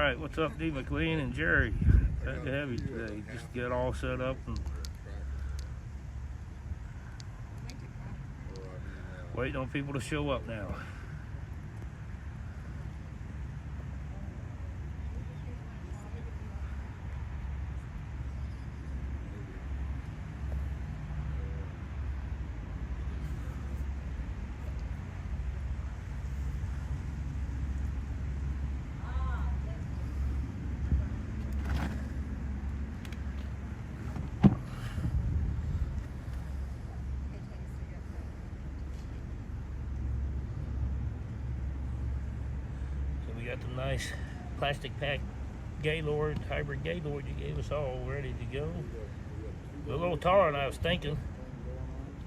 Alright, what's up, D. McLean and Jerry? Glad to have you today. Just get all set up and waiting on people to show up now. Got the nice plastic pack Gaylord, hybrid Gaylord you gave us all ready to go. A little taller than I was thinking.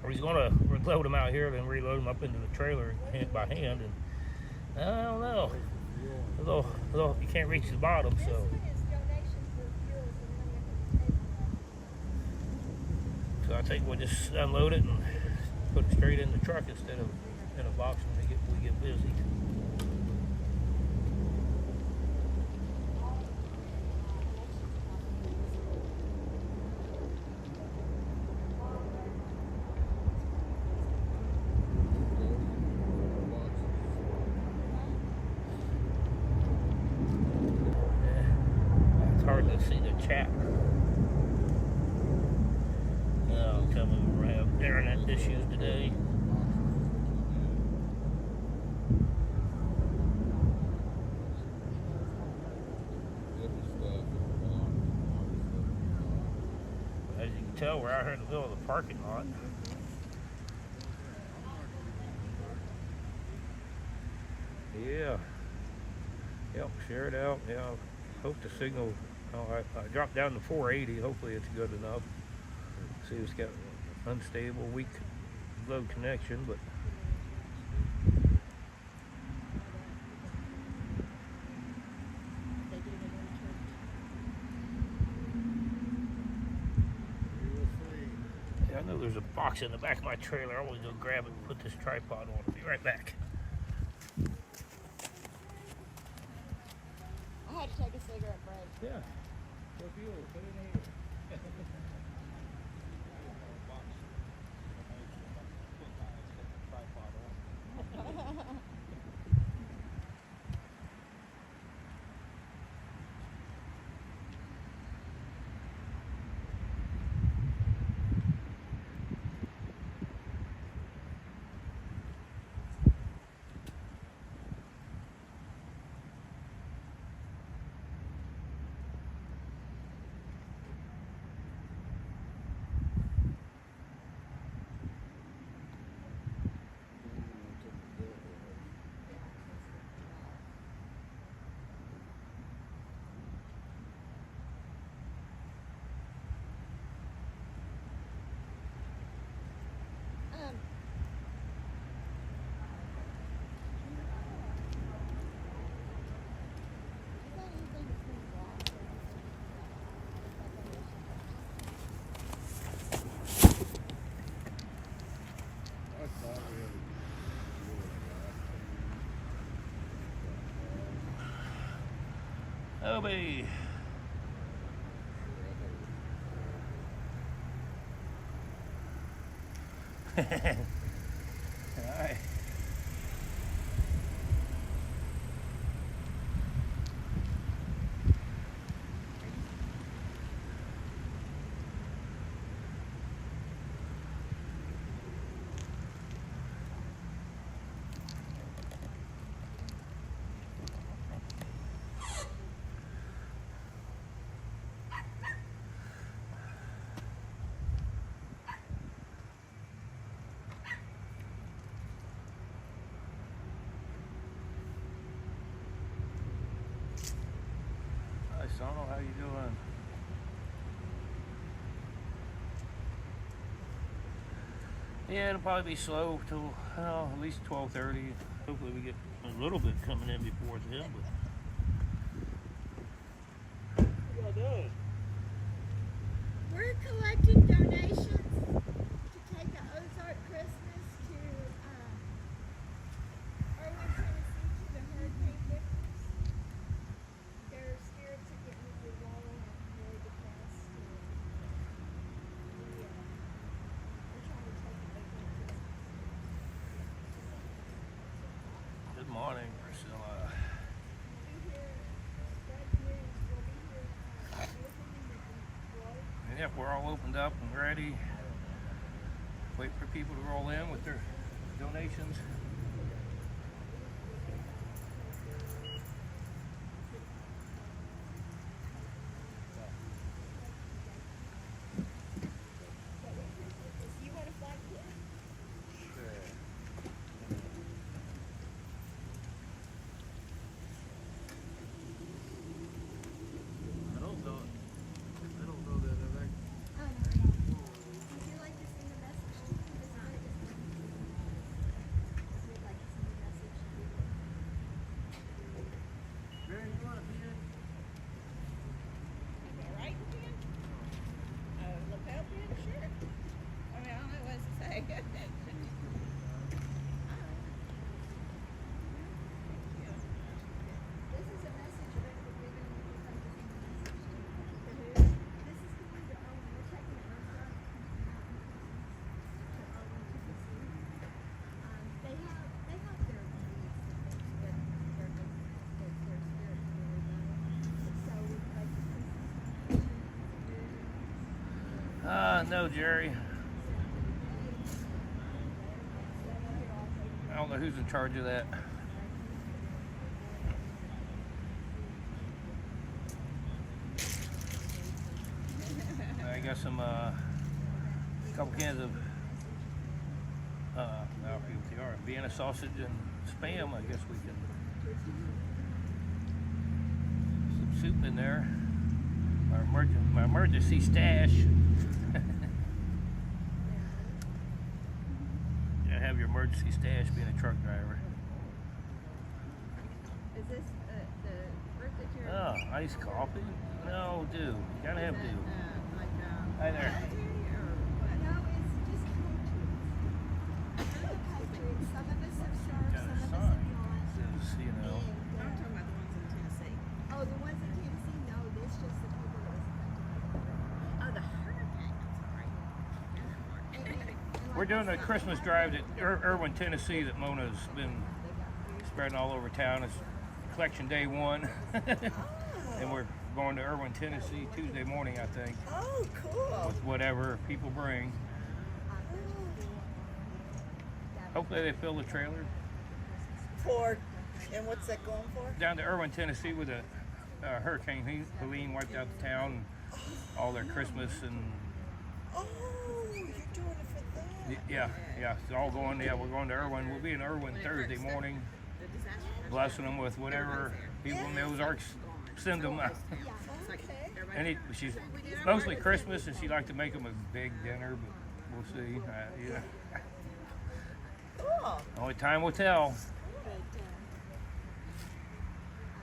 Or he's gonna load them out here, then reload them up into the trailer by hand. And I don't know. Although you can't reach the bottom, so. So I think we'll just unload it and put it straight in the truck instead of in a box when we get busy. Hard to see the chat. Coming around internet issues today. As you can tell, we're out here in the middle of the parking lot. Yeah. Yep, share it out. Yeah. Hope the signal. I dropped down to 480. Hopefully it's good enough. See, it's got unstable, weak, low connection, but yeah, I know there's a box in the back of my trailer. I'm gonna go grab it and put this tripod on. I'll be right back. I had to take a cigarette break. Yeah. So if you put it in here. Obi. All right. Hi, Sono, how you doing? Yeah, it'll probably be slow till at least 12:30. Hopefully we get a little bit coming in before then. But what y'all doing? We're collecting donations to take an Ozark Christmas to Erwin, Tennessee, to the hurricane victims. There's Yep, we're all opened up and ready. Wait for people to roll in with their donations. No, Jerry. I don't know who's in charge of that. I got some, couple cans of, Vienna sausage and Spam. I guess we can. Some soup in there. My emergency stash. Have your emergency stash being a truck driver. Is this the fruit that you're... Oh, iced coffee? No, do. You gotta have do. Hi there. No, it's just Patriots. Some of us have served, some of us have not. Says, you know. I'm talking about the ones in Tennessee. Oh, the ones in Tennessee? No, this just the people that was affected. Oh, the hurricane. I'm sorry. We're doing a Christmas drive at Erwin, Tennessee that Mona's been spreading all over town. It's collection day 1. And we're going to Erwin, Tennessee Tuesday morning, I think. Oh, cool. With whatever people bring. Hopefully they fill the trailer. And what's that going for? Down to Erwin, Tennessee with a Hurricane Helene wiped out the town. All their Christmas and... Oh, you're doing it for that? Yeah, it's all going. Yeah, we're going to Erwin. We'll be in Erwin Thursday morning, blessing them with whatever people in the Ozarks send them. And she's mostly Christmas, and she like to make them a big dinner, but we'll see. Yeah. Cool. Only time will tell.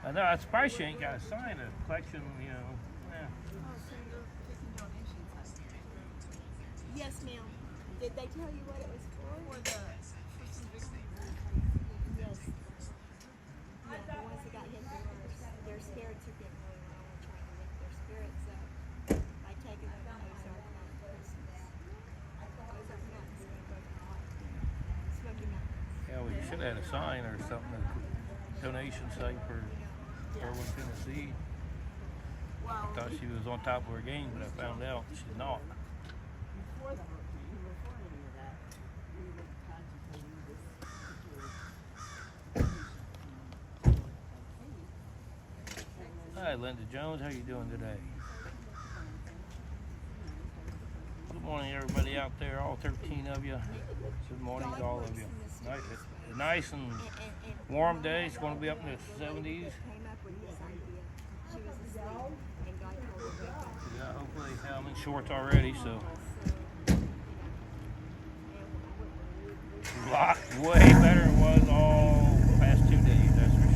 I know. I'm surprised she ain't got a sign of collection. You know. Yeah. Yes, ma'am. Did they tell you what it was for? Yes. Yeah, the ones that got hit the worst. Their spirits are getting really low. We're trying to lift their spirits up by taking them to Ozark on Christmas. Ozark Mountains and Smoky Mountains. Yeah, we should have had a sign or something, a donation site for Erwin, Tennessee. I thought she was on top of her game, but I found out she's not. Hi, Linda Jones. How you doing today? Good morning, everybody out there, all 13 of you. Good morning to all of you. Nice and warm day. It's going to be up in the 70s. Yeah, hopefully I'm in shorts already, so. A lot, way better than it was all the past 2 days, that's for sure.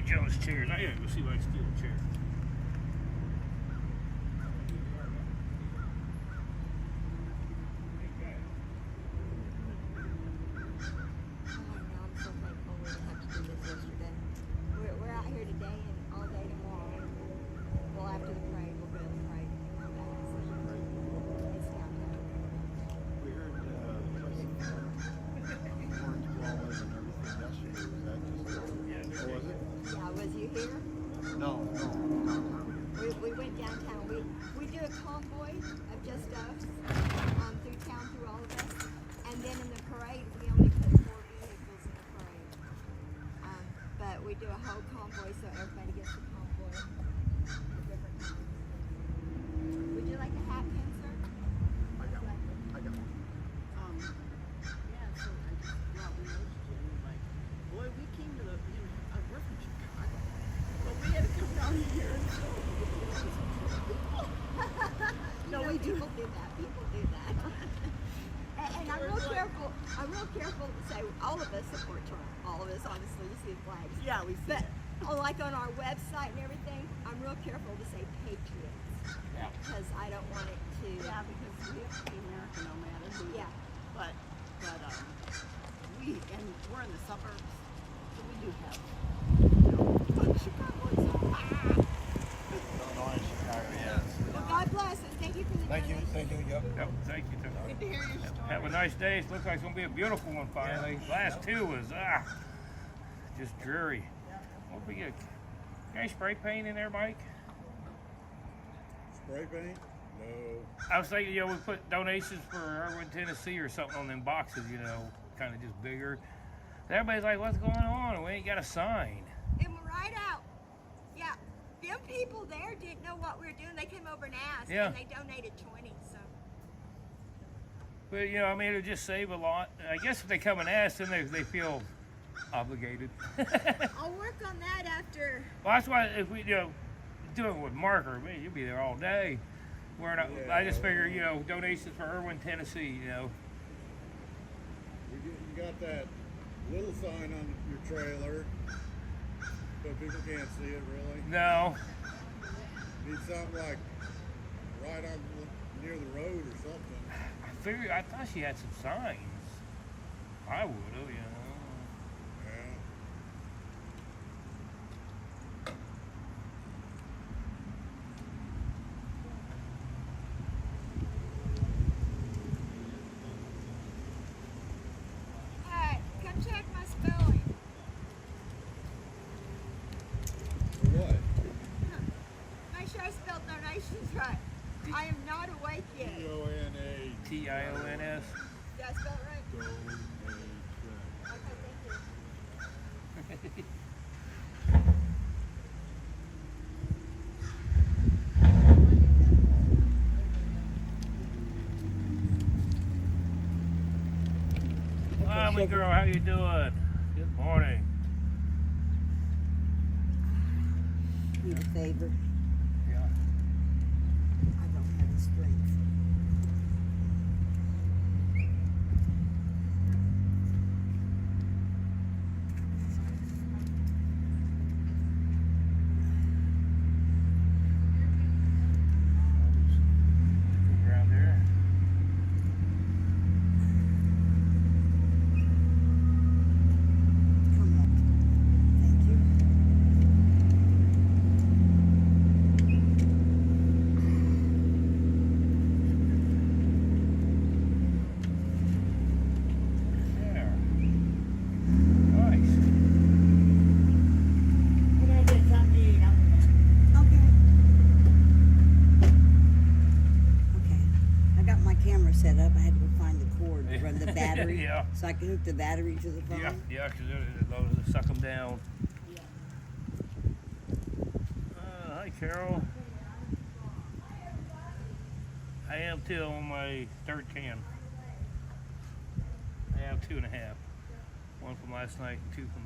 Joe's chairs. I gotta go see if I can steal a chair. I'm so thankful we didn't have to do this yesterday. We're out here today and all day tomorrow. Well, after the parade, we'll go to the parade and come back and see. It's downtown. We heard orange wallet and everything yesterday. Was that just? Yeah, Or was it? Yeah, was you here? No. We went downtown. We do a convoy of just us through town, through all of us. And then in the parade, we only put 4 vehicles in the parade. But we do a whole convoy so everybody gets the convoy. The different kinds. Would you like a hat pin, sir? I got one. Yeah, so I just, well, we noticed you and we're like, boy, we came to the, we're from Chicago, but we had to come down here and show No, we do. People do that. People do that. And I'm real careful. I'm real careful to say all of us support Trump. All of us, honestly, you see the flags. Yeah, we see But it. like on our website and everything, I'm real careful to say patriots because I don't want it to. Yeah, because we have to be American no matter who. Yeah. But we're in the suburbs, so we do have, Chicago is Illinois, Chicago. Yes. Well, God bless and thank you for the donation. Yep, thank you. good to hear your story. Have a nice day. It looks like it's gonna be a beautiful one finally. Last two was just dreary. What we get? Can I spray paint in there, Mike? Spray paint? No. I was thinking, we put donations for Erwin, Tennessee or something on them boxes, kind of just bigger. Everybody's like, what's going on? We ain't got a sign. And we're right out. Yeah. Them people there didn't know what we were doing. They came over and asked Yeah. and they donated 20, so. But, it'll just save a lot. I guess if they come and ask, then they feel obligated. I'll work on that after. Well, that's why if we, do it with marker, man, you'll be there all day. We're not, I just figure, donations for Erwin, Tennessee, You got that little sign on your trailer, but people can't see it really. No. Need something like right on near the road or something. I thought she had some signs. I would have, Yeah. Alright, come check my spelling. What? Make sure I spelled donations right. I am not awake yet. Donation. Tins. Did I spell it right? Okay, thank you. Hi, my girl. How you doing? Good morning. Need a favor? Yeah. I don't have the strength. Around there. Come on. Thank you. There. Nice. Okay. I got my camera set up. I had to go find the cord to run the battery. Yeah. So I can hook the battery to the phone. Yeah, because those suck them down. Hi, Carol. I am too on my third can. I have 2.5. One from last night, 2 from.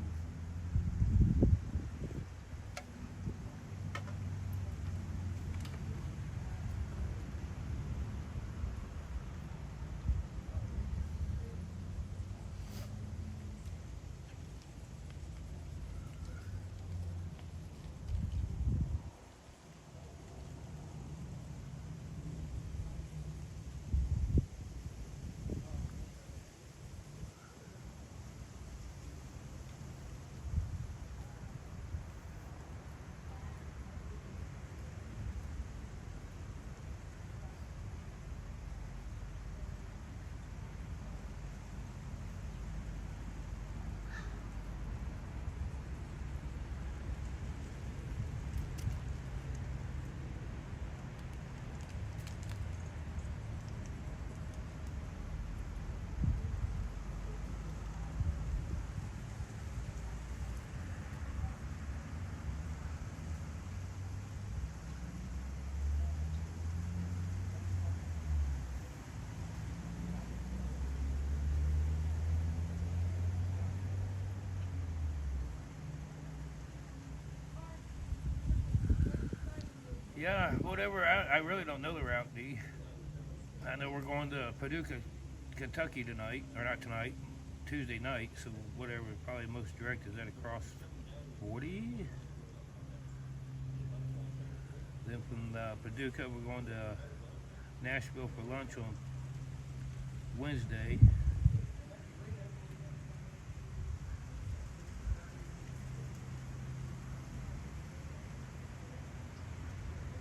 Yeah, whatever. I really don't know the route, D. I know we're going to Paducah, Kentucky tonight, or not tonight, Tuesday night. So whatever, probably most direct is that across 40. Then from Paducah, we're going to Nashville for lunch on Wednesday.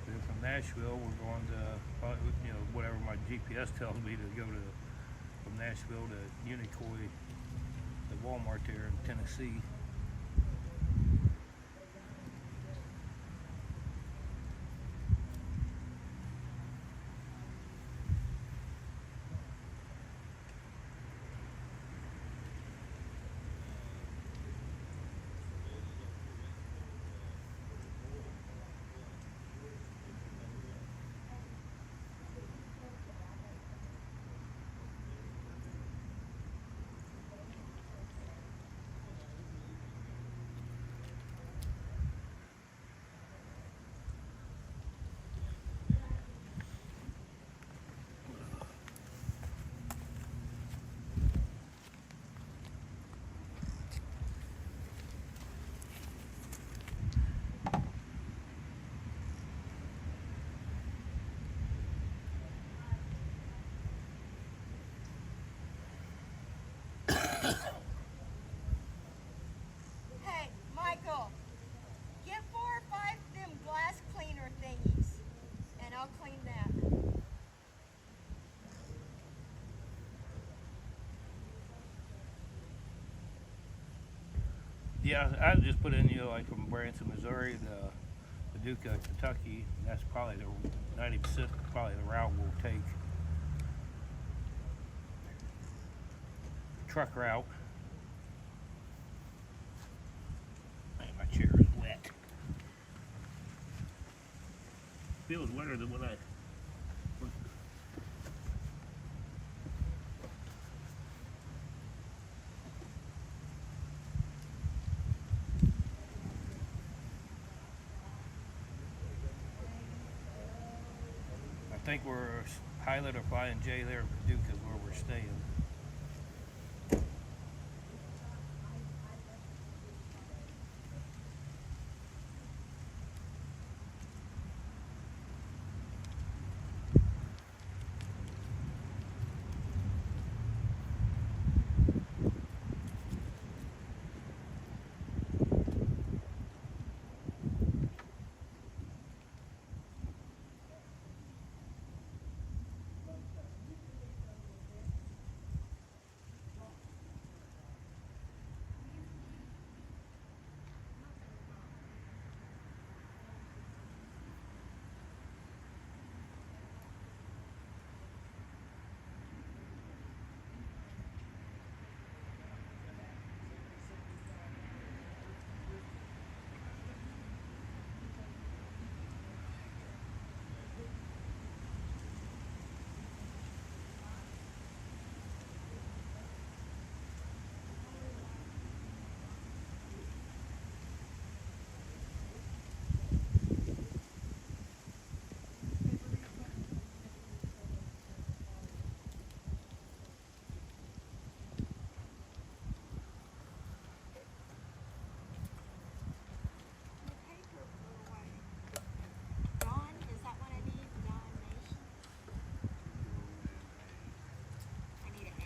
Then from Nashville, we're going to, whatever my GPS tells me to go to, from Nashville to Unicoi, the Walmart there in Tennessee. Hey, Michael, get 4 or 5 of them glass cleaner thingies, and I'll clean that. Yeah, I just put in, like from Branson, Missouri to Paducah, Kentucky. That's probably the 90% probably the route we'll take. Truck route. Man, my chair is wet. Feels wetter than what I. I think we're Pilot or Flying J there in Paducah is where we're staying. The paper flew away. Dawn, is that what I need? Dawn Nation? I need an A.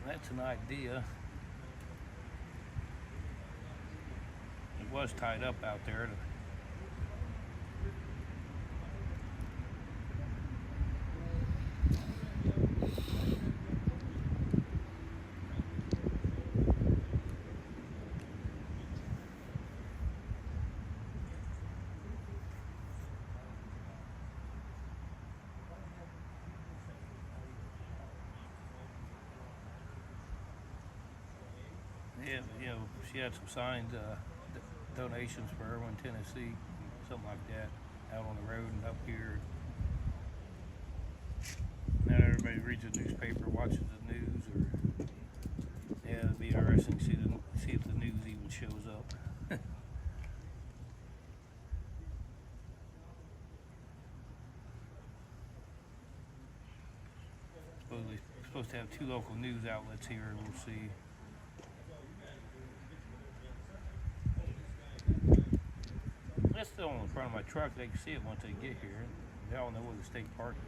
That's an idea. It was tied up out there. Yeah, you know, she had some signed donations for Erwin, Tennessee, something like that, out on the road and up here. Not everybody reads the newspaper, watches the news, or yeah, it'd be interesting to see if the news even shows up. Supposed to have 2 local news outlets here. We'll see. That's still on the front of my truck. They can see it once they get here. They all know where the state park is.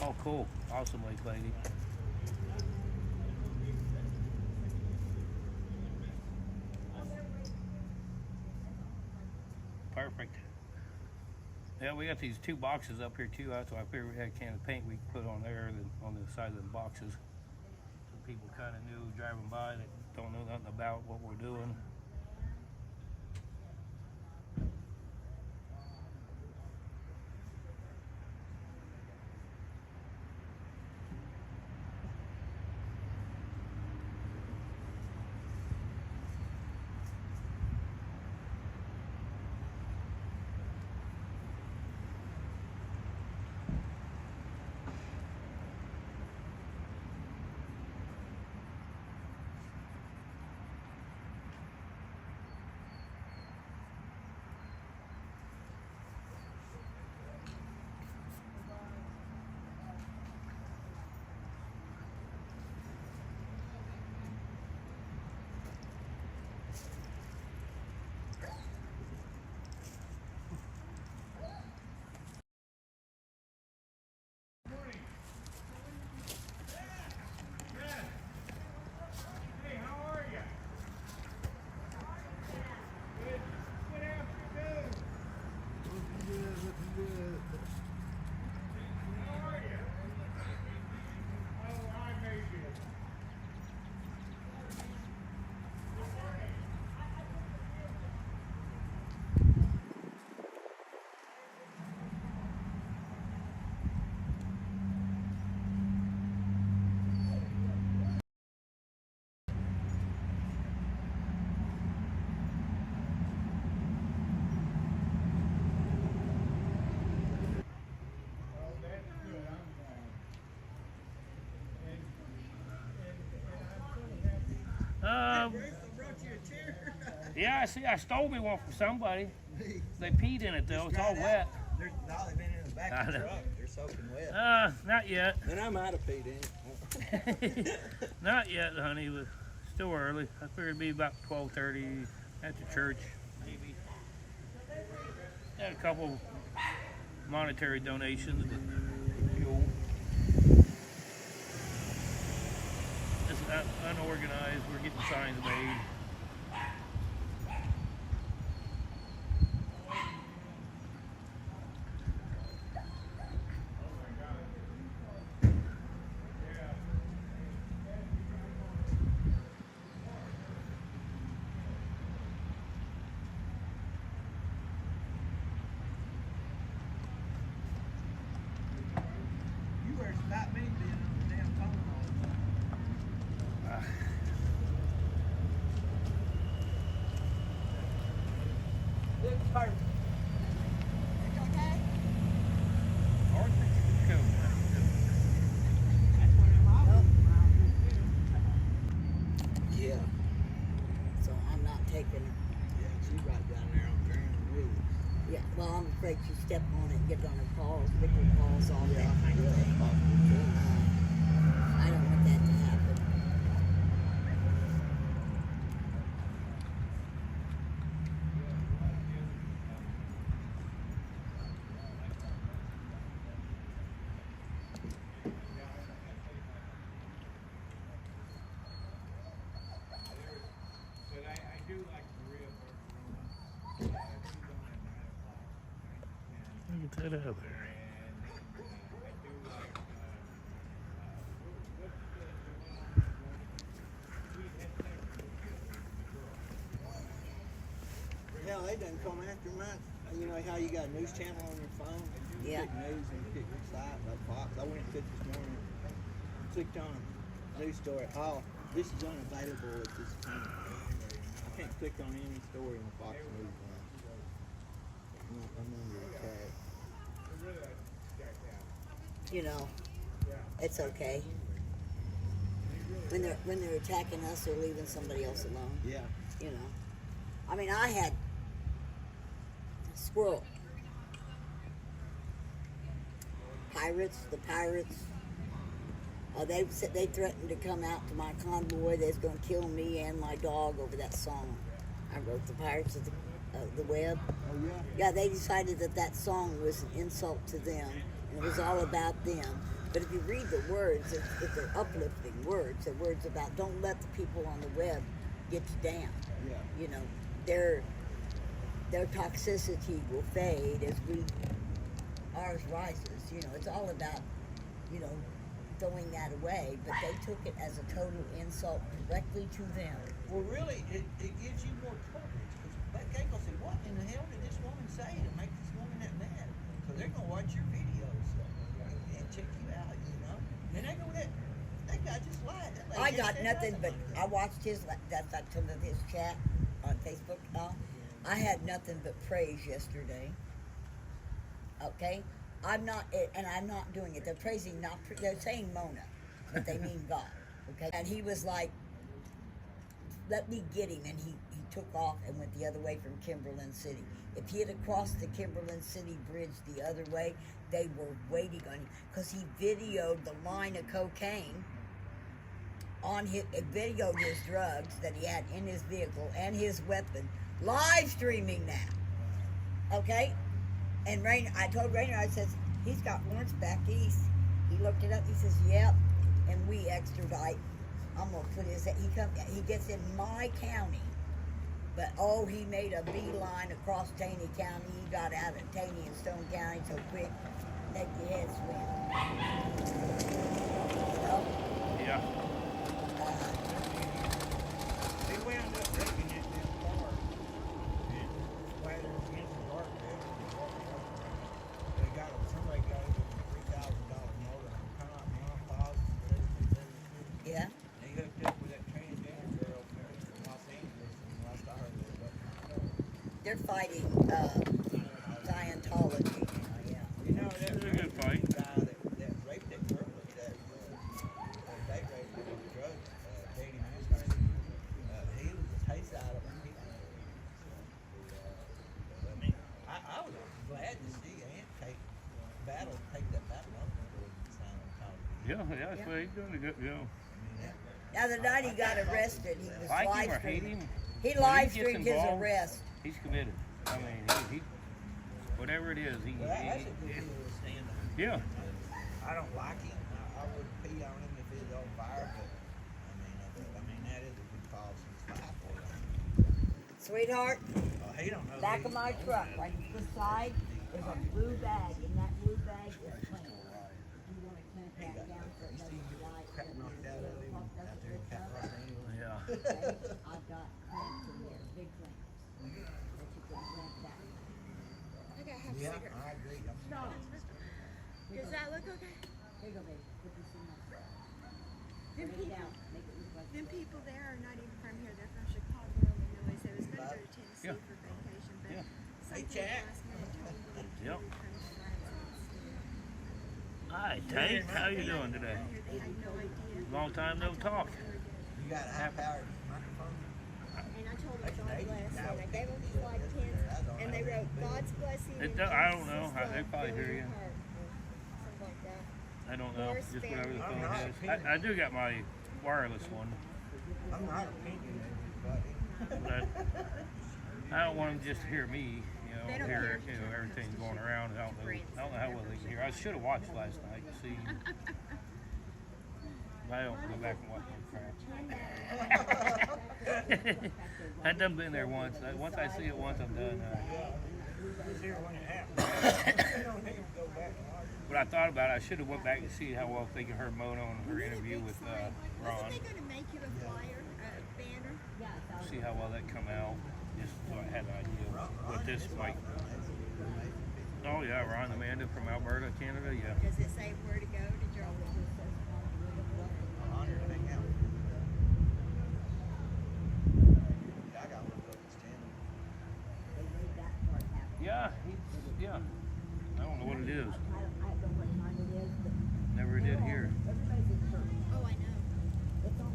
Oh, cool. Awesome, lady. Perfect. Yeah, we got these 2 boxes up here too. That's why I figured we had a can of paint we could put on there on the side of the boxes. So people kind of knew driving by that don't know nothing about what we're doing. Yeah, I see. I stole me one from somebody. They peed in it though. It's all wet. They've been in the back of the truck. They're soaking wet. Not yet. Then I might have peed in it. Not yet, honey. But still early. I figured it'd be about 12:30 at the church, maybe. Got a couple monetary donations, but fuel. It's unorganized. We're getting signs made. get on her calls, lick her calls off, that kind of thing. possible too. I don't want that to happen. But I do like Maria Barcelona. She's on at 9 o'clock. And Look at that out there. I do like Hell, they done come after mine. You know how you got a news channel on your phone? You Yeah. click news and you click your site, like Fox. I went and clicked this morning, clicked on a news story. Oh, this is unavailable at this time. I can't click on any story on Fox News now. I'm under attack. You know, it's okay. When they're attacking us, they're leaving somebody else alone. Yeah. You know, I mean, I had a squirrel. The pirates. They threatened to come out to my convoy. They was gonna kill me and my dog over that song I wrote. The Pirates of the Web. Oh yeah. Yeah, they decided that song was an insult to them, and it was all about them. But if you read the words, they're uplifting words. They're words about don't let the people on the web get you down. Yeah. You know, their toxicity will fade as ours rises. You know, it's all about, you know, throwing that away. But they took it as a total insult directly to them. Well, really, it gives you more coverage. Because that guy gonna say, what in the hell did this woman say to make this woman that mad? Because they're gonna watch your videos and check you out, you know. And they go, that guy just lied. That lady I just got said nothing but like I that. watched that's like some of his chat on Facebook. I had nothing but praise yesterday. Okay, I'm not doing it. They're praising they're saying Mona, but they mean God. Okay, and he was like, "Let me get him," and he took off and went the other way from Kimberlin City. If he had crossed the Kimberlin City Bridge the other way, they were waiting on him because he videoed the line of cocaine on videoed his drugs that he had in his vehicle and his weapon, live streaming that. Okay? And I told Rainer, I says, he's got warrants back east. He looked it up, he says, yep, and we extradite. I'm gonna put he gets in my county. But he made a beeline across Taney County. He got out of Taney and Stone County so quick, make your head swim. So, Yeah. They wound up wrecking that damn car. And splattered against the guardrail. Somebody got over $3,000 motor on monopause, whatever they do. yeah. They hooked up with that transgender girl from Los Angeles, and last I heard was They're fighting Scientology now, yeah. you know, that It's a good fight. guy that raped that girl with that date rape with drugs, Katie Minister, he was the taste out of him. I mean, I was glad to see Ant take that battle up with Scientology. Yeah, that's what he's doing a good job. The other night he got arrested. He was Like live him or hate streaming. him, He when live he gets streamed his involved, arrest. he's committed. I mean, he whatever it is, Well, that's a good deal to stand on. yeah. I don't like him. I wouldn't pee on him if he was on fire, but I mean that is a good cause. He's fight for it. Sweetheart, He don't know. back of my truck, right to the side, there's a blue bag, and that blue bag is clean. You want to clamp that down so it doesn't dry. Crap knocked out of him out there in Cat Los Angeles. Yeah. Okay? I've got clamps in there, big clamps, that you can clamp down. I gotta have Yeah, cigarettes. I agree. Does that look okay? Here you go, baby. Put this in there. Them Bring it people, down. Make it look like them people there are not even from here. They're from Chicago, Illinois. They was going to go to Tennessee Yeah. for vacation, but Yeah. something Chad. last minute told them to Yep. come to Branson. Hi, Tate. How you doing today? They had no idea. Long time no talk. You got a high-powered microphone? And I told them That's John amazing. last Now, night. I gave them yeah, slide that's 10s, there. That's all And they wrote God's blessing. It and do- I don't Jesus' know. love They probably fill hear your you. heart, or something like that. I don't know. Morris Just whatever the family. phone I'm not has. opinionated. I do got my wireless one, I'm not opinionated, buddy. but I don't want them just to hear me. They don't Hear care. everything going around. I don't know how well they can hear. I should have watched last night to see. But I don't go back and watch that crap. I done been there once. Once I see it once, I'm done. Here when it happens. You don't even go back and watch it. But I thought about it. I should have went back to see how well they could heard Mona on her interview with Wasn't Ron. they going to make you a flyer, a banner? See how well that come out. Just so I had an idea what this might. Oh yeah, Ron Amanda from Alberta, Canada. Yeah. Does it say where to go to draw? Honor to hang out. Yeah, I got one of those standing. Yeah. Yeah. I don't know what it is. Never did here. Oh, I know.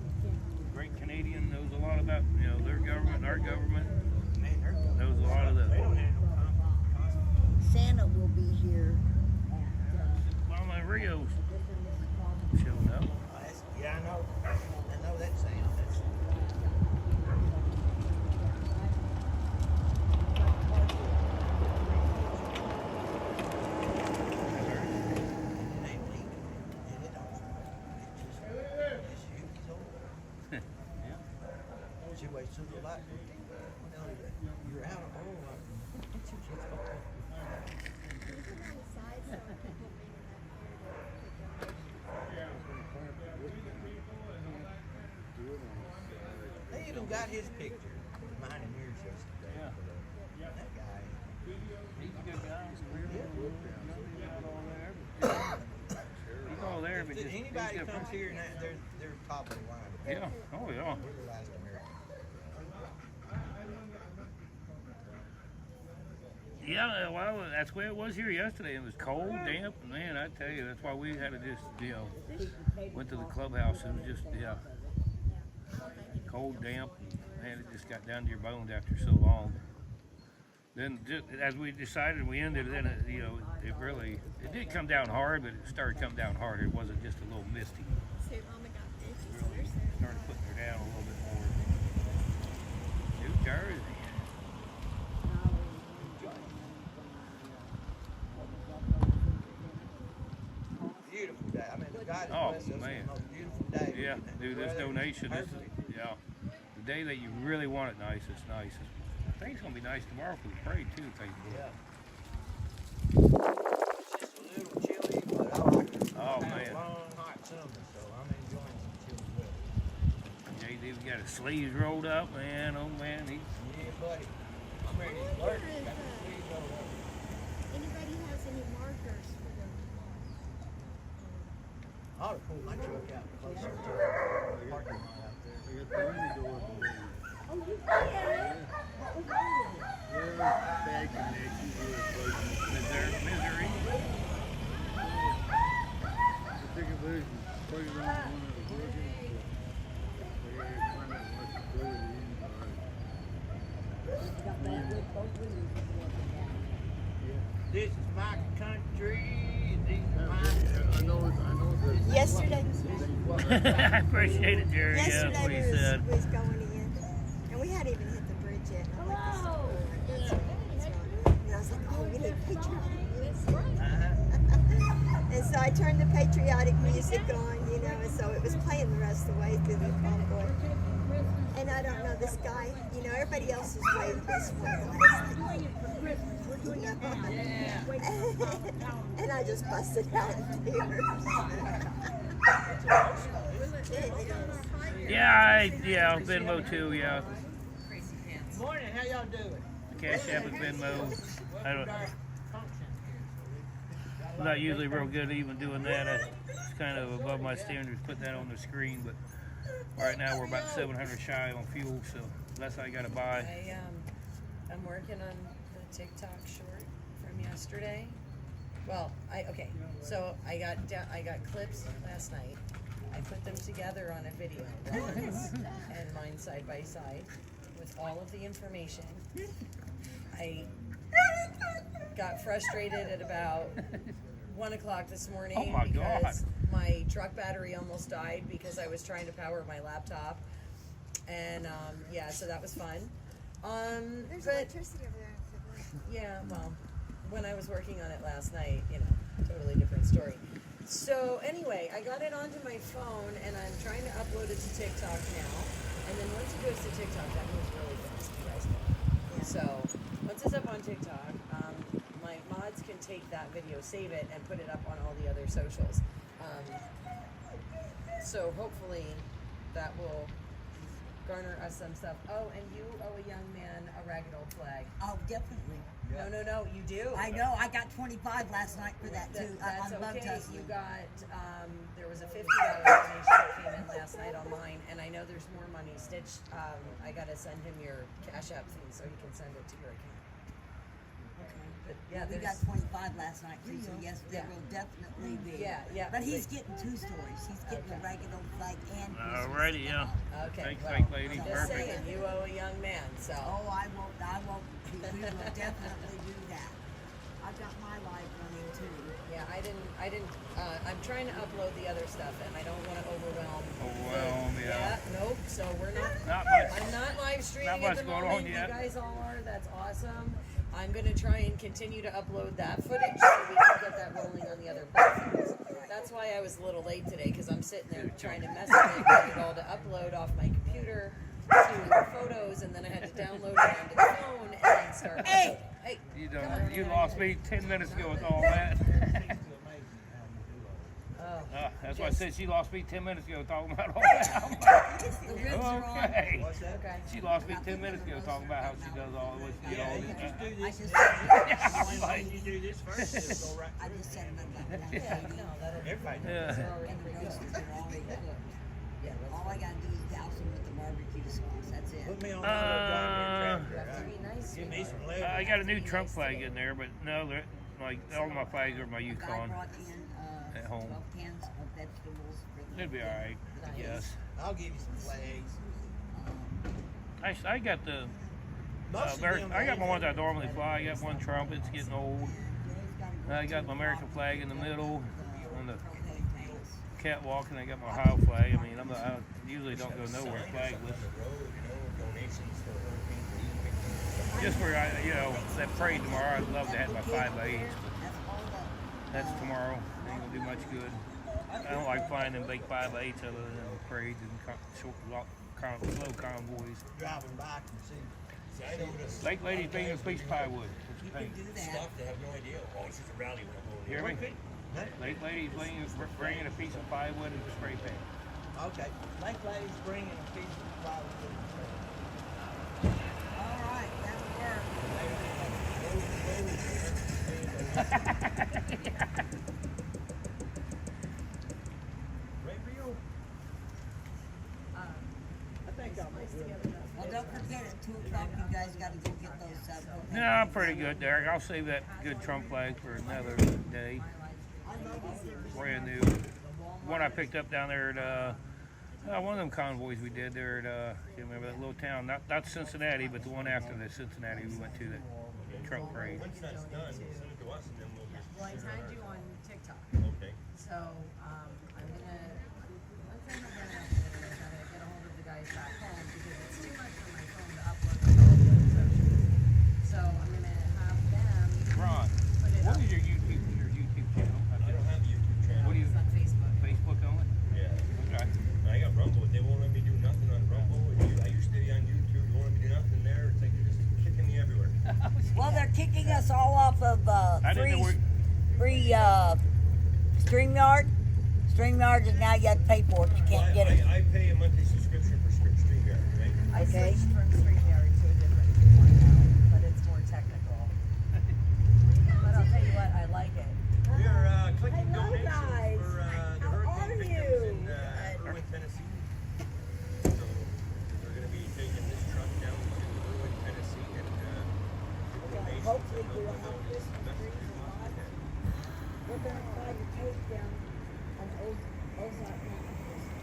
Great Canadian knows a lot about their government, our government. Man, they're going. Knows a lot of They the. don't handle constant. Santa will be here. Well, my Rio's showing up. Yeah, I know. I know that sound. That's it ain't leaking. And it don't. It's Yuki's oil. Yeah. She waits till the light. No, you're out of oil. They even got his picture. Mine and yours yesterday. Yeah. That guy. He's a good guy. He's all there, but If just anybody he's different. comes here, and they're top of the line. Yeah. Oh yeah. We're the last American. Yeah, well, that's the way it was here yesterday. It was cold, damp, and man, I tell you, that's why we had to just, went to the clubhouse. It was just, cold, damp, and man, it just got down to your bones after so long. Then, just, as we decided, we ended. Then, it did come down hard, but it started coming down harder. It wasn't just a little misty. So Mama got this. She Really said there's started putting her down a little bit more. New Jersey. Beautiful day. I mean, the guys Oh, blessed us with man. the most beautiful day. Yeah, And dude, the this weather was donation is, perfect. the day that you really want it nice, it's nice. I think it's gonna be nice tomorrow for the parade too, thank you. Yeah. It's just a little chilly, but I like it. Oh, I've had man. a long, hot summer, so I'm enjoying some chilly weather. JD, we got his sleeves rolled up, man, oh man, he, Yeah, buddy. I'm ready to work. Got the sleeves rolled up. anybody has any markers for them? I ought to pull my truck out closer to the parking lot out there. Oh, you can. Missouri. This is my country. These are my. Yesterday, I appreciate it, Jerry, yeah, that's what he yesterday said. we was going in, and we hadn't even hit the bridge yet. And I'm like, this is right. And I was like, oh, we need patriotic music. And so I turned the patriotic music on, and so it was playing the rest of the way through the convoy. And I don't know, this guy, everybody else is waving this one. And I just busted out in tears. Yeah, Venmo too, yeah. Morning, how y'all doing? Cash App and Venmo. I'm not usually real good at even doing that. It's kind of above my standards, put that on the screen, but right now we're about 700 shy on fuel, so that's I gotta buy. I'm working on the TikTok short from yesterday. Well, so I got clips last night. I put them together on a video, Ron's and mine side by side, with all of the information. I got frustrated at about 1 o'clock this morning Oh my God. because my truck battery almost died because I was trying to power my laptop. And yeah, so that was fun. There's But electricity over there. yeah, well, when I was working on it last night, you know, totally different story. So anyway, I got it onto my phone and I'm trying to upload it to TikTok now. And then once it goes to TikTok, that moves really fast, you guys know. So once it's up on TikTok, my mods can take that video, save it, and put it up on all the other socials. So hopefully that will garner us some stuff. Oh, and you owe a young man a ragged old flag. Oh, definitely. No, you do. I know. I got 25 last night for that too. That's on Bug okay. Tussling. You got, there was a $50 donation that came in last night online, and I know there's more money. Stitch, I gotta send him your Cash App thing so he can send it to your account. But yeah, We got 25 last night too, so yes, there Yeah. will definitely be. Yeah. But he's getting 2 stories. He's getting a ragged old flag and Christmas. Alrighty, yeah. Okay, Thanks, well, fake lady. just Perfect. saying, you owe a young man, so. Oh, I won't. We will definitely do that. I've got my life running too. Yeah, I didn't, I'm trying to upload the other stuff and I don't want to overwhelm. Yeah. Nope, so we're not Not I'm not live streaming much at the going moment. on yet. You guys all are, that's awesome. I'm gonna try and continue to upload that footage so we can get that rolling on the other platforms. That's why I was a little late today, because I'm sitting there trying to mess with it, get it all to upload off my computer to photos, and then I had to download it onto the phone and then start. Hey! Hey! You lost me 10 minutes ago with all that. Oh. That's why I said she lost me 10 minutes ago talking about all that. The ribs are on. Okay. Okay. She lost me 10 minutes ago talking about how she does all what she did all this. I just I'm like, You do this first, it'll go right. I just said them about Yeah, no, that'll be Everybody does. yeah. they're already And the pretty good. roasters are already cooked. Yeah, All I gotta do is douse them with the barbecue sauce. That's it. Put me on that little John Deere Have to be tractor. nice. Give me some I leverage. got a new Trump flag in there, but no, they're like all my flags are my The guy Yukon. brought in At home. 12 cans of vegetables for the It'll be all right. Nice. Yes. I'll give you some flags. I got the. Most of them I got my ain't- ones I normally fly. I got one Trump. It's getting old. I got my American flag in the middle on the propane tanks. catwalk, and I got my Ohio flag. I mean, I usually don't go nowhere flagless. Just for that parade tomorrow, I'd love to have my 5x8s, but That's all the. that's tomorrow. Ain't gonna do much good. I don't like flying them big 5x8s other than parades and slow convoys. Driving by and see. Lake Lady's bringing a piece of plywood. You can do that. They have no idea. Oh, it's just a rally when I'm You hear me? Huh? Lake Lady's bringing a piece of plywood and a spray paint. Okay. Lake Lady's bringing a piece of plywood. All right, that'll work. I think I'll make it. Well, don't forget at 2 o'clock, you guys gotta go get those. Propane No, I'm tanks. pretty good, Derek. I'll save that good Trump flag for another day. Brand new. One I picked up down there at one of them convoys we did there at can't remember that little town, not Cincinnati, but the one after the Cincinnati we went to, that Trump parade. Once that's done, send it to us and then we'll just. Well, I tagged you on TikTok, Okay. so I'm gonna, once I'm done uploading, I'm gonna get a hold of the guys back home because it's too much for my phone to upload to all the other socials. So I'm gonna have them Ron, put it what up is your YouTube channel? I don't have a YouTube channel. What do you, on Facebook. Facebook only? Yeah. Okay. I got Rumble, but they won't let me do nothing on Rumble. I used to be on YouTube. They won't let me do nothing there. It's like they're just kicking me everywhere. Well, they're kicking us all off of I didn't know free StreamYard. StreamYard is now you have to pay for it. You can't get it. I pay a monthly subscription for StreamYard, right? I Okay. switched from StreamYard to a different one now, but it's more technical. But I'll tell you what, I like it. We're collecting Hello, donations guys. for the How are hurricane victims you? in Erwin, Tennessee. So we're going to be taking this truck down to Erwin, Tennessee, and donations. Hopefully and we they'll won't go have down Christmas as best trees as we a lot. can. We're gonna try to take down an Ozark Mountain Christmas.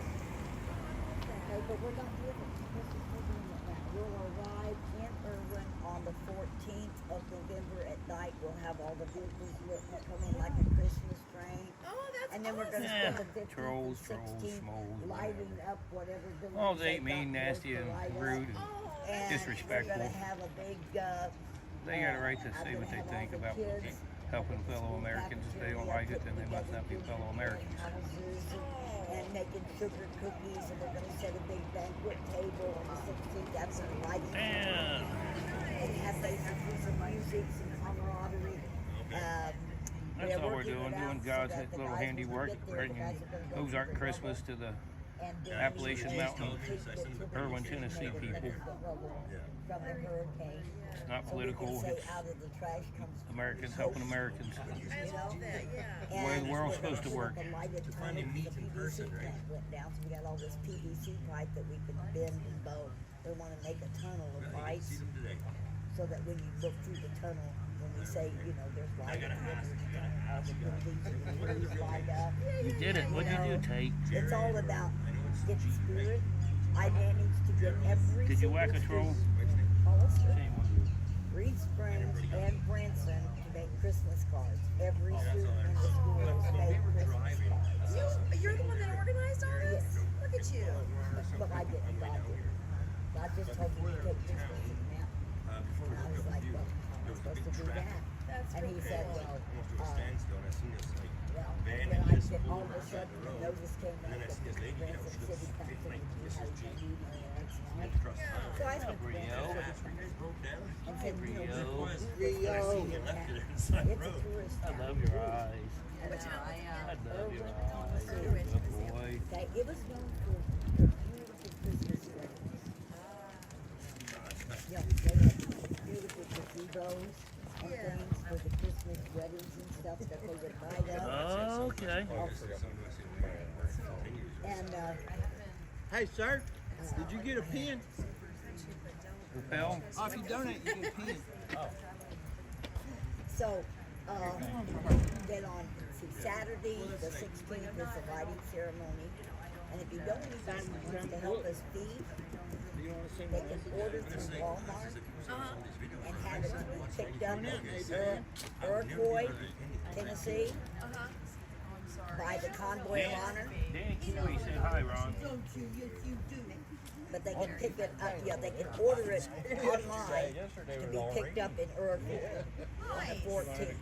Okay, but we're not doing it. Christmas, we're doing it now. will arrive in Erwin on the 14th of November at night. We'll have all the vehicles lit and come in like a Christmas train. Oh, that's And then we're going to Yeah. spend the 15th Trolls, and trolls, 16th schmoes, lighting whatever. up whatever buildings All they they've mean, got nasty, work to and light up. rude, and And disrespectful. we're going to have a big. They got a right to I'm say gonna what they have all think the about kids helping fellow Americans. If they don't like it, then they must not be fellow Americans. And making sugar cookies, and we're going to set a big banquet table on the 16th. That's a lighting. Damn. And have basically some music, some camaraderie. That's all we're doing God's little handiwork, bringing Ozark Christmas to the Appalachian Mountain, Erwin, Tennessee people. From the hurricane. It's not So we can political, say it's out of the trash comes Americans helping Americans. I love that, yeah. The way the world's supposed to work. To finally meet in person, right? Went down, so we got all this PVC pipe that we can bend and bow. We want to make a tunnel of lights See them today. so that when you look through the tunnel, when we say, you know, there's light, gotta ask, all the buildings and the trees light up. You did it. What'd you do, Tate? It's all about getting spirit. I managed to get every Did you whack a single troll? Hollister, Shame on you. Reed Springs, and Branson to make Christmas cards. Every student in the school has made Christmas cards. You're the one that organized all this? Yes. Look at you. But I didn't. God did. God just told me to take this to the mountain. And I was like, well, how am I supposed to do that? That's And he said, well, Almost to a standstill, and I seen this like well, van then and I this said, pulled all of a on the side sudden, of the the road. notice came And then out I that see this lady, you know, Branson she looks City fit Council like would be this is having a G. meeting the next night. Across town. So I went to Rio. Branson City You broke down. and said, you know, Rio. Was. Rio. I seen you left it inside the It's a road. tourist I town. love your eyes. And, I love your Erwin, eyes. Erwin, Good boy. okay, it was known for beautiful Christmas weddings. Yeah, they had beautiful gazebos and things for the Christmas weddings and stuff that they would light up. Oh, okay. And Hey, sir, did you get a pen? Repel. Oh, if you donate, you get a pen. so, then on Saturday, the 16th, is the lighting ceremony. And if you don't need anyone to help us feed, they can order through Walmart and have it picked up in Convoy, Tennessee, by the Convoy of Honor. Danny Kiwi said hi, Ron. But they can pick it up, yeah, they can order it online to be picked up in Erwin on the 14th.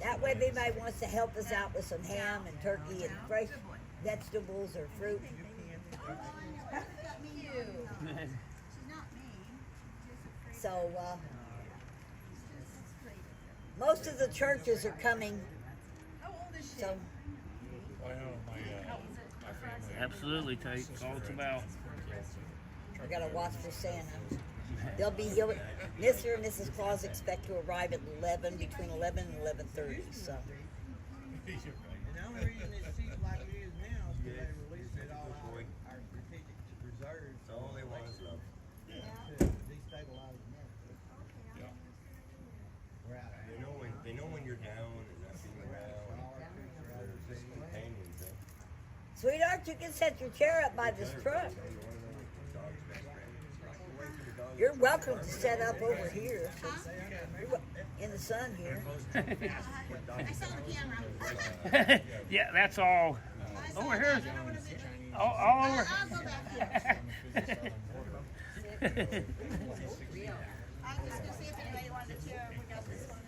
That way, if anybody wants to help us out with some ham and turkey and fresh vegetables or fruit. So, most of the churches are coming, so Absolutely, Tate. That's all it's about. we gotta watch for Santa. They'll be here. Mr. and Mrs. Claus expect to arrive at 11, between 11 and 11:30. So, And the only reason it seems like it is now is because they released it all our strategic reserves. That's all they want is love. To destabilize America. We're out of here. They know when you're down and not being around. They're just companions, eh? sweetheart, you can set your chair up by this truck. Dog's best friend. You're welcome to set up over here. In the sun here. I saw the camera. Yeah, that's all. Over here. All over. I'll go back here. I was just gonna see if anybody wanted to share. We got this one.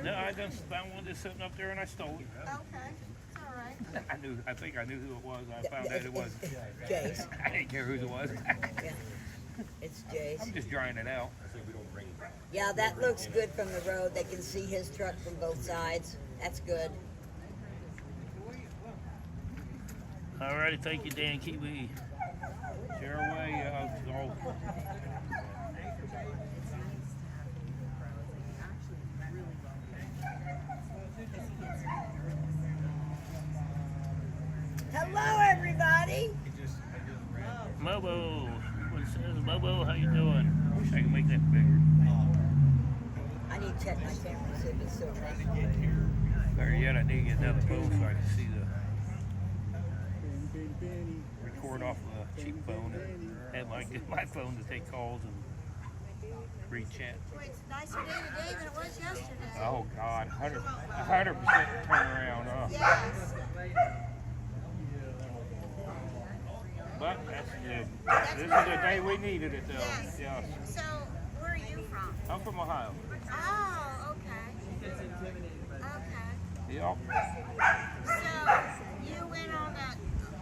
No, I just found one just sitting up there and I stole it. Okay, it's all right. I think I knew who it was. I found out it was. Jay's. I didn't care whose it was. Yeah. It's Jay's. I'm just drying it out. I say we don't bring back. Yeah, that looks good from the road. They can see his truck from both sides. That's good. Alrighty, thank you, Dan Kiwi. Share away. All. Hello, everybody. Mobo. What it says, Mobo, how you doing? I wish I could make that bigger. I need to check my camera see if it's still running. Better yet, I need to get another phone so I can see the record off a cheap phone and had my phone to take calls and read chat. Boy, it's a nicer day today than it was yesterday. Oh God, 100% turnaround, huh? Yes. But that's good. This is the day we needed it, though. Yes. Yes. So, where are you from? I'm from Ohio. Oh, okay. Okay. Yep. So, you went on that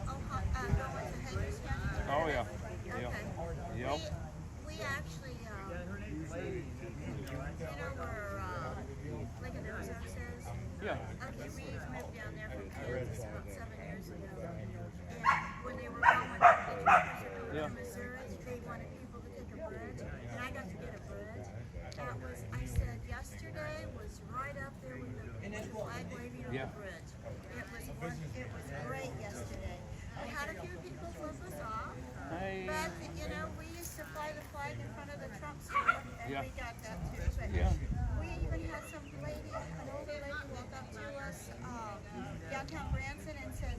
going to Hagerstown? Oh yeah. Okay. Yep. Yep. We actually, you know where Lincoln, Arizona is? Yeah. Okay, we moved down there from Kansas about 7 years ago. And when they were going to Yeah. Missouri, they wanted people to take a bridge, and I got to get a bridge. That was, I said, yesterday was right up there with the flag waving on Yeah. the bridge. It was great yesterday. We had a few people flip us off, Hey. but you know, we used to fly the flag in front of the Trump store, and Yeah. we got that too. But Yeah. we even had some lady, an older lady, walk up to us downtown Branson and said,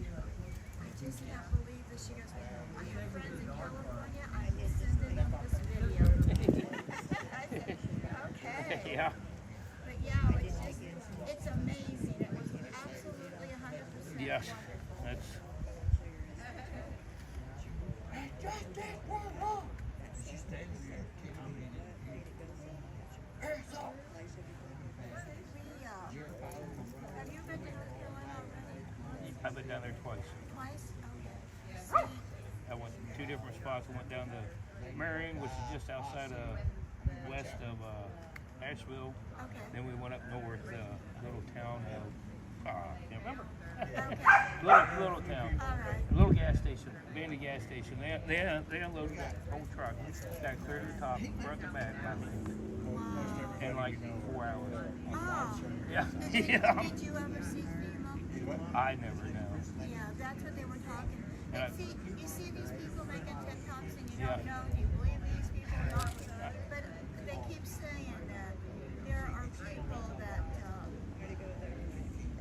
"I just can't believe this." She goes, "I have friends in California. I'm sending them this video." I said, "Okay." Yeah. But yeah, it's amazing. It was absolutely 100%. Yes. That's. Have you been to North Carolina already? I've been down there twice. Twice? Okay. I went to two different spots. I went down to Marion, which is just outside of west of Asheville. Okay. Then we went up north, little town of I can't remember. Okay. little town. All right. Little gas station, abandoned gas station. They unloaded that whole truck, got clear to the top, front to back, by hand, in like 4 hours. Oh. Yeah. Did Yeah. you ever see FEMA? I never know. Yeah, that's what they were talking. Yeah. And see, you see these people making TikToks and you Yeah. don't know, do you believe these people or not? But they keep saying that there are people that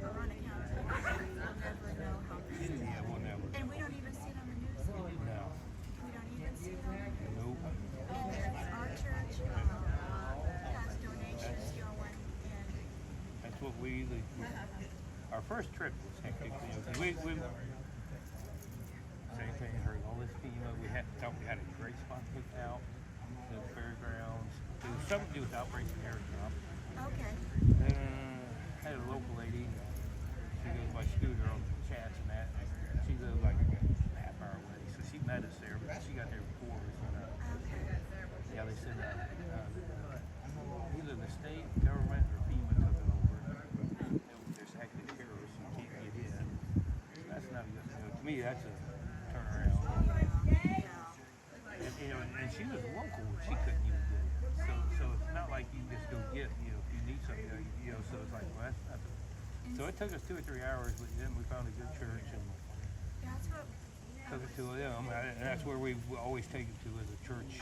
are unaccountable. We'll never know how this is. Yeah, we'll never. And we don't even see it on the news anymore. No. We don't even see it on the news. Nope. And then our church has donations going in. That's what our first trip was hectic. You know, 'cause we same thing. Heard all this FEMA. Thought we had a great spot picked out. The fairgrounds. It was something to do with Outbreak Aircraft. Okay. Had a local lady. She goes by scooter on chats and that. She lived like a half hour away, so she met us there. But she got there before us. Okay. Yeah, they said either the state government or FEMA took it over. There's active terrorists who can't get in. That's not good. To me, that's a turnaround. And she was local. She couldn't even get in. So it's not like you just go get, if you need something, so it's like, well, that's nothing. So it took us 2 or 3 hours, but then we found a good church and That's what. took it to them. And that's where we always take it to as a church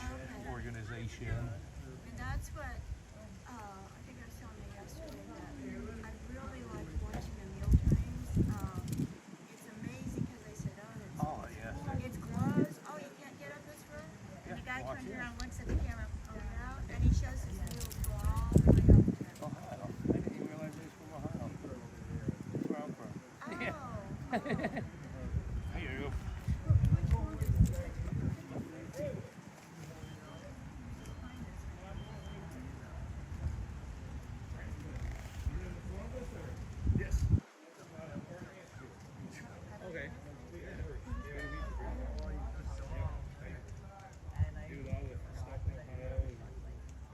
organization. And that's what I think I was telling you yesterday that I really like watching the meal trains. It's amazing because they said, Oh, yes. it's closed. Oh, you can't get up this road. And the guy watch turns it. around, looks at the camera, and he shows his meals go all the way up to it. Ohio. I didn't even realize they was from Ohio. That's where I'm from. Oh. Here you go. Which one is it? Yes. Okay. Dude, all the stuff in Ohio,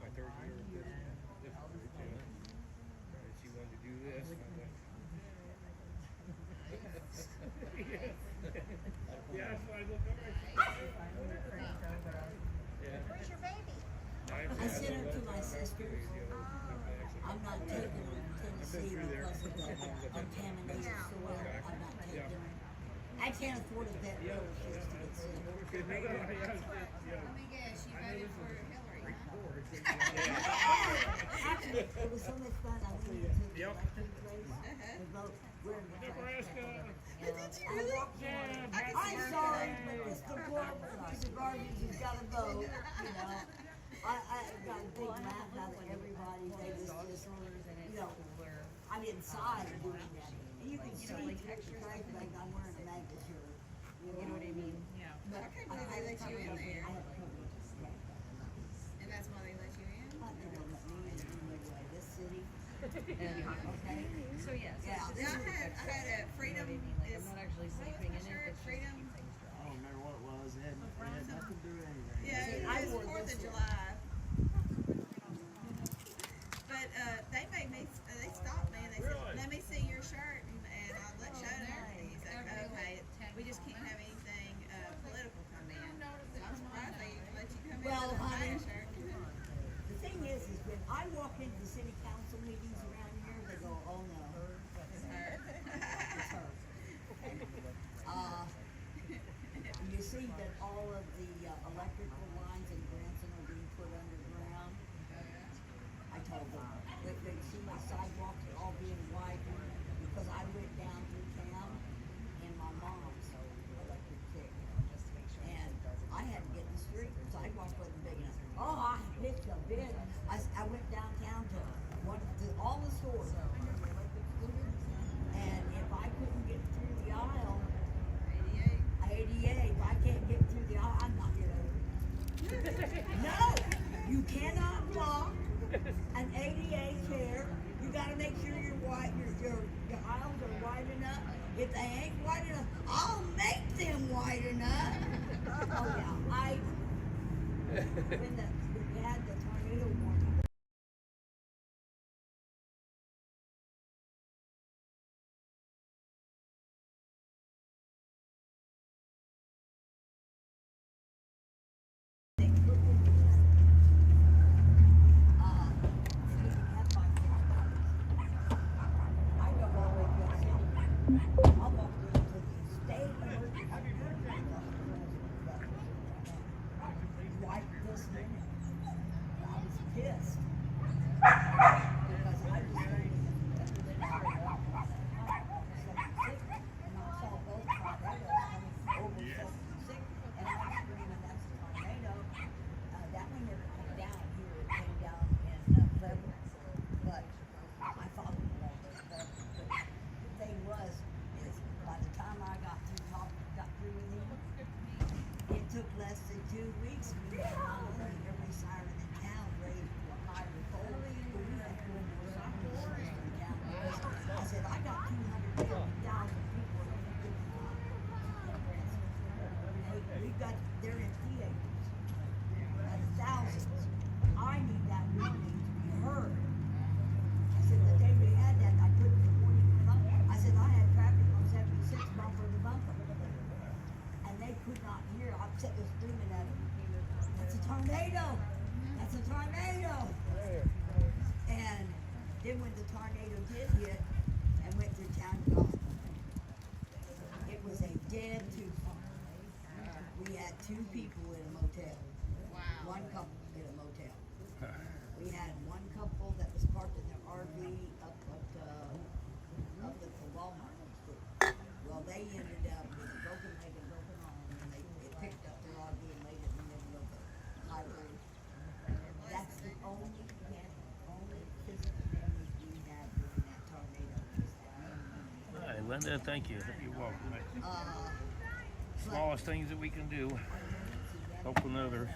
my third year of this group, and she wanted to do this, and I'm like, yeah, that's why I look over. Where's your baby? I sent her to my sister's. I'm not taking her to Tennessee because of the contaminated soil. I'm not taking her. I can't afford a vet bill if she's to get sick. Let me guess, she voted for Hillary, huh? Actually, it was so much fun. I went into the electing place to vote. We're in the Nebraska. I walked in. I'm sorry, but this whoever piece of garbage has got to vote, you know. I got a big laugh out of everybody. They just, you know, I'm inside doing that. And you can see like the trash bag I'm wearing a magnet shirt. You know what I mean? Yeah. But I can't believe they let you in there. And that's why they let you in? They don't let me in anyway, this city. Okay. So yes. Yeah. I had a Freedom. I'm not actually sleeping in it. It's Freedom. I don't remember what it was. It had nothing to do with anything. Yeah, it was 4th of July. But they made me, they stopped me and they said, let me see your shirt and I let show them. And he's like, okay, we just can't have anything political come in. So I'm surprised they let you come in Well, with a honey, fire shirt. the thing is when I walk into city council meetings around here, they go, oh no, It's her. it's her. You see that all of the electrical lines in Branson are being put underground. I told them, they see my sidewalks are all being widened because I went down through town in my mom's electric kick. And I had to get in the street, the sidewalk wasn't big enough. Oh, I hit the bid. I went downtown to all the stores. And if I couldn't get through the aisle, 88, if I can't get through the aisle, I'm not getting over. No, you cannot block an 88 chair. You gotta make sure your aisles are wide enough. If they ain't wide enough, I'll make them wide enough. Oh yeah, when we had the tornado warning. Then when the tornado did hit and went through town, it was a dead Tucson. We had 2 people in a motel. Wow. 1 couple in a motel. We had 1 couple that was parked in their RV up at the Walmart. Well, they ended up with a broken leg and broken arm, and they picked up their RV and laid it in the middle of the highway. That's the only physical damage we had during that tornado. Hi, Linda, thank you. You're welcome. Smallest things that we can do, helping others.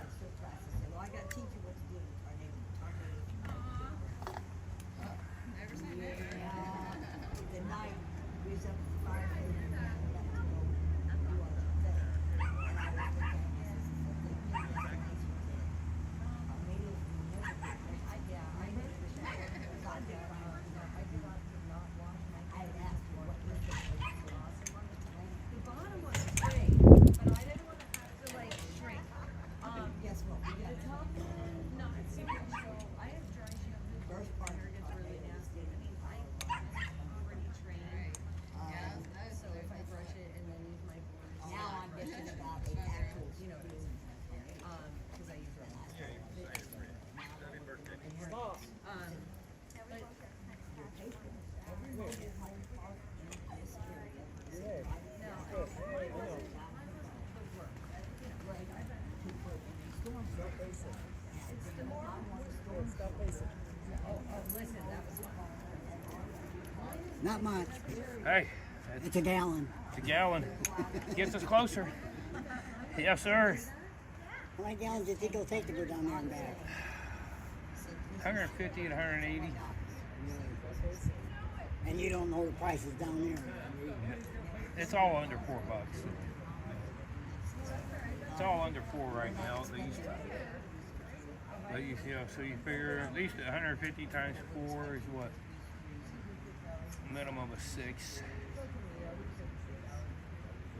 Well, I got to teach you what to do in a tornado. Never say never. The night we was up at the fire station and I got to go do our thing. And I was thinking, Not much. Hey, It's a gallon. it's a gallon. Gets us closer. Yes, sir. How many gallons do you think it'll take to go down there and back? 150 and 180. And you don't know the prices down there. It's all under $4. It's all under 4 right now, at least. But you know, so you figure at least 150 times 4 is what? Minimum of 6.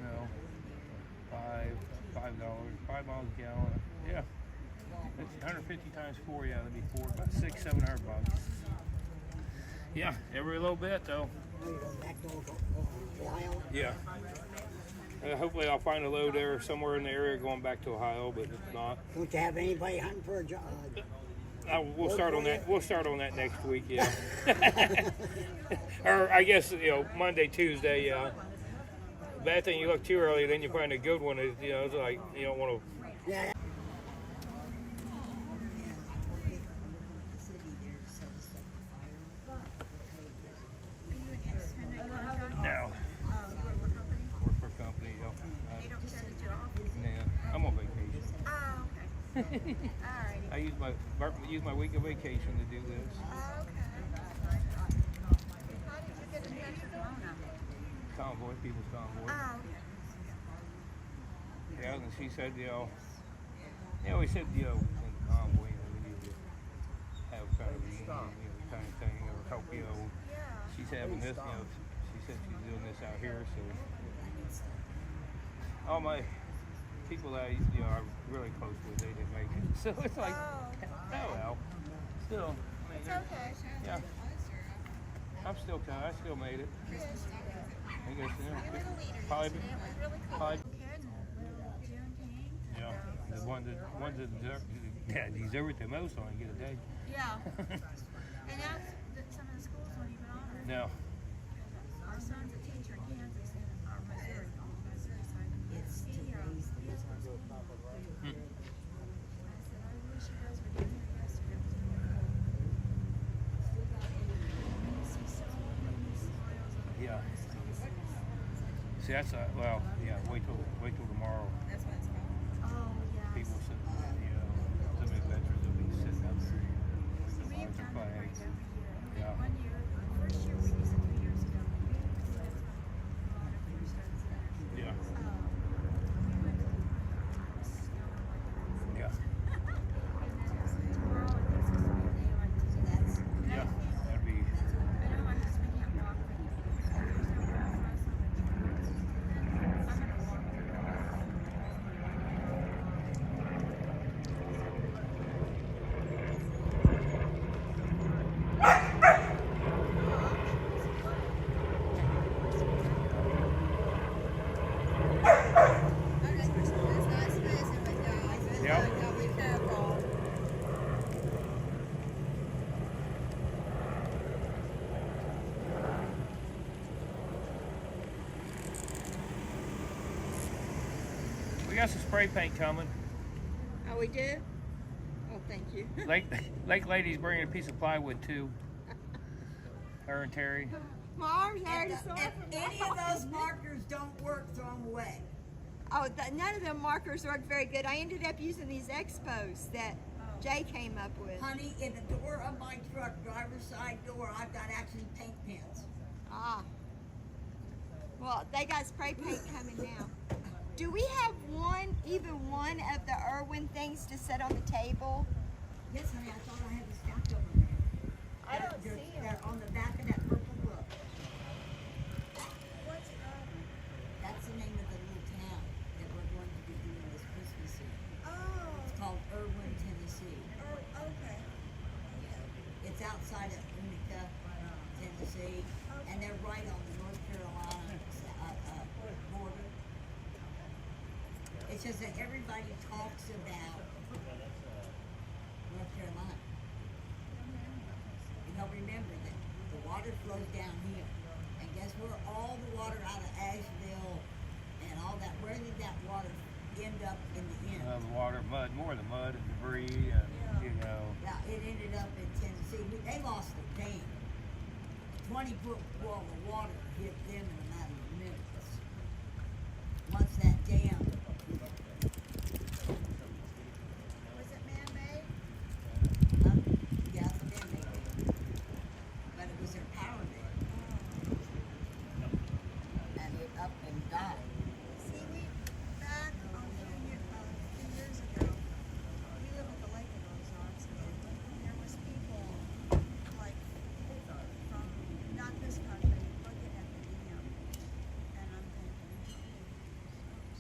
No, $5, $5 miles a gallon. Yeah, it's 150 times 4. Yeah, that'd be 4, about $600-700. Yeah, every little bit though. Are you going back to Ohio? Yeah. Hopefully I'll find a load there somewhere in the area going back to Ohio, but if not, Don't you have anybody hunting for a job? we'll start on that. We'll start on that next week. Yeah. Or I guess Monday, Tuesday. Yeah. Bad thing you look too early, then you find a good one. Is it's like you don't want to. Yeah. No. Work for a company. They don't send it to your office? Nah, I'm on vacation. Oh, okay. Alrighty. I use my week of vacation to do this. Okay. How did you get in touch with Mona? Convoy, People's Convoy. Oh, okay. Yeah, and she said, we said, in Convoy, we need to have kind of a kind of thing, or help, Yeah. she's having this, she said she's doing this out here, so all my people that I'm really close with, they didn't make it. So it's like, oh well, still, I mean, It's okay. yeah, I still made it. I guess, probably, probably, yeah, the ones that deserve it the most only get a day. Yeah. And that's some of the schools don't even honor it. No. Our son's a teacher in Kansas and our Missouri side. It's He is supposed to be. I said, I wish you guys were down here yesterday. It was wonderful. You see so many smiles on the Yeah. faces. See, that's wait till tomorrow. That's what it's called. Oh, yeah. People sitting, some of the veterans will be sitting up there. We've done it like every year. Yeah. One year, the first year we did it 2 years ago. That's when a lot of first started there. Yeah. We went to the snow like Yeah. and then tomorrow I think it's supposed to be a day like today. Yeah. That'd be. I know my husband can't walk, but there's no room for us on the trains. I'm gonna walk. It's nice visiting with y'all. Yeah. Y'all be careful. We got some spray paint coming. Oh, we do? Oh, thank you. Lake Lady's bringing a piece of plywood too. Her and Terry. My arm's already If sore. any of those markers don't work, throw them away. Oh, none of them markers worked very good. I ended up using these Expos that Jay came up with. Honey, in the door of my truck, driver's side door, I've got actually paint pens. Ah. Well, they got spray paint coming now. Do we have even one of the Erwin things to set on the table? Yes, honey, I thought I had the stacked over there. I don't They're- see 'em. They're on the back of that purple book. What's That's the name of the little town that we're going to be doing this Christmas in. Oh, It's called Erwin, Tennessee. okay. It's outside of Unica, Tennessee, and they're right on the North Carolina border. It's just that everybody talks about North Carolina. You know, remember that the water flows down here. And guess where all the water out of Asheville and all that, where did that water end up in the end? The water, mud, more of the mud and debris, and Yeah, it ended up in Tennessee. They lost their dam. 20-foot wall of water hit them in a matter of minutes. Once that dam, Was it man-made? yeah, it's been made. But it was their power man. And it up and died. See, we, back a few years ago, we live at the lake of Ozarks, and there was people, like, from not this country, looking at the dam, and I'm thinking,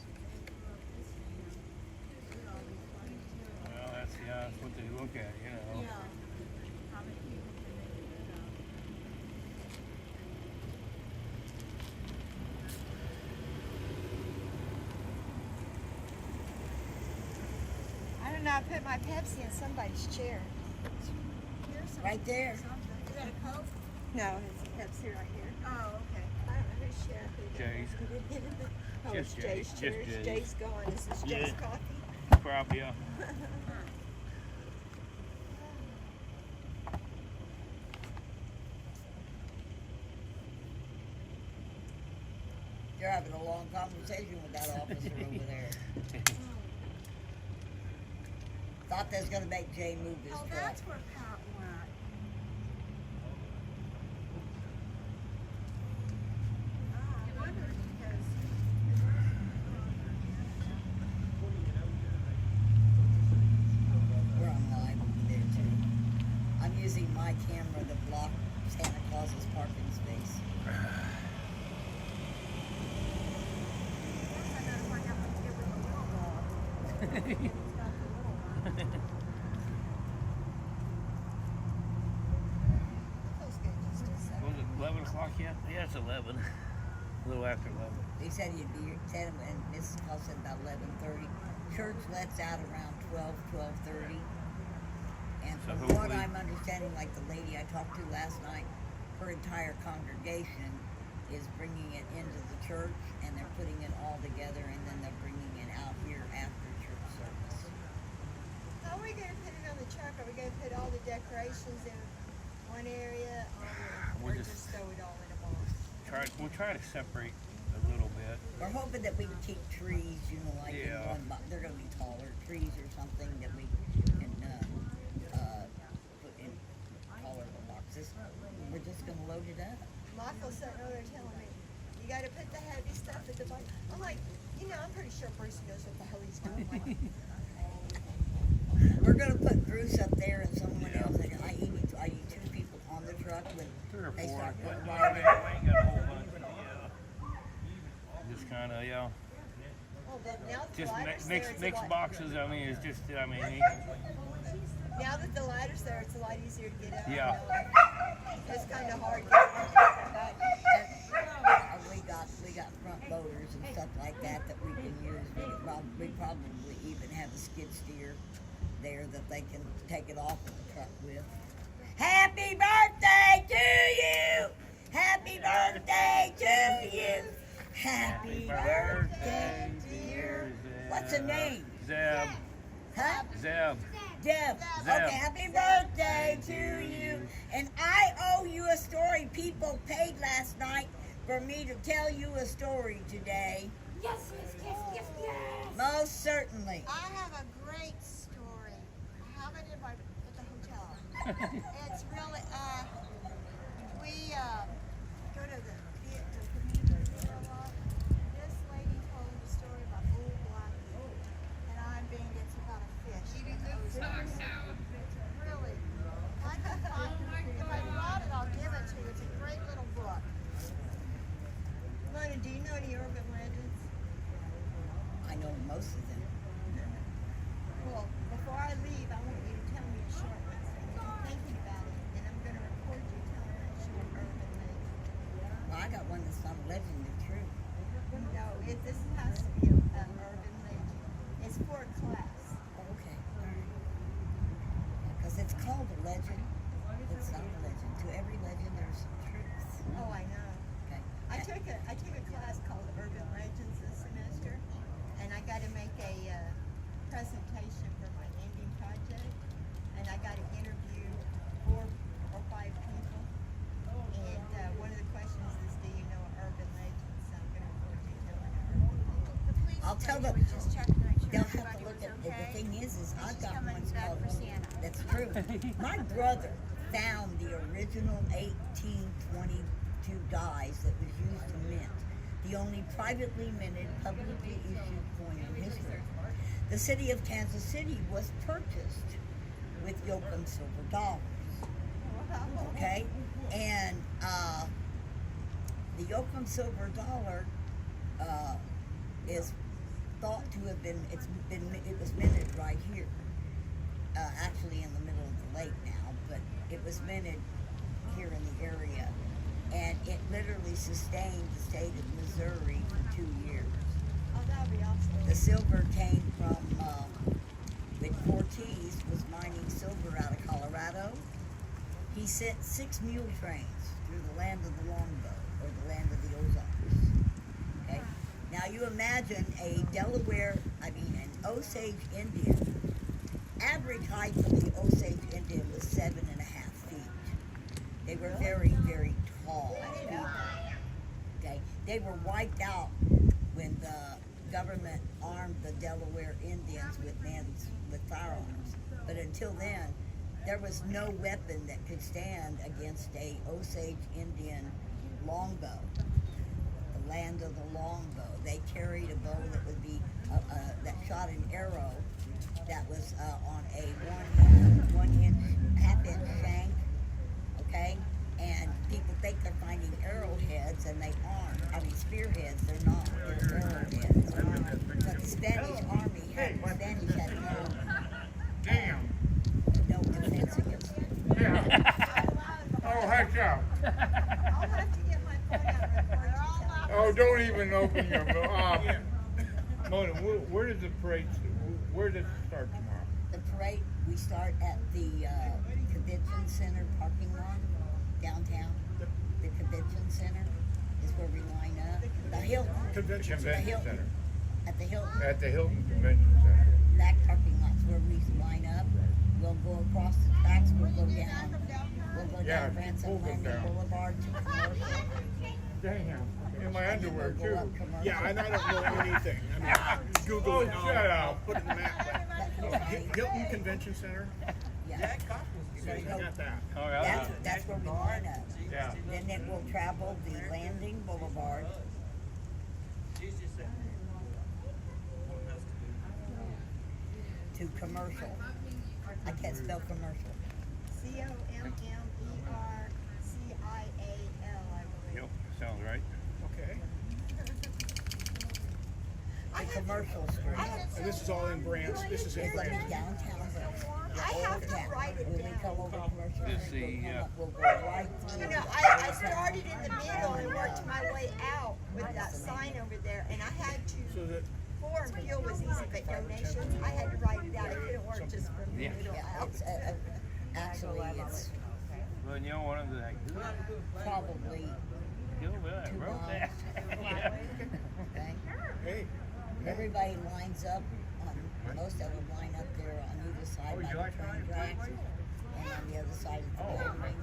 so they grew up this dam, we'd all be funny too. Well, that's what they look at, you know. Yeah. How many people can they get out? I don't know, I put my Pepsi in somebody's chair. Here's some- Right there. something. Is that a Coke? No, it's Pepsi right here. Oh, okay. I don't know who's share. Jay's. Oh, Just it's Jay's Jay's, chair. just Jay's. Jay's gone. This is Yeah. Jay's coffee. Probably, yeah. You're having a long conversation with that officer over there. Thought they was gonna make Jay move his Oh, truck. that's where Pat went. I wondered because We're on live over there too. I'm using my camera to block Santa Claus's parking space. I gotta find out what to get with the little dog. He's got the little one. Feels good just to sit. Was it 11 o'clock yet? Yeah, it's 11. A little after 11. He said he'd be here 10 and Mrs. Claus said about 11:30. Church lets out around 12:30. And So from what hopefully- I'm understanding, like the lady I talked to last night, her entire congregation is bringing it into the church and they're putting it all together and then they're bringing it out here after church service. How are we gonna put it on the truck? Are we gonna put all the decorations in one area, or We'll just just- throw it all in a box? We'll try to separate a little bit. We're hoping that we can keep trees, you know, like in Yeah. one box. They're going to be taller trees or something that we can put in taller boxes. We're just going to load it up. Michael's sitting over there telling me, you gotta put the heavy stuff at the bottom. I'm like, I'm pretty sure Bruce knows what the hell he's doing. Like, We're going to put Bruce up there and someone Yeah. else. And I need 2 people on the truck when 3 or 4. they start But putting we lights. ain't got a whole bunch. Yeah. Just kind of, yeah. oh, but now that the Just ladder's there, it's a mix lot. boxes. I mean, it's just, I mean, Now that the ladder's there, it's a lot easier to get up. Yeah. It's kind of hard. But We got front loaders and stuff like that we can use. We probably even have a skid steer there that they can take it off of the truck with. Happy birthday to you! Happy birthday to you! Happy birthday, dear. What's the name? Zeb. Huh? Zeb. Deb. Zeb. Okay, happy birthday to you. And I owe you a story. People paid last night for me to tell you a story today. yes, yes, yes, yes, yes. Most certainly. I have a great story. I have it at the hotel. It's really, we go to the community theater a lot. This lady told me the story about old Blackie, and I'm being it's about a fish. It's really, I can find it. If I brought it, I'll give it to you. It's a great little book. Lana, do you know any urban legends? I know most of them. Well, before I leave, I want you to tell me a short one. So I'm thinking about it, and I'm going to record you telling me a short urban legend. Well, I got one that's not a legend, it's true. No, this has to be an urban legend. It's for a class. Okay, all right. Because it's called a legend. It's not a legend. To every legend, there's some truth. Oh, I know. Okay. I took a class called Urban Legends this semester, and I got to make a presentation for my ending project, and I got to interview 4 or 5 people, and I'll tell them. Just check to make sure They'll have everybody to look was at. okay. The thing is I've She's got coming one back called. for Santa. That's true. My brother found the original 1822 dies that was used to mint, the only privately minted, publicly issued coin in history. The city of Kansas City was purchased with Yoakum silver dollars. Okay, and the Yoakum silver dollar is thought to have been. It was minted right here. Actually in the middle of the lake now, but it was minted here in the area, and it literally sustained the state of Missouri for 2 years. Oh, that would be awesome. The silver came from when Ortiz was mining silver out of Colorado. He sent 6 mule trains through the land of the longbow, or the land of the Ozarks. Okay, now you imagine an Osage Indian. Average height of the Osage Indian was 7.5 feet. They were very, very tall people. Okay, they were wiped out when the government armed the Delaware Indians with firearms. But until then, there was no weapon that could stand against a Osage Indian longbow. The land of the longbow. They carried a bow that would be that shot an arrow that was on a 1 half-inch shank, okay? And people think they're finding arrowheads, and they aren't. I mean, spearheads, they're not. They're arrowheads. But the Spanish army had no defense against them. Oh, heck yeah. I'll have to get my phone out and record you. Oh, don't even open your mouth. Mona, where does the parade, where does it start tomorrow? The parade, we start at the convention center parking lot downtown. The convention center is where we line up. The Hilton. Convention Center. At the Hilton. At the Hilton Convention Center. That parking lot's where we line up. We'll go across the tracks. We'll go down. We'll go Yeah, down Branson we'll go down. Boulevard to Commercial. Damn. In my underwear, We'll go too. up Commercial. Yeah, and I don't know anything. I mean, Google it. Oh, shut I'll up. put it in the map. But Hilton Convention Center. Yeah. So you got that. Oh, yeah. That's where we line up. Yeah. Then it will travel the Landing Boulevard. To Commercial. I can't spell commercial. COMMERCIAL, I believe. Yep, sounds right. Okay. The Commercial Street. And this is all in Branson. This is in It's like Branson. downtown. I have to write it When we down. come over Commercial Let's Street, see, we'll go right through. You know, I started in the middle and worked my way out with that sign over there, and I had So to, that form fuel was easy, but donations, I had to write it out. It couldn't work just from the Yeah. middle Yeah, out. it's, actually, it's Well, you know, one of the, like, probably, you know, I Two wrote that. okay? hey, Everybody lines up most of them line up there on either side by the train tracks and on the other side of the building.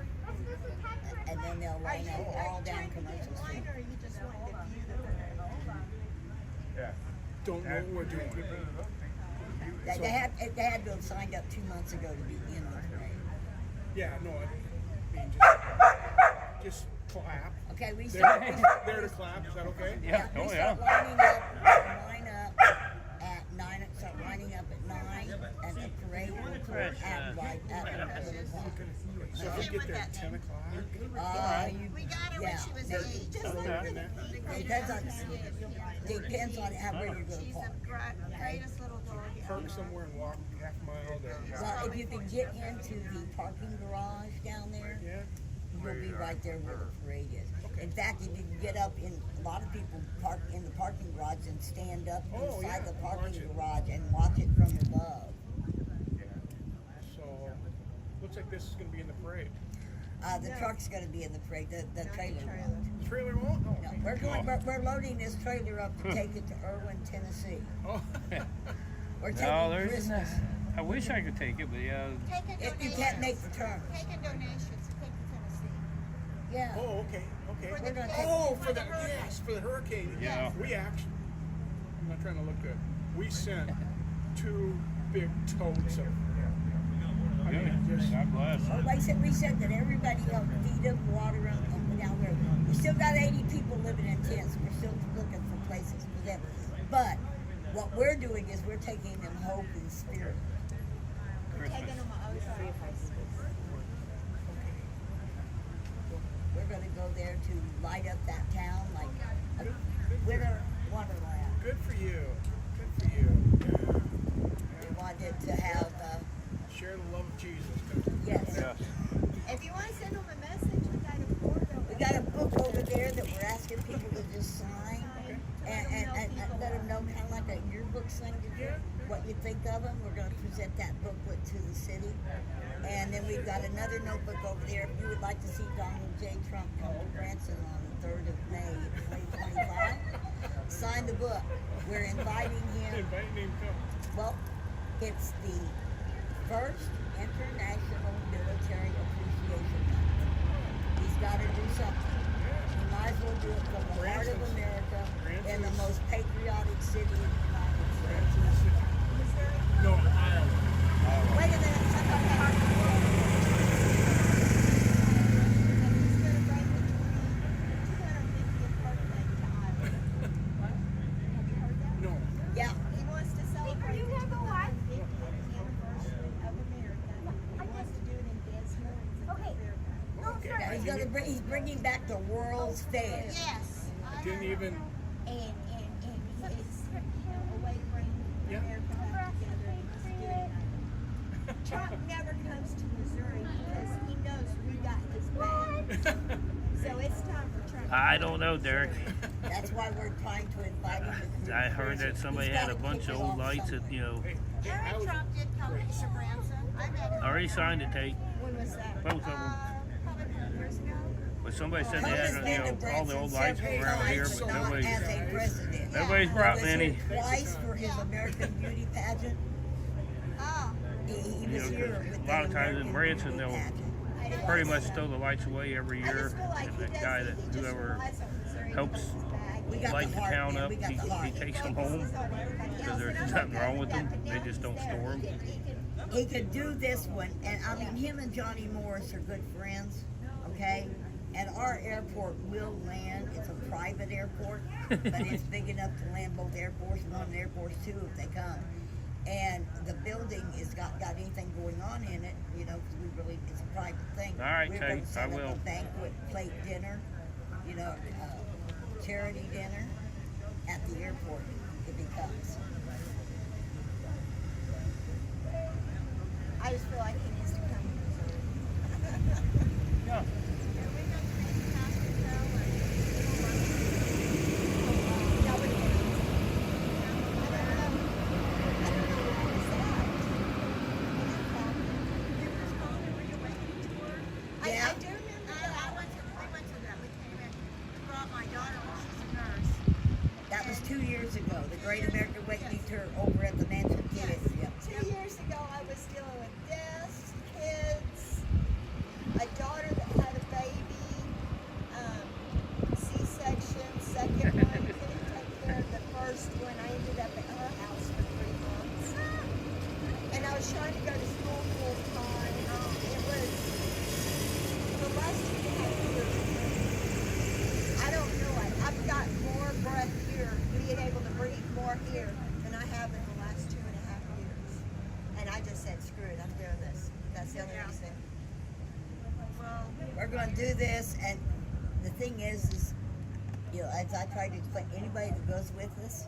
And then they'll line up all down Commercial Street. Or you just wanted to view the parade? Yeah. don't know what we're doing. They had to have signed up 2 months ago to be in the parade. Yeah, no, I mean just clap. Okay, we There, start. there to clap. Is that okay? Yeah, We oh, start yeah. line up at 9. Start lining up at 9, and the parade will occur at 11 o'clock. So if we get there at 10 o'clock, We got her when she was maybe. 8. Just like Okay. Depends on where you're going to She's park. the greatest little dog park ever. somewhere and walk half a mile there. Well, if you can get into the parking garage down there, Yeah. you'll be right there where the parade is. In fact, if you can get up in, a lot of people park in the parking garage and stand up Oh, inside yeah, the watch parking it. garage and watch it from above. So looks like this is going to be in the parade. The truck's gonna be in the parade, the trailer won't. The trailer won't? No, we're loading this trailer up to take it to Erwin, Tennessee. Oh. We're taking No, there's Christmas. I wish I could take it, but yeah. Take a If you donation. can't make the turn. Take a donation to take to Tennessee. Yeah. Oh, okay, okay. For the We're gonna take- Oh, for the yes, for the hurricane. Yeah. We actually. not trying to look good. We sent 2 big totes of. I mean, just God bless. Well, like I said, we said that everybody help feed them, water them, and down there. We still got 80 people living in tents. We're still looking for places for them. But what we're doing is we're taking them hope and spirit. We're taking them outside. We're going to go there to light up that town like a winter wonderland. good for you. Good for you. We wanted to have, Share the love of Jesus. 'Cause yes. Yes. If you want to send them a message, we got a board over We got a book over there that we're asking people to just sign and let them know, kind of like a yearbook thing to do, what you think of them. We're going to present that booklet to the city. And then we've got another notebook over there. If you would like to see Donald J. Trump come to Branson on the 3rd of May, 2025, sign the book. We're inviting him. Inviting him to come. Well, it's the first International Military Appreciation Month. He's got to do something. He might as well do it from the heart of America in the most patriotic city in the United States. No, Iowa. Wait a minute, somebody has to go. He's going to bring the 250th birthday to Iowa. Have you heard that? No. Yeah, He wants to celebrate the 250th anniversary of America. He wants to do it in Des Moines, America. Okay. he's bringing back the World's Fair. Yes. Didn't even. And it's a way to bring Yeah. America back together. And let's do it. Trump never comes to Missouri because he knows we got his back. So it's time for Trump. I don't know, Derek. That's why we're trying to invite him to come. I heard that somebody He's had a gotta bunch kick of it old off lights that, somewhere. you know, Hey, I was. Trump did come to Branson. I met him. already signed to take When was that? both of them. Probably a couple years ago. But somebody said they Trump has had, been you to know, all the Branson old lights several from around here, times, but not nobody's, as a president. nobody's He brought was many. here twice for his American Beauty pageant. Oh. He You was know, here 'cause with a the lot of times in American Branson, Beauty they'll pageant. pretty much throw the lights away every I year. just feel like And he that does. guy that He just whoever relies on Missouri to helps bring us back. We got light the the heart, town man. up, We got he the heart. takes them home because there's nothing wrong with them. They just don't store them. He could do this one, and I mean, him and Johnny Morris are good friends, okay? And our airport will land. It's a private airport, but it's big enough to land both Air Force One and Air Force Two if they come. And the building is got anything going on in it, you know, because we really, it's a private thing. All right, We're Kate, gonna set I up will. a banquet plate dinner, you know, charity dinner at the airport if he comes. I just feel like he needs to come to Missouri. Yeah. Yeah. I do remember that. We went to that. We came in, brought my daughter, she's a nurse. That was 2 years ago, the Great American Wakely Tour over at the Mansion Theater. Yep. 2 years ago, I was dealing with deaths, kids, a daughter that had a baby, C-section, second one, couldn't take care of the first one. I ended up at her house for 3 months. And I was trying to go to school full time. It was the last 2.5 years. I don't know it. I've got more breath here, being able to breathe more here than I have in the last 2.5 years. And I just said, screw it, I'm doing this. That's the only reason. Well, We're going to do this, and the thing is, you know, as I try to explain, anybody that goes with us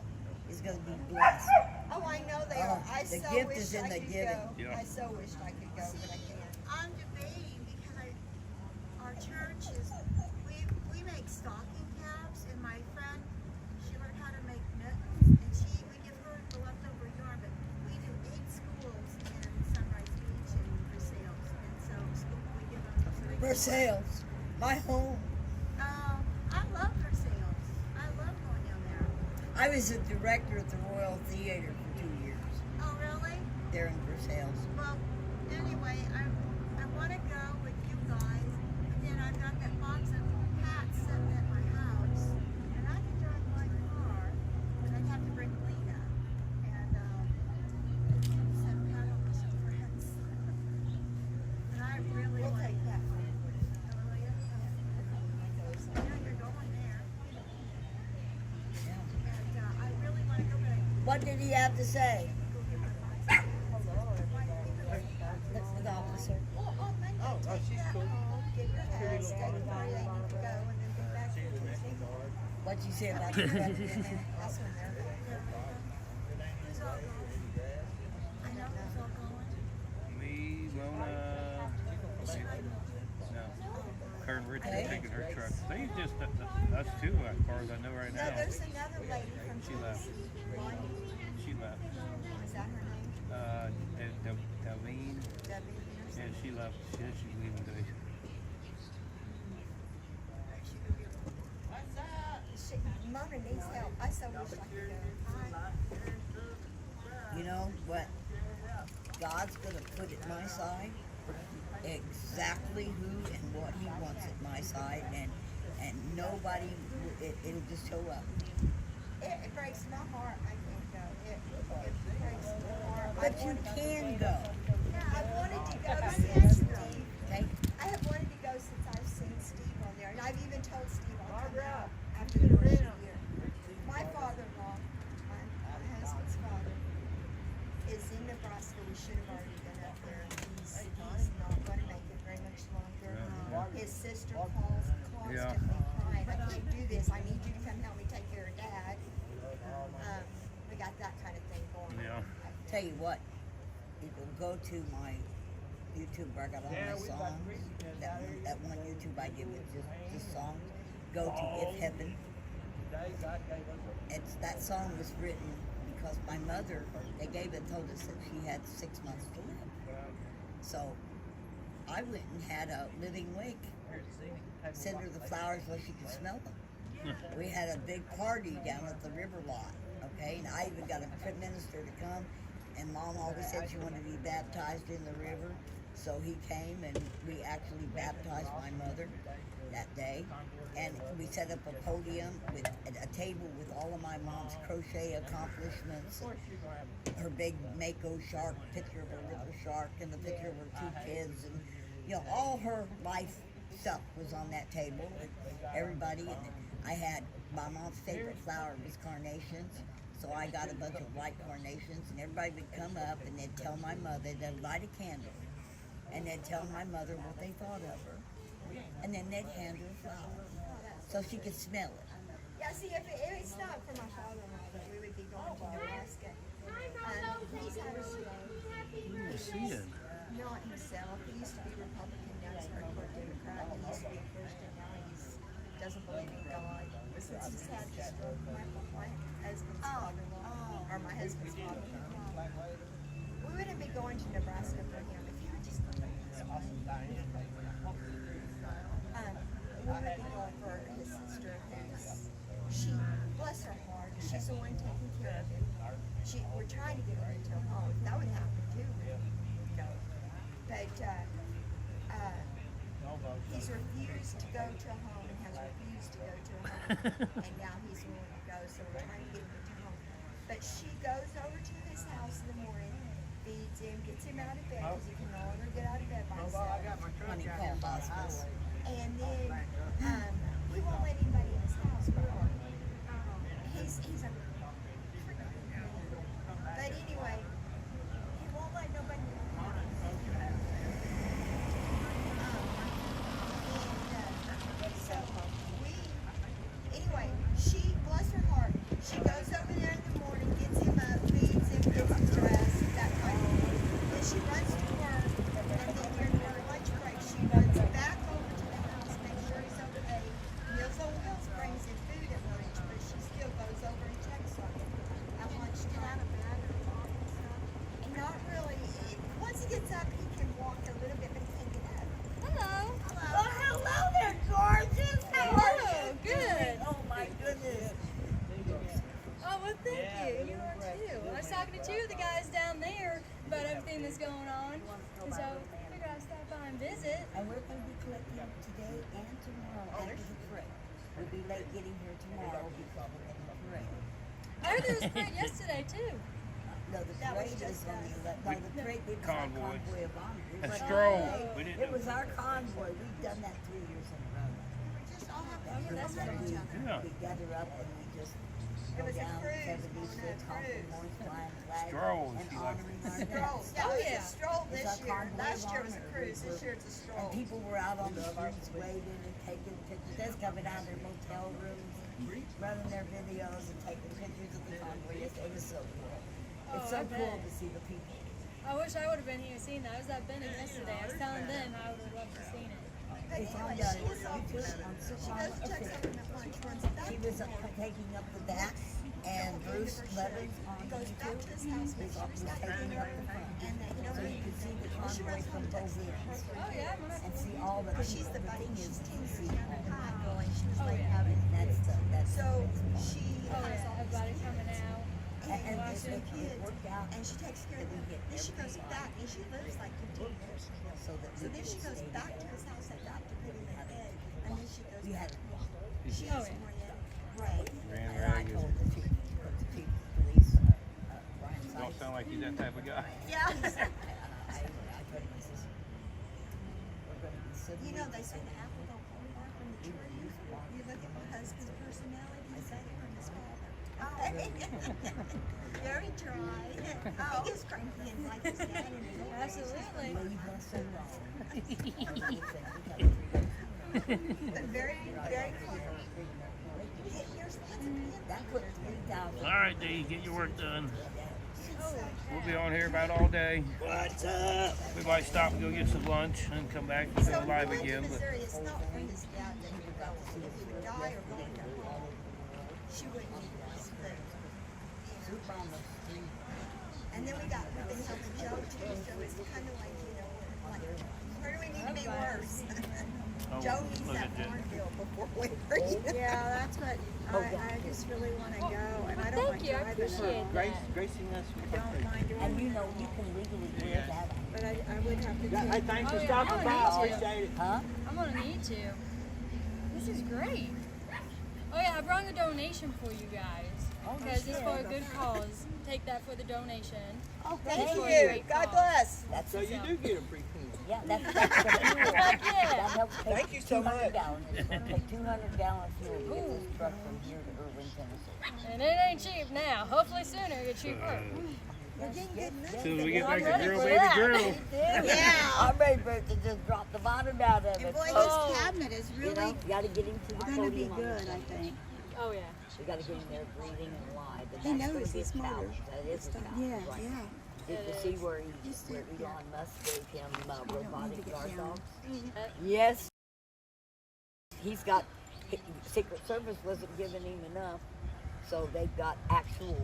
is going to be blessed. Oh, I know they are. I The so gift wish is in I the could giving. go. Yeah. I so wished I could go, but I can't. I'm debating because our church is, we make stocking caps, and my friend, she learned how to make mittens, and we give her the leftover yarn, but we do 8 schools in Sunrise Beach and Versailles, and so we give them. So they Versailles, my home. I love Versailles. I love going down there. I was the director at the Royal Theater for 2 years Oh, really? there in Versailles. Well, anyway, I want to go with you guys, but then I've got that box of hats sitting at my house, and I can drive my car, but I'd have to bring clean What did he have to say? The officer. Well, on Monday, Oh, take she's that cool. home, give her a test, take her where they need to go, and then be back here Tuesday. What'd you say about the That's when they're Who's all going? I know who's all going. Me, Mona, no. Karen Rich Okay. is taking her truck. They just, us two, as far as I know right No, now. there's another lady from She left. Tennessee. Bonnie. She left. Is that her name? Delvine, Debbie or yeah, something? she left. She's leaving today. Mona needs help. I so wish I could go. You know what? God's gonna put at my side exactly who and what He wants at my side, and nobody. It'll just show up. It breaks my heart. I can't go. It breaks my heart. But you can go. I wanted to go since Steve. Okay. I have wanted to go since I've seen Steve on there, and I've even told Steve I'll come out after the first year. My father-in-law, my husband's father, is in Nebraska. We should have already been up there. He's not going to make it very much longer. His sister calls constantly crying, I can't do this. I need you to come help me take care of Dad. We got that kind of thing going on. Yeah. Tell you what, you can go to my YouTube where I got all my songs. That one YouTube I did with just songs. Go to If Heaven. That song was written because my mother, they told us that she had 6 months to live. So I went and had a living wake. Send her the flowers where she could smell them. We had a big party down at the river lot, okay? And I even got a minister to come, and Mom always said she wanted to be baptized in the river. So he came, and we actually baptized my mother that day. And we set up a podium with a table with all of my mom's crochet accomplishments, her big Mako shark, picture of her little shark, and the picture of her 2 kids, and all her life stuff was on that table. Everybody, and I had my mom's favorite flower was carnations, so I got a bunch of white carnations, and everybody would come up and they'd tell my mother, they'd light a candle, and they'd tell my mother what they thought of her, and then they'd hand her a flower so she could smell it. Yeah, see, if it's not for my father-in-law, that we would be going to Nebraska. He's out of state. He's not himself. He used to be Republican, now he's hardcore Democrat. He used to be a Christian, now he doesn't believe in God. Since he's had the stroke, my husband's father-in-law, or my husband's father-in-law, we wouldn't be going to Nebraska for him if he would just go to his wife. We would be going for his sister, she, bless her heart, she's the one taking care of him. We're trying to get her into a home. That would happen too, But he's refused to go to a home and has refused to go to a home. And now he's willing to go, so we're trying to get him into a home. But she goes over to his house in the morning, feeds him, gets him out of bed because he can no longer get out of bed by himself. Honey, call hospice. And then he won't let anybody in his house. He's a but anyway, he won't let nobody in the house. So anyway, she, bless her heart, she goes over there in the morning, gets him up, feeds him, gets him dressed, that kind of thing. Then she runs to work, and then during her lunch break, she runs back over to the house, make sure he's okay. Meals on Wheels brings him food at lunch, but she still goes over and checks on him at lunchtime. And not really, once he gets up, he can walk a little bit, but he can't get up. Hello. Oh, hello there, gorgeous. How are you? Good. Oh my goodness. Oh, well, thank you. You are too. I was talking to 2 of the guys down there about everything that's going on. And so I figured I'd stop by and visit. And we're going to be collecting today and tomorrow after the parade. We'll be late getting here tomorrow because we're in the parade. I heard there was a parade yesterday, too. No, the parade is on the 11th. No, the parade it was our Convoy. convoy of honor. It A was our stroll. parade. We didn't It do- was our convoy. We've done that 3 years in a row. We just all have to Oh, be that's around right. each other. Yeah. We gather up and we just It go was a down cruise 70s, going Big honking horns, flying flags, Strolls, and she likes honoring our Stroll. vets. Yeah, Oh, it's yeah. a stroll It's this our year. convoy Last of year was a honor. cruise. This year it's a stroll. And people were out on the streets waving and taking pictures. They're coming out of their motel rooms, running their videos and taking pictures of the convoy. It was so cool. It's so I cool bet. to see the people. I wish I would have been here seeing that. I was at Benning yesterday. I was telling them I would have loved to seen it. It's on Anyway, the she is off YouTube to- on She Super goes to check something at lunch, runs back She to was Florida. taking up the back, and Bruce Levin's on Goes back YouTube. to his house, Was makes sure he's got taking dinner, up the front. and then, So you can see the when she convoy runs from home, both texts ends. her Oh yeah, I'm gonna And see all the Because she's the thing buddy, is, she's you 10 can years see younger than all high girl, and she was Oh, like yeah. having, that's so the she Oh has yeah, all these everybody kids. coming out. And watching. the kids, worked out. and she takes care of them. Then she goes back, and she lives like 15 years from him. So that So we then she could goes stay back to together. his house and back to put him in bed, and then she goes We back had- home. She Oh, is yeah. Ray. Grand And I Rapids. told the chief of police, Brian Don't Sykes. sound like he's that type of guy. Yeah. I told him, I says, we're gonna be civil. You know, they say the apple don't fall far from the tree. You look at my husband's personality, he's got it from his father. Very dry. He is cranky and like his dad and his old age. Absolutely. Leave us alone. But very, very clever. Here's the thing. That put 3,000. All right, D, get your work done. We'll be on here about all day. What's up? We might stop and go get some lunch and come back and So go we live went to again. But Missouri. It's not for his dad that he would go to see if he would die or go into home. She wouldn't need us, but Soup on the street. and then we've been helping Joe too, so it's kind of like, you know, like, where do we need to be worse? Oh, Joe needs look that at that. corn bill before winter. Yeah, that's what I just really want to go, and I don't Thank mind you, I driving appreciate along. that. Gracing us with I don't mind doing And you it, know, you can legally wear that on. but I would have to Hey, take. thanks Oh, for yeah, stopping I by. know. Appreciate it. Huh? I'm gonna need to. This is great. Oh yeah, I brought a donation for you guys. Oh, Because it's shit. for a good cause. Take that for the donation. Oh, Thank for a you. great God cause. bless. That's So you do get a free pen. yeah, that's the fuel. Heck That yeah. helps take Thank you so 200 much. gallons. It's gonna take 200 gallons fuel to get this truck from here to Erwin, Tennessee. And it ain't cheap now. Hopefully sooner it get cheaper. We're getting good enough. as soon as we get I'm back to ready grill, for baby, that. grill. Yeah. I'm ready for it to just drop the bottom out of And it. boy, Oh. his cabinet is You know, really you gotta get him to the gonna be podium on good, this I one. think. Oh yeah. We gotta get him there breathing and live. And He that's knows, gonna be he's a smarter. challenge. That is a challenge. Yeah, right? yeah. Did you see where Elon Musk gave him robotic guard dogs? Yes. He's got, Secret Service wasn't giving him enough, so they've got actual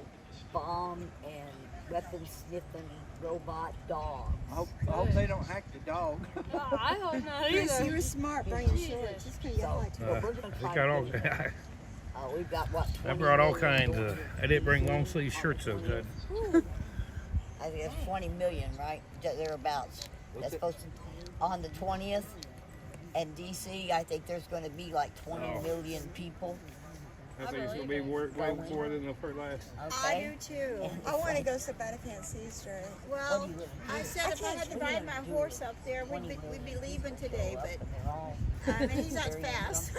bomb and weapon sniffing robot dogs. I hope they don't hack the dog. Well, I hope not Chris, you either. were smart bringing Jesus. shorts. It's gonna get hot. Well, we're gonna We try got to all. get him. We've got what? I 20 brought all million kinds doors. of. I didn't bring long sleeve shirts so good. I think it's 20 million, right? Thereabouts. That's supposed to on the 20th. And DC, I think there's going to be like 20 million people. I think it's gonna be way before than the first last. I Okay. do too. And I it's want to like- go so bad I can't see straight. Well, do you live? I said if I had to ride my horse up there, we'd be leaving today, but and he's not fast.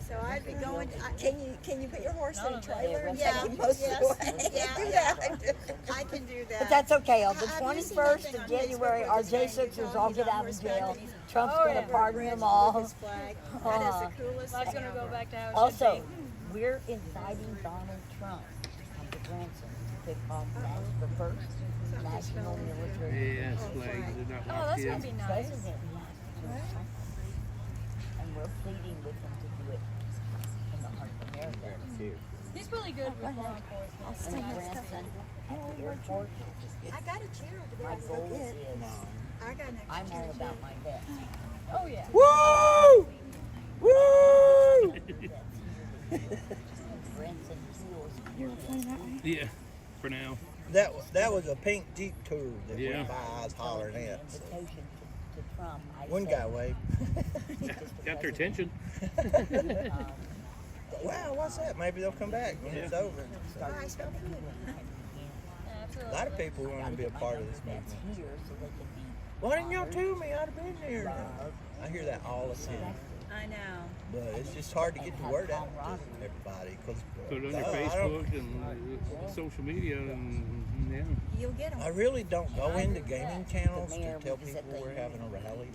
So I'd be going. Can you put your horse in a Yeah, trailer and yeah, take him most of the way? yeah, Do yeah. that. I can do that. But that's okay. On the Have you seen 21st anything of on January, Facebook our where this guy J6ers tells all he's get on out of horseback jail. and he's Trump's Oh, going yeah. to pardon red them with all. his flag. That is the coolest Life's thing gonna go ever. back to how it Also, should be. we're inviting Donald Trump to come to Branson to pick off the first national military Yes, flags are not Oh, locked that's in. gonna be nice. president. And we're pleading with him to do it in the heart of America. He's really good with law enforcement. And Branson at the airport. I got a chair over there. My I can go goal get. is, I got an extra I'm chair all too. about my vets. Oh yeah. Woo! Woo! Branson heals. Yeah, for now. That was a pink Jeep tour that Yeah. went by. I was hollering at. Invitation to Trump. I One said, guy waved. Got their attention. Wow, what's that? Maybe they'll come back when it's over. A lot of people want to be a part of this That's movement. here so they can be Why didn't y'all tell me? I'd have been there. I hear that all the time. respected. I know. But it's just hard to get the word out to everybody. Cause, Put it on your Facebook and social media, and yeah. You'll get them. I really don't go into gaming channels to tell people we're having a rally.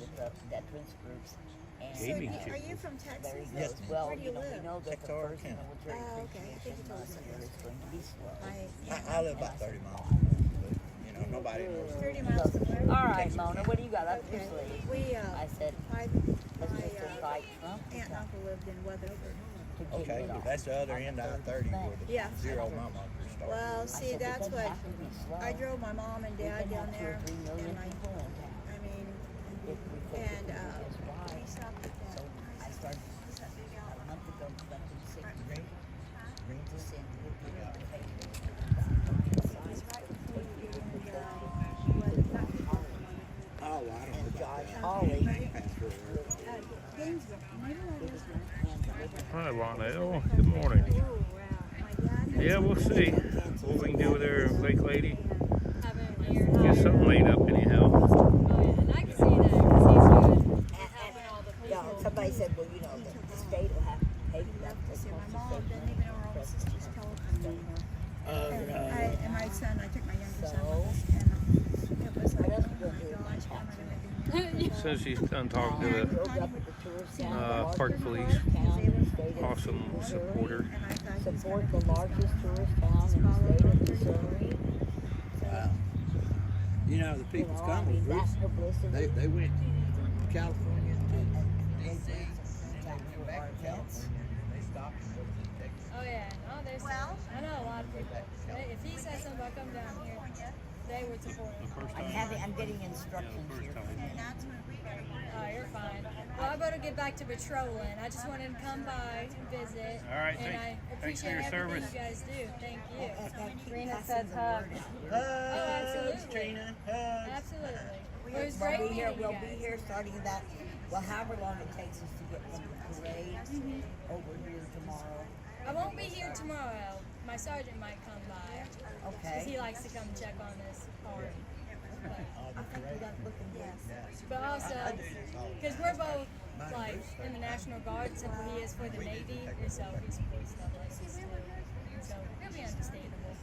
Veterans groups. And Gaming Are channels. you from Texas? Yes, well, Where do you we live? know that the Texarkana first County. military Oh, okay. I think you told us appreciation is going to be slow. I live about 30 miles from there, but you know, nobody knows. 30 miles from where? All right, Mona, what do you got up your Okay. sleeve? We, I said, my let's just invite Trump to aunt and come uncle lived in Weatherford. to get Okay, it on. that's the other end of I-30 where the Yeah. 0 mile marker starts. Well, I see, said, it that's doesn't what have to be slow. I drove my mom and We dad can down have 2 or there, 3 million and people in town. I mean, If we take and it just right. we stopped at So that. I started about a month ago collecting signatures. Bring to Cindy with me on the Oh, I don't know and about Josh that. Hawley. Gainesville. Hi, Lionel. Good morning. Oh, wow. My dad. Yeah, we'll see what we can do with their Lake Lady. Have it here. Get something laid up anyhow. Oh, yeah, and I can see that because he's doing having all the Yeah, people. somebody said, well, you know, the state will have to pay for that. See, my mom didn't even know her own sister's telephone number. And my son, I took my younger son with us, and it was like, What else oh we gonna do my with gosh, my what am I taxes? gonna do? Says she's done talking to the Drove up at the tourist town, the largest Park Police. town in the state of Awesome Missouri. supporter. And I thought he was Support gonna the largest tourist town in the state of Missouri. Wow. You know, the People's Convoy group, that's publicity. they went from California to They D.C. do and something they for went back our to events. California and they stopped and go to Texas. Oh yeah, no, there's. Well, I know a lot of people. If he says something about coming down here, they would support him. I'm getting instructions here. and that's when we got Oh, you're fine. Well, I better get back to patrolling. I just wanted to come by and visit. All right, and I thanks for appreciate your everything service. you guys do. Thank you. Rena says hug. Hugs, absolutely. Trina, hugs. Absolutely. It was great We'll be here. meeting you We'll guys. be here starting about, well, however long it takes us to get from the parade over here tomorrow. I won't be here tomorrow. My sergeant might come by. Because he Okay. likes to come check on this party. I think we got looking good. But also, because we're both like in the National Guard, except for he is for the Navy, and so he supports stuff like this too. So it'll be understandable.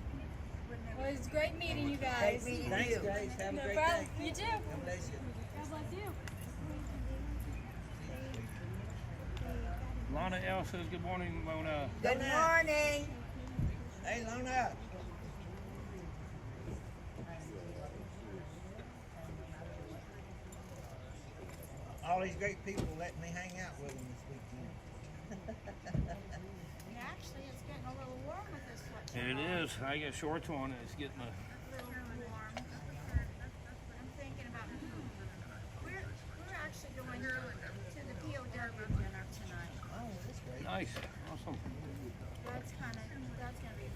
Well, it was great meeting you guys. Great meeting Thanks, you. guys. Have a No great problem. day. You too. God bless you. God bless you. Lana L says good morning, Mona. Good morning. Hey, Lona. All these great people letting me hang out with them this weekend. actually, it's getting a little warm with this one. It is. I got shorts on. It's getting a. A little warm. I'm thinking about, we're actually going to the POW dinner tonight. Oh, that's great. Nice. Awesome. That's gonna be neat.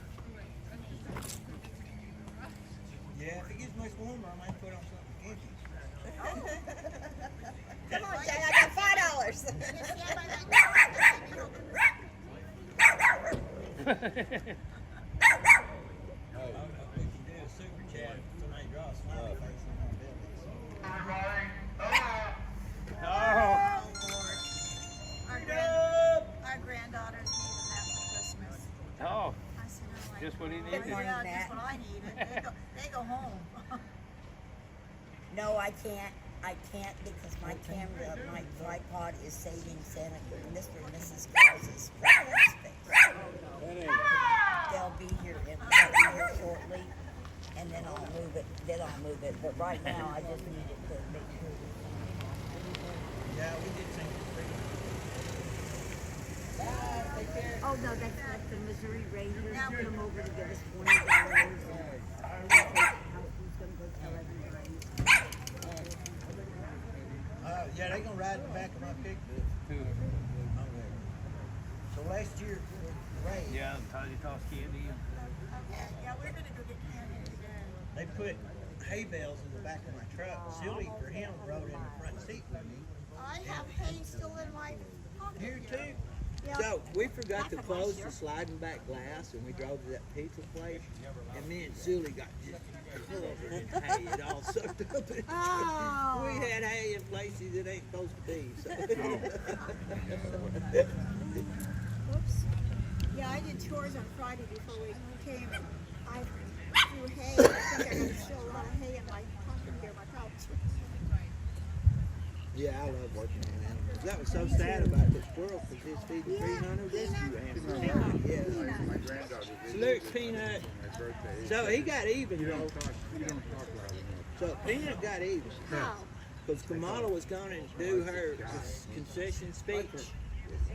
Yeah, if it gets much warmer, I might put on something kinky. Come on, Jay, I got $5. We can do a super chat if somebody draws a smiley face on our bellies. Our granddaughters needed that for Christmas. Oh, I said, I like just what he it. needed. Yeah, just what I needed. They go home. No, I can't. I can't because my camera, my tripod is saving Santa, Mr. and Mrs. Claus's space. They'll be here shortly, and then I'll move it. But right now, I just need it to make sure. Yeah, we did sing it Oh no, that's the Missouri Rangers. Now come over to give us $20. Who's gonna go tell everybody? yeah, they're gonna ride in the back of my pickup. Who? On there. So last year, the rain, Yeah, Tiny Toss Candy. Okay, yeah, we're gonna go get candy today. they put hay bales in the back of my truck. Silly for him rode in the front seat with me. I have hay still in my pocket. Here too. Yeah. So we forgot to close the sliding back glass, and we drove to that pizza place, and me and Zuli got just covered in hay. It all sucked up in the truck. Oh. We had hay in places it ain't supposed to be. So. Whoops. Yeah, I did chores on Friday before we came, and I threw hay. I think I got still a lot of hay in my pocket here, my pouch. Yeah, I love working on animals. That was so sad about the squirrel because he's feeding 300 rescue animals. Yeah. My granddaughter. Salute Peanut. So he got even You though. don't talk loud enough. So Peanut got even. How? Because Kamala was going to do her concession speech.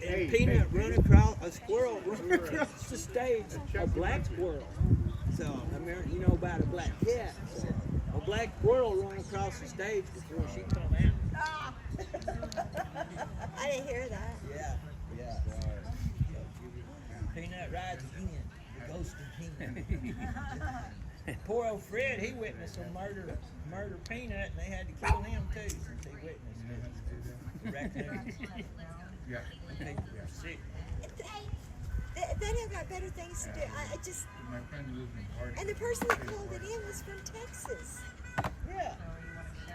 Hey, And Peanut run across, a squirrel run across the stage, a black squirrel. So, I mean, you know about a black cat. So, a black squirrel run across the stage before she come out. Ah. I didn't hear that. Yeah, yeah. So, Peanut rides again, the ghost of Peanut. Poor old Fred, he witnessed them murder Peanut, and they had to kill him too since he witnessed it. The raccoon. Yeah. People were sick. They have got better things to do. I just, My friend lives in Park. and the person that called it in was from Texas. Yeah.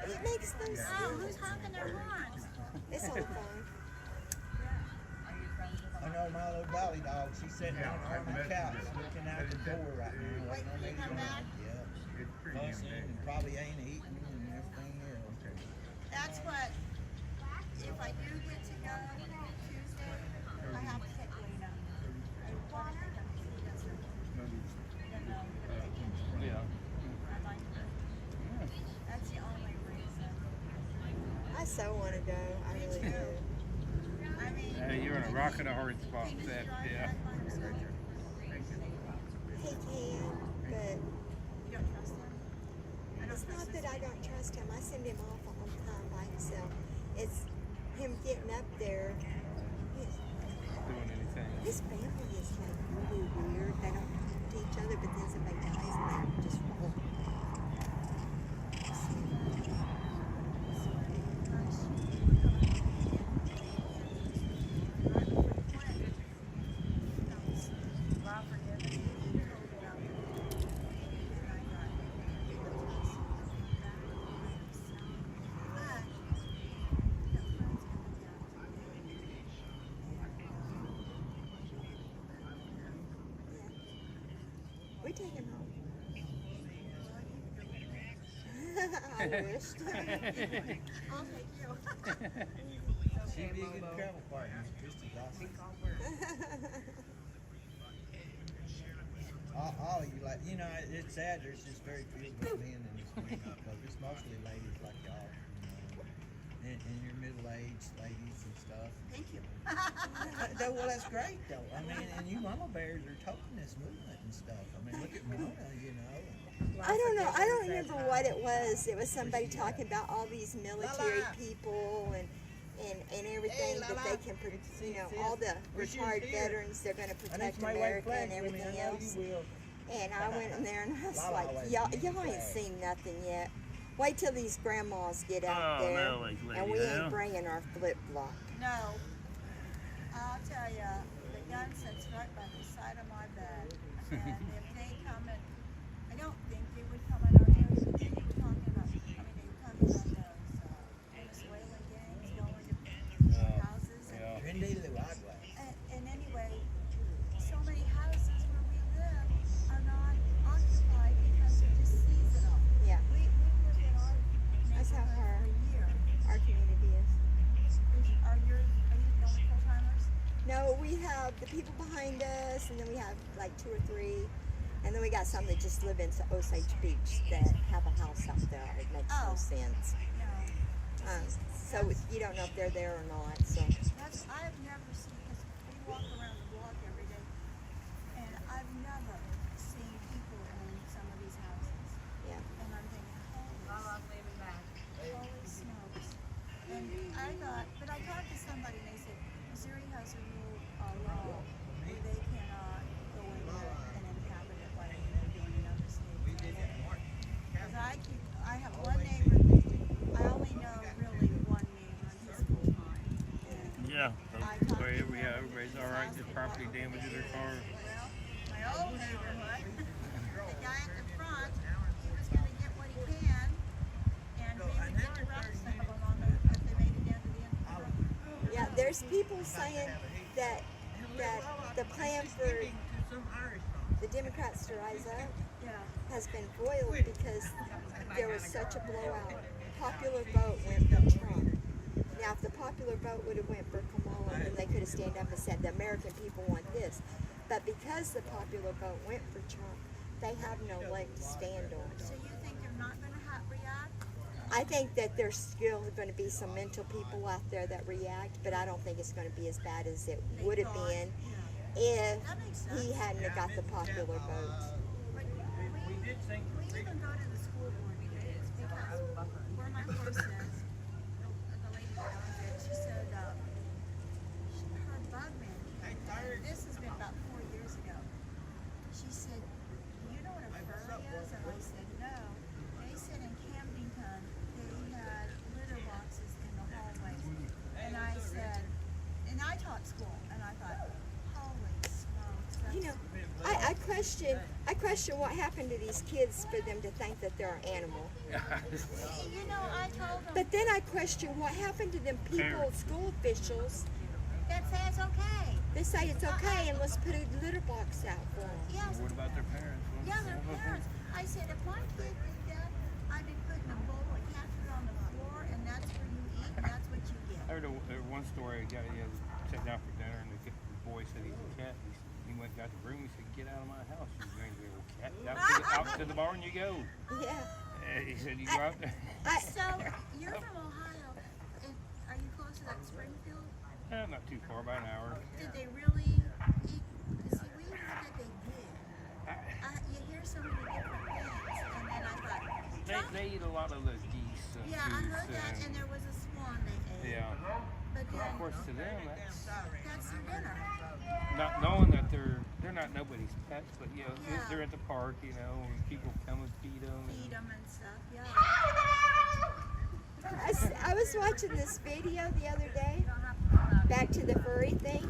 It makes no sense. Oh, who's honking their horns? It's on the phone. I know my little dolly dog, she's sitting on my couch looking out the door right now. Waiting for you to come back? Yeah. It's pretty Fussing damn and probably ain't eating and everything else. That's what, if I do get to go Tuesday, I have to take Lena. Water? That's the only reason. I so want to go. I really do. I mean. You're in a rock and a hard spot with that. Yeah. He can, but You don't trust him? it's not that I don't trust him. I send him off all the time by himself. It's him getting up there. Doing anything. His family is like really weird. They don't talk to each other, but then somebody dies and they just roll. We take him home. I wished. I'll take you. She'd be a good travel partner, Christy Dawson. All of you, like, you know, it's sad there's just very few of us men in this community because it's mostly ladies like y'all, you know, and you're middle-aged ladies and stuff. Thank you. Well, that's great though. I mean, and you mama bears are toting this movement and stuff. I mean, look at Mona, you know. I don't know. I don't remember what it was. It was somebody talking about all these military people and everything that they can, you know, all the retired veterans, they're going to protect America and everything else. And I went in there and I was like, y'all ain't seen nothing yet. Wait till these grandmas get out there, and we ain't bringing our flip-flop. No. I'll tell you, the gun sits right by the side of my bed. And if they come in, I don't think they would come in our area, but they were talking about, they were talking about those Venezuelan gangs going to houses. And anyway, so many houses where we live are not occupied because they're just seasonal. Yeah. We lived in our That's how neighborhood for a year. our community is. Are you the only full-timers? No, we have the people behind us, and then we have like 2 or 3, and then we got some that just live in Osage Beach that have a house out there. It makes no Oh. sense. No. So you don't know if they're there or not. So I've never seen, because we walk around the block every day, and I've never seen people in some of these houses. yeah. And I'm thinking, holy smokes. And but I talked to somebody and they said, Missouri has a rule, law where they cannot go in there and inhabit it like they do in other states. Because I have one neighbor, I only know really one neighbor, and he's full-time. And Yeah. I talked to him, Everybody's all damage their car. Well, my old neighborhood, the guy at the front, he was gonna get what he can, and we would get the rest of them on the, if they made it down to the end of the road. Yeah, there's people saying that the plan for the Democrats to rise up Yeah. has been foiled because there was such a blowout. Popular vote went for Trump. Now, if the popular vote would have went for Kamala, then they could have stand up and said the American people want this. But because the popular vote went for Trump, they have no leg to stand on. So you think they're not gonna react? I think that there's still going to be some mental people out there that react, but I don't think it's going to be as bad as it would have been if he hadn't have got the popular vote. But we even go to the school board meetings because where my horse is, the lady that owns it, she said her bug man, this has been about 4 years ago. She said, "You know what a furry is?" And I said, "No." They said in Camdenton they had litter boxes in the hallways, and I said, and I taught school, and I thought, holy smokes, that's You know, I question what happened to these kids for them to think that they're an animal. You know, I told them But then I question what happened to them people, school officials, that says okay. they say it's okay and let's put a litter box out for them. Yes, What about their parents? yeah, their parents. I said, if my kid did that, I'd be putting a bowl of cat food on the floor, and that's where you eat, and that's what you get. I heard one story. A guy sat down for dinner, and the boy said he's a cat. He went got the broom. He said, "Get out of my house, you angry little cat! Out to the barn you go." Yeah. He said, "You go out there." So, you're from Ohio, and are you close to that Springfield? Not too far, about an hour. Did they really eat? See, we heard that they did. You hear so many different things, and then I thought, They eat a lot of the geese. yeah, I heard that, and there was a swan they ate. Yeah. But then, Of course, to them, that's that's their dinner. not knowing that they're not nobody's pets, but you know Yeah. they're at the park, you know, and people come and feed them. Feed them and stuff, yeah. I was watching this video the other day, back to the furry thing.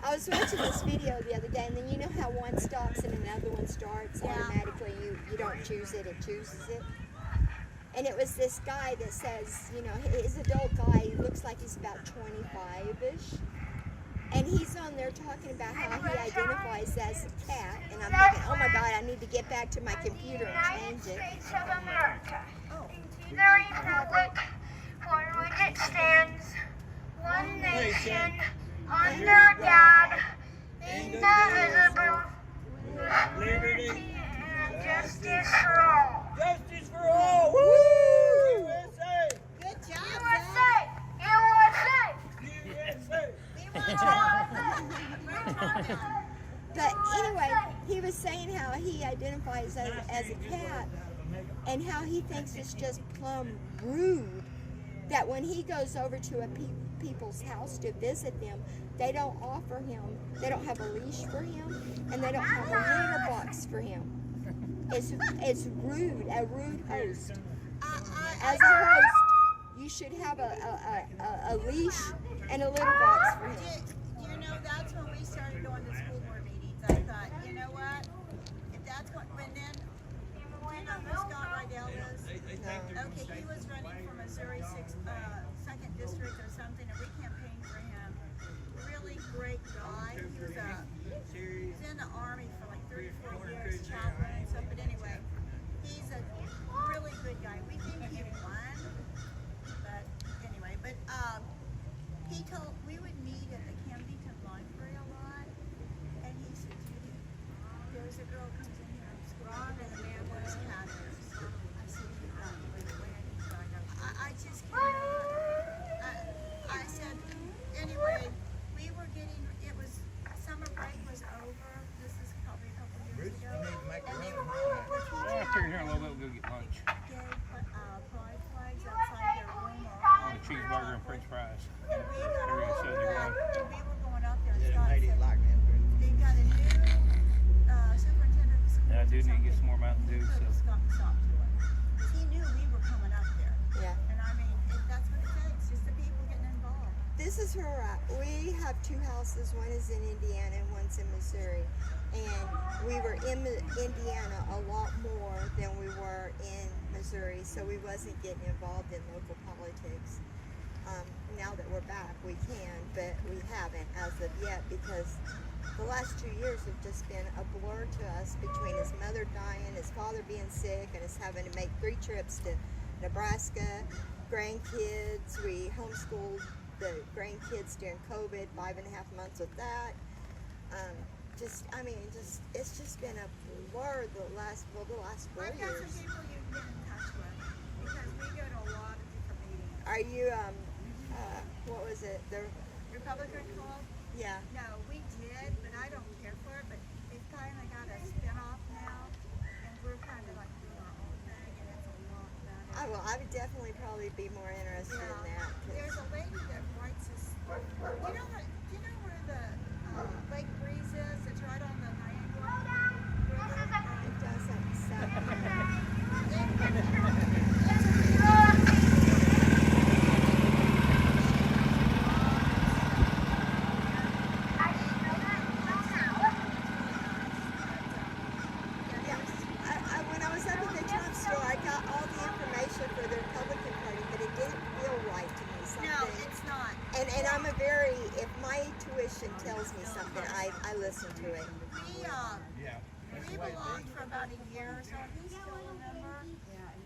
I was watching this video the other day, and then you know how one stops and another one starts automatically. You don't choose it, it chooses it. And it was this guy that says, you know, his adult guy, he looks like he's about 25-ish. And he's on there talking about how he identifies as a cat. And I'm thinking, oh my God, I need to get back to my computer and change it. States of America, the republic for which it stands, one nation, under God, indivisible, with liberty and justice for all. Justice for all! Woo! USA! Good job, USA! USA! USA! But anyway, he was saying how he identifies as a cat and how he thinks it's just plumb rude that when he goes over to a people's house to visit them, they don't offer him, they don't have a leash for him, and they don't have a litter box for him. It's rude, a rude host. As a host, you should have a leash and a litter box for him. You know, that's when we started going to school board meetings. I thought, you know what? If that's what, when then, do you know who Scott Rydell is? No. Okay, he was running for Missouri 2nd District or something, and we campaigned for him. Really great guy. He was in the Army for like 34 years, chaplain and stuff, but anyway, he's a really good guy. We think he won, but anyway, he told, we would meet at the Camdenton Library a lot, and he said, Judy, there's a girl comes in here and strong, and the man wears cat ears. I said, you got to wait away. I just cannot. I said, anyway, we were getting, it was, summer break was over. This is probably a couple years ago. And they were After here in a little bit, we'll go get lunch. pride flags outside their room. On a cheeseburger and French fries. And we got Every all Sunday that, one. and we were going out there and Scott Ladies said, like that. they've got a new superintendent of schools. Yeah, I do or need to get something. some more Mountain Dew. He put a So. stop to it. 'Cause he knew we were coming up there. Yeah. And I mean, that's what it takes, just the people getting involved. this is where we're at. We have two houses. One is in Indiana and one's in Missouri. And we were in Indiana a lot more than we were in Missouri, so we wasn't getting involved in local politics. Now that we're back, we can, but we haven't as of yet because the last 2 years have just been a blur to us between his mother dying, his father being sick, and us having to make 3 trips to Nebraska, grandkids. We homeschooled the grandkids during COVID, 5.5 months with that. It's just been a blur the last 4 I've got some years. people you can get in touch with because we go to a lot of different meetings. Are you, what was it? The Republican Club? Yeah. No, we did, but I don't care for it. But it's kind of got a spin-off now, and we're kind of like doing our own thing, and it's a lot better. I would definitely probably be more interested in that. 'Cause There's a lady that writes this. Do you know where the Lake Breeze is? It's right on the Niagara River. it doesn't sound when I was up at the Trump store, I got all the information for the Republican Party, but it didn't feel right to me. Something. No, it's not. And I'm if my tuition tells me something, I listen to it. We belonged for about a year or so. He's still a member,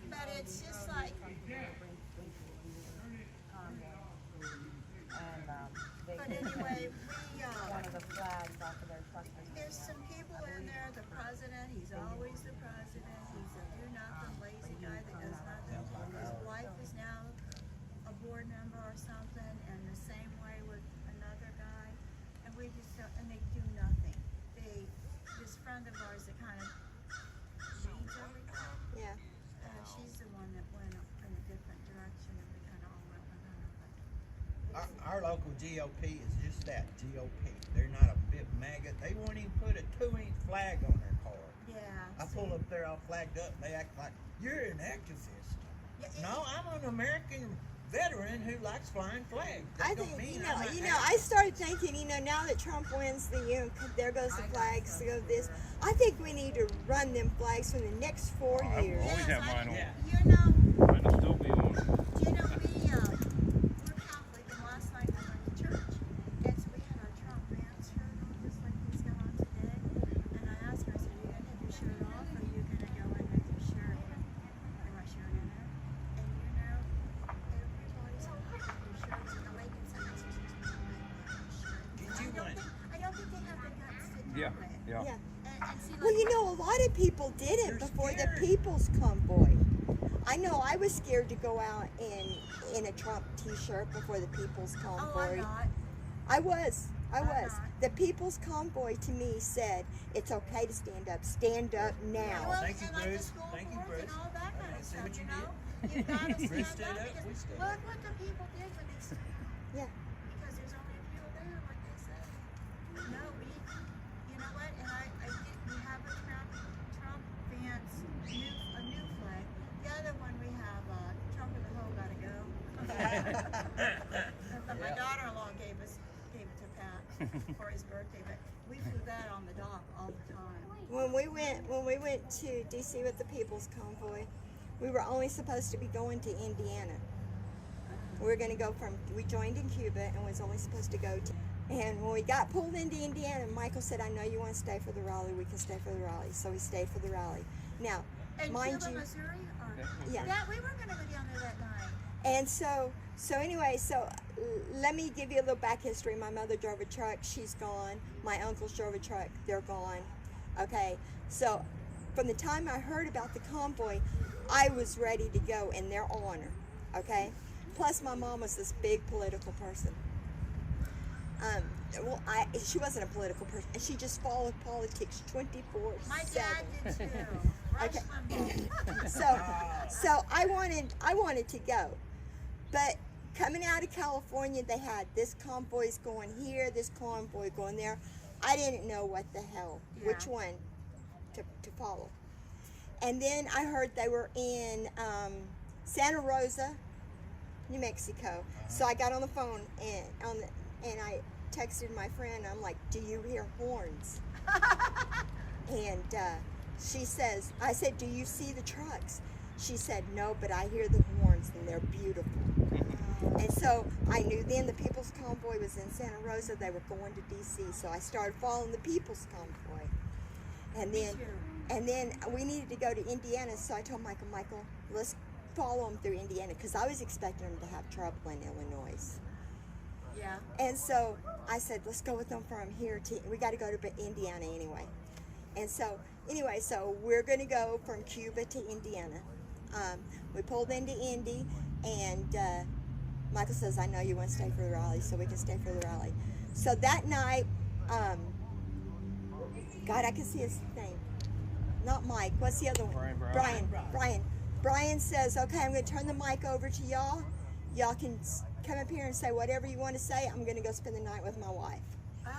but it's just like. But anyway, one of the flags off of their truck. there's some people in there. The president, he's always the president. He's a do-nothing, lazy guy that does nothing. His wife is now a board member or something, and the same way with another guy. And we just don't, and they do nothing. This friend of ours that kind of leads everything. Yeah. She's the one that went in a different direction, and we kind of all went with her. Our local GOP is just that, GOP. They're not a bit MAGA. They won't even put a 2-inch flag on their car. Yeah. I pull up there all flagged up, and they act like, you're an activist. No, I'm an American veteran who likes flying flags. That I don't think, mean you I'm know, an I started thinking, now that Trump wins there goes the flags, there goes this. I think we need to run them flags for the next 4 I will years. always have mine on. You know, Mine will still be on. we're Catholic, and last night we went to church, and so we had our Trump band shirt on, just like he's got on today. And I asked her, I said, are you gonna have your shirt off, or are you gonna go in with your shirt and my shirt in there? And everybody's on their shirts, and the lady said, I don't think they have the guts to do it. Yeah. And see, Well, like, a lot of people didn't before the People's Convoy. I know I was scared to go out in a Trump t-shirt before the People's Convoy. oh, I'm not. I was. I'm not. The People's Convoy to me said it's okay to stand up. Stand up now. Well, Thank you, and like the Bruce. school Thank you, boards and Bruce. all that kind I of see stuff, what you you gotta Bruce stand stood up up, because we stood look what the people did when they stood up. Yeah. Because there's only a few there, like they said. No, you know what? And we have a Trump fence, a new flag. The other one we have, Trump and the Hoe gotta go. But my daughter-in-law gave it to Pat for his birthday, but we flew that on the dock all the time. When we went to DC with the People's Convoy, we were only supposed to be going to Indiana. We were going to go we joined in Cuba and was only supposed to go to. And when we got pulled into Indiana, Michael said, I know you want to stay for the rally. We can stay for the rally. So we stayed for the rally. Now, And mind Cuba, you, Missouri? Or, Yeah. we were going to go down there that night. and so anyway, let me give you a little back history. My mother drove a truck. She's gone. My uncles drove a truck. They're gone. Okay. So from the time I heard about the convoy, I was ready to go in their honor. Okay. Plus, my mom was this big political person. She wasn't a political person. She just followed politics 24/7. My dad did too. Rush Limbaugh. So I wanted to go, but coming out of California, they had this convoy's going here, this convoy going there. I didn't know what the hell, which one to follow. And then I heard they were in Santa Rosa, New Mexico. So I got on the phone and I texted my friend. I'm like, "Do you hear horns?" And she says, I said, "Do you see the trucks?" She said, "No, but I hear the horns and they're beautiful." And so I knew then the People's Convoy was in Santa Rosa. They were going to D.C. So I started following the People's Convoy. And then we needed to go to Indiana. So I told Michael, let's follow them through Indiana, because I was expecting them to have trouble in Illinois. Yeah. And so I said, let's go with them from here to, we got to go to Indiana anyway. And so, anyway, so we're going to go from Cuba to Indiana. We pulled into Indy, and Michael says, I know you want to stay for the rally, so we can stay for the rally. So that night, God, I can see his name. Not Mike. What's the other one? Brian says, okay, I'm going to turn the mic over to y'all. Y'all can come up here and say whatever you want to say. I'm going to go spend the night with my wife. Oh,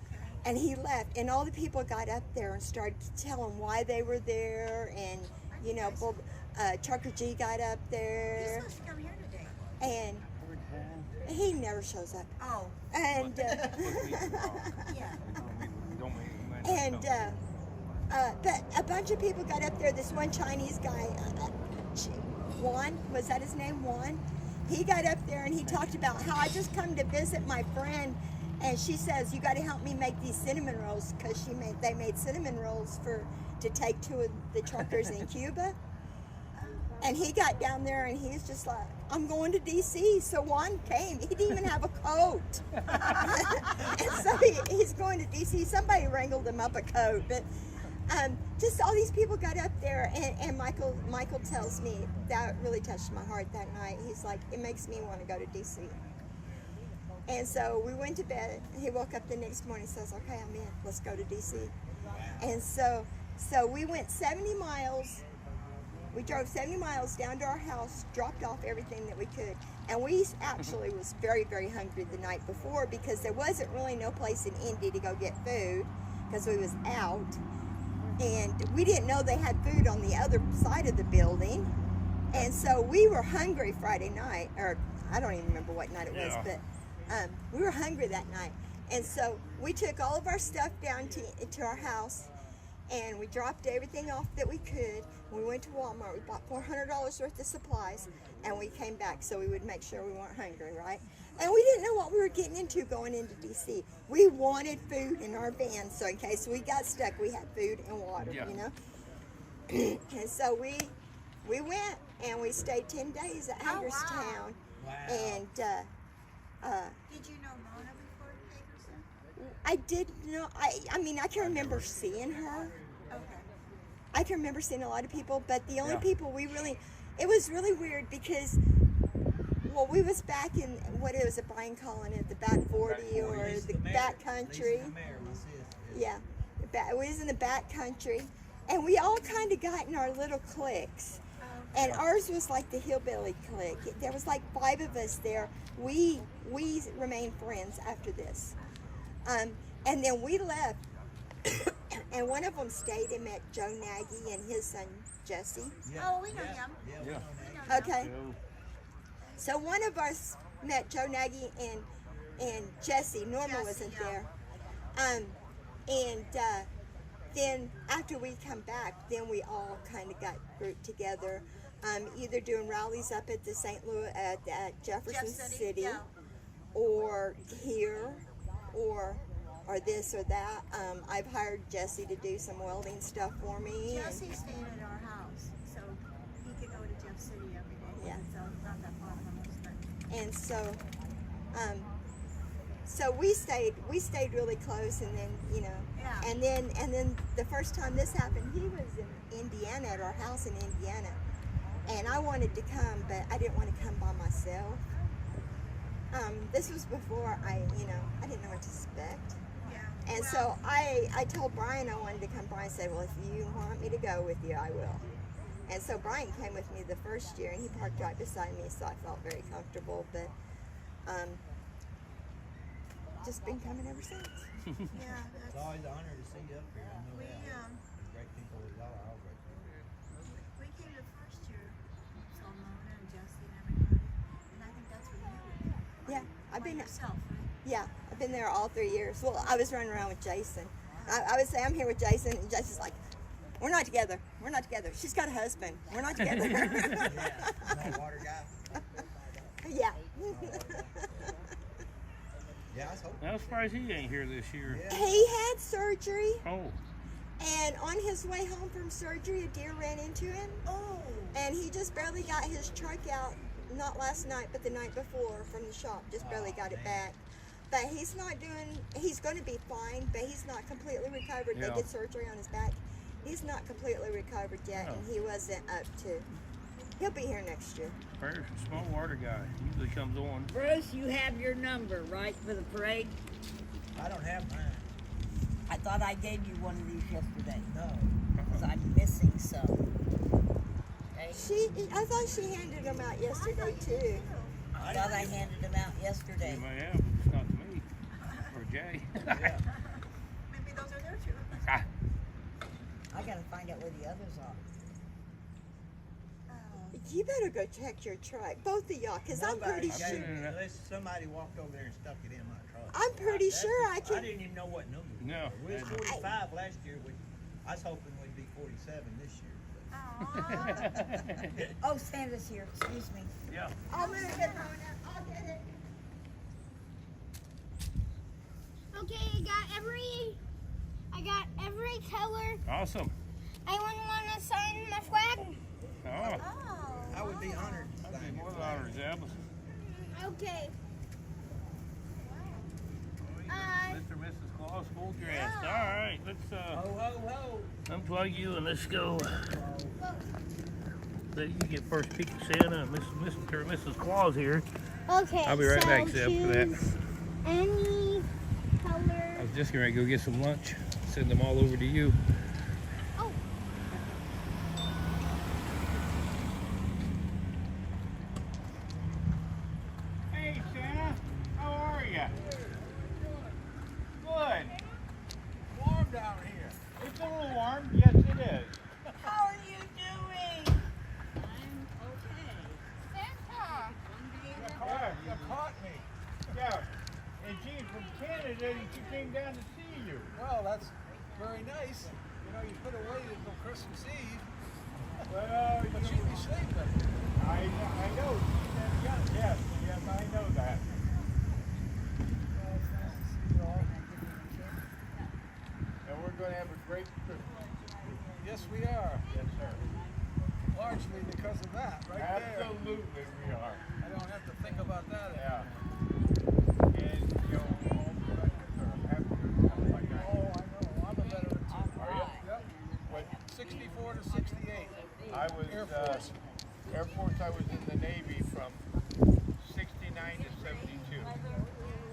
okay. And he left, and all the people got up there and started to tell him why they were there, and, you know, Trucker G got up there. He's supposed to come here today. And he never shows up. Oh. And, but a bunch of people got up there. This one Chinese guy, Juan, was that his name, Juan? He got up there and he talked about how I just come to visit my friend, and she says, you got to help me make these cinnamon rolls, because they made cinnamon rolls to take to the truckers in Cuba. And he got down there and he's just like, I'm going to D.C. So Juan came. He didn't even have a coat. And so he's going to D.C. Somebody wrangled him up a coat. But just all these people got up there. And Michael tells me, that really touched my heart that night. He's like, it makes me want to go to D.C. And so we went to bed. He woke up the next morning and says, okay, I'm in. Let's go to D.C. And so we went 70 miles. We drove 70 miles down to our house, dropped off everything that we could. And we actually was very, very hungry the night before, because there wasn't really no place in Indy to go get food, because we was out. And we didn't know they had food on the other side of the building. And so we were hungry Friday night, or I don't even remember what night it was, but we were hungry that night. And so we took all of our stuff down to our house, and we dropped everything off that we could. We went to Walmart. We bought $400 worth of supplies, and we came back so we would make sure we weren't hungry, right? And we didn't know what we were getting into going into D.C. We wanted food in our van, so in case we got stuck, we had food and water, you know? And so we went, and we stayed 10 days at Hagerstown. Wow. And did you know Mona before Hagerstown? I did know. I mean, I can remember seeing her. Okay. I can remember seeing a lot of people, but the only people it was really weird, because, well, we was back in, what it was, Brian calling it, the back 40 or the back country. Yeah, we was in the back country, and we all kind of got in our little cliques. And ours was like the hillbilly clique. There was like 5 of us there. We remained friends after this. And then we left, and one of them stayed and met Joe Nagy and his son Jesse. Oh, we know him. Yeah. Okay. So one of us met Joe Nagy and Jesse. Norma wasn't there. Then after we come back, then we all kind of got grouped together, either doing rallies up at the St. Louis at Jefferson City, or here, or this or that. I've hired Jesse to do some welding stuff for me. Jesse stayed at our house, so he could go to Jeff City every day. Yeah. So it's not that far from us. But And so we stayed really close, and then, you know, and then the first time this happened, he was in Indiana, at our house in Indiana, and I wanted to come, but I didn't want to come by myself. This was before I didn't know what to expect. Yeah. And so I told Brian I wanted to come. Brian said, well, if you want me to go with you, I will. And so Brian came with me the first year, and he parked right beside me, so I felt very comfortable, but just been coming ever since. yeah, It's always an honor to see you up here. I know we that. Great people, y'all are all great people. we came the first year, saw Mona and Jesse and everybody, and I I've been yourself, right? Yeah, I've been there all 3 years. Well, I was running around with Jason. I would say I'm here with Jason, and Jason's like, we're not together. We're not together. She's got a husband. We're not together. No water guy. Yeah. Yeah, I was hoping. I'm surprised he ain't here this year. He had surgery, Oh, and on his way home from surgery, a deer ran into him. Oh. And he just barely got his truck out, not last night, but the night before from the shop. Just barely got it back. But he's not doing, he's going to be fine, but he's not completely recovered. Yeah. They did surgery on his back. He's not completely recovered yet, and he wasn't up to. He'll be here next year. Prayers for small water guy. Usually comes on. Bruce, you have your number, right, for the parade? I don't have mine. I thought I gave you one of these yesterday. No. Because I'm missing some. Okay? I thought she handed them out yesterday too. I thought I handed them out yesterday. You may have, but it's not to me. Or Jay. Yeah. Maybe those are there too. I gotta find out where the others are. You better go check your truck, both of y'all, because I'm pretty Nobody sure. gave it unless somebody walked over there and stuck it in my truck. I'm pretty sure I I can. didn't even know what number. No, We was I didn't. 45 last year. I was hoping we'd be 47 this year. Oh, Santa's here. Excuse me. Yeah. I'm gonna get her now. I'll get it. Okay, I got every color. Awesome. Anyone want to sign my flag? Oh, I would be honored. I'd be more than honored, Zeb. Okay. Mr. and Mrs. Claus full dressed. All right, let's Ho, ho, ho. Unplug you and let's go. Let you get first peek at Santa and Mrs. Claus here. Okay. I'll be right so back, Zeb, for that. choose Any color. I was just getting ready to go get some lunch. Send them all over to you. Oh. Hey, Santa. How are you? Good. Warm down here. It's a little warm. Yes, it is. How are you doing? Santa. Yeah, you caught me. Yeah. And she's from Canada and she came down to see you. Well, that's very nice. You know, you could have waited until Christmas Eve, Well, but she'd be sleeping. I know. Yes, I know that. And we're going to have a great Christmas. Yes, we are. Yes, sir. Largely because of that, right there. Absolutely, we are. I don't have to think about that. Yeah. And, you know, all the veterans are happy like I Oh, I know. I'm a veteran too. Are you? Yep. What, 64 to 68. I was, Air Force. Air Force, I was in the Navy from 69 to 72.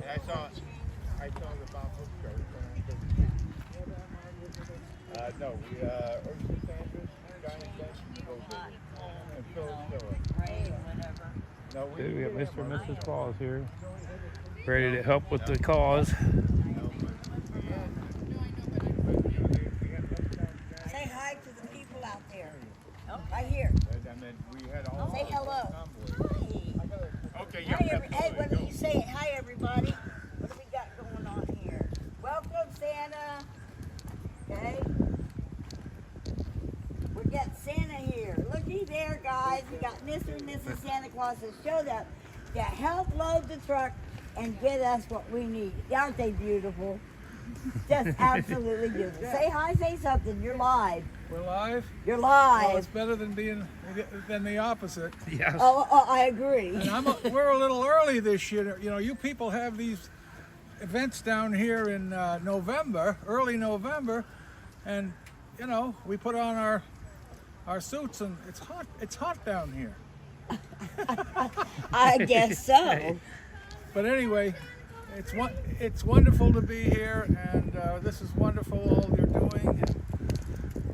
And I saw the Bob Hook show when I was 32. No, we, Ursa Sanders, Johnny Benson, both of them. And Phil Stewart. No, we got Mr. and Mrs. Claus here, ready to help with the cause. Say hi to the people out there. Right here. And then we had all Say hello. Okay, Hi, yeah. hey, when you say hi, everybody, what do we got going on here? Welcome, Santa. Okay. We got Santa here. Looky there, guys. We got Mr. and Mrs. Santa Claus that showed up to help load the truck and get us what we need. Aren't they beautiful? Just absolutely beautiful. Say hi, say something. You're live. We're live. You're Well, live. it's better than than the opposite. Yes. Oh, I agree. And we're a little early this year. You know, you people have these events down here in November, early November, and you know we put on our suits and it's hot. It's hot down here. I guess so. But anyway, it's wonderful to be here, and this is wonderful all you're doing.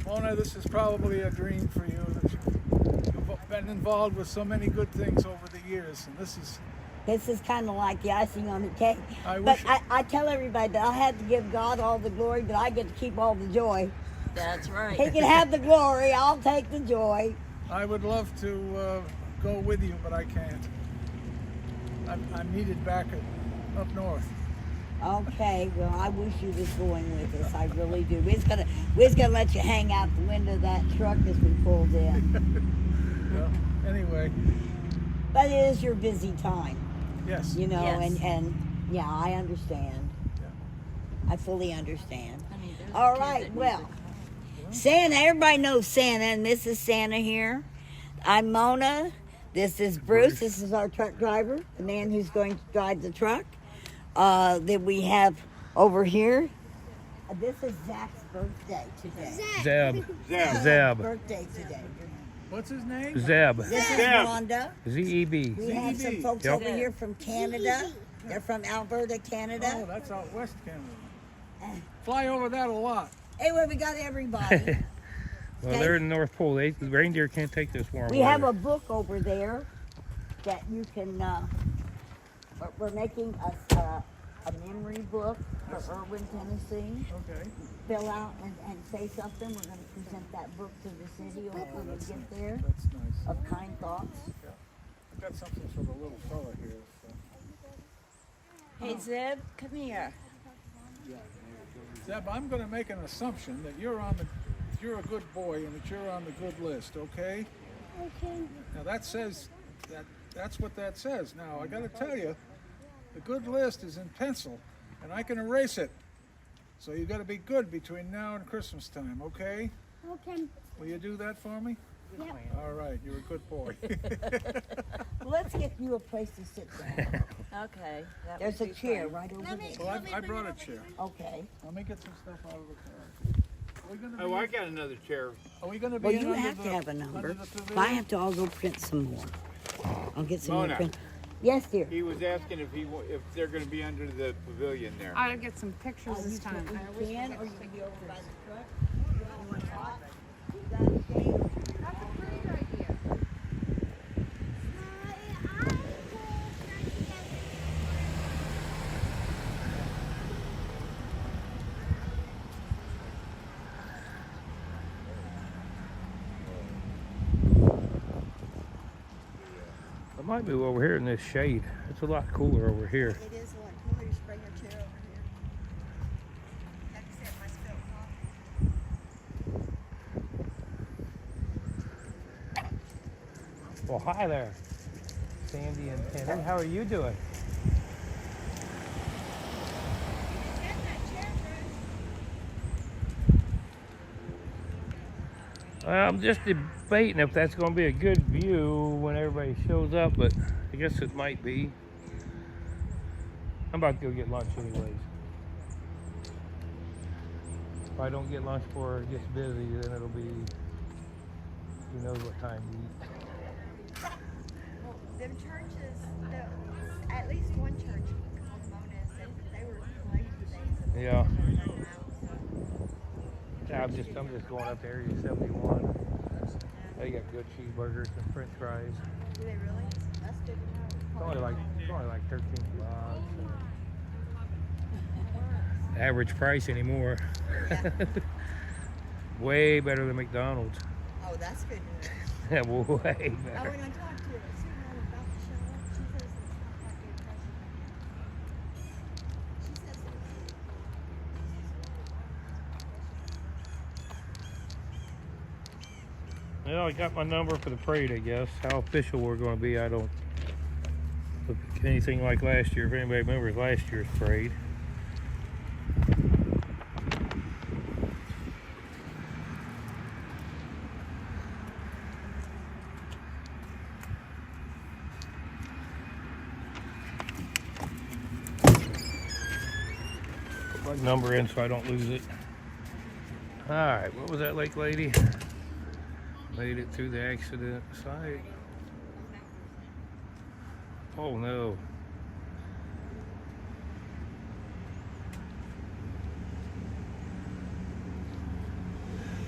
Mona, this is probably a dream for you. That you've been involved with so many good things over the years, and This is kind of like the icing on the cake. I But wish- I tell everybody that I have to give God all the glory, but I get to keep all the joy. That's right. He can have the glory. I'll take the joy. I would love to go with you, but I can't. I'm needed back up north. Okay, well, I wish you was going with us. I really do. We're gonna let you hang out the window of that truck as we pulled in. Well, anyway, But it is your busy time, yes. you know, Yes. and yeah, I understand. Yeah. I fully understand. Honey, there's a All kid right, that needs well, a- Santa, everybody knows Santa, and this is Santa here. I'm Mona. This is Bruce. This is our truck driver, the man who's going to drive the truck. That we have over here. This is Zach's birthday today. Zeb. Zach's birthday today. What's his name? Zeb. This is Rhonda. Z-E-B. We have some folks Yep. over here from Canada. They're from Alberta, Oh, Canada. that's out west Canada. Fly over that a lot. Anyway, we got everybody. Well, they're in the North Pole. The reindeer can't take this warm We weather. have a book over there that you can. We're making a memory book for Erwin, Tennessee. Okay. Fill out and say something. We're going to present that book to the city when we get there. That's nice. Of kind thoughts. I've got something for the little fella here. So. Hey Zeb, come here. Zeb, I'm going to make an assumption that you're a good boy and that you're on the good list, okay? Okay. Now that says that's what that says. Now I got to tell you, the good list is in pencil, and I can erase it. So you got to be good between now and Christmas time, okay? Okay. Will you do that for me? Yep. All right, you're a good boy. Let's get you a place to sit down. Okay. that There's would a be chair fine. right over there. Well, I brought a chair. Okay. Let me get some stuff out of the car. Are we gonna Oh, be, I got another chair. are we gonna be Well, in you under have the- to have a under number. the If I pavilion? have to, I'll go print some more. I'll get some more Mona. print. Yes, dear. He was asking if they're going to be under the pavilion there. I'll get some pictures this time. You can, or you can be over by the truck. You want to talk? You got anything? That's a great idea. I might move over here in this shade. It's a lot cooler over here. It is a lot cooler. You should bring your chair over here. Have to sit in my spilt coffee. Well, hi there, Sandy and Penny. How are you doing? I'm just debating if that's going to be a good view when everybody shows up, but I guess it might be. I'm about to go get lunch anyways. If I don't get lunch before it gets busy, then it'll be, who knows what time to eat. Well, them churches, at least one church called Mona said that they were closed today. So Yeah. So I'm just going up to Area 71. They got good cheeseburgers and French fries. do they really? That's good to know. It's only like 13 bucks. Average price anymore. Yeah. Way better than McDonald's. Oh, that's good to know. Yeah, way Oh, better. when I talked to Sue about to show up, she says it's not that good price. She says Well, I got my number for the parade, I guess. How official we're going to be, I don't look anything like last year. If anybody remembers last year's parade. Put my number in so I don't lose it. All right, what was that lake lady? Made it through the accident site. Oh no.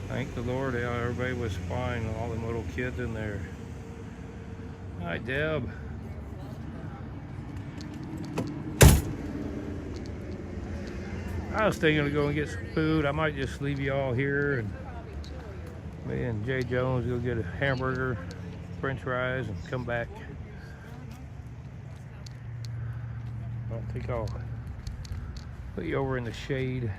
Thank the Lord, everybody was fine, all them little kids in there. Hi, Deb. I was thinking of going and get some food. I might just leave you all here, and me and Jay Jones go get a hamburger, French fries, and come back. Well, I think I'll put you over in the shade.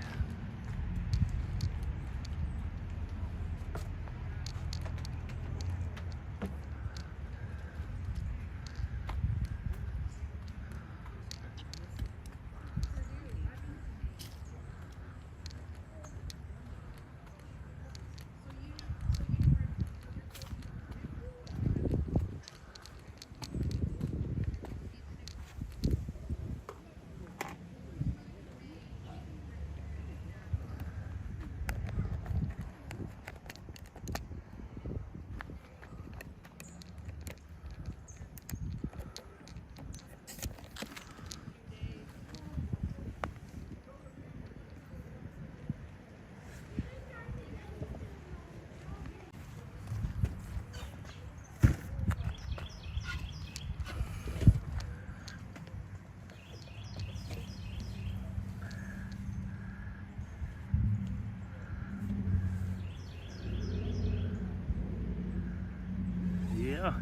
Yeah.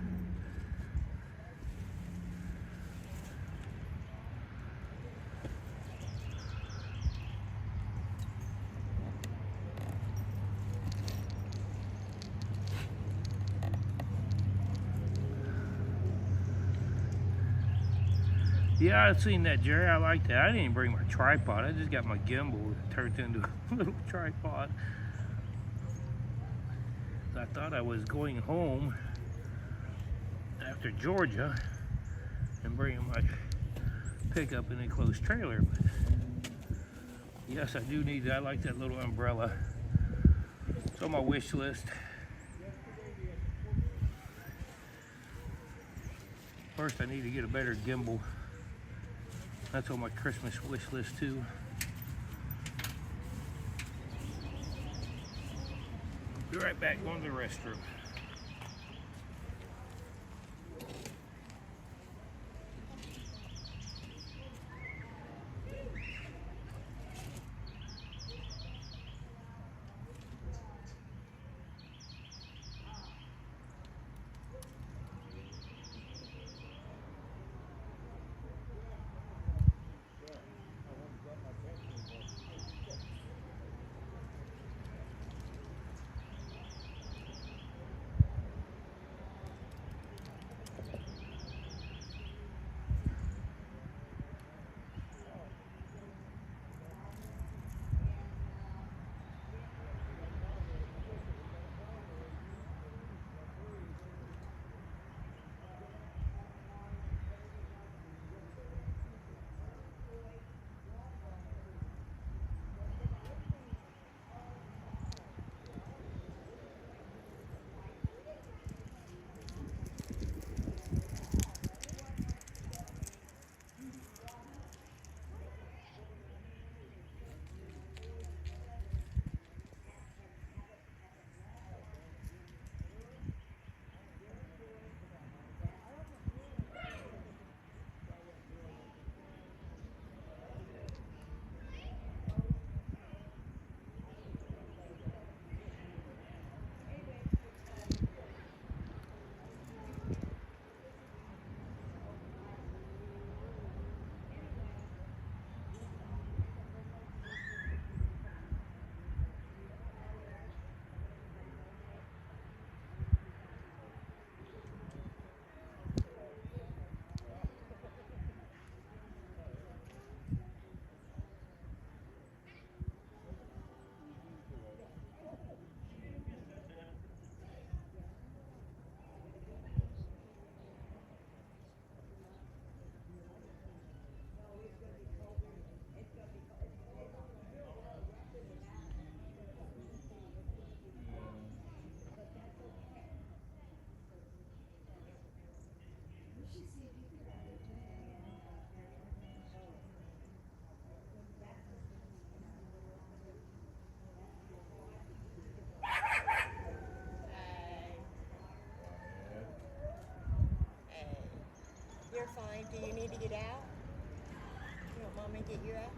Yeah, I've seen that, Jerry. I like that. I didn't even bring my tripod. I just got my gimbal turned into a little tripod. I thought I was going home after Georgia and bringing my pickup in a enclosed trailer. But yes, I do need that. I like that little umbrella. It's on my wish list. First, I need to get a better gimbal. That's on my Christmas wish list too. Be right back, going to the restroom. You're fine. Do you need to get out? You want Mommy to get you out?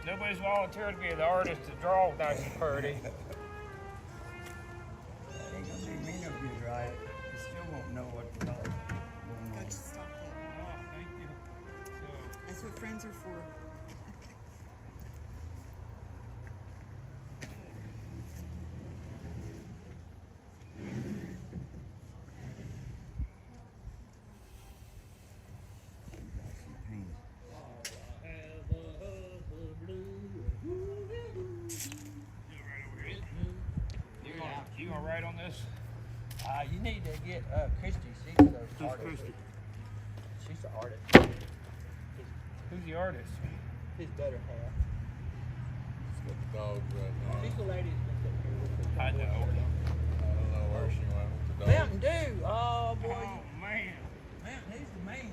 Nobody's volunteered to be the artist to draw nice and pretty. Ain't gonna do me no good, right? You still won't know what the color. Got to stop that. Oh, thank you. So, That's what friends are for. you gonna write on this? You need to get Christy. She's the Who's artist. Christy? She's the artist. Who's the artist? His better half. She's got the dogs right now. She's the lady that's been sitting here with the I know. I don't know where she went with the dogs. Mountain Dew. Oh boy. Oh man. Mountain Dew's the man.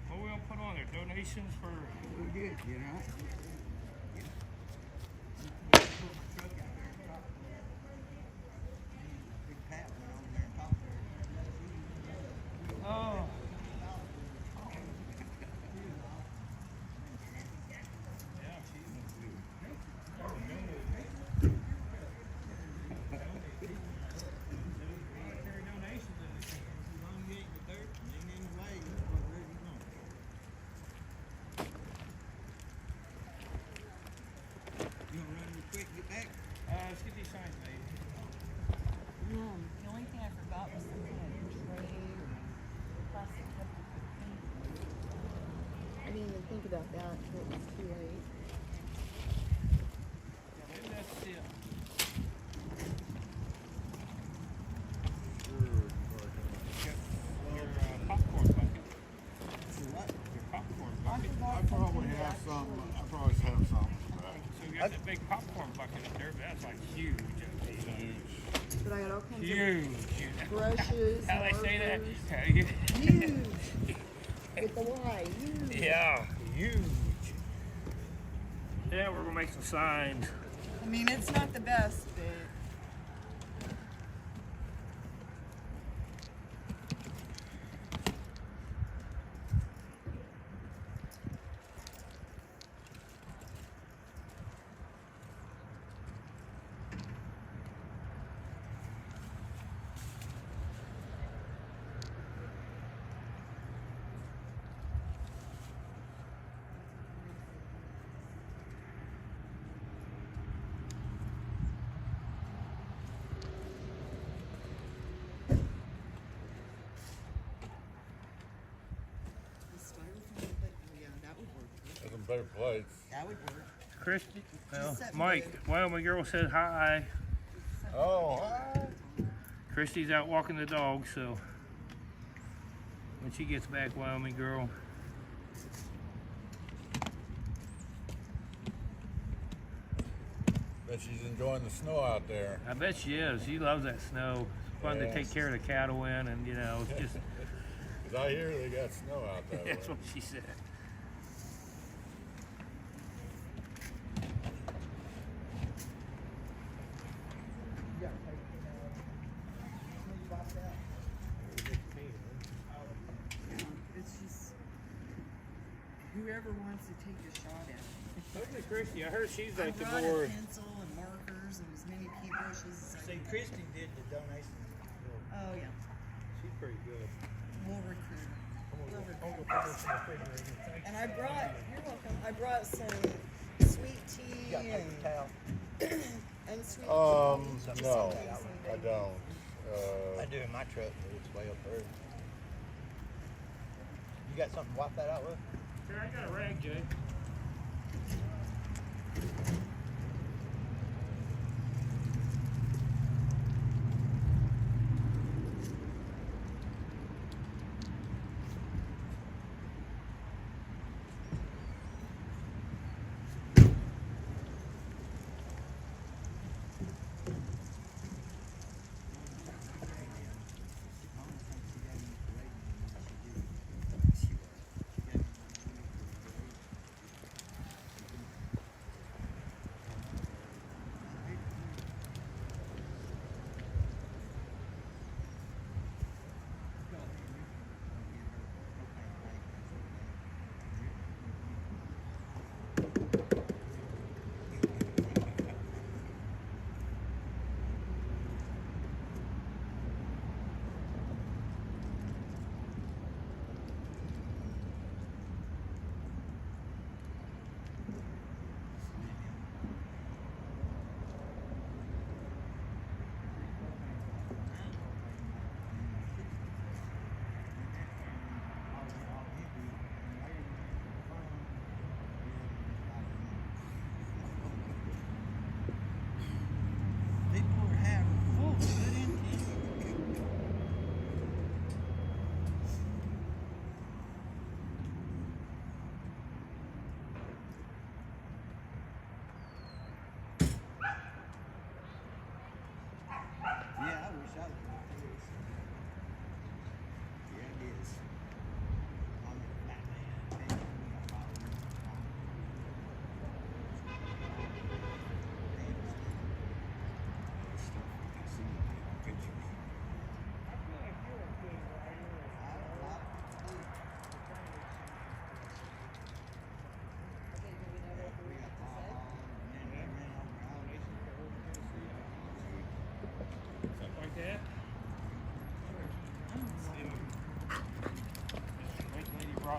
What we gonna put on there? Donations for. We did, you know. Big Pat went over there and talked to her. Oh. Let's get these signs made. The only thing I forgot was something like a tray or plastic cup to put paint in. I didn't even think about that until it was too late. Maybe that's it. Your popcorn bucket. What? Your popcorn I bucket. forgot I probably something have about some. food. I probably have some. So you got that big popcorn bucket up there, but that's like huge. Huge. But I got all kinds Huge. of brushes, How they say that? markers. Huge. With the Y. Huge. Yeah, huge. Yeah, we're gonna make some signs. I mean, it's not the best, but. Got some better plates. That would work. Christy, well, set Mike, Wyoming girl said hi. Oh, hi. Christy's out walking the dog, so when she gets back, Wyoming girl. Bet she's enjoying the snow out there. I bet she is. She loves that snow. It's fun to Yeah. take care of the cattle in, and you know, it's just 'Cause I hear they got snow out there. that's what she said. It's just whoever wants to take a shot at it. Look at Christy. I heard she's I like the brought more. a pencil and markers and as many pea brushes as I See, could. Christy did the donation. Oh yeah, She's pretty good. we'll recruit her. Thank And I brought. You're welcome. I brought some sweet tea You got paper and towel. and sweet tea. No, Just I don't. I do in my truck, but it's way up there. You got something to wipe that out with? Sure, I got a rag, Jay.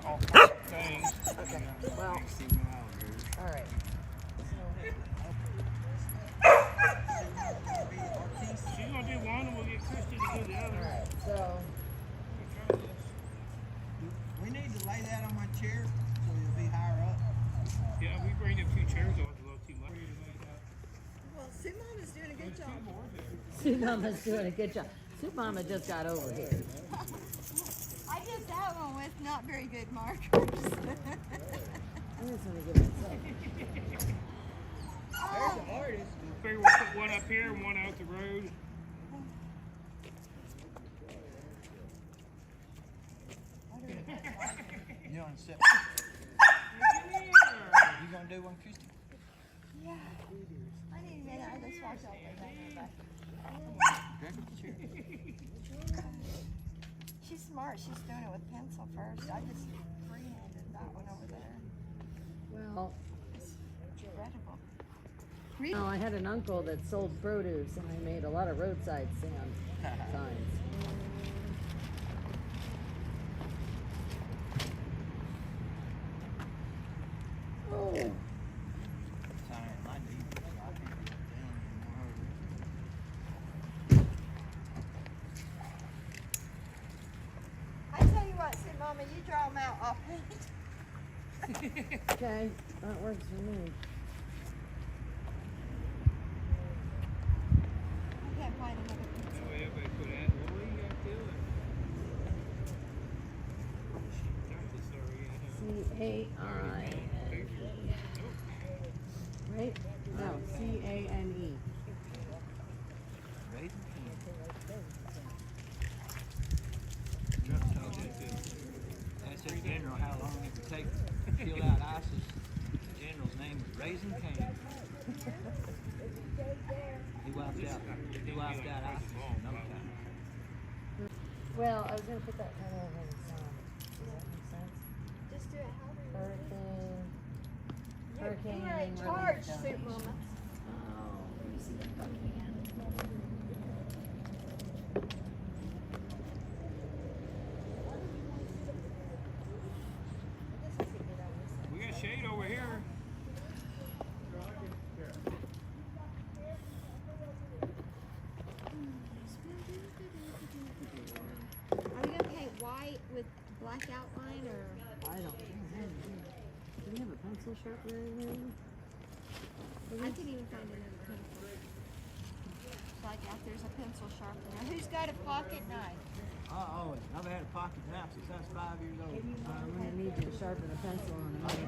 all kinds of things. Okay. Well, all right. She's gonna do one, and we'll get Christy to do the other. All right. So. We need to lay that on my chair so it'll be higher up. Yeah, we bring a few chairs on, it's a little too much. Well, Sue Mama's doing a good job. Sue Mama's doing a good job. Sue Mama just got over here. I did that one with not very good markers. I just want to give it a second. There's an artist. Figure we'll put one up here and one out the road. You on set? You gonna do one, Christy? Yeah. I need a minute. I just walked over there. Grab the chair. She's smart. She's doing it with pencil first. I just freehanded that one over there. Well, It's incredible. no, I had an uncle that sold produce, and I made a lot of roadside signs. Oh. Sorry, my knee. I can't get down I tell you what, Sue Mama, you draw them out off paint. Okay, that works for me. I can't find another pencil. Oh, everybody put that. Well, what do you got to do? C-A-I. Right? No, C-A-N-E. Asked the general how long it would take to peel out ISIS. The general's name was Raising Cane. He wiped out ISIS in no time. Well, I was going to put that kind of over the sun. Does that make sense? Just do it however you Hurricane. You're in relief charge, Sue donation. Mama. Oh, let me see if I can. We got shade over here. Are you gonna paint white with black outline or? I don't know. Do you have a pencil sharpener in there? I can even find another pencil. Like out there's a pencil sharpener. Who's got a pocket knife? Oh, I've had a pocket knife since I was 5 years old. I'm going to need you to sharpen a pencil on another.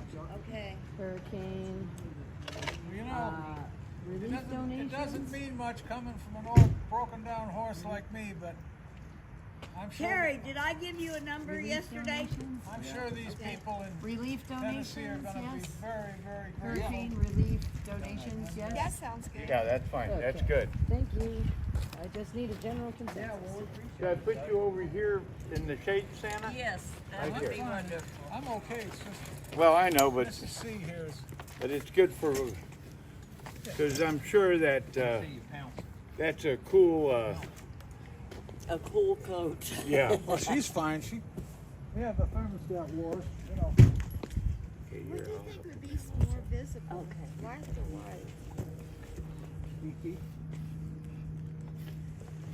Okay. Hurricane. You know, Relief it donations. doesn't mean much coming from an old broken down horse like me, but I'm sure. Terry, did I give you a number Relief yesterday? donations. I'm sure these people in Relief Tennessee are donations, going to be yes. very, very grateful. Hurricane relief donations, yes. That sounds good. Yeah, that's fine. That's Okay. good. Thank you. I just need a general consensus. Should I put you over here in the shade, Santa? Yes, that would be wonderful. I'm okay. It's just Well, I know, but this to see here is. but it's good for, because I'm sure that that's a cool. a cool coat. Yeah. Well, she's fine. Yeah, the thermostat wars. You know. Okay, What do you think would be more visible? Okay. Black or white?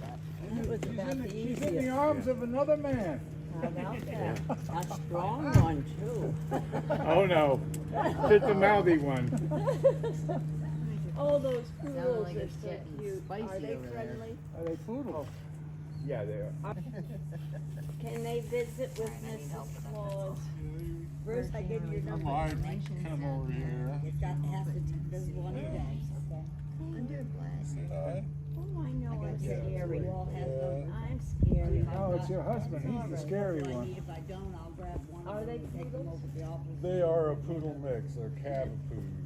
That was about the She's easiest. in the arms of another man. How about that? A strong one, too. Oh no, it's a mouthy one. Oh, those Sounding poodles like are it's so getting cute. spicy Are they over there. friendly? Are they poodles? Yeah, they are. Can they visit with Mrs. Claus? Bruce, I gave you your number. Come over here. It's got half the there's one a day. I'm doing black. Alright. Oh, I know I'm it's scary. I'm scary. No, it's your husband. He's the scary one. If I don't, I'll grab one. Are they take them over to the office? They are a poodle mix. They're cavapoos.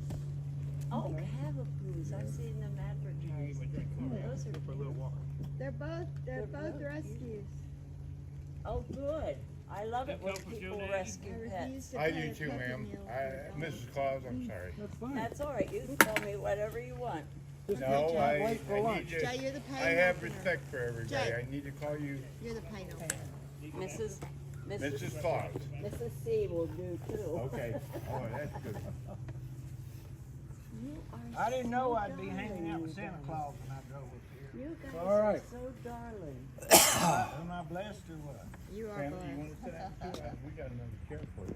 Oh, cavapoos. I've seen them advertised. Those are For a little walk. They're both rescues. Oh, good. I love it when That help with people your rescue I pets. refuse to I pay do a too, puppy ma'am. meal. Mrs. Claus, I'm sorry. That's fine. That's all right. You can tell me whatever you want. No, I wait for need lunch. to. Jay, you're the pay I have opener. respect for everybody. Jay. I need to call you. You're the paint opener. Mrs. Mrs. Fox. Mrs. C will do too. Okay. Oh, that's good. I didn't know I'd be hanging out with Santa Claus when I drove up here. You guys All right. are so darling. Am I blessed or what? You are Sam, blessed. you want to sit down too? We got another chair for you.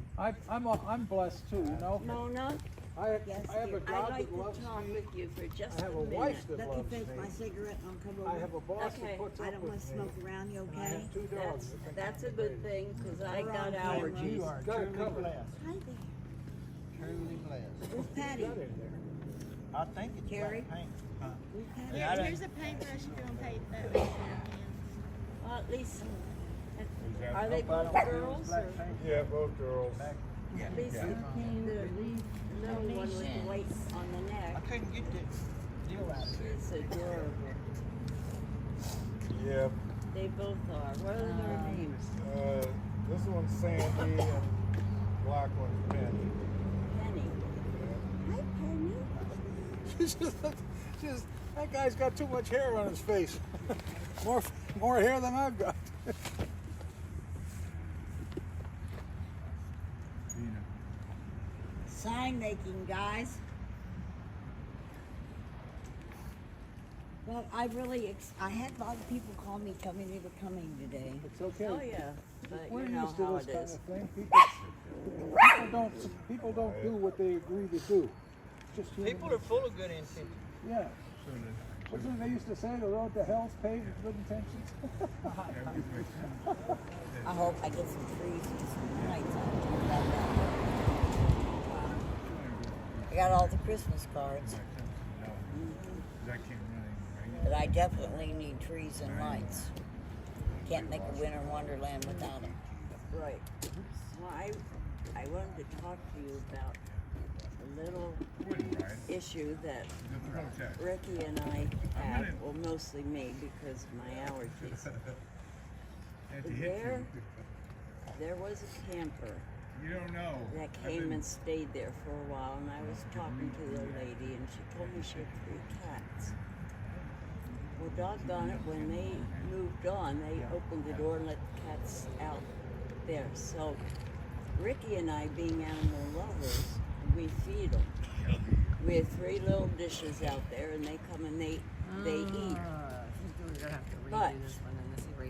I'm blessed too, you know. Mona, I yes, have a dear. job I'd like that loves to talk me. with you for just I have a a minute. wife that Let me loves finish me. my cigarette and I'll come over. I have a boss Okay. that puts I up don't with want to me. smoke around, you And I okay? have 2 dogs. That's a good thing, because I We're got on camera. allergies. You are Got it truly covered. blessed. Hi there. Truly blessed. Where's Patty? Got it there. I think it's Carrie? black paint. Huh? Where's Patty? Yeah, I didn't- Here's a paintbrush if you want to paint that with your hands. Well, at least, that- are they Hope I both don't feel girls, black or? paint. Yeah, both girls. At least the little one with the white on the I neck. couldn't get the deal out of it. She's adorable. Yeah. They both are. What are their names? This one's Sandy and black one's Penny. Penny. Hi, Penny. She's that guy's got too much hair on his face. more hair than I've got. Sign making, guys. Well, I had a lot of people call me, tell me they were coming today. It's okay. Oh yeah, but We're you know used to how this it kind is. of thing. People don't do what they agree to do. It's just human People are full of good intentions. Yeah. Wasn't it they used to say the road to hell's paved with good intentions? I hope I get some trees and some lights on. I got all the Christmas cards, but I definitely need trees and lights. Can't make a winter wonderland without them. Right. Well, I wanted to talk to you about a little issue that Ricky and I have, well, mostly me because of my allergies. There was a camper You don't know. that came and stayed there for a while, and I was talking to the lady, and she told me she had 3 cats. Well, doggone it, when they moved on, they opened the door and let the cats out there. So Ricky and I, being animal lovers, we feed them. We have 3 little dishes out there, and they come and they eat. But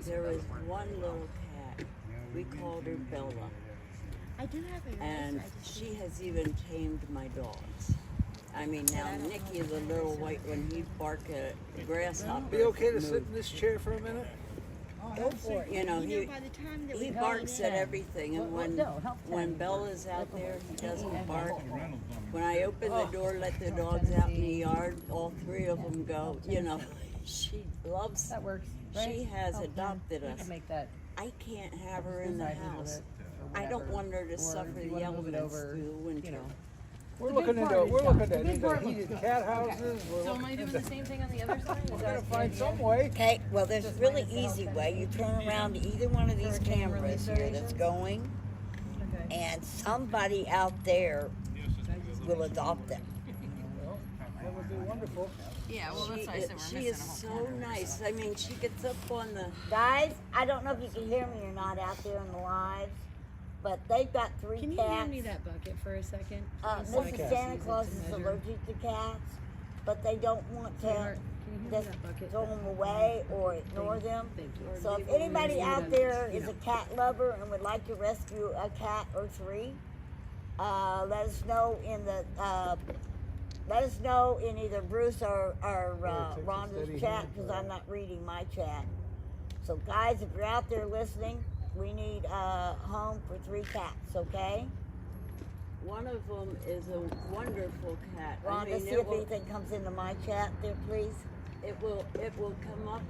there was one little cat. We called her Bella. I do have a And eraser. I just she has even tamed my dogs. I mean, now Nicky, the little white one, he'd bark at a grasshopper. Be okay to if it sit in moved. this chair for a minute? Go for it. You know, You know, by the time that he we barks go in, at everything, and when Bella's out there, he doesn't bark. When I open the door, let the dogs out in the yard, all 3 of them go. You know, she loves. That works. She has adopted You us. can make that. I can't have her in the Side into house. it, or I don't whatever. want her to Or suffer if you the wanna move it elements over, through the winter. you know. We're The looking big into part is we're done. looking The at big either part was heated done. cat houses. We're So am I doing the same thing on the other side? Is We're that gonna the find idea? some way. Okay, well, there's a really easy way. You turn around to either one of these cameras here that's going, Okay. and somebody out there will adopt them. That would be wonderful. Yeah, well, that's nice that we're She missing is a whole so corner. nice. I mean, she gets up on the. Guys, I don't know if you can hear me or not out there in the lives, but they've got 3 Can you cats. hand me that bucket for a second? Mrs. Santa Claus is allergic to cats, but they don't want to Sweetheart, can you hand me just that bucket? throw them away or ignore them. Thank you. So if anybody out there is a cat lover and would like to rescue a cat or 3, let us know in the let us know in either Bruce or Rhonda's chat, because I'm not reading my chat. So guys, if you're out there listening, we need a home for 3 cats, okay? One of them is a wonderful cat. Rhonda, see if anything comes into my chat there, please. It will come up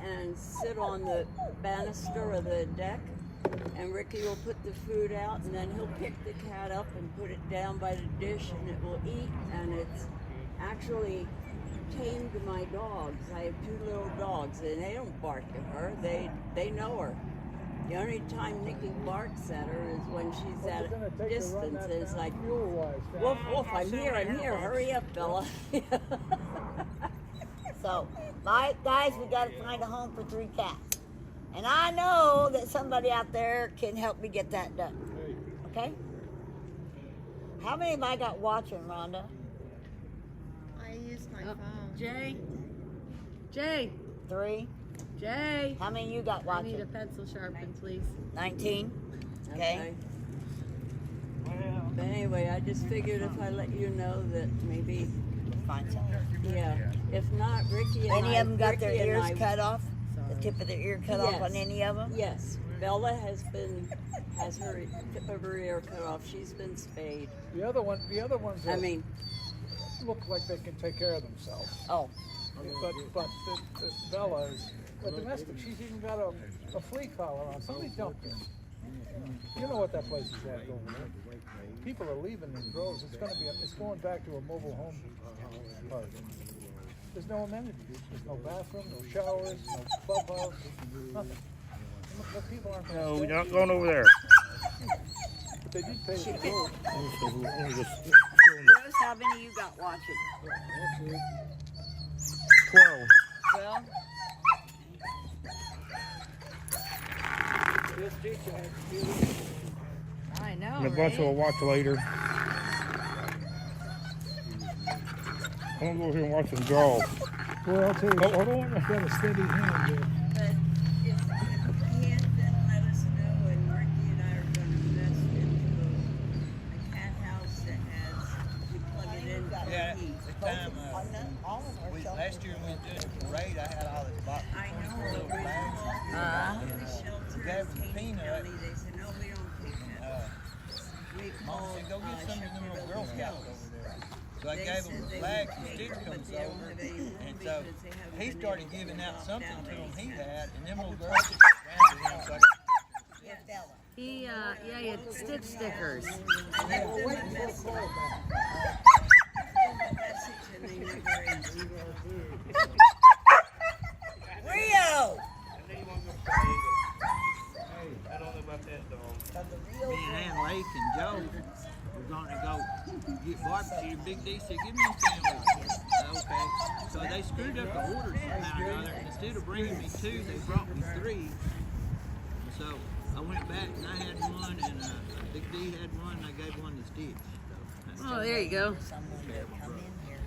and sit on the banister of the deck, and Ricky will put the food out, and then he'll pick the cat up and put it down by the dish, and it will eat, and it's actually tamed my dogs. I have 2 little dogs, and they don't bark at her. They know her. The only time Nikki barks at her is when she's at a distance. And it's like, woof, woof, I'm here, hurry up, Bella. So, guys, we got to find a home for 3 cats. And I know that somebody out there can help me get that done. Okay? How many have I got watching, Rhonda? I use my phone. Jay. Jay. 3. Jay. How many you got I watching? need a pencil sharpened, please. 19. Okay. But anyway, I just figured if I let you know that maybe, Find something. yeah. If not, Ricky and Any I. of them got their Ricky and ears I- cut off? The tip of their ear cut off on Yes. any of them? Yes. Bella has her tip of her ear cut off. She's been spayed. The other ones I mean, look like they can take care of themselves. Oh. But the Bella is a domestic. She's even got a flea collar on. Somebody dumped her. You know what that place is like over there. People are leaving in droves. It's going back to a mobile home park. There's no amenities. There's no bathroom, no showers, no clubhouse, nothing. The people aren't going to No, stay. we're not going over there. But they did pay the bill. Rose, how many you got watching? 12. 12? I know. And a bunch will watch later. I'm gonna go here and watch them draw. Well, I'll tell you, Oh, hold on. I've got a steady hand there. but if you can, then let us know. And Ricky and I are going to invest into a cat house that has, we plug it in for Yeah, heat. the time, last year when we did the parade, I had all this box. I know. Little bags. The shelter Gave in them King peanut. County, they said, no, we don't take that. We Mom called, said, go get some of them little Girl Scouts over there. So I They gave them said the they flags would and take Stitch them, comes but they don't over. have any room And so because they haven't he been started able to giving get out them something off to them he nowadays. had, and them little girls just ran to him. So I got He, he had Stitch stickers. I left them a message. And they never answered. Rio! I don't know about that dog. me and Ann Lake and Joe were going to go get barbecue. Big D said, give me a sandwich. Okay. So they screwed up the order somehow or other. Instead of bringing me 2, they brought me 3. And so I went back and I had one, and Big D had one, and I gave one to Stitch. So, Oh, there you go. Someone to come in here.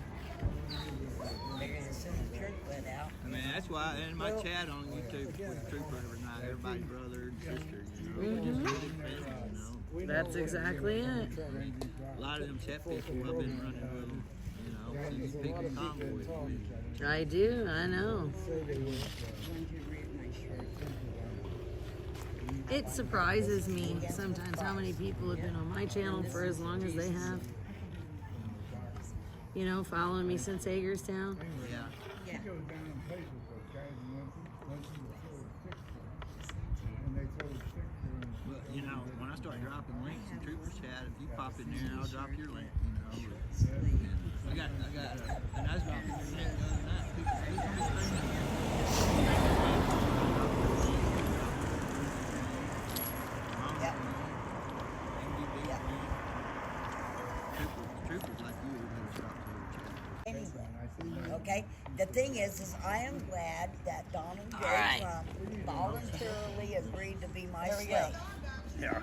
Figured as soon as church went out. I mean, that's why in my chat on YouTube with Trooper every night, everybody's brother and sister, you know, just really friendly, you know. That's exactly it. A lot of them set people I've been running with them, you know, since picking Convoy with me. I do, I know. It surprises me sometimes how many people have been on my channel for as long as they have. You know, following me since Hagerstown. Yeah. Yeah. But, you know, when I start dropping links in Trooper's chat, if you pop in there, I'll drop your link, you know. And and I was dropping your link the other night. People, who's on this thing? Yep. Troopers like you never stop to chat. Anyway, okay. The thing is I am glad that Donald J. right. Trump voluntarily agreed to be my slave. Yeah. Okay.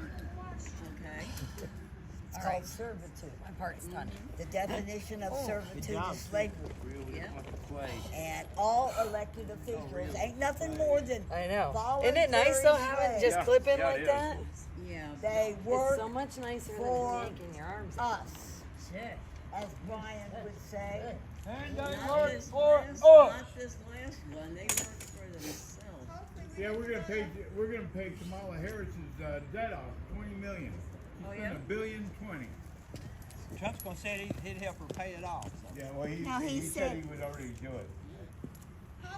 It's called servitude. My part's done. The definition of servitude job. is slavery. Yeah. And all elected officials ain't nothing more than I know. voluntary Isn't it nice though having it slaves. just clip in Yeah, it like is. that? Yeah. They It's work so much nicer for than yanking your arms out. us, as Brian would say. And Not they this work last- for us. Not this last one. They work for themselves. Yeah, we're gonna pay Kamala Harris's debt off, $20 million. Oh, She's yeah? spent $1.020 billion. Trump's gonna say he'd help her pay it off. Yeah, well, he No, he said said- he would already do it.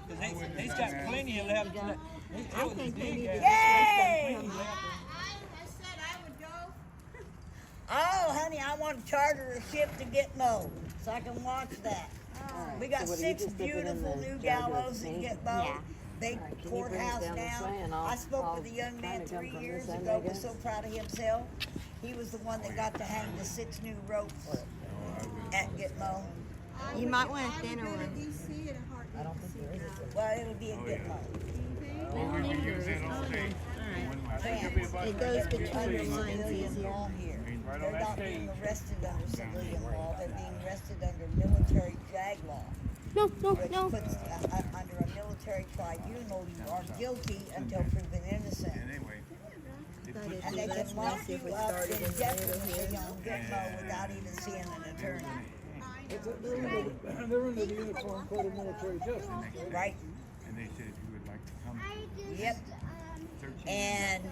Because he's got plenty of left. I think they need to. Yay! I said I would go. Oh, honey, I want to charter a ship to Gitmo so I can watch that. We got So what do you 6 just dip it in beautiful the new jug of gallows in paint? Gitmo. Yeah. Big Alright, can you bring it courthouse down this now. way and I spoke with a young I'll man kinda come 3 from years this end, ago, I was guess. so proud of himself. He was the one that got to hang the 6 new ropes at Gitmo. You might want a thinner one. Well, it'll be at Gitmo. It goes between the lines easier. Here. They're not being arrested under civilian law. They're being arrested under military jag law. No, Which puts under a military tribunal, you are guilty until proven innocent. And they can lock you up indefinitely on Gitmo without even seeing an attorney. They're under the Uniform Code of Military Justice. Right? And they said you would like to come. Yep. And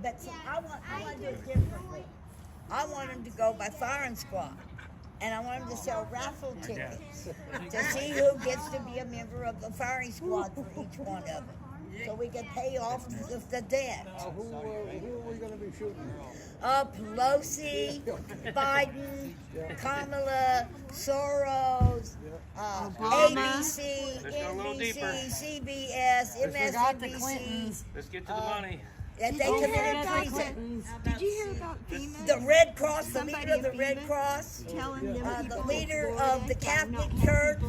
but see, I want to do it differently. I want them to go by firing squad, and I want them to sell raffle tickets to see who gets to be a member of the firing squad for each one of them, so we can pay off the debt. Now, who are we going to be shooting? Pelosi, Biden, Kamala, Soros, ABC, NBC, CBS, MSNBC. Let's get to the money. And they committed treason. Did you hear about FEMA? The Red Cross, the leader of the Red Cross, the leader of the Catholic Church,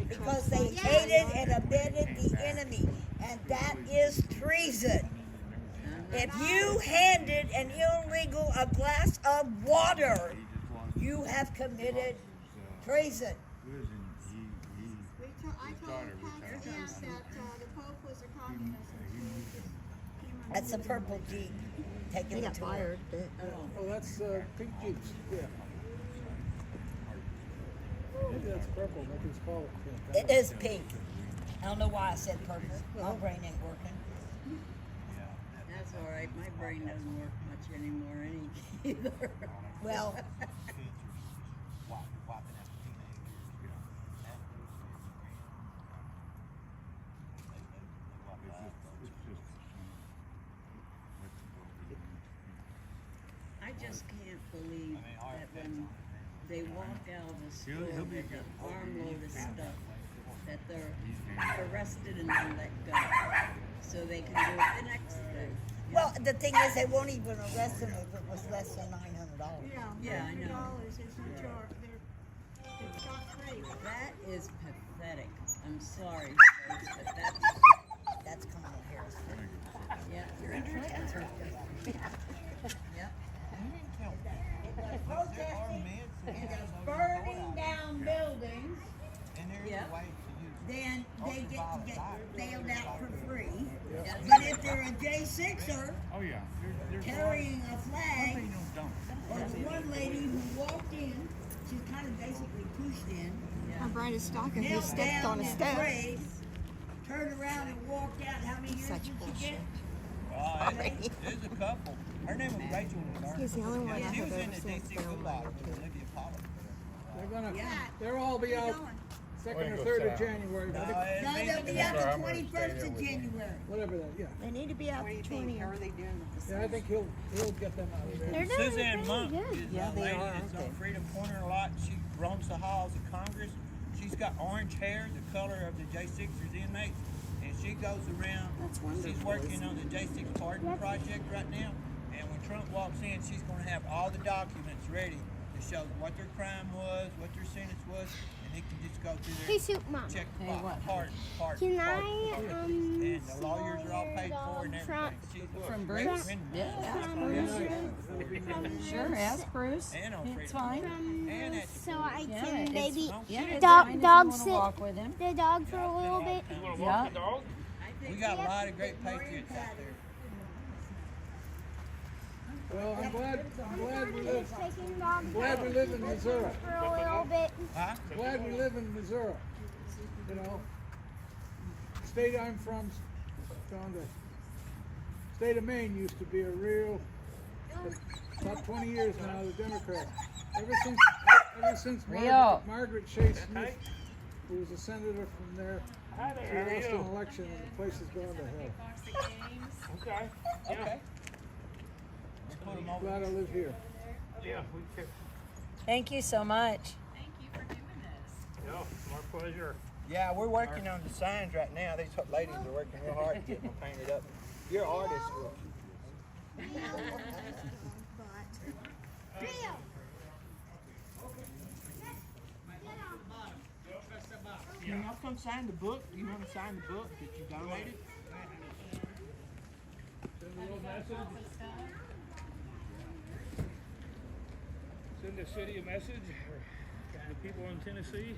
because they hated and abetted the enemy. And that is treason. If you handed an illegal a glass of water, you have committed treason. I told Pastor James that the Pope was a communist. That's a purple Jeep. Taking the tour. Oh, that's pink Jeeps. Yeah. Maybe that's purple. What is called? It is pink. I don't know why I said purple. My brain ain't working. That's all right. My brain doesn't work much anymore either. Well, I just can't believe that when they walk out of the store with an armload of stuff, that they're arrested and then let go, so they can do it the next day. well, the thing is, they won't even arrest them if it was less than $900. Yeah, I know. $900 is the charge. They're scot-free. That is pathetic. I'm sorry, folks, but That's Kamala Harris. yeah. Yep. Protesting against burning down buildings, Yeah. then they get bailed out for free. But if they're a J6er Oh yeah. carrying a flag, Don't. or the one lady who walked in, she's kind of basically pushed in, My bride is stalking who knelt stepped down on a and step. prayed, turned around and walked out. How many years Such did she bullshit. get? There's a couple. Her name was Rachel. He's the only one I She have was in ever the seen DC film football like with Olivia Pollard. They'll all be out second or third of January. No, they'll be out the 21st of January. Whatever that, yeah. They need to be out the 20th. How are they doing with the Yeah, I think he'll get them out of there. They're doing Suzanne pretty Monk good. is a lady that's on Freedom Corner a lot. She roams the halls of Congress. She's got orange hair, the color of the J6ers inmates, and she goes around. She's working on the J6 pardon project right now. And when Trump walks in, she's going to have all the documents ready to show what their crime was, what their sentence was, and they can just go through there Hey, Soup Mom. check the box. Pardon. Can I, And the lawyers are all paid for and Trump- everything. She's From a great Bruce? friend of Yeah. mine. Sure, ask Bruce. And on It's Freedom fine. And at So I Yeah, can it's- maybe Yeah, it's dog fine if you dog wanna sit walk with him. the dog for a little bit. You want to Yeah. walk the dog? we got a lot of great patriots out there. Well, I'm glad we live. Taking dog Glad we live in Missouri. for a little bit. Huh? Glad we live in Missouri. You know, state I'm from, state of Maine used to be a real, about 20 years now, the Democrat. Ever since Margaret Shea Smith, who was a senator from there, she lost an election and the place has gone to hell. Okay. Yeah. I'm glad I live here. Yeah. We can. Thank you so much. Yeah. My pleasure. Yeah, we're working on the signs right now. These ladies are working real hard to get them painted up. You're artists. You're not going to sign the book? You want to sign the book that you donated? message. Send the city a message, or the people in Tennessee.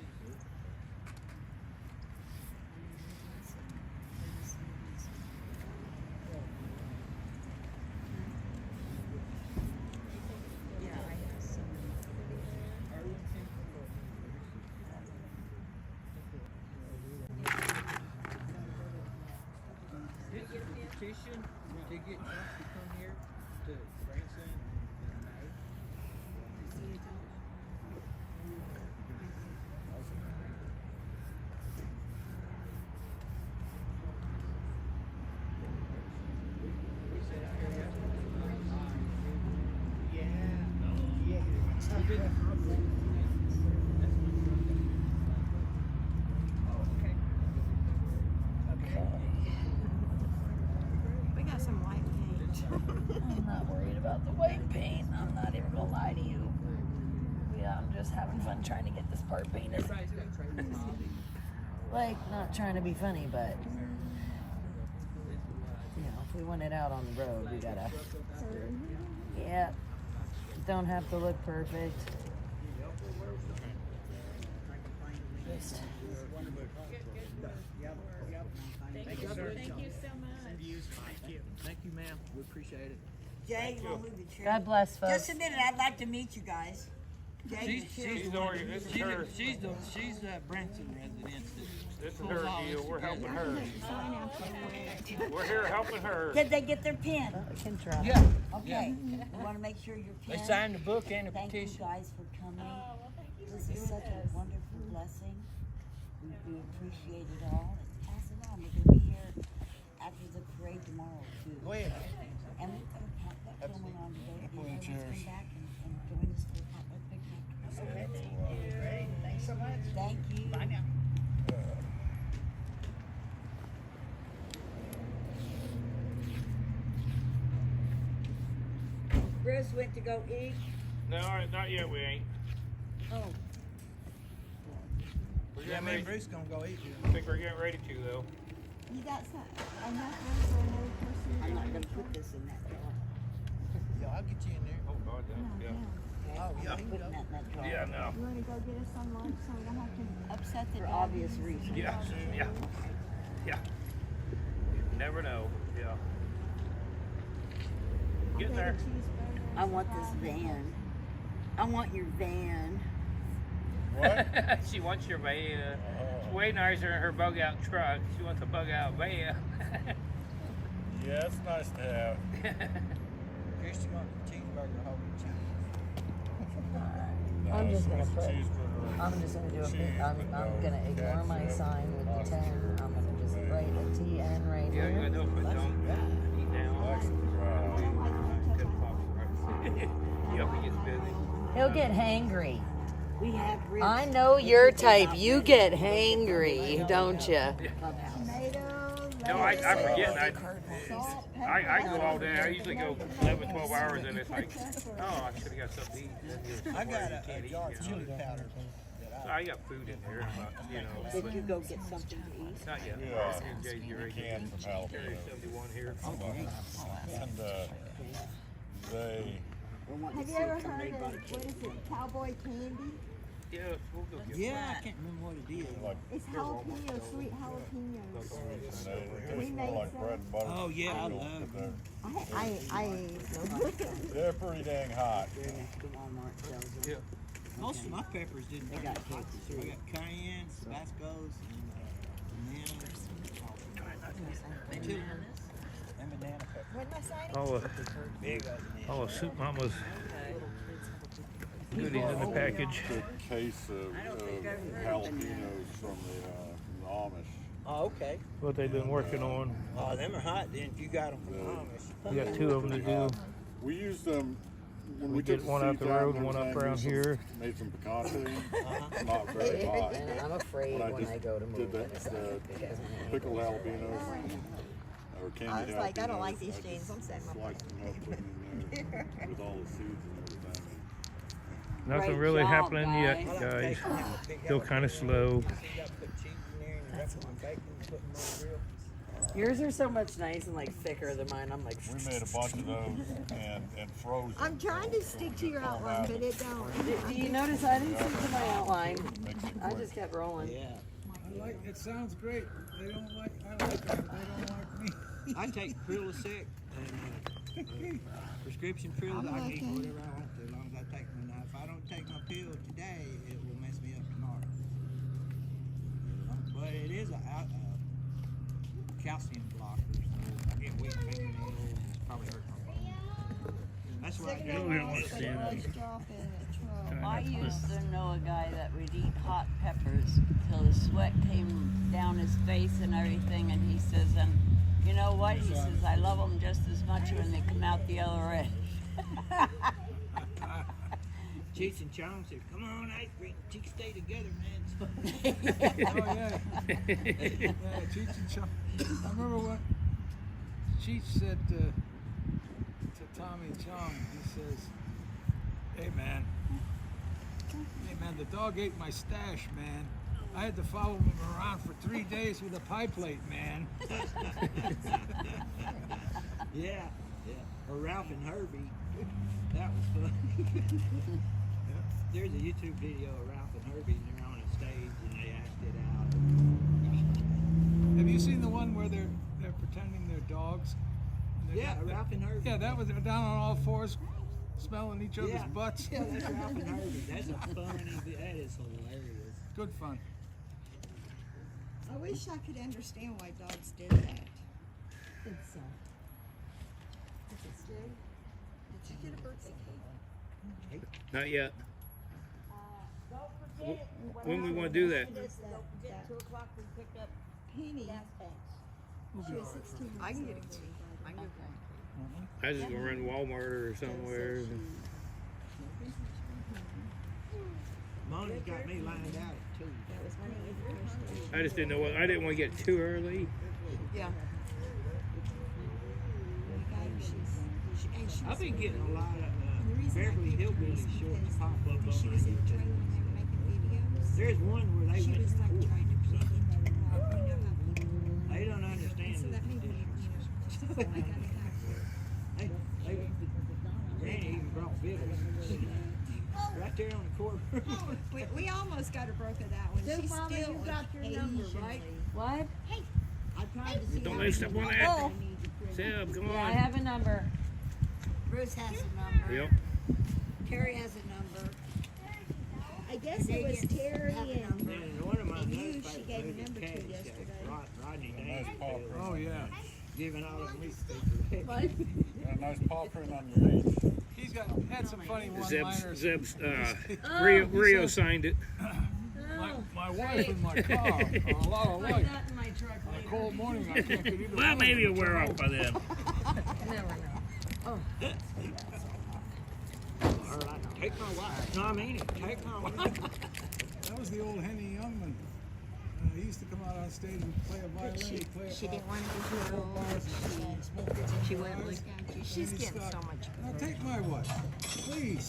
Did you petition to get Trump to come here to branson in May? We said out here yesterday. We didn't. We got some white paint. I'm not worried about the white paint. I'm not even gonna lie to you. Yeah, I'm just having fun trying to get this part painted. Everybody's got trade hobby. Like, not trying to be funny, but you know, if we want it out on the road, we gotta. Yeah, don't have to look perfect. Just. Thank you, sir. Thank you so much. Thank you. Thank you, ma'am. We appreciate it. Jay, you want to move the chair? God bless, folks. Just a minute, I'd like to meet you guys. Jay, She's the one. This is her. She's the Branson resident. This is her deal. We're helping her. We're here helping her. did they get their pen? I can try. Yeah. Okay. You want to make sure your They pen. signed the book and the Thank you petition. guys for coming. This is such a wonderful blessing. We appreciate it all. And pass it on. We're going to be here after the parade tomorrow, too. Go ahead. And we've got a potluck going on today. Put in Everyone's chairs. come back and join us for the potluck picnic. Great. Thanks so much. Thank you. Bye now. Bruce went to go eat. No, not yet. We ain't. Oh. We're Yeah, getting me ready. and Bruce gonna go eat. I think we're getting ready to though. You got some, enough room for another person? I'm not going to put this in that jar. Yeah, I'll get you in there. Oh God, No, yeah. no. Oh, yeah, I'm you putting can go. that in that jar. Yeah, no. You want to go get us some lunch so we don't have to upset the For dog? obvious reasons. Yeah, yeah, yeah. You never know. Yeah. Getting there. I want this van. I want your van. What? She wants your van. It's way nicer than her bug out truck. She wants a bug out van. Yeah, it's nice to have. Christy wants a cheeseburger, whole cheese. I'm just gonna put. Cheeseburger. I'm just gonna do a. Cheese I'm with gonna no ignore my ketchup, sign with the 10. mustard, I'm gonna just write a TN right Yeah, you here. know, but don't eat down. Nice and dry. Good pops. Yep, he gets busy. He'll get hangry. We have ribs. I know your type. You get hangry, don't you? Tomatoes, No, I forget. salt, I go all day. I usually go 11, 12 hours, and it's like, oh, I should have got something to eat. I got a Can't eat, jar you of know. chili powder. So I got food in there, but, you know. Did you go get something to eat? Not yet. Yeah. Jay's get ready to Can eat. from jalapeno. There's 71 here. And they Or want to Have see you ever if somebody heard bought of, a what chili is it, cowboy candy? Yeah, we'll go get Yeah, I can't remember what it is. like It's jalapeno, sweet jalapenos. they We smell made like some. bread and butter. Oh, yeah, I But love they're- I ate them. They're pretty dang hot. They're next to Walmart sells them. Yeah. Most of my peppers didn't They turn got out hot cakes, this year. too. I got cayenne, Tabascos, and bananas. And chili and banana peppers. What am I saying? All the soup mama's goodies in the package. A case of jalapenos from the Amish. Oh, okay. What they've been working on. Oh, them are hot then if you got them from Amish. We got 2 of them to do. We used them when We we did took one out the seeds out road, and one up everything, around we here. Made some pecan pudding. It's not very hot. And I'm afraid when just I go to did move the, it, it's not the as big as my hand. pickled jalapenos or candied I was like, I don't jalapenos, like these, just James. I'm setting my sliced them up, put them in there with all the seeds and everything. Nothing Great really job, happening yet, I like guys. taking them big Still kind of jalapenos, slow. you got to put cheese in there and you wrap them in bacon and put them on the grill. Yours are so much nice and like thicker than mine. I'm like. We made a bunch of those and froze them. I'm trying to stick to your outline, but it don't. Do you notice I didn't stick to my outline? I just kept rolling. Yeah. I like. It sounds great. They don't like. I like them. They don't like me. I take Prilosec and prescription pills. I can eat whatever I want to as long as I take them. Now, if I don't take my pill today, it will mess me up tomorrow. But it is a calcium blocker, so I get weak fingernails. It's probably hurt my bone. That's what I do. I used to know a guy that would eat hot peppers till the sweat came down his face and everything, and he says, and you know what? He says, I love them just as much when they come out the other end. Cheech and Chong said, come on, ice cream, cheeks stay together, man. Oh, yeah. Yeah, Cheech and Chong. I remember what Cheech said to Tommy Chong. He says, hey, man, the dog ate my stash, man. I had to follow him around for 3 days with a pie plate, man. Yeah. Or Ralph and Herbie. That was funny. There's a YouTube video of Ralph and Herbie, and they're on a stage, and they act it out. Have you seen the one where they're pretending they're dogs? Yeah, Ralph and Herbie. Yeah, that was down on all fours, smelling each other's butts. Yeah, that's Ralph and Herbie. That's a funny. That is hilarious. Good fun. I wish I could understand why dogs did that. It's so. Did you get a birthday cake? Not yet. Don't forget When we want to do that? 2 o'clock we pick up Penny. gas tanks. She was 16. I can get it. I can get I was just gonna run Walmart or somewhere. Moni's got me lined out at 2. I just didn't know what. I didn't want to get too early. Yeah. I've been getting a lot of Beverly Hillbilly shorts pop up on She my was in YouTube. training when they were making videos. There's one where they She went was to like court. trying to plug into the wall. You know how people. They don't understand So it. that made me, I gotta have. Granny even brought bitters. Right there on the corner. We almost got her broke of that one. She's still you got your number, right? What? Hey, I tried to see Don't how let step on that. Oh. Seb, come Yeah, I on. have a number. Bruce has a number. Yep. Terry has a number. I guess it was Terry and And one of my you newspapers, she gave a number to Caddy, yesterday. Rodney Nice paw Dangerfield, print. Oh, yeah. giving all of me stickers. What? Got a nice paw print on your reach. He's had some funny Zeb's one-liners. Rio signed it. My wife in my car are a lot of light. That in my truck On a later. cold morning, I can't get either Well, one. maybe it'll wear off by then. Never know. Oh. Or like, take my wife. No, I mean it. Take my wife. That was the old Henny Youngman. He used to come out on stage and play a violin. He'd play She about didn't want to be 4 too old. bars and smoke it some She went cigars. with She's And he'd getting stop. so much Now take my wife, please.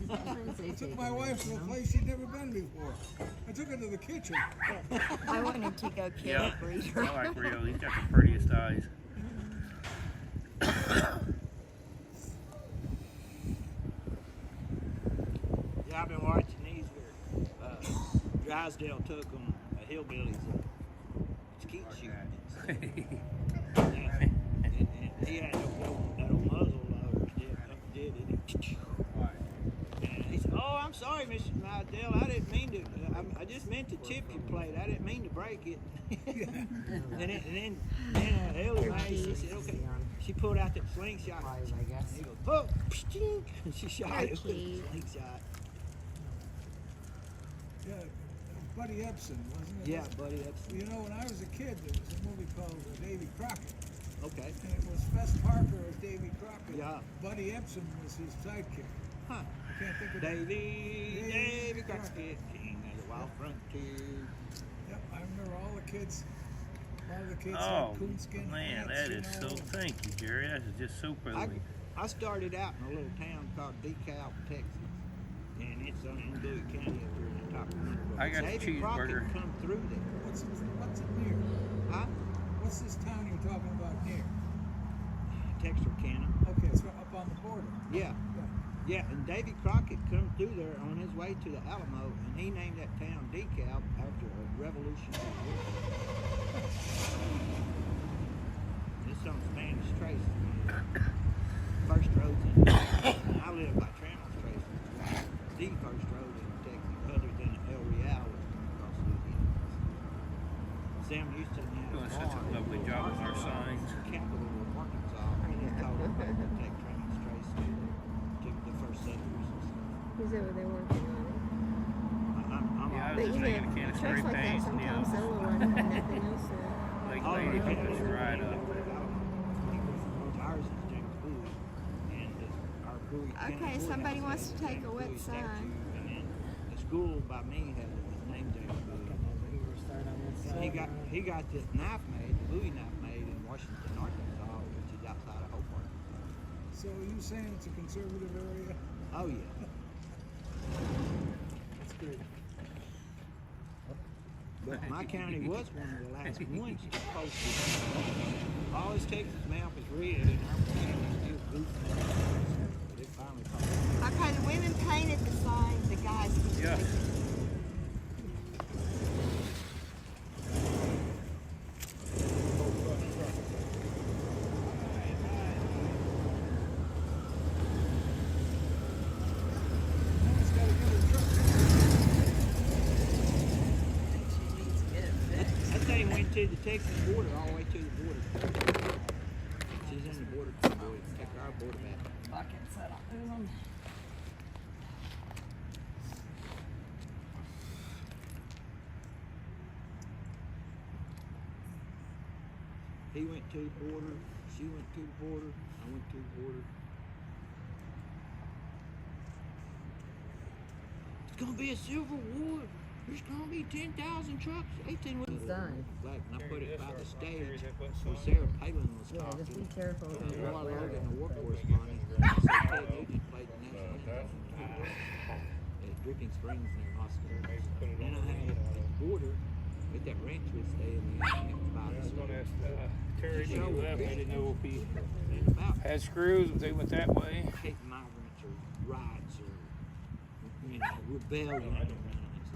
I took my wife to a place she'd never been before. I took her to the kitchen. I wanted to go kill Yeah, a breeder. I like Rio. He's got the prettiest eyes. Yeah, I've been watching these where Drysdale took them, hillbillies, skeet shooting. And he had that old muzzle loader did it. And he said, "Oh, I'm sorry, Mr. Mydell. I didn't mean to. I just meant to chip your plate. I didn't mean to break it." and then Ellie Mae, she said, "Okay." She pulled out that slingshot. I guess. He goes, "Oh!" And she shot it with a slingshot. Yeah, Buddy Ebsen, wasn't it? Yeah, Buddy Epson. You know, when I was a kid, there was a movie called Davy Crockett. Okay. And it was Fess Parker as Davy Crockett. Yeah. Buddy Ebsen was his sidekick. Huh. Can't think of Davy Crockett, king of the wild frontier. Yep, I remember all the kids. All the kids Oh, had coonskin man, hats, that you is know. so. Thank you, Jerry. That is just super. I started out in a little town called DeKalb, Texas, and it's in Bowie County over here in the top corner. I got the Davy Crockett cheeseburger. come through there. What's it near? Huh? What's this town talking about near? Texter Cannon. Okay, it's up on the border. Yeah. Yeah, and Davy Crockett come through there on his way to the Alamo, and he named that town DeKalb after a Revolutionary War. It's on Spanish Trace. First roads in I live by Trammell's Trace. The first road in Texas, other than El Real, was across Louisiana. Sam Houston had Doing such a lovely job with our signs. Capital of Arkansas, and he told them to take Trammell's Trace to the first settlers. Is that what they're working on? Yeah, I But was just you taking a know, can of trucks spray like that paint and sometimes they'll run and nothing else. Lake Lady goes right up. Ours is James Bowie, and our Bowie County Okay, Bowie somebody House wants has to take James a wet Bowie sign. statue, and then the school by me has his name James Bowie. He got the knife made, the Bowie knife made in Washington, Arkansas, which is outside of Hope, Arkansas. So are you saying it's a conservative area? Oh yeah. That's great. But my county was one of the last ones to post it. All this Texas map is red, and our county still blue. But it finally posted. Okay, the women painted the signs, the guys. Yeah. That thing went to the Texas border, all the way to the border. She's in the border convoy. Take our border back. Buckets, I don't do them. He went to the border. She went to the border. I went to the border. It's gonna be a civil war. There's gonna be 10,000 trucks, 18 wheelers. It's done. Like, and I put it by the stage where Sarah Palin was Yeah, talking. just be careful. Roy Logan, the war correspondent, said Ted Nugent played the national anthem at Dripping Springs near Austin. And I had at the border, at that ranch we stay in there, and it was by the store. Terry Show left. I didn't know if he And about had screws, if they went that way. hate migrants or riots or, you know, rebellion.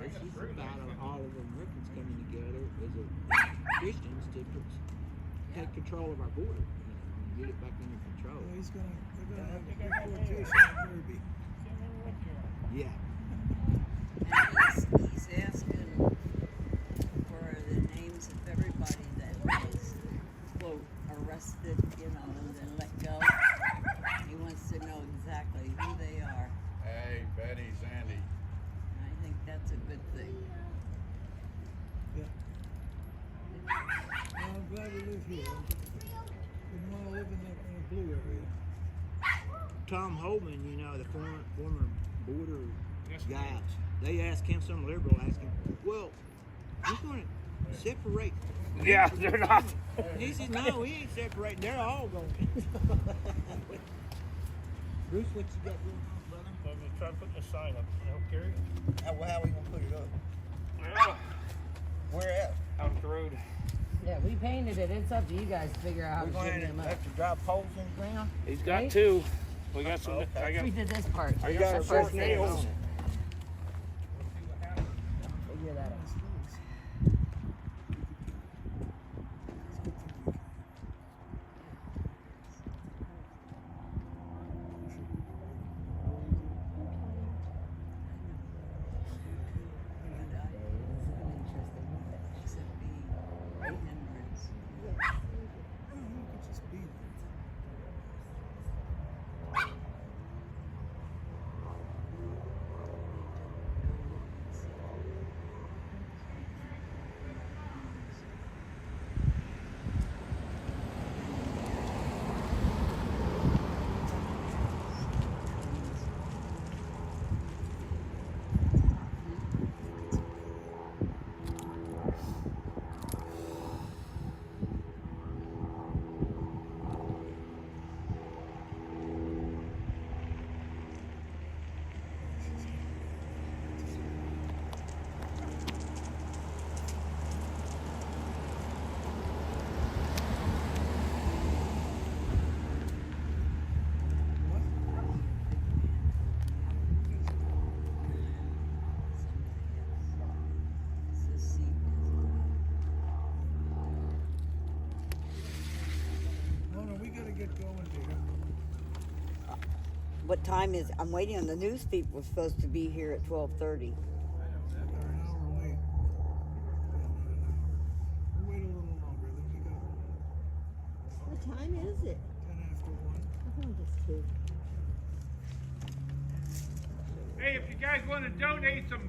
This is about all of Americans coming together as a Christians to take control of our border, and get it back under control. Well, they're gonna have a deportation in Derby. Yeah. And he's asking for the names of everybody that was, quote, arrested, you know, and then let go. He wants to know exactly who they are. Hey, Betty, Sandy. I think that's a good thing. Yeah. Well, I'm glad we live here. Wouldn't want to live in a blue area. Tom Holman, you know, the former border guy, they asked him, some liberal asked him, well, we're going to separate. Yeah, they're not. And he said, no, we ain't separating. They're all going. Bruce, what you got going on, brother? I'm gonna try putting a sign up. You know, Gary? How are we going to put it up? Yeah. Where at? Out the road. Yeah, we painted it. It's up to you guys to figure out how We're to going shimmy to them up. have to drive poles in the ground? He's got Right? two. We got some. Okay. I got. We did this part. I This got is our the short first thing. nails. Figure that out. get going, Peter? What time is? I'm waiting on the news people. We're supposed to be here at 12:30. They're an hour late. We'll wait a little longer. Then we go What time is it? 10 after 1. I think it's 2. Hey, if you guys want to donate some,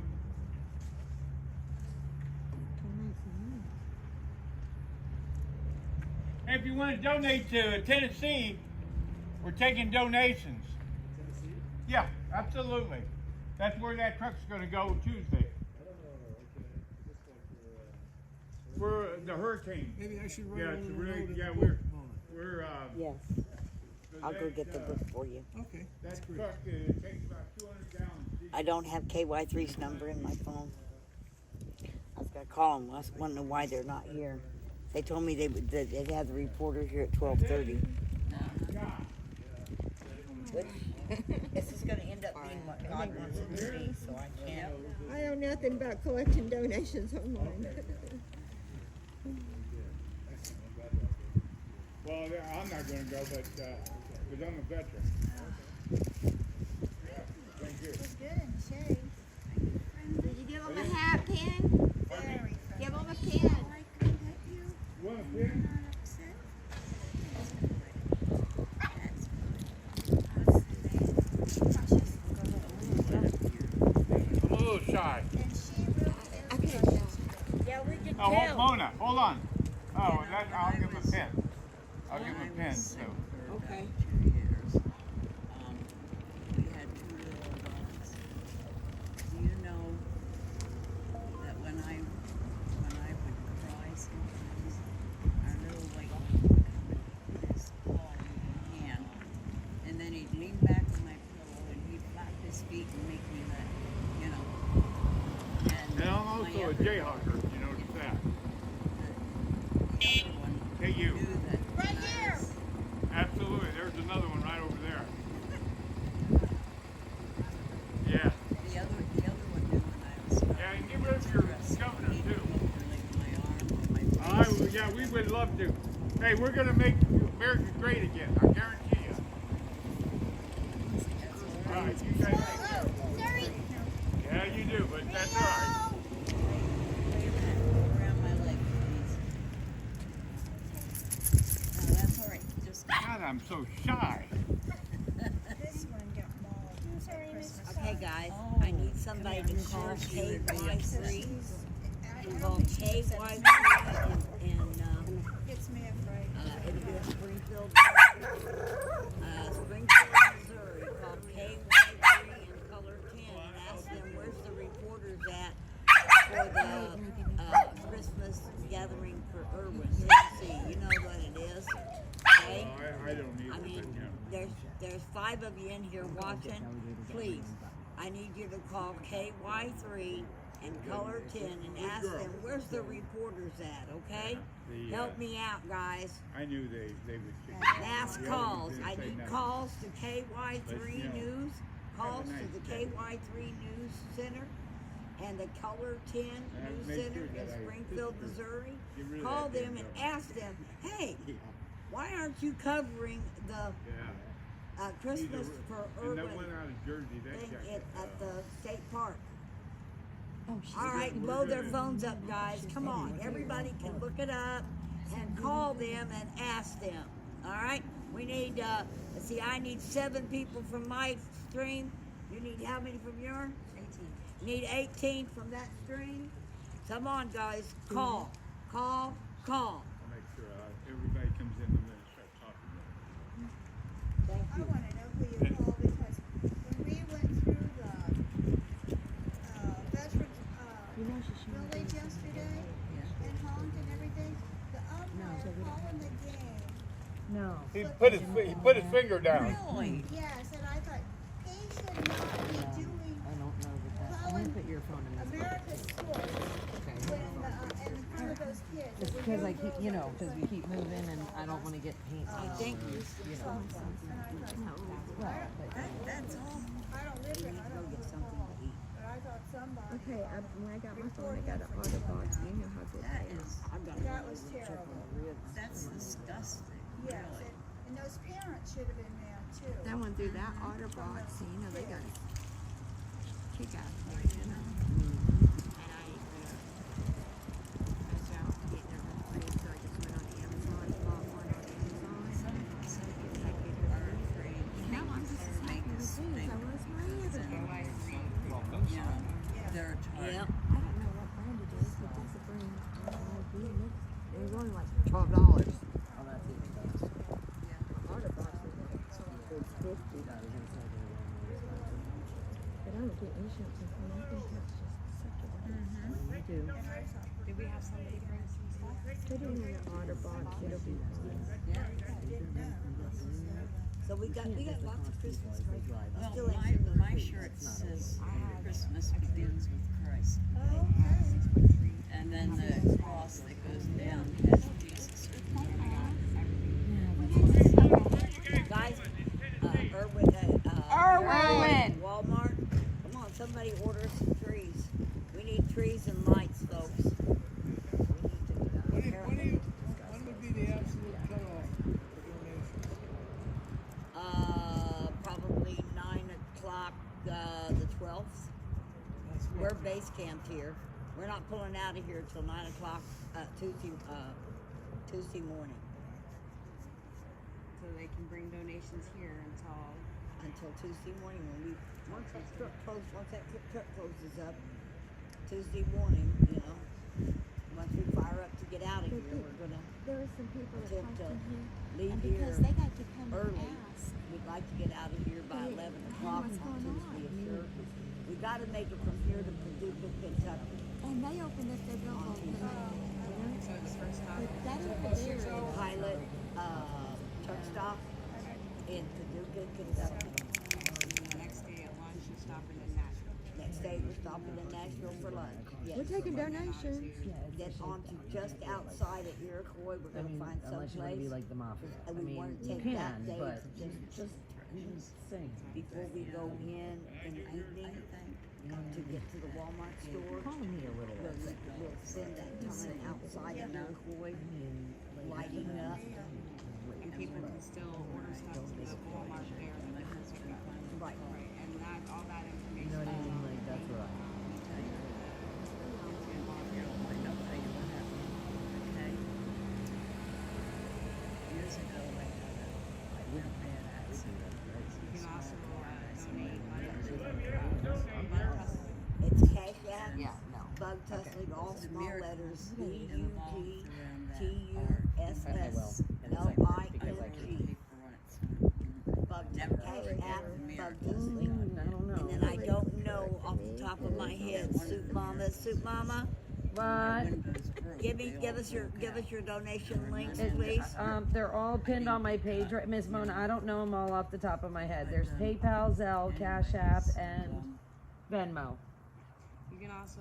hey, if you want to donate to Tennessee, we're taking donations. Tennessee? Yeah, absolutely. That's where that truck's going to go Tuesday. For the hurricane. Maybe I should write Yeah, a it's little really, note in yeah, the we're, book. we're, Yes. I'll go get the book for you. Okay, that's that great. truck takes about 200 gallons. I don't have KY3's number in my phone. I was gonna call them. I want to know why they're not here. They told me they'd have the reporter here at 12:30. Which this is gonna end up being what God wants it to be, so I can't. I know nothing about collecting donations online. Well, yeah, I'm not going to go, but because I'm a veteran. Thank you. It's good in the shade. Did you give him a hat pin? Give him a pin. You want a pin? I'm a little shy. Yeah, we can Oh, tell. Mona, hold on. Oh, that, I'll give him a pin. I'll give him a pin, so. Okay. 2 years. We had 2 little dogs. Do you know that when I would cry sometimes, our little white dog would come and put his paw in my hand, and then he'd lean back on my pillow and he'd flap his feet and make me let, you know. And I'm my also a other jayhawker, dog, you notice that. the other one, Hey, you. knew that Right when I here. was- Absolutely, there's another one right over there. Yeah. The other one knew when I was starting Yeah, and to get rid of get your stressed. governor, He'd too. come over like my arm or my face. Yeah, we would love to. Hey, we're going to make America great again, I guarantee you. All right, you guys take care. Sorry. Yeah, you do, but that's all right. Wait a minute, go around my leg, please. No, that's all right. Just God, I'm so shy. This one got mauled. I'm sorry, Miss. Okay, guys. I need somebody to call KY3. Call KY3 and Gets me afraid. it'll be in Springfield, Springfield, Missouri. Call KY3 and Color 10 and ask them where's the reporters at for the Christmas gathering for Erwin, Tennessee. You know what it is, okay? I don't need I mean, it. there's 5 of you in here watching. Please, I need you to call KY3 and Color 10 and ask them where's the reporters at, okay? Help me out, guys. I knew they would kick me Mass out. calls. The I other ones didn't say need nothing. calls to KY3 Let's, News, calls have a to the nice day. KY3 News Center and the Color 10 News make Center sure in that I- Springfield, Missouri. Get rid of Call that them damn and dog. ask them, hey, why aren't you covering the Yeah. Christmas He's a- for and that Erwin one out of Jersey, that thing guy. at the state park? Oh, she's All right, blow their phones up, guys. Come on. Everybody can look it up and call them and ask them. All right? We need, let's see, I need 7 people from my stream. You need how many from yours? 18. You need 18 from that stream? Come on, guys. Call. Call. Call. I'll make sure everybody comes in, I'm going to start talking to them. Thank I you. want to know who you call because when we went through the veterans village yesterday and honked and everything, the umpire calling the game. No. He put his finger down. really. Yes, and I thought he should not be doing I don't know that. I'm calling gonna put your phone in this. America's sports Okay. when in front of those kids. It's It was because young I keep, girls you that know, were because we keep moving and I don't want to get paint on I think you you know. And I thought, Well, but That's all. I don't live here, I don't get know something Paul, to eat. but I thought somebody. Okay, when I got my phone, I got an auto box. You know how good That they are. is, I've got That one was of them check terrible. on the ribs. that's disgusting. Yes, Really. and And those parents should have been there too. That one through that otter box, you know, they got a kick out of it, you know. And I was out getting everything free, so I just went on Amazon, bought one on Amazon. And now I'm just as happy with these as I was my other one. They're Yep. I don't know what brand it is, but it's a brand. It was only like $12. Oh, that's even better. Otter box is $50. But I don't get insurance until I think that's just secular. I do. Did we have somebody bring some stuff? Put it in an otter box, it'll be fine. So we got lots of Christmas cards. Well, Still ain't seen my those shirt trees. says Christmas begins with Christ. And then the cross that goes down has Jesus. Guys, Erwin, Erwin! Walmart. Come on, somebody order some trees. We need trees and lights, folks. We need to When would be the absolute cutoff for donations? Probably 9 o'clock, the 12th. We're base camped here. We're not pulling out of here till 9 o'clock Tuesday morning. So they can bring donations here Until Tuesday morning once that truck closes up, Tuesday morning, you know, once we fire up to get out of here, we're gonna There were some people that attempt to talked to him, leave and here because they got to come early. and ask. We'd like to get out of here by 11 o'clock what's on going Tuesday, on? sure. We gotta make it from here to Paducah, Kentucky. And they opened up their door open, you know? So the first stop. But that over there is Pilot, truck stop in Paducah, Kentucky. The next day at lunch, you're stopping in Nashville. Next day, we're stopping in Nashville for lunch. Yes. We're taking donations. Get on to just outside of Iroquois. We're I gonna mean, find some unless you want to be place. like the mafia. And I we mean, wanna you take can, that day but to just insane. before we go in the evening to get to the Walmart store. Call me a little bit. We'll spend that time outside of Iroquois, lighting up. And people can still order stuff to the Walmart there. And that's what we find. Right. And that, all that You information. know what I mean? Like, that's what I. Years ago, I went bad accident. You can also donate money to It's Cash App, Yeah, no. Bug Tussling, all It's a small miracle letters, involved around that Okay, well, and it's like because I can. B-U-G-T-U-S-S-L-I-N-G. Bug Never Cash App, Bug I Tussling. don't know. And then I don't know off the top of my head, Soup Mama, But give us your donation links, please. they're all pinned on my page, right, Miss Mona? I don't know them all off the top of my head. There's PayPal, Zelle, Cash App, and Venmo. You can also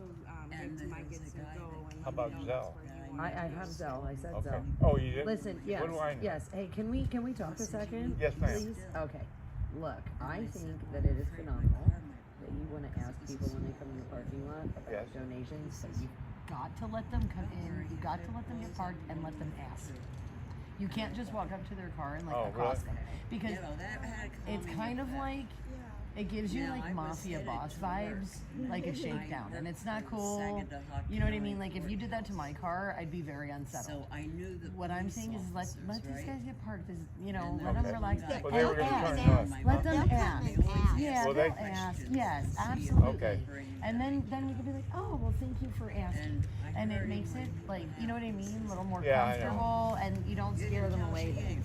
give to My Gets and Go. And How about let me know Zelle? that's where you want I to have use. Zelle. I said Okay. Zelle. Oh, you did? Listen, yes, What do I know? yes. Hey, can we talk a second? Yes, ma'am. Please? Okay. Look, I think that it is phenomenal that you want to ask people when they come in the parking lot about Yes. donations, but you've got to let them come in. You've got to let them get parked and let them ask. You can't just walk up to their car and like Oh, really? accost them because that had it's kind of like it gives you Yeah, like I was mafia headed boss to work. vibes, like a shakedown, and it's not cool. Saginaw You know what I mean? County Like if you did that to my car, I'd be very unsettled. So I knew that. What I'm saying is let these right? guys get parked. Is, you know, And let them Okay. relax. Yeah. Well, they were gonna ask. turn left. Let them They'll come ask. and ask. Yeah, Well, they'll they- ask. Yes, See, absolutely. Okay. And then we could be like, oh, well, thank you for asking. And it makes it like, you know what I mean, a little more Yeah, I know. comfortable, and you don't scare them away.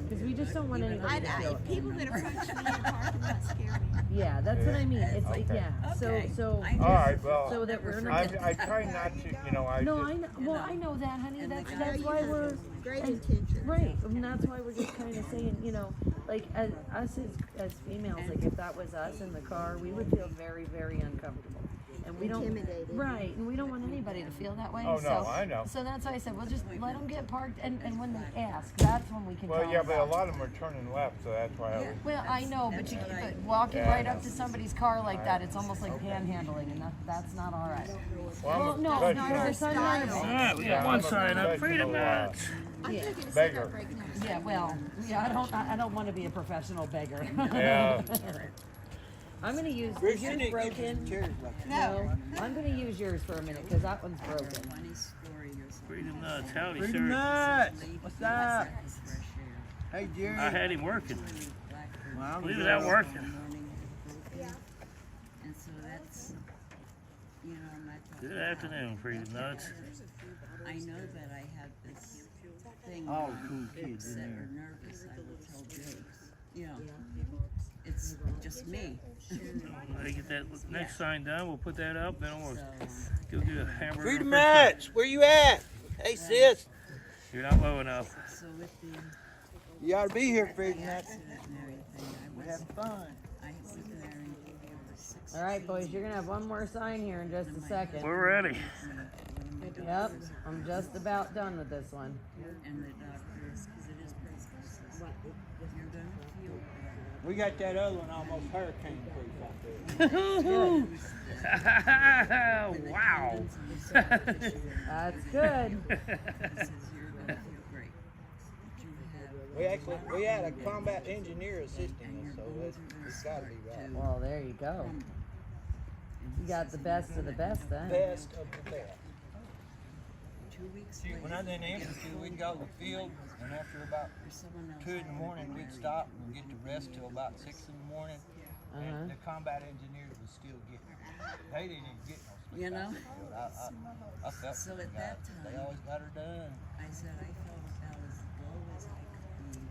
Because we just don't want anybody to feel. People that approach me in the parking lot scare me. Yeah, that's what I mean. It's like, Okay. yeah. So All right, well, so that we're not. I try not to, you know, I No, just, I know. Well, I know that, honey. That's guy why we're great and- intentions. right. And that's why we're just kind of saying, you know, like as us as females, like if that was us in the car, we would feel very, very uncomfortable. And we don't, Intimidated. right? And we don't want anybody to feel that way. Oh, no, so, I know. So that's why I said, well, just let them get parked, and when they ask, that's when we can. well, tell yeah, them but a about lot of them are turning left, so that's why I was, Well, I know, but walking Yeah, I right know. up to somebody's car like that, it's almost like panhandling, and that's not all right. well, Well, I'm no, a no, professional. it's not All right, we got Yeah, one I'm a sign up. Freedom professional, nuts. Yeah. thinking it's Beggar. like breaking up. Yeah, well, yeah, I don't want to be a professional beggar. Yeah. I'm gonna use, Bruce, is you yours need to get broken? some chairs back. No, I'm gonna use yours for a minute, cause that one's broken. Funny story or something. Freedom Nuts, howdy, Freedom sir. Nuts! What's up? Fresh air. Hey, Jerry. I had him working. Well, We was out working. And so that's, you know, my thought. Good afternoon, Freedom Nuts. I know that I have this thing. Oh, when cool I'm kids in upset there. or nervous, I will tell jokes. You know, it's just me. When they get that next sign done, we'll put that up, then we'll go get a hamburger. Freedom for supper. Nuts, where you at? Hey, sis. You're not low enough. So with the You ought to be here, Freedom Nuts. accident and everything, We're having fun. I was married for 6 All right, boys, you're gonna have one more sign here in just a second. We're ready. Yep, I'm just about done with this one. And the doctors, because it is Christmas, says, you're going to feel better. We got that other one almost hurricane proof out there. Wow. That's good. He says, you're going to feel great. We had a combat engineer assisting us, so it's got to be right. Well, there you go. You got the best of the best then. Best of the best. 2 weeks When I was in the infantry, we'd go to the field, and after about 2 in the morning, we'd stop and get to rest till about 6 in the morning. And the combat engineers was still getting it. They didn't even get no sleep. You know? I felt So for at the that guys. time, They always got her done. I said I felt about as low as I could be.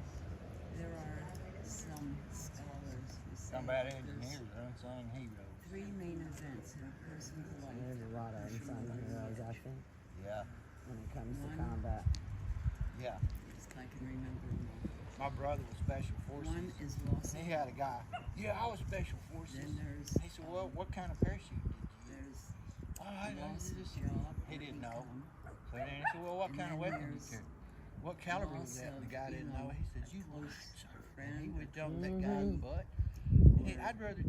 There are some scholars who say Combat there's engineers are unsung heroes. 3 main events in a person's life. There's a lot of unsung heroes, I think, Yeah, when it comes to combat. yeah. Just I can remember them all. My brother was Special Forces. One is lost. And he had a guy. Yeah, I was Special Forces. Then there's He said, well, what kind of parachute did you use? there's Oh, I didn't lost use his this. job. He or didn't know. become. So then he said, well, what kind of then weapon did you there's carry? What caliber was that? And the guy didn't know. He said, you close lied, sir. friend And he would jump that Mm-hmm. guy in the butt. I'd rather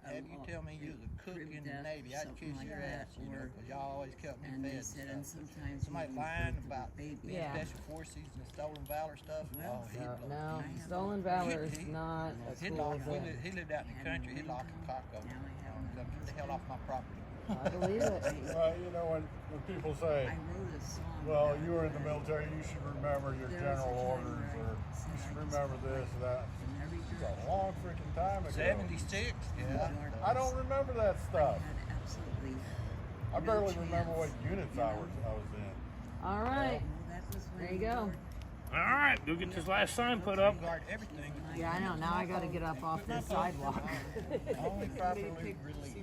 have you tell me you was a cook in the Navy. I'd kiss your ass, you know, because y'all always kept me And they fed. said, and and stuff. sometimes Somebody we lying refer to about the being Yeah. Special Forces and stolen valor stuff. Well, he'd blow. No, stolen valor is not a He'd cool lock, thing. he lived out in the country. He'd lock a cock over. Come get the hell off my property. I believe it. Well, you know, when people say, I wrote a song. well, you were in the military, you should remember your general orders, or you should remember this, that. It's a long freaking time ago. 76, yeah. I don't remember that stuff. Absolutely. I barely remember what units I was in. All right, That was when there you go. All right, go get this last sign put up. Guard everything. Yeah, I know. Now I got to get up off this sidewalk. Only properly released.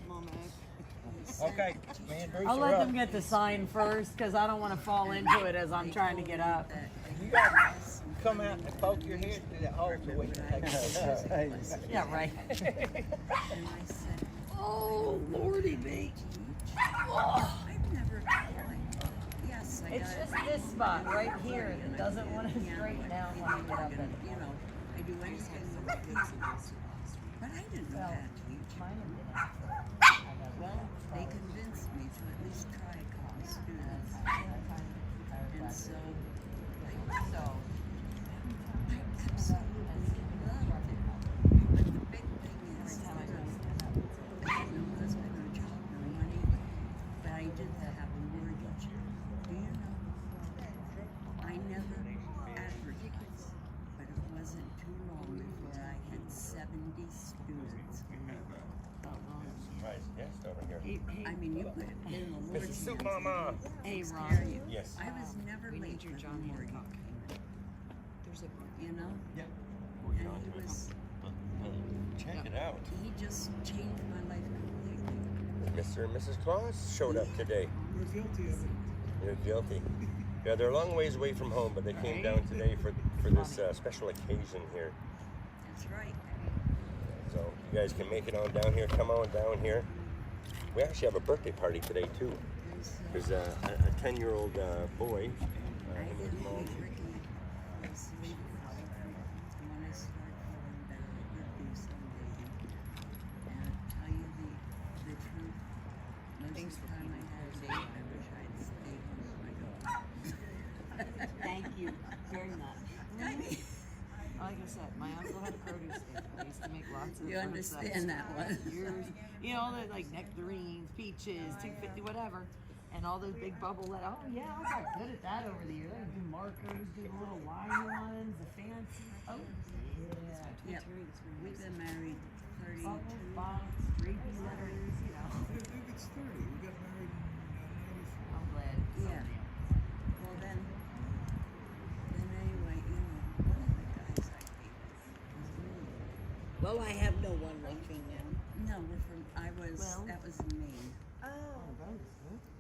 Okay, me and Bruce I'll are let up. them get the sign first because I don't want to fall into it as I'm trying to get up. You guys come out and poke your head through that hole so we can take photos. Yeah, right. Oh, Lordy me. I've never yes, I It's got just this spot right here that doesn't want to straighten out when I get up in it. you know, I do anything with kids. But I didn't know how to teach. Well, they convinced me to at least try a couple students. And so I absolutely loved it. But the big thing is, I had no husband, no job, no money, but I did have a mortgage. Do you know? I never advertised, but it wasn't too long before I had 70 students. Nice guest over here. I mean, you put it in the Lord's Mrs. Soup hands. Mama. Hey, Takes Ron. care of you. Yes. I was never late for the mortgage payment. There's a You know? Yeah. And he was, Check it out. he just changed my life completely. Mr. and Mrs. Claus showed up today. We're guilty of it. They're guilty. Yeah, they're a long ways away from home, but they came down today for this special occasion here. That's right. So you guys can make it on down here. Come on down here. We actually have a birthday party today too. There's a 10-year-old boy. His mom. When I start feeling better, it would be someday. And to tell you the truth, most of the time I had a date, I wish I'd stayed home with my daughter. Thank you. understand that one. Yours, you know, all the like nectarines, peaches, 250, whatever. And all those big bubble let. Oh yeah, I got good at that over the years. I do markers, do the little wine ones, the fancy. Oh yeah. Yep. We've been married 32. Box, rapey letters, you know. I think it's 30. We got married in 94. I'm glad. Yeah. Well then anyway, you know, one of the guys I dated was really. Well, I have no one watching now. No, that was in Maine. Oh.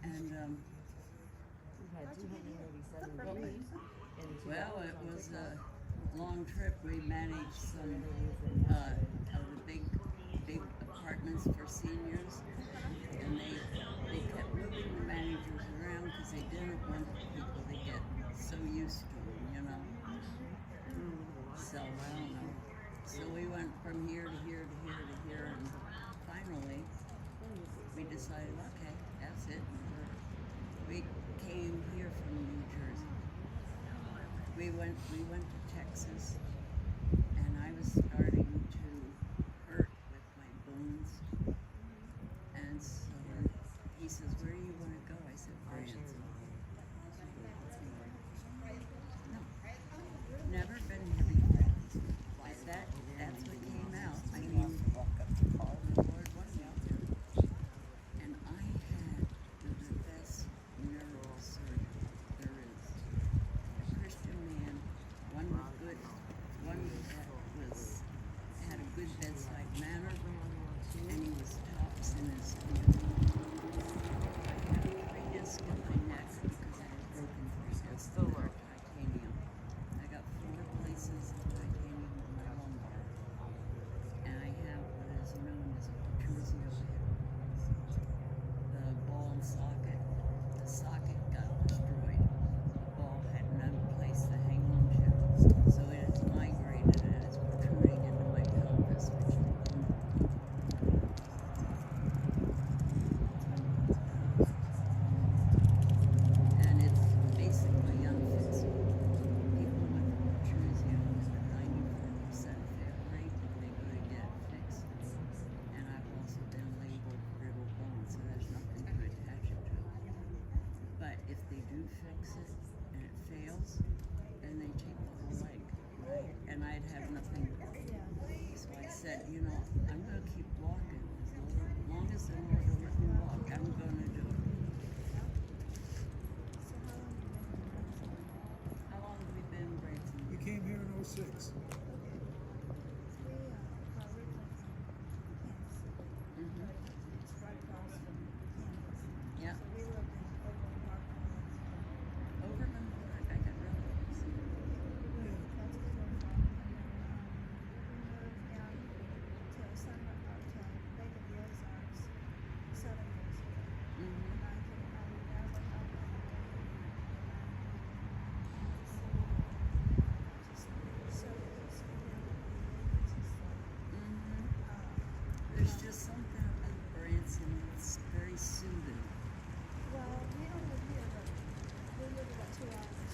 And We've had 287 babies. well, it was a long trip. We managed some of the big apartments for seniors, and they kept moving the managers around because they didn't want people to get so used to them, you know. So I don't know. So we went from here to here to here to here, and finally we decided, okay, that's it. We came here from New Jersey. We went to Texas, and I was starting to hurt with my bones. And so he says, "Where do you want to go?" I said, "Branson." No, never been here before. That's what came out. I mean, the Lord wanted me out there, and I had the best neurosurgeon there is. A Christian man, one with good, one that had a good bedside manner, and he was tops in his field. I had a free disc in my neck because I had broken free disc in my titanium. I got 4 places of titanium in my lumbar, and I have what is known as a protrusio hip. The ball and socket, the socket got destroyed. The ball had no place to hang on to, so it is migrated and it's protruding into my pelvis, which is and it's basically unfixable. People with protrusio have a 94% fail rate if they go to get it fixed. And I've also been labeled brittle bone, so there's nothing to attach it to. But if they do fix it and it fails, then they take the whole leg, right? And I'd have nothing. So I said, you know, I'm going to keep walking as long as the Lord will let me walk. I'm going to do it. How long have we been in Branson? We came here in 06. Yeah. Overland Park, I got relatives. There's just something about Branson that's very soothing. Well, we don't live here, but we live about 2 hours.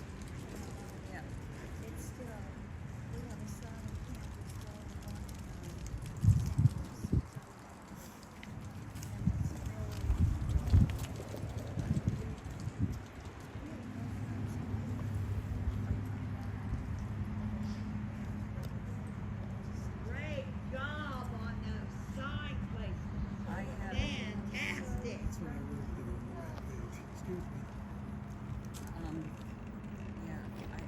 Yeah. It's still, we have a son who can't just go in the morning. And it's Great job on those sign placements. I have. Fantastic. That's when I really get on the rampage. Excuse me. Yeah, I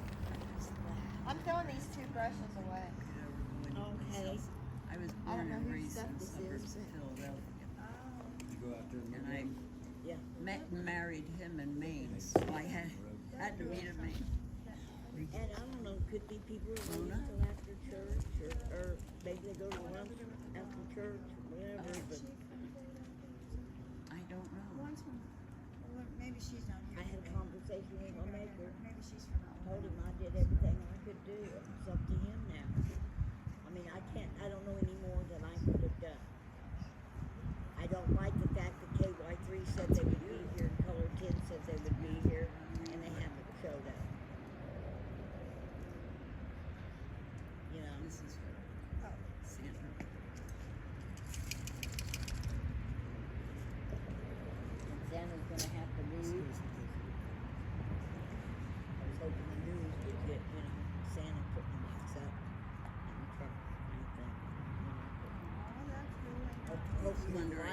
just love I'm throwing these 2 brushes away. Okay. I was I don't born know and whose raised stuff in the this suburbs is, of but- Philadelphia. You go out there and And I Yeah. met and married him in Maine, so I had to meet him in Maine. And I don't know, could be people who wait Mona? until after church, or maybe they go to lunch after church, or whatever, but I don't know. One's from, well, maybe she's not I here. had a conversation with my maker. Maybe she's from out. Told him I did everything I could do. It's up to him now. I mean, I don't know any more than I could have done. I don't like the fact that KY3 said they would be here, and Color 10 said they would be here, and they haven't showed up. You know? This is Oh. Sandra.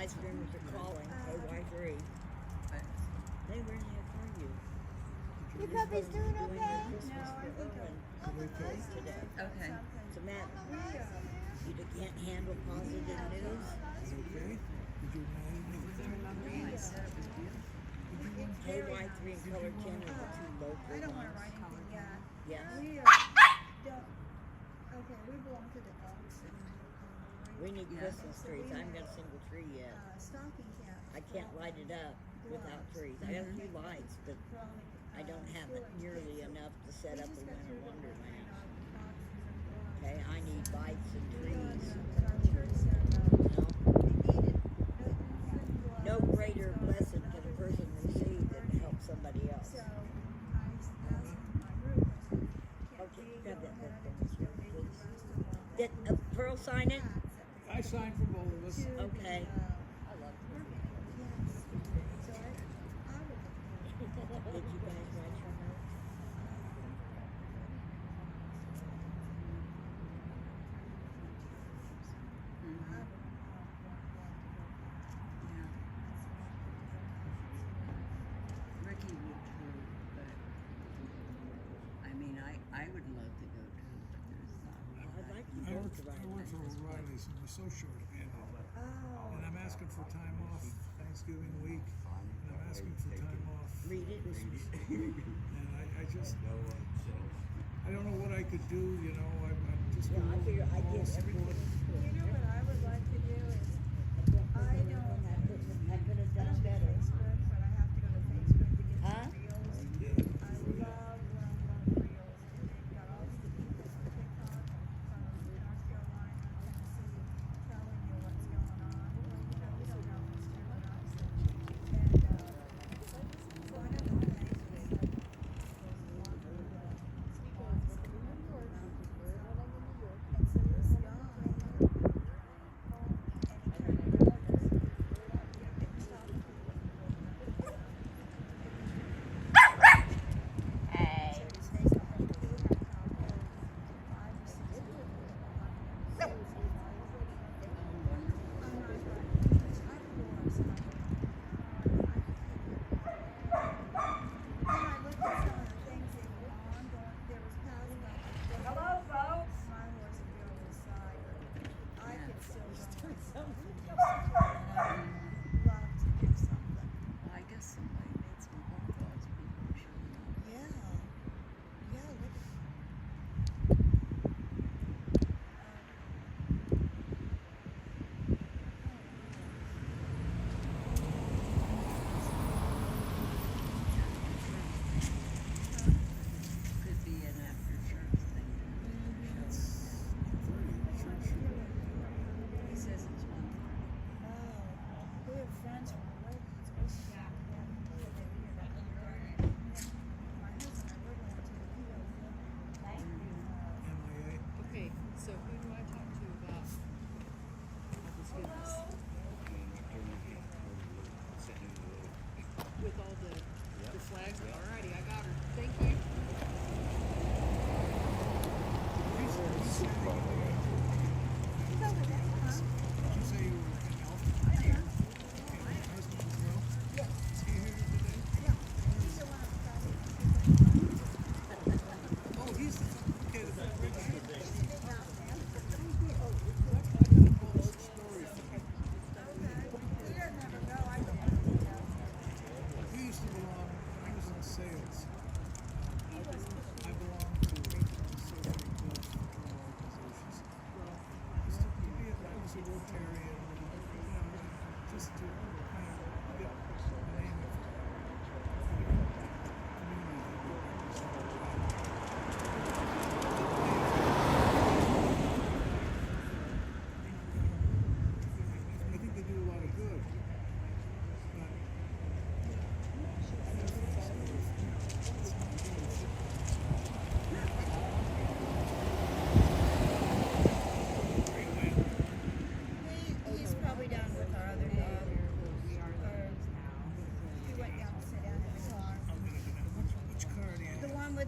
live streamers are calling, KY3. Hey, where the heck are you? Your puppy's doing okay? No, I think today. Okay. So Matt, you can't handle positive news? Okay. Did you KY3 and Color 10 are the two local I don't want to ones. write anything yet. Yes. We don't. Okay, we belong to the Elks. We need Christmas trees. I haven't got a single tree yet. Stocking cap. I can't light it up without trees. I have a few lights, but I don't have it nearly enough to set up a winter wonderland. Okay, I need lights and trees. No greater blessing can a person receive than to help somebody else. Okay, grab that book from us here, please. Did Pearl sign it? I signed for both of us. Okay. Did you guys write your notes? Ricky would too, but I mean, I would love to go too, but there's not. I'd like you I both work to write. for O'Reilly's and we're so short-handed. And I'm asking for time off Thanksgiving week. And I'm asking for time off Read it. Christmas. And I just, I don't know what I could do, you know, I'm just Yeah, I figure I all get support. You know what I would like to do is, I don't. I could have done better. Facebook, but I have to go to Facebook to get Huh? the reels. I love reels. They've got all these people on TikTok from North Carolina, Tennessee, telling you what's going on. Well, you know, we don't know what's true or not. And, so I don't know things. And so this guy, I guess somebody made some phone calls, people are showing up. Could be an after church thing. He says it's 1:30. we have friends from the lake. Okay, so who do I talk to about all this goodness? With all the flags? Alrighty, I got her. Thank you.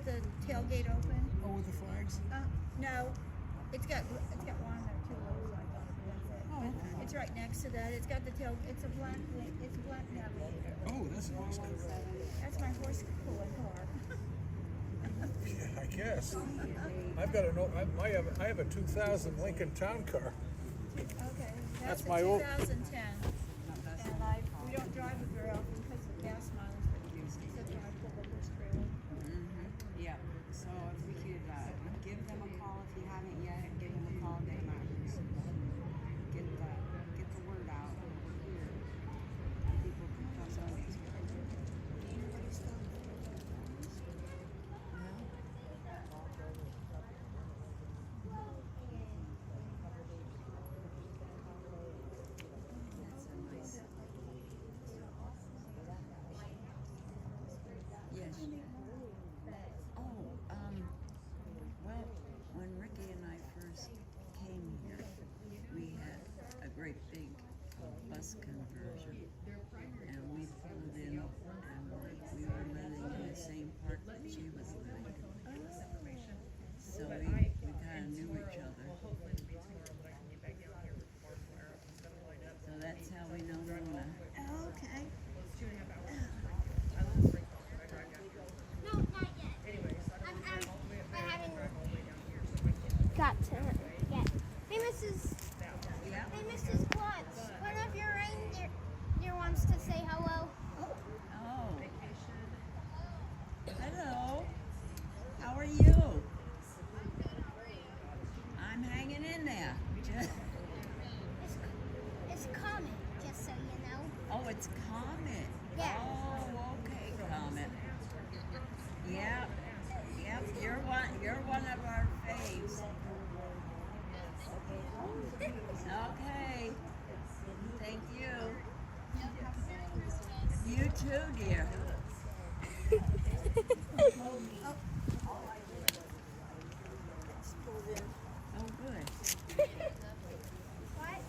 the tailgate open. Oh, with the flags? No, it's got one or two looks like that. That's it. It's right next to that. It's got the tail. It's a black navigator. Oh, that's a nice car. That's my horse pulling car. Yeah, I guess. I've got I have a 2000 Lincoln Town Car. Okay. That's a my old- 2010. And we don't drive it very often because of gas mileage, but so I pull the horse trailer. Yeah, so if we could give them a call if you haven't yet, give them a call, get them out. Get the word out over here. And people can come donate. Yes. Well, when Ricky and I first came here, we had a great big bus conversion, and we pulled in, and we were living in the same park that she was living. So we kind of knew each other. So that's how we know Mona. Okay. No, not yet. I haven't got to her yet. Hey, Mrs. Yeah? Hey, Mrs. Klutz. One of your reindeer wants to say hello. Oh. Hello. How are you? I'm hanging in there. It's Comet, just so you know. Oh, it's Comet. Yeah. Oh, okay, Comet. Yep. Yep. You're one of our faves. Okay. Thank you. You too, dear. Oh, good. What?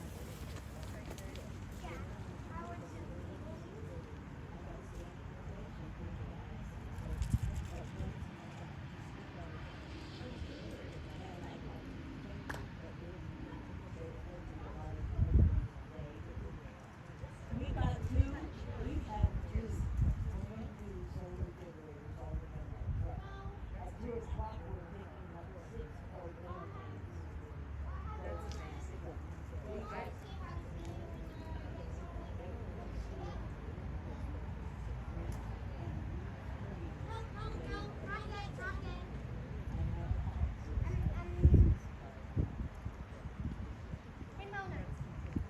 Hey, Mona.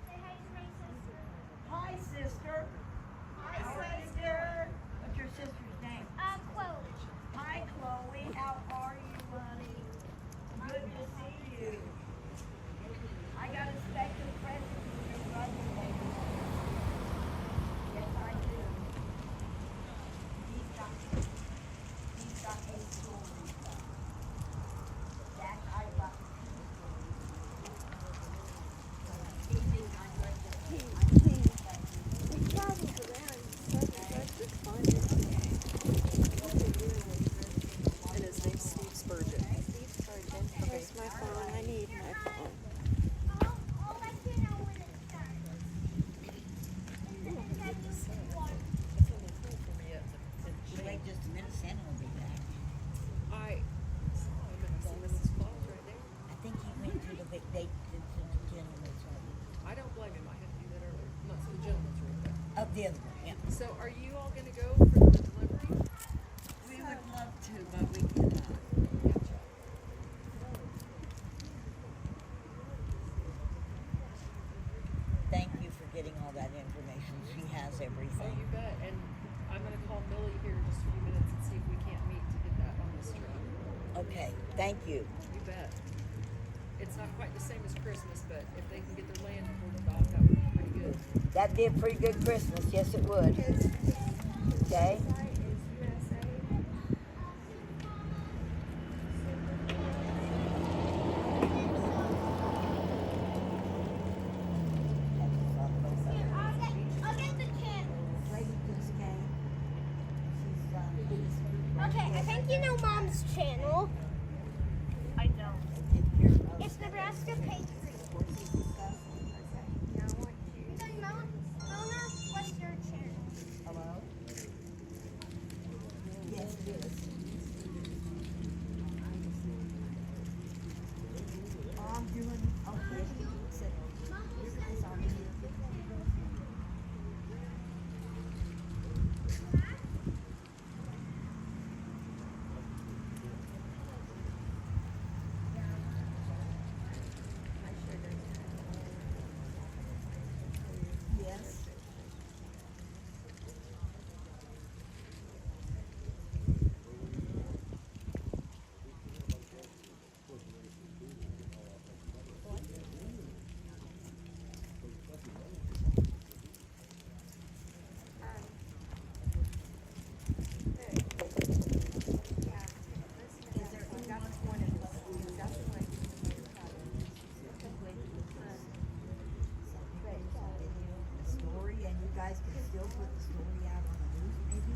Say hi to my sister. Hi, sister. Hi, sister. What's your sister's name? Chloe. Hi, Chloe. How are you, honey? Good to see you. I got a special present for your brother, baby. Yes, I do. He's got a story. Jack, I love And his name's Steve Spurgeon. Where's my phone? I need my phone. I'll let you know when it starts. Wait just a minute, Santa will be back. I see Mrs. Claus right there. I think he went to the big date to the gentleman's room. I don't blame him. I had to do that earlier. Not to the gentleman's room, but. Up the other one, yeah. So are you all gonna go for the delivery? We would love to, but we cannot. Thank you for getting all that information. She has Oh, everything. you bet. And I'm gonna call Millie here in just a few minutes and see if we can't meet to get that on this truck. Okay, thank you. You bet. It's not quite the same as Christmas, but if they can get their land pulled off, that would be pretty good. That'd be a pretty good Christmas. Yes, it would. Okay. I'll get the candles. Lady just came. She's Okay, I think you know Mom's channel. I know. It's Nebraska Patriot. I'm doing okay. Said, you guys are here. Yes. Story, and you guys can still put the story out on the news, maybe?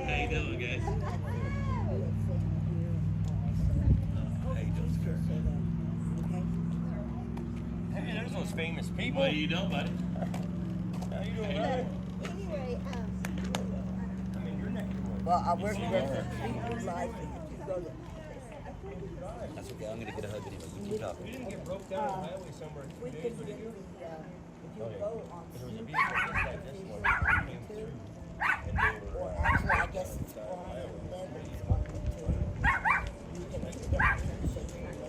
How you doing, guys? Hey, there's those famous people. What you doing, buddy? How you doing, brother? Anyway, I'm in your neck. Well, I work with the Street Life and you go to. That's okay. I'm gonna get a hug anyway. You keep talking. You didn't get broke down on the highway somewhere We 2 could days, do did you? the, if you Okay. go on. There was a vehicle just like this one that came through, and they were. Or actually, I guess it's Brian Levin's on it too. You can get a conversation later.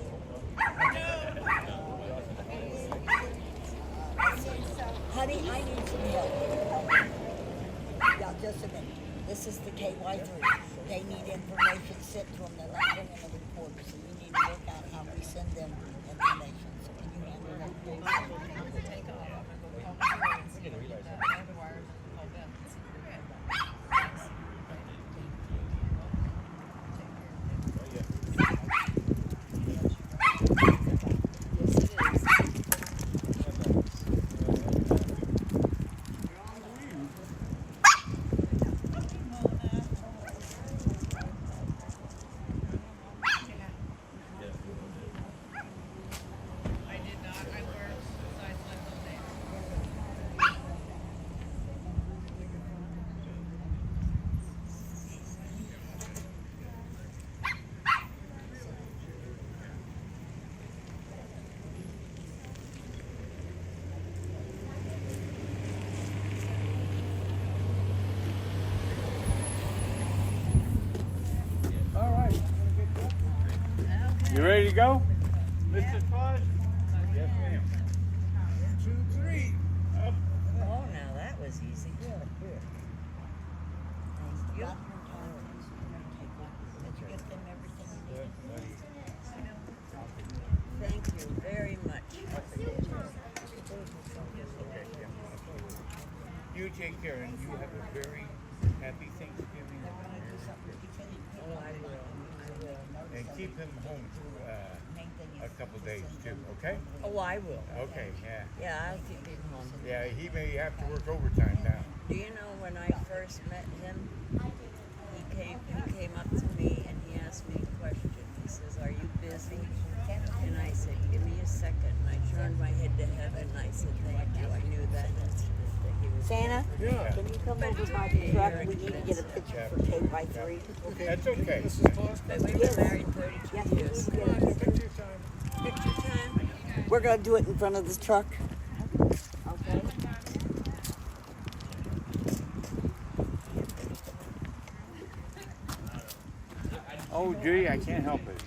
Honey, I need some help. Yeah, just a minute. This is the KY3. They need information sent to them. They're not bringing a reporter, so we need to work out how we send them information. So can you handle that, please? I didn't realize that. All right. You ready to go? Mr. Tosh? Yes, ma'am. 2, 3. Up. Oh, now that was easy. Here. Thank you. Did you get them everything you needed? Thank you very much. You take care, and you have a very happy Thanksgiving. Oh, I will. And keep him home for a couple days too, okay? Oh, I will. Okay, yeah. Yeah, I'll keep him home. Yeah, he may have to work overtime now. Do you know when I first met him, he came up to me and he asked me a question. He says, "Are you busy?" And I said, "Give me a second." And I turned my head to heaven and I said, "Thank you." I knew that he was Santa, Yeah. can you come over by the truck? We need to get a picture for KY3. That's okay. But we've been married 32 years. Picture time. We're gonna do it in front of the truck. Okay. Oh, gee, I can't help it.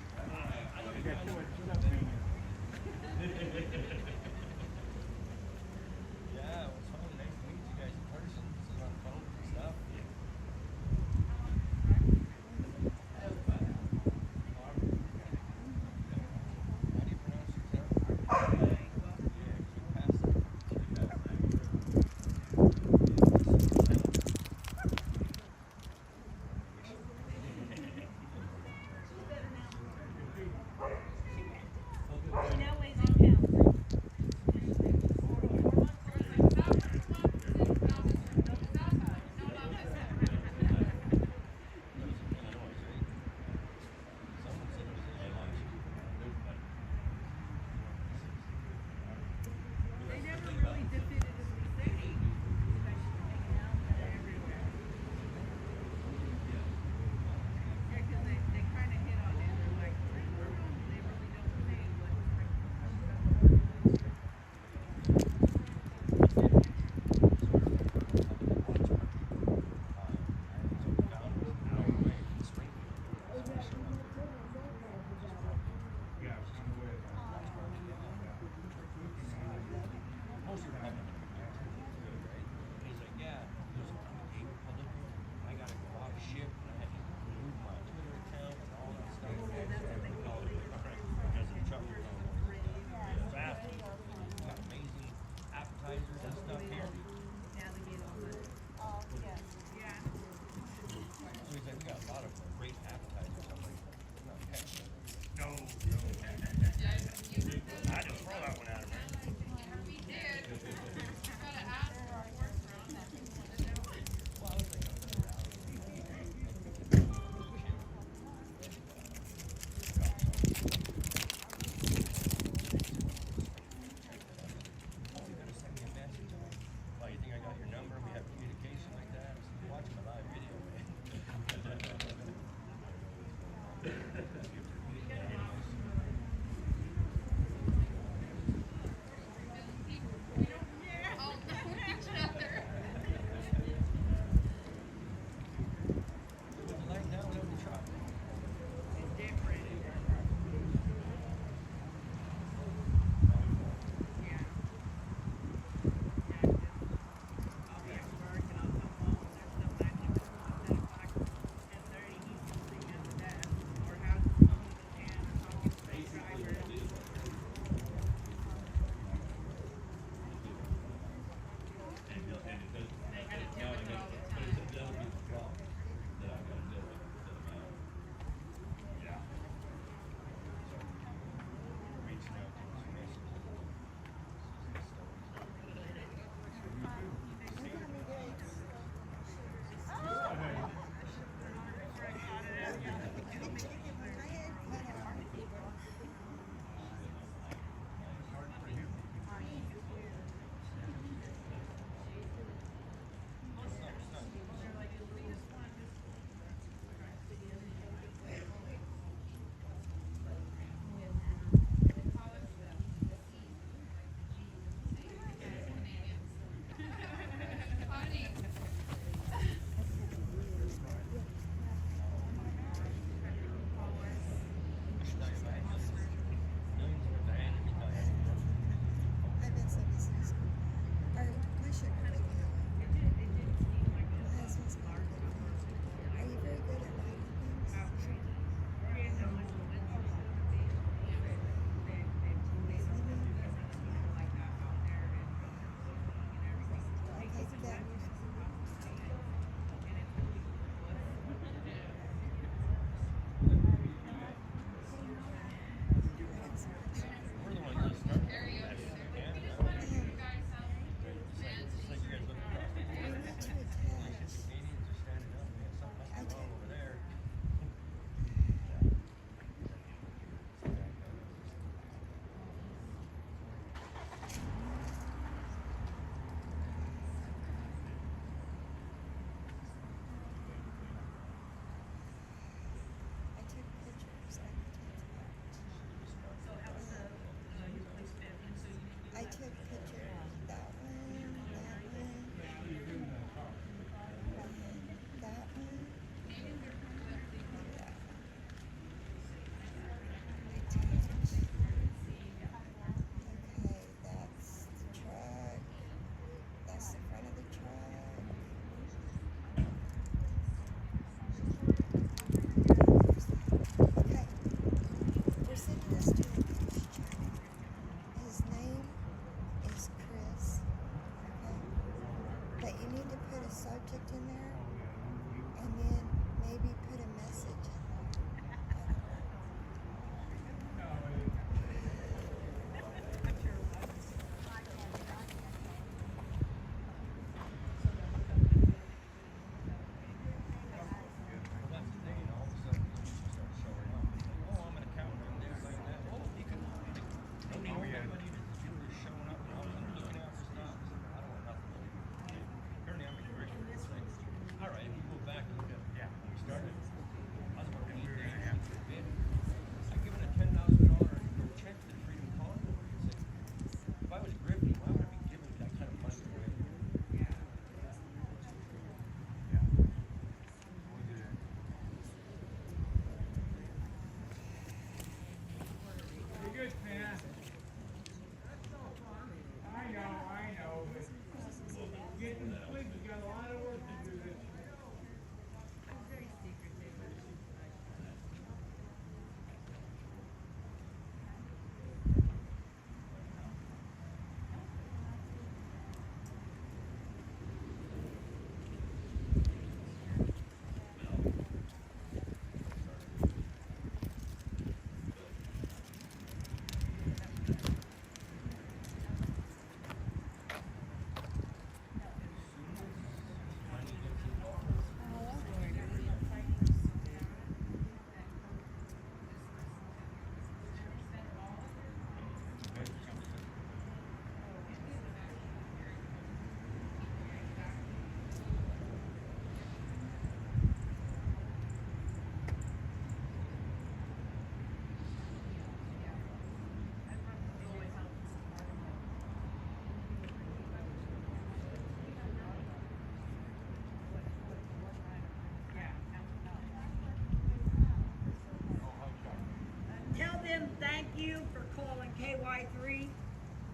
thank you for calling KY3.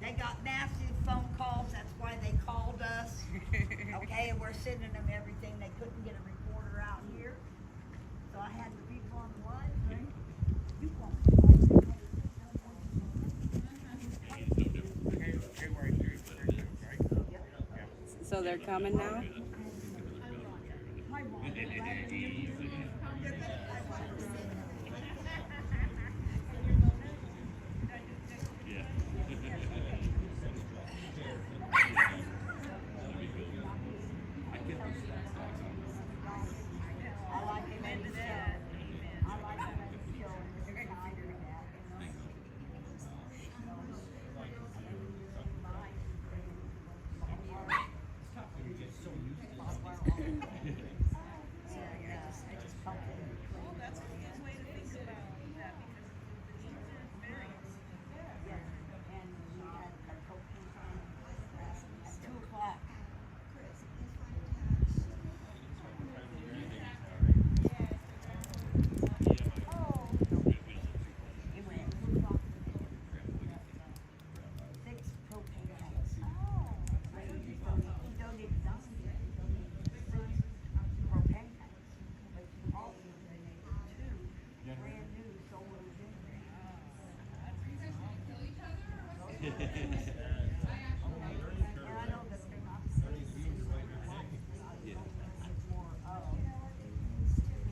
They got massive phone calls, that's why they called us. Okay, and we're sending them everything. They couldn't get a reporter out here. So I had the people on the line saying, you call me. So they're coming now?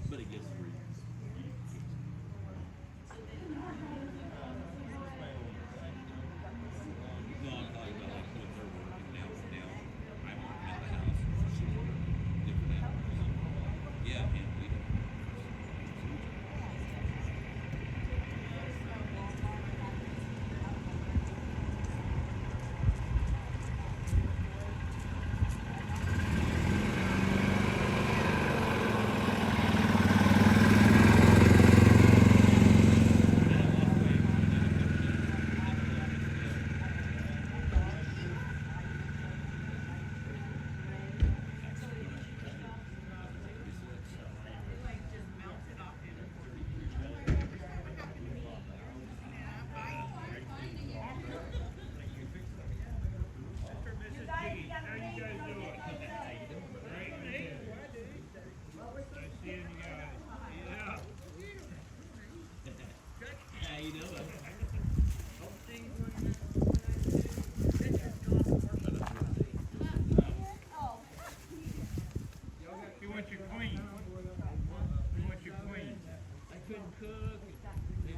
But it gets free. No, I'm talking about like when they're working now. I'm working at the house. She's working different hours. Yeah, and we don't. How you doing? You want your queen. You want your queen. I couldn't cook.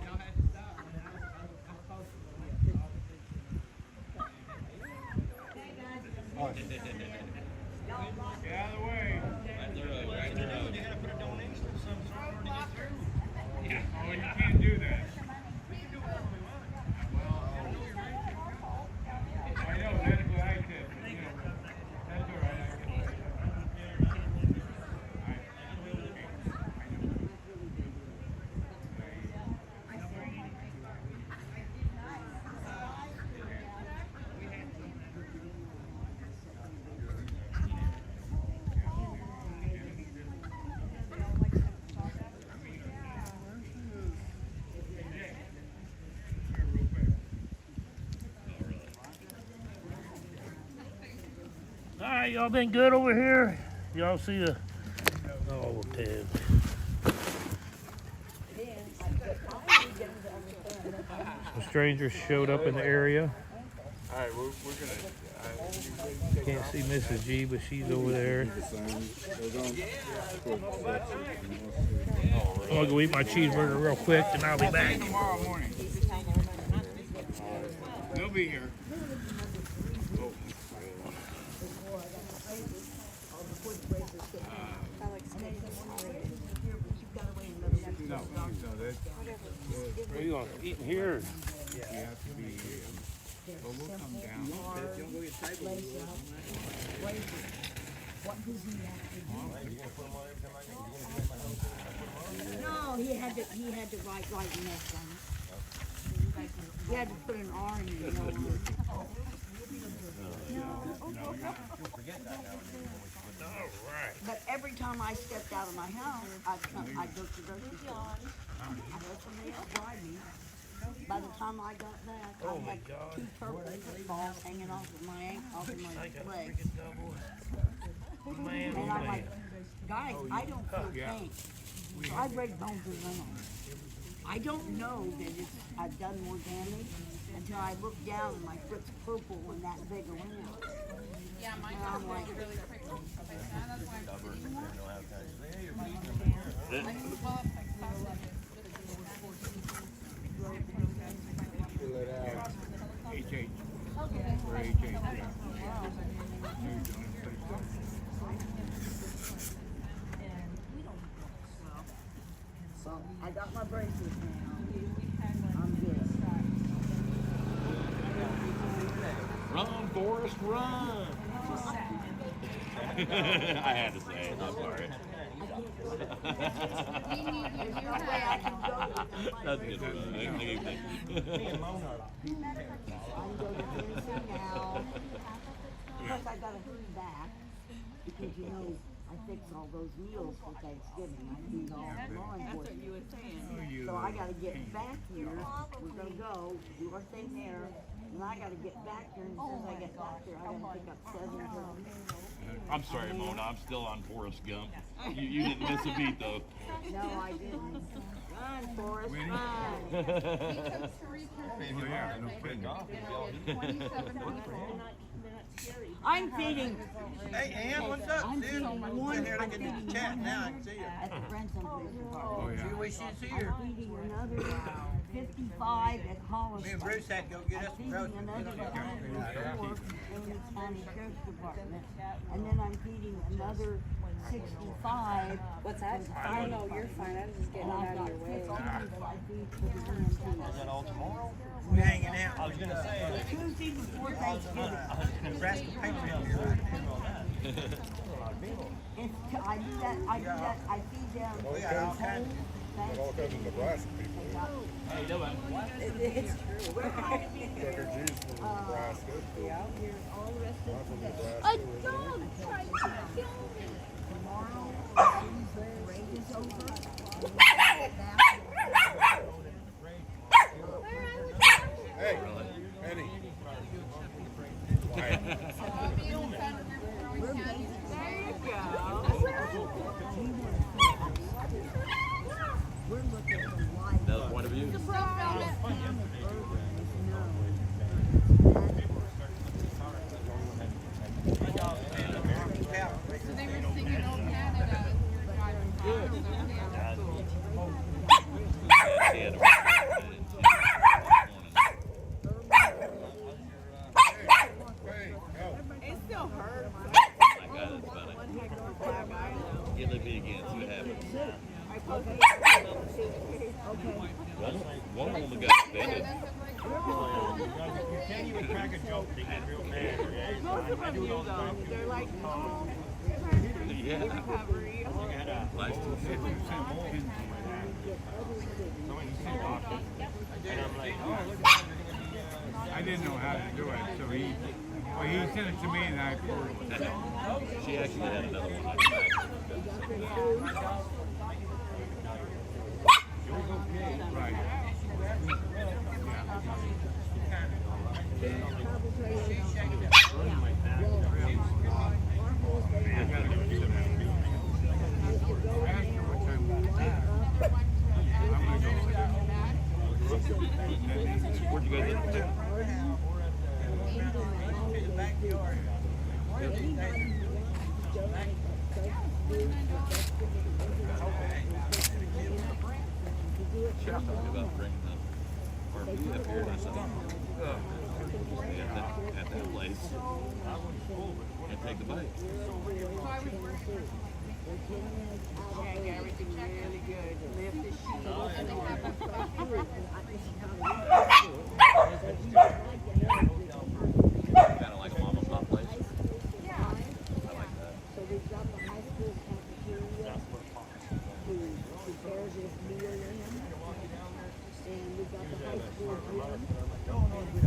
Y'all had to stop. Get out of the way. Right the road, right the road. You gotta put a donation or some sort of order to get through. Yeah. Oh, you can't do that. We can do whatever we want. I know, that's what I said. But, you know, that's all right. All right, y'all been good over here? Y'all see the... Oh, Ted. Some strangers showed up in the area. All right, we're gonna. Can't see Mrs. G, but she's over there. I'm gonna go eat my cheeseburger real quick, and I'll be back. Tomorrow morning. They'll be here. No, that's. Are you gonna eat in here? You have to be here. But we'll come down. No, he had to write an S on it. He had to put an R in it. But every time I stepped out of my house, I'd go to the grocery store. I let somebody else drive me. By the time I got back, Oh I my had God. 2 purple footballs hanging off of my off of my I got a legs. freaking double. Man, And oh I'm man. like, guys, I don't feel pain. So I break bones and run on. I don't know that I've done more damage until I look down and my foot's purple and that big around. Yeah, mine And I'm like, really quick. That's why I'm sitting more. I can pull up like fast. Fill it out. HH. Or HH, yeah. so I got my braces now. I'm good. Run, Forrest, run! I had to say it, I'm sorry. That's a good one. I'm going to go to Tennessee now. Plus, I got a hurry back because you know I fix all those meals for Thanksgiving. I feed all the law enforcement. So I got to get back here. We're going to go do our thing there. And I got to get back here. And as soon as I get back there, I got to pick up 7 turkeys. I'm sorry, Mona. I'm still on Forrest Gump. You didn't miss a beat, though. No, I didn't. Run, Forrest, run. I'm feeding. Hey, Ann, what's up? I'm feeding one. Here, I'm look at feeding the chat one now. I can see you. at the branson police department. Oh, yeah. See the way she's here. I'm feeding another 55 at Hollis. Me and Bruce had to go get us some feeding groceries. another 104 in the county sheriff's department, and then I'm feeding another 65. What's that? Oh no, you're fine. I was just getting And it I've out got of your way. 50 I feed for the EMTs. Is that all tomorrow? We're hanging out. I was gonna say, Tuesday before Thanksgiving. Nebraska Patriot here. I do that, I feed them. We got all kinds. It all comes from Nebraska people. hey, no, It's true. Tucker G's from Nebraska. Yeah, here all the rest I'm of from the day. Nebraska. dog tried to kill me. Tomorrow, rain is over. Hey, Penny. Quiet. We're looking for life. Another point of view. So they were singing Old Canada. It still hurts. My God, that's funny. Get the beat again, see what happens. One woman got offended. you can't even crack a joke, they get real mad. Most of them do though. They're like, oh, Yeah. recovery. Nice to see you. And I'm like, oh, look at I didn't know how to do it, so he sent it to me and I forwarded it. She actually had another one. Right. Where'd you guys end up to? She was talking about bringing the RV up here, and I said, at that place, and take the bike. Check everything really good. Lift the sheet. Kind of like a mama pop place. Yeah. I like that. So we've got the high school cafeteria who prepares this meal in, and we've got the high school gym.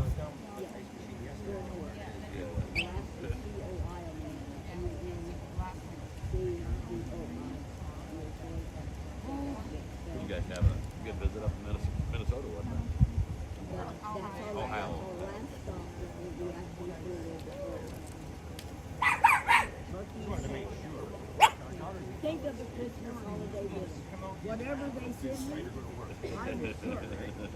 You guys have a good visit up in Minnesota, wasn't it? our last stop that will be actually for a little bit early. Think of the Christmas holiday with them. Whatever they send me, I will serve.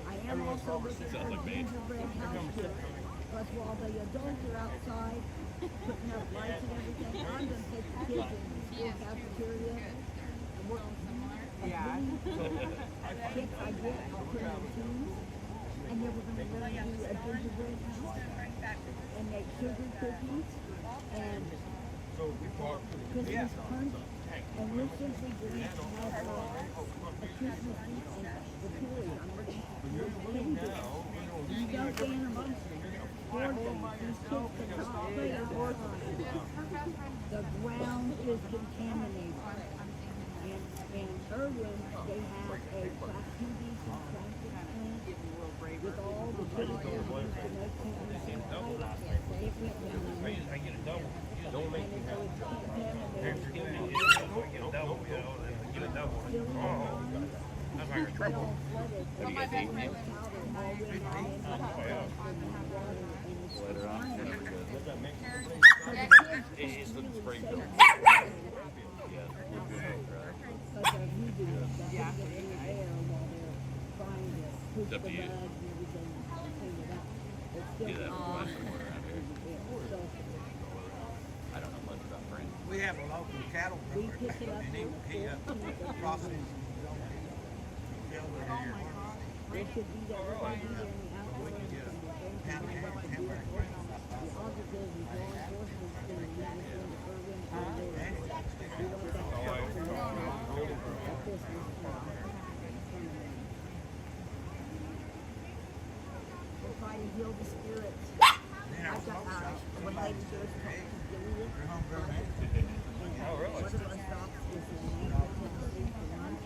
I am also looking for gingerbread house cookies. Because while the adults are outside putting up lights and everything, I'm going to take the kids in the school cafeteria and work on some kits I get, I'll put in teams. And then we're going to learn to do a gingerbread house and make sugar cookies and Christmas punch. And we're simply going to have a Christmas feast in the period. I'm working with pages. You don't get in amongst board games. These kids cannot play board games. The ground is contaminated. And Erwin, they have a PVC plastic plant with all the chemicals used to make PVC pipes. It went down. I get a double. Don't make me have a double. Contaminated. Get a double, you know, and get a double. Oh, that's like a triple. Well, my best friend Later on. It's the Springfield. Yeah. It's up to you. Do that for one somewhere around here. I don't know much about Brandon. We have a local cattle grower, and he processes They should be there. we can get a pound cake and hamburger. The officers and law enforcement's going to meet with Erwin and we want that at Christmas time. We're trying to heal the spirits. I've got one lady here is called Julia. Oh, really? One of us stops is in Tennessee for lunch.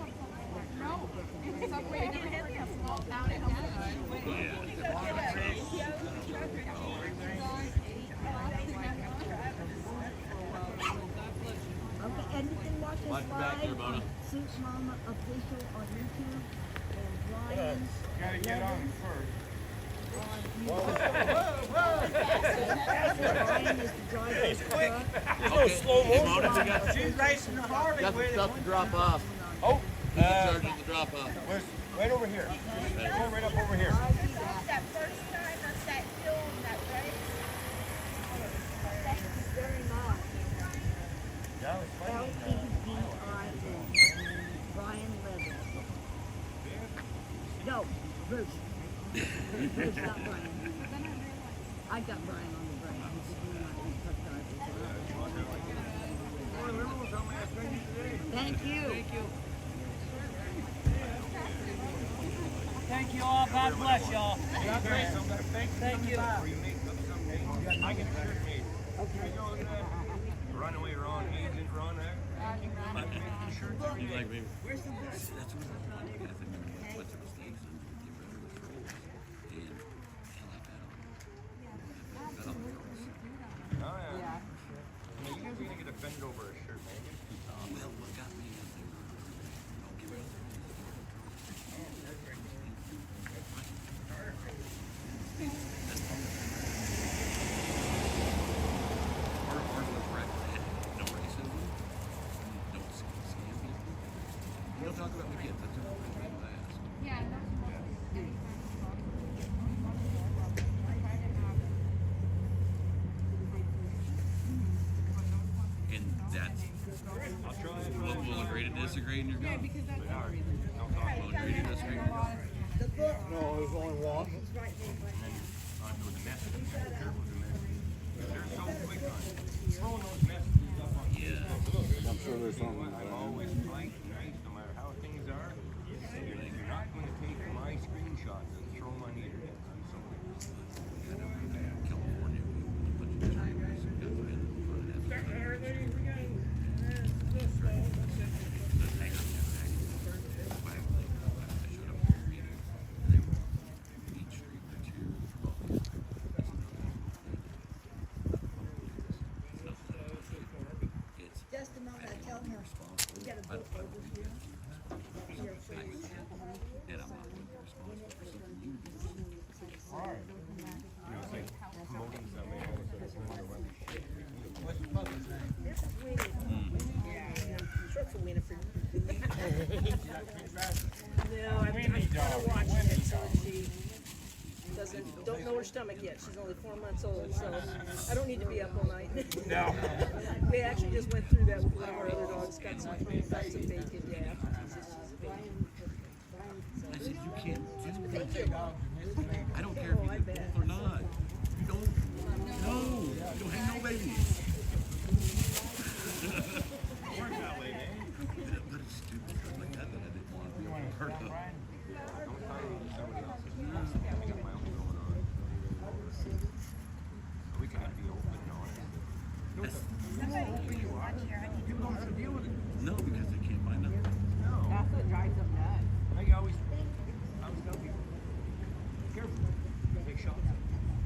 It's up where you didn't have to walk down and Okay, and you can watch us live, Soup Mama Official on YouTube, and Brian. Gotta get on it first. Brian is the driver of the truck. There's no slow motion. She's racing the Harley Got some with stuff to drop off. Oh, Sergeant to drop off. right over here. Go right up over here. that first time of that hill, that race. Thank you very much. Yeah, it's funny. L-E-D-I-N. Brian Leather. No, Bruce. Bruce, not Brian. I got Brian on the brain. He's just one of my truck drivers. Thank you. Thank you. Thank you all. God bless y'all. Thank you. I get a shirt made. Okay. Runaway Ron, Agent Ron, thank you very much for making the shirt. You like me? Where's the book? That's what I think. I think a bunch of mistakes and get rid of the trolls. And I like that on. That on the girls. Oh, yeah. You guys are going to get offended over a shirt, man. Well, what got me is they were, I'll get rid of them. Part of what's right, no racism, don't scam people. We don't talk about my kids, that's the first thing I ask. And that's, we'll agree to disagree and you're gone. We'll agree to disagree and you're gone. The book. No, there's only one. It's right there. With the messages, be careful with the messages. They're so quick on throwing those messages up on I'm sure there's something like I'm that. always polite and nice, no matter how things are. You're not going to take my screenshots and throw them on the internet. I'm sorry. California, we a bunch of trainers got together in front of that. Just a moment, I tell her, we got a book over here. Here, please. And I'm not responsible for something you do. don't know her stomach yet. She's only 4 months old, so I don't need to be up all night. No. We actually just went through that with one of our other dogs. Got some bacon. Yeah. She's a baby. I said, you can't do Thank that. you. I don't care if you get both or not. You don't. No, you don't have no babies. Work that way, man. But it's stupid stuff like that that I didn't want to be a part of. Don't tell me somebody else's business. I got my own going on. We can't be open and honest. People don't have to deal with it. No, because they can't find nothing. No. That's what drives them nuts. I always tell people, be careful. Take shots.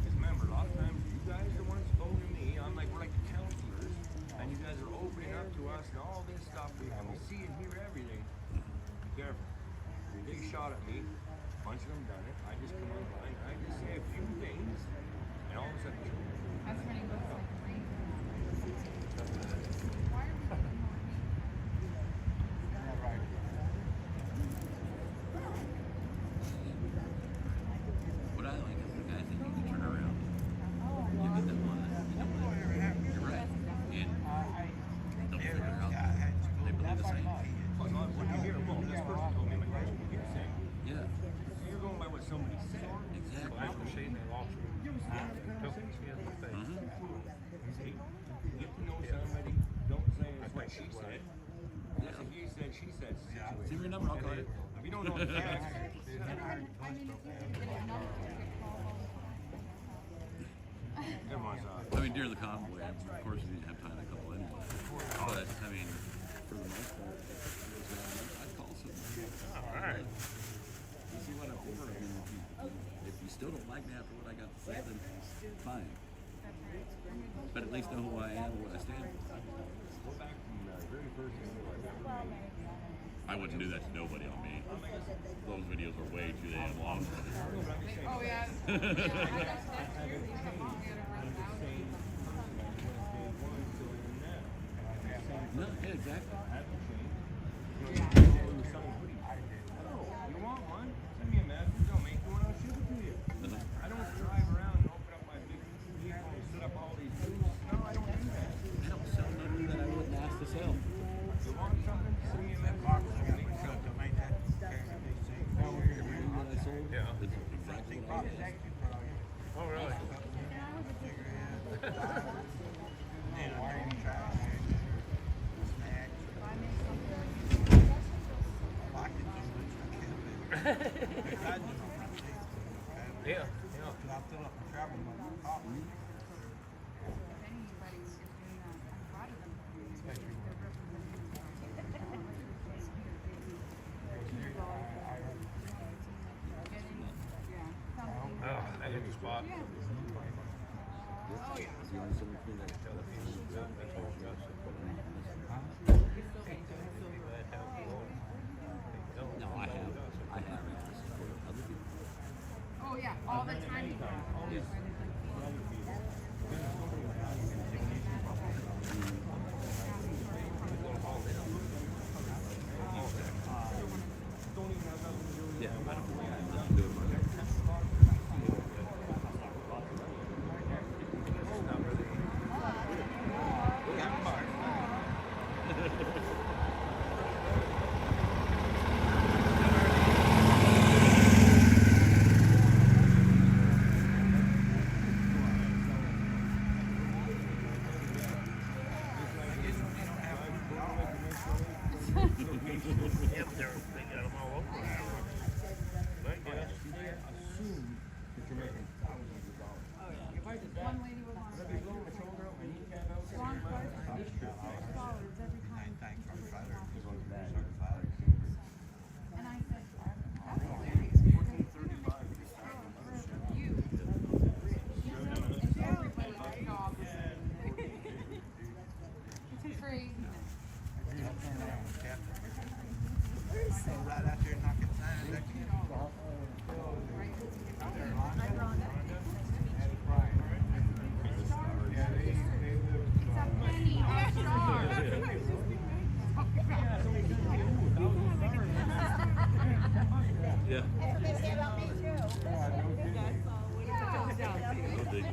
Just remember, a lot of times you guys are the ones phoning me. I'm like, we're like the counselors, and you guys are opening up to us and all this stuff, and we see and hear everything. Be careful. You take a shot at me, a bunch of them done it. I just come online, I just say a few things, and all of a sudden, That's when it looks like rain. What I like is the guys that you can turn around. You get them on. You're right. And they'll figure it out. They believe the same. Well, when you hear, well, this person told me, like, what you're saying. Yeah. So you're going by what somebody said. Exactly. That's what she lost her. She has a face. See, get to know somebody, don't say it's what she said. That's a he said, she said situation. See your number, I'll call you. If you don't know the facts, everyone's I mean, during the convoy, of course, we didn't have time to couple anyway. But, I mean, for the most part, I'd call somebody. All right. You see what I'm over. I mean, if you still don't like me after what I got to say, then fine. But at least know who I am and what I stand for. go back to the very first video I've ever made. I wouldn't do that to nobody on me. Those videos are way too damn long. Oh, yeah. No, yeah, exactly. You want one? Send me a message. I'll make one. I'll ship it to you. I don't drive around and open up my big vehicle and set up all these booths. No, I don't do that. I don't sell nothing that I wouldn't ask to sell. You want something? Send me a message. I'll make something. Everything that I sold is exactly what I did. Oh, really? Yeah, Oh, that hit the spot. Oh, yeah. You want something for that? No, I have asked for other people. Oh, yeah, all the time. Yeah, I don't do it myself.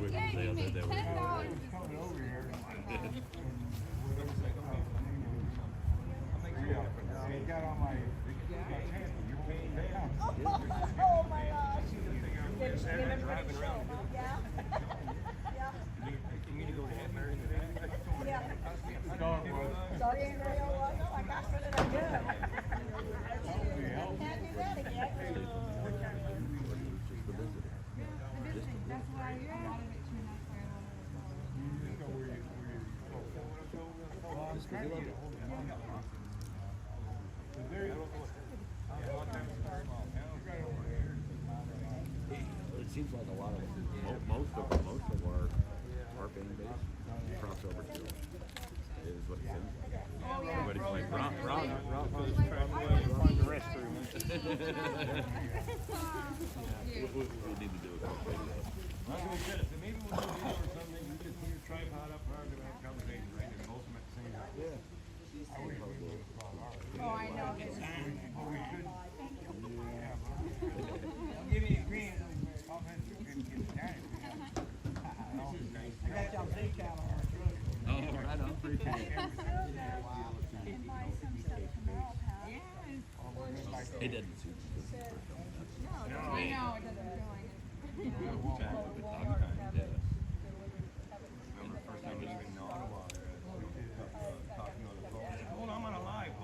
with them. They were. Coming over here. He got on my. Oh my gosh. Driving around. Yeah. You need to go get married in the back. Yeah. Dog was. Dog ain't ready. Oh my gosh, what did I do? Can't do that again. That's why a lot of it turned out very It seems like a lot of most of our fan base cross over to is what it seems like. Everybody's like Rob for the Find the restroom. we need to do a quick video. That's what we said. So maybe we'll do a video or something. You just put your tripod up hard and have a conversation, right? And both of them at the same time. Yeah. I wish we would have thought ours. Oh, I know. But we could. Give me a green. I'll have to get it down. I got y'all big out on our truck. Oh, right on. It doesn't suit you. I know, it doesn't feel like it. Remember the first time we even in Ottawa, talking on the phone. I said, hold on, I'm on a live.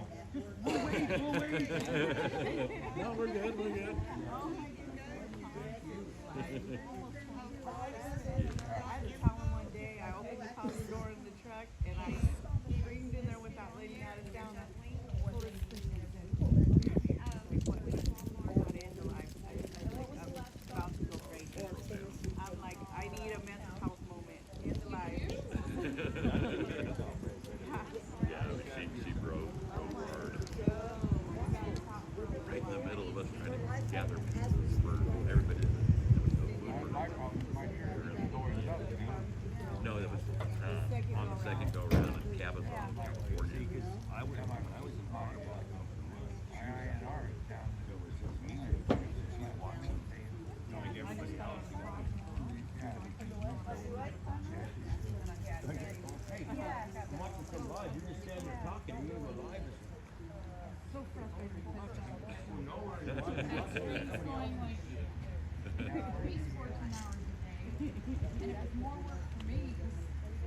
We'll wait. No, we're good. We're good. I had a problem one day. I opened the top door in the truck and I screamed in there with that lady had us down. Told her to sleep in the bed. I'm about to go crazy. I'm like, I need a mental health moment in the life. Yeah, she broke hard. Right in the middle of us trying to gather pieces for everybody. No, that was on the second go around in Cabazon, California. I was in Ottawa. Like everybody else. Hey, I'm watching some live. You're just standing there talking. You're going to go live. So frustrating. It's going like at least 14 hours a day. And it was more work for me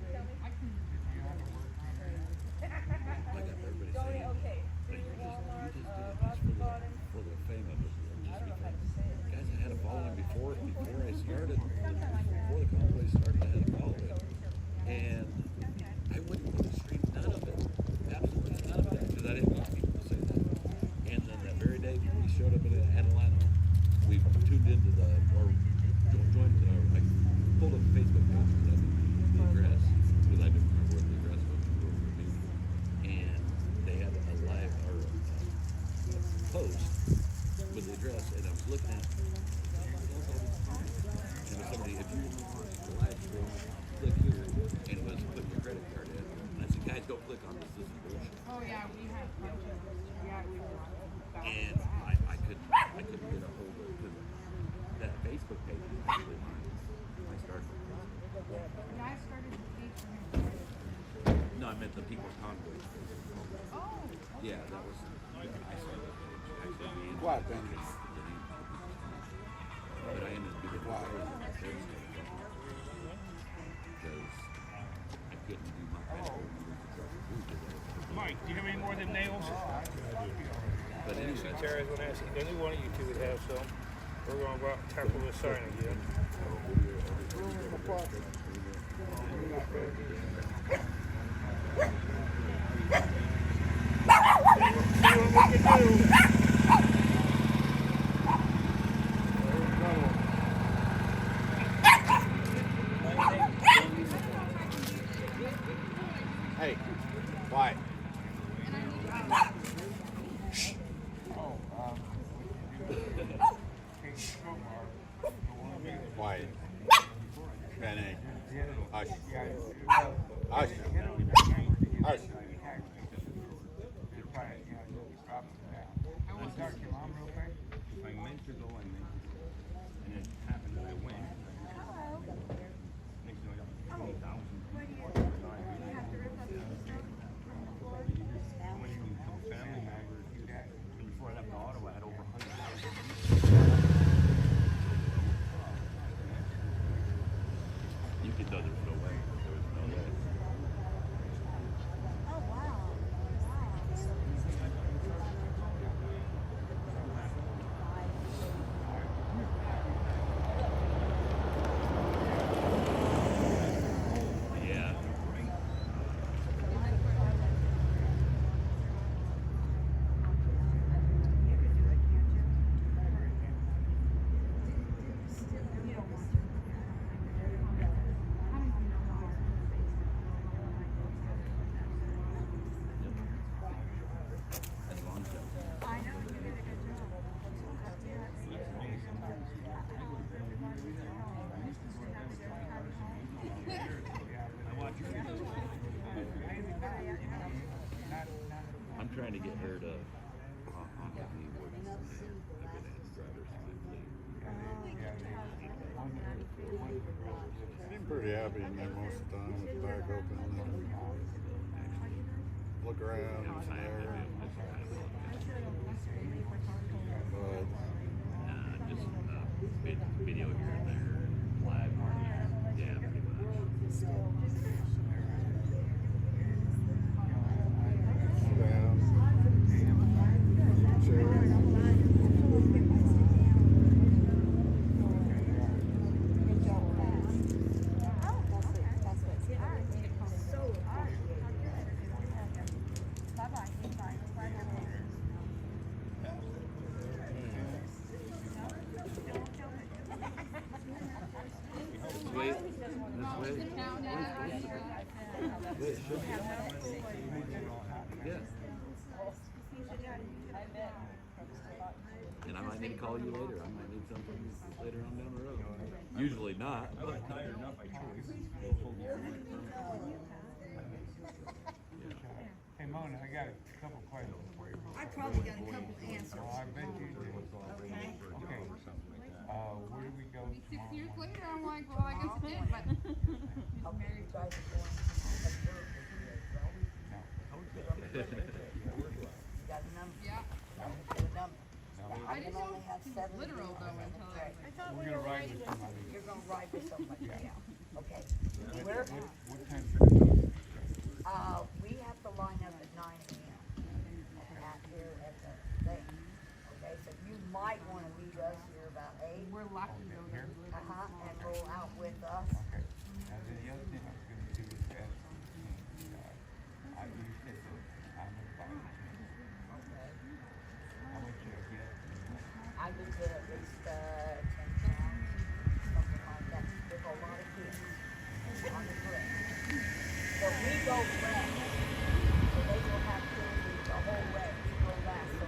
because I couldn't. Okay. For the fame of it. Guys, I had a following before I started. Before the Convoy started, I had a following. And I wouldn't put a stream, none of it. Absolutely none of it. Because I didn't want people to say that. And then that very day we showed up in Atlanta, we tuned into joined, I pulled up the Facebook page because I knew the address, because I didn't remember what the address was before we were meeting. And they had a live, or post with the address, and I was looking at, and there's somebody, if you want to live stream, click here, and it was put your credit card in. And I said, guys, don't click on this is bullshit. Oh yeah, we have And I couldn't get a hold of it, because that Facebook page is actually mine. I started with Facebook. Yeah, I started the page for him. No, I meant the People's Convoy. Oh. Yeah, that was, I started the page. Actually, me and What, Ben? But I ended up being Thursday. Because I couldn't do my Mike, do you have any more of them nails? But anyway. Tara's going to ask you. I knew one of you two would have some. We're going to go out and tackle this sign again. See what we can do. Hey, quiet. Quiet. Benny. Hush. Hush. Hush. If I meant to go, I meant to. And it happened that I went. He thought there was no way. There was no way. Oh, wow. Yeah. As long as I know, you did a good I'm trying to get her to honk at me more than I've been asked drivers Seem pretty happy in there most of the time with the back open. Look around, it's there. But just video here and there, live. Yeah, pretty much. sit down, Wait, this way. Wait, should yeah. And I might need to call you later. I might need something later on down the road. Usually not. I was tired enough by choice. Hey Mona, I got a couple questions for you. I probably got a couple answers. Oh, I bet you did. Okay. Okay. Where do we go 6 tomorrow years morning? later, I'm like, well, I guess it did, but he's married. Yeah. I didn't know it was literal though until I We're gonna ride with somebody. You're gonna ride with somebody, yeah. Okay. Where? What time? We have to line up at 9 a.m. at here at the thing. Okay, so you might wanna meet us here about 8. We're lucky though. Here? And roll out with us. Okay. Now then the other thing I was gonna do is ask you, you said that I'm a volunteer. Okay. How much should I get? I would get at least 10 pounds, something like that. There's a lot of kids on the trip. So we go west. So they will have to do the whole way. We go west. So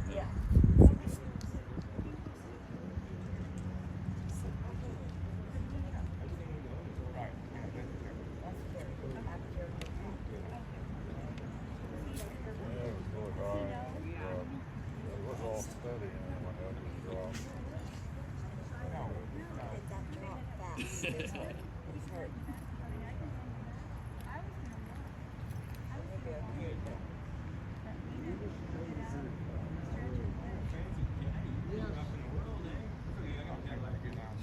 yeah. Right, yeah, that's fair. That's very good. Have care. yeah, it was really hard. It was all steady and when that was dropped. No, Get that drop fast. He's hurt.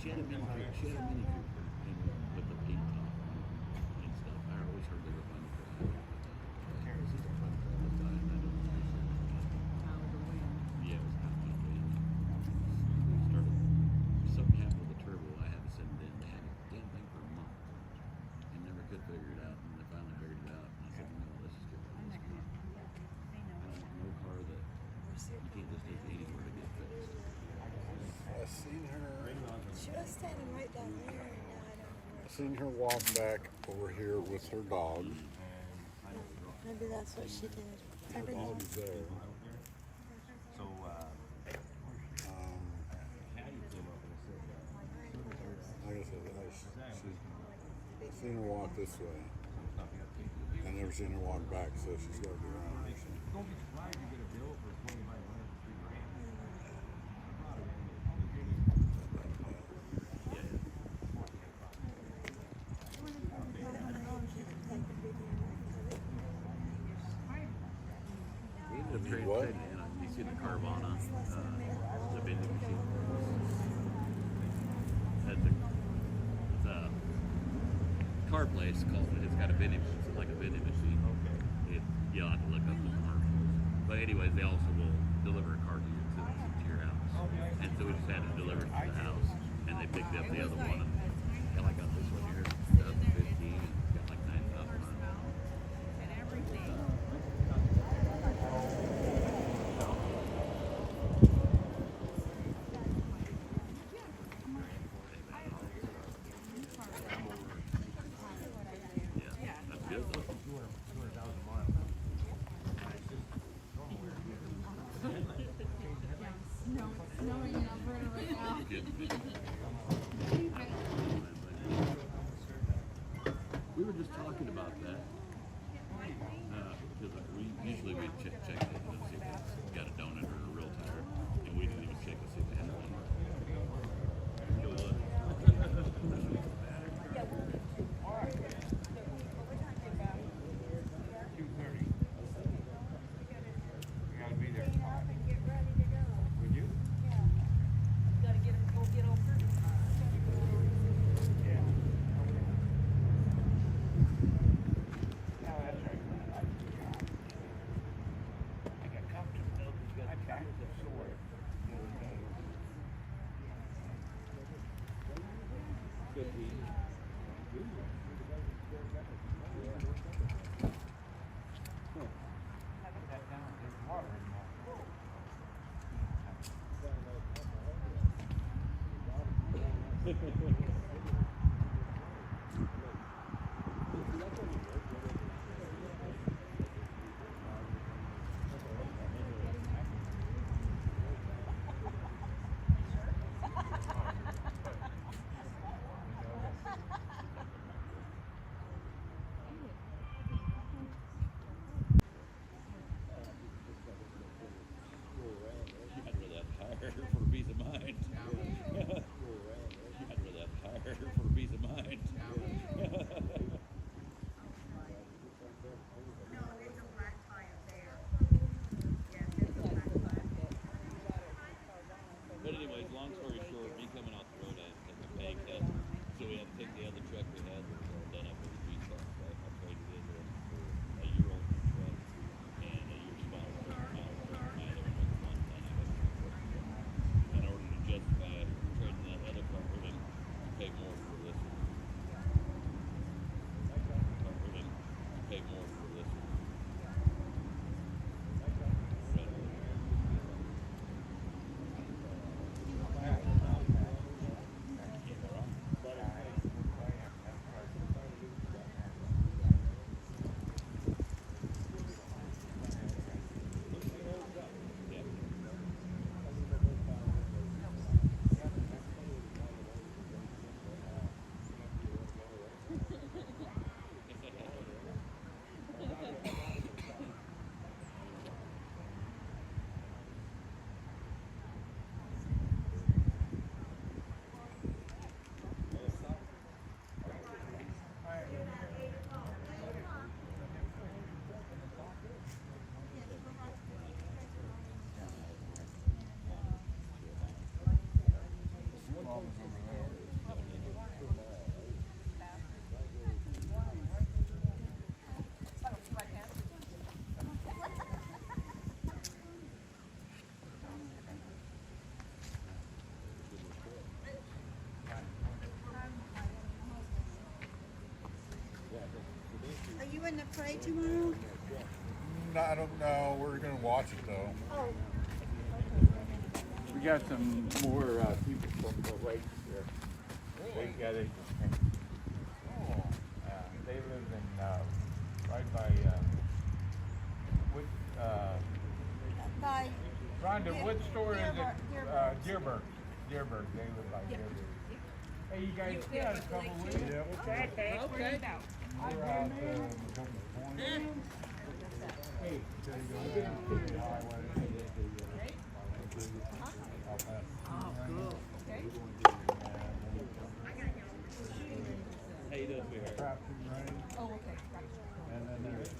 She had a mini Cooper and with the paint top and stuff. I always heard they were fun to drive. It was just fun all the time. I don't know. Yeah, it was kind of wind. Started, something happened with the turbo. I had to send it in. They had a damn thing for a month and never could figure it out. And they finally figured it out. And I said, no, let's just get rid of this car. I don't want no car that you can't just take anywhere to get fixed. I seen her. She was standing right down there. Now I don't know I seen her walk back over here with her dog. Maybe that's what she did. Her dog's there. So, Like I said, she's seen her walk this way. I never seen her walk back, so she's got to be around here. don't be surprised you get a bill for 2,500 for The train what? you see the Carvana, the vending machine. car place called it. It's got a vending machine, like a vending machine. Okay. You'll have to look up the commercials. But anyways, they also will deliver a car to your house. And so we just had it delivered to the house, and they picked up the other one. And hell, I got this one here, 2015. It's got like 9,000 miles. We were just talking about that because usually we check it and see if it's got a donut or a real tire, and we didn't even check to see if it had one. Go look. Are you in the parade tomorrow? No, I don't know. We're gonna watch it though. Oh. We got some more people from the lake here. They got it. They live in right by By Rhonda, what store is it? Dearborn. Dearborn. They live by Dearborn. Hey, you guys got a couple weeks? Yeah. Okay. We're out Hey, there you go. Highway. Oh, cool. Okay. How you doing, sweetheart? Oh, okay. And then there's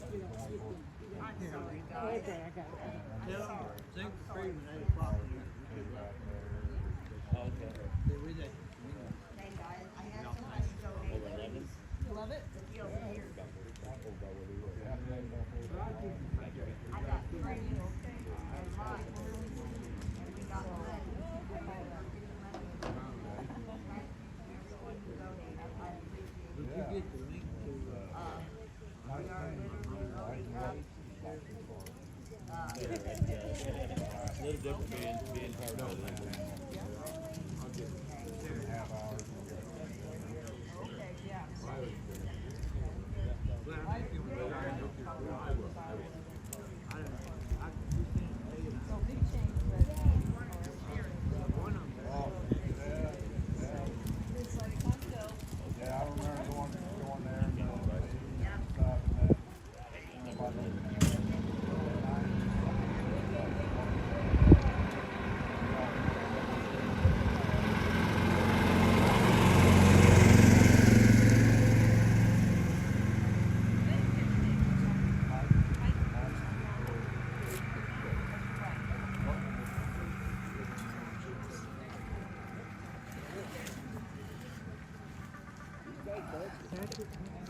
Okay, I got it. Think Freeman 8 o'clock. Okay. Did we just, Over 11? You love it? different being part of it. I'll get 2.5 hours. Yeah, I remember going there and stuff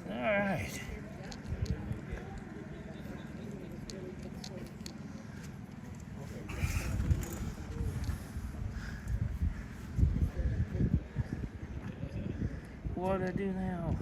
All right. What do I do now?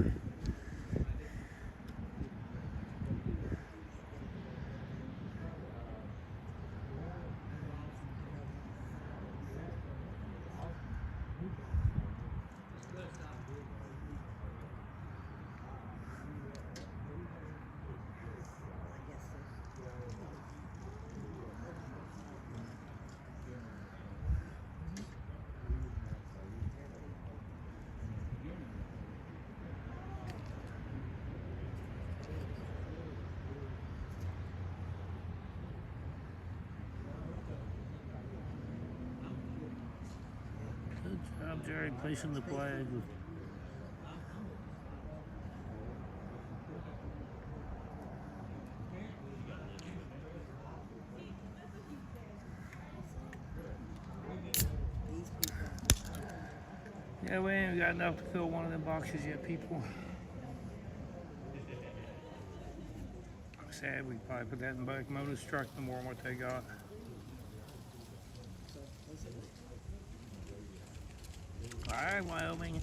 Good job, Jerry, placing the flag. Yeah, we ain't got enough to fill one of them boxes yet, people. Sad, we probably put that in the back of Mona's truck no more than what they got. Alright, Wyoming.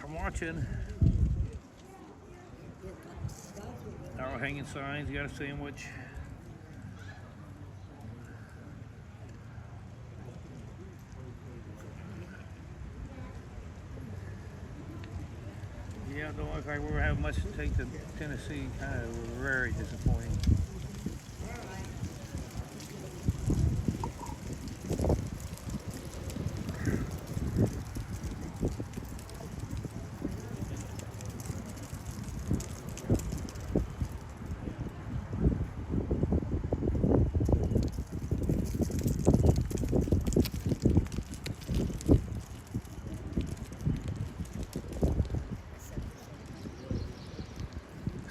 I'm watching. Now we're hanging signs, you got a sandwich. Yeah, don't look like we're gonna have much to take to Tennessee. Kind of very disappointing.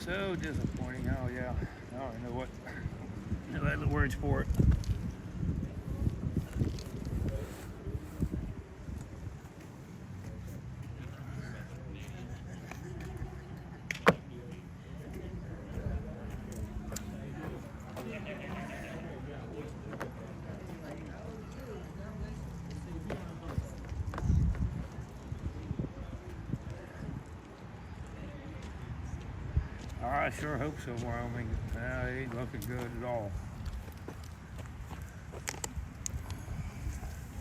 So disappointing. Oh yeah, I don't know what. No other words for it. I sure hope so, Wyoming. It ain't looking good at all.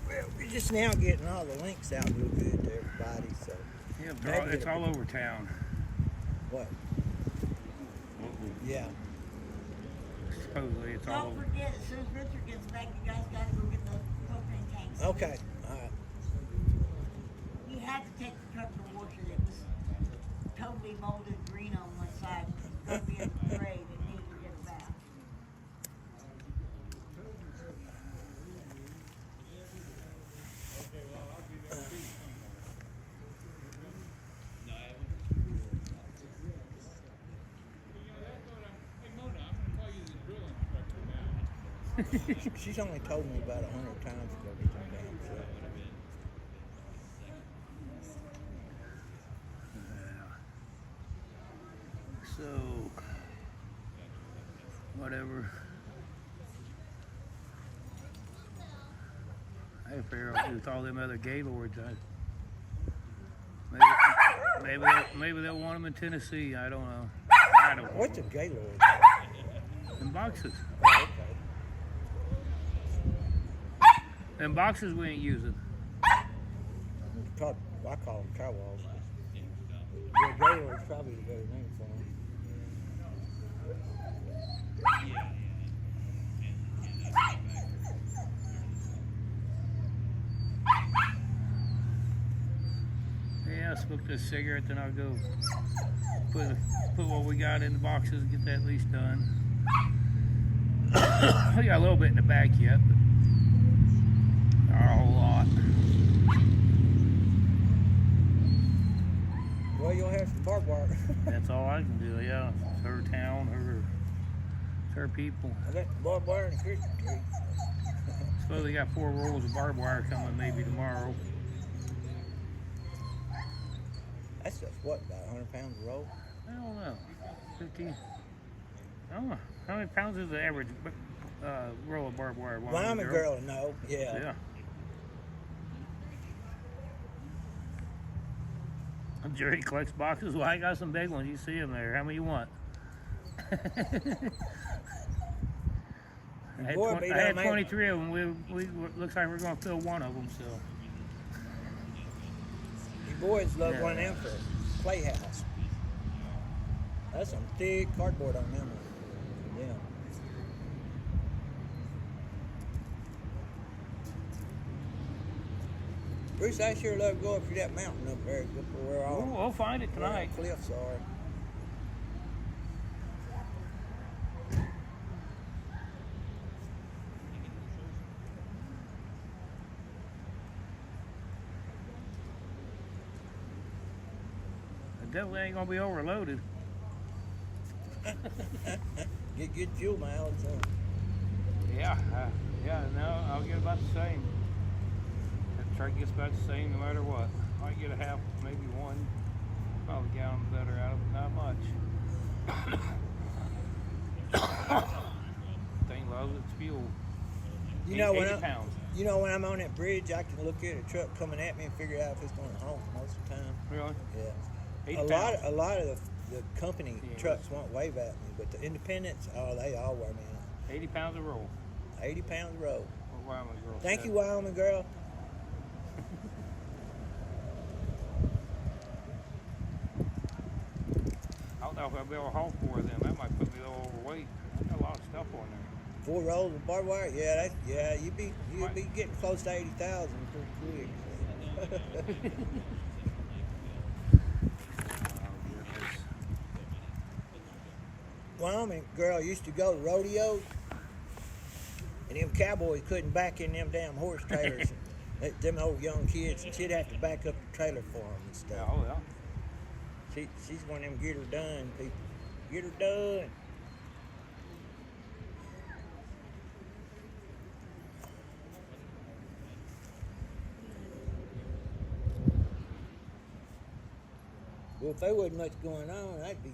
Well, we're just now getting all the links out real good to everybody, so. Yeah, it's all over town. What? Yeah. Supposedly it's all Don't over. forget, as soon as Richard gets back, you guys gotta go get the propane tanks. Okay, alright. You had to take the truck to wash it. It was totally molded green on one side. It's being gray. They need to get it back. She's only told me about 100 times to go get them damn truck. So, whatever. I figure out with all them other Gaylords, maybe they'll want them in Tennessee. I don't know. I don't know. What's a Gaylord? In boxes. Oh, okay. Them boxes we ain't using. I call them car walls. Yeah, Gaylord's probably the better name for them. Yeah, I'll smoke this cigarette, then I'll go put what we got in the boxes and get that lease done. We got a little bit in the back yet, but not a whole lot. Well, you'll have some barbed wire. That's all I can do, yeah. It's her town, it's her people. I got the barbed wire in the Christmas tree. Suppose they got 4 rolls of barbed wire coming maybe tomorrow. That's just what, about 100 pounds a roll? I don't know. 15. I don't know. How many pounds is the average roll of barbed wire? Wyoming girl, no. Yeah. Yeah. Jerry collects boxes. Well, I got some big ones. You see them there. How many you want? I had 23 of them. We looks like we're going to fill one of them. So. You boys love one of them for a playhouse. That's some thick cardboard on them. Yeah. Bruce, I sure love to go up to that mountain up there. Where all we'll find it tonight. The cliffs are. It definitely ain't gonna be overloaded. Get good fuel mileage on. Yeah, no, I'll get about the same. That truck gets about the same no matter what. I get a half, maybe one, probably a gallon better out of it, not much. Thing loves its fuel. You know, 80 pounds. You know, when I'm on that bridge, I can look at a truck coming at me and figure out if it's going home most of the time. Really? Yeah. A lot of the company trucks won't wave at me, but the independents, they all wear me out. 80 pounds a roll. 80 pounds a roll. Wyoming girl. Thank you, Wyoming girl. I don't know if I'll be able to haul 4 of them. That might put me a little overweight. I got a lot of stuff on there. 4 rolls of barbed wire? Yeah, you'd be getting close to 80,000 pretty quick. Wyoming girl used to go to rodeos, and them cowboys couldn't back in them damn horse trailers. Them old young kids, and she'd have to back up the trailer for them and stuff. Oh, yeah. She's one of them get her done people. Get her done. Well, if there wasn't much going on, I'd be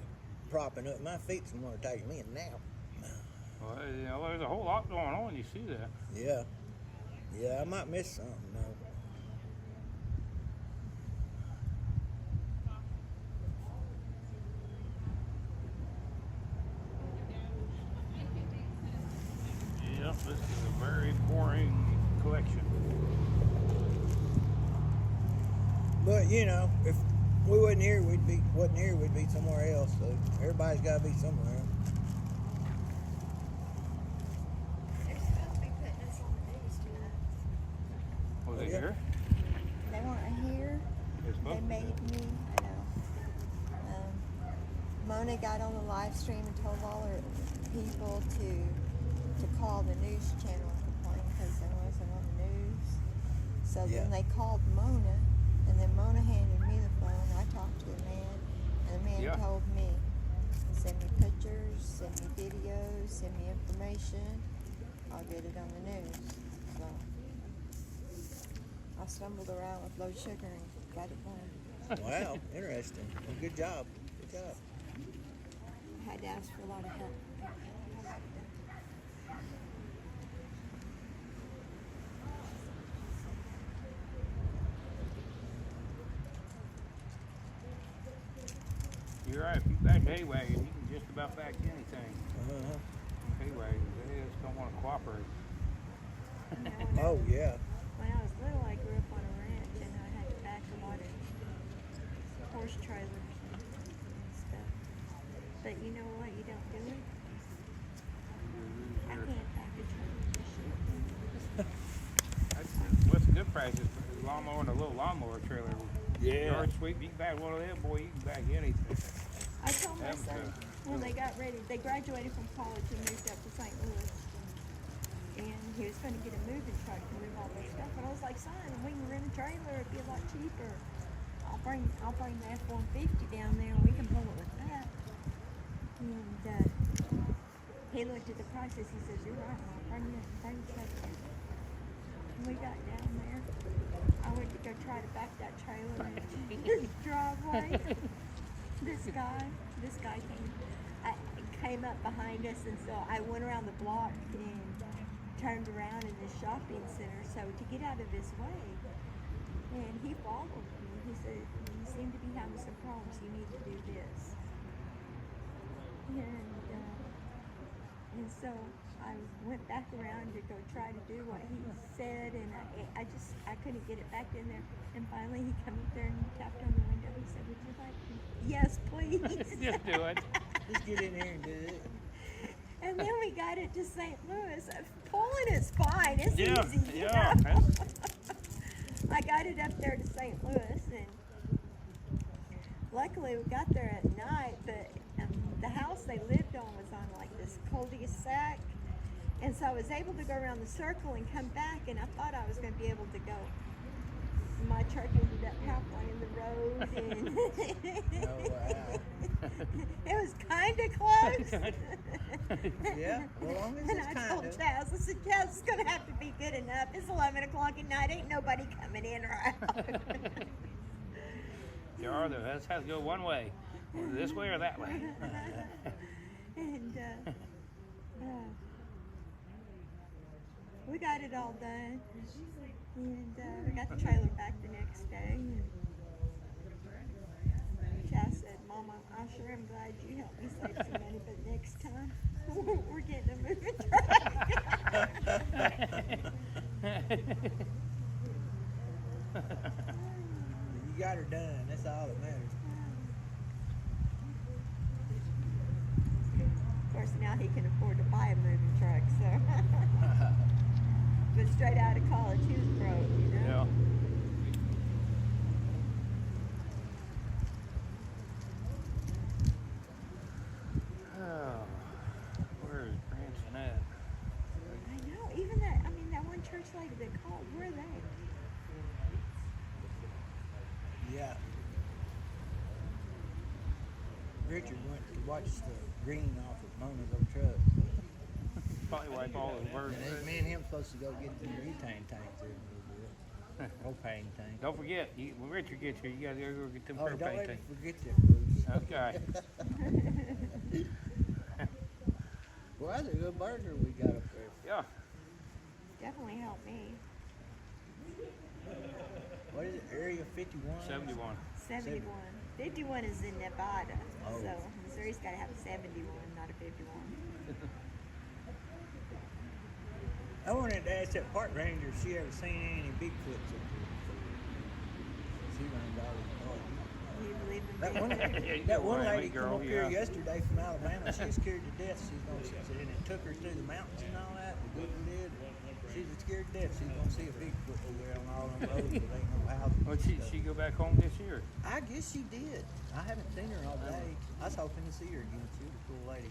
propping up my feet somewhere taking me a nap. Well, you know, there's a whole lot going on. You see that? Yeah. Yeah, I might miss something though. Yep, this is a very boring collection. But you know, if we wasn't here, we'd be somewhere else. So everybody's got to be somewhere. They're supposed to be putting us on the news tonight. Was it here? They weren't here. They made me. I know. Mona got on the live stream and told all her people to call the news channel and complain because there wasn't on the news. So then they called Mona, and then Mona handed me the phone. I talked to the man, and the man told me, send me pictures, send me videos, send me information. I'll get it on the news. So I stumbled around with low sugar and got it done. Wow, interesting. Well, good job. Good job. I had to ask for a lot of help. You're right. If you back hay wagon, you can just about back anything. Hay wagons, they just don't want to cooperate. Oh yeah. But you know what? You don't do it. I can't pack a trailer for shit. What's good practice? Lawnmower and a little lawnmower trailer. Yeah. Yard sweep, you can back one of them, boy, you can back anything. I told my Them son two. when they got ready, they graduated from college and moved up to St. Louis. And he was going to get a moving truck to move all their stuff. And I was like, son, we can rent a trailer, it'd be a lot cheaper. I'll bring the F-150 down there and we can pull it with that. And he looked at the prices, he says, you're right, Mom, bring the truck down. And we got down there. I went to go try to back that trailer in his driveway. This guy came up behind us, and so I went around the block and turned around in the shopping center, so to get out of his way. And he followed me. He said, you seem to be having some problems, you need to do this. And so I went back around to go try to do what he said, and I couldn't get it back in there. And finally he came up there and tapped on the window. He said, would you like to? Yes, please. Just do it. Just get in there and do it. And then we got it to St. Louis. Pulling is fine. It's easy. Yeah. I got it up there to St. Louis, and luckily we got there at night, but the house they lived on was on like this cul-de-sac, and so I was able to go around the circle and come back, and I thought I was going to be able to go. My truck ended up halfway in the road, and Oh, wow. it was kind of close. Yeah, well, long as And it's I told kind of. Chaz, I said, Chaz, it's going to have to be good enough. It's 11 o'clock at night. Ain't nobody coming in or out. There are, though. That's how to go one way. This way or that way. And we got it all done. And we got the trailer back the next day. And Chaz said, Mama, I sure am glad you helped me save some money, but next time we're getting a moving truck. You got her done. That's all that matters. Of course, now he can afford to buy a moving truck, so. But straight out of college, he was broke, you know? Yeah. Oh, where is Branson at? I know, even that one church lady that called, where are they? Yeah. Richard went to watch the green off of Mona's old truck. Probably wipe all the words. And me and him supposed to go get the butane tanks there in a little bit. Propane tank. Don't forget, when Richard gets here, you gotta go get them Oh, don't propane let me tanks. forget that, Bruce. Okay. Well, that's a good burger we got up there. Yeah. Definitely helped me. What is it, Area 51? 71. 71. 51 is in Nevada, Oh. so Missouri's got to have a 71, not a 51. I wanted to ask that park ranger if she ever seen any Bigfoots up there before. She runs all the park. You believe in That one, Bigfoot? that one Miami lady girl, come up here yeah. yesterday from Alabama. She was scared to death. She's gonna see, and it took her through the mountains and all that. The Google did. She was scared to death. She's gonna see a Bigfoot over there on all them roads. There ain't no houses. Well, she go back home this year. I guess she did. I haven't seen her all day. I was hoping to see her again. She was a cool lady.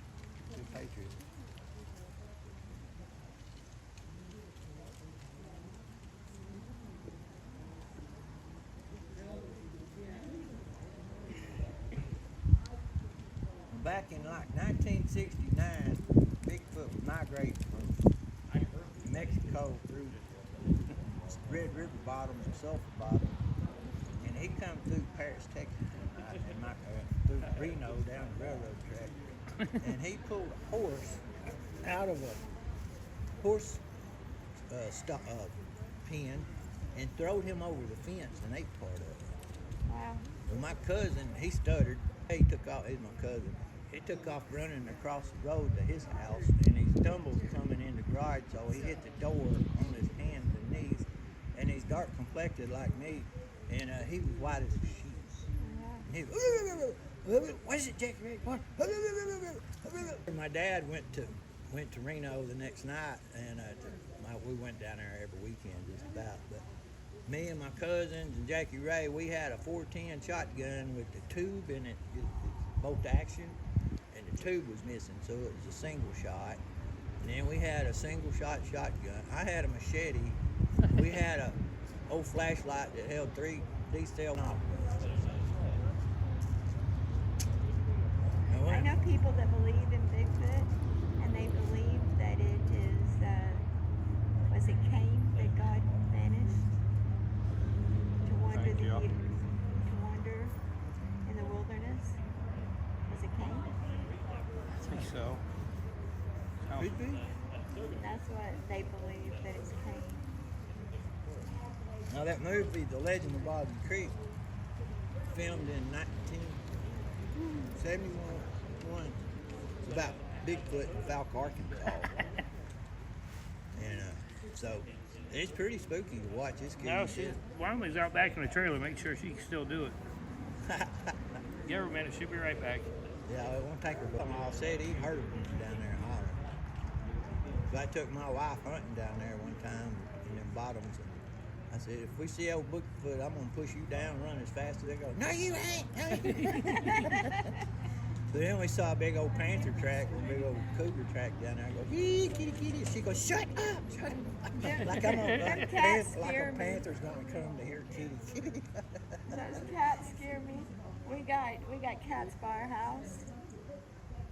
Good patriot. Back in like 1969, Bigfoot would migrate from Mexico through Red River bottoms and Sulphur bottoms, and he come through Paris, Texas, through Reno down the railroad track, and he pulled a horse out of a horse pen and throwed him over the fence and ate part of it. Wow. Well, my cousin, he stuttered. He took off. He's my cousin. He took off running across the road to his house, and he stumbled coming in the garage, so he hit the door on his hands and knees, and he's dark complected like me, and he was white as a sheet. And he What is it, Jackie? What? My dad went to Reno the next night, and we went down there every weekend just about. But me and my cousins and Jackie Ray, we had a 410 shotgun with the tube in it, bolt action, and the tube was missing, so it was a single shot. And then we had a single shot shotgun. I had a machete. We had a old flashlight that held 3 D-cell knobs. I know people that believe in Bigfoot, and they believe that it is, was it Cain that God banished to wander in the wilderness? Was it Cain? I think so. Could be. That's what they believe, that it's Cain. Now that movie, The Legend of Bobby Creek, filmed in 1971. It's about Bigfoot in Falk, Arkansas. And so it's pretty spooky to watch this kid. No, Wyoming's out back in the trailer. Make sure she can still do it. Give her a minute. She'll be right back. Yeah, it won't take her long. I said he heard them down there hollering. So I took my wife hunting down there one time in them bottoms, and I said, if we see old Bigfoot, I'm gonna push you down, run as fast as they go. No, you ain't. No, you ain't. So then we saw a big old panther track, a big old cougar track down there. I go, kitty, kitty, kitty. She goes, shut up, shut up. Like I'm like a panther's gonna come to hear kitty, kitty. Those cats scare me. We got cats by our house,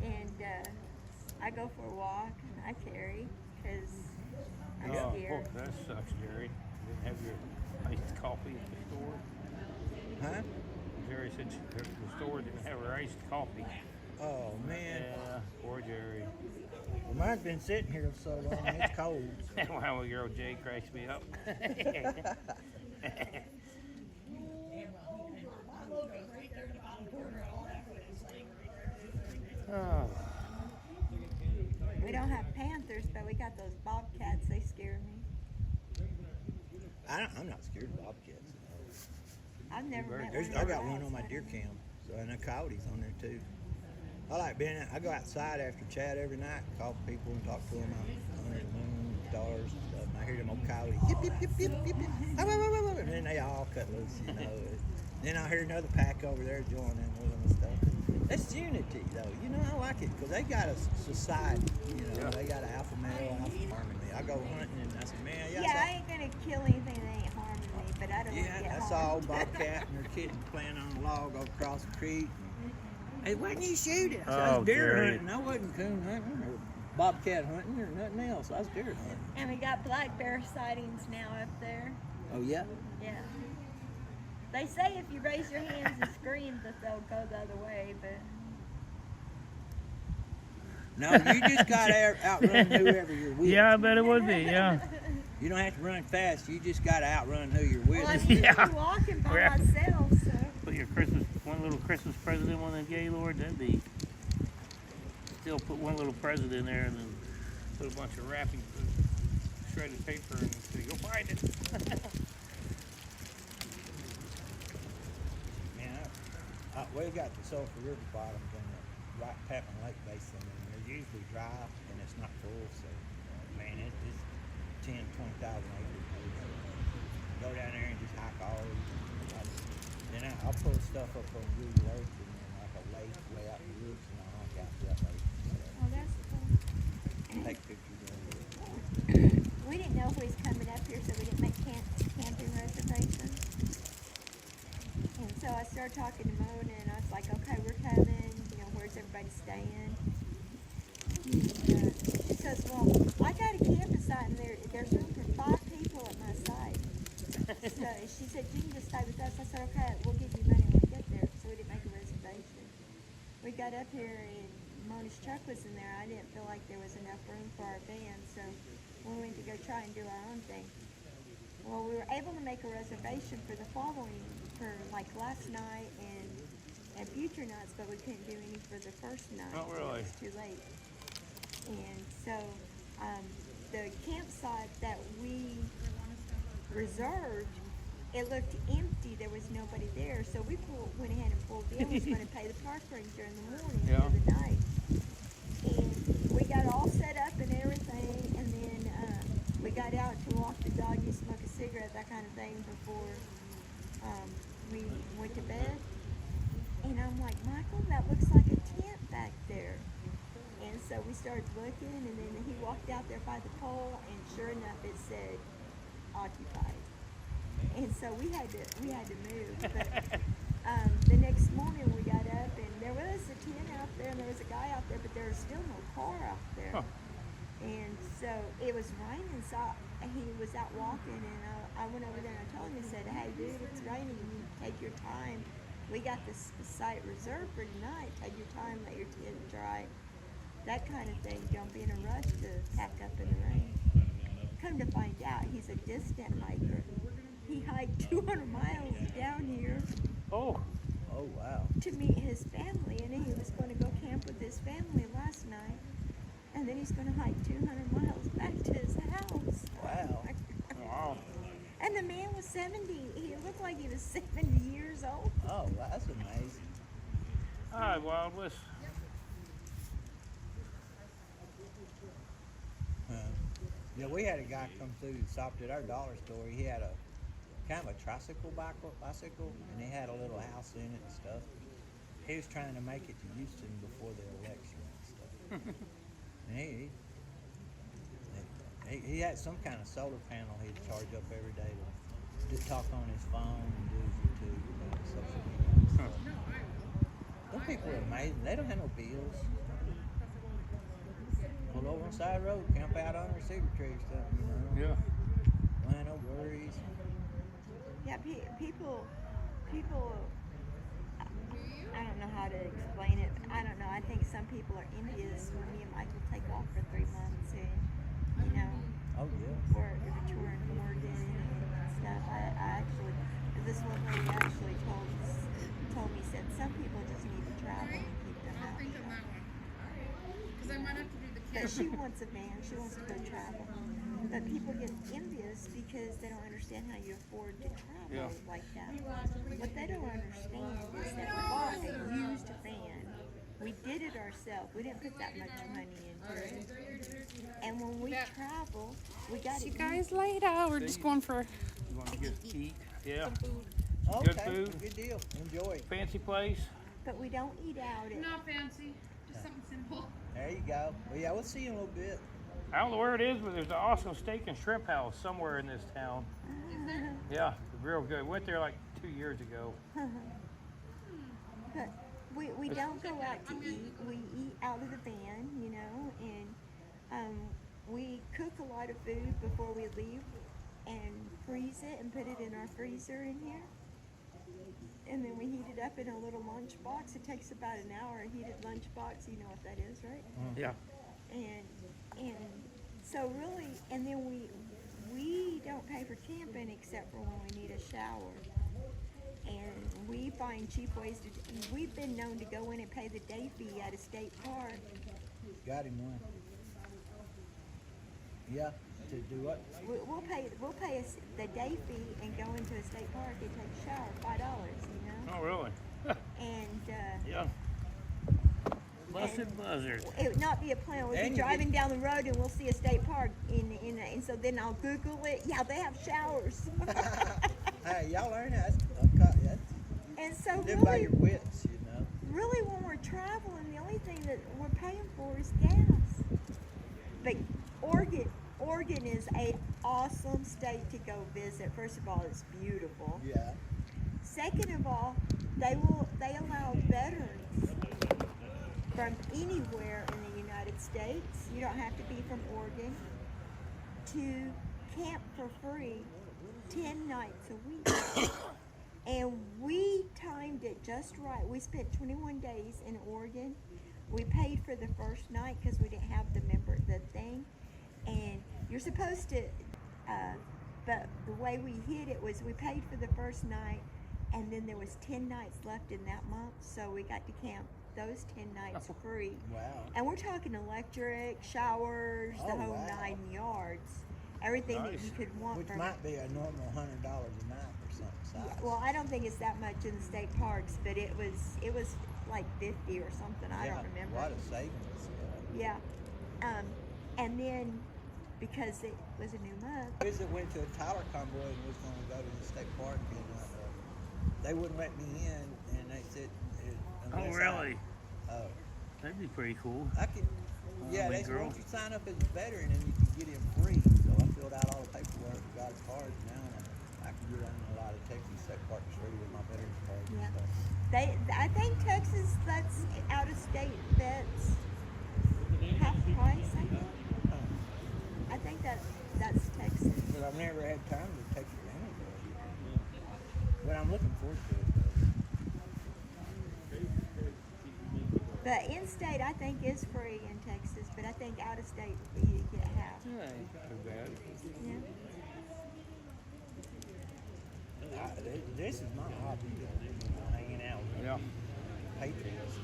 and I go for a walk and I carry because I'm scared. Oh, that sucks, Jerry. You didn't have your iced coffee at the store? Huh? Jerry said the store didn't have her iced coffee. Oh, man. Yeah, poor Jerry. Well, mine's been sitting here so long, it's cold. So. Wow, your old Jay cracks me up. Oh. We don't have panthers, but we got those bobcats. They scare me. I'm not scared of bobcats. I've never met one. I got one on my deer cam, so, and the coyotes on there too. I like being out. I go outside after chat every night, call people and talk to them out under the moon, stars and stuff. And I hear them old coyotes, yip, yip, yip, yip, yip, yip. And then they all cut loose, you know. Then I hear another pack over there joining with them and stuff. That's unity, though. You know, I like it because they got a society. You know, they got an alpha male, alpha harming me. I go hunting and I say, man, yeah, I ain't gonna kill anything that ain't harming me, but I don't want to get that's harmed. all bobcat and their kids playing on a log over across the creek. Hey, why didn't you shoot it? I said, I was deer hunting. I wasn't coon hunting or bobcat hunting or nothing else. I was deer hunting. And we got black bear sightings now up there. Oh, yeah? Yeah. They say if you raise your hands and scream that they'll go the other way, but... No, you just got to outrun whoever you're with. Yeah, I bet it would be, yeah. You don't have to run fast. You just got to outrun who you're with. Well, I'm usually walking by myself, so... Put your one little Christmas present in one of the Gaylord, that'd be... Still put one little present in there and then put a bunch of wrapping, shredded paper, and say, go find it. We got the Sulphur River bottoms and the White Tappan Lake Basin, and they're usually dry and it's not full, so man, it's 10, 20,000 acres. Go down there and just hike all these. Then I'll pull stuff up on Google Earth and then like a lake way out in the woods, and I'll hike out to that lake. Oh, that's cool. Take pictures of it. We didn't know who was coming up here, so we didn't make camping reservations. And so I started talking to Mona, and I was like, okay, we're coming, you know, where's everybody staying? She says, well, I got a campsite, and there's room for 5 people at my site. So she said, you can just stay with us. I said, okay, we'll give you money when we get there. So we didn't make a reservation. We got up here, and Mona's truck was in there. I didn't feel like there was enough room for our van, so we went to go try and do our own thing. Well, we were able to make a reservation for the following, for like last night and future nights, but we couldn't do any for the first night. Oh, really? It was too late. And so the campsite that we reserved it looked empty. There was nobody there, so we went ahead and pulled in. Was going to pay the park ranger in the morning Yeah. of the night, and we got all set up and everything. And then we got out to walk the dog, you smoke a cigarette, that kind of thing before we went to bed. And I'm like, Michael, that looks like a tent back there. And so we started looking, and then he walked out there by the pole, and sure enough, it said occupied. And so we had to move. But the next morning we got up, and there was a tent out there, and there was a guy out there, but there was still no car out there. Huh. And so it was raining, so he was out walking, and I went over there and I told him, I said, hey dude, it's raining, you take your time. We got this site reserved for tonight. Take your time, let your tent dry. That kind of thing. Don't be in a rush to pack up in the rain. Come to find out, he's a distant hiker. He hiked 200 miles down here. Oh. Oh, wow. To meet his family, and he was going to go camp with his family last night. And then he's going to hike 200 miles back to his house. Wow. Wow. And the man was 70. He looked like he was 70 years old. Oh, wow, that's amazing. All right, Wild West. Yeah, we had a guy come through and stopped at our dollar store. He had a kind of a bicycle, and he had a little house in it and stuff. He was trying to make it to Houston before the election and stuff. And he had some kind of solar panel he'd charge up every day to talk on his phone and do his YouTube and social media and stuff. Those people are amazing. They don't have no bills. Pull over on the side of the road, camp out under a cedar tree or something, you know. Yeah. Man, no worries. Yeah, people, I don't know how to explain it. I don't know. I think some people are envious when me and Michael take off for 3 months and, you know, Oh, yeah. we're touring Oregon and stuff. I actually, this one lady actually told me, said some people just need to travel and keep their mouth shut. Because I might have to do the But she wants a van. She wants to go travel. But people get envious because they don't understand how you afford to travel like that. What they don't understand is that we bought a used van. We did it ourselves. We didn't put that much money into it. And when we travel, we got See to you guys later. We're just going for You want to get eat? Yeah. Okay, Good food. good deal. Enjoy it. Fancy place. But we don't eat out at. not fancy, just something simple. There you go. Well, yeah, we'll see you in a little bit. I don't know where it is, but there's an awesome steak and shrimp house somewhere in this town. Yeah, real good. Went there like 2 years ago. But we don't go out to eat. We eat out of the van, you know, and we cook a lot of food before we leave and freeze it and put it in our freezer in here. And then we heat it up in a little lunch box. It takes about an hour, a heated lunch box. You know what that is, right? Yeah. And so really, and then we don't pay for camping except for when we need a shower. And we find cheap ways to. We've been known to go in and pay the day fee at a state park. Got him one. Yeah, to do what? We'll pay us the day fee and go into a state park and take a shower, $5. You know. Oh, really? And Yeah. Blessed buzzard. it would not be a plan. We'll And be you driving down the road and we'll see a state park and so then I'll Google it. Yeah, they have showers. Hey, y'all learn that. That's And so live by really, your wits, you know. really when we're traveling, the only thing that we're paying for is gas. But Oregon is a awesome state to go visit. First of all, it's beautiful. Yeah. Second of all, they allow veterans from anywhere in the United States. You don't have to be from Oregon to camp for free 10 nights a week. And we timed it just right. We spent 21 days in Oregon. We paid for the first night because we didn't have the thing. And you're supposed to, but the way we hit it was we paid for the first night, and then there was 10 nights left in that month, so we got to camp those 10 nights free. Wow. And we're talking electric, showers, the Oh, whole wow. 9 yards. everything that Nice. you could want Which from might it. be a normal $100 a night or something size. Well, I don't think it's that much in the state parks, but it was like 50 or something. I don't remember. A lot of savings. Yeah. And then because it was a new month. Kids that went to a Tyler Convoy and was going to go to the state park, and they wouldn't let me in, and they said, Oh, really? Oh. That'd be pretty cool. I could. Yeah, big they said, girl. once you sign up as a veteran, and you can get in free. So I filled out all the paperwork, got a card now, and I can get on a lot of Texas state parks free with my veterans card and Yeah. stuff. I think Texas lets out of state vets half price. I think that's Texas. But I've never had time to take advantage of it. But I'm looking forward to it. But in state, I think is free in Texas. But I think out of state, you get half. Yeah, bad. Yeah. This is my hobby, hanging out with patriots.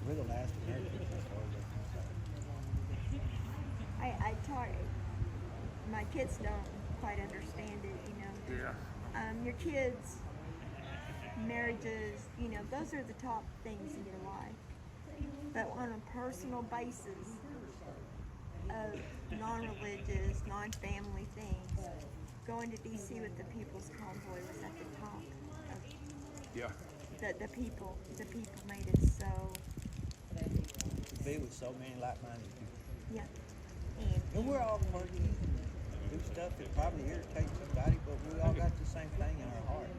We're the last Americans as far as I'm concerned. I taught my kids don't quite understand it, you know. Yeah. Your kids, marriages, you know, those are the top things in your life. But on a personal basis of non-religious, non-family things, going to DC with the People's Convoy was at the top of the people made it so. To be with so many like-minded people. Yeah. And we're all quirky and do stuff that probably irritates somebody, but we all got the same thing in our heart.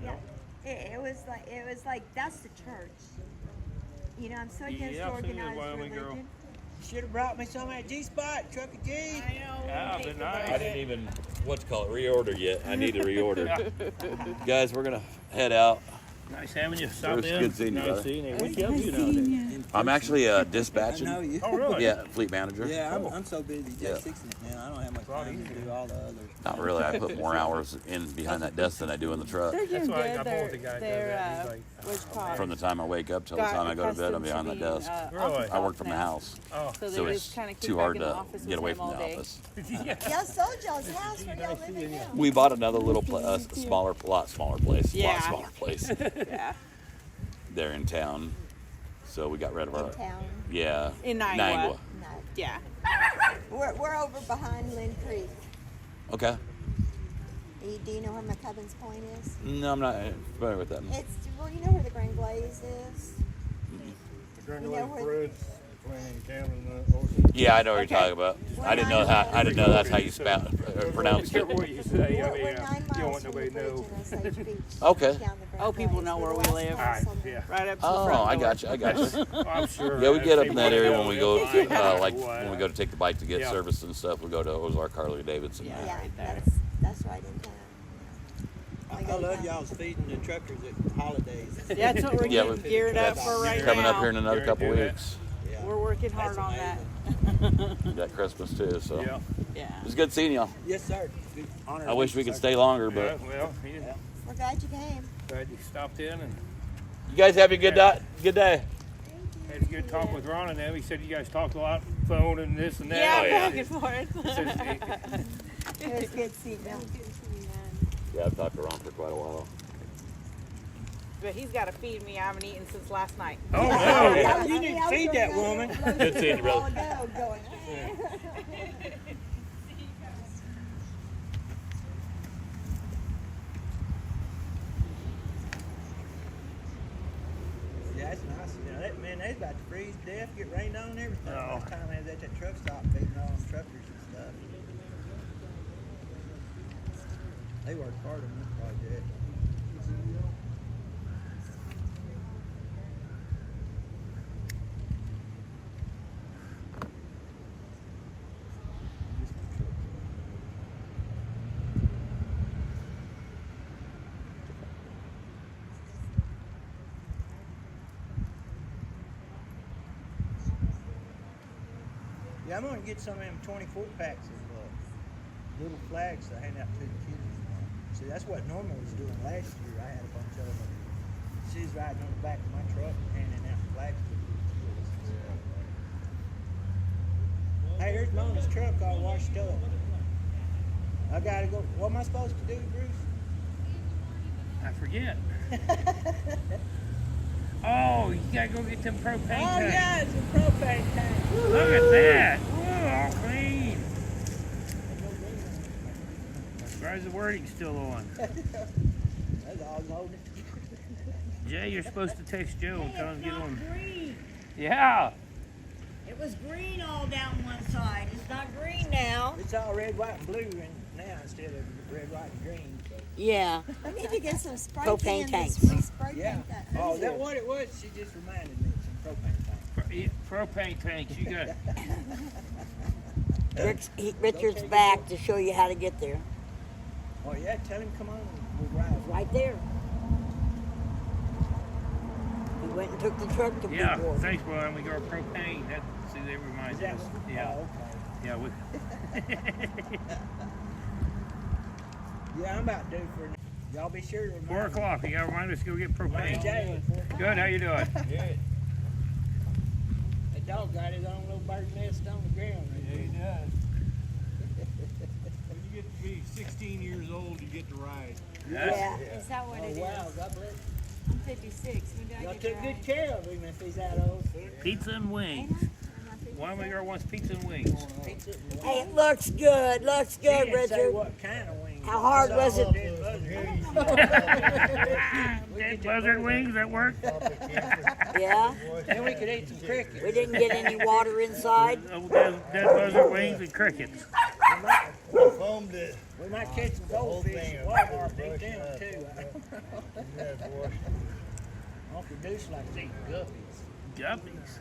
Yeah. It was like that's the church. You know, I'm so against organized religion. You should have brought me some of that G-Spot, Truck of G. Yeah, but nice. I didn't even, reorder yet. I need to reorder. Guys, we're going to head out. Nice having you. Stop It's in. good seeing you, Nice brother. seeing you. What do you do nowadays? I'm actually dispatching. I know you. Oh, really? Yeah, fleet manager. Yeah, I'm so busy Yeah. just fixing it, man. I don't have much time to do all the others. Not really. I put more hours in behind that desk than I do in the truck. They're doing why I good. got both the guys They're, does that. He's what's it called? From the time I wake up till the Got time I go to bed, I'm accustomed behind to that being, desk. Really? I work from the house. Oh. So So they it's just kind of too hard to office get away with him from all the day. office. Y'all sold y'all's house where y'all live in now. We bought another little, smaller, lot smaller place. Yeah. Lot smaller place. Yeah. There in town. So we got rid of our. In town. Yeah. In Niagara. No. Yeah. We're over behind Lynn Creek. Okay. Do you know where McCubbin's Point is? No, I'm not familiar with that. It's you know where the Grand Glaze is. The Grand You know Lake where- Bridge between Canada and the ocean. Yeah, I know what you're talking about. I didn't know how. I didn't know that's how you pronounced it. Careful what you say. I mean, We're 9 you don't miles want from nobody the to bridge know. in Osage Beach. Okay. Down the Grand Oh, people Glaze. know We're where the we last live. house on the- Yeah. Right up to the Oh, front I door. got you. I got you. I'm sure. Yeah, we get up in that People area know when we they'll go, find out like what- when we go to take the bike to get Yeah. service and stuff. We go to Ozark, Harley Davidson. Yeah. Yeah, right there. that's right in town. I love y'all's feeding the truckers at holidays. Yeah, that's what we're Yeah, getting we- geared up that's for right coming now. up here in another Gary, couple do that. weeks. Yeah. We're working hard That's on that. We got Christmas too, so Yeah. Yeah. it was good seeing y'all. Yes, sir. Good honor. I wish we could sir. stay longer, Yeah, but well, yeah. We're glad you came. Glad you stopped in and you guys have a good good day. had a good talk with Ron and them. He said you guys talked a lot, phone and this and that. Yeah, Oh, back and forth. It was good seeing you. Yeah, I've talked to Ron for quite a while. But he's got to feed me. I haven't eaten since last night. Oh, no. You need to feed that woman. Good seeing you, brother. Yeah, that's nice. You know, they's about to freeze to death, get rained on and everything. Oh. Last time I was at that truck stop feeding all them truckers and stuff. They worked hard on this project. Yeah, I'm gonna get some of them 24 packs of little flags to hand out to the kids. See, that's what Norma was doing last year. I had a bunch of them. She's riding on the back of my truck and handing out flags to the kids. Hey, here's Mona's truck all washed up. I gotta go. What am I supposed to do, Bruce? I forget. Oh, you gotta go get them propane tanks. Oh yeah, it's a propane tank. Look at that. Woo, all clean. Why is the wording still on? That's all I'm holding. Jay, you're supposed to text Joe and tell him to get on. Green. Yeah. It was green all down one side. It's not green now. It's all red, white, and blue now instead of red, white, and green. So. Yeah. We need to get some spray Propane cans tanks. and spray Yeah. paint that. Oh, is that what it was? She just reminded me. Some propane tanks. Propane tanks, you got. Richard's back to show you how to get there. Oh yeah, tell him come on. We'll ride. Right there. He went and took the truck to Yeah, Bridgewater. thanks, Brian. We got propane. That, see, they remind Is that- us. Yeah. Oh, okay. Yeah, we. Yeah, I'm about due for. Y'all be sure to remind 4 o'clock. You gotta remind us to go get propane. Jay. Good. How you doing? Good. That dog got his own little bird nest on the ground. Yeah, he does. When you get to be 16 years old, you get to ride. Yeah. Is that what it is? Wow, God bless. I'm 56. When do I Y'all get took to good ride? care of him if he's that old. Pizza and wings. One of my girl wants pizza and wings. Pizza. Hey, it looks good. Looks She good, didn't say Richard. what kind of wings. How hard was it? Dead buzzard wings at work? Yeah. Then we could eat some crickets. We didn't get any water inside. Dead buzzard wings and crickets. Foamed it. We might catch some goldfish at Walmart and eat them too. Uncle Deuce likes eating guppies. Guppies.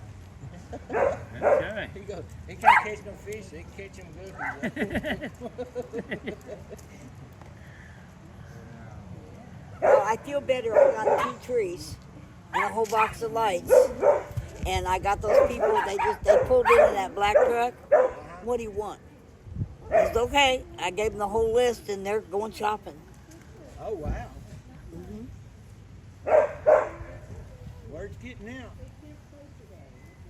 Okay. He can't catch no fish, he can catch them guppies. Well, I feel better. I got 2 trees and a whole box of lights. And I got those people, they pulled into that black truck. What do you want? It's okay. I gave them the whole list and they're going shopping. Oh, wow. Word's getting out.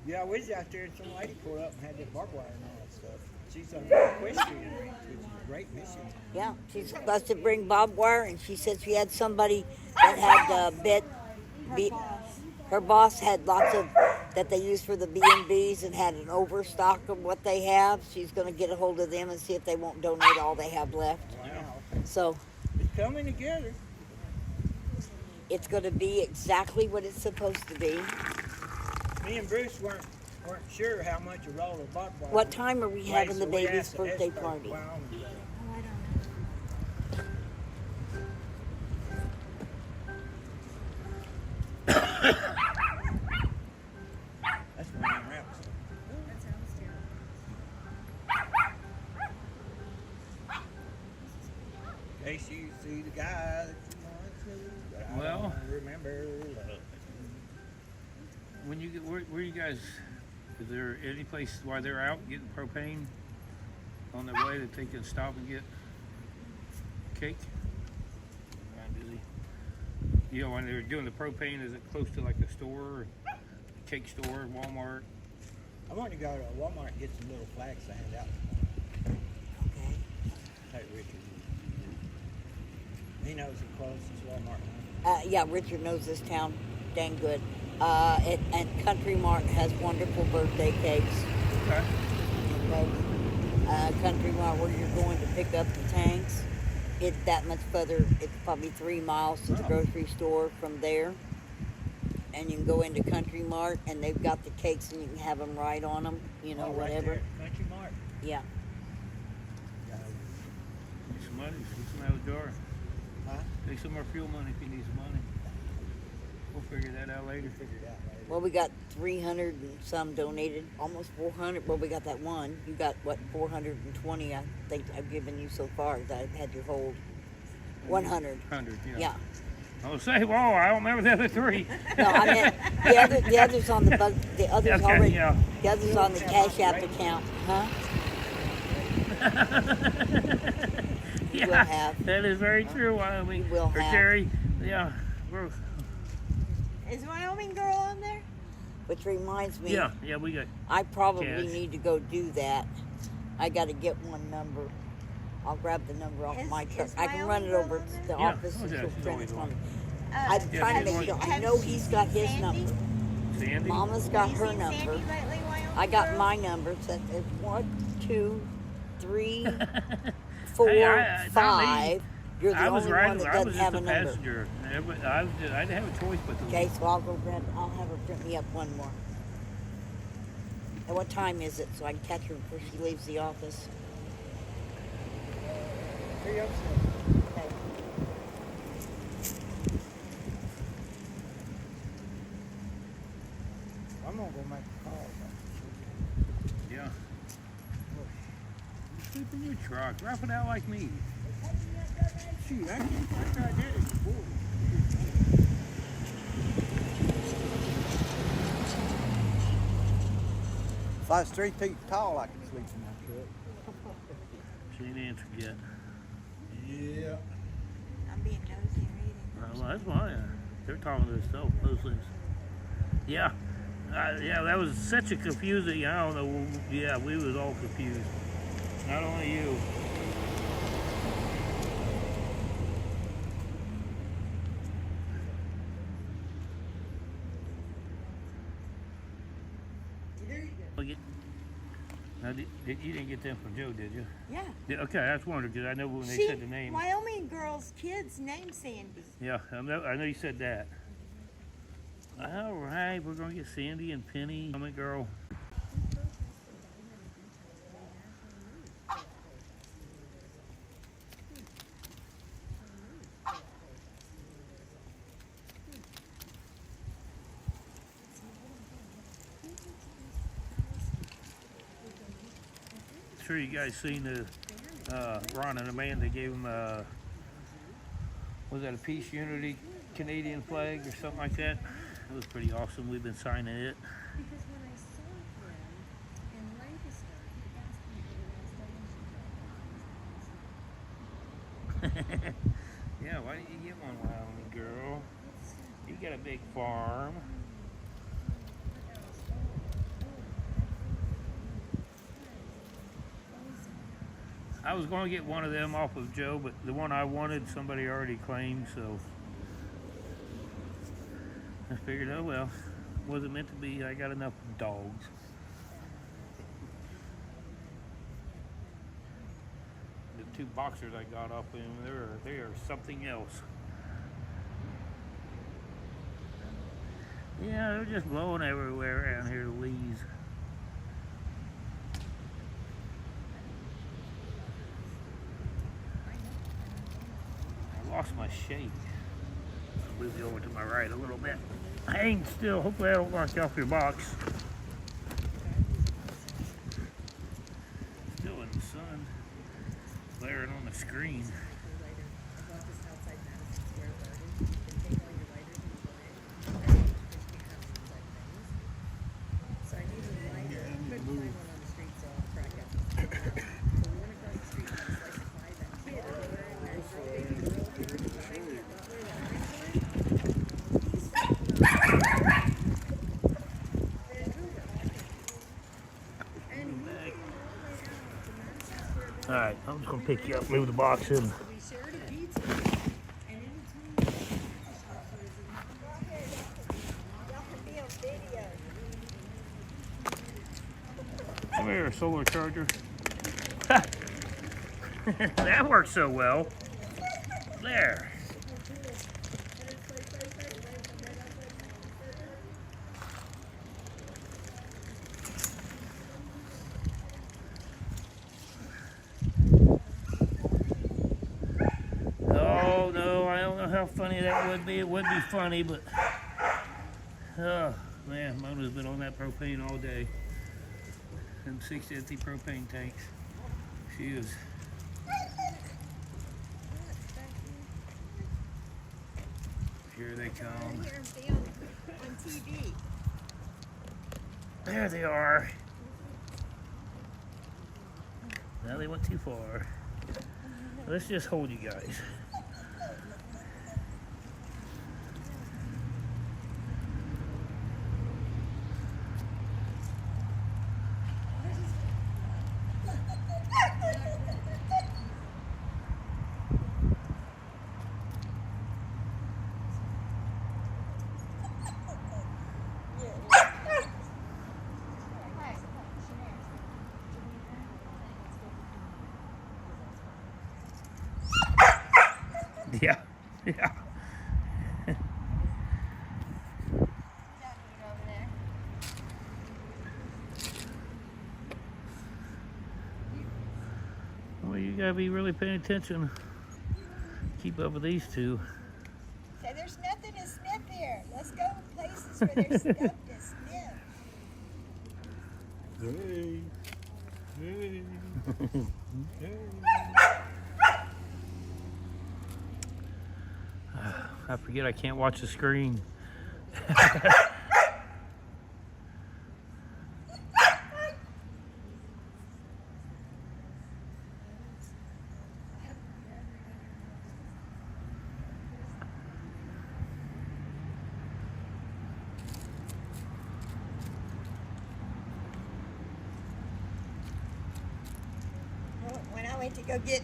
Yeah, we was out there and some lady pulled up and had that barbed wire and all that stuff. She's on the equestrian range, which is a great mission. Yeah, she's supposed to bring barbed wire, and she said she had somebody that had her boss had lots of that they use for the B&Bs and had an overstock of what they have. She's going to get a hold of them and see if they won't donate all they have left. Wow. So It's coming together. it's going to be exactly what it's supposed to be. Me and Bruce weren't sure how much a roll of barbed wire. What time are we having the So we baby's asked the birthday expert, party? Wyoming. That's one of them raps. That sounds terrible. In case you see the guy that you want to, but I Well. don't remember. When you get, where you guys, is there any place while they're out getting propane on their way that they can stop and get cake? You know, when they're doing the propane, is it close to like a store, cake store, Walmart? I want to go to Walmart and get some little flags to hand out. Okay. Hey, Richard. He knows the closest Walmart. Yeah, Richard knows this town dang good. And Country Mart has wonderful birthday cakes. Okay. Country Mart, where you're going to pick up the tanks, it's that much further. It's probably 3 miles to the grocery store from there. And you can go into Country Mart, and they've got the cakes, and you can have them right on them. You know, Right whatever. there, Country Mart. Yeah. Need some money, get some out of the jar. Huh? Take some more fuel money if you need some money. We'll figure that out later. Well, we got 300 and some donated, almost 400. Well, we got that one. You got, what, 420, I think I've given you so far that I've had your hold. 100. 100, yeah. Yeah. I was saying, whoa, I don't remember the other 3. No, I meant the others on the others Okay, already. yeah. The others on the Cash App account, huh? Yeah, will have. that is very true, Wyoming. will Or have. Terry, yeah. Is Wyoming girl on there? Which reminds me. Yeah, we got. I probably cash. need to go do that. I got to get one number. I'll grab the number off my truck. I can run it over to the office and she'll print it for me. I'm trying to make sure. I know he's got his number. Sandy? Mama's got her number. I got my number. So it's 1, 2, 3, 4, Hey, 5. You're the I was only riding. one that I doesn't was just have a a number. passenger. I didn't have a choice but to. Okay, so I'll go grab. I'll have her print me up one more. And what time is it so I can catch her before she leaves the office? Okay. I'm gonna go make a call. Yeah. Sleep in your truck. Rough it out like me. Shoot, I did it before. If I was 3 feet tall, I could sleep in my truck. She ain't answered yet. Yeah. I'm being nosy reading. Well, that's why they're talking to themselves. Those things. Yeah. Yeah, that was such a confusing. I don't know. Yeah, we was all confused. Not only you. Now, you didn't get them from Joe, did you? Yeah. Okay, that's wonderful because I know when they said the name. Wyoming girl's kid's named Sandy. Yeah, I know you said that. All right, we're gonna get Sandy and Penny. Come on, girl. Sure, you guys seen the Ron and Amanda gave him was that a Peace Unity Canadian flag or something like that? It was pretty awesome. We've been signing it. Because when I saw him in Lancaster, he asked me Yeah, why didn't you get one, Wyoming girl? You got a big farm. I was going to get one of them off of Joe, but the one I wanted, somebody already claimed, so I figured, oh well, wasn't meant to be. I got enough dogs. The 2 boxers I got off of them, they are something else. Yeah, they're just blowing everywhere around here, the leaves. I lost my shake. I'll move you over to my right a little bit. Hang still. Hopefully I don't knock you off your box. Still in the sun. Glaring on the screen. Alright, I'm just gonna pick you up, move the box in. Come here, solar charger. That works so well. There. Oh no, I don't know how funny that would be. It would be funny, but oh man, Mona's been on that propane all day. Them 6 empty propane tanks. She is. Here they come. On TV. There they are. Now they went too far. Let's just hold you guys. gotta be really paying attention. Keep up with these two. So there's nothing to sniff here. Let's go places where there's stuff to sniff. Hey. Hey. Hey. I forget I can't watch the screen. When I went to go get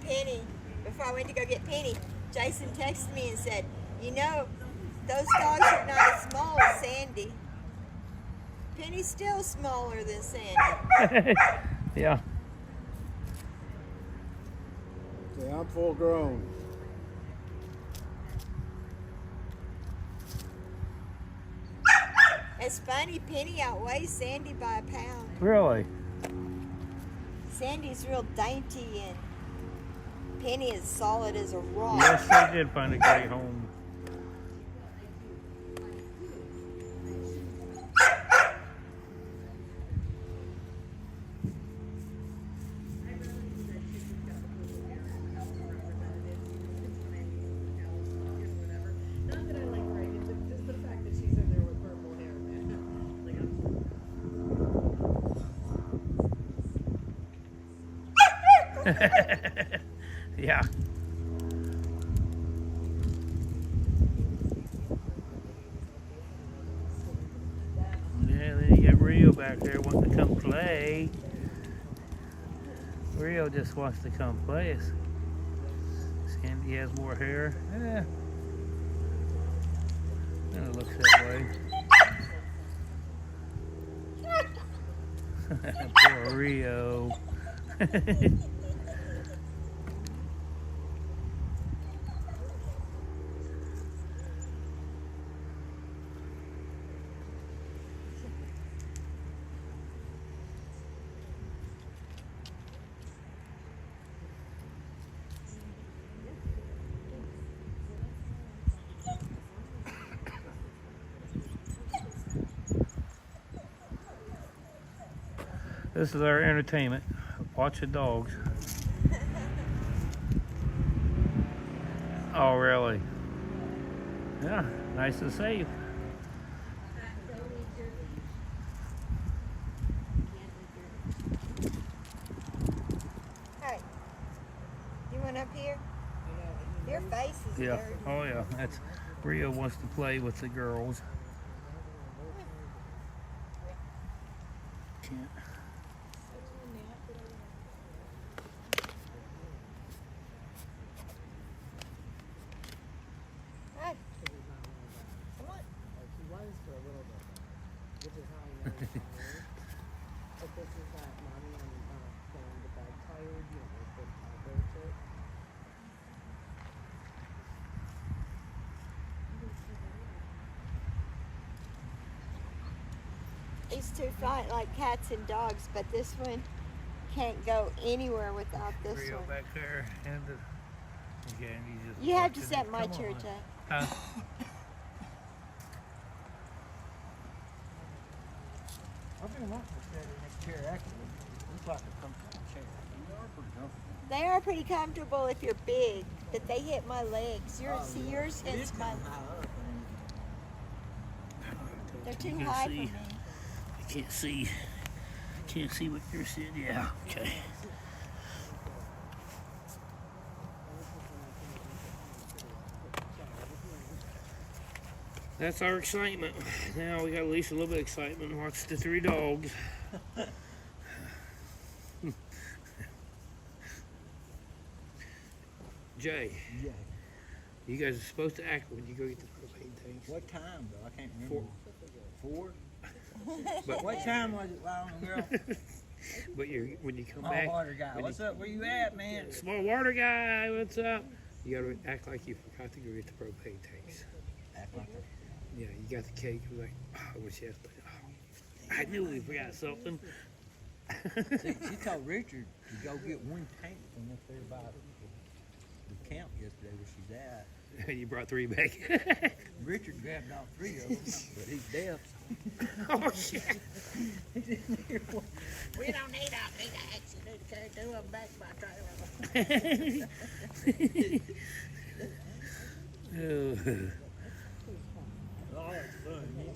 Penny, before I went to go get Penny, Jason texted me and said, you know, those dogs are not as small as Sandy. Penny's still smaller than Sandy. Yeah. Okay, I'm full grown. It's funny, Penny outweighs Sandy by a pound. Really? Sandy's real dainty and Penny is solid as a rock. Yes, they did find a great home. Yeah. Yeah, then you got Rio back there wanting to come play. Rio just wants to come play. Sandy has more hair. Yeah. And it looks that way. Poor Rio. This is our entertainment. Watching dogs. Oh, really? Yeah, nice and safe. Hey, you went up here? Your face is Yeah. dirty. Oh, yeah. That's Rio wants to play with the girls. Can't. Hey, come on. These two fight like cats and dogs, but this one can't go anywhere without this Rio one. back there, and again, he's just. You have to watching set it. my Come chair, on. Jay. Huh? I've been wanting to sit in this chair actually. Looks like a comfortable chair. They are pretty comfortable if you're big, but they hit my legs. See, yours hits my. They're too You can high see. for me. I can't see. Can't see what you're seeing. Yeah. Okay. That's our excitement. Now we got at least a little bit of excitement. Watch the three dogs. Jay. Yeah. You guys are supposed to act when you go get the propane tanks. What time though? I can't remember. 4? But What time was it, Lionel girl? But when you come Small back, water guy. when What's up? Where you at, man? Small water guy, what's up? You gotta act like you forgot to go get the propane tanks. Act like that. Yeah, you got the cake. You're like, oh, I wish I had. Oh, I knew we forgot something. She told Richard to go get one tank from up there by the camp yesterday where she's at. You brought 3 back. Richard grabbed all 3 of them, but he's deaf. Oh, shit. We don't need all 3 tanks. You need to carry 2 of them back by trailer. Oh. Oh, it's fun. You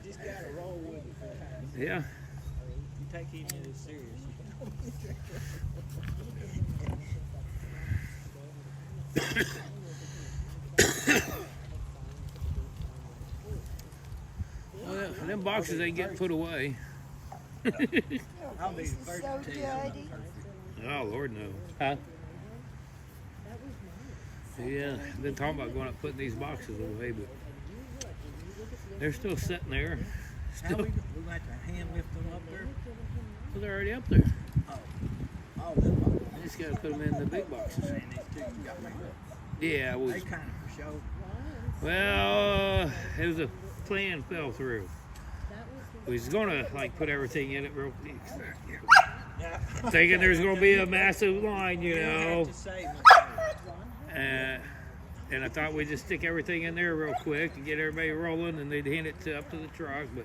just gotta roll with it. Yeah. You take any of this serious. Well, them boxes ain't getting put away. I'll be the first So to tell you. I'm not dirty. perfect. Oh, Lord, no. Huh? Yeah, been talking about going up putting these boxes away, but they're still sitting there. How we like to hand lift them up there? Well, they're already up there. Oh, them boxes. I just got to put them in the big boxes. And these 2 you got rid of. Yeah, They kind of for show. well, it was a plan fell through. We was gonna like put everything in it real quick, thinking there's gonna be a massive line, you know. And I thought we'd just stick everything in there real quick and get everybody rolling, and they'd hand it up to the truck. But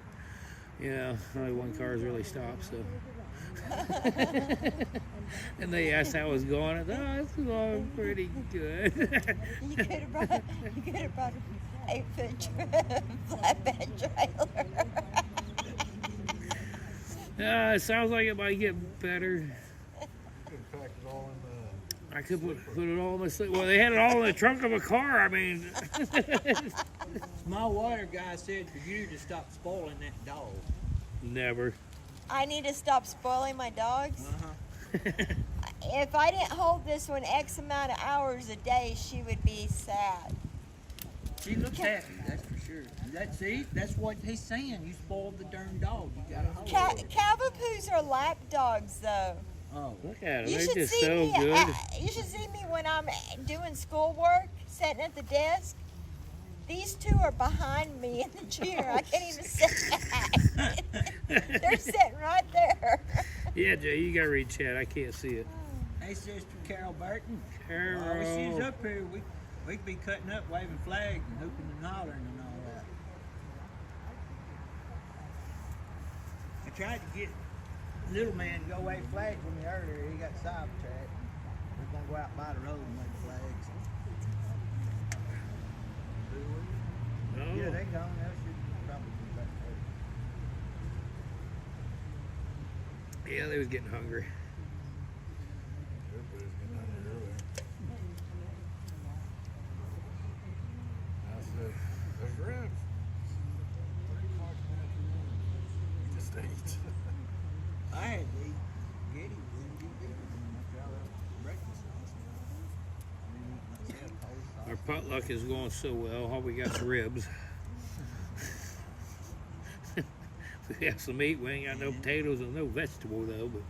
you know, only one car's really stopped, so. And they asked how it was going. I thought, oh, it's going pretty good. You could have brought an 8-foot flatbed trailer. It sounds like it might get better. You could pack it all in I could put it all in my sleep. Well, they had it all in the trunk of a car. I mean, My water guy said for you to stop spoiling that dog. never. I need to stop spoiling my dogs. Uh-huh. If I didn't hold this one X amount of hours a day, she would be sad. She looks happy, that's for sure. That's what he's saying. You spoiled the darn dog. You gotta hold it. Cavapoos are lap dogs, though. Oh, Look at them. You They're should just see so me. good. You should see me when I'm doing schoolwork, sitting at the desk. These 2 are behind me in the chair. I can't even sit back. They're sitting right there. Yeah, Jay, you gotta read chat. I can't see it. Hey, Sister Carol Burton. Carol. While she's up here, we'd be cutting up, waving flags, and hooping and hollering and all that. I tried to get little man to go wave flags with me earlier. He got sidetracked. We're gonna go out by the road and wave flags. No. Yeah, they gone. They should probably be back there. Yeah, they was getting hungry. Everybody's getting out of here earlier. That's there's ribs. 3 o'clock in the afternoon. We just ate. I had to eat Getty when you did after I left breakfast last night. I didn't eat myself cold. Our potluck is going so well. All we got's ribs. We have some meat. We ain't got no potatoes and no vegetable though. But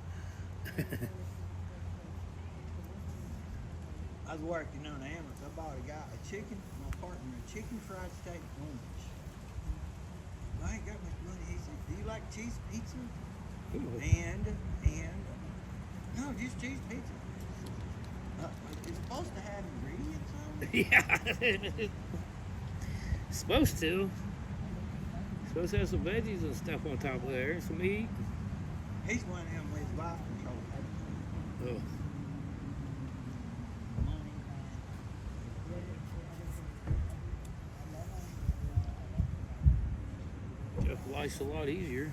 I was working on Amazon. I bought a my partner, a chicken fried steak lunch. I ain't got much money. He said, "Do you like cheese pizza?" And no, just cheese pizza. It's supposed to have ingredients on it. yeah, supposed to. Supposed to have some veggies and stuff on top of there. Some meat. He's one of them with his life control. Oh. Just life's a lot easier.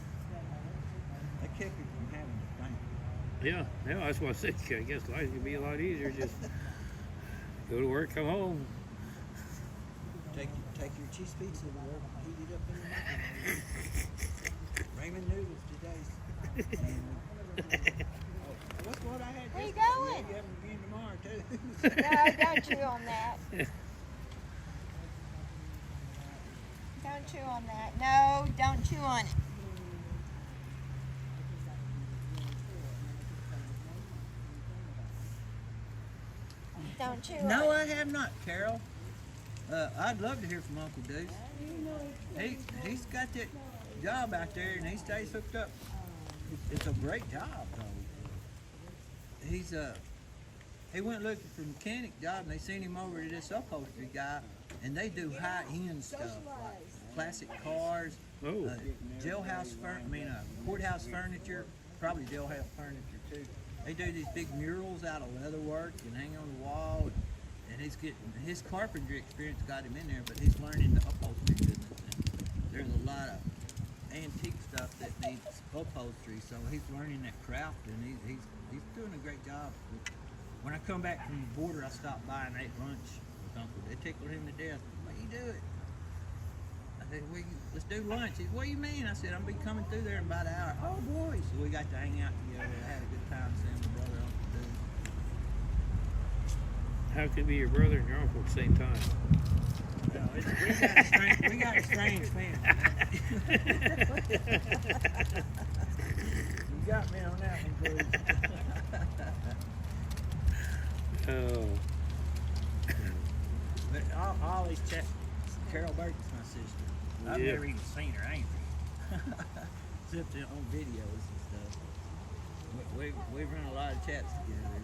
They kept you from having to think. Yeah, that's what I said. I guess life could be a lot easier. Just go to work, come home. Take your cheese pizza to work, heat it up in the microwave. Ramen noodles today. What's what I had? Where you yesterday? going? You have them again tomorrow too. No, don't chew on that. Don't chew on that. No, don't chew on it. Don't chew on No, it. I have not, Carol. I'd love to hear from Uncle Deuce. He's got that job out there and he stays hooked up. It's a great job though. He went looking for a mechanic job and they sent him over to this upholstery guy, and they do high-end stuff like classic cars, courthouse furniture, probably jailhouse furniture too. They do these big murals out of leatherwork and hang on the wall, and he's getting his carpentry experience got him in there, but he's learning the upholstery business. And there's a lot of antique stuff that needs upholstery, so he's learning that craft, and he's doing a great job. When I come back from the border, I stopped by and ate lunch with Uncle. They tickled him to death. What you do it? I said, let's do lunch. He said, what do you mean? I said, I'll be coming through there in about an hour. Oh boy! So we got to hang out together. I had a good time seeing my brother, Uncle Dude. How could be your brother and your uncle at the same time? No, we got a strange family. You got me on that one, dude. Oh. But I always check. Carol Burton's my sister. I've never even seen her, ain't except on videos and stuff. We've run a lot of chats together.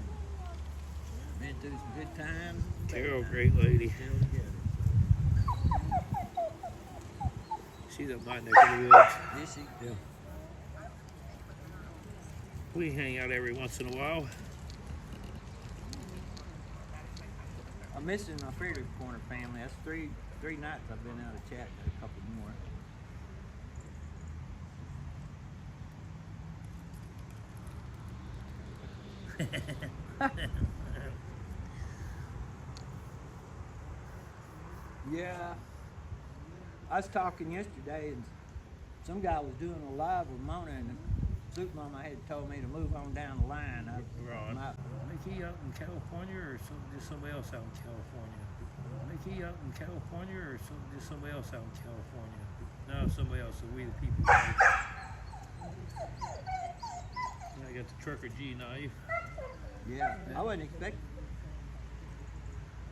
Been through some good times. Carol, great lady. Still together. She's up my neck of the woods. Is she? Yeah. We hang out every once in a while. I'm missing my Fairley Corner family. That's three nights I've been out of chat, and a couple more. Yeah, I was talking yesterday, and some guy was doing a live with Mona, and the soup mama had told me to move on down the line. Mickey out in California, or just somebody else out in California? Mickey out in California, or just somebody else out in California? No, somebody else. So we the people. I got the Trucker G knife. Yeah, I wasn't expecting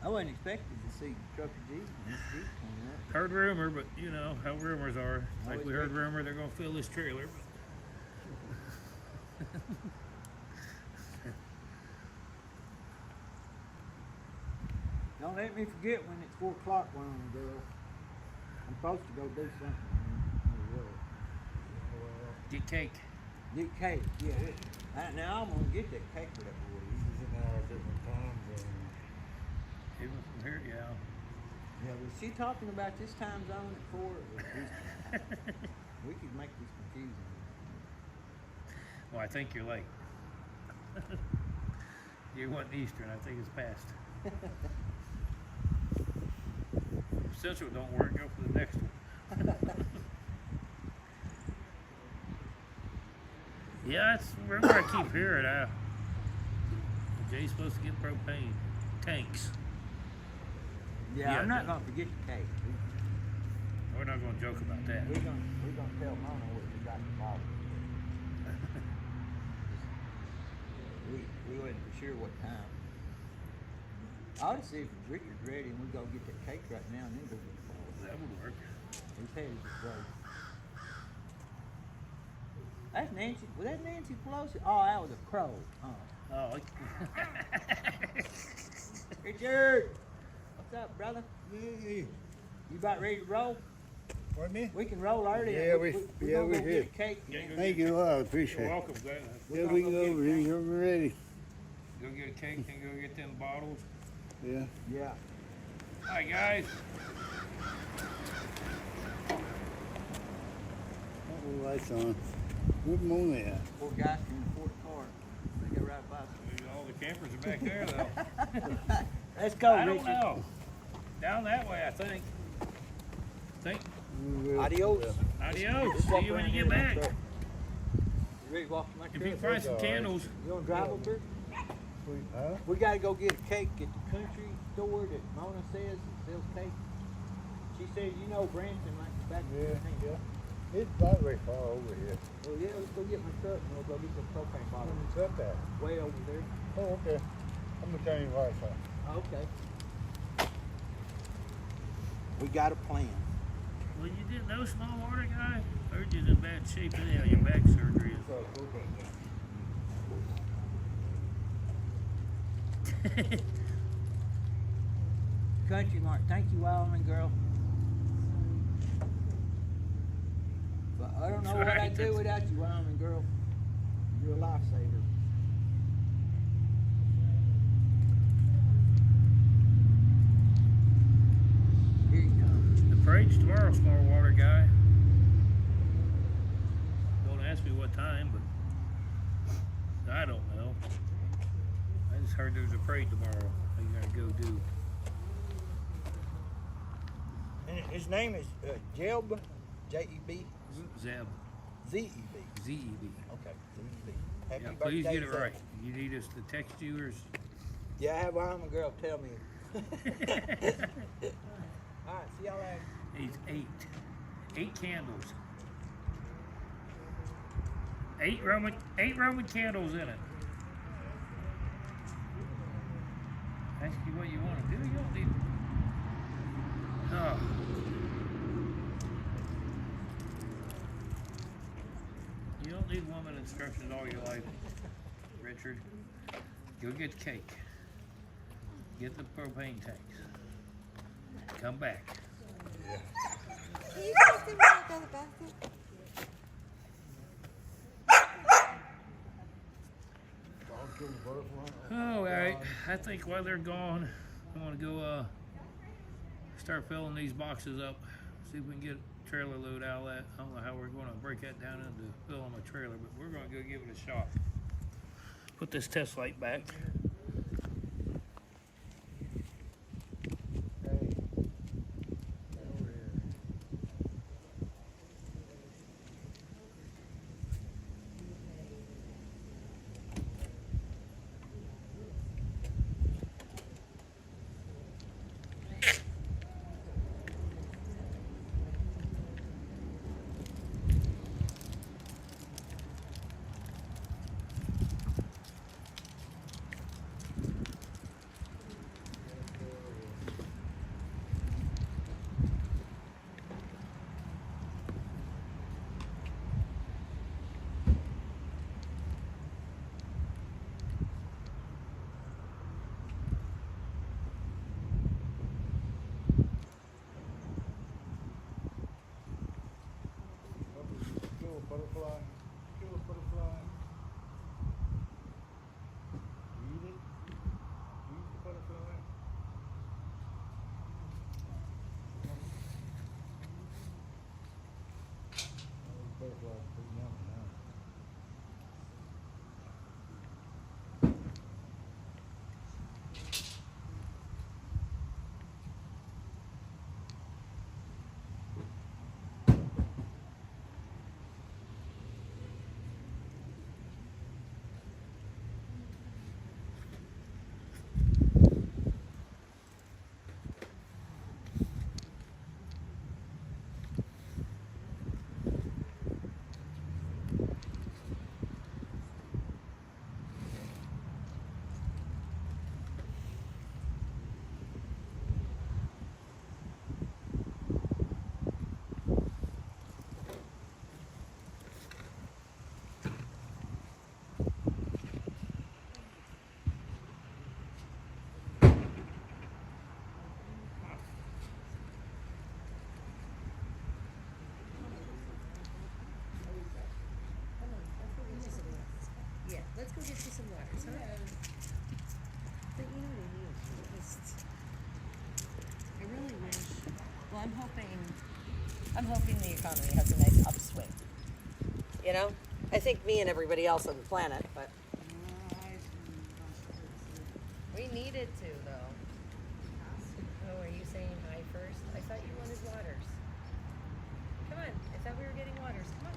to see Trucker G and this Jeep coming up. Heard rumor, but you know how rumors are. Like we heard rumor they're gonna fill this trailer. Don't let me forget when it's 4 o'clock when I'm a girl. I'm supposed to go do something. Get cake. Get cake, yeah. Now I'm gonna get that cake for that boy. He's in there different times and even from here, yeah. Yeah, was she talking about this time zone at 4? We could make this confusing. Well, I think you're late. You want Eastern, I think it's past. If Central don't work, go for the next one. Yeah, that's rumor I keep hearing. Jay's supposed to get propane tanks. Yeah, I'm not gonna forget the cake. We're not gonna joke about that. We're gonna tell Mona what we got involved. We wasn't for sure what time. I ought to see if Richard's ready and we go get that cake right now and then go get the ball. That would work. He's headed this way. That's Nancy. Was that Nancy Pelosi? Oh, that was a crow. Oh. Richard! What's up, brother? Hey. You about ready to roll? Pardon me? We can roll early. Yeah, we're we're get here. a cake. Thank you, I appreciate it. You're welcome. Yeah, we can go over here. We're ready. Go get a cake, then go get them bottles. Yeah. Yeah. Hi, guys. Oh, lights on. Where's Mona at? Poor guys can afford a car. They get right by us. All the campers are back there, though. Let's go, I don't Richard. know. Down that way, I think. Adios. Adios. See you when you get back. You ready to walk to my If you find some candles. You want to drive over? Huh? We got to go get a cake at the country store that Mona says sells cake. She said, you know Branson, like the back Yeah, thing. yeah. It's about way far over here. Well, yeah, let's go get my truck and we'll go get some propane bottles. Where's the truck at? Way over there. Oh, okay. I'm gonna turn your lights on. Okay. We got a plan. Well, you didn't know, small water guy? Heard you's in bad shape anyhow. Your back surgery is. Country Mark, thank you, Wyoming girl. But I don't know That's what right, I'd do that's- without you, Wyoming girl. You're a lifesaver. Here you come. The parade's tomorrow, small water guy. Don't ask me what time, but I don't know. I just heard there's a parade tomorrow. You gotta go do. And his name is Jeb, J-E-B? Zeb. Z-E-B. Z-E-B. Okay, Z-E-B. Happy Yeah, birthday, please get it Zeb. right. You need us to text you or? Yeah, I have Wyoming girl tell me. Alright, see y'all later. He's 8. 8 candles. 8 Roman candles in it. Ask you what you want to do. You don't need. Oh. You don't need woman instructions all your life, Richard. Go get the cake. Get the propane tanks. Come back. Can you take them out of the bathroom? All right. I think while they're gone, I want to go start filling these boxes up. See if we can get a trailer load out of that. I don't know how we're going to break that down into filling a trailer, but we're going to go give it a shot. Put this test light back. Butterfly. Kill a butterfly. Eat it. Eat the butterfly. Butterfly's pretty yummy now. Yeah, let's go get you some waters, huh? But you know what I mean? I really wish. Well, I'm hoping the economy has a nice upswing. You know, I think me and everybody else on the planet, but we needed to, though. Oh, are you saying hi first? I thought you wanted waters. Come on, I thought we were getting waters. Come on.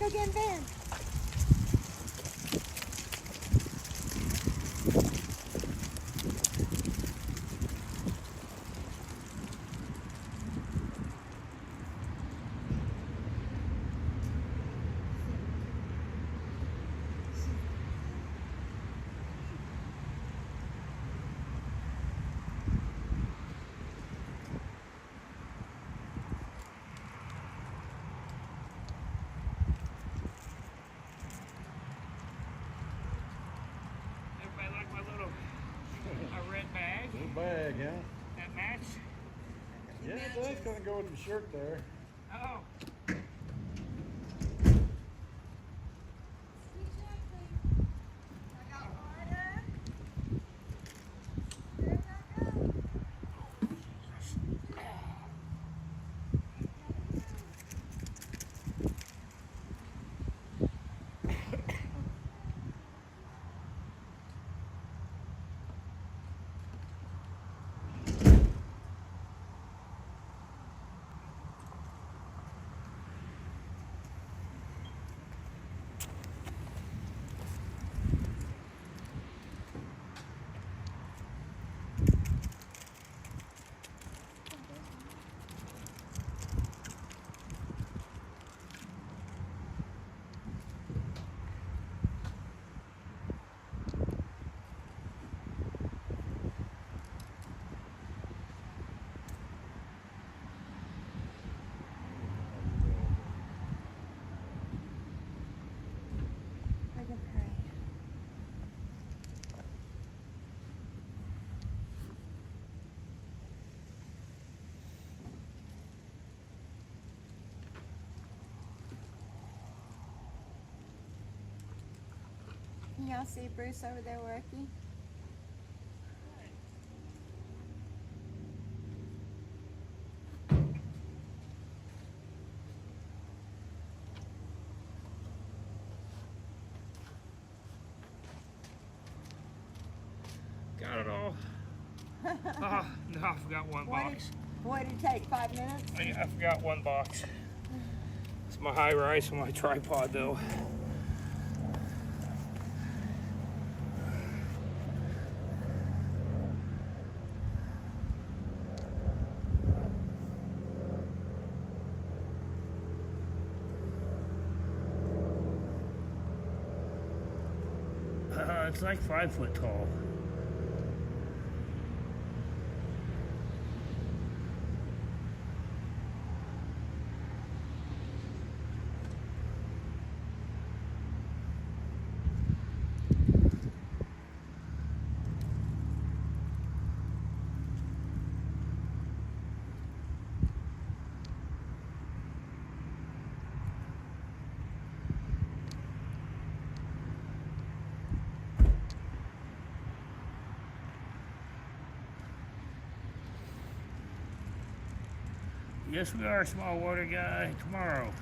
go get in bed. Everybody like my little red bag? Little bag, huh? That match? Yeah, it does kind of go with the shirt there. Oh. Can y'all see Bruce over there working? Got it all. Oh, no, I forgot one box. What did it take, 5 minutes? I forgot one box. It's my high rise on my tripod though. It's like 5 foot tall. Yes, we are, small water guy. Tomorrow.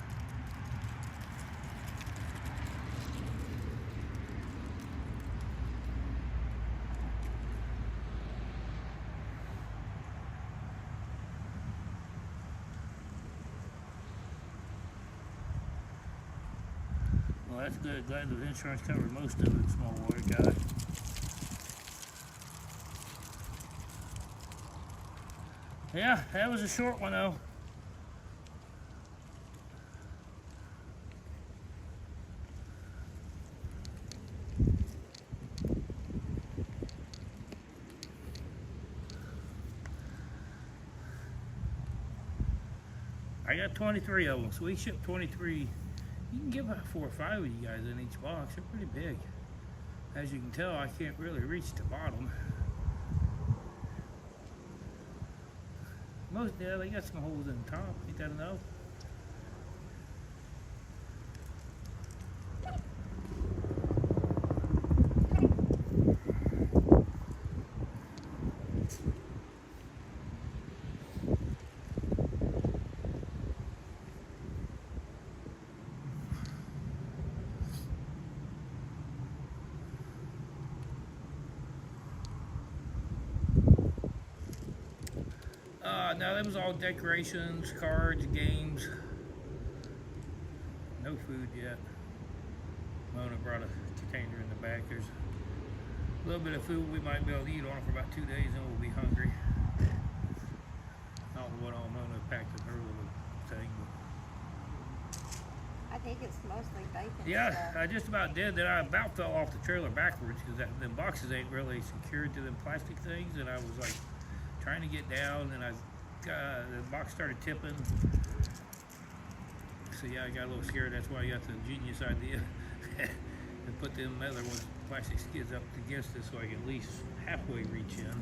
Well, that's good. Glad the insurance covered most of it, small water guy. Yeah, that was a short one though. I got 23 of them, so we shipped 23. You can get about 4 or 5 of you guys in each box. They're pretty big. As you can tell, I can't really reach the bottom. Most, yeah, they got some holes in the top. Ain't that enough? No, that was all decorations, cards, games. no food yet. Mona brought a container in the back. There's a little bit of food we might be able to eat on for about 2 days, and we'll be hungry. I don't know what all Mona packed in her little thing. I think it's mostly bacon. Yeah, stuff. I just about did. Then I about fell off the trailer backwards because them boxes ain't really secured to them plastic things, and I was like trying to get down, and the box started tipping. So yeah, I got a little scared. That's why I got the genius idea and put them other ones, plastic skids up against it so I can at least halfway reach in.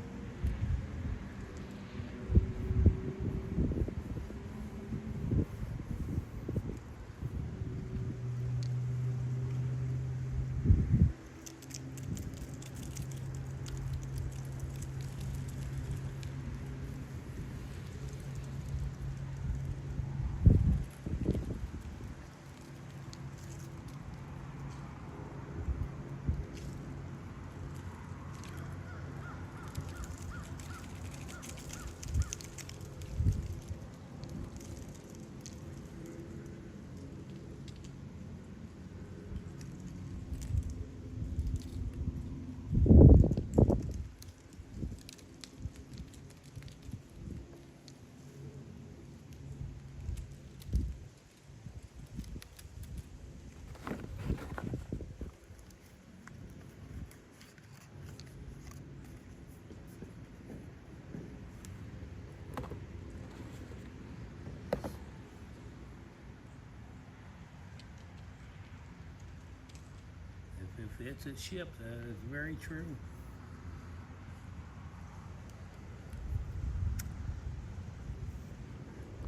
If it's a ship, that is very true.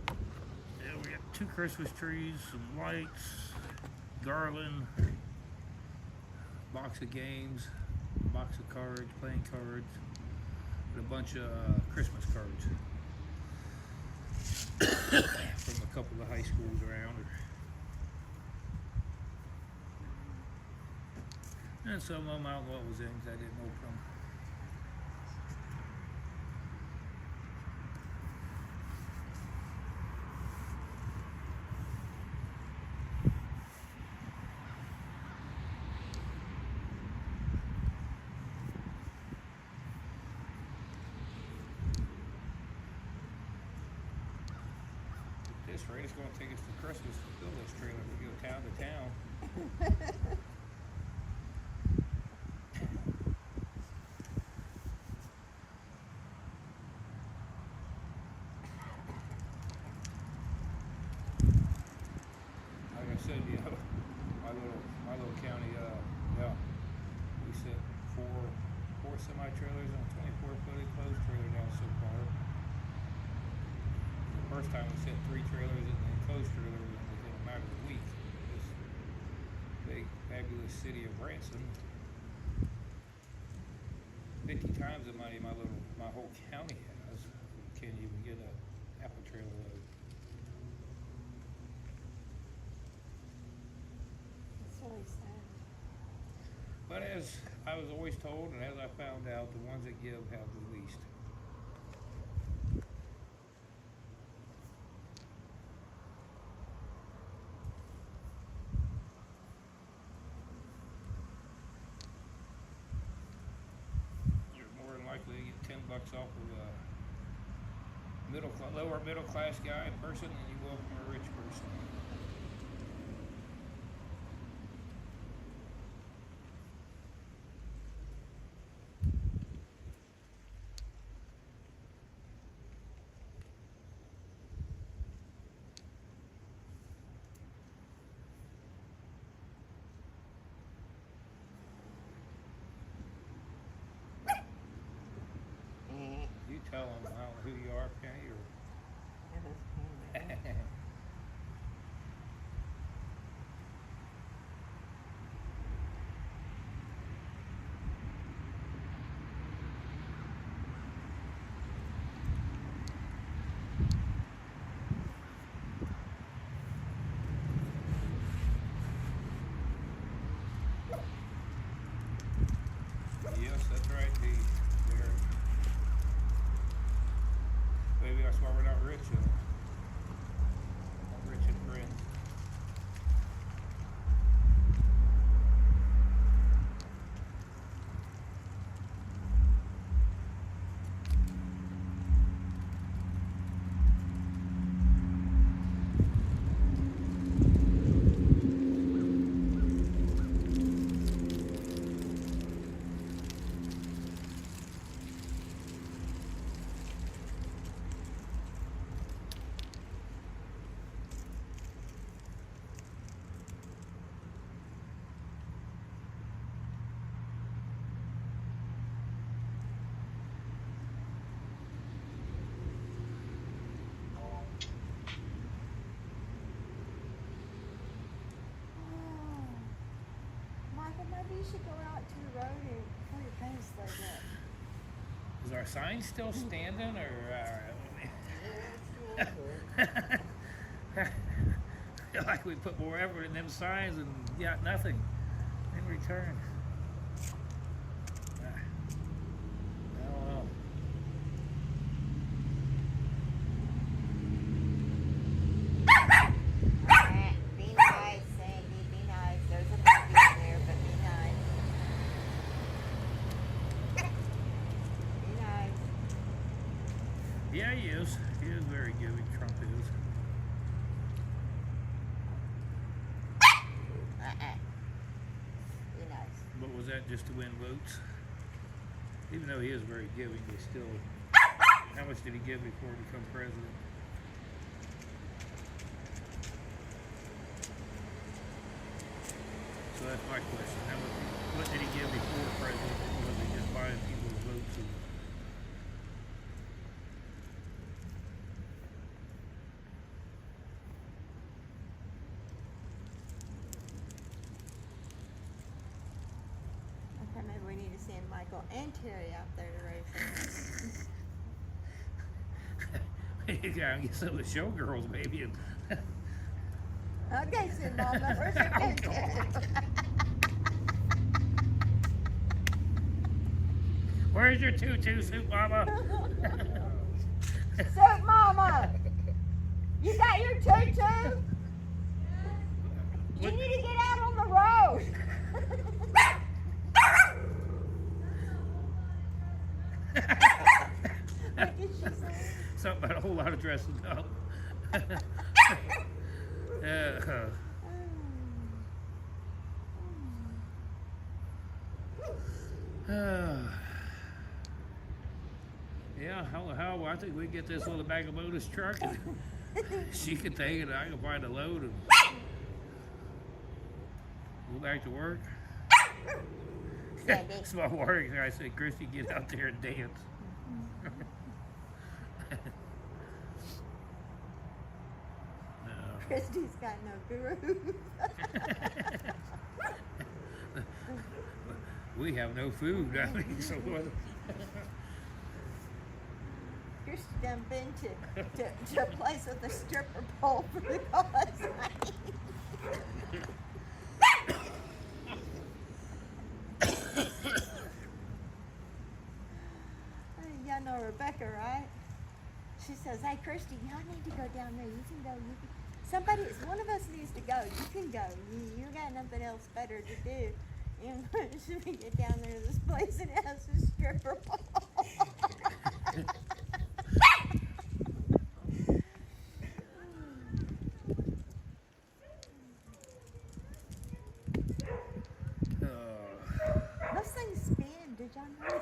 Yeah, we got 2 Christmas trees, some lights, garland, box of games, box of cards, playing cards, and a bunch of Christmas cards from a couple of high schools around. And some of them, I don't know what was in because I didn't open them. At this rate, it's going to take us to Christmas to fill this trailer. We go town to town. Said, you know, my little county, yeah, we set four semi trailers on a 24-footed closed trailer down so far. The first time we set 3 trailers in the enclosed trailer within a matter of a week. This big, fabulous city of Branson, 50 times the money my whole county has. Can't even get half a trailer load. Really sad. But as I was always told, and as I found out, the ones that give have the least. You're more than likely to get $10 off of a lower middle class guy person than you will from a rich person. You tell them who you are, Penny, or our sign still standing, or feel like we put more effort in them signs and got nothing in return. I don't know. Be nice, Sandy, be nice. There's a puppy in there, but be nice. Be nice. Yeah, he is. He is very giving. Trump is. Be nice. But was that just to win votes? Even though he is very giving, he still. How much did he give before he became president? So that's my question. What did he give before president? Or was he just buying people's votes? Okay, maybe we need to send Michael and Terry out there to raise their You gotta get some of the showgirls, maybe. And okay, Sue Mama, where's your picture? Where's your tutu, Soup Mama? Soup Mama! You got your tutu? You need to get out on the road. What did she say? Something about a whole lot of dressing up. Yeah, how I think we get this little bag of bonus truck and she can take it and I can find a load and go back to work. Small work. I said, Christy, get out there and dance. Christy's got no guru. We have no food. I mean, so what? Christy done been to a place with a stripper pole for the cause. Y'all know Rebecca, right? She says, "Hey, Christy, y'all need to go down there. You can go. One of us needs to go. You can go. You got nothing else better to do. And should we get down there to this place and it has a stripper pole?" Those things spin. Did y'all know?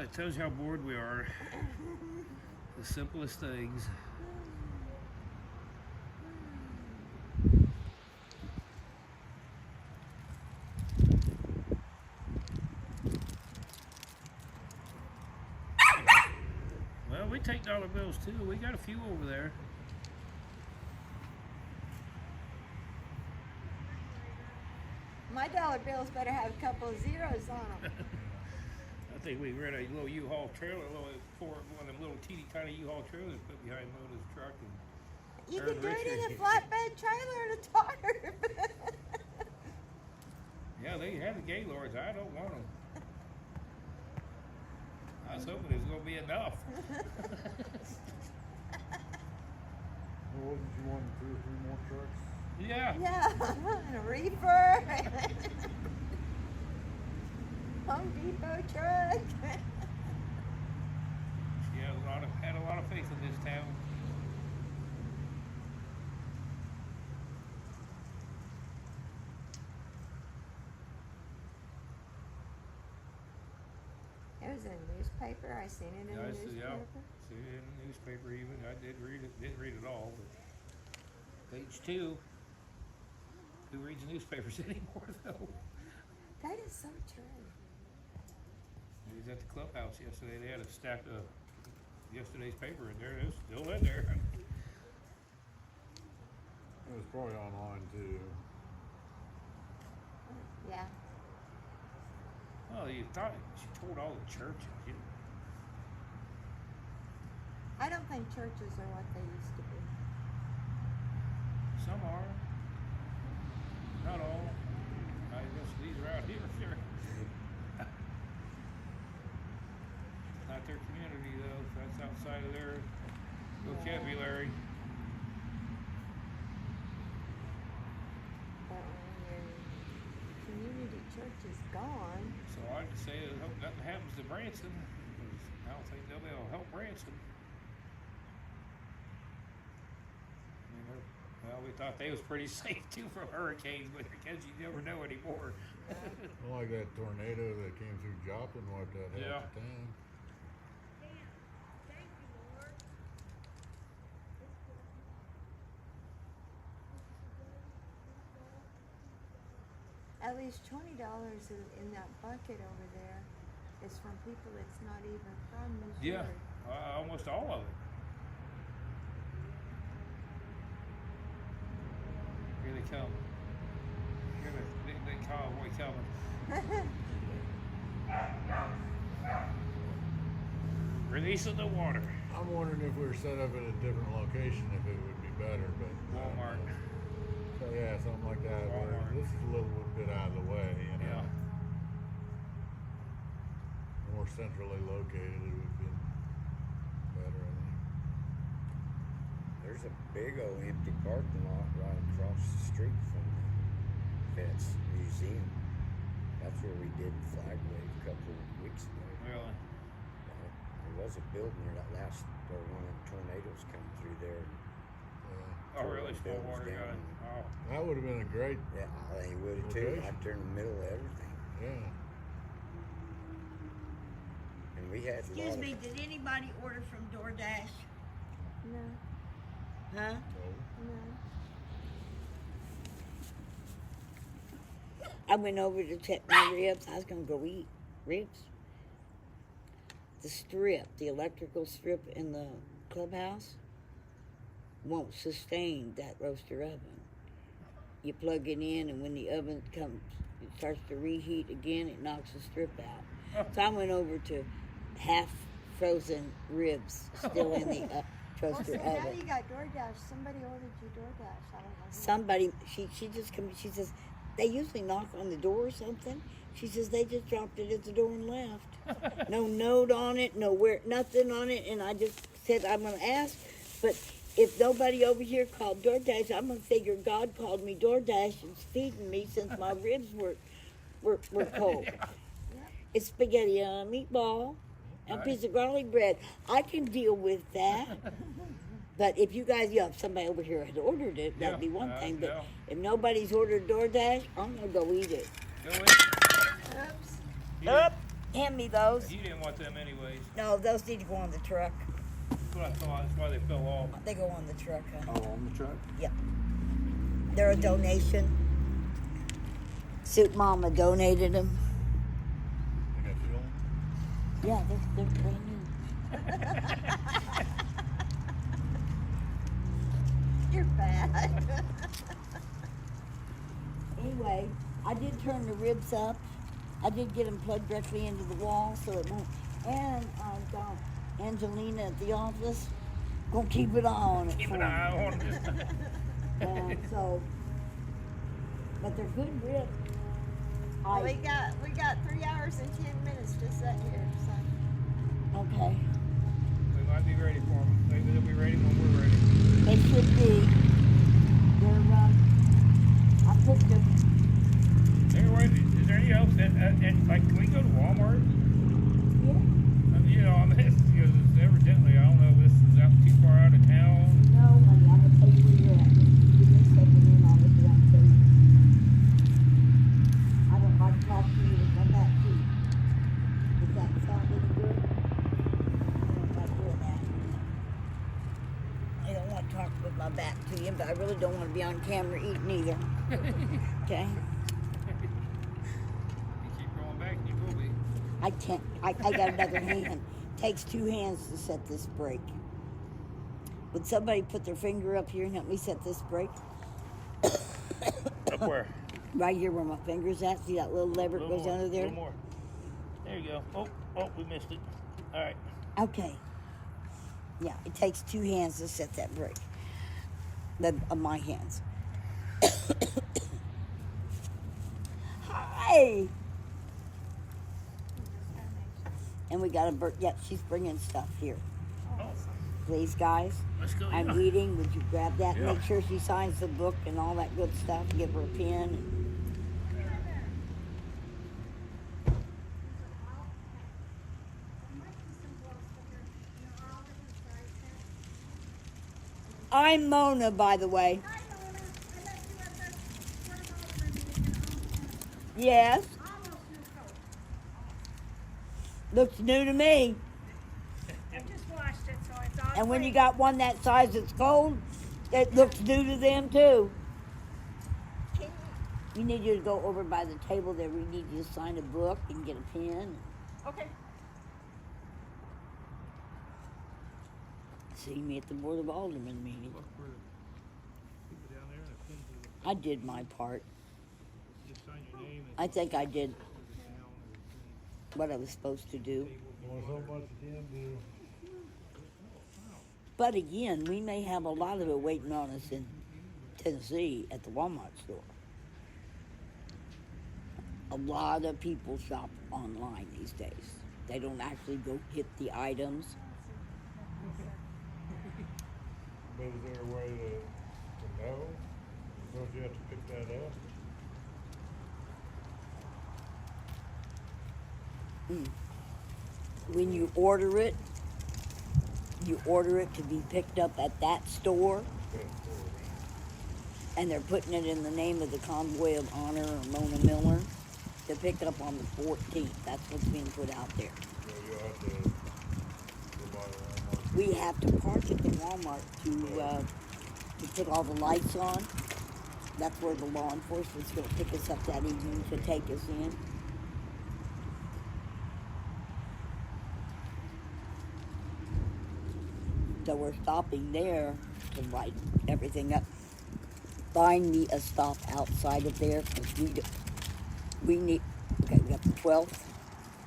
It tells you how bored we are. The simplest things. Well, we take dollar bills too. We got a few over there. My dollar bills better have a couple of zeros on them. I think we rent a little U-Haul trailer, one of them little teeny tiny U-Haul trailers put behind Mona's truck. And You could do it in a flatbed trailer and a tarp. Yeah, they have the Gaylords. I don't want them. I was hoping it was going to be enough. Well, wasn't you wanting 2 or 3 more trucks? Yeah. Yeah, and a reefer. Home Depot truck. She had a lot of faith in this town. It was in a newspaper. I seen it in a newspaper. Yeah, see it in the newspaper even. I did read it. Didn't read it all, but page 2. Who reads newspapers anymore, though? That is so true. I was at the clubhouse yesterday. They had a stack of yesterday's paper, and there it is, still in there. It was probably online too. Yeah. Oh, you thought she told all the churches. I don't think churches are what they used to be. Some are. Not all. I guess these around here, sure. Not their community though. That's outside of their vocabulary. But when your community church is gone. So I'd say I hope nothing happens to Branson. Because I don't think they'll be able to help Branson. Well, we thought they was pretty safe too from hurricanes, but I guess you never know anymore. Like that tornado that came through Joplin, wiped out half the town. At least $20 in that bucket over there is from people that's not even from Missouri. Yeah, almost all of it. Here they come. Here the big convoy coming. Releasing the water. I'm wondering if we were set up at a different location, if it would be better, but. Walmart. So yeah, something like that. Where this is a little bit out of the way, you know. Yeah. More centrally located, it would be better, I think. There's a big old empty parking lot right across the street from the Vets Museum. That's where we did the flag wave a couple of weeks ago. Really? There was a building there that last, or one of the tornadoes come through there. Oh, really? Small water got it. Oh. That would have been a great. Yeah, I think it would have too. Right there in the middle of everything. Yeah. And we had. Excuse me, did anybody order from DoorDash? No. Huh? No. I went over to check my ribs. I was gonna go eat ribs. The strip, the electrical strip in the clubhouse, won't sustain that roaster oven. You plug it in, and when the oven comes, it starts to reheat again, it knocks the strip out. So I went over to half frozen ribs still in the toaster Now oven. you got DoorDash. Somebody ordered you DoorDash. I don't know. Somebody, she just come. She says they usually knock on the door or something. She says they just dropped it at the door and left. No note on it, nothing on it. And I just said I'm gonna ask, but if nobody over here called DoorDash, I'm gonna figure God called me DoorDash and feeding me since my ribs were cold. It's spaghetti and a meatball and a piece of garlic bread. I can deal with that. But if you guys, if somebody over here had ordered it, that'd be one thing. But if nobody's ordered DoorDash, I'm gonna go eat it. Go in. Oops. Up. Hand me those. You didn't want them anyways. No, those need to go on the truck. That's what I thought. That's why they fell off. They go on the truck. Huh? Oh, on the truck? Yep. They're a donation. Suit Mama donated them. They got fuel? Yeah, they're brand new. You're bad. Anyway, I did turn the ribs up. I did get them plugged directly into the wall so it won't. And I've got Angelina at the office. Gonna keep an eye on it. Keep for an me. eye on it. But they're good ribs. Well, we got 3 hours and 10 minutes to sit here. So. Okay. We might be ready for them. Maybe they'll be ready when we're ready. They should be. They're, I put them. Is there any else like, can we go to Walmart? Yeah. You know, because evidently, I don't know if this is out too far out of town. No, honey, I'm gonna tell you where you're at. Give me a second and I'll look it up for you. I don't like to talk to you to come back to you. Does that sound any good? I don't like doing that. I don't want to talk with my back to you, but I really don't want to be on camera eating either. Okay? You keep going back, you will be. I can't. I got another hand. Takes two hands to set this brake. Would somebody put their finger up here and help me set this brake? Up where? Right here where my finger's at. See that little lever that goes under there? A little more. There you go. Oh, we missed it. All right. Okay. Yeah, it takes two hands to set that brake. My hands. Hi. And we got a yep, she's bringing stuff here. Please, guys. Let's go. I'm reading. Would you grab that? Yeah. Make sure she signs the book and all that good stuff. Give her a pen. I'm Mona, by the way. Yes. Looks new to me. I just washed it, so it's all And when clean. you got one that size that's cold, it looks new to them too. We need you to go over by the table there. We need you to sign a book and get a pen. Okay. See me at the Board of Aldermen meeting. I did my part. I think I did what I was supposed to do. But again, we may have a lot of it waiting on us in Tennessee at the Walmart store. A lot of people shop online these days. They don't actually go get the items. But is there a way to know? Don't you have to pick that up? When you order it to be picked up at that store, and they're putting it in the name of the Convoy of Honor or Mona Miller to pick up on the 14th. That's what's being put out there. So you'll have to go by Walmart. We have to park at the Walmart to put all the lights on. That's where the law enforcement's going to pick us up that evening to take us in. So we're stopping there to light everything up. Find me a stop outside of there because we need, okay, we got the 12th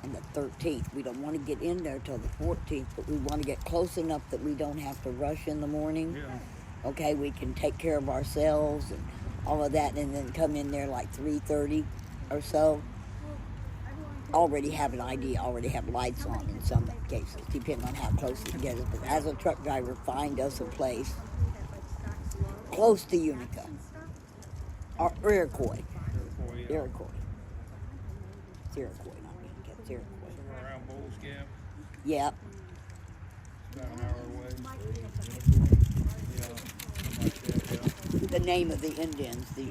and the 13th. We don't want to get in there till the 14th, but we want to get close enough that we don't have to rush in the morning. Yeah. Okay, we can take care of ourselves and all of that and then come in there like 3:30 or so. Already have an ID, already have lights on in some cases, depending on how close you get it. But as a truck driver, find us a place close to Unica. Or Iroquois. Iroquois. It's Iroquois, not Unica, it's Iroquois. Somewhere around Bowles Gap. Yep. About an hour away. The name of the Indians, the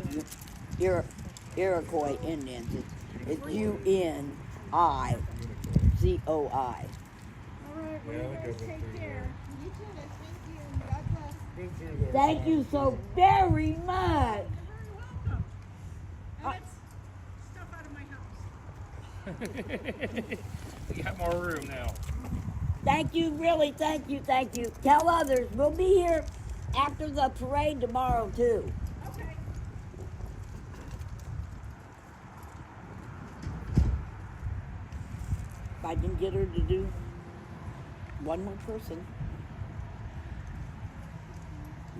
Iroquois Indians. It's UNIZOI. All right, well, you guys take care. You too, thank you. God bless. Thank you so very much. You're very welcome. And it's stuff out of my house. We got more room now. Thank you, really, thank you, thank you. Tell others, we'll be here after the parade tomorrow, too. Okay. If I can get her to do one more person.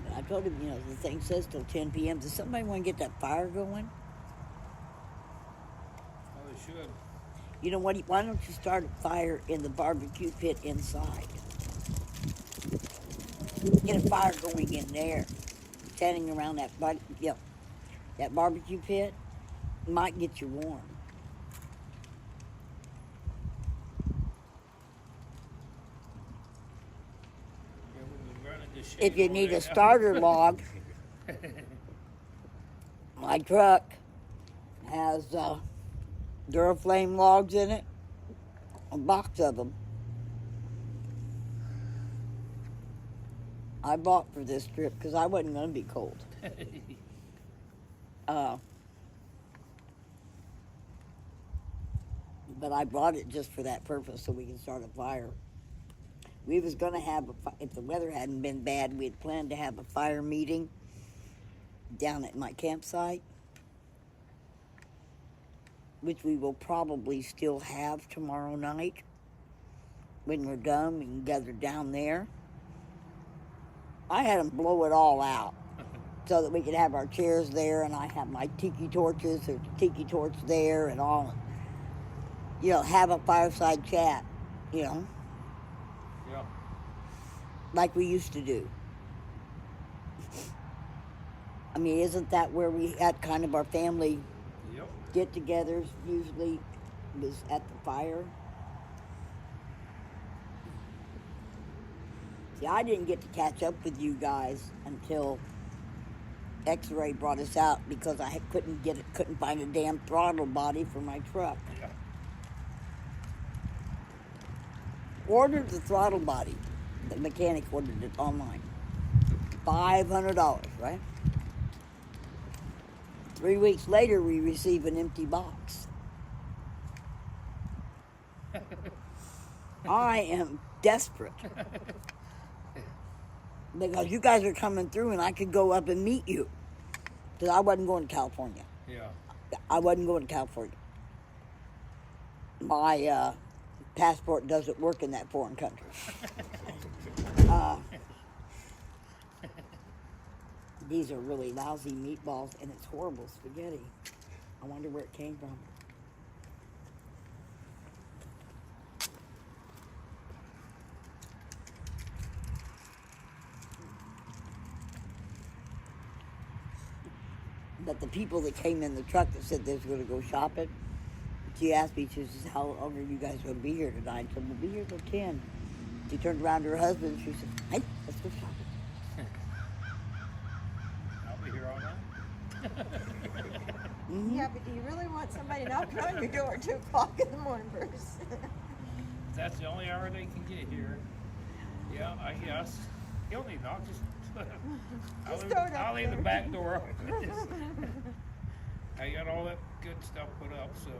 But I told him, you know, the thing says till 10 p.m. Does somebody want to get that fire going? Oh, they should. You know what? Why don't you start a fire in the barbecue pit inside? Get a fire going in there. Standing around that barbecue pit might get you warm. If you need a starter log, my truck has Duraflame logs in it, a box of them. I bought for this trip because I wasn't going to be cold. But I bought it just for that purpose so we can start a fire. We was gonna have if the weather hadn't been bad, we had planned to have a fire meeting down at my campsite, which we will probably still have tomorrow night. When we're done, we can gather down there. I had them blow it all out so that we could have our chairs there, and I have my tiki torches. There's a tiki torch there and all. You know, have a fireside chat, you know. Yeah. Like we used to do. I mean, isn't that where we had kind of our family get-togethers usually was at the fire? See, I didn't get to catch up with you guys until X-Ray brought us out because I couldn't find a damn throttle body for my truck. Yeah. Ordered the throttle body. The mechanic ordered it online. $500, right? 3 weeks later, we receive an empty box. I am desperate. Because you guys are coming through and I could go up and meet you. Because I wasn't going to California. Yeah. I wasn't going to California. My passport doesn't work in that foreign country. These are really lousy meatballs, and it's horrible spaghetti. I wonder where it came from. But the people that came in the truck that said they was going to go shopping, she asked me, she says, how long are you guys going to be here tonight? I said, we'll be here till 10. She turned around to her husband and she said, hey, let's go shopping. I'll be here all night. Mm-hmm. Yeah, but do you really want somebody knocking on your door at 2 o'clock in the morning, Bruce? That's the only hour they can get here. Yeah, I guess. You don't need to knock, just I'll leave the back door open. I got all that good stuff put up, so.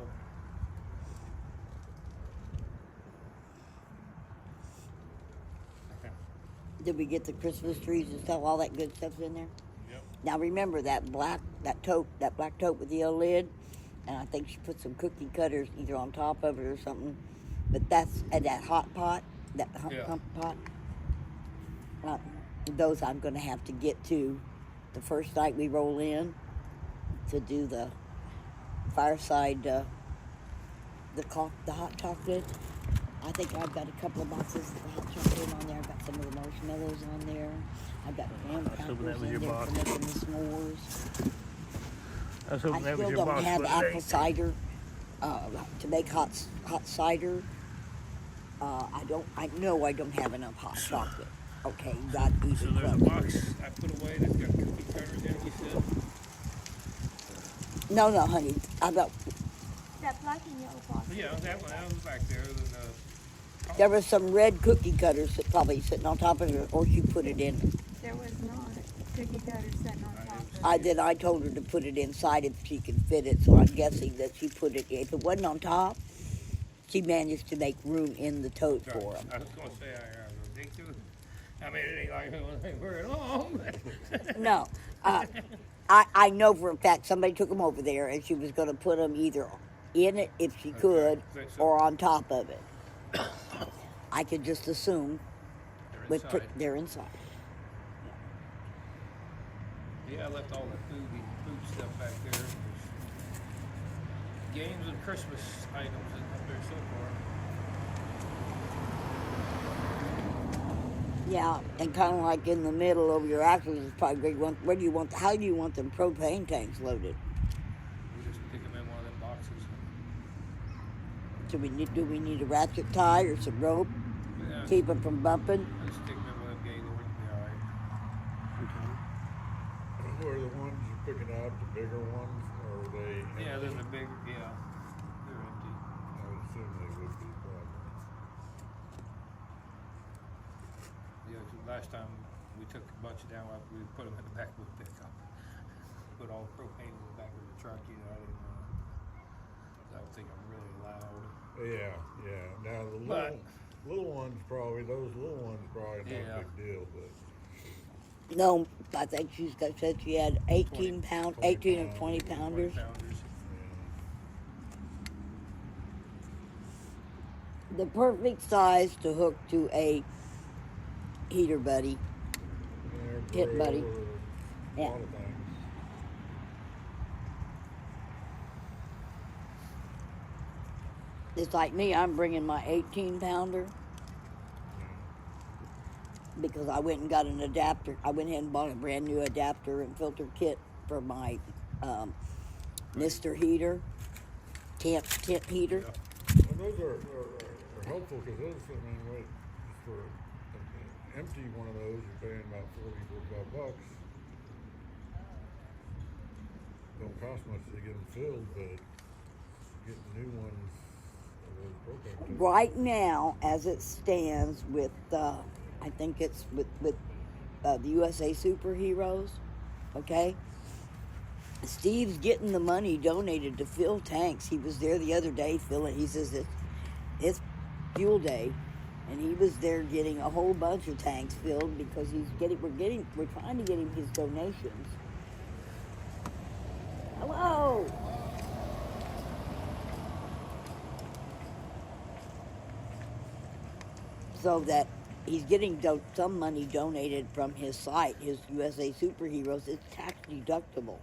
Did we get the Christmas trees and stuff? All that good stuff's in there? Yep. Now remember that black tote with the yellow lid, and I think she put some cookie cutters either on top of it or something. But that's at that hot pot, that hump pot. Those I'm going to have to get to the first night we roll in to do the fireside, the hot chocolate. I think I've got a couple of boxes of the hot chocolate on there. I've got some of the marshmallows on there. I've got graham crackers in there for making the s'mores. I still don't have apple cider to make hot cider. I know I don't have enough hot chocolate. Okay, you got to eat So there's a box I put away that's got cookie cutters in it, you said? No, honey. I got. That black and yellow box. Yeah, that was back there. There was some red cookie cutters that probably sitting on top of it, or she put it in. There was not cookie cutters sitting on top of it. I told her to put it inside if she could fit it, so I'm guessing that she put it. If it wasn't on top, she managed to make room in the tote for them. I was going to say, I think too. I mean, it ain't like they were at home. No. I know for a fact somebody took them over there and she was going to put them either in it if she could or on top of it. I could just assume they're inside. Yeah, I left all the food stuff back there. Games and Christmas items up there so far. Yeah, and kind of like in the middle of your axles is probably great. How do you want them propane tanks loaded? We just pick them in one of them boxes. Do we need a ratchet tie or some rope? Yeah. Keep them from bumping? Just stick them in one of them Gaylord and be alright. Who are the ones you're picking out, the bigger ones, or are they? Yeah, they're the big, yeah. They're empty. I would assume they would be probably. Yeah, 'cause last time we took a bunch down, we put them in the back of the pickup. Put all the propane in the back of the truck, you know. I don't think I'm really allowed. Yeah. Now the But little Little ones probably, those little ones probably not Yeah. a big deal, but No, I think said she had 18 or 20 pounders. The perfect size to hook to a heater buddy. Hit buddy. a Yeah. lot of things. It's like me, I'm bringing my 18 pounder because I went and got an adapter. I went ahead and bought a brand new adapter and filter kit for my Mr. heater, tent heater. And those are helpful because those, I mean, for an empty one of those, you're paying about 45 bucks. Don't cost much to get them filled, but getting new ones of those propane tanks. Right now, as it stands with, I think it's with the USA Superheroes, okay? Steve's getting the money donated to fill tanks. He was there the other day filling. He says it's fuel day, and he was there getting a whole bunch of tanks filled because we're trying to get him his donations. Hello. So that he's getting some money donated from his site, his USA Superheroes. It's tax deductible.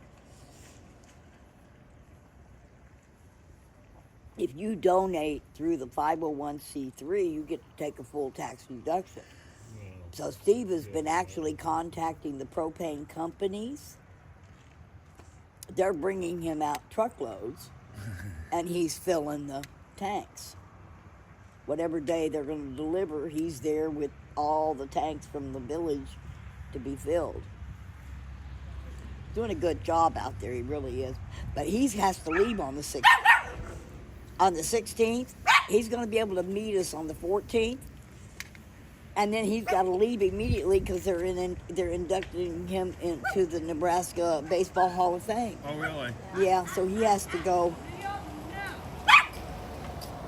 If you donate through the 501c3, you get to take a full tax deduction. So Steve has been actually contacting the propane companies. They're bringing him out truckloads, and he's filling the tanks. Whatever day they're going to deliver, he's there with all the tanks from the village to be filled. Doing a good job out there, he really is. But he has to leave on the 16th. On the 16th, he's going to be able to meet us on the 14th, and then he's got to leave immediately because they're inducting him into the Nebraska Baseball Hall of Fame. Oh, really? Yeah, so he has to go.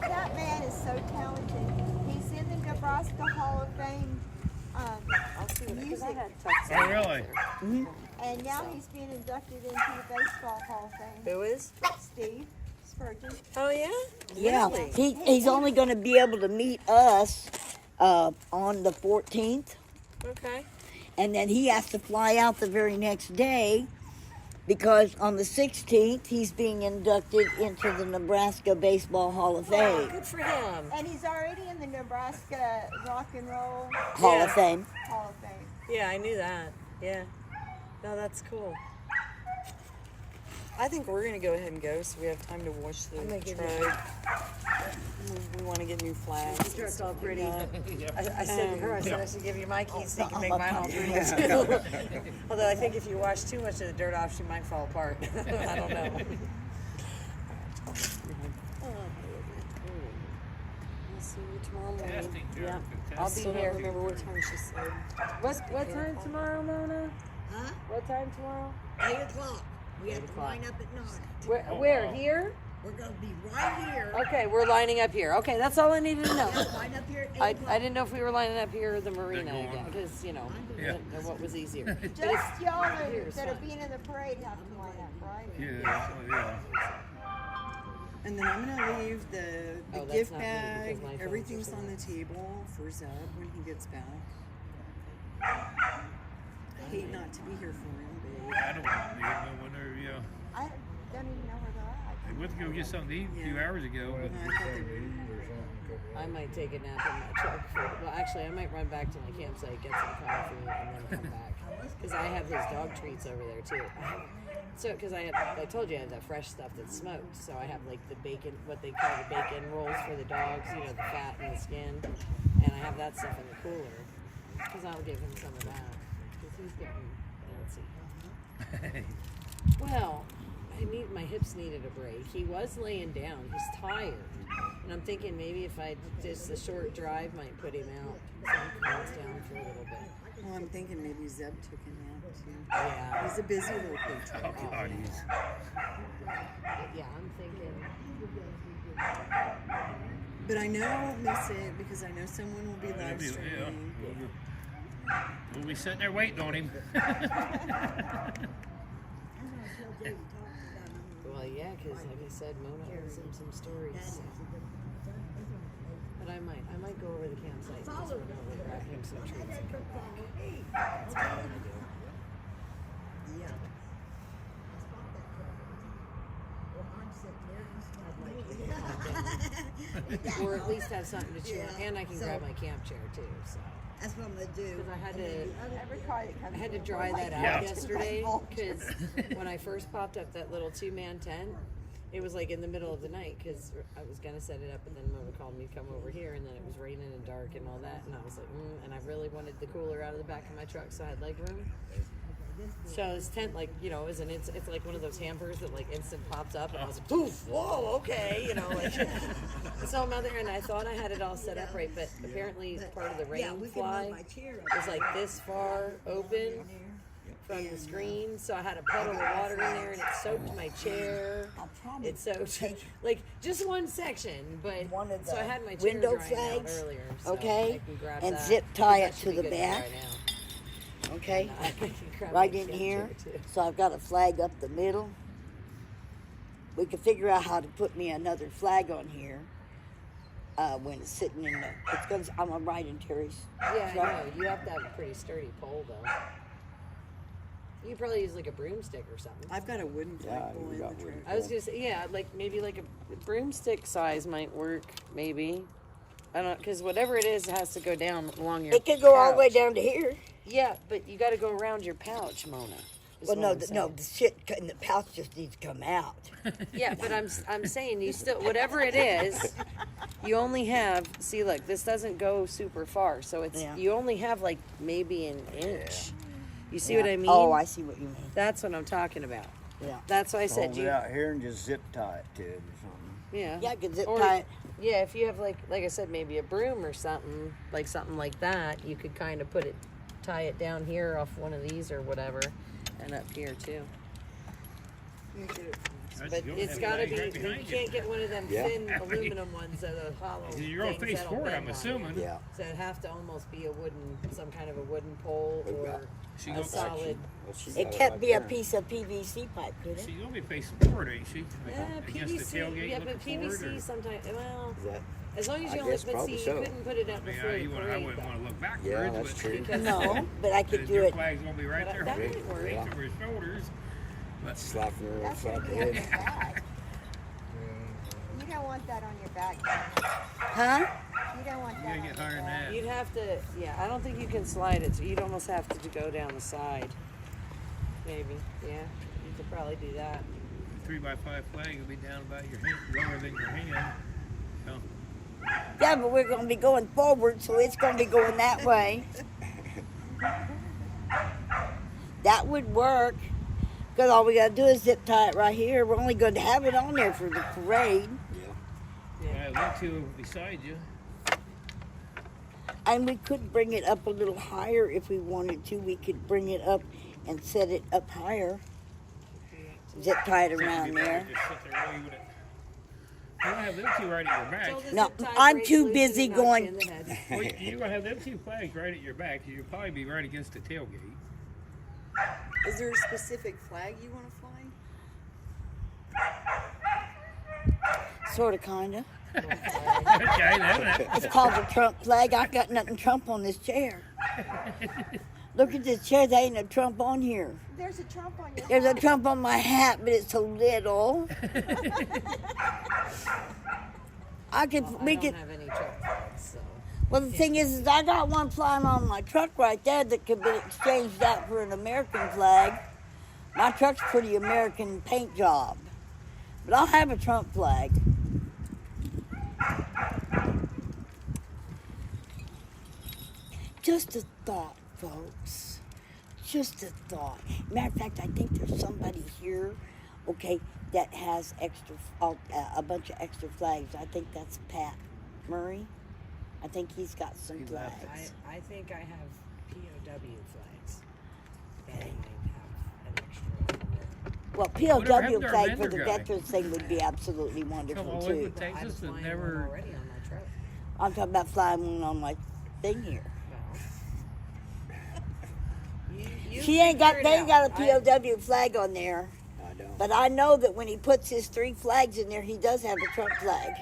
That man is so talented. He's in the Nebraska Hall of Fame. Music. Oh, really? Mm-hmm. And now he's being inducted into the Baseball Hall of Fame. Who is? Steve Spurgeon. Oh, yeah? Yeah, Really? he's only going to be able to meet us on the 14th. Okay. And then he has to fly out the very next day because on the 16th, he's being inducted into the Nebraska Baseball Hall of Fame. Good for him. And he's already in the Nebraska Rock and Roll Hall of Fame. Hall of Fame. Yeah, I knew that. Yeah. No, that's cool. I think we're going to go ahead and go so we have time to wash the truck. We want to get new flags. The truck's all pretty. I said to her, I should give you my keys so you can make mine all pretty too. Although I think if you wash too much of the dirt off, she might fall apart. I don't know. I'll see you tomorrow morning. Yeah, I'll be here. Remember what time she said. What time tomorrow, Mona? Huh? What time tomorrow? 8 o'clock. We have to line up at 9. Where? Here? We're going to be right here. Okay, we're lining up here. Okay, that's all I needed to know. Line up here at 8 o'clock. I didn't know if we were lining up here or the marina again, because, you know, I didn't know what was easier. Just y'all that are being in the parade have to line up, right? Yeah. And then I'm gonna leave the Oh, that's gift not me bag. because my phone's Everything's just on the on. table for Zeb when he gets back. I hate not to be here for him, but I don't know when they're, yeah. I don't even know where they're at. They went to go get something to eat a few hours ago. But I might take a nap in my truck. Well, actually, I might run back to my campsite, get some coffee, and then come back. Because I have his dog treats over there, too. So, because I told you I have that fresh stuff that's smoked. So I have like the bacon, what they call the bacon rolls for the dogs, you know, the fat and the skin. And I have that stuff in the cooler. Because I'll give him some of that. Because he's getting fancy. Well, my hips needed a break. He was laying down. He's tired. And I'm thinking maybe if I just a short drive might put him out. So he calms down for a little bit. well, I'm thinking maybe Zeb took a nap too. Yeah. He's a busy little creature. Oh, God, Yeah, I'm thinking. But I know I won't miss it because I know someone will be live streaming. We'll be sitting there waiting on him. Well, yeah, because like I said, Mona owes him some stories. But I might go over the campsite and just run over, grab him some treats and come back. That's what I'm gonna do. Yeah. Or at least have something to chew on, and I can grab my camp chair too. So That's what I'm gonna do. because I had Every car that comes to in, dry that out Yeah. yesterday because when I first popped up that little 2-man tent, it was like in the middle of the night because I was gonna set it up, and then Mona called me to come over here, and then it was raining and dark and all that, and I was like, and I really wanted the cooler out of the back of my truck, so I had leg room. So this tent, like, you know, it's like one of those hampers that like instant pops up, and I was like, poof, whoa, okay, you know, like. So I'm out there, and I thought I had it all set up right, but apparently part of the rain fly was like this far open from the screen, so I had a puddle of water in there, and it soaked my chair. It soaked like just one section, but so I had my chair window drying out flags, earlier, so okay, I can grab and that, zip tie it because that to should the be good back. dry now. Okay, I can grab right my in camp here. chair, too. So I've got a flag up the middle. We can figure out how to put me another flag on here when it's sitting in the. It's gonna. I'm gonna ride in Terry's. Yeah, truck. I know. You have to have a pretty sturdy pole, though. You could probably use like a broomstick or something. I've got a wooden flagpole in the truck. I was gonna say, yeah, like maybe like a broomstick size might work, maybe. I don't know, because whatever it is, it has to go down along your. It could go all the way pouch. down to here. Yeah, but you got to go around your pouch, Mona. is Well, what no, I'm no, saying. the shit in the pouch just needs to come out. Yeah, but I'm saying you still, whatever it is, you only have. See, look, this doesn't go super far, so it's you only have like maybe an inch. You see what I mean? Oh, I see what you mean. That's what I'm talking about. Yeah. That's why I said Hold you. it out here and just zip tie it to it or something. Yeah. Yeah, I could zip Or- tie it. Yeah, if you have like I said, maybe a broom or something like that, you could kind of tie it down here off one of these or whatever, and up here too. But it's got to be. You can't get one of them thin aluminum ones that are hollow. You're going things face that'll forward, bend I'm on you. assuming. Yeah. So it'd have to almost be some kind of a wooden pole or She a goes- solid. It can't be a piece of PVC pipe, could it? She's gonna be facing forward, ain't she? Yeah, Against the PVC. tailgate Yeah, but looking forward, PVC or- sometimes. Well, Is that? as long as I you only. guess But probably see, so. you couldn't put it up I mean, before the I parade. wouldn't want to look backwards. Yeah, that's but true. Because- No, but I could do your it. flag's gonna be right But there, that right might work. over his shoulders. But Slapping her That's upside the a good head. flag. You don't want that on your back. Huh? You don't want you that gotta on get your higher than back. that. You'd have to. Yeah, I don't think you can slide it. So you'd almost have to go down the side. Maybe. Yeah, you could probably do that. 3x5 flag will be down about your hand, lower than your hand. So, Yeah, but we're going to be going forward, so it's going to be going that way. That would work. Because all we got to do is zip tie it right here. We're only going to have it on there for the parade. I look to beside you. And we could bring it up a little higher if we wanted to. We could bring it up and set it up higher. Zip tie it around there. Just sit there waving it. You don't have them two right at your back. No, I'm too busy going. Well, you're gonna have them two flags right at your back. You'll probably be right against the tailgate. Is there a specific flag you want to fly? Sort of, kind of. Okay, that. It's called the Trump flag. I got nothing Trump on this chair. Look at this chair. There ain't a Trump on here. There's a Trump on your There's a hat. Trump on my hat, but it's so little. I could. Well, We I could. don't have any truck flags, so. Well, the thing is I got one flying on my truck right there that could be exchanged out for an American flag. My truck's pretty American paint job, but I'll have a Trump flag. Just a thought, folks. Just a thought. Matter of fact, I think there's somebody here, okay, that has a bunch of extra flags. I think that's Pat Murray. I think he's got some flags. I think I have POW flags. That I might have an extra. Well, Whatever POW happened to our flag for vendor the guy? veterans thing would be absolutely Come wonderful all the way too. from Texas and I'm never. already on my truck. I'm talking about flying one on my thing here. She ain't got. They ain't got a POW flag on there. I don't. But I know that when he puts his 3 flags in there, he does have a Trump flag.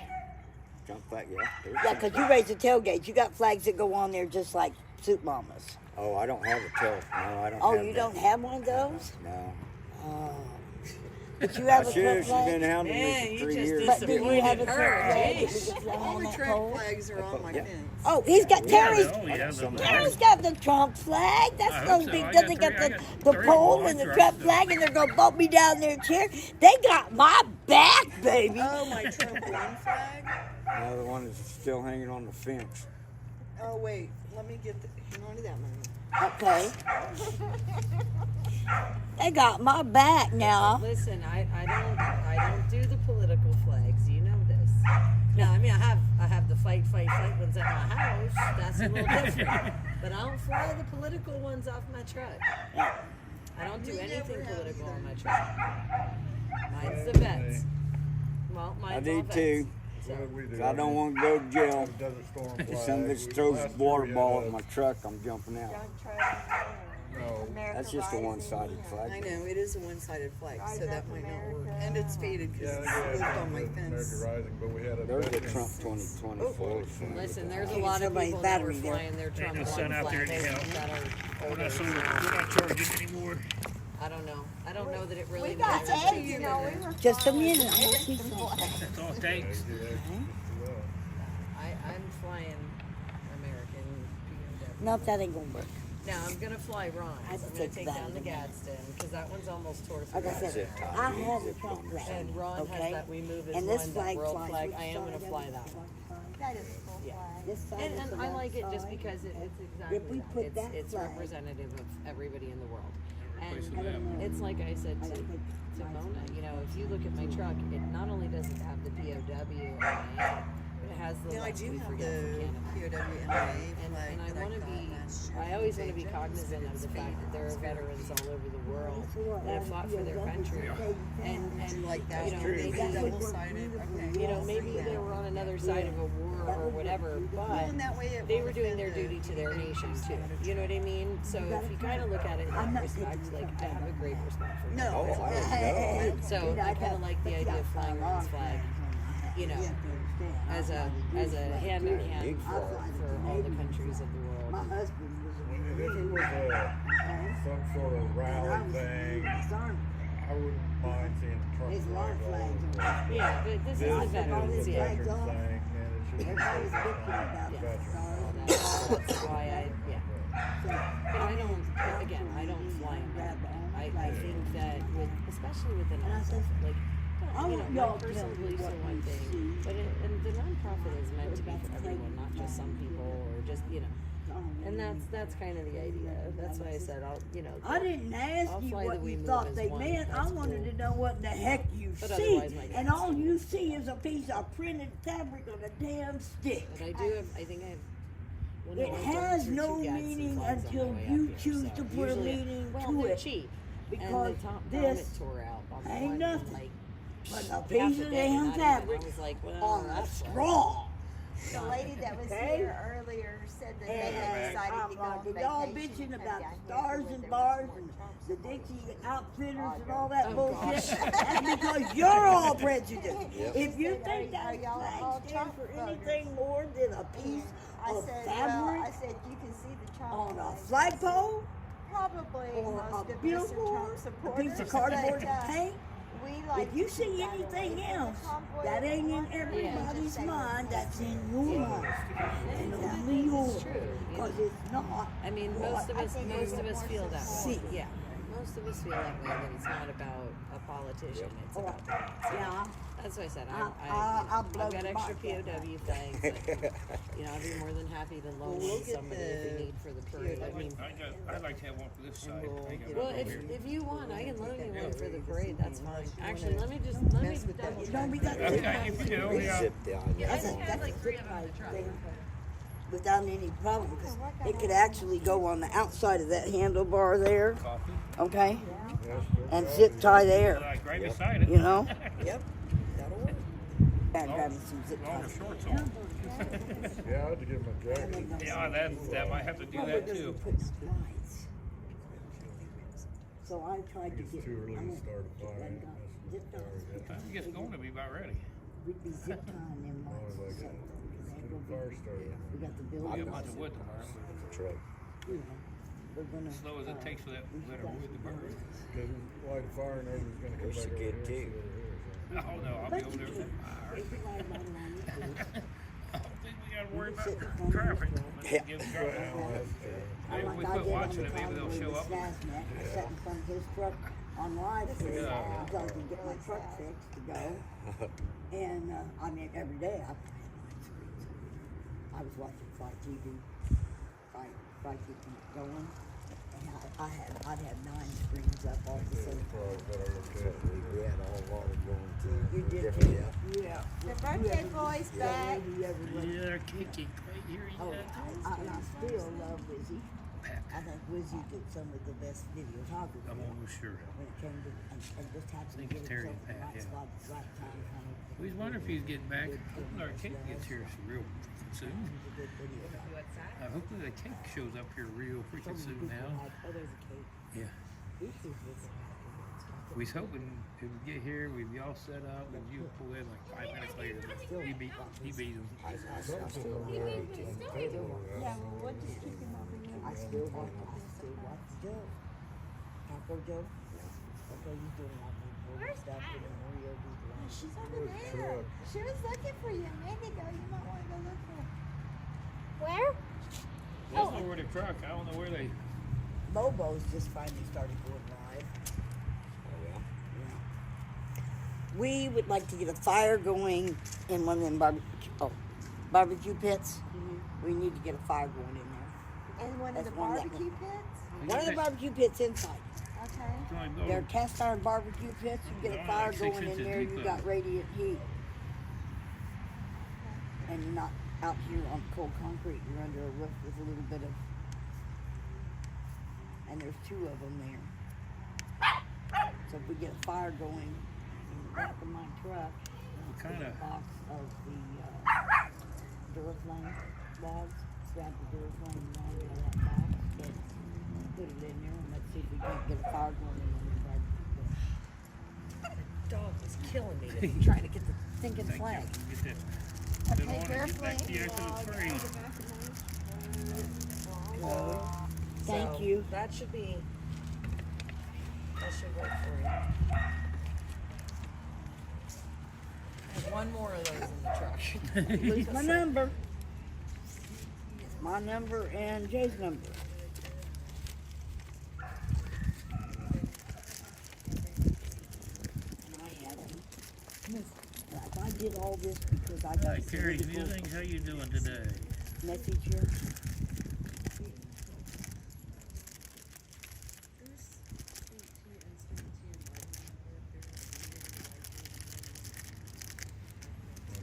Trump flag, yeah. There's Yeah, some because you raise the tailgate. You got flags that go on there just like Soup Mamas. Oh, I don't have a tail. No, I don't. Oh, have you that. don't have one of those? No. Oh. But you have I a should. Trump She's flag? been hounding Man, me you for 3 just years. But do you have a Trump her, flag? jeez. All the Trump flags are on my Yeah. fence. Oh, he's got Terry's. Oh, yeah, Terry's got the Trump flag. I That's hope no so. big I deal. got They got three- I the got three pole more and the trucks Trump that- flag, and they're gonna bump me down their chair. They got my back, baby. Oh, my Trump one flag? Now the one that's still hanging on the fence. Oh, wait. Let me get the. Hang on to that moment. Okay. They got my back now. Listen, I don't do the political flags. You know this. No, I mean I have the fight ones at my house. That's a little different. But I don't fly the political ones off my truck. I don't do anything political on my truck. Mine's the vets. Well, mine's I all do vets. too. So. 'Cause I don't want to go to jail. If some bitch throws a water ball at my truck, I'm jumping out. No. That's just a one-sided I flag. know, it is a one-sided flag, so that might not work. And it's faded because it's lived on my fence. There's a Trump 2024. Listen, there's a lot of somebody's people that were battery there. flying their Trump Ain't no one sun out there flags anyhow. that are We're older. not charging anymore. I don't know. I don't know that it really We got matters. eggs, you know, we were Just a flying minute. with I want to see eggs and something. That's all it takes. I'm flying American POW. No, that ain't gonna work. Now I'm gonna fly Ron's. I I'm gonna take take that down the one. Gadsden because that one's almost toward Like I said, I have a Trump flag. And Ron okay? has that we move his And this one, flag that world flies. flag. Which I am side gonna of fly it? that one. That is a full Yeah. flag. This side is And the I like it left just side. because it's exactly If we that. put that It's flag- representative of everybody in the world. Place And of that. it's like I said to Mona, you know, if you look at my truck, it not only does it have the POW on it, but it has the Yeah, I Lest do We have Forget the from Canada. POW NRA And flag I that I want to got be, last year. I always want to be cognizant of the fact that there are veterans all over the world that have fought for their country. And Like that. you know, maybe Double-sided. Okay. you know, maybe they were on another side of a war or whatever, Well, but and that way it they won't were doing their offend duty to their nation too. You know what I mean? So if you kind of look at it in that respect, like I have a great respect for No. veterans. Oh, I know. So I kind of like the idea of flying Ron's flag, you know, as a hand in hand for all the countries of the My world. husband was a If it was some sort of rally thing, I wouldn't mind seeing Trump There's a lot of flag all flags over on the it. Yeah, but this is the veterans, a yeah. veteran thing, and it should be Everybody's focused bitching on about veterans. That's why but I don't, again, I don't fly them. I think that especially with the nonprofit, like, you know, one person believes in one thing, but and the nonprofit is meant to be for everyone, not just some people or just, you know. And that's kind of the idea. That's why I said I didn't ask I'll you fly what the We you Move thought as they one. meant. I That's wanted cool. to know what the heck you But see. otherwise, my And guess all is- you see is a piece of printed fabric on a damn stick. But I do have, I think I have. well, It no, I've has gone through no two Gadsden meaning flags on my until way you up here, choose so to put a usually- meaning well, to they're it. cheap. Because and the top this tore out on the ain't one, nothing and, like, but a half piece the of day, damn not even. fabric I was like, well, on a that's straw. The lady that was Okay. here earlier said that they had And decided I'm to go on like, vacation. y'all bitching come about down the here stars where and there bars was and more Trump the supporters. Dixie outfitters and all that Oh, bullshit. gosh. That's because you're all prejudiced. Yep. If you Said, think are that y'all all flag stands Trump for voters? anything more than a piece I of said, fabric well, I said you can see the Trump on a flag. flagpole Probably or most a of us are billboard, Trump a supporters. piece of cardboard but, to paint. we like If you to see keep that anything away from else, the convoy that ain't in and everybody's just say mind, it's that's in your mind. And only It's yours. true, you Because know. it's not. I mean, what most of us feel that way. see. Yeah, most of us feel that way. That it's not about a politician; it's about that. So Yeah. that's what I said. I'll blow I've got the extra mark out. POW flags. That, you know, I'd be more than happy to loan We'll one to get somebody if we need for the parade. I mean, I'd like to have one for this side. I got well, one over here. if you want, I can loan you one for the parade. That's fine. Actually, let me Mess with that. double You check. don't be that Okay, if you do, yeah. Zip down. That's a zip tie thing without any problem because it could actually go on the outside of that handlebar there, okay, and zip tie there. Like right Yep. beside it. You know, Yep, that'll work. And grabbing some zip Longer ties. shorts on. Yeah, I had to give him a jacket. Yeah, that might have to do that too. So I tried to It's get. too early I to went start a fire. and got zip ties. Time it gets going to be about ready. We'd be zip tying them As long as I lights. get They the go fire big. started. We got the We'll building. get a bunch of wood tomorrow. Truck. You know, we're gonna. As slow as it takes for that litter wood to burn. Because we light a fire and everybody's gonna come There's back the over kid here. too. and sit over here, so. Oh no, I'll be over there with that fire. They can light them all around the place. I don't think we gotta worry You about sit in front of traffic. the truck. Let's give Well, traffic. that's true. Maybe if we I quit did on watching the it, maybe they'll Convoy show with up. Snaznet. I sat in front of his truck on live feed Yeah. until I could get my truck fixed to go. And I mean, every day I put nine screens on. I was watching Fight TV, Fight keeping it going. And I'd have 9 screens up all the same time. We had all water going to. You did different- too. Yeah. Yeah. The birthday boy's back. Yeah, Kiki, right here. Oh, I still love Wizzy. I think Wizzy did some of the best videography. I'm almost sure. When it came to, and just happened to think get it's Terry himself and at the Pat, right yeah. spot at the right time. Kind of, We was wondering if he's getting back. Hopefully our cake gets here real soon. Hopefully the cake shows up here real freaking soon now. Oh, there's a cake. Yeah. We was hoping it would get here, we'd be all set up, and you pull in like 5 minutes later. He beat him. I still married to him. Yeah, well, what just keep him up in there? I still watch Joe. Taco Joe? Okay, he's doing all the stuff with Mario. She's over there. She was looking for you a minute ago. You might want to go look for her. Where? There's nowhere to truck. I don't know where they. Bobo's just finally started going live. Oh, yeah. We would like to get a fire going in one of them barbecue pits. Mm-hmm. We need to get a fire going in there. And one of That's the one that barbecue pits? One of the barbecue pits inside. Okay. They're cast iron barbecue pits. You get a fire like 6 going in inches there, deep, you though. got radiant heat. And you're not out here on cold concrete. You're under a roof with a little bit of. And there's 2 of them there. So if we get a fire going in the back of my truck, Kind a of. box of the Duraflame logs, grab the Duraflame log out of that box, put it in there, and let's see if we can't get a fire going in the barbecue. Dog was killing me trying to get the thinking Thank flag. you. Get that. Didn't want to get back to you after the trade. Thank So, you. That should work for you. There's one more of those in the truck. Lose my number. My number and Jay's number. And I have them. I did all this because I got Hi, Carrie Musings. How you doing today? message here.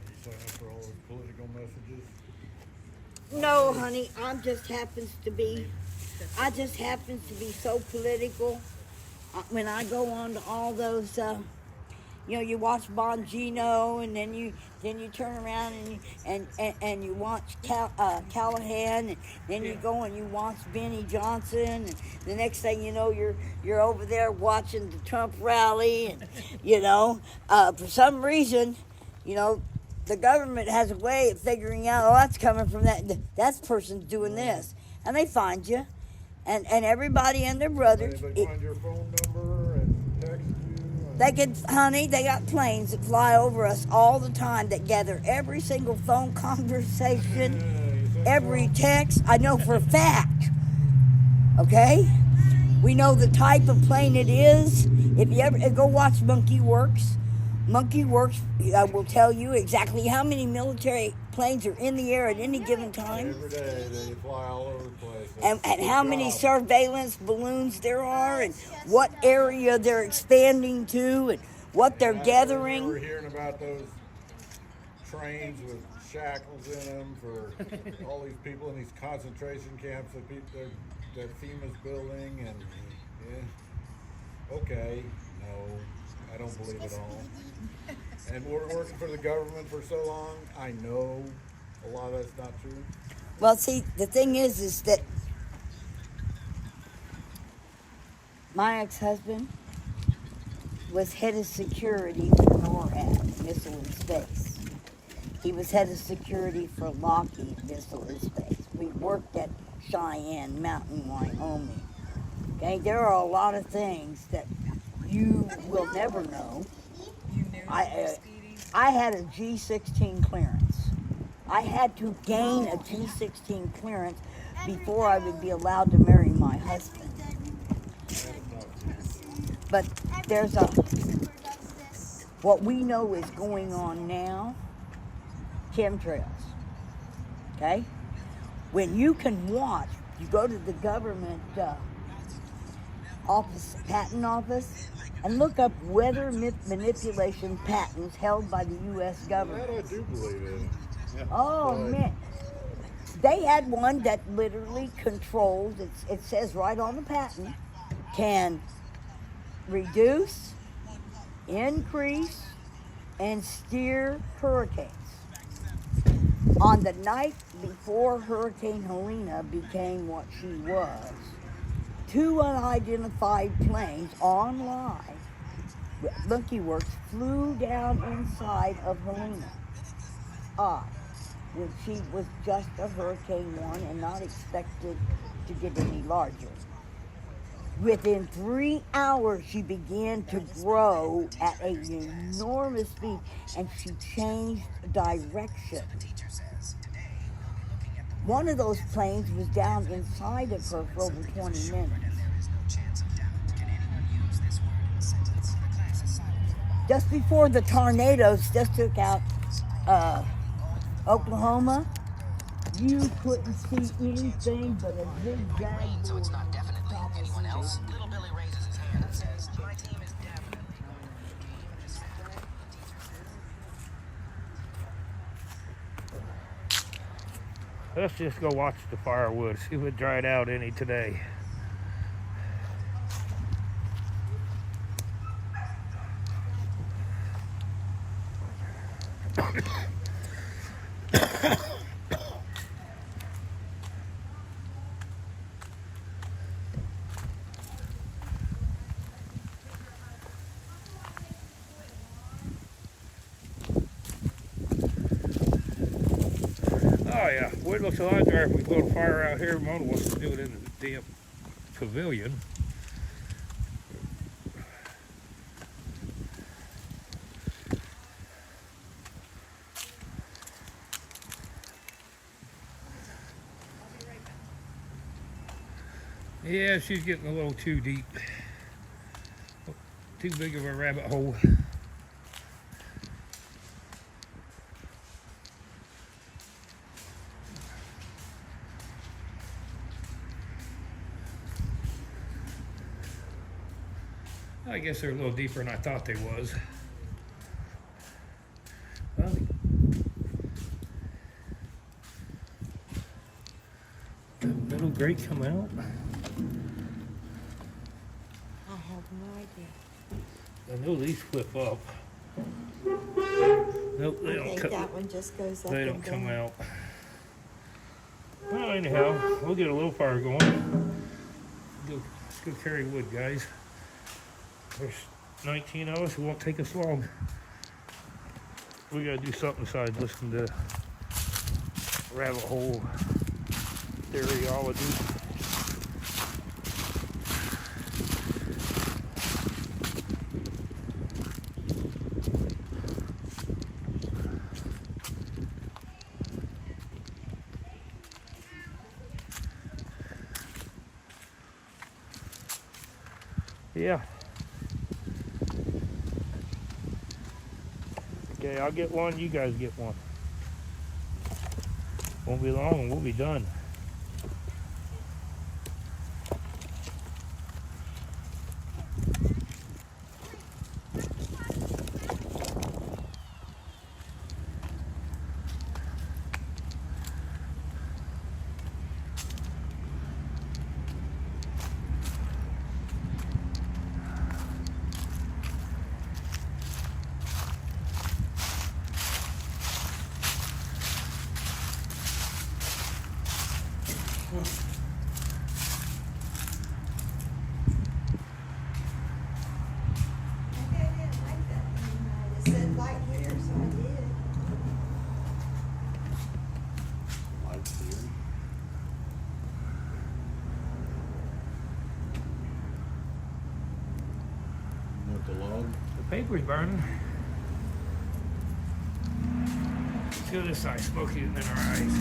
You sign up for all the political messages? No, honey, I just happens to be so political. When I go on to all those, you watch Bongino, and then you turn around and you watch Callahan, and then you go and you watch Benny Johnson, and the next thing you know, you're over there watching the Trump rally, and for some reason, the government has a way of figuring out, oh, that's coming from that person's doing this, and they find you, and everybody and their brother. They find your phone number and text you. They got planes that fly over us all the time that gather every single phone conversation, every text. I know for a fact. Okay? We know the type of plane it is. If you ever go watch Monkey Works will tell you exactly how many military planes are in the air at any given time. Every day they fly all over the place. And how many surveillance balloons there are, and what area they're expanding to, and what they're gathering. We're hearing about those trains with shackles in them for all these people in these concentration camps that FEMA's building, and okay, no, I don't believe it all. And we're working for the government for so long, I know a lot of that's not true. Well, see, the thing is that my ex-husband was head of security for NORAD, Missile and Space. He was head of security for Lockheed Missile and Space. We worked at Cheyenne Mountain, Wyoming. Okay, there are a lot of things that you will never know. You knew I had a G16 clearance. I had to gain a G16 clearance before I would be allowed to marry my husband. But there's what we know is going on now, chemtrails, okay? When you can watch, you go to the government office, patent office, and look up weather manipulation patents held by the U.S. government. That I do believe in. Yeah. Oh, man. They had one that literally controls, it says right on the patent, can reduce, increase, and steer hurricanes. On the night before Hurricane Helena became what she was, 2 unidentified planes on live, Monkey Works, flew down inside of Helena. When she was just a Hurricane 1 and not expected to get any larger. Within 3 hours, she began to grow at an enormous speed, and she changed direction. One of those planes was down inside of her for over 20 minutes. Just before the tornadoes just took out Oklahoma, you couldn't see anything but a zigzag. So it's not definitely anyone else. Little Billy raises his hand and says, "My team is definitely." Let's just go watch the firewood, see if it dried out any today. Oh yeah, wood looks a lot drier if we build a fire out here. Mona wants to do it in the damn pavilion. Yeah, she's getting a little too deep. Too big of a rabbit hole. I guess they're a little deeper than I thought they was. Well, did middle grate come out? I have no idea. I know these flip up. Nope, they don't come. That one just goes up. They don't and come down. out. Well, anyhow, we'll get a little fire going. Go carry wood, guys. There's 19 of us. It won't take us long. We gotta do something besides listen to rabbit hole theoryology. Yeah. Okay, I'll get one, you guys get one. Won't be long and we'll be done. Maybe I didn't like that email. It said light clear, so I did. Light clear. With the log? The paper's burning. Let's go this side, smoky and then our eyes.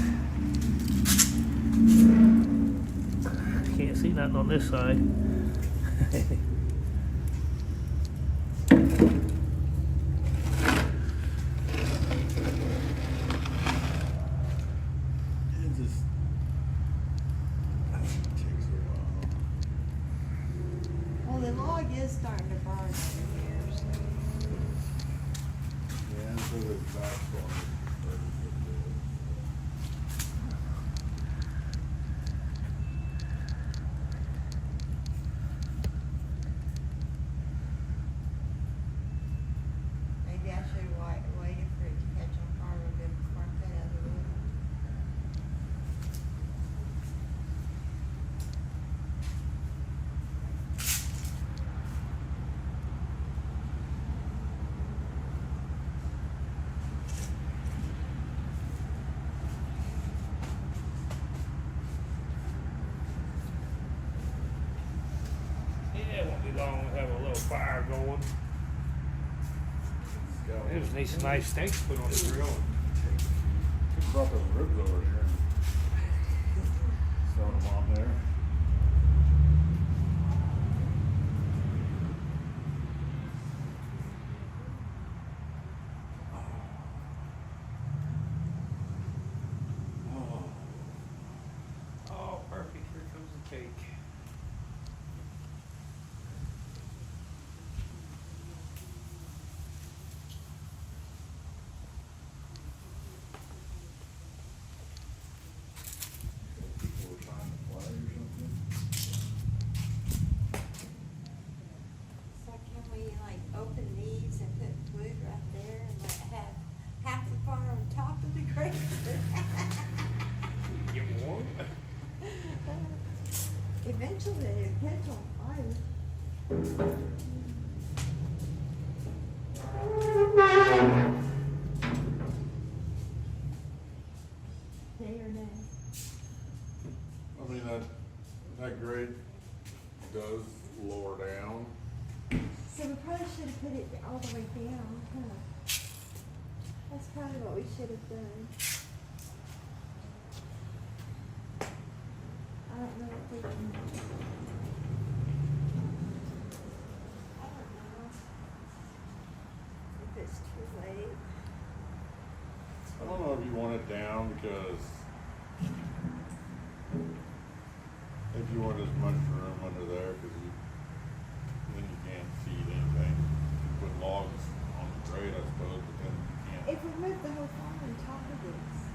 Can't see nothing on this side. It just takes a while. Well, the log is starting to burn over here, so. Yeah, so the backbone. Maybe I should have waited for it to catch on fire a bit before I cut out the wood. Yeah, it won't be long. We'll have a little fire going. There's these nice steaks put on the grill. Just brought those ribs over here and throw them on there. Oh, perfect. Here comes the cake. People were trying to fly or something. So can we like open these and put wood right there and like have half the fire on top of the grate? You want? Eventually it'll catch on fire. Day or night? I mean, that grate does lower down. So we probably should have put it all the way down, huh? That's probably what we should have done. I don't know if we can. I don't know if it's too late. I don't know if you want it down because if you want as much room under there, because then you can't feed anything. You put logs on the grate, I suppose, but then you can't. If we move the whole farm on top of this,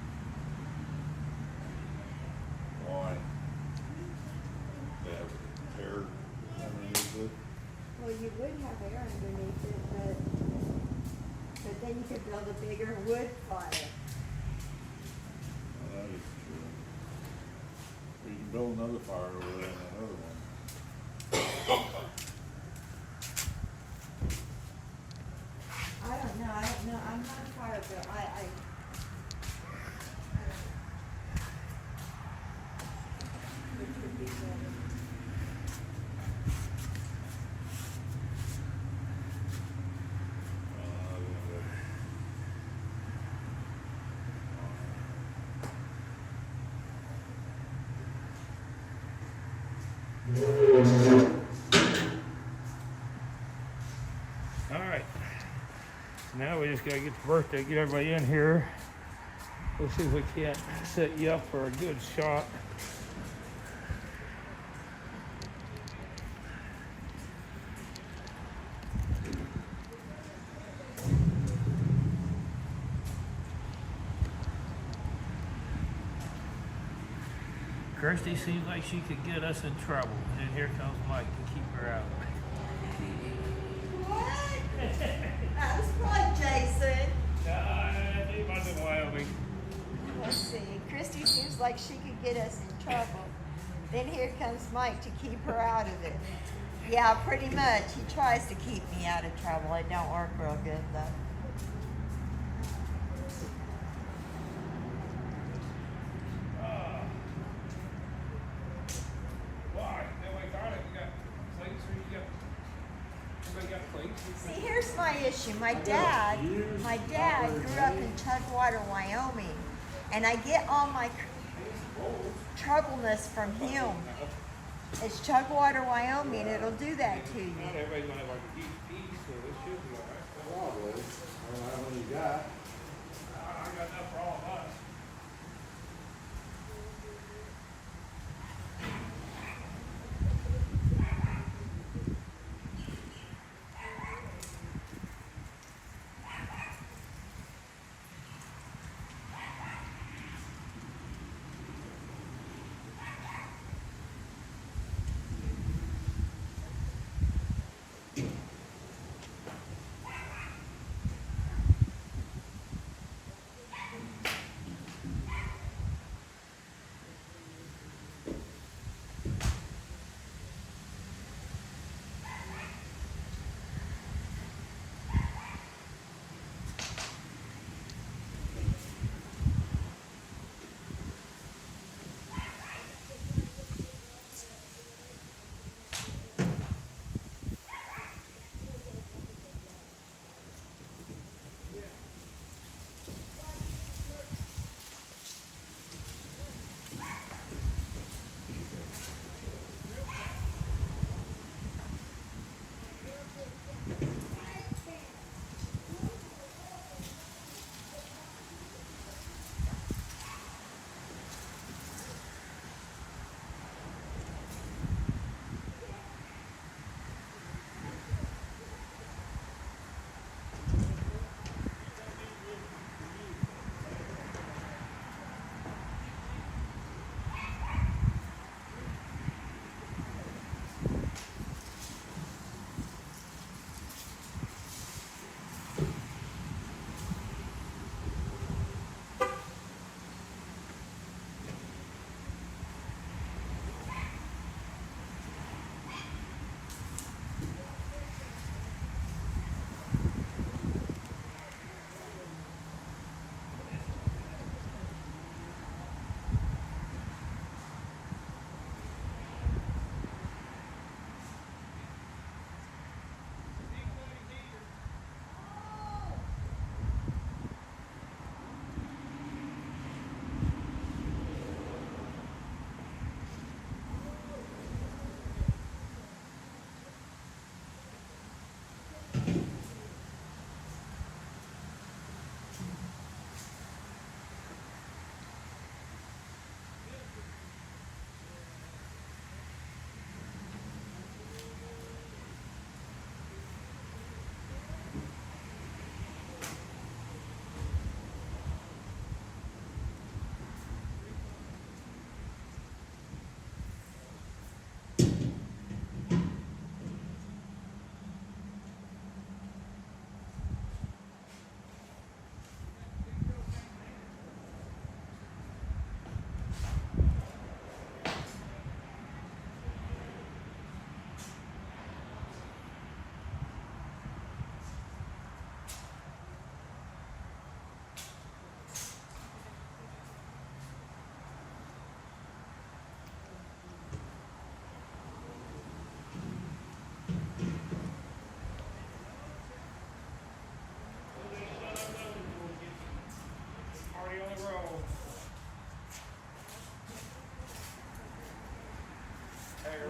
Why? They have air underneath it. well, you would have air underneath it, but then you could build a bigger wood fire. Well, that is true. Or you can build another fire over there and another one. I don't know, I'm not a fire builder, Which would be better. All right. Now we just gotta get the birthday, get everybody in here. We'll see if we can't set you up for a good shot. Kirsty seems like she could get us in trouble. And then here comes Mike to keep her out. What? That was fun, Jason. He was in Wyoming. Let's see, Christy seems like she could get us in trouble. Then here comes Mike to keep her out of it. Yeah, pretty much. He tries to keep me out of trouble. It don't work real good though. See, here's my issue. My dad grew up in Tugwater, Wyoming, and I get all my troubleness from him. It's Tugwater, Wyoming. It'll do that to you. Not everybody's gonna have like a huge piece, so this should be all right. Probably. I don't know how many you got. I got enough for all of us.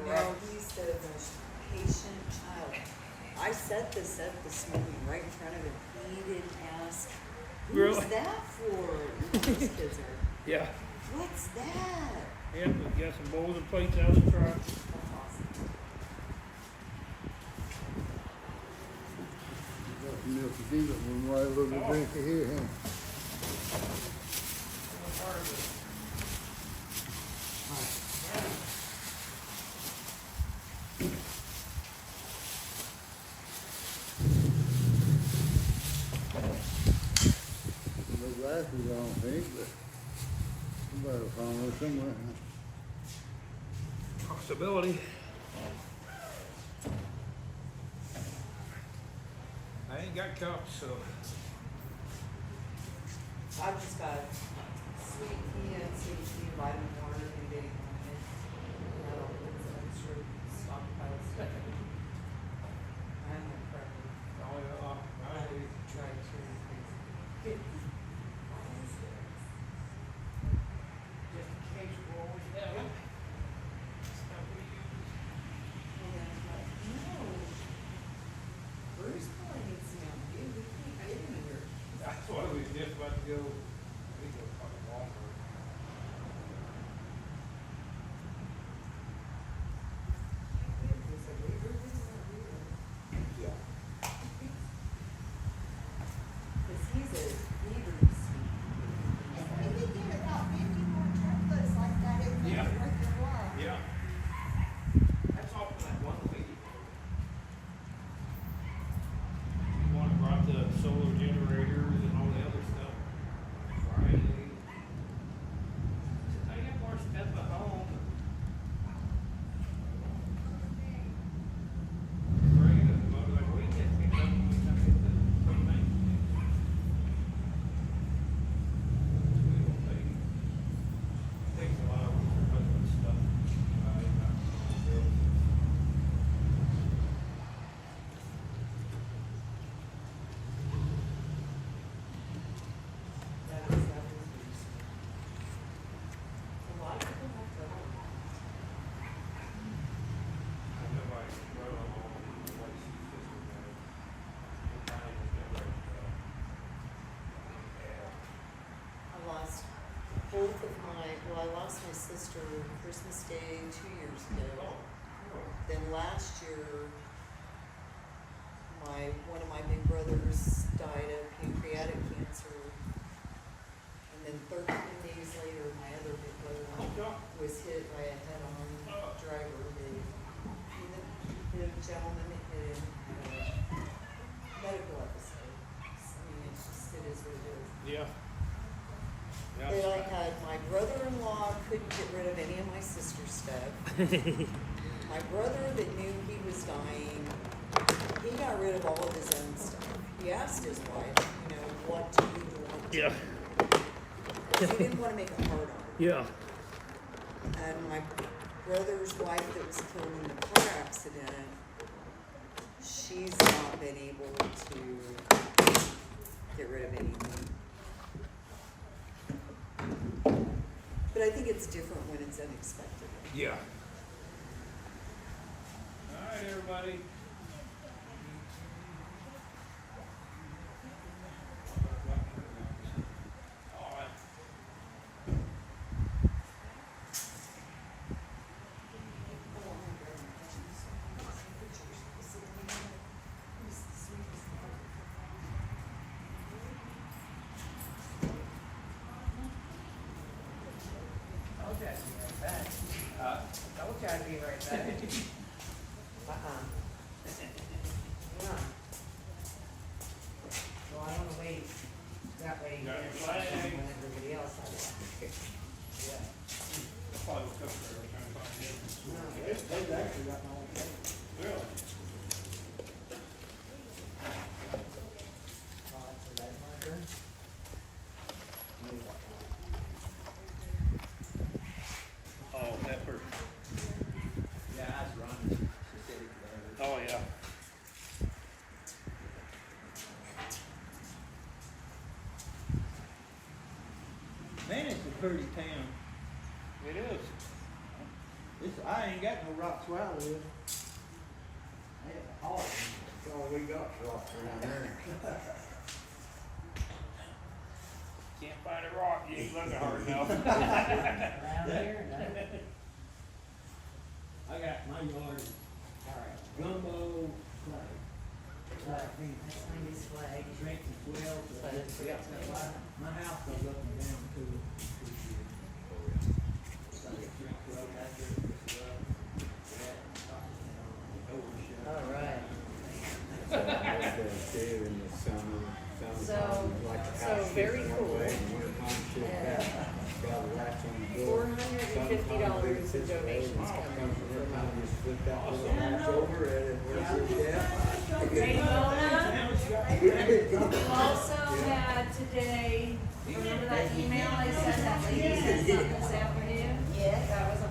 No, he said a most patient child. I set this up this morning right in front of him. He didn't ask, who's Really? that for? These kids are, Yeah. what's that? Yeah, we got some bowls and plates out of the truck. Milk you give it one right a little bit drink of here, huh? No glasses, I don't think, but Better find her somewhere. Possibility. I ain't got cups, so. I've just got sweet pea and sweet pea, vitamin water, and baby vitamin. And I don't put some extra stockpile stuff in. I'm a prepper. Oh, yeah. I try to. Just in case we always have it. Stuff we use. No. Bruce probably needs some out here. We can't get anywhere. That's why we just about to go. We go fucking Walmart. Yeah. Cause he's a beaver sweet. If we could get about 50 more truckloads like that, it'd make Yeah. it worth your while. Yeah. That's all for that one lady. You want to brought the solar generators and all the other stuff. Friday. I got more stuff at home. Bring it up, I was like, we can't pick up when we come in the thing. We don't take. Takes a lot of husband stuff. A lot of people have trouble. I lost both of I lost my sister Christmas Day 2 years ago. Then last year, one of my big brothers died of pancreatic cancer. And then 13 days later, my other big brother was hit by a head-on driver. The gentleman that hit him had a medical episode. I mean, it is what it is. Yeah. Then I had my brother-in-law couldn't get rid of any of my sister's stuff. My brother that knew he was dying, he got rid of all of his own stuff. He asked his wife, what do you want to Yeah. do? Because he didn't want to make it hard on her. Yeah. And my brother's wife that was killed in the car accident, she's not been able to get rid of anything. But I think it's different when it's unexpected. Yeah. All right, everybody. All right. I'd be right back. Yeah. So I wanna wait, that way you Got get your a flag. question when everybody else has it. Yeah. That's probably what's up there. We're trying to find it. They've actually got my own paper. Really? Oh, that's a red marker. Oh, pepper. Yeah, that's Ronnie. She said it there. Oh, yeah. Man, it's a pretty town. It is. I ain't got no rocks where I live. Oh, that's all we got for rocks around there. Can't find a rock. You ain't looking hard enough. Around here, no. I got my yard gumbo flag. That's Chinese flag. Drink the 12. But it's Yeah, my house goes up and down too. So I drink 12 after this All right. Out there in the summer, So very cool. $450 in donations coming from Hey, Mona. Also had today, remember that email I sent that lady sent something this afternoon? Yes. That was $100.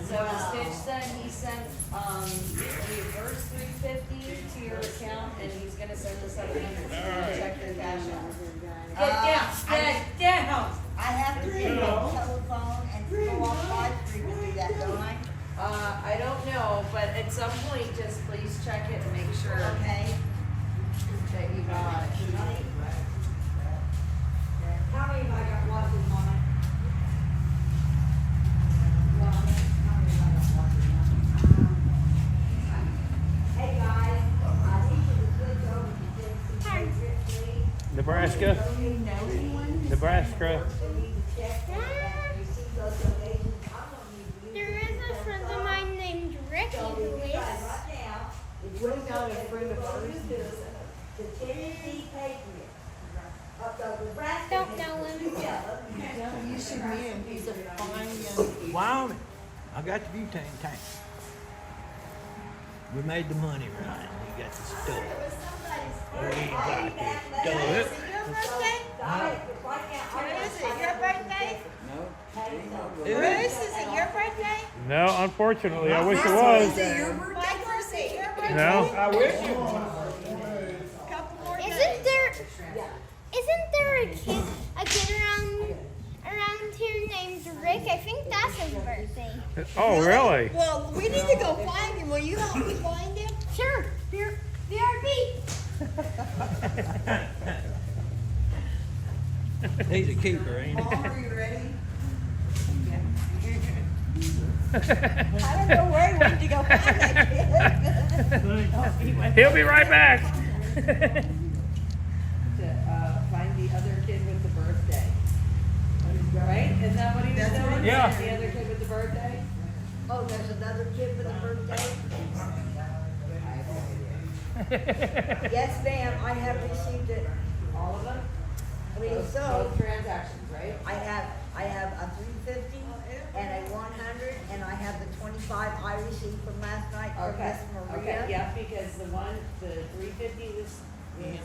So Stitch said he sent, reverse $350 to your account and he's gonna send us $700 to check your cash out. Get down! I have to get a telephone and go off 5 Street to do that, don't I? I don't know, but at some point, just please check it and make sure Okay. that you got it. How many have I got watching on it? Hey guys, I think you should switch over to Tennessee Patriot, please. Nebraska. Nebraska. There is a friend of mine named Ricky who is. What about a friend of ours? The Tennessee Patriot. Don't know him. You should meet him. He's a fine young. Wyoming. I got the butane tank. We made the money right. We got the stuff. We got the stuff. Is it your birthday? No. Bruce, is it your birthday? No, unfortunately, I wish it was. Is it your birthday, Bruce? Is it your birthday? No. I wish you was. Couple more days. Isn't there a kid around here named Rick? I think that's his birthday. Oh, really? Well, we need to go find him. Will you help me find him? Sure. BRB. He's a keeper, ain't he? Mom, are you ready? I don't know where he went to go find that kid. He'll be right back. To find the other kid with the birthday. Right? Is that what he was doing? Yeah. The other kid with the birthday? Oh, there's another kid with a birthday? Yes, ma'am, I have received it. All of them? Please, so, Both transactions, right? I have a 350 and a 100, and I have the 25 I received from last night from Okay, Miss Maria. okay, yeah, because the 350 was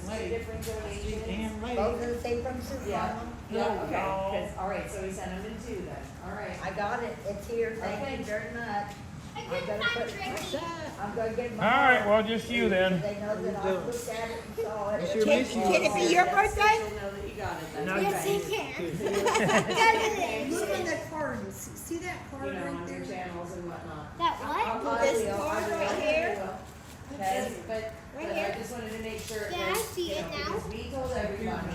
two different donations. Both of them came from Susan. Yeah, yeah, okay, 'cause, all right, so we sent them in two then, all right. I got it, it's here, thank Okay. you very much. I I'm couldn't gonna find put, Ricky. I'm gonna get my. All right, well, just you then. They know that I looked at it and saw it. Sure miss you. Can it be your birthday? She'll know that you got it then. Yes, I can. Look on that card. See that card You know, right on your there? channels and whatnot. That what? This card right here? Okay, but I just wanted to make sure. Yeah, I that, see you it know, now. because we told everybody.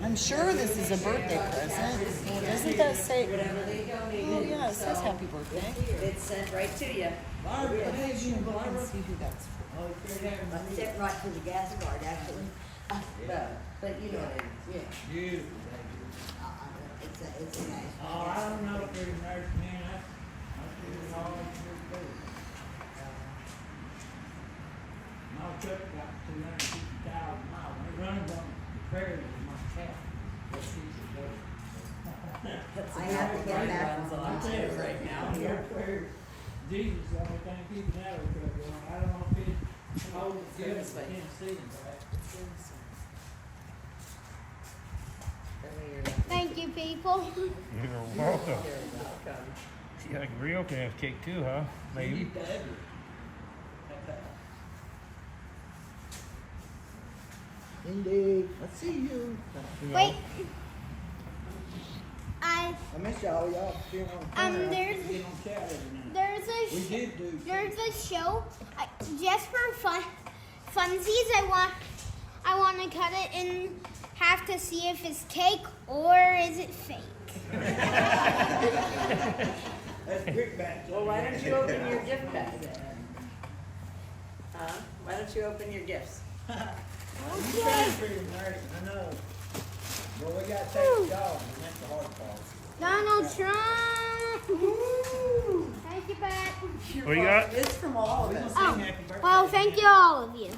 I'm sure this is a birthday present. Doesn't that say? Whatever they donated. Oh yeah, it says so happy birthday. It's sent right to you. Barbara, I see who that's for. I sent right to the gas card, actually. But you know what it is, yeah. It's a nice. Oh, I don't know if there's a nurse man. I see it all over the board. My truck got 250,000 miles. It runs on the prairie with my cat. That's easy to do. I have to get back Runs on on my too right now. Jesus, the only thing keeping that old truck going. I don't know if it's old, it's good, This way. I can't see them, but. Thank you, people. You're welcome. Yeah, Rio can have cake too, huh? Maybe. Indeed. I see you. Wait. I miss y'all. Y'all being on There's being on chat every night. we did do. there's a show just for funsies. I want to cut it in half to see if it's cake or is it fake. That's quick back. Well, why don't you open your gift bag then? Huh? Why don't you open your gifts? You trying for your nurse, I know. Well, we got to take the dog, and that's the hard part. Donald Trump. Thank you, Pat. What you got? It's from all of us. Oh, well, thank you all of you.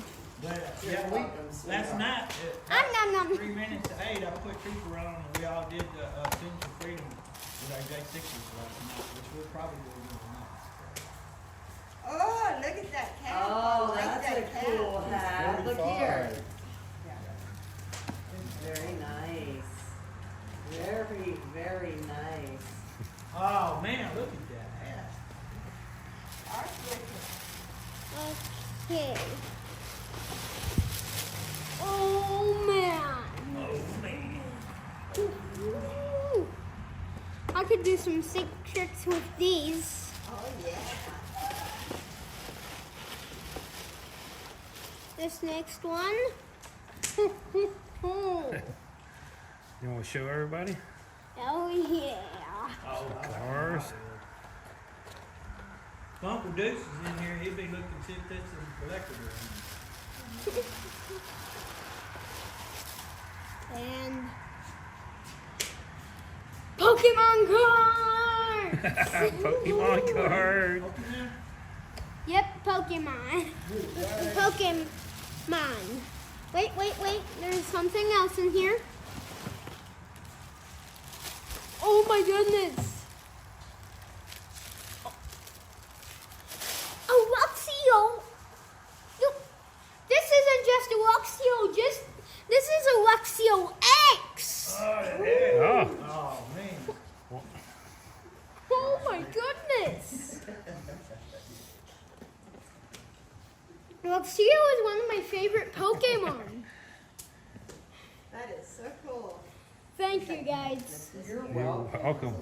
But, yeah, last night, Nom, nom. 3 minutes to 8, I put Trooper on and we all did the Sins of Freedom with our J6s last night, which we'll probably do tonight. Oh, look at that cat. Oh, I like that's that a cat. cool hat. Look here. 45. Very nice. Very, very nice. Oh, man, look at that hat. Okay. Oh man. Oh man. Ooh. I could do some sick tricks with these. Oh, yeah. This next one. You want to show everybody? Oh yeah. The cars. If Uncle Deuce is in here, he'd be looking to see if that's a collectible. And Pokemon cards. Pokemon card. Yep, Pokemon. Pokemon. Wait. There's something else in here. Oh my goodness. A Luxio. This isn't just a Luxio. This is a Luxio X. Oh, man. Oh my goodness. Luxio is one of my favorite Pokemon. That is so cool. Thank you guys. You're You're welcome.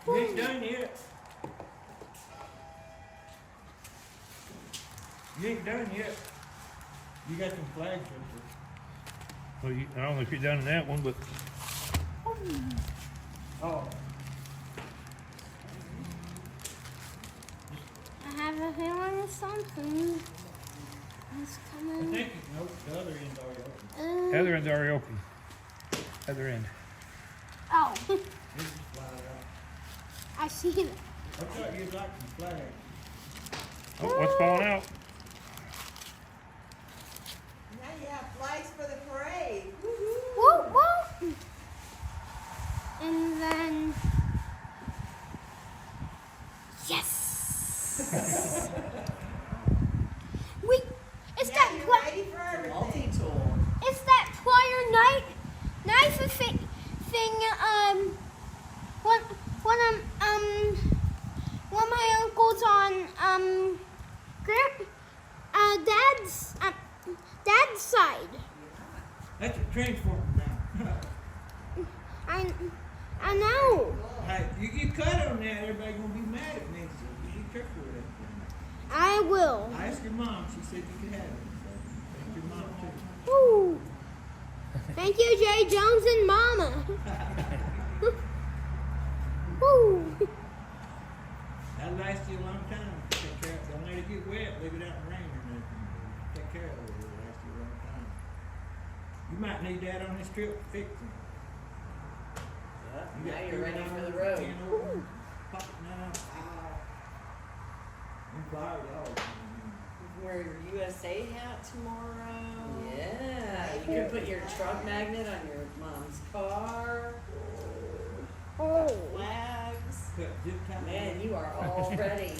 You ain't done yet. You ain't done yet. You got some flags up there. Well, I don't know if you're done in that one, but Oh. I have a feeling something is I coming. think nope, the other end's already open. other end's already open. Other end. Oh, This is flat out. I see it. I thought you'd like some flags. Oh, what's falling out? Now you have flags for the parade. Woo, woo. And then, yes. Wait, it's Now that you're ready for everything. multi-tool. it's that plier knife thing. One of my uncles on dad's side. That's a transformer now. I know. Hey, you get cut on that, everybody gonna be mad at me. So you be careful with that. I will. I asked your mom. She said you could have it. So thank your mom too. Woo. Thank you, Jay Jones and Mama. Woo. That'll last you a long time. Take care of it. Don't let it get wet. Leave it out in the rain or nothing. Take care of it. It'll last you a long time. You might need that on this trip to fix it. Now you're ready for the road. Pop it now. Ow. You fire it all. Wear your USA hat tomorrow. Yeah, you can put your truck magnet on your mom's car. Oh. Flags. Cut zip tie. Man, you are all ready.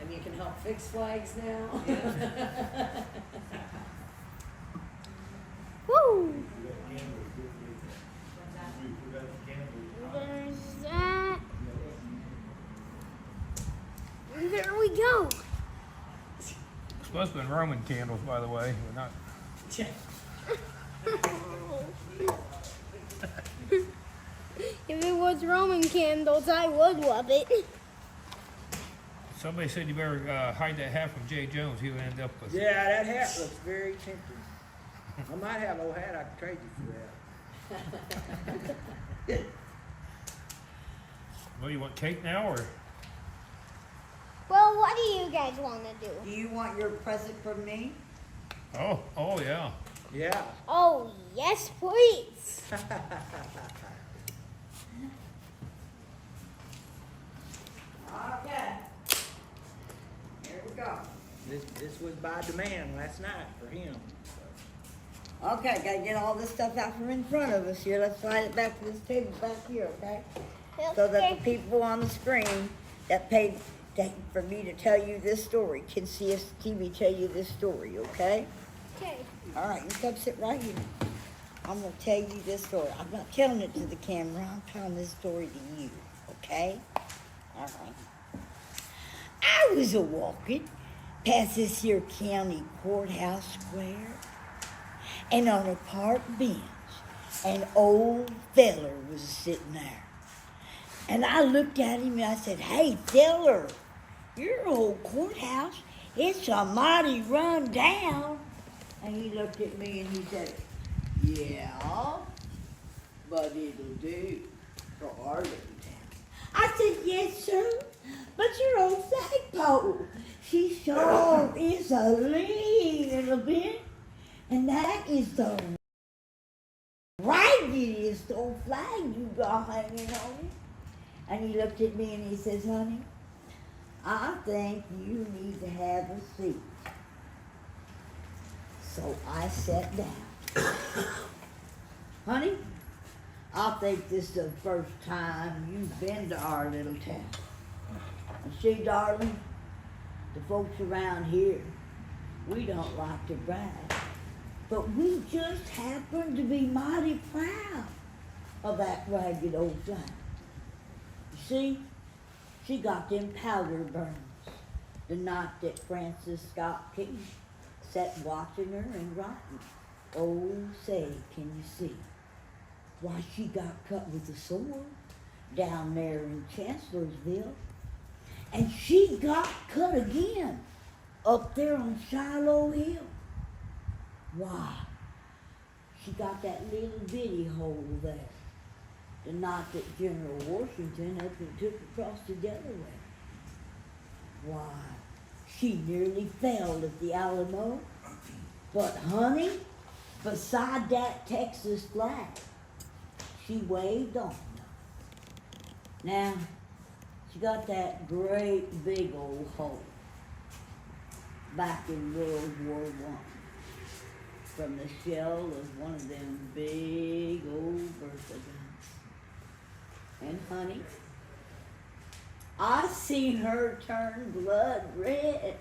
And you can help fix flags now. Woo. There's that. There we go. Supposed to be Roman candles, by the way. We're not. If it was Roman candles, I would love it. Somebody said you better hide that hat from Jay Jones. He'll end up with. Yeah, that hat looks very tempting. I might have an old hat I could trade you for that. Well, you want cake now, or? Well, what do you guys want to do? Do you want your present from me? Oh yeah. Yeah. Oh, yes, please. Okay. Here we go. This was by demand last night for him. Okay, gotta get all this stuff out from in front of us here. Let's slide it back to this table back here, okay? So that the people on the screen that paid for me to tell you this story can see us TV tell you this story, okay? Okay. All right, you come sit right here. I'm gonna tell you this story. I'm not telling it to the camera. I'm telling this story to you, okay? All right. I was a-walking past this here county courthouse square, and on a park bench, an old feller was sitting there. And I looked at him and I said, "Hey, feller, your old courthouse, it's a mighty run down." And he looked at me and he said, "Yeah, but it'll do for our little town." I said, "Yes, sir, but your old flagpole, she sure is a lean little bit. And that is the raggediest old flag you got hanging on it." And he looked at me and he says, "Honey, I think you need to have a seat." So I sat down. "Honey, I think this is the first time you've been to our little town. And see, darling, the folks around here, we don't like to brag, but we just happen to be mighty proud of that ragged old flag. You see, she got them powder burns the night that Francis Scott Key sat watching her and writing, 'Oh, say, can you see?' Why, she got cut with a sword down there in Chancellorsville. And she got cut again up there on Shiloh Hill. Why, she got that little bitty hole there the night that General Washington up and took across the Delaware. Why, she nearly fell at the Alamo. But honey, beside that Texas flag, she waved on them. Now, she got that great big old hole back in World War I from the shell of one of them big old Bertha guns. And honey, I seen her turn blood red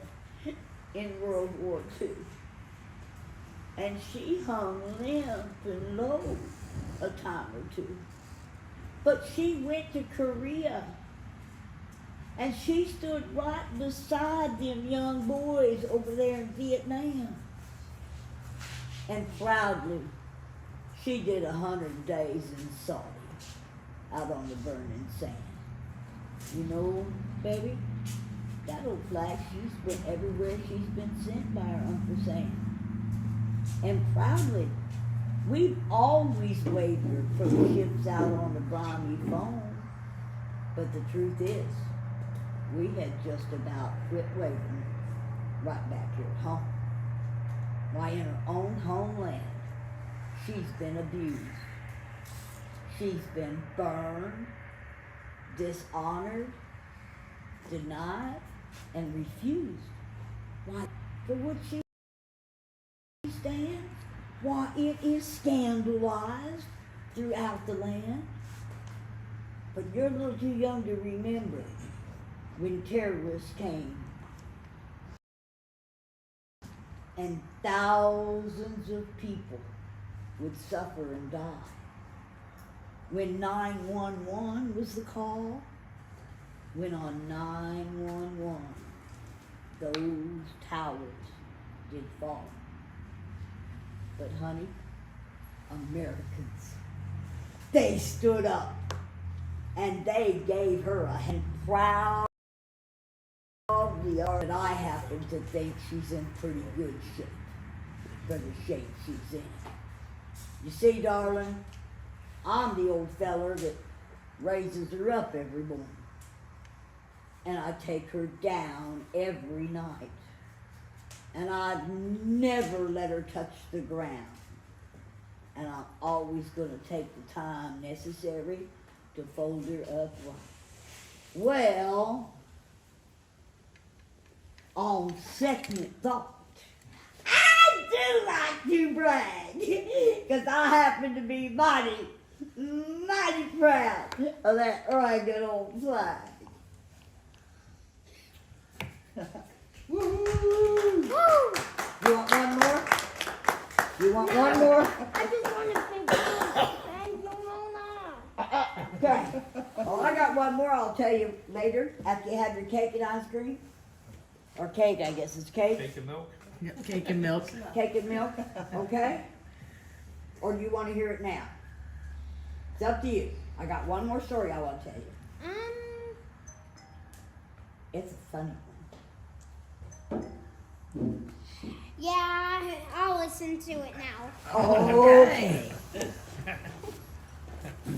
in World War II. And she hung limp and low a time or two. But she went to Korea, and she stood right beside them young boys over there in Vietnam. And proudly, she did 100 days in Saudi, out on the burning sand. You know, baby, that old flag, she's been everywhere she's been sent by her Uncle Sam. And proudly, we've always waved her from the ships out on the briny foam. But the truth is, we had just about quit waving right back here at home. Why, in her own homeland, she's been abused. She's been burned, dishonored, denied, and refused. Why, for what she stands? Why, it is scandalized throughout the land. But you're a little too young to remember when terrorists came and thousands of people would suffer and die. When 911 was the call, when on 911 those towers did fall. But honey, Americans, they stood up and they gave her a hand. Proudly, but I happen to think she's in pretty good shape for the shape she's in. You see, darling, I'm the old feller that raises her up every morning. And I take her down every night. And I'd never let her touch the ground. And I'm always going to take the time necessary to fold her up right. Well, on second thought, I do like to brag, because I happen to be mighty proud of that ragged old flag. Woo! You want one more? You want one more? I just want to think Okay. Well, I got one more I'll tell you later after you have your cake and ice cream. Or cake, I guess it's cake. Cake and milk. Yep, cake and milk. Cake and milk, okay? Or do you want to hear it now? It's up to you. I got one more story I want to tell you. It's a funny one. Yeah, I'll listen to it now. Okay.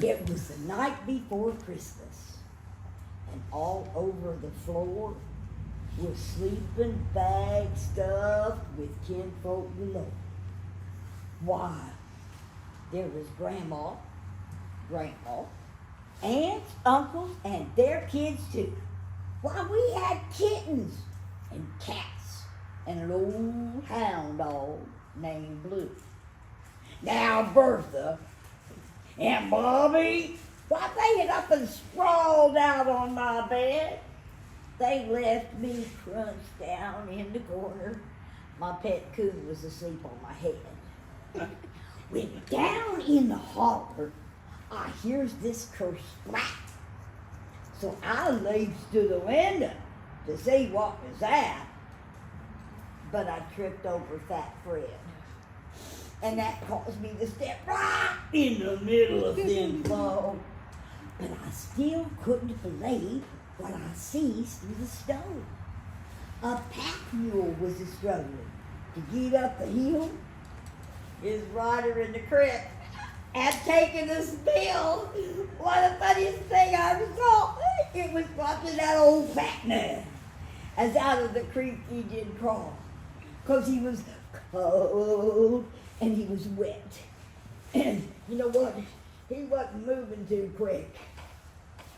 It was the night before Christmas, and all over the floor was sleeping bags stuffed with kinfolk below. Why, there was grandma, aunts, uncles, and their kids too. Why, we had kittens and cats and an old hound dog named Blue. Now Bertha and Bobby, why, they had up and sprawled out on my bed. They left me crunched down in the corner. My pet coon was asleep on my head. When down in the holler, I hears this curse splat. So I leaps to the window to see what was that. But I tripped over Fat Fred. And that caused me to step right in the middle of them flow. But I still couldn't believe what I sees through the stove. A pack mule was struggling to get up the hill. His rider in the creek had taken a spill. What the funniest thing I ever saw, it was watching that old fat man as out of the creek he did crawl. 'Cause he was cold and he was wet. And you know what? He wasn't moving too quick.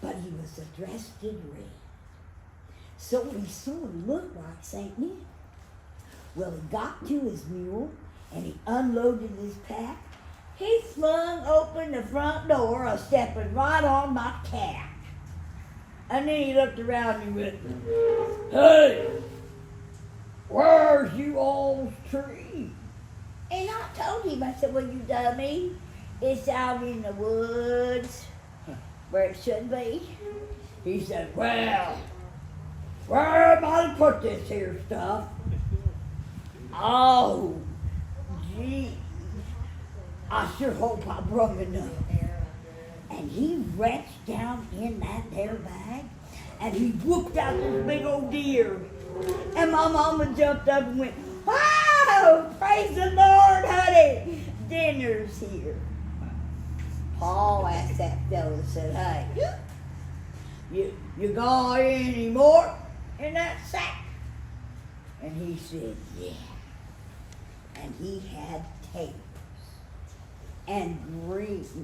But he was dressed in red. So he sort of looked like St. Nick. Well, he got to his mule and he unloaded his pack. He flung open the front door, stepping right on my cat. And then he looked around and went, "Hey, where's you all's tree?" And I told him, I said, "Well, you dummy, it's out in the woods where it should be." He said, "Well, where am I to put this here stuff?" Oh, gee, I sure hope I brung enough. And he reached down in that there bag and he whooped out this big old deer. And my mama jumped up and went, "Oh, praise the Lord, honey, dinner's here." Paul asked that fella, said, "Hey, you got any more in that sack?" And he said, "Yeah." And he had taters and greens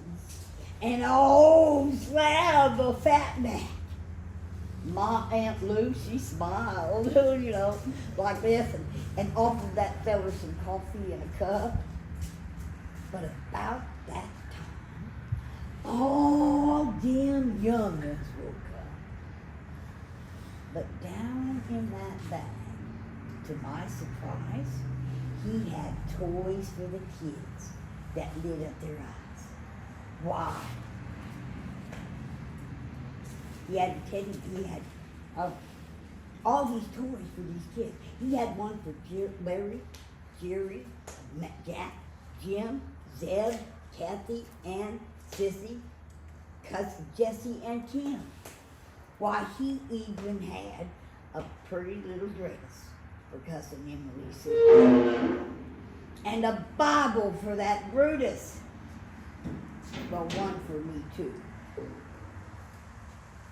and a whole slab of fat back. My Aunt Lou, she smiled, you know, like this, and offered that fella some coffee in a cup. But about that time, all them young'uns woke up. But down in that bag, to my surprise, he had toys for the kids that lit up their eyes. Why? He had all these toys for these kids. He had one for Larry, Jerry, Jack, Jim, Zeb, Kathy, Ann, Sissy, cousin Jessie, and Kim. Why, he even had a pretty little dress for cousin Emily Sue. And a Bible for that Brutus. Well, one for me too.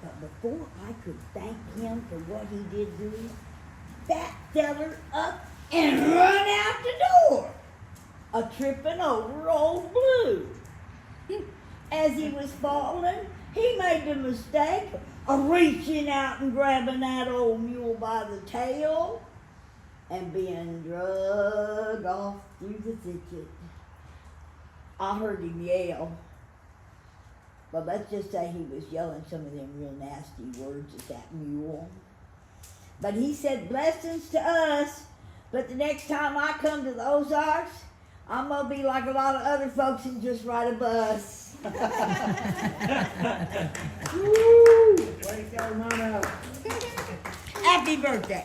But before I could thank him for what he did do, that feller up and run out the door, a-tripping over old Blue. As he was falling, he made the mistake of reaching out and grabbing that old mule by the tail. and being drug off through the thicket. I heard him yell. But let's just say he was yelling some of them real nasty words at that mule. But he said blessings to us. But the next time I come to the Ozarks, I'm going to be like a lot of other folks and just ride a bus. Woo! Way to go, Mama. Happy birthday.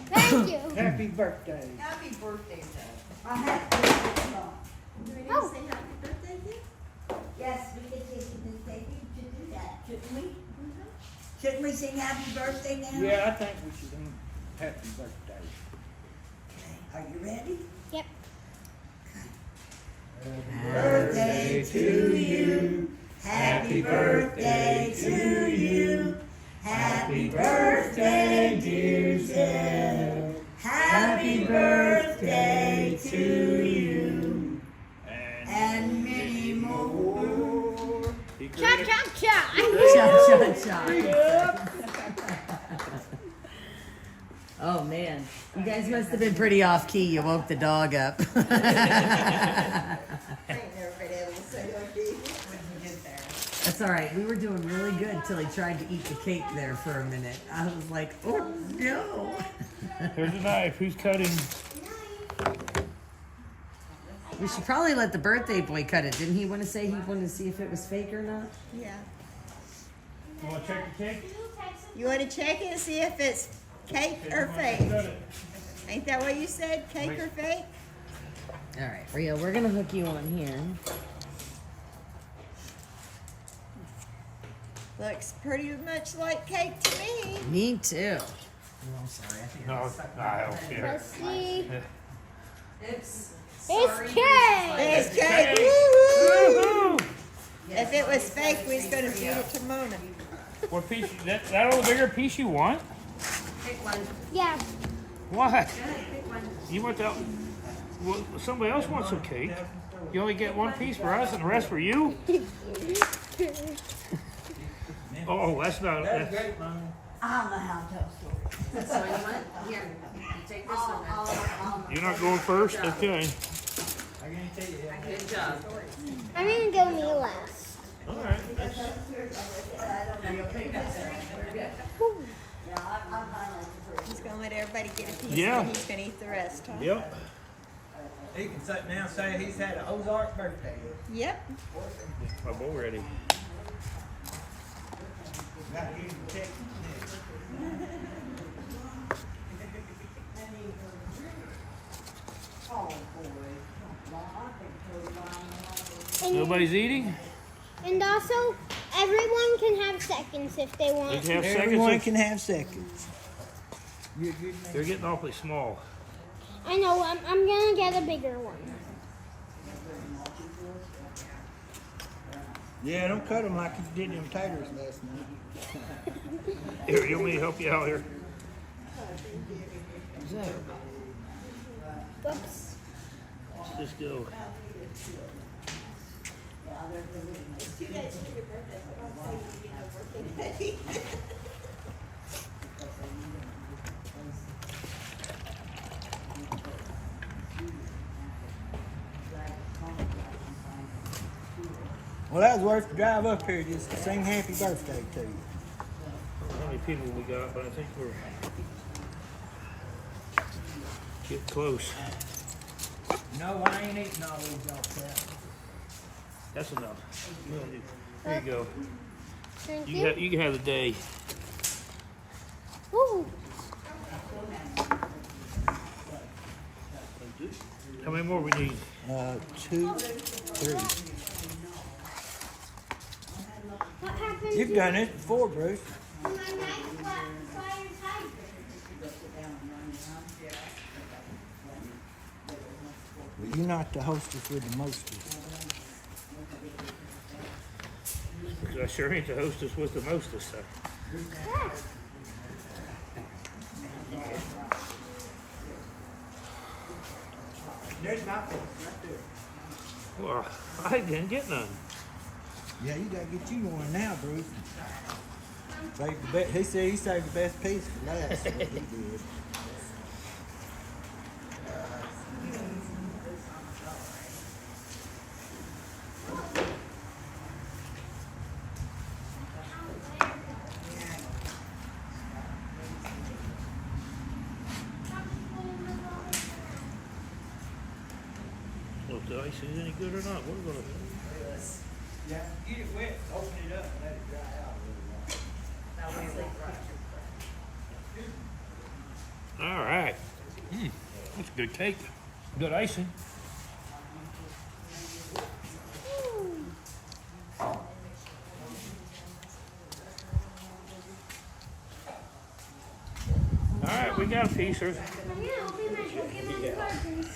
Thank you. Happy birthday. Happy birthday, Joe. I have to do this song. Do we need to say happy birthday again? Yes, we can take you to do that, shouldn't we? Shouldn't we sing happy birthday now? Yeah, I think we should sing happy birthday. Are you ready? Yep. Birthday to you. Happy birthday to you. Happy birthday, dear Zeb. Happy birthday to you. And many more. Cha cha cha. Cha cha cha. Oh man, you guys must have been pretty off key. You woke the dog up. I ain't never been able to say okay. That's all right. We were doing really good till he tried to eat the cake there for a minute. I was like, oh no. Here's a knife. Who's cutting? We should probably let the birthday boy cut it. Didn't he want to say he wanted to see if it was fake or not? Yeah. You want to check the cake? You want to check it and see if it's cake or fake? Ain't that what you said? Cake or fake? All right, Rio, we're gonna hook you on here. Looks pretty much like cake to me. Me too. Oh, I'm sorry. I think No, I don't care. Let's see. It's It's cake. It's cake. Woo-hoo. If it was fake, we was gonna feed it to Mona. What piece? That all the bigger piece you want? Pick one. Yeah. What? Pick one. You want that? Well, somebody else wants some cake. You only get one piece for us and the rest for you? Oh, that's not. That's great, Mama. I don't know how to tell stories. So you want? Here, you take this one. You're not going first? Okay. I can tell you. Good job. I'm gonna go me last. All right. He's gonna let everybody get a piece Yeah. and he's gonna eat the rest, huh? Yep. He can sit down and say he's had an Ozark birthday. Yep. My boy ready. Gotta use the check. And, Nobody's eating? and also, everyone can have seconds if they They want. can have Everyone seconds. can have seconds. You're good, man. They're getting awfully small. I know. I'm gonna get a bigger one. Yeah, don't cut them like you did them taters last night. Here, you want me to help you out here? Oops. Let's just go. Well, that was worth the drive up here just to sing happy birthday to you. I don't know how many people we got, but I think we're getting close. No, I ain't eating all these off that. That's enough. We don't need- There you go. Thank You can have the day. Ooh. How many more we need? 2, 3. What happened? You've done it before, Bruce. My knife got fire tight. But you're not the hostess with the mostest. Because I sure ain't the hostess with the mostest. There's my place right there. Well, I didn't get none. Yeah, you gotta get you one now, Bruce. He said he saved the best piece for last. What he did. the ice is any good or not. We're gonna. Yeah, get it wet, open it up, and let it dry out a little while. All right. That's a good cake. Good icing. All right, we got a piece. I'm gonna open my Pokemon cards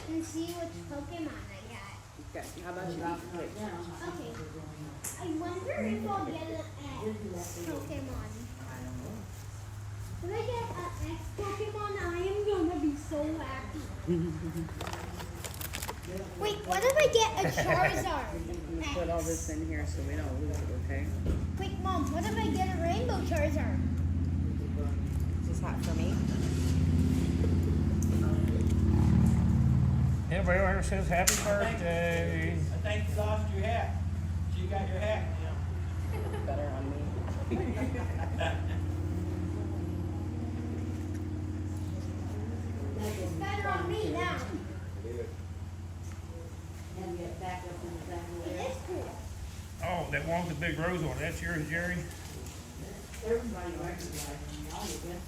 and see which Pokemon I got. Okay, how about you off the Okay. I wonder if I'll get an X Pokemon. If I get an X Pokemon, I am gonna be so happy. Wait, what if I get a Charizard? Put all this in here so we don't lose it, okay? Wait, Mom, what if I get a Rainbow Charizard? Is this hot for me? Everybody over here says happy birthday. I think you lost your hat. So you got your hat now. Better on me. It's better on me now. And get back up in the back of the It is cool. Oh, that one with the big rose on it. That's yours, Jerry? Everybody recognizes me, all the best,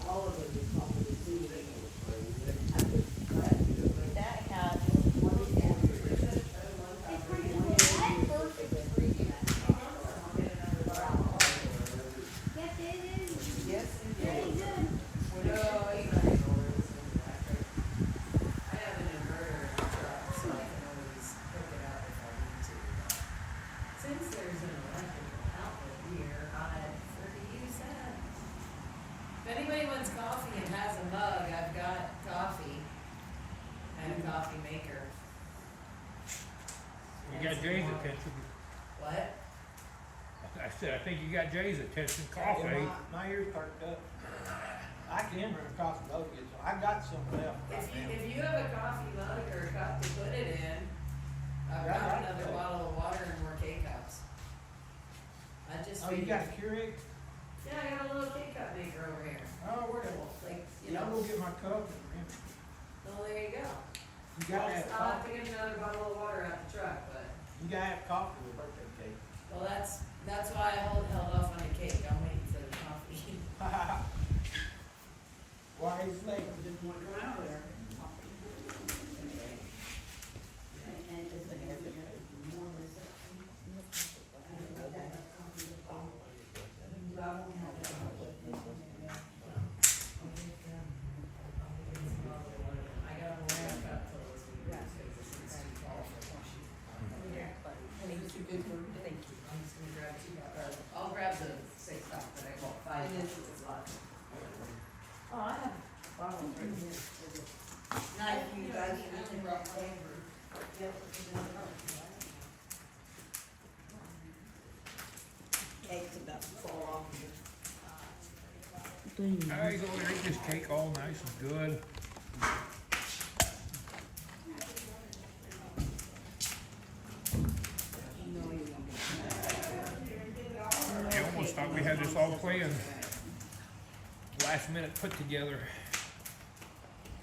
all of it is probably the same. That hat. Yes, it is. Yes, Very good. Since there's an electrical outlet here, I prefer to use that. If anybody wants coffee and has a mug, I've got coffee. And a coffee maker. You got Jay's attention. What? I said, I think you got Jay's attention. Coffee. Yeah, my ears perked up. I can bring a coffee mug again, so I got some left. If you have a coffee mug or a cup to put it in, I've got another bottle of water and more K-cups. I just Oh, you figured. got a Keurig? Yeah, I got a little K-cup maker over here. Oh, where the? Like, you Yeah, know. I'll go get my cup and Well, there you go. you gotta have I'll have to coffee. get another bottle of water out the truck, but, You gotta have coffee with birthday cake. well, that's why I held off on the cake. I'm waiting for the coffee. Why is late? Didn't want to go out there. I'll grab the six pack that I bought 5 inches left. Oh, I have bottles right here. Nice, you guys, you brought flavor. Cake's about to fall off. He's over there eating his cake all nice and good. I almost thought we had this all planned. Last minute put together.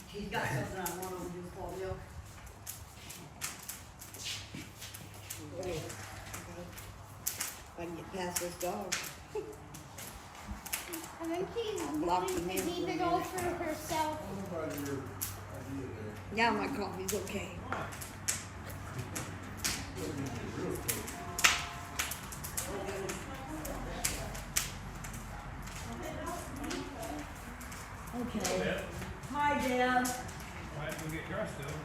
He's got something I want on his for milk. I can get past this dog. I think she's Blocking going to him keep for a it all minute. for herself. Now my coffee's okay. Okay. Hi, Deb. Might as well get your stuff.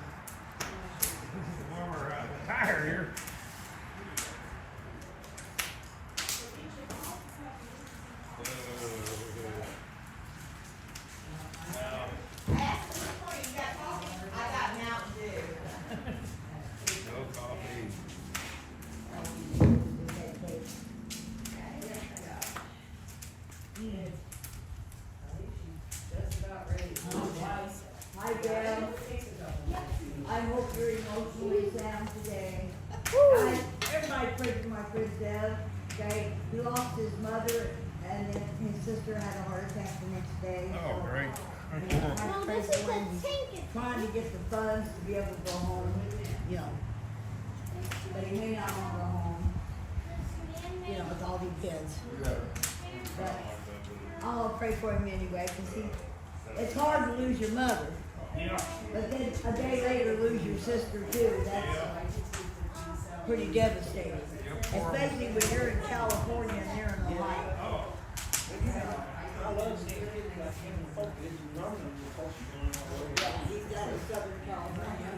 While we're tired here. No coffee. Hi, Deb. I hope you're emotionally sound today. Guys, everybody pray for my friend Deb. Okay, he lost his mother, and then his sister had a heart attack the next day. Oh, great. No, this is a tank. Trying to get the funds to be able to go home, you know. But he may not want to go home, you know, with all these kids. But I'll pray for him anyway, because it's hard to lose your mother. But then a day later lose your sister too. That's pretty devastating. Especially when you're in California and they're in Ohio. Yeah, he's got a Southern California.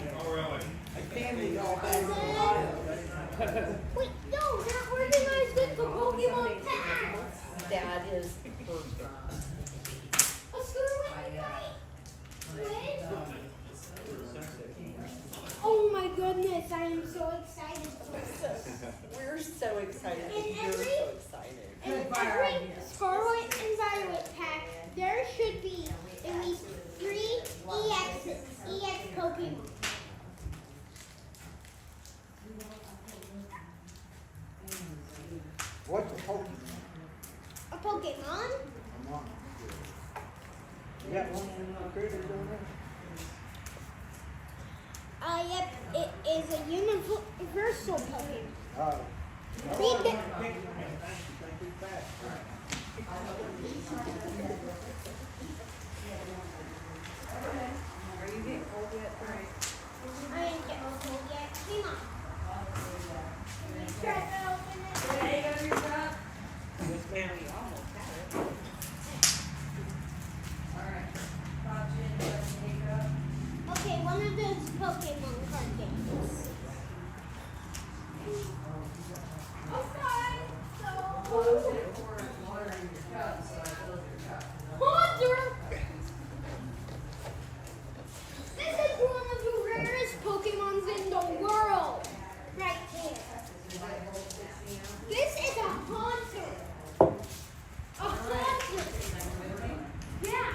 Family's all back in Ohio. Wait, no, not organized with the Pokemon pack. That is Let's go away. Oh my goodness, I am so excited. we're so excited. In You're every- so excited. In every Scarlet and Violet pack, there should be at least 3 EX Pokemon. What's a Pokemon? A Pokemon? You got one of them little critters on there? Yep, it is a universal Pokemon. Read the... Are you getting cold yet? I ain't getting cold yet. Come on. Try to open it. Yes, ma'am. Almost had it. Okay, one of those Pokemon card games. Okay, so... Hunter! This is one of the rarest Pokemons in the world. Right here. This is a Haunter. A Haunter. Yeah.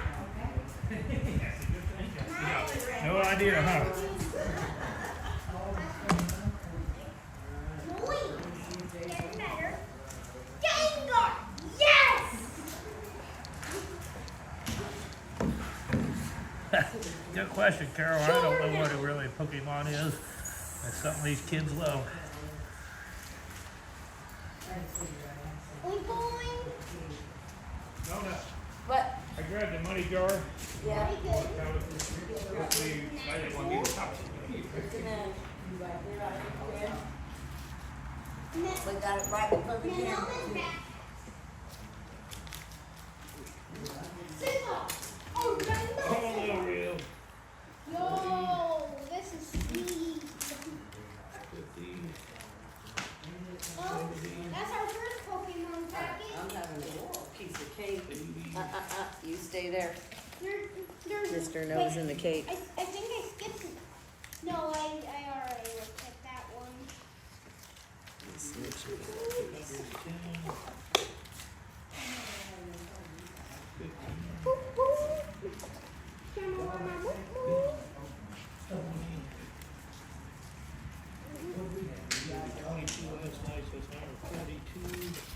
No idea, huh? Getting better. Gengar! Yes! Good question, Carol. I don't know what it really Pokemon is. That's something these kids love. Oink oink. No. What? I grabbed the money jar. Yeah. I didn't want to be the top. We got it right before the camera. Oh, Oh, real. yo, this is sweet. Oh, that's our first Pokemon package. I'm having a piece of cake. You stay there. There's Mr. Nose in the cake. I think I skipped it. No, I already looked at that one. Boop, boop. Shamalama, boop, boop.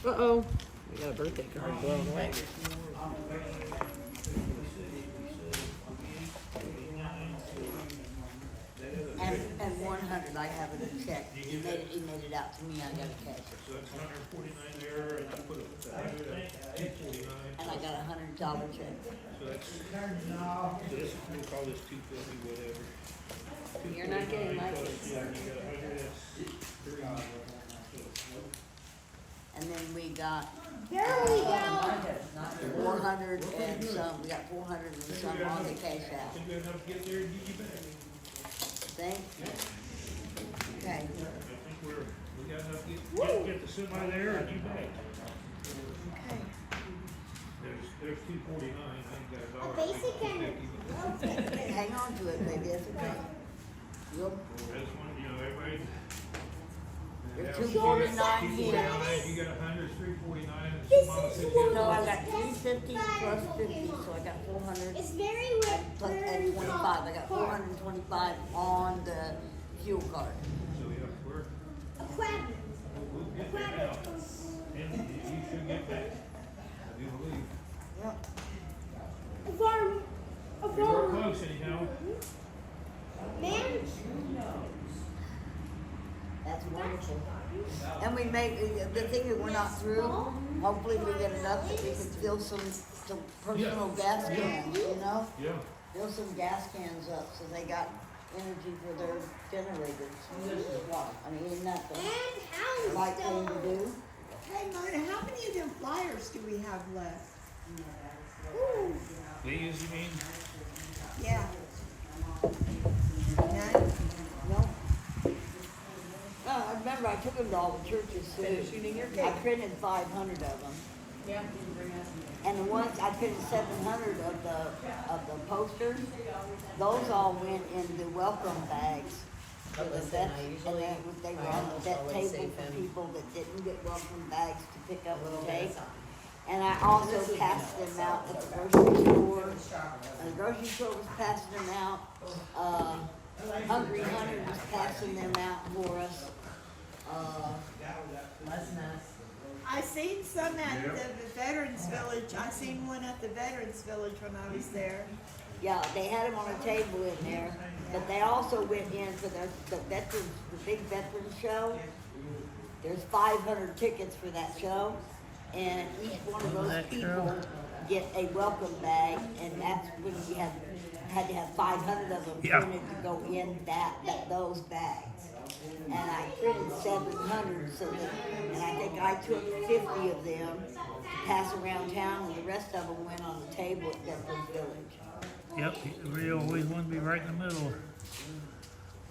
Uh-oh. We got a birthday card blown away. And 100, I have it in check. He made it out to me, I got to cash it. So that's 149 there, and I put a 249. And I got $100 check. So that's, so this, we'll call this 250, whatever. You're not getting my plus, kids. yeah, you got 100, that's 3. And then we got There we go. 400 and some, we got 400 and some on the cash out. Think we have enough to get there and get you back? Think? Okay. I think we got enough to get the semi there and you back. Okay. There's 249, I think got a dollar. A basic and Hang on to it, baby, that's okay. You'll, That's one, you know, everybody. There's Yeah, 249 here. 249, you got 100, 349, and This some is other one No, I of got the 350 best plus style 50, Pokemon. so I got 400 It's very rare. plus and 25. I got 425 on the fuel card. So yeah, we're, A crab. we'll A get there crab. now. And you should get back. I do believe. Yep. A farm. That's wonderful. And we make, the thing that we're not through, hopefully we get enough that we can fill some personal gas cans, you know? Yeah. Fill some gas cans up so they got energy for their generators. I mean, isn't that the right thing to do? Hey Mona, how many of them flyers do we have left? Ooh. These, you mean? Yeah. None? No. No, I remember I took them to all the churches too. Finishing your cake. I printed 500 of them. Yeah. And the ones, I printed 700 of the posters. Those all went in the welcome bags. For the vets, and they were on the vet table for people that didn't get welcome bags to pick up and take. And I also passed them out at the grocery store. The grocery store was passing them out. Hungry Hunter was passing them out for us. I seen some at the Veterans Village. I seen one at the Veterans Village when I was there. Yeah, they had them on a table in there, but they also went in for the big veterans show. There's 500 tickets for that show, and each one of those people get a welcome bag, and that's when you had to have 500 of them printed to go in those bags. And I printed 700, so that, and I think I took 50 of them to pass around town, and the rest of them went on the table at Veterans Village. Yep, we always want to be right in the middle.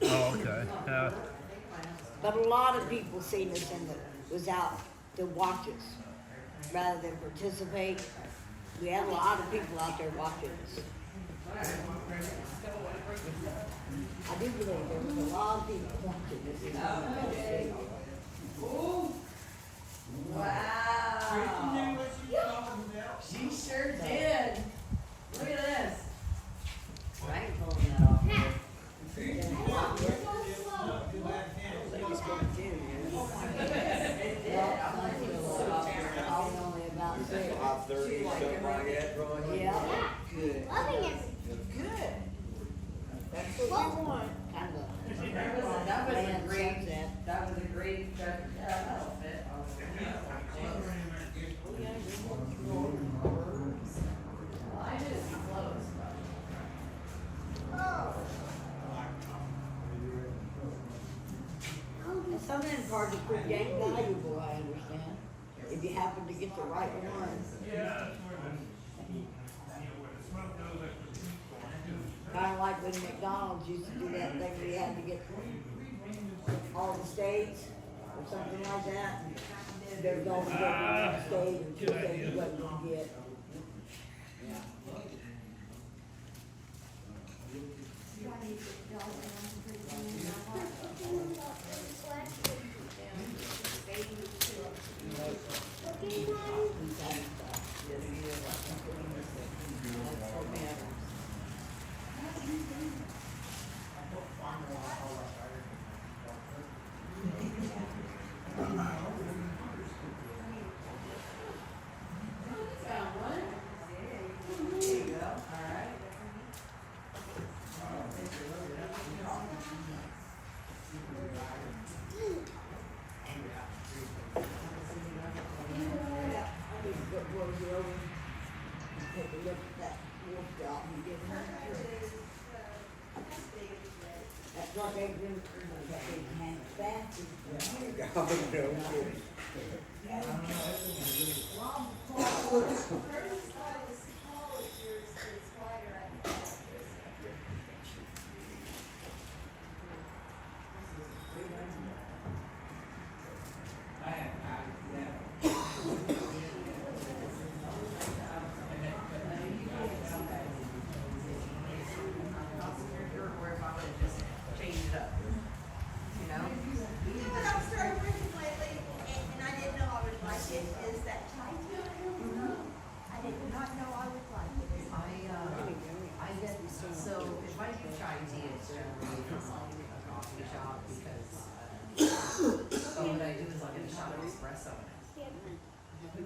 Oh, okay. But a lot of people seen us was out to watch us rather than participate. We had a lot of people out there watching us. I do believe there was a lot of people watching us. Wow. She sure did. Look at this. I ain't pulling that off. Only about 6. 5:30, something like that, Roy? Yeah. Good. Loving it. Good. That's what we want. Kind of. That was a great outfit. I did close, And some of them cards are pretty dang valuable, I understand. If you happen to get the right one. Kind of like when McDonald's used to do that thing where you had to get all the states or something like that. There's always one state or 2 states what you can get.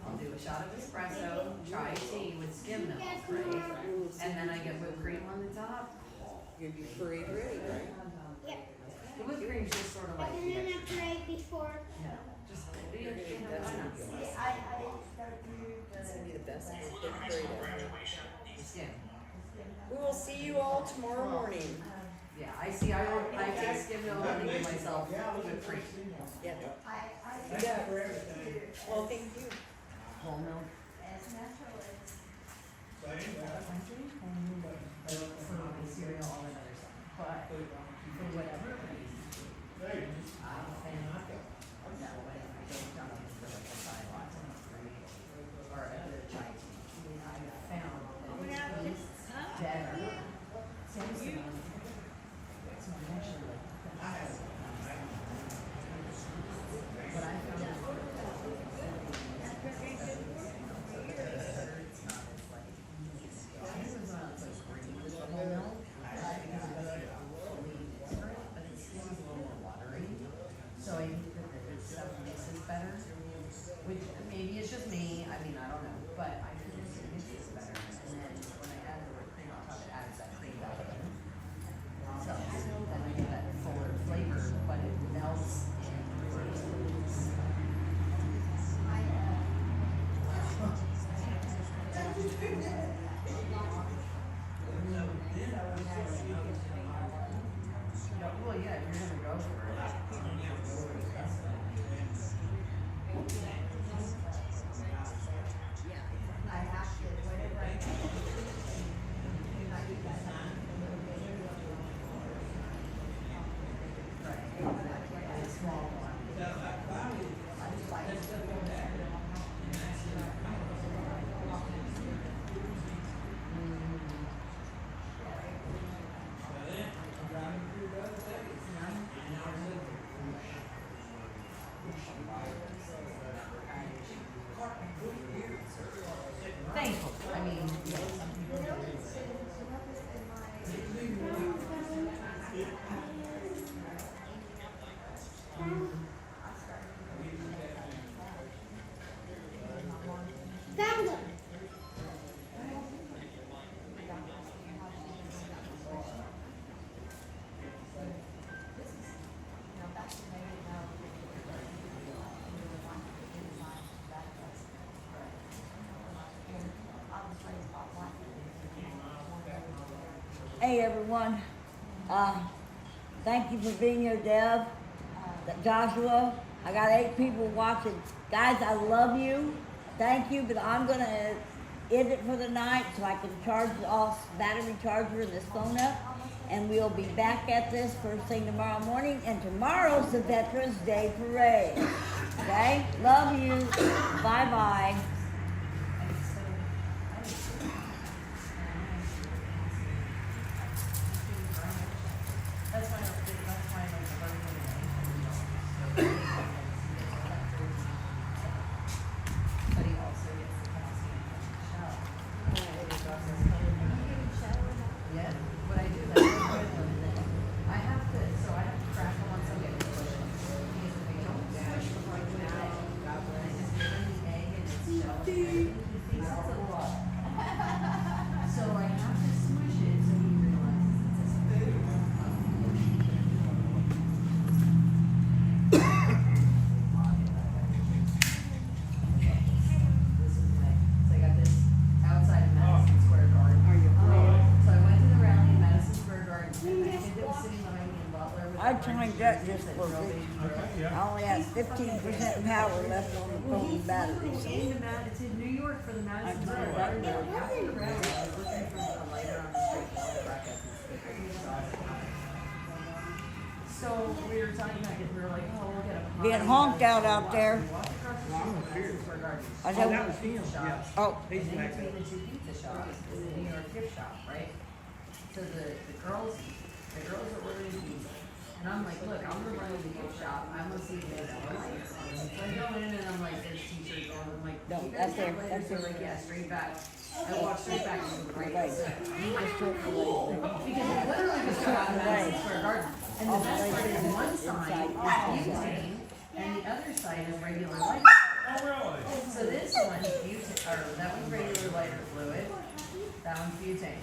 I'll do a shot of espresso, chai tea with skim milk, right? And then I get whipped cream on the top. You're free, right? Yep. The whipped cream's just sort of like And the then extra. after right before. No, just the extra It's gonna be the best birthday parade ever. Yeah. We will see you all tomorrow morning. Yeah, I see. I take skim milk and give myself whipped cream. Yeah. Yeah. Well, thank you. Whole milk. For my cereal, all that other stuff. But for whatever reason, I'm a fan of that way. I don't count on for like a chai latte or a chai tea. I found that it tastes better. Same amount. So I'm actually like, what I found is so I think that the stuff mixes better, which maybe it's just me, I mean, I don't know, but I feel like it mixes better, and then when I add the whipped cream on top, it adds that cream back in. So then I get that fuller flavor, but it melts in first. Well, yeah, if you're gonna go for it. I have to, whatever I Right, small one. I just like it. Thankful. I mean, yeah, some people do. Found them. Hey everyone, thank you for being here, Deb, Joshua. I got 8 people watching. Guys, I love you. Thank you, but I'm gonna end it for the night so I can charge off battery charger in this phone up. And we'll be back at this first thing tomorrow morning. And tomorrow's the Veterans Day Parade. Okay? Love you. Bye-bye. That's why I don't think, that's why I don't but he also gets the calcium from the shower. Yeah, what I do is I put them and then I have to crack them on Sunday to push them. Because if I don't push before I put it out, and I just give him the egg and it's shell, he thinks it's a lot. So I have to smush it so he realizes it's a spoon. I timed that just for I only have 15% power left on the phone battery. It's in New York for the Madison Square Garden. After the rally, I was looking for a lighter on the street. So we were talking about it, we were like, oh, we'll get a pie. Being honked out there. I That don't was him, yeah. Oh. And in between the 2 pizza shops is the New York gift shop, right? So the girls are ordering pizza. And I'm like, look, I'm gonna run to the gift shop. I'm gonna see if they have lights. So I go in and I'm like, there's t-shirts on. I'm like, no, you guys that's have there. lights? That's They're there. like, yeah, straight back. I walked straight back to the right. Right. So, Just took the light. because it literally just got out of Madison Square Garden. And the best part is one side is butane and the other side is regular lighter. Oh, really? So this one's butane, or that one's regular lighter fluid. That one's butane.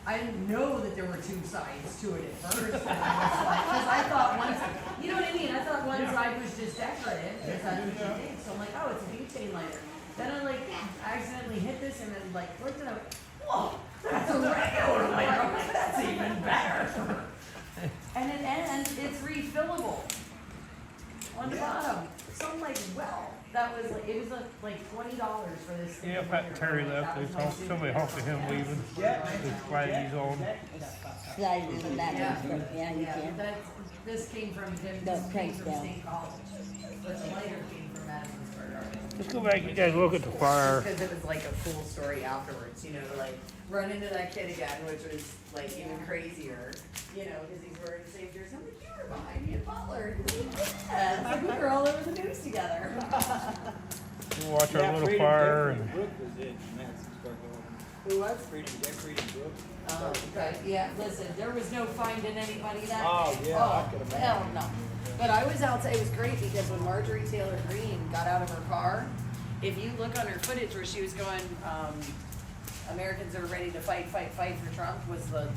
I didn't know that there were two sides to it at first. And I was like, cause I thought one, you know what I mean? I thought one side was just decorative, because that's what you think. So I'm like, oh, it's a butane lighter. Then I like accidentally hit this and then like looked at it, whoa, that's a regular lighter. I'm like, that's even better. And it ends, it's refillable on the bottom. So I'm like, well, that was like, it was like $20 for this thing. Yeah, Pat Terry left. There's somebody talked to him leaving. His flags on. Slide it in that one. Yeah, you can. This came from him, No, this came cranks from down. State College. But the lighter came from Madison Square Garden. Let's go back. You guys look at the fire. Because it was like a cool story afterwards, you know, like run into that kid again, which was like even crazier, you know, because he's wearing the same jersey. I'm like, you were behind me at Butler. Yes, like we were all over the news together. We'll watch our little fire. And Brook was in Madison Square Garden. Who was? Freedom Brook. Oh, okay, yeah, listen, there was no finding anybody that Oh, day. yeah, I could imagine. Hell no. But I was outside, it was great because when Marjorie Taylor Greene got out of her car, if you look on her footage where she was going, Americans are ready to fight for Trump was the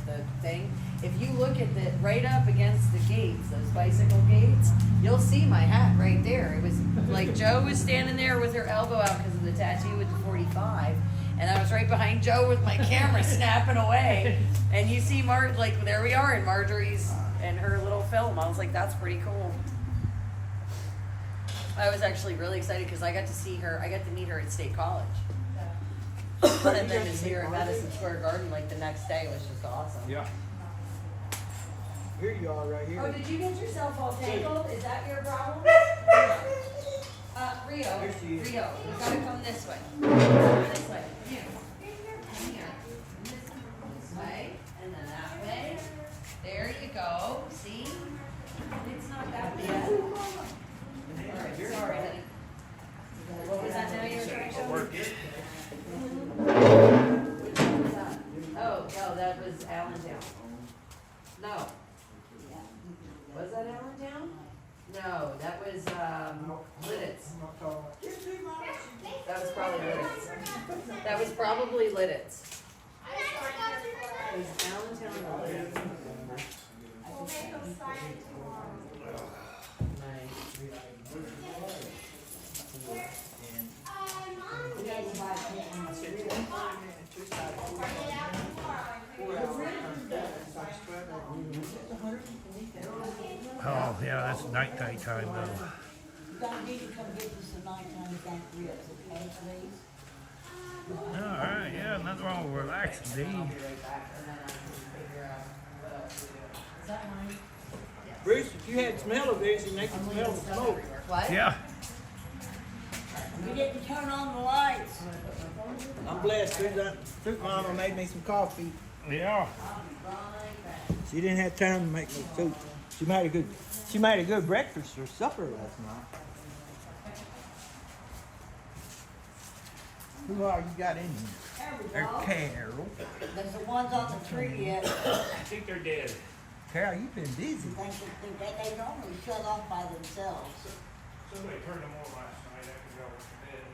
thing. If you look at the, right up against the gates, those bicycle gates, you'll see my hat right there. It was like Joe was standing there with her elbow out because of the tattoo with the 45. And I was right behind Joe with my camera snapping away. And you see like there we are in Marjorie's and her little film. I was like, that's pretty cool. I was actually really excited because I got to see her, I got to meet her at State College. And then to see her at Madison Square Garden like the next day was just awesome. Yeah. Here you are right here. Oh, did you get yourself all tangled? Is that your problem? Rio, Here she is. Rio, you gotta come this way. This way. Here. Come here. This way, and then that way. There you go. See? It's not that bad. Alright, sorry, honey. What was that now you were trying to show me? Which one was that? Oh, no, that was Allentown. No. Was that Allentown? No, that was, Lidditz. That was probably Lidditz. That was probably Lidditz. It was Allentown or Lidditz. oh yeah, that's nighttime time though. You gotta need to come get us a nighttime back ribs, okay, please? All right, yeah, nothing wrong with relaxing, D. Bruce, if you had smell of this, you make it smell the smoke. What? Yeah. You didn't turn on the lights. I'm blessed. Fruit Mama made me some coffee. Yeah. She didn't have time to make no soup. She made a good breakfast or supper last night. Who are you got in here? There's Carol. There's the ones on the tree yet. I think they're dead. Carol, you've been busy. They normally shut off by themselves. Somebody turned them on last night after y'all went to bed.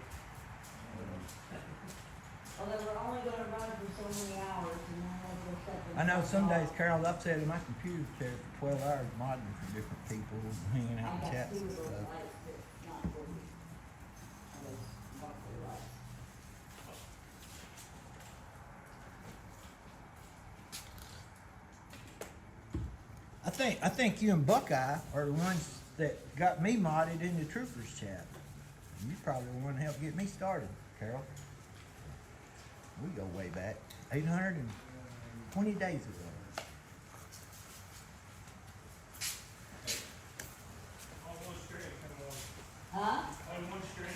Well, they were only gonna run for so many hours and then they will shut them I know off. some days, Carol, I've sat in my computer chair for 12 hours modding for different people, hanging out in chats and stuff. I think you and Buckeye are the ones that got me modded in the Troopers chat. You probably the one that helped get me started, Carol. We go way back, 820 days ago. Huh? On one strand,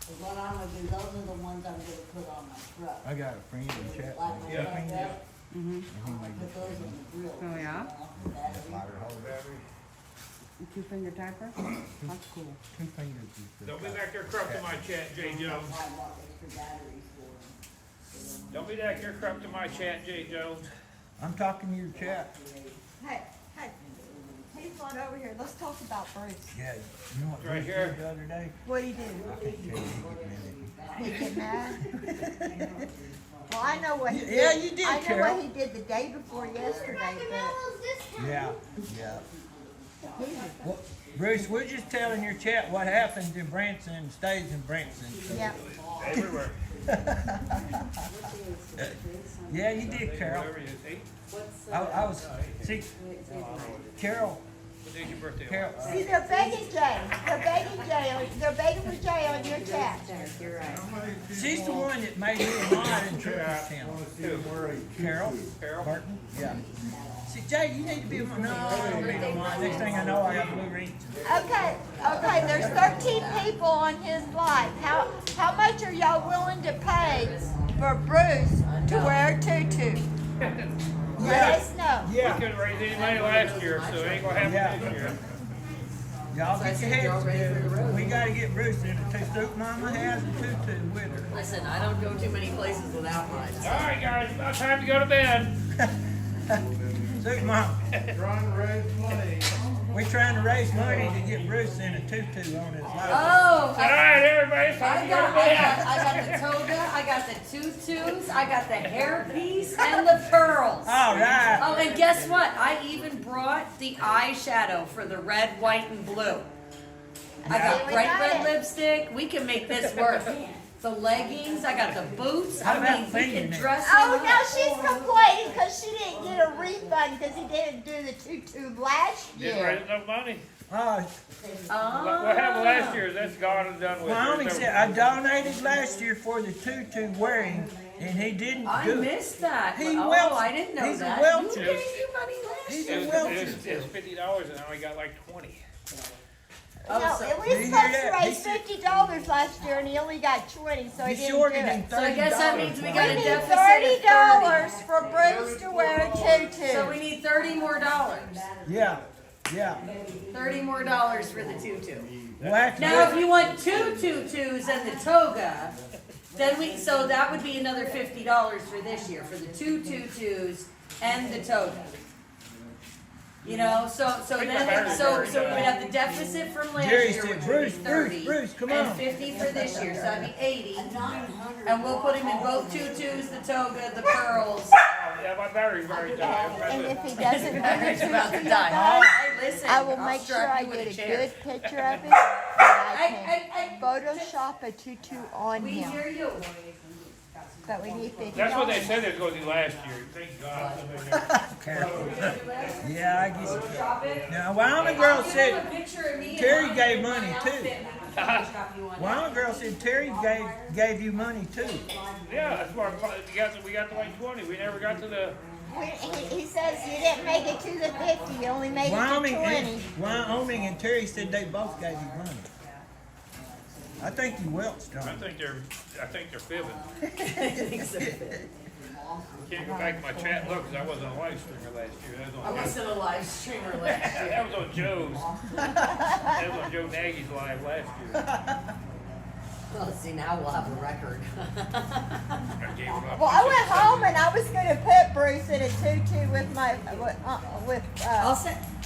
Okay, what I'm gonna do, those are the ones I'm gonna put on my truck. I got a friend in chat. Like my truck bed. And he I'm made gonna put those in the grill. Oh, yeah? lighter hole battery. A 2-finger typer? That's cool. 2 fingers is the. Don't be back there corrupting my chat, Jay Jones. I bought extra batteries for them. Don't be back there corrupting my chat, Jay Jones. I'm talking to your chat. Hey, he's on over here. Let's talk about Bruce. Yeah, you know what Right Bruce here. did the other day? What'd he do? I can't tell you, he get mad at me. He get mad? Well, I know what he did. Yeah, you did, I know Carol. what he did the day before yesterday, but Yeah, yeah. Well, Bruce, we're just telling your chat what happens in Branson stays in Branson. yeah. Everywhere. Yeah, you did, Carol. Whatever it is. Hey, I was, see, Carol, what day's your birthday? Carol. See, they're begging Jay. They're begging Jay. They're begging for Jay on your chat. You're right. She's the one that made you a mod in Church's Town. Carol? Carol? Burton? Yeah. See, Jay, you need to be a mod. No, I don't need a mod. Next thing I know, I got blue rings. Okay, there's 13 people on his live. How much are y'all willing to pay for Bruce to wear a tutu? Let us know. We couldn't raise any money last year, so it ain't gonna happen this year. Y'all get your heads together. We gotta get Bruce in a tutu. Mama has a tutu with her. Listen, I don't go too many places without mine. All right, guys, about time to go to bed. Suit Mom. Trying to raise money. We're trying to raise money to get Bruce in a tutu on his life. Oh, All right, everybody, it's time to go to bed. I got the toga, I got the tutus, I got the hairpiece, and the pearls. All right. Oh, and guess what? I even brought the eyeshadow for the red, white, and blue. I got we bright got red it. lipstick. We can make this work. The leggings, I got the boots. How I about mean, we fingernails? can dress Oh, him now up. she's complaining because she didn't get a refund because he didn't do the tutu last Didn't year. raise enough money. Oh, What happened last year? That's gone and done with. Wyoming There's no- said I donated last year for the tutu wearing, and he didn't I do it. missed that. He oh, welched. I didn't know He's that. a welcher. Who gave you money last He's year? a It welcher. was $50 and I only got like 20. Oh, No, so- it was Did you hear supposed to that? raise $50 last year and he only got 20, so he You didn't short do him it. So I guess that means we got We a need deficit $30 of 30. for Bruce to wear a tutu. So we need $30 more. Yeah, yeah. $30 more for the tutu. Well, actually, Now, if you want two tutus and the toga, then so that would be another $50 for this year for the two tutus and the toga. You know, so we would have the deficit from last Jerry year, said, which would Bruce, be 30, Bruce, come and on. 50 for this year, so that'd be 80. And we'll put him in both tutus, the toga, the pearls. Yeah, my battery's very down. And if he doesn't wear a Battery's about to tutu, die. guys, Hey, listen, I will I'll make sure strap I you with get a a chair. good picture of it. That I Hey, can Photoshop a tutu on We him. hear you. But we need $50. That's what they said they were going to do last year. Thank God. yeah, I guess. Photoshop it. Now, Wyoming girl I'll give him said a picture of me and Terry my- gave my money outfit, too. and we can Photoshop you on Wyoming girl said Terry gave you money too. Yeah, that's why we got to like 20. We never got to the. He says you didn't make it to the 50, you only made it to Wyoming 20. Wyoming and Terry said they both gave you money. I think you welched on I it. think they're fibbing. I Can't go back to my chat and look because I wasn't a live streamer last year. That was on wasn't a live streamer last year. That was on Joe's. That was on Joe Nagy's live last year. Well, see, now we'll have a record. I gave him up. Well, I went home and I was going to put Bruce in a tutu with my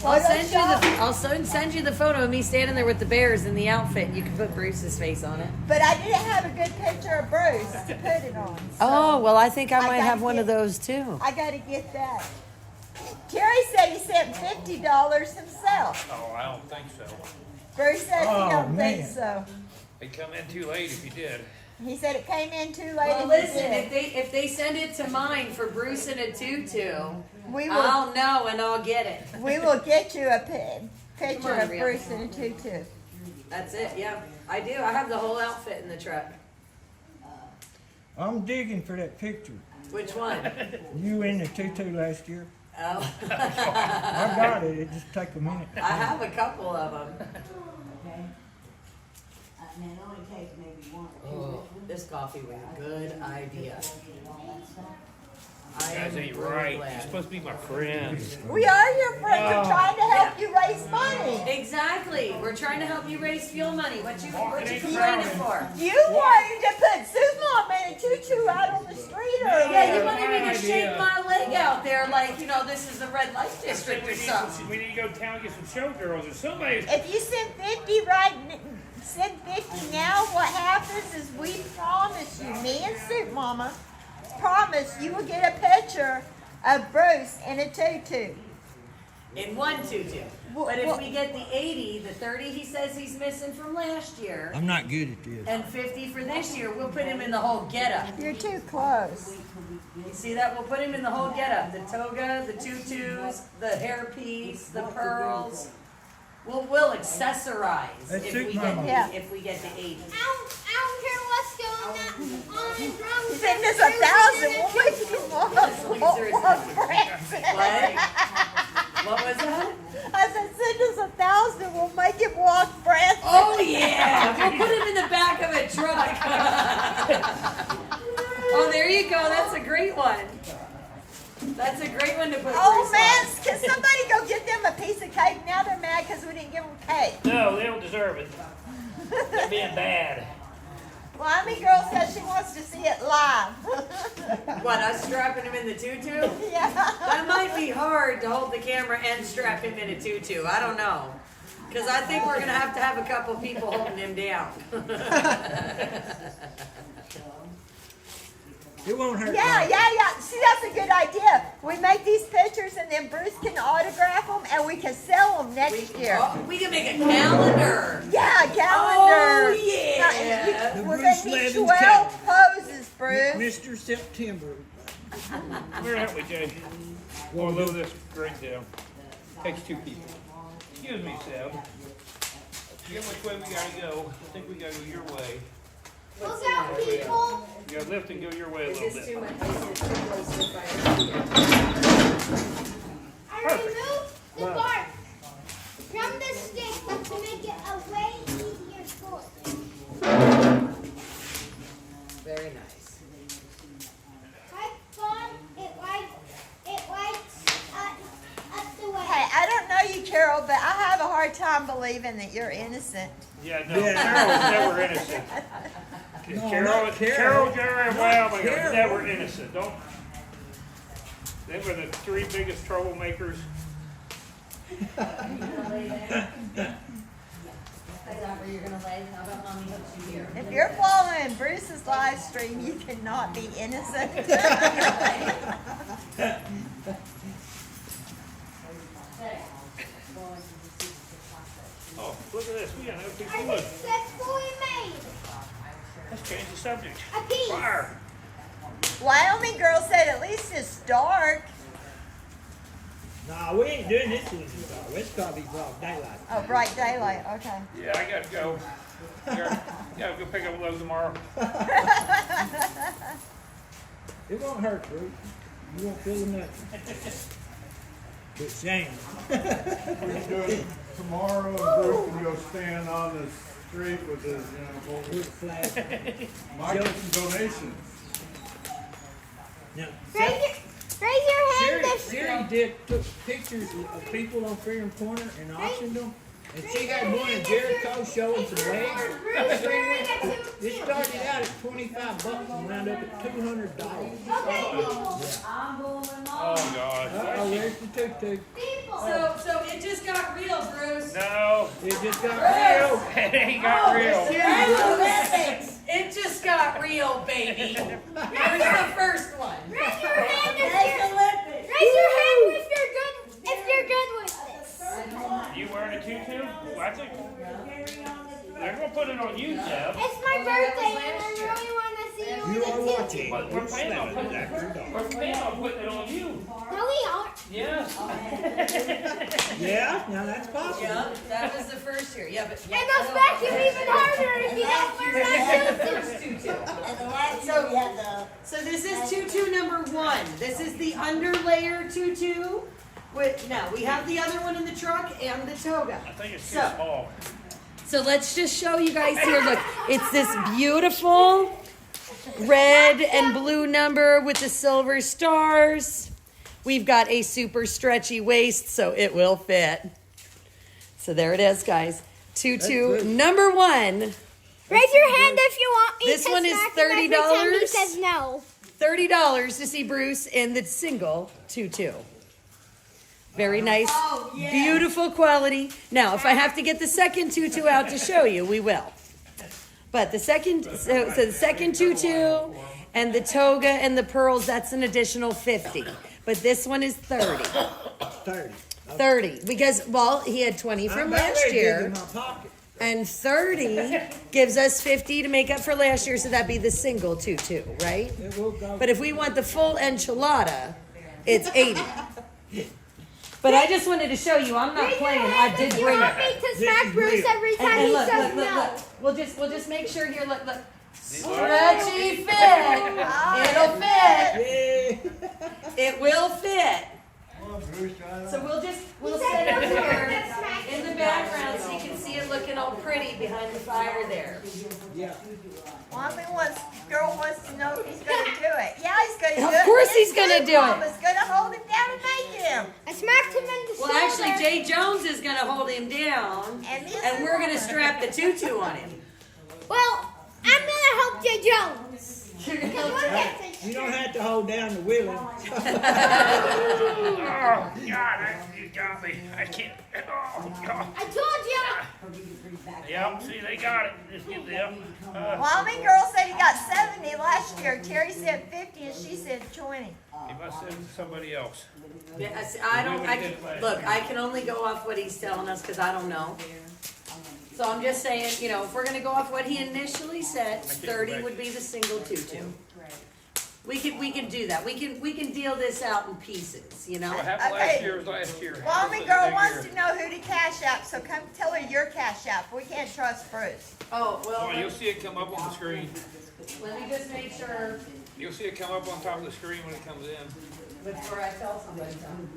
I'll send you the photo of me standing there with the bears in the outfit. You can put Bruce's face on it. But I didn't have a good picture of Bruce to put it on. So Oh, well, I think I might gotta have one of get- those too. I got to get that. Terry said he sent $50 himself. Oh, I don't think so. Bruce says Oh, he don't man. think so. They come in too late if you did. He said it came in too late. Well, and listen, he did. if they send it to mine for Bruce in a tutu, We will, I'll know and I'll get it. we will get you a picture Come on, of Rhea. Bruce in a tutu. That's it. Yeah, I do. I have the whole outfit in the truck. I'm digging for that picture. Which one? You in the tutu last year? Oh, I got it. It just take a minute. I have a couple of them. And it only takes maybe one or two. Oh, this coffee was a good idea. You guys ain't right. You're supposed to be my friends. We are your friends. Oh. We're trying to help you raise money. Exactly. We're trying to help you raise fuel money. What you complaining for? You wanted to put Sue's mom in a a tutu out on the street or Yeah, you wanted me to shake my leg out there like, you know, this is the red light district or something. We need to go to town and get some showgirls or somebody. If you send 50 send 50 now, what happens is we promise you, me and Soup Mama, promise you will get a picture of Bruce in a tutu. In one tutu. But if we get the 80, the 30 he says he's missing from last year, I'm not good at this. and 50 for this year, we'll put him in the whole getup. You're too close. You see that? We'll put him in the whole getup. The toga, the tutus, the hairpiece, the pearls. We'll accessorize Let's if shoot we Mama. get if we get the 80. I don't care what's going on. Send us 1,000, we'll make you walk Branson. What was that? I said, send us 1,000, we'll make him walk Branson. Oh yeah, we'll put him in the back of a truck. Oh, there you go. That's a great one. That's a great one to put. Oh Bruce man, on. can somebody go get them a piece of cake? Now they're mad because we didn't give them cake. No, they don't deserve it. They're being bad. Well, Amy girl says she wants to see it live. What, us strapping him in the tutu? Yeah. That might be hard to hold the camera and strap him in a tutu. I don't know. Because I think we're going to have a couple people holding him down. It won't hurt. Yeah. See, that's a good idea. We make these pictures and then Bruce can autograph them and we can sell them next year. We can make a calendar. Yeah, a calendar. Oh, yeah. The We're Bruce going to be Levens 12 poses, Bruce. Mr. September. Where at we, Jay? We'll lower this drink down. Takes 2 people. Excuse me, Seb. Forget which way we gotta go. I think we gotta go your way. Look out, people. You gotta lift and go your way a little bit. I removed the bark from the stick to make it a way easier sport. Very nice. Have fun. It lights up the way. Hey, I don't know you, Carol, but I have a hard time believing that you're innocent. Yeah, no, Carol's never innocent. Carol, Jerry, and Wyoming are never innocent. Don't. They were the 3 biggest troublemakers. Is that where you're going to lay? How about Mommy hooks you here? If you're following Bruce's live stream, you cannot be innocent. Oh, look at this. We got another piece I of wood. successfully made Let's change the subject. a piece. Fire. Wyoming girl said at least it's dark. Nah, we ain't doing this when it's dark. It's gotta be broad daylight. Oh, bright daylight. Okay. Yeah, I gotta go. Gotta go pick up a load tomorrow. It won't hurt, Bruce. You won't feel nothing. But shame. We can do it tomorrow and Bruce can go stand on the street with his, With a flag. might get some donations. Now, Raise your hand if Siri took pictures of people on Freedom Corner and auctioned them. And she had one in Jericho showing some legs. This started out at $25 and wound up at $200. Oh, God. Where's the tutu? So it just got real, Bruce. No. It just got real. It ain't got real. It just got real, baby. Here's the first one. raise your hand if you're good with this. You wearing a tutu? Well, I think they're gonna put it on you, Seb. It's my birthday and I really want to see you You in are the tutu. watching. But we're planning on putting it on you. No, we aren't. Yes. Yeah, now that's possible. Yeah, that was the first year. Yeah, but It goes back you even harder if you don't wear that tutu. And the last year we had the. So this is tutu number 1. This is the underlayer tutu. No, we have the other one in the truck and the toga. I think it's too small. So let's just show you guys here. Look, it's this beautiful red and blue number with the silver stars. We've got a super stretchy waist, so it will fit. So there it is, guys. Tutu number 1. Raise your hand if you want me This to one is smack him every time he $30. says no. $30 to see Bruce in the single tutu. Very nice, beautiful quality. Now, if I have to get the second tutu out to show you, we will. But the second, so the second tutu and the toga and the pearls, that's an additional 50. But this one is 30. 30. Because, well, he had 20 from last year. And 30 gives us 50 to make up for last year, so that'd be the single tutu, right? But if we want the full enchilada, it's 80. But I just wanted to show you, I'm not playing. I did bring it. You want me to smack Bruce every time And he look, says look, no. look. We'll just make sure here. Look. Stretchy fit. It'll fit. It will fit. So we'll set it here in the background so you can see it looking all pretty behind the fire there. Yeah. Girl wants to know if he's gonna do it. Yeah, he's gonna do it. Of course he's gonna do it. Mama's gonna hold him down and make him. I smacked him in the shoulder. Well, actually, Jay Jones is gonna hold him down, and we're gonna strap the tutu on him. Well, I'm gonna help Jay Jones. You don't have to hold down the wheeling. Oh, God, you got me. I can't. Oh, God. I told you. Yep, see, they got it. Just get them. Mommy girl said he got 70 last year. Terry said 50 and she said 20. He must send somebody else. Yeah, I can only go off what he's telling us because I don't know. So I'm just saying, if we're gonna go off what he initially said, 30 would be the single tutu. We can do that. We can deal this out in pieces, What happened last year was last year. Mommy girl wants to know who to cash out, so come tell her your cash out. We can't trust Bruce. Oh, well. You'll see it come up on the screen. Let me just make sure. You'll see it come up on top of the screen when it comes in. Before I tell somebody something.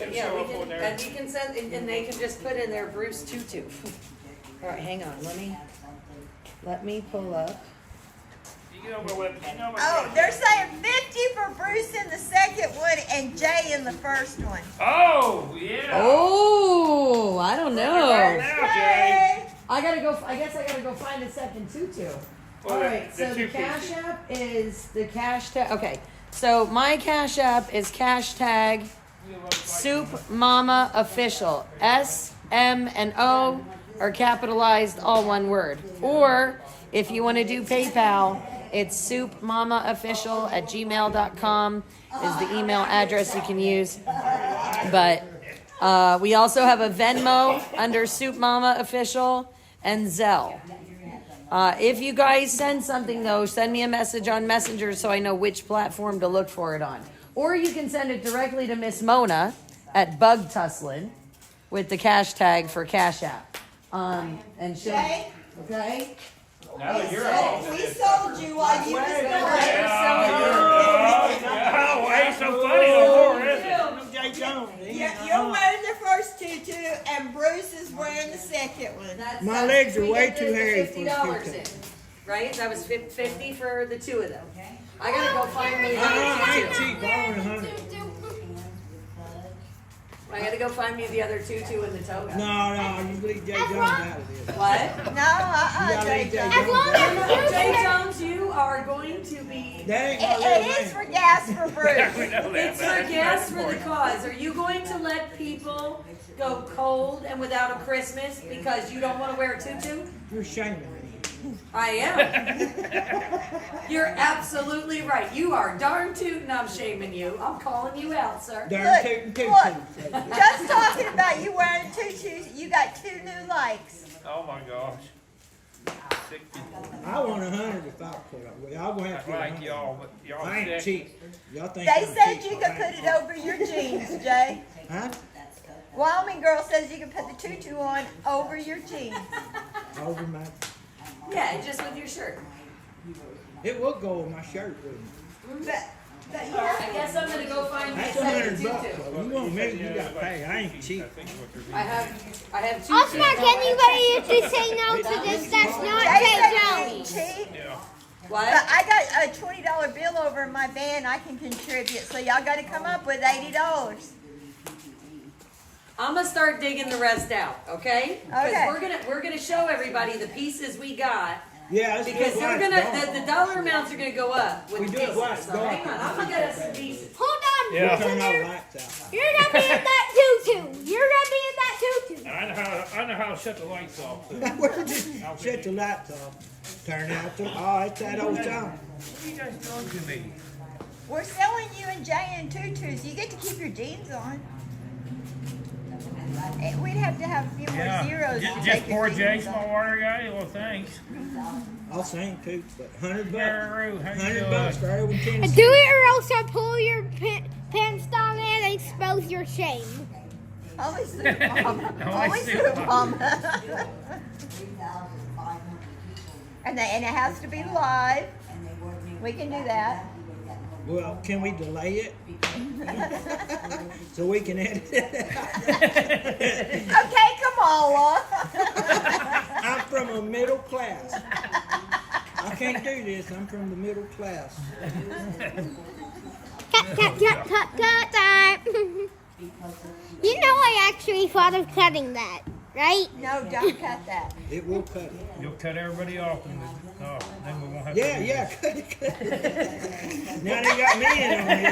It'll Yeah, show we up on can, there. and you can send, and they can just put in there Bruce Tutu. All right, hang on, let me pull up. Oh, they're saying 50 for Bruce in the second one and Jay in the first one. Oh, yeah. Oh, I don't know. Right now, Jay. I guess I gotta go find a second tutu. Well, All right, the so the 250. Cash App is the cash tag. Okay, so my Cash App is #, Soup Mama Official. S, M, and O are capitalized, all one word. Or if you want to do PayPal, it's soupmamaofficial@gmail.com is the email address you can use. But we also have a Venmo under Soup Mama Official and Zelle. If you guys send something, though, send me a message on Messenger so I know which platform to look for it on. Or you can send it directly to Miss Mona at Bug Tusslin with the cash tag for Cash App. And she'll, Jay? okay? Now that you're involved in We this. sold you while you was gone. Oh, ain't so funny no more, is it? Jay Jones. You're wearing the first tutu and Bruce is wearing the second one. My legs are we way get too the hairy for $50 tutu. in, right? That was 50 for the two of them. I gotta go find me the I ain't other tutu. cheap, I want 100. I gotta go find me the other tutu and the toga. No, you leave Jay Jones out of this. What? No, Jay Jay. Jones. Jay Jones, you are going to be. That ain't my real It is name. for gas for Bruce. We know that. It's for gas for the cause. Are you going to let people go cold and without a Christmas because you don't want to wear a tutu? You're shaming me. I am. You're absolutely right. You are darn tootin' I'm shaming you. I'm calling you out, sir. Darn tootin' tutu. Look, just talking about you wearing tutus, you got 2 new likes. Oh, my gosh. Sick people. I want 100 if I put up with it. I will have That's to like 100. y'all, but y'all I ain't sick. cheap. Y'all think They I'm said cheap, you but could I put ain't it over your jeans, Jay. cheap. Huh? Wyoming girl says you can put the tutu on over your jeans. Over my. Yeah, just with your shirt. It will go with my shirt, wouldn't it? But I guess I'm gonna go find me a That's second 100 bucks. tutu. Though. You want me? You got to pay. I ain't cheap. I have two. I'll smack anybody if they say no to this. That's not Jay Jay said you Jones. ain't cheap. Yeah. What? But I got a $20 bill over in my van I can contribute, so y'all got to come up with $80. I'm gonna start digging the rest out, okay? Because Okay. we're gonna show everybody the pieces we got. Yeah, let's Because do it they're while gonna it's the dollar amounts are gonna go up with We the do it pieces. while it's So dark. hang on, I'm gonna get us some pieces. Hold on. Yeah. Turn all the lights out. You're gonna be in that tutu. You're gonna be in that tutu. I know how to shut the lights off. So. Shut the lights off. Turn out the. Oh, it's that old song. What are you guys doing to me? We're selling you and Jay in tutus. You get to keep your jeans on. And we'd have to have a few more zeros to Just take pour your Jay jeans some off. water, guy. Well, thanks. I'll sing too, but $100. Guru, how you $100 for Erwin, Do Tennessee. it or else I pull your pants down and expose your shame. Only soup bomb. Only Only soup soup bomb. bomb. And it has to be live. We can do that. Well, can we delay it? So we can edit it? Okay, Kamala. I'm from a middle class. I can't do this. I'm from the middle class. Cut that. You know I actually thought of cutting that, right? No, don't cut that. It will cut it. You'll cut everybody off, and then we won't have Yeah, to. yeah, cut it. Now they got me in on it.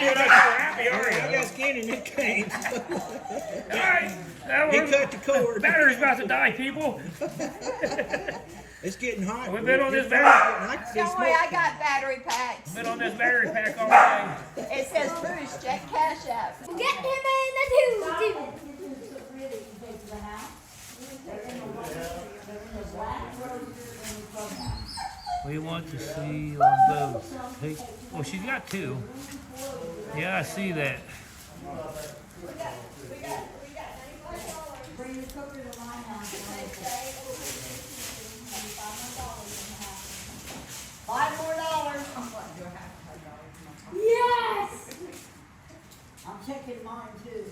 You're not so happy, are you? I got skin in it cane. All right. Now He we're- cut the cord. Battery's about to die, people. It's getting hot. We've been on this It's battery. I can see Don't worry, smoke. I got battery packs. Been on this battery pack all day. It says Bruce, check Cash App. Get him in the tutu. We want to see on both. Hey, well, she's got two. Yeah, I see that. $5 more. Yes. I'm checking mine too.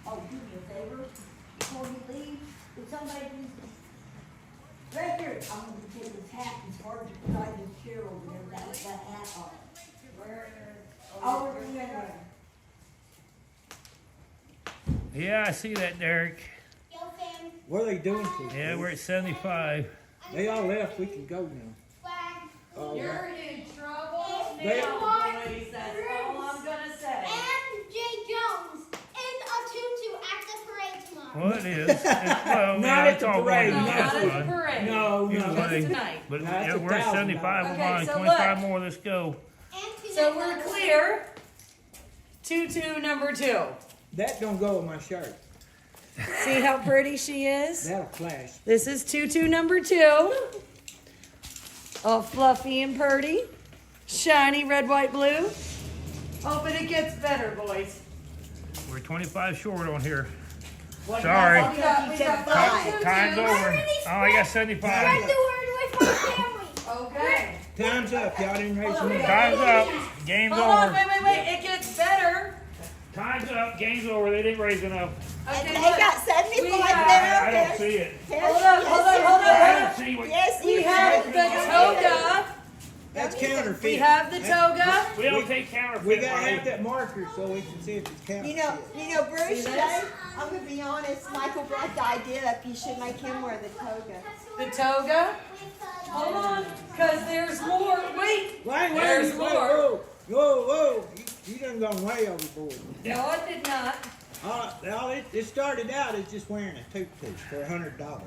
Oh, do me a favor, before you leave, would somebody please, right here, I'm gonna take this hat, it's hard to try this chair over there, that hat on. Where? Over the other end. Yeah, I see that, Derek. Yo, fam. What are they doing to you? Yeah, we're at 75. They all left. We can go now. Flag. Oh, You're right. in trouble They- now, boys. That's all I'm gonna say. And Jay Jones in a tutu at the parade tomorrow. Well, it is. Well, Not yeah, at it's the all parade, going no. on. Not That's at the fun. parade. No, Either no. That's way. tonight. But That's yeah, a we're at $1,000. 75. We're Okay, on so 25 look. more. Let's go. And So we're clear. Tutu number 2. That don't go with my shirt. See how pretty she is? That'll flash. This is tutu number 2. All fluffy and pretty. Shiny red, white, blue. Hoping it gets better, boys. We're 25 short on here. What Sorry. about you said five? Time's over. Oh, I got 75. Spread the word with my family. Okay. Time's up. Y'all didn't raise the money. Time's up. Game's Hold on, over. wait. It gets better. Time's up. Game's over. They didn't raise enough. And Okay, they look. got 75 We there. I don't see it. Hold up. I don't see what. Yes, We you have did. the toga. That's counterfeit. We have the toga. We don't take counterfeit We gotta money. have that marker so we can see if it's counterfeit. You know, Bruce, See this? Jay, I'm gonna be honest, Michael brought the idea up, you should make him wear the toga. The toga. Hold on, because there's more. Wait. There's more. Whoa. You done gone way overboard. No, it did not. It started out as just wearing a tutu for $100.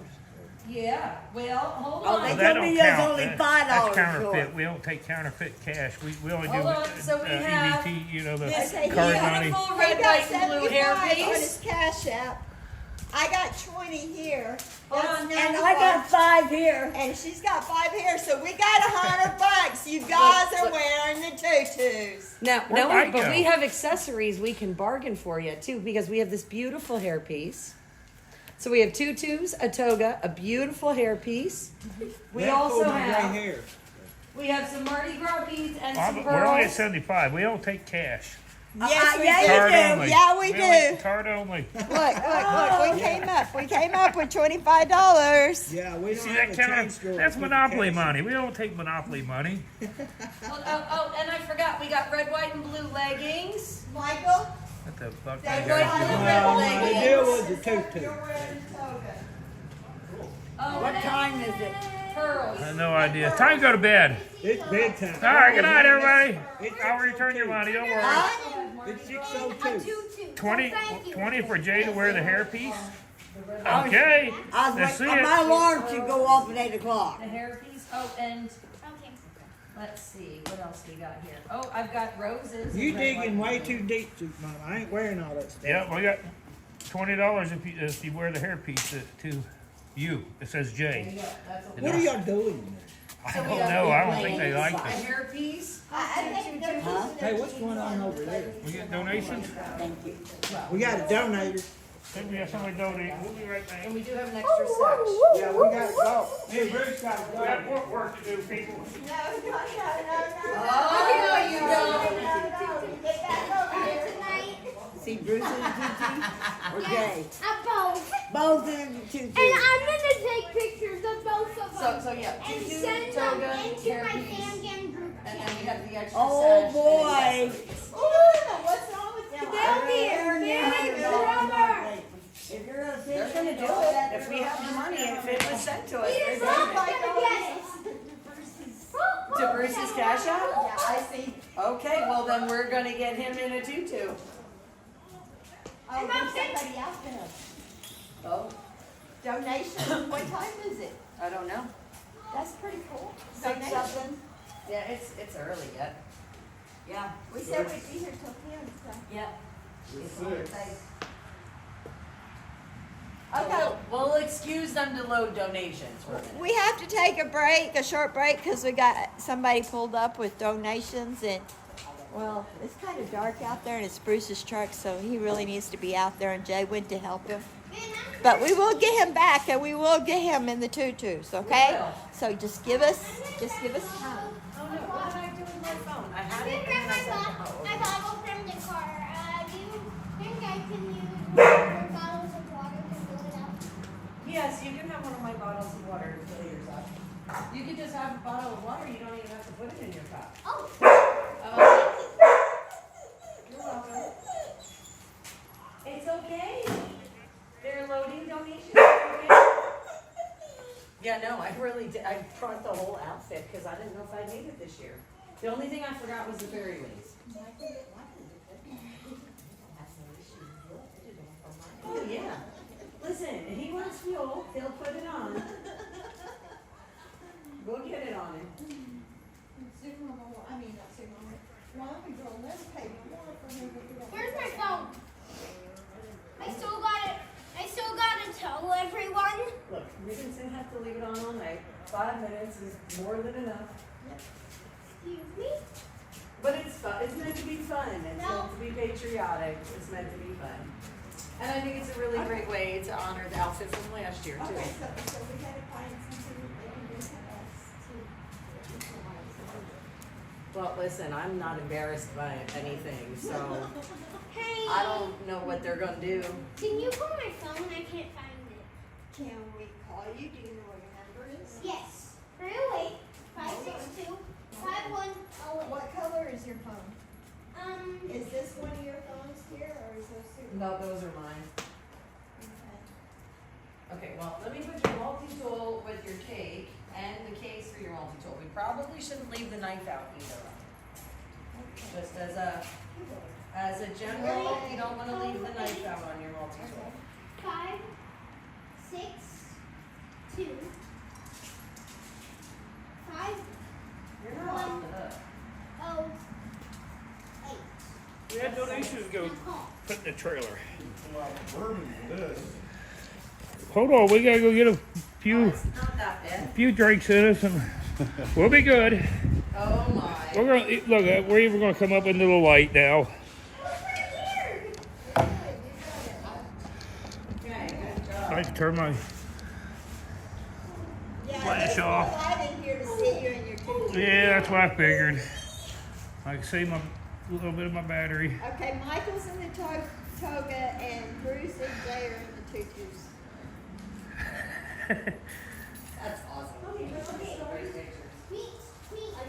Yeah. Well, hold Oh, on. they Well, that told me don't there's count. only That- $5 That's short. counterfeit. We don't take counterfeit cash. We only do Hold on. So we have EBT, you know, the this card money. beautiful He red, got white, and blue 75 on hairpiece. his Cash App. I got 20 here. Hold on, That's And I got 5 here. And she's got 5 here, so we got $100. You guys are wearing the tutus. Now, Where'd mine but go? we have accessories we can bargain for you too, because we have this beautiful hairpiece. So we have tutus, a toga, a beautiful hairpiece. We That also pulled my gray have hair. some Mardi Gras beads and Well, some we're only at pearls. 75. We don't take cash. Yes, Card yeah, you only. do. Yeah, we Really? do. Card only. Look. We came up. We came up with $25. Yeah, we don't See, have that a kind change of, store. that's to put the monopoly cash money. We don't take monopoly money. Oh, and I forgot, we got red, white, and blue leggings. Michael? What the fuck? Red, you guys white, doing? and red The leggings. deal was the tutu. Oh, What time is it? pearls. I have no idea. It's time to go to bed. It's bedtime. All right, good night, everybody. I'll return your money. Don't worry. It's 6:02. 20 for Jay to wear the hairpiece. Okay. Let's see My it. alarm should go off at 8 o'clock. The hairpiece. Oh, and Okay. let's see, what else we got here? Oh, I've got roses. You and red, digging white, way and too blue. deep, Sweet Mama. I ain't wearing all that stuff. Yep, we got $20 if you wear the hairpiece to you. It says There you Jay. go. That's what What are y'all doing I So we don't got know. I don't big think they leggings, like a this. hairpiece. Huh? Hey, what's going on over there? We get donations? Thank you. We got a donator. I think we have somebody donate. We'll be right back. And we do have an extra stash. Yeah, we gotta go. Hey, Bruce gotta We go. got more work to do, people. No. Oh, you don't. Get that over Tonight. See Bruce in the tutu? Or Jay? Both. Both in the tutu. And I'm gonna take pictures of both of them. So yeah, and tutu, send them toga, into my hairpiece, fan gang group and chat. then we have the extra Oh stash. boy. What's wrong with them? They'll be a big drummer. If you're a They're gonna do it. If we have the money, if it was sent to us, they're doing it. To Bruce's cash out? Yeah, I see. Okay, well then we're gonna get him in a tutu. Oh, there's somebody out there. Oh, Donation. What time is it? I don't know. That's pretty cool. 6 something. Yeah, it's early yet. Yeah. We said we'd be here till 10, so. Yep. It's 6. Okay. We'll excuse them to load donations for a minute. We have to take a break, a short break, because we got somebody pulled up with donations and, well, it's kind of dark out there and it's Bruce's truck, so he really needs to be out there and Jay went to help him. But we will get him back and we will get him in the tutus, okay? So just give us time. Oh no, what did I do with my phone? I had I it didn't and grab I my said, bottle. oh, My okay. bottle from the car. Do you think I can use your bottles of water to fill it up? Yes, you can have one of my bottles of water to fill yours up. You can just have a bottle of water, you don't even have to put it in your cup. Oh. You're welcome. It's okay. They're loading donations. Okay? Yeah, no, I really did. I brought the whole outfit because I didn't know if I'd need it this year. The only thing I forgot was the fairy wings. Oh, yeah. Listen, if he wants fuel, he'll put it on. We'll get it on him. Where's my phone? I still got it. I still gotta tell everyone. Look, we didn't have to leave it on all night. 5 minutes is more than enough. Excuse me? But it's fun. It's meant to be fun. It's No. meant to be patriotic. It's meant to be fun. And I think it's a really great way to honor the outfit from last year, too. So we gotta find something they can do for us to. Well, listen, I'm not embarrassed by anything, so Hey. I don't know what they're going to do. Can you call my phone? I can't find it. Can we call you? Do you know what your number is? Yes. 308 562 5108. What color is your phone? Um. Is this one of your phones here, or is those two? No, those are mine. Okay, well, let me put your multi-tool with your cake and the case for your multi-tool. We probably shouldn't leave the knife out either. Just as a general, you don't want to leave the knife out on your multi-tool. 5 6 2 5 You're not off the hook. 0 8. We had donations go put in the trailer. Hold on, we gotta go get a few Not that bad. few drinks in us and we'll be good. Oh my. We're gonna look. We're even gonna come up into the light now. Okay, good job. I have to turn my flash off. I'm in here to see you in your tutu. Yeah, that's what I figured. Like I say, a little bit of my battery. Okay, Michael's in the toga and Bruce and Jay are in the tutus. That's awesome. I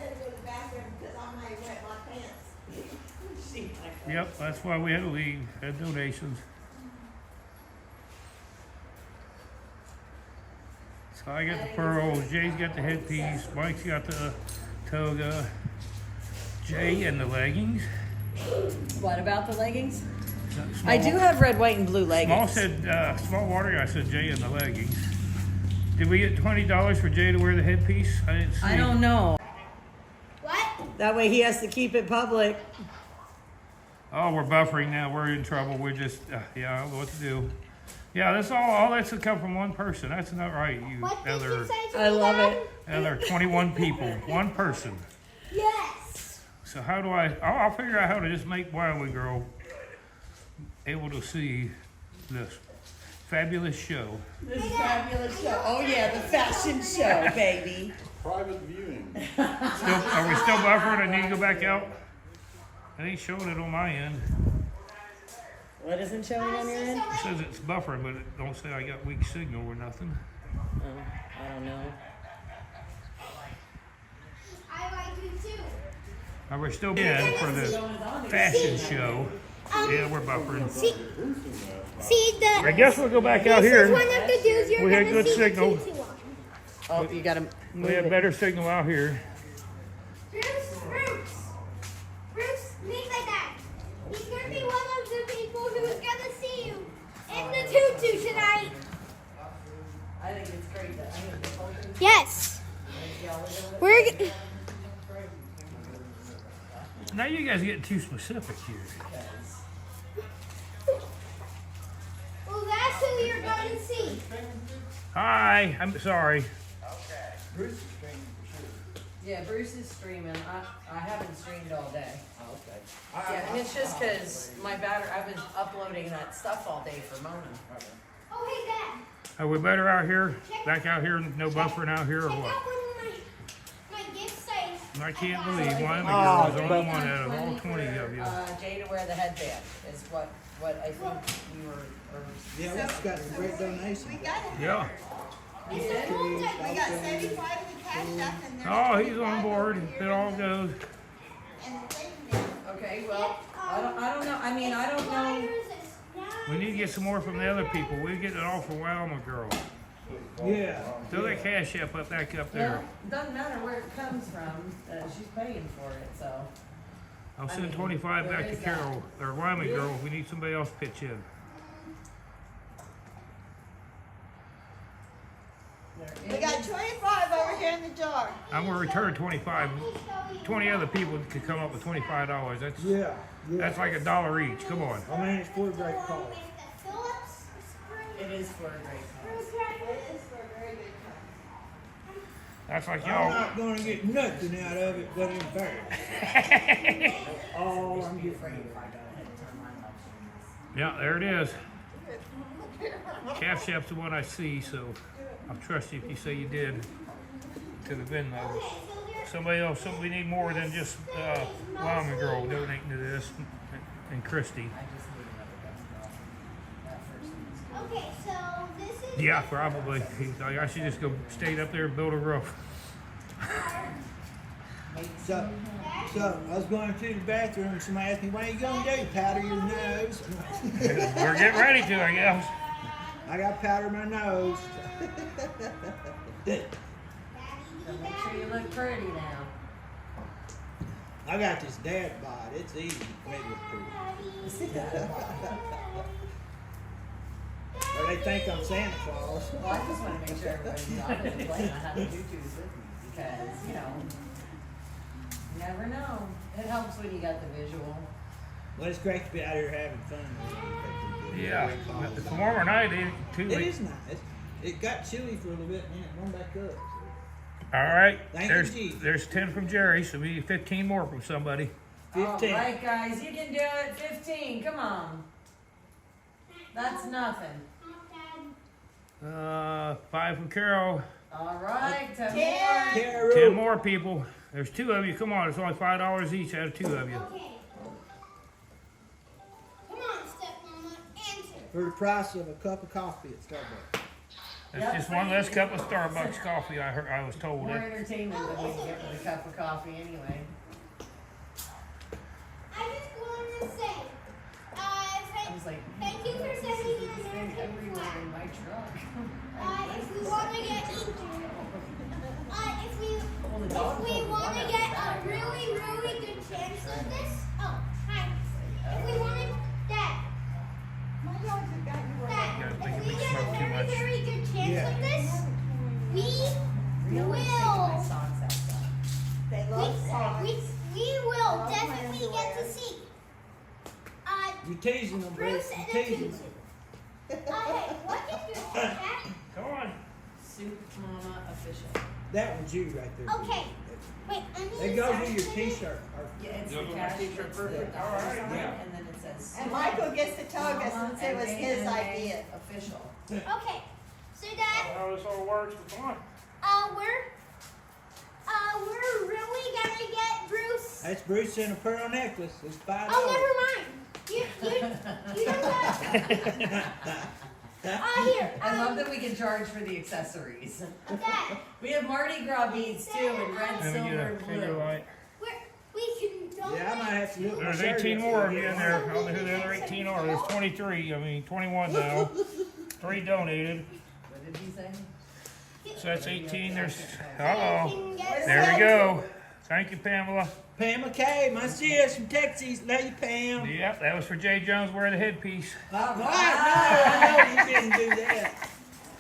gotta go to the bathroom because I might wet my pants. Yep, that's why we had to leave. Had donations. So I got the pearls, Jay's got the headpiece, Mike's got the toga, Jay and the leggings. What about the leggings? Small, I do have red, white, and blue leggings. Small said, small water guy said Jay and the leggings. Did we get $20 for Jay to wear the headpiece? I didn't see. I don't know. What? That way he has to keep it public. Oh, we're buffering now. We're in trouble. We're just, yeah, I don't know what to do. Yeah, that's all that's to come from one person. That's not right. You What did other, you say to I me, love Dad? it. other 21 people, one person. Yes. So how do I'll figure out how to just make Wyoming Girl able to see this fabulous show. This fabulous show. Oh yeah, the fashion show, baby. Private viewing. Are we still buffering? I need to go back out. It ain't showing it on my end. What isn't showing on your end? It says it's buffering, but it don't say I got weak signal or nothing. Oh, I don't know. I like you too. We're still in for the fashion show. Yeah, we're buffering. See the. I guess we'll go back out This here. is one of the dudes you're We had gonna good see the signal. tutu on. Oh, you gotta. We had better signal out here. Bruce, think like that. He's gonna be one of the people who's gonna see you in the tutu tonight. I think it's great that I think the whole thing. Yes. We're. Now you guys getting too specific here. Well, that's who you're gonna see. Hi, I'm sorry. Bruce is streaming for sure. Yeah, Bruce is streaming. I haven't streamed all day. Oh, okay. Yeah, and it's just because my battery. I've been uploading that stuff all day for Mona. Oh, hey, Dad. Are we better out here? Back out here? No buffering out here or Check what? out what my gift says. I can't believe Wyoming Girl is the only one out of all 20 of you. Jay to wear the headband is what I think you were. Yeah, we just got some great donations. We got it. Yeah. We got 75 in the cash app and there's Oh, he's on board. It all goes. Okay, well, I don't know. I mean, I don't know. We need to get some more from the other people. We get it all for Wyoming Girl. Yeah. Throw that cash app back up there. Well, doesn't matter where it comes from. She's paying for it, so. I'll I send mean, 25 there back to is Carol, or Wyoming Girl. We need somebody else to pitch in. We got 25 over here in the jar. I'm gonna return 25. 20 other people could come up with $25. That's that's like $1 each. Come on. I mean, it's for a great cause. It is for a great cause. It is for a very good cause. That's like I'm y'all. not gonna get nothing out of it but embarrassed. Oh, I'm getting Yeah, there it is. Calf Chef's the one I see, so I'll trust you if you say you did to the Venmo. Somebody else, we need more than just Wyoming Girl donating to this, and Christy. Okay, so this is. Yeah, probably. I should just go stay up there and build a roof. So I was going to the bathroom and somebody asked me, what are you going to do? Powder your nose? We're getting ready to, I guess. I got powder in my nose. Make sure you look pretty now. I got this dad bod. It's easy to make it look pretty. Or they think I'm Santa Claus. Well, I just want to make sure everybody knew I wasn't playing. I had to do twos with me because, you never know. It helps when you got the visual. Well, it's great to be out here having fun. Yeah, but the warmer night, too. It is nice. It got chilly for a little bit and then it warmed back up. All right, Thank you, there's 10 from Jerry, so we need 15 more from somebody. 15. All right, guys, you can do it. 15, come on. That's nothing. 5 from Carol. All right, 10 more. 10 more people. There's 2 of you. Come on, it's only $5 each out of 2 of you. for the price of a cup of coffee at Starbucks. It's just one less cup of Starbucks coffee. I was told. More entertainment than we can get with a cup of coffee anyway. I just wanted to say, I was like, thank you for sending in an thing American everywhere flag. in my truck. If we want to get if we want to get a really good chance of this, hi. If we wanted that, if we get a very good chance of this, we will definitely get to see. You're teasing them, Bruce. You're teasing them. Hey, what is your chat? Come on. Soup Mama official. That one's you right there. Okay. Wait, I need That to goes start with your today. t-shirt. Yeah, it's Goes the with my cash t-shirt for perfect. the All right, $1, and then it says And Michael gets to tug us and say it was his AMA idea. Official. Okay. So Dad, How this all works? Come on. we're really gonna get Bruce. That's Bruce in a pearl necklace. It's $5. Oh, never mind. You don't have. Here. I love that we can charge for the accessories. Dad, We have Mardi Gras beads too in red, Let me silver, get a and finger blue. light. we can donate. Yeah, I might have to look. There's 18 more of you in there. I don't know who the other 18 are. There's 21 now. 3 donated. What did he say? So that's 18. There's, there we go. Thank you, Pamela. Pamela K, my sis from Texas. Love you, Pam. Yep, that was for Jay Jones wearing the headpiece. No, I know you didn't do that.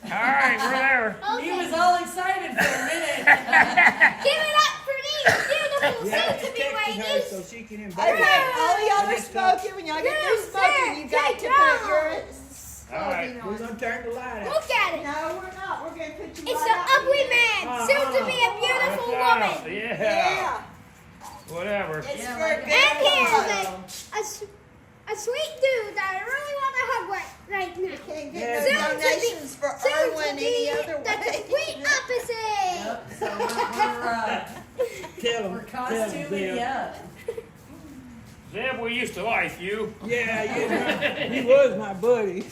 All right, we're there. He was all excited for a minute. Give it up for these beautiful Yeah, soon just to be texting her ladies. so she can invite Okay, us. all y'all I are just told- smoking. When y'all get through smoking, you got to put your All right. smoking We're on. gonna turn the light out. Look at it. No, we're not. We're gonna put you It's right an out ugly here. man, soon to be a beautiful That's woman. Yeah. Yeah. Whatever. It's Yeah, for like a a- good And cause. here's a sweet dude that I really want to hug right now. Can't Yeah, get Soon no to be- donations for soon to Erwin be any other the way. complete opposite. Yep, so Tell we're them. costuming you up. Zeb, we used to like you. Yeah, he was my buddy.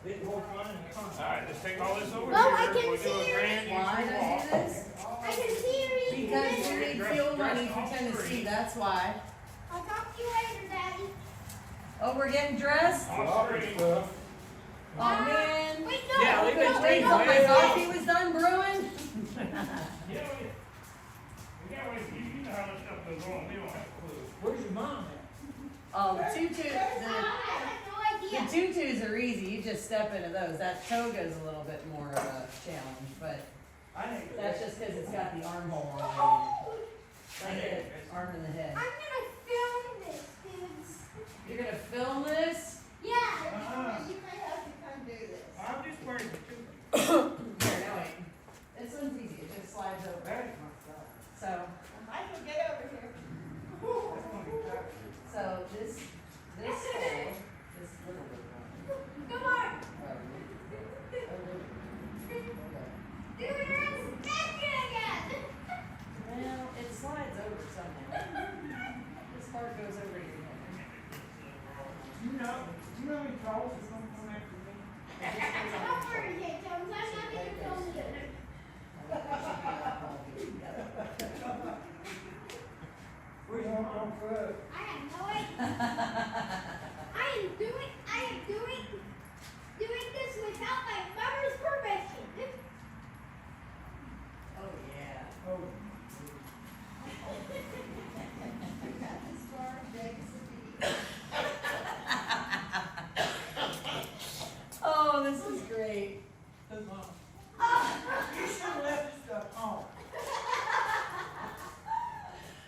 All right, let's take all this over Oh, I here. can We're see doing your- grand Why did I do this? I can see you eating Because we dinner. need fuel money for Tennessee, that's why. I'll talk to you later, Daddy. Oh, we're getting dressed? Stuff. Oh, man. Wait, no. Yeah, leave it no, Wait till no, my Wait. coffee was done brewing? Yeah, we gotta wait. You know how this stuff goes on. We don't have a clue. Where's your mom at? Oh, the tutus, I have no idea. the tutus are easy, you just step into those. That toga's a little bit more of a challenge, but that's just because it's got the armhole on it. Like an arm in the head. I'm gonna film this, dudes. You're gonna film this? Yeah. You may have to come do this. I'm just wearing the two. Here, now wait. This one's easy, it just slides over. So, Michael, get over here. so this hole, this little bit one. Come on. Do Well, your inspection again. it slides over somehow. This part goes over your head. Do you know how many calls is going to come after me? Don't worry, Jay Jones. I'm not gonna film you. Where's your mom foot? I have no idea. I am doing this without my mother's permission. Oh, yeah. Oh. Oh, this is great. His mom. You should have left this stuff home.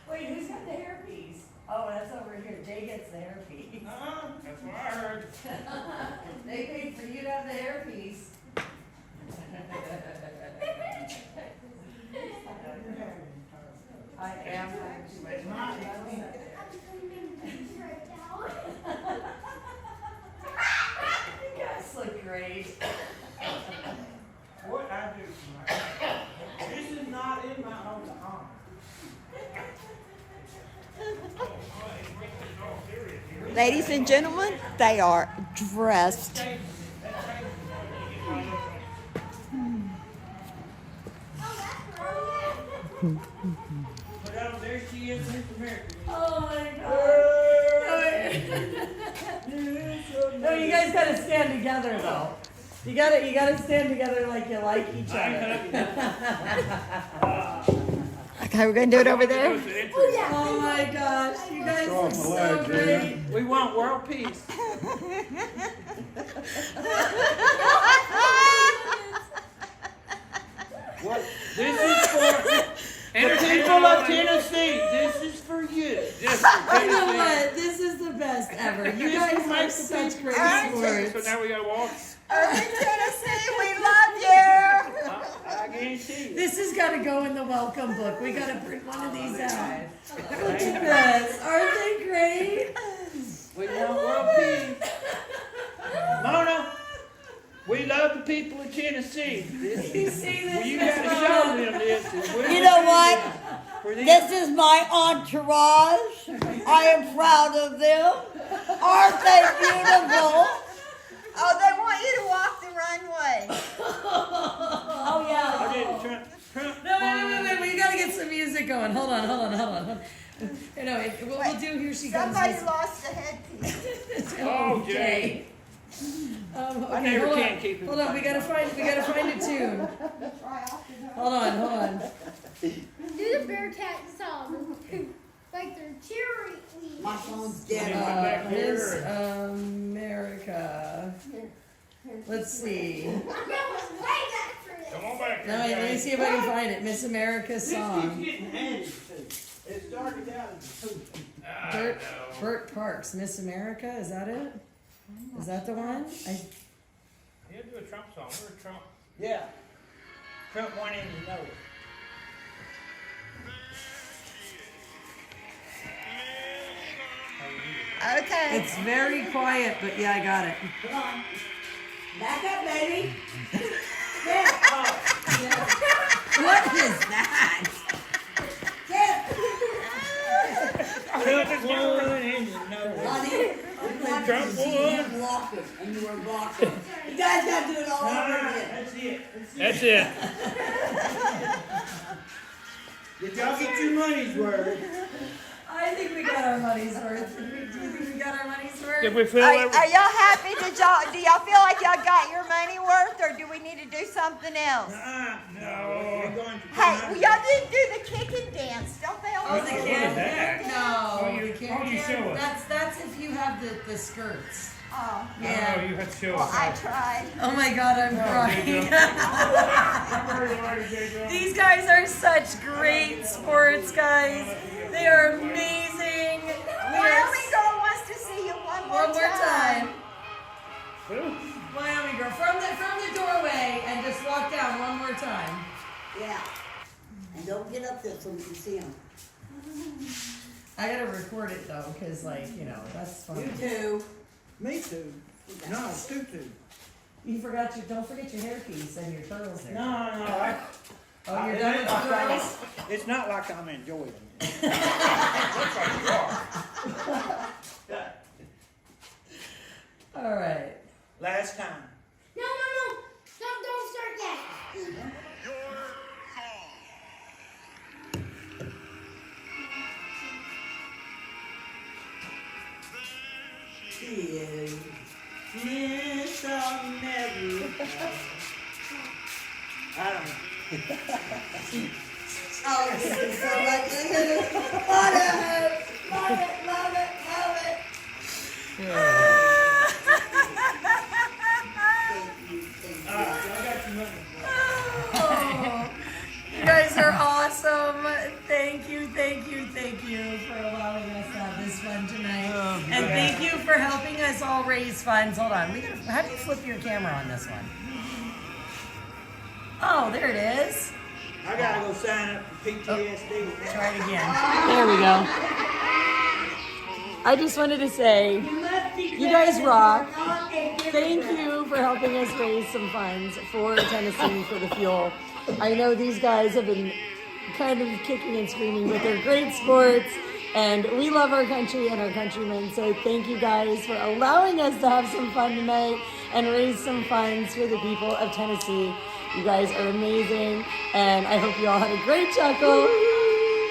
Wait, who's got the hairpiece? Oh, that's over here. Jay gets the hairpiece. That's what I heard. They paid for you to have the hairpiece. I am having too much money. You guys look great. What I do tonight. This is not in my own honor. Ladies and gentlemen, they are dressed. There she is, Miss America. Oh my God. No, you guys gotta stand together though. You gotta stand together like you like each other. Okay, we're gonna do it over there. Oh my gosh, you guys are so great. We want world peace. What? This is for the people of Tennessee. This is for you. You know what? This is the best ever. You guys are such great sports. So now we gotta walk. Erwin, Tennessee, we love you. I guarantee you. This has got to go in the welcome book. We got to print one of these out. Look at this. Aren't they great? We want world peace. Mona, we love the people of Tennessee. You see this? You gotta show them this. You know what? This is my entourage. I am proud of them. Aren't they beautiful? Oh, they want you to walk the runway. Oh, yeah. No, wait. We got to get some music going. Hold on. You know, what we'll do, here she comes. Somebody lost a headpiece. Okay. I never can keep it. Hold on, we gotta find a tune. Hold on. Do the Bearcat song. Like they're cheering. My phone's dead. Miss America. Let's see. I'm going way back for this. Come on back. No, let me see if I can find it. Miss America song. It started out as a Burt Parks. Miss America. Is that it? Is that the one? You do a Trump song. We're a Trump. Yeah. Trump wanted to know it. Okay. It's very quiet, but yeah, I got it. Come on. Back up, baby. What is that? Trump won and you know it. Honey, Trump won. blocking, and you were blocking. You guys got to do it all over again. That's it. That's it. Did y'all get your money's worth? I think we got our money's worth. Do you think we got our money's worth? Did we feel Are like y'all happy? Do y'all feel like y'all got your money worth, or do we need to do something else? No. We're going to Hey, well, y'all didn't do the kicking dance. Don't they always do that? No, you- you how do you can't. show us? That's if you have the skirts. Oh, Yeah. Oh, you have to show well, us. I tried. Oh my God, I'm crying. Right. These guys are such great sports guys. They are amazing. Wyoming girl wants to see you one more time. Wyoming girl, from the doorway and just walk down one more time. Yeah. And don't get up there so we can see them. I gotta record it though, cause that's fun. You too. Me too. No, it's too. Don't forget your hairpiece and your turtles there. No. Oh, you're done with the turtles? It's not like I'm enjoying it. All right. Last time. No. Don't start yet. She is Miss America. I don't know. Oh, this is so much. Love it. Oh, you guys are awesome. Thank you for allowing us to have this fun tonight. And thank you for helping us all raise funds. Hold on. How do you flip your camera on this one? Oh, there it is. I gotta go sign up for PTSD. Try it again. There we go. I just wanted to say, you guys rock. Thank you for helping us raise some funds for Tennessee for the fuel. I know these guys have been kind of kicking and screaming, but they're great sports. And we love our country and our countrymen. So thank you guys for allowing us to have some fun tonight and raise some funds for the people of Tennessee. You guys are amazing. And I hope you all had a great chuckle.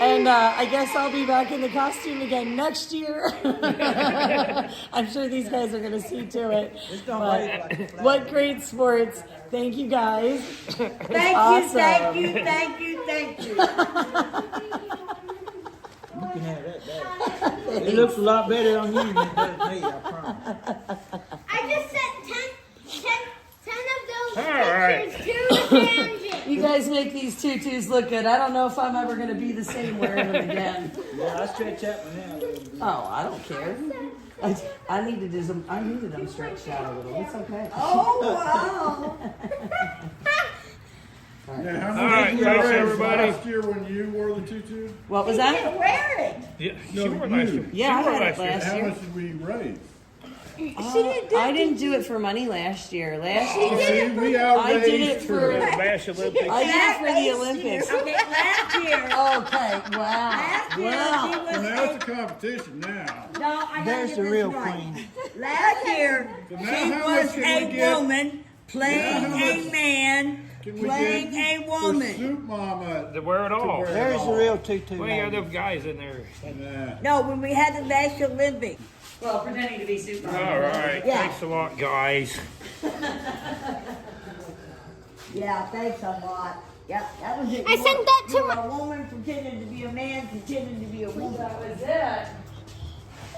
And I guess I'll be back in the costume again next year. I'm sure these guys are going to see to it. But what great sports. Thank you guys. Thank Awesome. you. You can have that back. It looks a lot better on you than it does me, I promise. I just sent 10 of those All right. pictures to the tangent. You guys make these tutus look good. I don't know if I'm ever going to be the same wearing them again. Yeah, I stretch that one out a little bit. Oh, I don't care. I needed them stretched out a little. It's okay. Oh, wow. Now, how All much right, did you thanks, raise everybody. last year when you wore the tutu? What was that? Wear it. Yeah, No, she wore last you. year. Yeah, She I wore had it last year. last How year. much did we raise? I didn't do it for money last year. Last Oh, year, see, we I outraised did it For for. the Bash Olympics. I did it for the Olympics. Okay, last year. Okay, wow. Last year Wow. she was Well, now it's a competition now. No, I gotta There's get the this real right. queen. Last year, So now she how much was can a we get? woman playing Now how a much man Can we playing get a for woman. Soup Mama To wear it all. wear it There's the all? real tutu. Well, you got lady. them guys in there. Nah. No, when we had the National Olympics. Well, pretending to be super. All right. Yeah. Thanks a lot, guys. Yeah, thanks a lot. Yep, that was it. I sent that to You were my- a woman pretending to be a man, pretending to be a woman. That was it.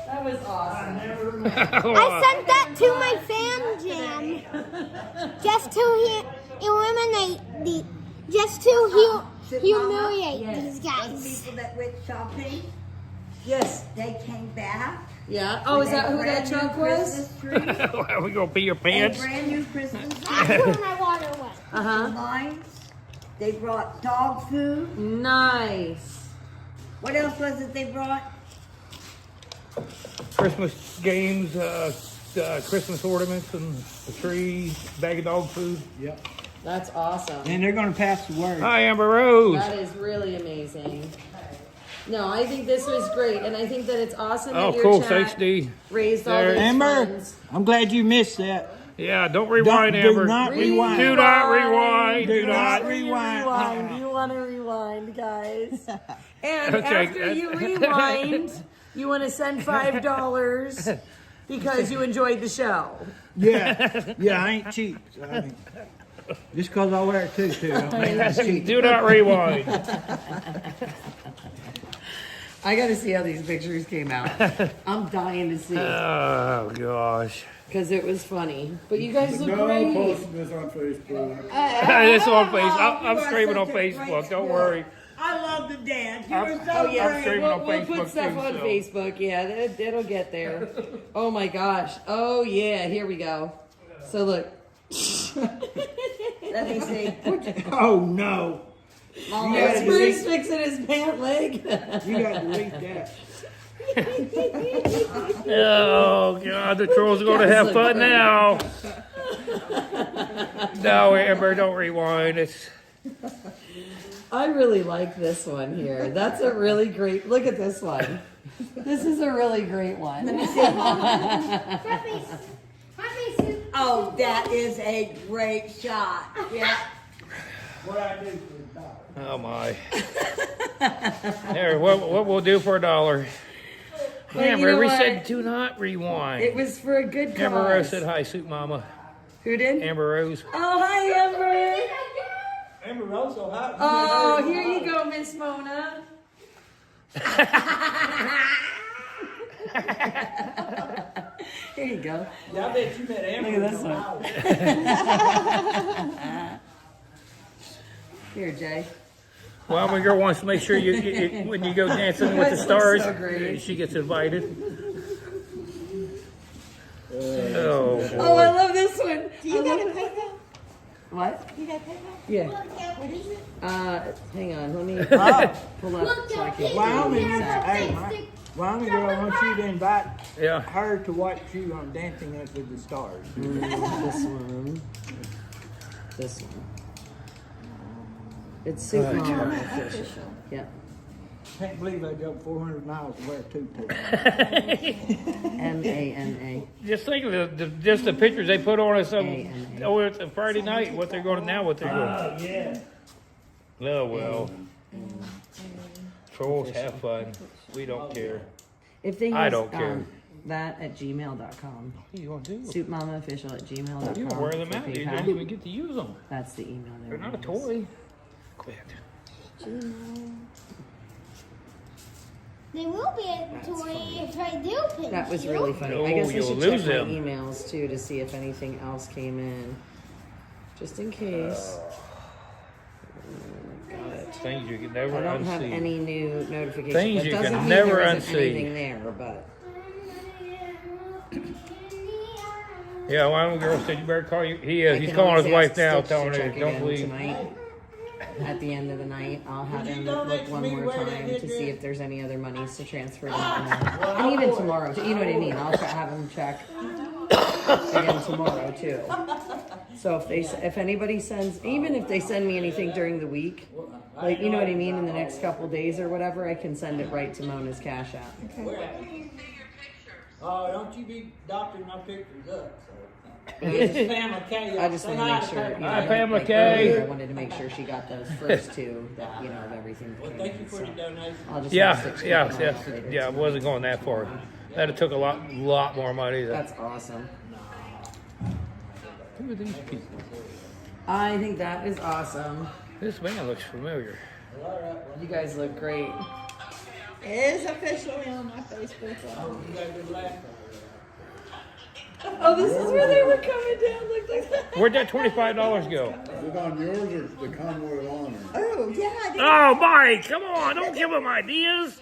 That was awesome. I sent that to my fan jam just to eliminate just to humiliate these Those guys. people that went shopping, Yes. they came back. Yeah. Oh, is that who that truck was? Are we gonna pee your A pants? brand new Christmas That's where my water went. lines. They brought dog food. Nice. What else was it they brought? Christmas games, Christmas ornaments, and the tree, bag of dog food. Yep. That's awesome. And they're gonna pass the word. Hi, Amber Rose. That is really amazing. No, I think this was great, and I think that it's awesome Oh, that your cool. chat Thanks, D. raised all There. those Amber, funds. I'm glad you missed that. Yeah, don't rewind, do Amber. not rewind. Do not rewind. Do Do not not. rewind. Rewind. You want to rewind, guys. And Okay. after you rewind, you want to send $5 because you enjoyed the show. Yeah, yeah, I ain't cheap. So I mean, just because I wear a tutu, don't mean I'm cheap. Do not rewind. I got to see how these pictures came out. I'm dying to see Oh gosh. because it was funny. But you guys look No great. posting this on Facebook. It's on Facebook. I'm you are streaming on such a great Facebook. Don't sport. worry. I love the dance. You I'm- were so I'm great. streaming on We'll Facebook put stuff too, on so. Facebook. Yeah, it'll get there. Oh my gosh. Oh yeah, here we go. So look. Let me see. Oh no, Here's Bruce fixing his pant leg. you got to delete that. Oh God, the trolls are gonna have fun now. No, Amber, don't rewind. It's I really like this one here. That's a really great. Look at this one. This is a really great one. Happy soup. Oh, that is a great shot. Yeah. What I do for $1. oh my. There, what we'll do for $1. Well, you Amber, know we what? said do not rewind. It was for a good Amber Rose cause. said hi, Soup Mama. Who did? Amber Rose. Oh, hi, Amber. Amber Rose so hot. Oh, here you go, Miss Mona. Here you go. Yeah, I bet you met Amber. Look at this in one. Ohio. Here, Jay. Well, my girl wants to make sure you when you go dancing with the This looks stars, so great. she gets invited. Oh, Oh, I boy. love this one. Do you got a PayPal? What? You got PayPal? Yeah. What is it? Hang on. Let me Oh. pull up so I can. Wyoming, Exactly. hey, Wyoming girl wants you to invite Yeah. her to watch you on Dancing Up with the Stars. This one. This one. It's Soup Mama official. Yeah. Can't believe I drove 400 miles to wear a tutu. M-A-N-A. Just think of just the pictures they put on us. Oh, it's a Friday night. What they're going now? What they're going? Yeah. Oh well. Trolls have fun. We don't care. If they use I don't care. that at gmail.com. What are you going to do? Soupmamaofficial@gmail.com. You wear them out. You don't even get to use them. That's the email. They're not a toy. Quit. They will be a toy if I do pinch That was you. really funny. No, I guess I you'll should lose check them. my emails too to see if anything else came in, just in case. Got it. Things you can never I don't have unsee. any new notifications. Things That you doesn't can mean never there isn't unsee. anything there, but Yeah, one girl said you better call you. He I he's can calling his always wife ask now, Stitch to telling her check don't again leave. tonight. At the end of the night, I'll have him look one more time to see if there's any other monies to transfer to Mama. And even tomorrow, you know what I mean? I'll have him check again tomorrow too. So if anybody sends, even if they send me anything during the week, like, you know what I mean, in the next couple days or whatever, I can send it right to Mona's Cash App. Oh, don't you be doctoring my pictures up. This is Pamela K. I just want to make sure. Hi, Pamela K. Earlier, I wanted to make sure she got those first two, that, you know, of everything. Well, thank you for the donation. I'll just Yeah, it wasn't going that far. That it took a lot more money. That's awesome. Who are these people? I think that is awesome. This man looks familiar. You guys look great. It is officially on my Facebook. Oh, this is where they were coming down. Look like that. Where'd that $25 go? Is it on yours or the Convoy of Honor? Oh, yeah, I did. Oh, Mike, come on! Don't give him ideas.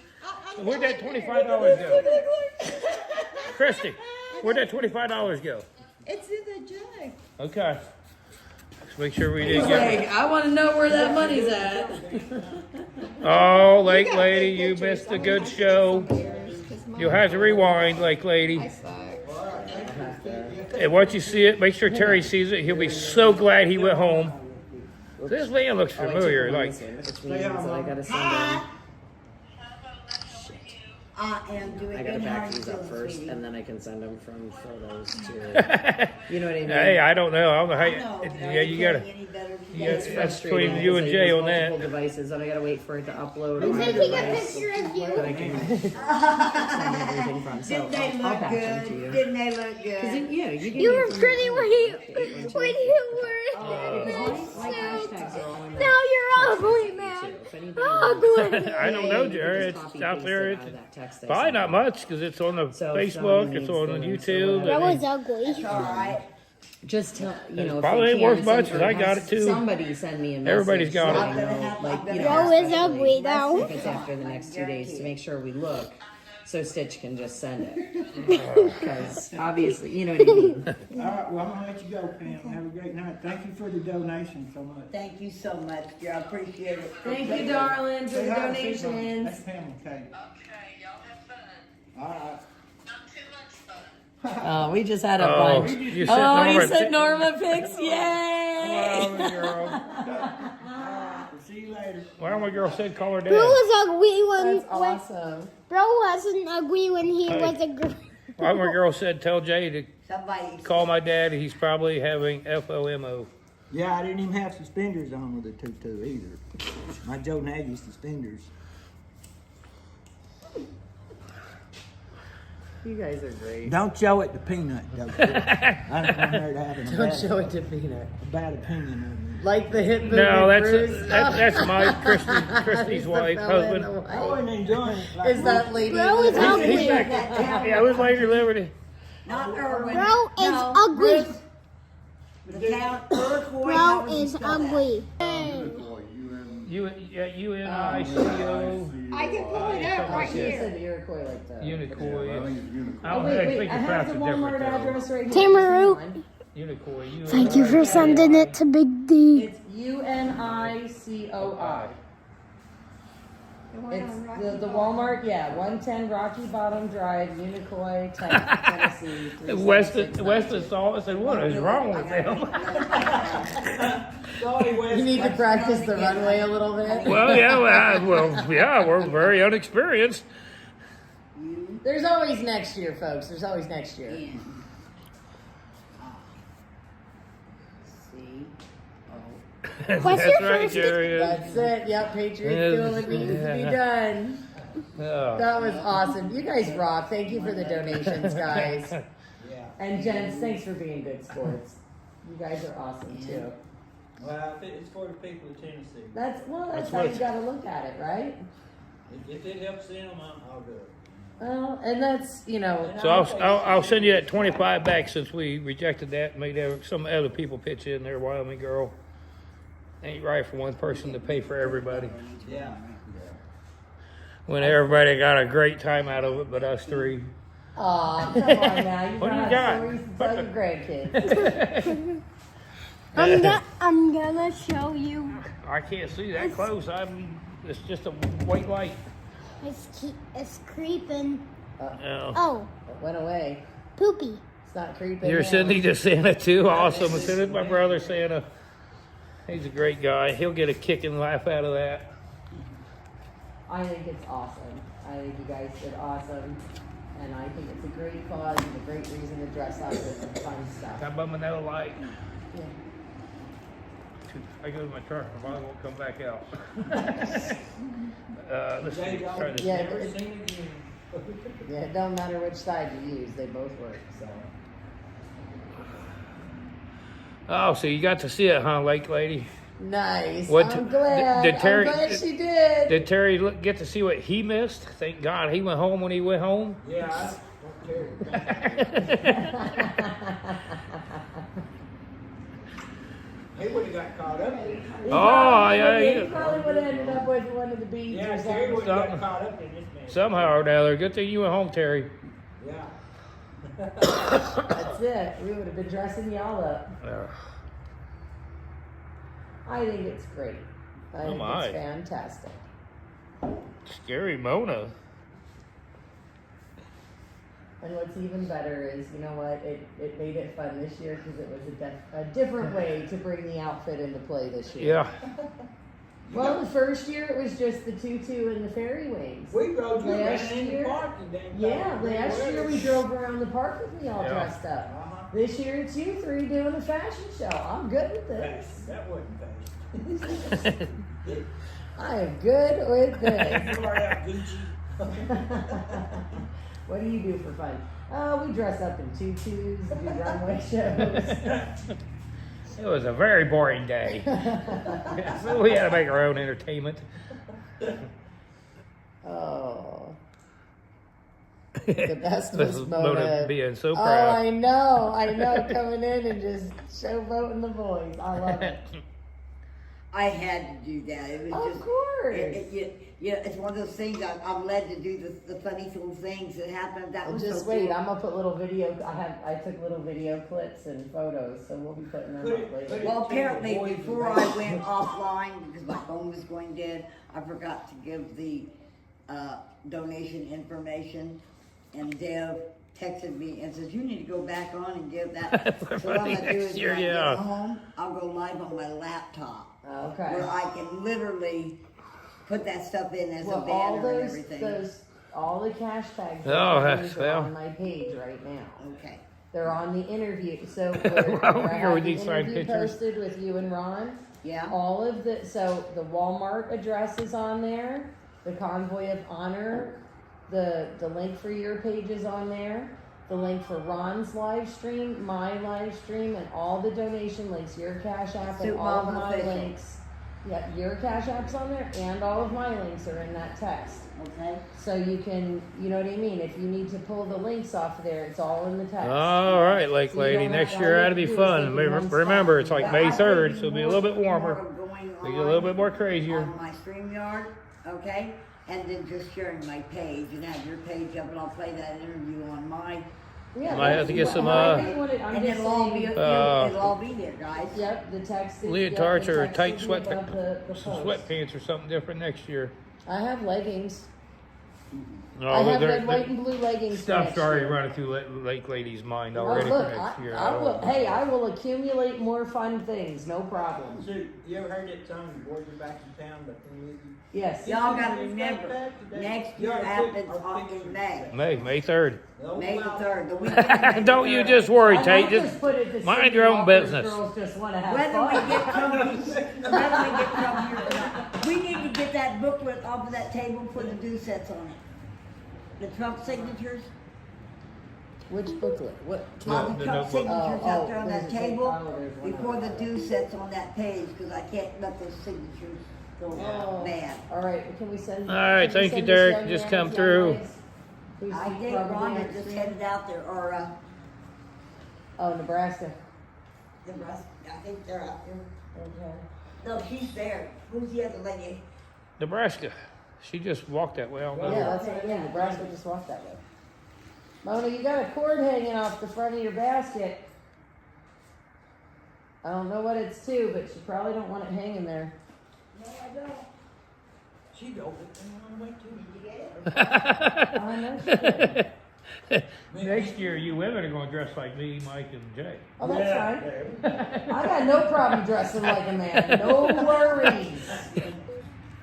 Where'd that $25 go? Christy, where'd that $25 go? It's in the jug. Okay. Let's make sure we didn't He's get. like, I want to know where that money's at. Oh, Lake Lady, you missed a good show. You'll have to rewind, Lake Lady. And once you see it, make sure Terry sees it. He'll be so glad he went home. This man looks familiar. Like, Which means I gotta send him. I am doing I gotta good back hard these up still, first, sweetie. and then I can send them from photos to. You know what I mean? hey, I don't know. I don't know how. I know, Yeah, you gotta. any better That's frustrating between you and because I Jay use on that. multiple devices, and I gotta wait for it to upload. I'm on my taking a device picture of you. that I can send everything from. So Didn't they I'll look patch them to good? you. Didn't they look Cause good? you gave You me were from pretty your- when you were. Because my hashtags are all in Now you're ugly, man. Ugly. I don't know, Jerry. It's out there. It's probably not much because it's on the Facebook. It's on the YouTube. That was ugly. All right. Just tell, you know, if Probably you ain't can, worth much, send- 'cause I or got have it too. Somebody send me a message. Everybody's got so it. I know, like, you know, Joe is especially ugly now. if it's after the next 2 days to make sure we look, so Stitch can just send it. Because obviously, you know what I mean. All right, well, I'm gonna let you go, Pam. Have a great night. Thank you for the donation so much. Thank you so much, dear. I appreciate it. Thank you, darling, for Say the hi to Steve. donations. That's Pamela K. All right. Oh, we just had a Oh, bunch. you said Oh, you Norma said pic- Norma picks. Yay! Well, girl. See you later. Well, my girl said call her Bro dad. was ugly when. That's awesome. Bro wasn't ugly when he was a girl. Well, my girl said tell Jay to Somebody. call my dad. He's probably having FOMO. Yeah, I didn't even have suspenders on with the tutu either. My Joe Nagy suspenders. You guys are great. Don't show it to Peanut, though. I don't want her to have a Don't bad, show it to Peanut. a bad opinion of me. Like the hit movie. No, Bruce. that's my Christy's It's the wife, fella in husband. the white. I wasn't enjoying it. Like Is that lady? Bro is ugly. He's back. Yeah, who's Lady Liberty? Not Erwin. Bro is No, ugly. The town Iroquois. Bro is ugly. UNICO. I can pull it up right She here. said Iroquois like that. Unicoy. I Oh, don't wait, know. I wait. think I you have pronounce the it Walmart different address right here. Tamaru. It's though. Unicoy. Thank you for sending it to Big D. UNICOI. It's the Walmart, yeah, 110 Rocky Bottom Drive, Unicoi, Tennessee. Weston saw it and said, what is wrong with them? You need to practice the runway a little bit. Well, yeah, we're very unexperienced. There's always next year, folks. There's always next year. That's What's your right, first- Jerry. That's it. Yep, Patriots doing what needs to be done. Oh. That was awesome. You guys rock. Thank you for the donations, guys. And gents, thanks for being good sports. You guys are awesome too. Well, it's for the people of Tennessee. That's That's how what you got to look at it, right? If it helps them, I'll do it. Well, and that's So I'll send you that 25 back since we rejected that and made some other people pitch in there. Wyoming girl. Ain't right for one person to pay for everybody. Yeah. Oh, When everybody got a great time out of it, but us three. Aw, come on now. What do you got got? stories to tell your grandkids. I'm gonna show you. I can't see that close. It's just a white light. It's creeping. Oh. Oh, It went away. poopy. It's not creeping. You're now. sending to Santa too? Awesome. As soon as my brother Santa. He's a great guy. He'll get a kick and laugh out of that. I think it's awesome. I think you guys did awesome. And I think it's a great cause and a great reason to dress up with some fun stuff. How about another light? Yeah. I go to my truck. My mom won't come back out. Let's see. Try this. Yeah, it don't matter which side you use. They both work, so. Oh, so you got to see it, huh, Lake Lady? Nice. What I'm glad. did Terry, I'm glad she did. Did Terry get to see what he missed? Thank God he went home when he went home. Yeah, he would have got caught up in it. He probably yeah. would have ended up with one of the beads or Yeah, Terry would something. have got caught up in this man. Somehow or another. Good thing you went home, Terry. Yeah. That's it. We would have been dressing y'all up. I think it's great. I think my. it's fantastic. Scary Mona. And what's even better is, you know what, it made it fun this year because it was a different way to bring the outfit into play this year. Yeah. Well, the first year it was just the tutu and the fairy wings. We rode you Last around in the year- park and then Yeah, last year we drove around the park with me all Yeah. dressed up. This year it's you three doing a fashion show. I'm good with this. That wasn't fast. I am good with this. You are out Gucci. What do you do for fun? Oh, we dress up in tutus and do runway shows. It was a very boring day. So we had to make our own entertainment. Oh. The best This was is Mona. Mona being so Oh, proud. I know, coming in and just showboating the boys. I love it. I had to do that. It was Of just, course. It's one of those things I'm led to do the funny little things that happen. That was Just so wait, cool. I'm gonna put little video. I took little video clips and photos, so we'll be putting them up later. Well, apparently before I went offline because my phone was going dead, I forgot to give the donation information, and Dev texted me and says you need to go back on and give that. So what I'm gonna do is when I get home, I'll go live on my laptop. Okay. Where I can literally put that stuff in as a Well, all banner and those, everything. all the cash tags Oh, are well. on my page right now. Okay. They're on the interview. So Well, where I here have with the these signed interview pictures. posted with you and Ron. Yeah. All of the the Walmart address is on there. The Convoy of Honor. The link for your page is on there. The link for Ron's live stream, my live stream, and all the donation links, your Cash App, and Suit all of Mama my official. links. Yeah, your Cash App's on there, and all of my links are in that text. Okay. So you can, you know what I mean? If you need to pull the links off of there, it's all in the text. All right, Lake So you Lady. don't Next have- year all you ought to be have to do is fun. take it in one Remember, it's spot. like May 3rd, so it'll be a little bit warmer. Going It'll be a little bit more crazier. on my StreamYard, okay? And then just sharing my page and have your page up, and I'll play that interview on my. Yeah, Might have to get some, and I'm just it'll all be, saying- it'll all be there, guys. Yep, the text. Leotards the or text tight will be sweat, above the some post. sweatpants or something different next year. I have leggings. No, I have they're- red, white, and blue leggings. for Stuff's next already year. running through Lake Lady's mind Oh, already look, for next year. I will. Hey, I will accumulate more fun things. No problem. Sue, you ever heard that song, The Boys Are Back in Town, but Yes. Y'all gotta remember, next year happens in May. May 3rd. May the 3rd, the weekend. of May the Don't you 3rd. just worry, I Tate. might just put it to Mind Cindy your own Walker's business. Girls just want to have Whether fun. we get from here or not, we need to get that booklet off of that table, put the due sets on it. The 12 signatures, Which booklet? What? all the 12 signatures out there on there's that a thing- table, there's one before on the there. due sets on that page, because I can't let those signatures go Oh. bad. All right, can we send? All right, can we thank you, send this Derek. young Just man come his through. young ways? Who's I think probably Rhonda just understand? headed out there, or, Oh, Nebraska. the rest, I think they're out there. Okay. No, she's there. Who's the other lady? Nebraska. She just walked that way all night. Yeah, that's what I mean. Nebraska just walked that way. Mona, you got a cord hanging off the front of your basket. I don't know what it's to, but you probably don't want it hanging there. No, I don't. She drove it and I went to. Did you get it? I know she did. Next year, you women are going to dress like me, Mike, and Jay. Oh, that's fine. I got no problem dressing like a man. No worries.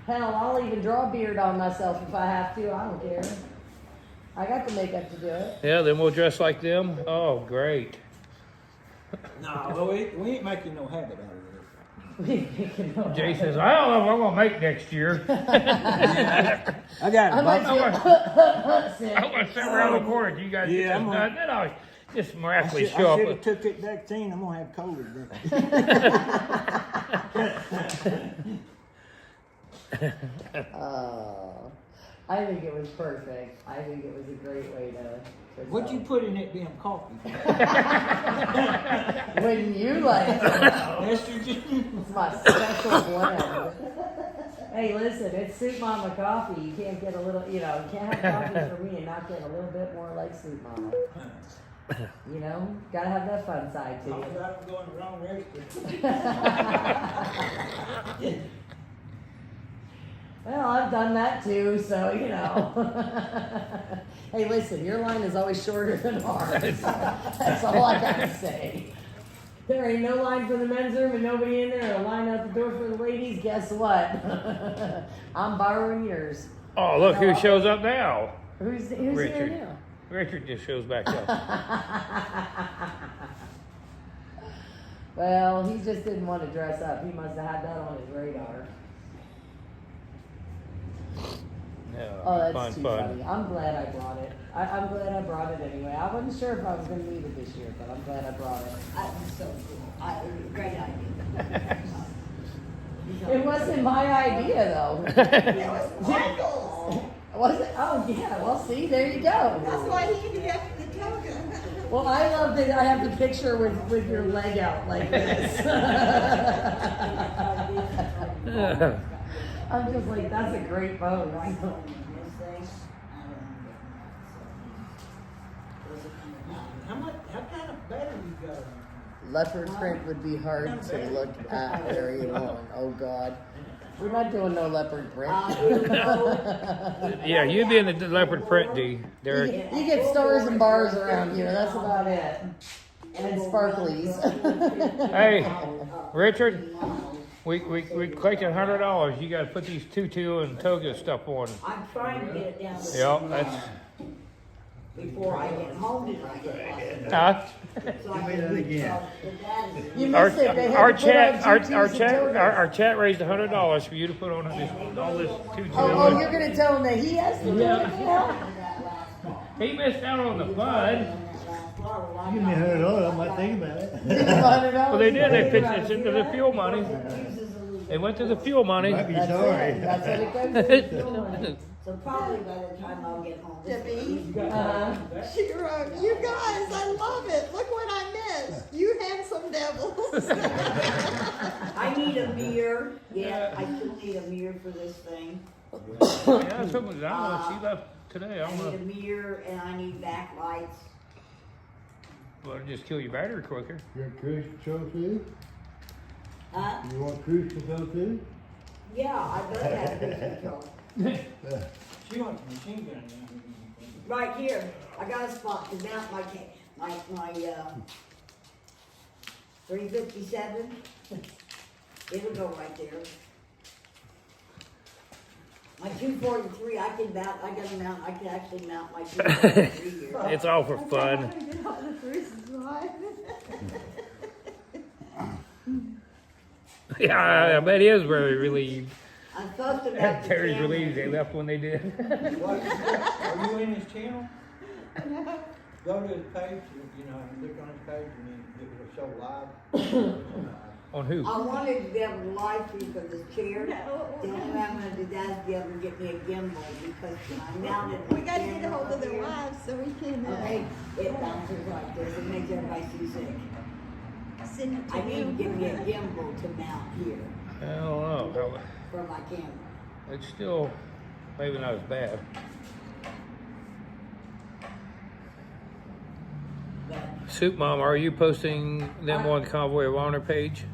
Hell, I'll even draw a beard on myself if I have to. I don't care. I got the makeup to do it. Yeah, then we'll dress like them. Oh, great. No, well, we ain't making no habit out of it. Jay says, I don't know if I'm going to make next year. I got I it. might Bob. feel I'm going to sit around the corner. You guys Yeah, get I'm this gonna- done. Then I'll just I miraculously should show have up. took that vaccine. I'm gonna have COVID then. I think it was perfect. I think it was a great way to What'd you put in that damn coffee? Wouldn't you like it? Estrogen. It's my special blend. Hey, listen, it's Soup Mama coffee. You can't get a little, you can't have coffee for me and not get a little bit more like Soup Mama. You know, gotta have that fun side to I'm you. going the wrong way. Well, I've done that too, so Hey, listen, your line is always shorter than ours. That's all I gotta say. There ain't no line for the men's room and nobody in there, a line out the door for the ladies. Guess what? I'm borrowing yours. Oh, look who shows up now. Who's Richard. here now? Richard just shows back up. Well, he just didn't want to dress up. He must have had that on his radar. Yeah, Oh, that's fun, too fun. funny. I'm glad I brought it. I'm glad I brought it anyway. I wasn't sure if I was going to need it this year, but I'm glad I brought it. That was so cool. Great idea. It wasn't my idea, though. It was Michael's. Was it? Oh, yeah. Well, see, there you go. That's why he ended up in the toga. Well, I love that I have the picture with your leg out like this. I'm just like, that's a great pose. How kind of battery you got on? Leopard print would be hard to look at very long. Oh, God. We're not doing no leopard print. Yeah, you'd be in the leopard print, D, Derek. You get stars and bars around here. That's about it. And sparklies. Hey, Richard, we collected $100. You got to put these tutu and toga stuff on. I'm trying to get it down. Yeah, that's. Before I get home tonight. Huh? So I can again. You Our, missed it. They had our to put chat, on our, tutus our and chat, togas. our chat raised $100 for you to put on all this tutu. Oh, you're going to tell him that he has to do it now? He missed out on the fun. Give me $100. I might think about it. Well, they did. They pitched it into the fuel money. They went to the fuel money. Might be sorry. That's what it goes to. So probably by the time I'll get home. Debbie, She wrote, you guys, I love it. Look what I missed. You handsome devils. I need a mirror. Yeah, I still need a mirror for this thing. Yeah, something. I don't know. She left today. I I don't need a know. mirror and I need backlights. Well, it'll just kill your battery quicker. You want cruise control too? Huh? You want cruise control too? Yeah, I better have cruise control. She wants a machine gun. Right here, I got a spot to mount my 357. It'll go right there. My 243, I can actually mount my 243 here. It's all for fun. Yeah, I bet he is very relieved. I'm supposed to mount the Terry's camera. relieved they left when they did. What? Are you in his channel? Go to his page, click on his page and then it will show live. On who? I wanted to be able to live stream from this chair. The only way I'm gonna do that is be able to get me a gimbal because when I mounted my We gotta get a camera hold of up their here, wives so we can, okay, it bounces like this, it makes everybody seasick. send it to I need to you. get me a gimbal to mount here I don't know. for my camera. It's still maybe not as bad. Soup Mom, are you posting them on the Convoy of Honor page?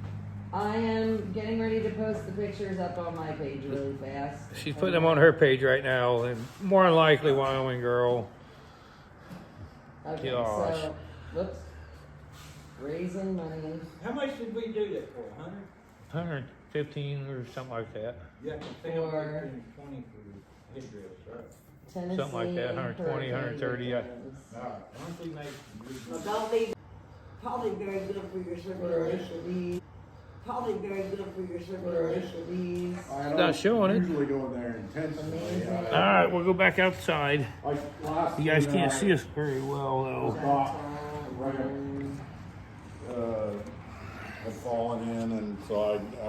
I am getting ready to post the pictures up on my page really fast. She's putting them on her page right now, and more than likely Wyoming girl. Okay, Gosh. so, whoops. Raising money. How much did we do that for, 100? 115 or something like that. Yeah, I can For- 20 for head drills, right? Tennessee. Something like that, 120, 130. Alright, once we make. Well, don't leave, probably very good for your circulation. Probably very good for your circulation. I Not don't showing it. usually go in there intentionally. All right, we'll go back outside. Like last You guys year, can't I see us very well was though. bought, had fallen in, and so I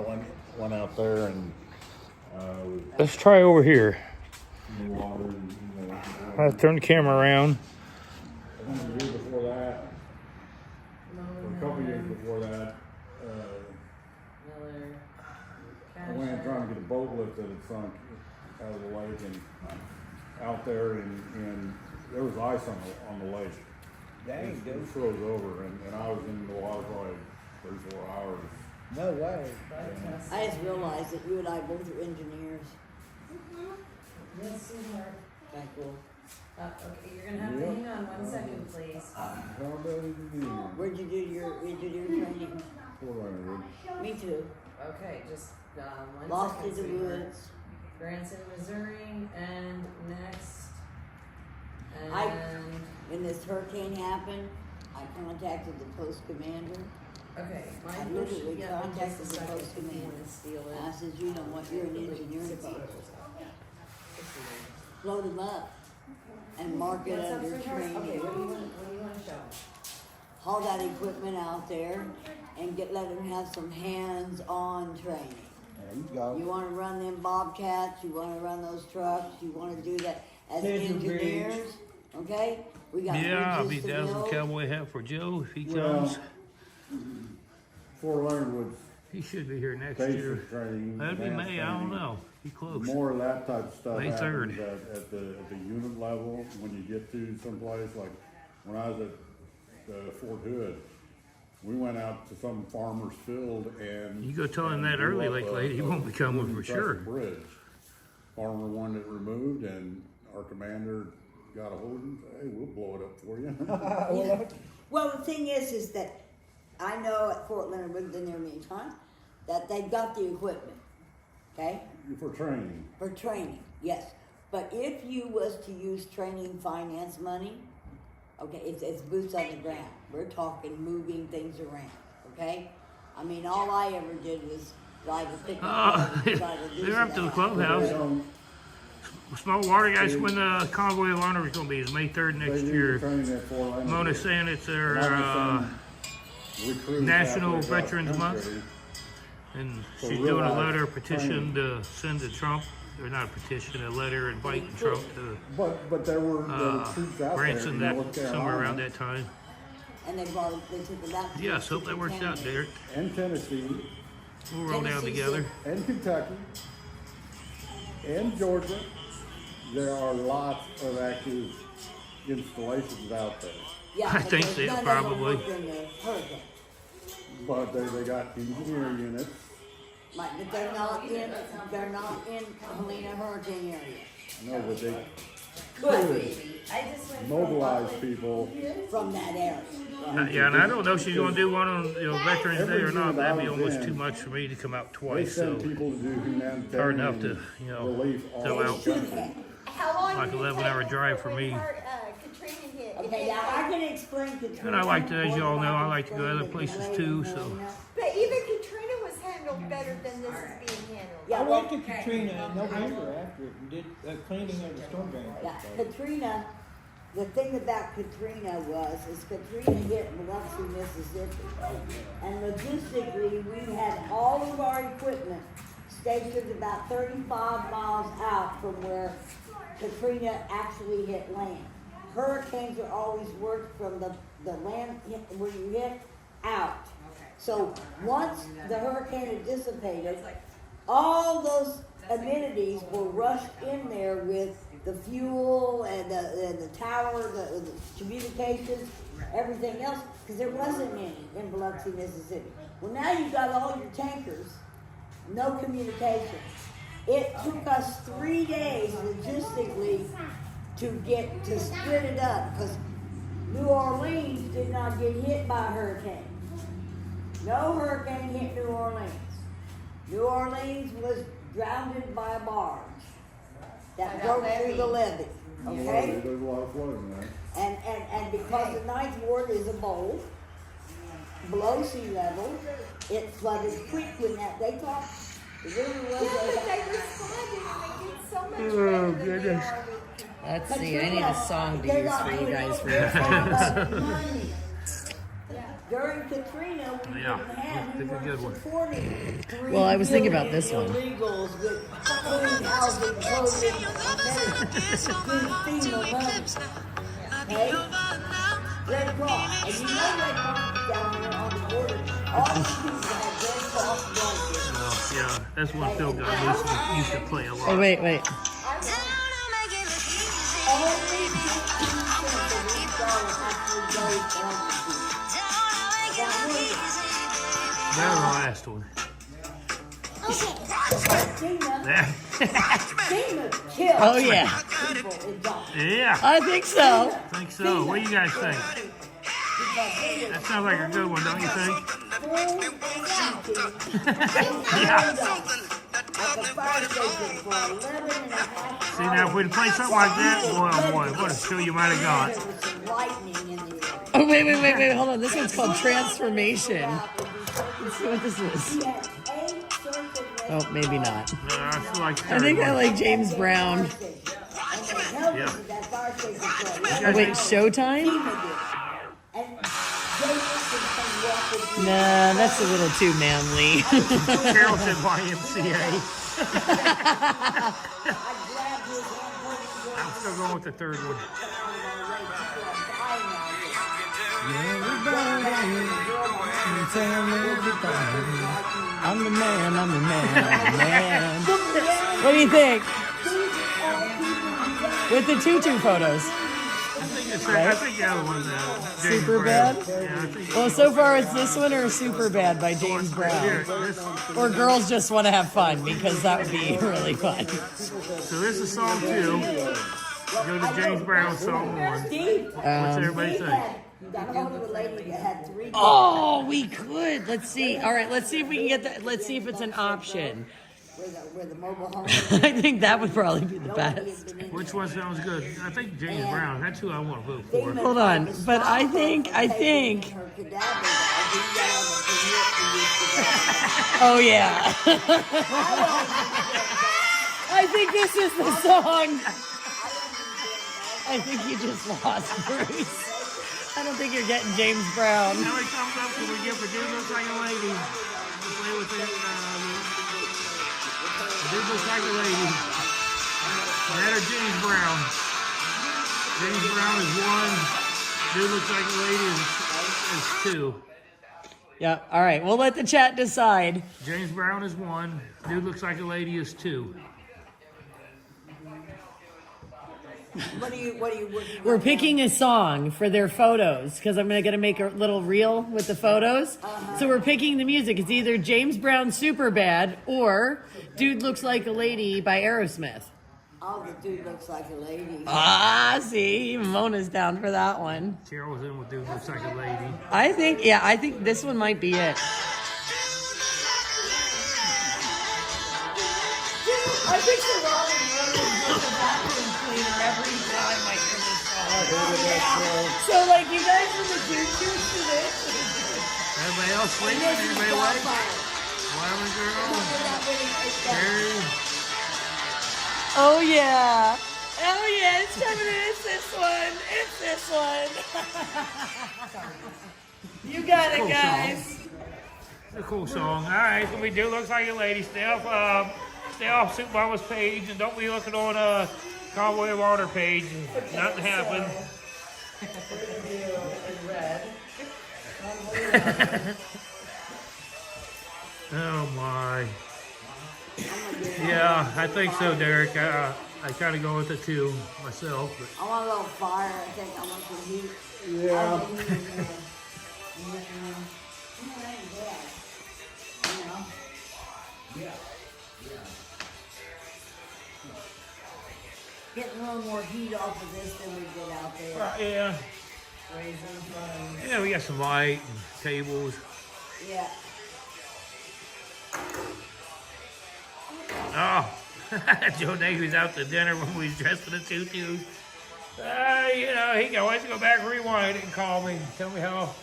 went out there and Let's try over here. in the water. And, I'll turn the camera around. I think the year before that, or a couple years before that, Miller. I went in trying to get a boat lift that had sunk out of the lake and out there, and there was ice on the lake. Dang, It dude. froze over, and I was in the water probably 3-4 hours. No way. I just realized that you and I both are engineers. Yes, sweetheart. Kind of cool. Okay, you're gonna have to hang on 1 second, please. Where'd you do your training? Me too. Okay, just, 1 Lost second, in the sweetheart. woods. Branson, Missouri, and next. When this hurricane happened, I contacted the post commander. Okay, I my literally yeah, contacted just a the second, post if you commander. wanna steal it. And I said, you know what, you're an engineer department. Float them up and mark it What's up, under sweetheart? training. Okay, what do you wanna show? Haul that equipment out there and let them have some hands-on training. There you go. You wanna run them bobcats, you wanna run those trucks, you wanna do that as Schedule bridge. engineers, okay? We got Yeah, I'll be bridges to dazzling build. cowboy hat for Joe if he Well, comes. Fort Leonard was He should be here next year. basic training. That'd be advanced May, I don't training. know. Be close. More of that type of stuff May happens 3rd. at the unit level when you get to someplace like when I was at Fort Hood. We went out to some farmer's field and You go tell him and that blew early, up like a- lady, he a won't be coming wooden for pressure sure. Bridge. Farmer wanted it removed, and our commander got a hold of him. Hey, we'll blow it up for you. Well, the thing is that I know at Fort Leonard, we've been there many times, that they've got the equipment, okay? For training. For training, yes. But if you was to use training finance money, okay, it's boots on the ground. We're talking moving things around, okay? I mean, all I ever did was drive a pickup truck and try to do They're up to the that. clubhouse. Small water guys, when the Convoy of Honor is going to be is May 3rd next year. Mona's saying it's their National Veterans Month. And So she's doing a realize letter petition to send to Trump, or not a petition, a letter inviting Trump to But there were troops out Branson there in that North Carolina. somewhere around that time. And they took it out. Yes, hope that works out, Derek. And Tennessee. We'll roll down together. And Kentucky. And Georgia. There are lots of active installations out there. Yeah, I but think there's so, none of them probably. work in the hurricane. But they got engineer units. Like, but they're not in Helena hurricane area. No, but they Good. could mobilize people. From that area. Yeah, and I don't know if she's going to do one on Veterans Day or Every not. year That'd be I've almost been, too much for me to come out They twice. So send people to do it's hard enough to humanitarian relief all go over out. the country. How long Like did it 11-hour take drive for when me. Katrina hit? Okay, now I can explain Katrina. And I like to, as you all know, I like to go other places too. So But even Katrina was handled better than this is being handled. I went to Katrina in November after it and did cleaning of the storm drain. Yeah, Katrina, the thing about Katrina is Katrina hit Biloxi, Mississippi. And logistically, we had all of our equipment stationed about 35 miles out from where Katrina actually hit land. Hurricanes are always worked from the land where you hit out. So once the hurricane had dissipated, all those amenities were rushed in there with the fuel and the tower, the communications, everything else, because there wasn't any in Biloxi, Mississippi. Well, now you've got all your tankers, no communications. It took us 3 days logistically to split it up, because New Orleans did not get hit by a hurricane. No hurricane hit New Orleans. New Orleans was drowned by a barge that broke through the levee. Okay? There's a lot of flooding there. And because the ninth ward is a bowl, below sea level, it flooded quick when they thought the river was But they responded and they did so much Oh, better than they goodness. are. Let's see, I need a song to use for you guys for this. During Katrina, we Yeah, didn't have, we pick a good one. weren't supporting 3 Well, I was thinking about this one. illegals with food, housing, clothing, and medicine, FEMA money. Okay? Red Cross, and you know Red Cross down there on the border, all these people have Red Cross blankets. yeah, that's one Phil guy used to play a lot. Oh, wait. Only 15% of these dollars actually goes on the food. That was the last one. FEMA killed Oh, yeah. people in Dallas. Yeah, I think so. I think so. What do you guys think? That sounds like a good one, don't you think? See, now if we'd played something like that, boy, oh boy, what a show you might have got. Oh, wait. Hold on. This one's called Transformation. Let's see what this is. Oh, maybe not. I feel like I think I like James Brown. Yeah. Oh, wait, Showtime? Nah, that's a little too manly. Carol said YMCA. I'm still going with the third one. I'm the man. What do you think? With the tutu photos. I think the other one's James Super Brown. Bad? Yeah, I think Well, so far it's this one or Super Bad by James Brown. Or Girls Just Want to Have Fun, because that would be really fun. So this is song 2. Go to James Brown song 1. What's everybody think? Oh, we could. Let's see. All right, let's see if we can get that. Let's see if it's an option. Where the mobile home. I think that would probably be the best. Which one sounds good? I think James Brown. That's who I want to vote for. Hold on, but I think. Oh yeah. I think this is the song. I think you just lost, Bruce. I don't think you're getting James Brown. How many thumbs up can we give for Dude Looks Like a Lady? We'll play with it. Dude Looks Like a Lady. That or James Brown. James Brown is 1. Dude Looks Like a Lady is 2. Yeah, all right. We'll let the chat decide. James Brown is 1. Dude Looks Like a Lady is 2. What do you We're picking a song for their photos because I'm gonna make a little reel with the photos. So we're picking the music. It's either James Brown Super Bad or Dude Looks Like a Lady by Aerosmith. Oh, the dude looks like a lady. Ah, see, Mona's down for that one. Carol's in with dude looks like a lady. I think this one might be it. I think the Robin Rose is the vacuum cleaner every time I hear this song. So, like, you guys are the juicers to this? Everybody else sleeping? Everybody awake? Wyoming girl? Terry? Oh, yeah. Oh, yeah, it's coming in. It's this one. It's this one. You got it, Cool guys. song. It's a cool song. All right, so we do Looks Like a Lady. Stay off Soup Mama's page, and don't be looking on Convoy Water page. Nothing happened. Oh my. Yeah, I think so, Derek. I kind of go with the 2 myself. But. I want a little fire. I think I want some heat. Yeah. Getting a little more heat off of this than we did out there. Yeah. Raising funds. Yeah, we got some light and tables. Yeah. Oh, Joe Navy's out to dinner when we was dressed in a tutu. You know, he can always go back and rewind it and call me. Tell me how.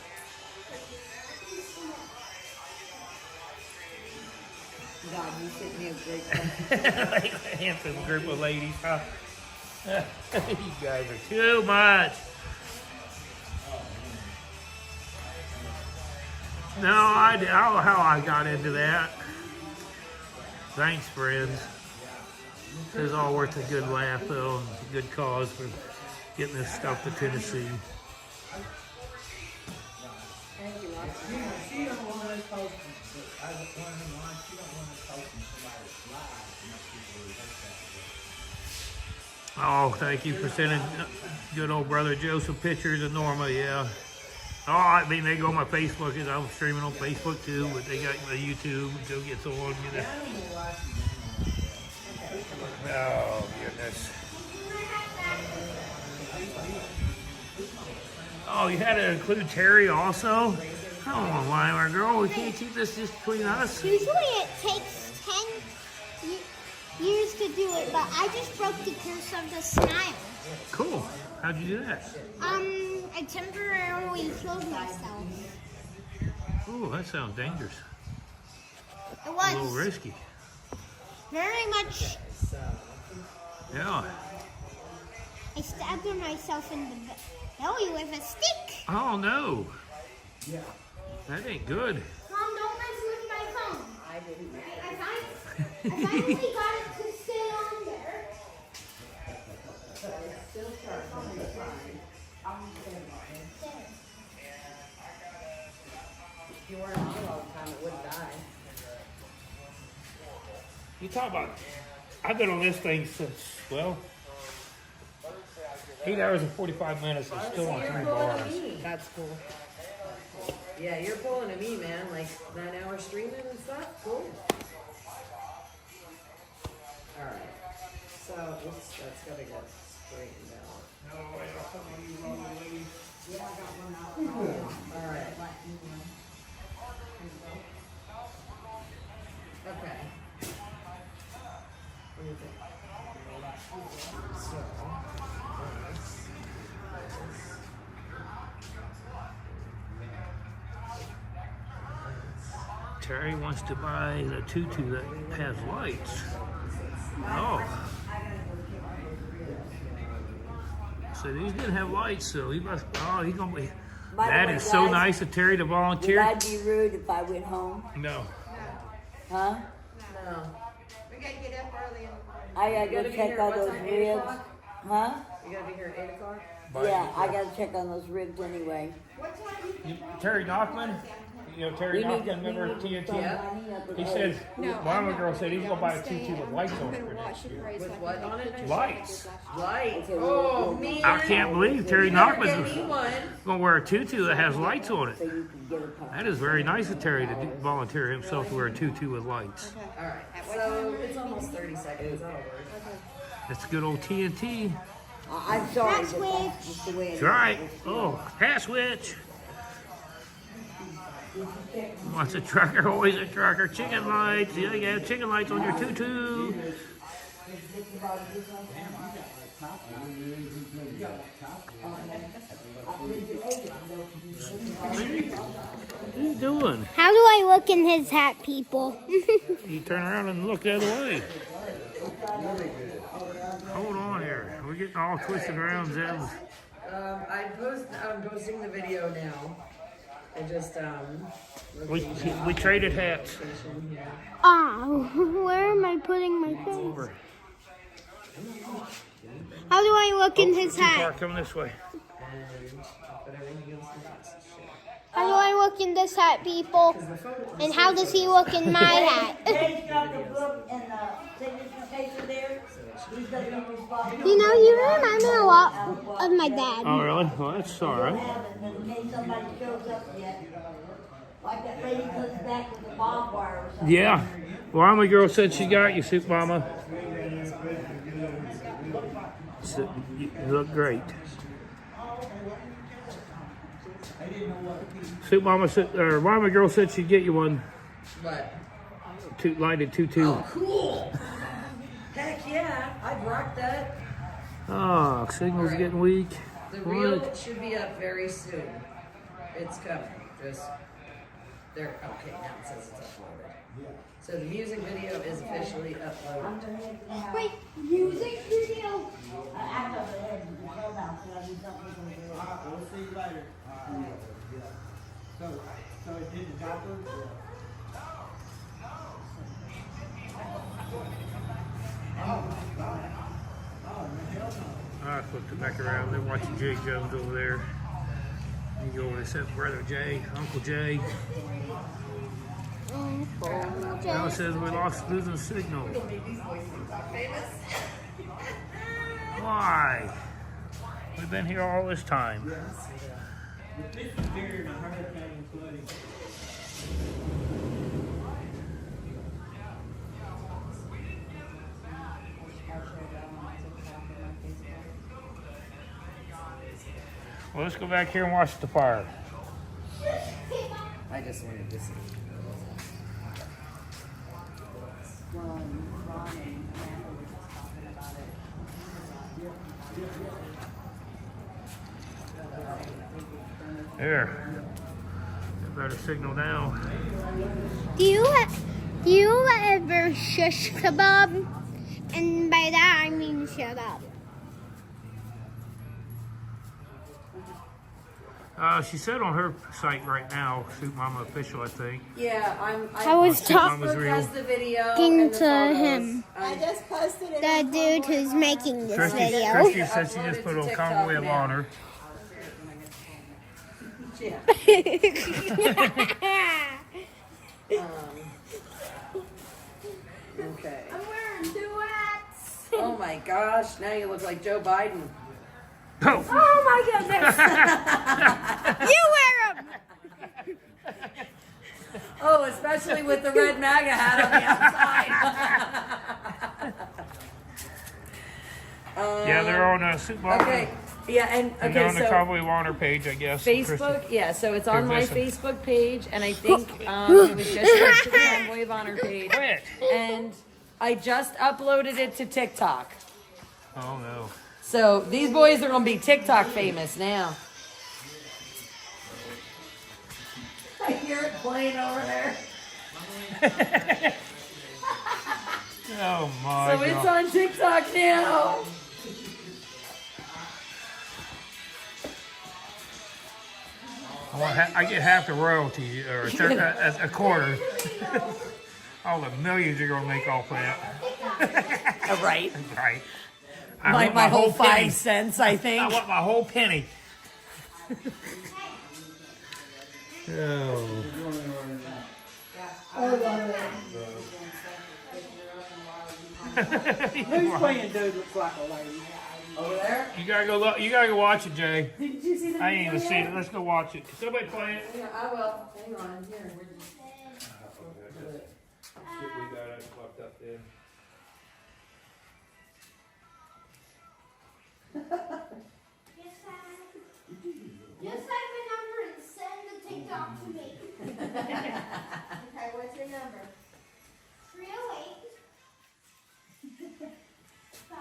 God, you sent me a great one. Like a handsome group of ladies, huh? You guys are too much. No, I don't know how I got into that. Thanks, friends. It's all worth a good laugh, though, and a good cause for getting this stuff to Tennessee. She don't want us posting. I don't want her on. She don't want us posting somebody's live. Oh, thank you for sending good old brother Joseph pictures of Norma, yeah. Oh, I mean, they go on my Facebook, because I'm streaming on Facebook too, but they got my YouTube, Joe gets on, you know. Oh, goodness. Oh, you had to include Terry also? Come on, Weimer girl, we can't keep this just between us. Usually it takes 10 years to do it, but I just broke the curse of the smile. Cool. How'd you do that? I temporarily killed myself. Ooh, that sounds dangerous. It A was little risky. very much. Yeah. I stabbed myself in the belly with a stick. Oh, no. That ain't good. Mom, don't mess with my phone. I didn't. I finally got it to stay on there. Still sharp. If you weren't on all the time, it would die. You talk about, I've been on this thing since, well, 8 hours and 45 minutes and still on 3 bars. That's cool. Yeah, you're pulling to me, man. Like 9 hours streaming and stuff. Cool. All right. So that's gotta get straightened out. No, wait, I'll put one of you wrong, lady. Yeah, I got one out. All right. Okay. What do you think? So, Terry wants to buy the tutu that has lights. Oh. So these didn't have lights, so he must, oh, he's gonna be, By the that way, is so guys, nice of Terry to Would volunteer. I be rude if I went home? No. Huh? no. We gotta get up early in the morning. I gotta You gotta go be check here on what those time, 8 ribs. o'clock? Huh? You gotta be here at 8 o'clock? Yeah, I gotta check on those ribs anyway. Terry Knockman, you know Terry We need Knockman, to- remember we need to TNT? start lining up He with said, No, one I'm girl not- said he's no, gonna buy I'm a tutu staying. with lights I'm on it gonna for watch next you year. pray so With I can what take on it? pictures Lights. like Lights. Okay, Oh, we'll- man. I can't believe Terry You better Knockman's get me one. gonna wear a tutu that has lights on it. So you can get a pop. That is very nice of Terry to volunteer himself to wear a tutu with lights. All right. So it's almost 30 seconds. That'll work. That's good old TNT. I'm sorry, That's but which. that's just the way it is. That's right. Oh, hat switch. Once a trucker, always a trucker. Chicken lights. Yeah, you have chicken lights on your tutu. What are you doing? How do I look in his hat, people? You turn around and look the other way. Hold on here. We're getting all twisted around, Zebs. I'm posting the video now. I just We traded hats. Oh, where am I putting my things? How do I look in his Too far, hat? come this way. How do I look in this hat, people? And how does he look in my hat? Jay's got the book and the signature paper there. He's gonna be responsible. You know, you remind me a lot of my dad. Oh, really? Well, that's all right. In case somebody shows up yet. Like that lady comes back with a barbed wire or something. Yeah. Well, I'm a girl said she got you, Soup Mama. So, you look great. Soup Mama said, or Mama girl said she'd get you one. What? Lighted tutu. Oh, cool. Heck yeah, I'd rock that. Oh, signal's getting weak. The reel What? should be up very soon. It's coming. Just there. Okay, now it says it's uploaded. So the music video is officially uploaded. Wait, music video? We'll see you later. So it did the doctor? I flipped it back around. They're watching Jay Jones over there. You go over and say, Brother Jay, Uncle Jay. Now it says we lost losing signal. Why? We've been here all this time. Well, let's go back here and watch the fire. I just wanted to see. There. Get better signal now. Do you ever shish kebab? And by that I mean shut up. She said on her site right now, Soup Mama Official, I think. Yeah, I was talking the video talking and the to photos. him. I just posted it. The dude who's making this Christy video. said she just put on Convoy of Honor. Yeah. Okay. I'm wearing 2 hats. Oh my gosh, now you look like Joe Biden. Oh, Oh my goodness! You wear them! Oh, especially with the red MAGA hat on the outside. Yeah, they're on Soup Mama. Okay. Yeah, and And they're okay, on the so Convoy of Honor page, I guess. Facebook, Christy. yeah, so it's on They're my missing. Facebook page, and I think it was just linked to the Convoy of Honor page. Quit. And I just uploaded it to TikTok. Oh no. So these boys are gonna be TikTok famous now. I hear it playing over there. Oh my So it's God. on TikTok now. I get half the royalty, or a quarter. All the millions you're gonna make off that. Right. Right. My whole 5 cents, I think. I want my whole penny. Oh. Who's playing dude looks like a lady? Over there? You gotta go look. You gotta go watch it, Jay. Did you see the I ain't even video seen yet? it. Let's go watch it. Can somebody play it? Yeah, I will. Hang on. Here. We got it fucked up there. Just type my number and send the TikTok to me. Okay, what's your number? 308 5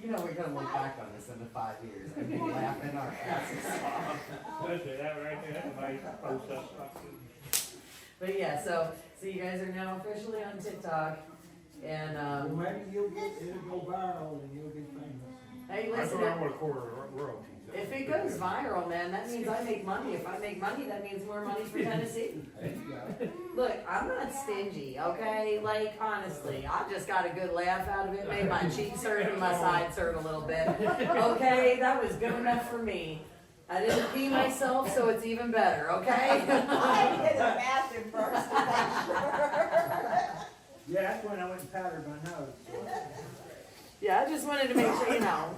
You know, we're gonna look back on this in the 5 years and be laughing our asses off. Especially that right there, that's a nice post up. But yeah, so you guys are now officially on TikTok, and Well, maybe it'll go viral and you'll be famous. hey, That's listen, what I want to quarter royalties. if it goes viral, man, that means I make money. If I make money, that means more money for Tennessee. There you go. Look, I'm not stingy, okay? Like, honestly, I just got a good laugh out of it. Made my cheeks hurt and my sides hurt a little bit. Okay, that was good enough for me. I didn't pee myself, so it's even better, okay? I had to get the bathroom first to make sure. Yeah, that's when I went and powdered my nose. Yeah, I just wanted to make sure, you know.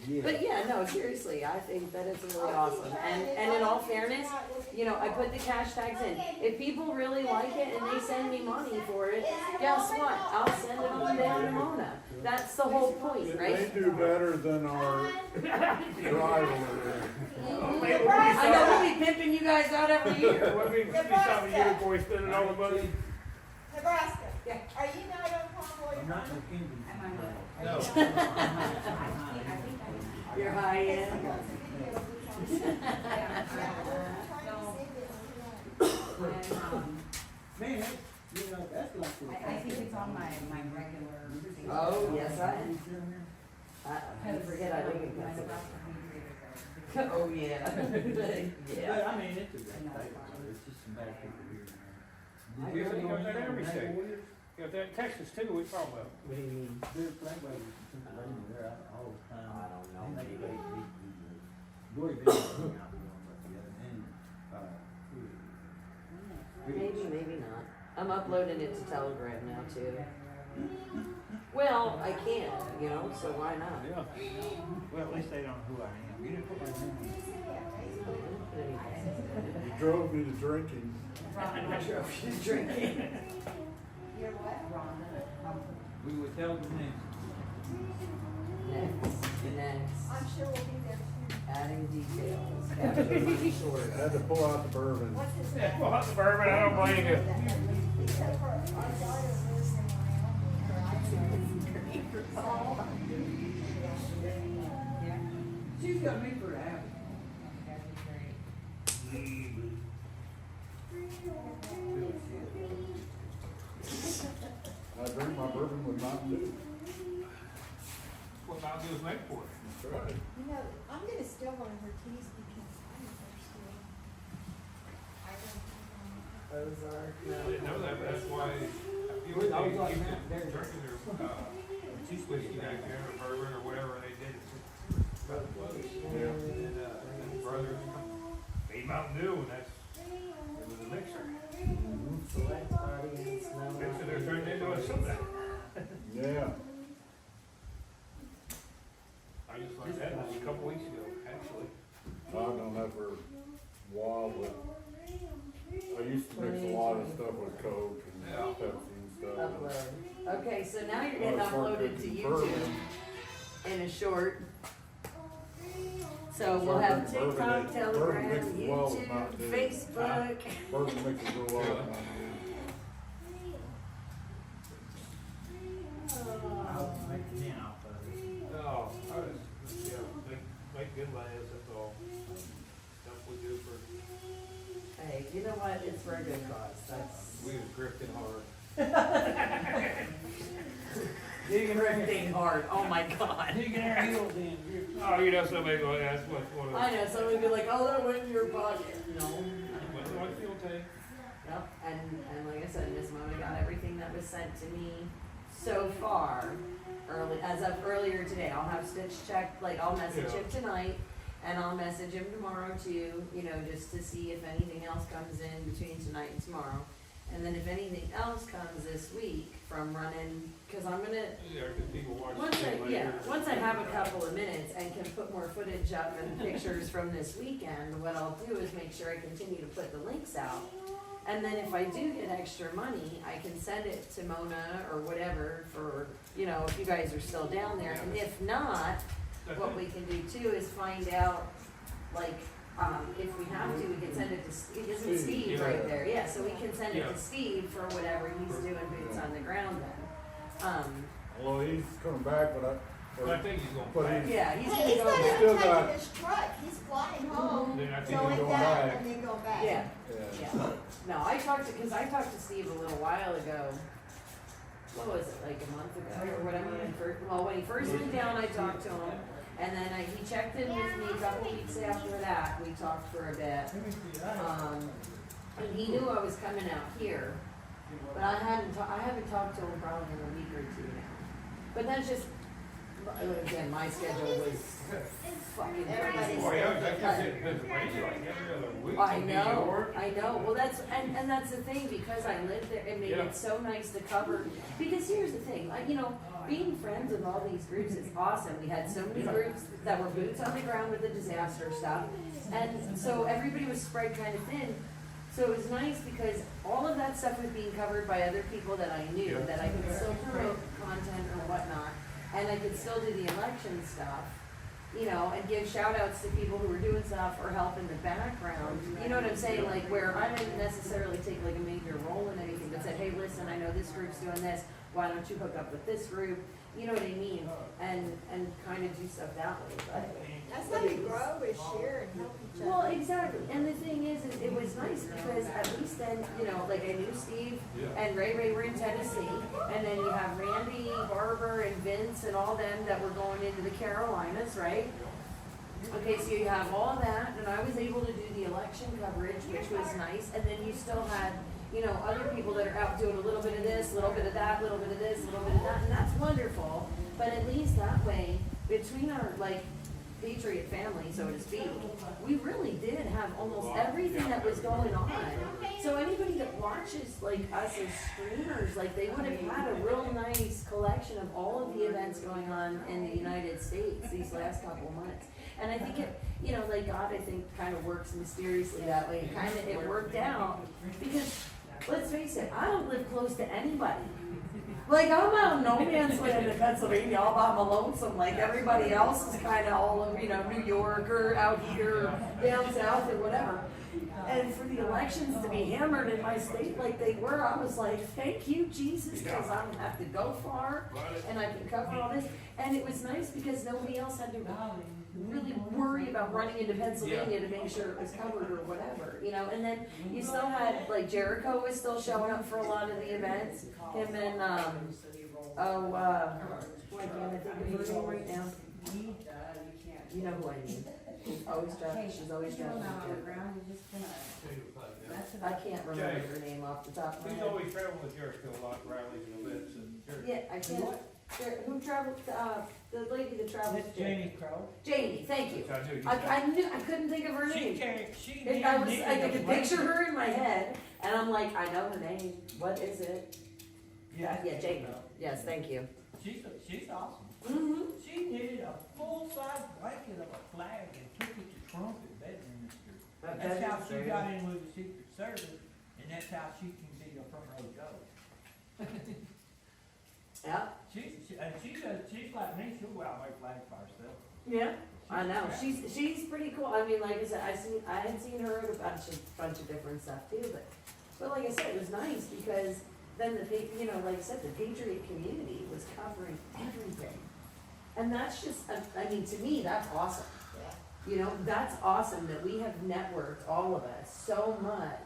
Yeah. But yeah, no, seriously, I think that it's really awesome. And in all fairness, you know, I put the cash tags in. If people really like it and they send me money for it, guess what? I'll send it on down to Mona. That's the whole point, They right? do better than our driver. I know we'll be pimping you guys out every year. What we something you before we spending all the money? Nebraska, are you not on Convoy? I'm not in the kingdom. No. You're high end. Man, you know, that's like. I think it's on my regular. Oh, yes, I forget I live in Pennsylvania. Oh, yeah. But Yeah. I mean, it's a great state, it's just some bad people here. You got that every state. You got that in Texas too, we talking about. What do you mean? There's flagbagers in Pennsylvania, they're out all the time. I don't know. And they Glory be to God, we don't work together, and, Maybe, maybe not. I'm uploading it to Telegram now too. Well, I can, you know, so why not? Yeah. Well, at least they don't know who I am. You didn't put my name You drove me to drinking. She's drinking. You're what? We would tell them next. Next. I'm sure we'll be there too. Adding details. After my short. I had to pull out the bourbon. What's his Yeah, name? well, that's the bourbon, I don't blame you. Except for our daughter lives in Wyoming. She's got me for the habit. I drink my bourbon with Mountain Dew. What Mountain Dew's made for? That's right. You know, I'm gonna steal one of her keys because I'm thirsty. I don't Ozark. I didn't know that, but that's why you I was like keep that there. drinking their, whiskey back there, or bourbon, or whatever they did. About the close. Yeah. And brothers, made Mountain Dew, and that's, it was a mixer. Select audience, no. Mixer they're turning into a soda. Yeah. I just learned that a couple weeks ago, actually. I've known that for a while, but I used to mix a lot of stuff with Coke and Pepsi and stuff. Upload. Okay, so now you're getting uploaded to YouTube in a short. So we'll have TikTok, Telegram, YouTube, Facebook. Bourbon mixes real well with Mountain Dew. I'll make the men off of it. No, I was, make good lads, that's all. Stuff we do for, Hey, you know what? It's for a good cause. That's. we was grifting hard. Drifting hard. Oh my God. Digging our heels in. Oh, you know, somebody go, that's what, one of I know, somebody would be like, oh, that went in your pocket. No. what you'll take. Yep, and like I said, Miss Mona got everything that was sent to me so far, as of earlier today. I'll have Stitch check, like, I'll message him tonight, and I'll message him tomorrow too, you know, just to see if anything else comes in between tonight and tomorrow. And then if anything else comes this week from running, cause I'm gonna, Yeah, cause people watch. once I have a couple of minutes and can put more footage up and pictures from this weekend, what I'll do is make sure I continue to put the links out. And then if I do get extra money, I can send it to Mona or whatever for, you know, if you guys are still down there. And if not, what we can do too is find out, like, if we have to, we can send it to Steve. Isn't Steve right there? Yeah, so we can send it to Steve for whatever he's doing boots on the ground then. Well, he's coming back, but I think he's going but back. he's, Yeah, he's He's gonna not go even back. Still taking got- his truck, he's flying home, Then I think going he's going down, back. and then go back. Yeah. Yeah. Yeah. No, I talked to, cause I talked to Steve a little while ago. What was it, like a month ago or whatever, when he first went down, I talked to him. And then he checked in with me a couple weeks after that, we talked for a bit. And he knew I was coming out here, but I haven't talked to him probably in a week or two now. But that's just, again, my schedule was fucking Everybody's Oh, yeah, that's just it, Pennsylvania, like every other week. I in New know, York. I know. Well, that's, and that's the thing, because I lived there, it made Yeah. it so nice to cover. Because here's the thing, like, you know, being friends with all these groups is awesome. We had so many groups that were boots on the ground with the disaster stuff. And so everybody was spread kind of thin. So it was nice because all of that stuff was being covered by other people that I knew, that I could still promote content or whatnot. And I could still do the election stuff, you know, and give shout outs to people who were doing stuff or help in the background. You know what I'm saying? Like where I didn't necessarily take like a major role in anything, but said, hey, listen, I know this group's doing this. Why don't you hook up with this group? You know what I mean? And kind of do stuff that way. But That's how you grow, is share and help each other. well, exactly. And the thing is it was nice because at least then, you know, like I knew Steve and Ray were in Tennessee. And then you have Randy, Barber, and Vince and all them that were going into the Carolinas, right? Okay, so you have all that, and I was able to do the election coverage, which was nice. And then you still had, you know, other people that are out doing a little bit of this, a little bit of that, a little bit of this, a little bit of that, and that's wonderful. But at least that way, between our, like, Patriot family, so to speak, we really did have almost everything that was going on. So anybody that watches like us as streamers, like they would have had a real nice collection of all of the events going on in the United States these last couple of months. And I think it, you know, like God, I think kind of works mysteriously that way. It worked out because let's face it, I don't live close to anybody. Like, I'm out in no man's land in Pennsylvania all by my lonesome, like everybody else is kind of all over, you know, New York or out here, down south or whatever. And for the elections to be hammered in my state like they were, I was like, thank you, Jesus, because I don't have to go far and I can cover all this. And it was nice because nobody else had to really worry about running into Pennsylvania to make sure it was covered or whatever, you know. And then you still had, like, Jericho was still showing up for a lot of the events. Him and, boy, I can't think of her name right now. You know who I mean. She's always driving. I can't remember her name off the top of my He's head. always traveling with Jericho a lot, rallies and events and Jericho. Yeah, I can't. Who traveled? The lady that travels. Jamie Crow. Jamie, thank you. I knew you I knew I couldn't think of her name. I could picture her in my head, and I'm like, I know her name. What is it? Yeah. Yeah, Jamie. Yes, thank you. She's awesome. Mm-hmm. She knitted a full-size blanket of a flag and took it to Trump at Bedminster. That's how she got in with the Secret Service, and that's how she can be a front row Joe. Yeah. She's like me. She'll go out and make flags by herself. Yeah. I know. She's pretty cool. I mean, like I said, I had seen her at a bunch of different stuff too, but like I said, it was nice because then you know, like I said, the Patriot community was covering everything. And that's just, I mean, to me, that's awesome. You know, that's awesome that we have networked, all of us, so much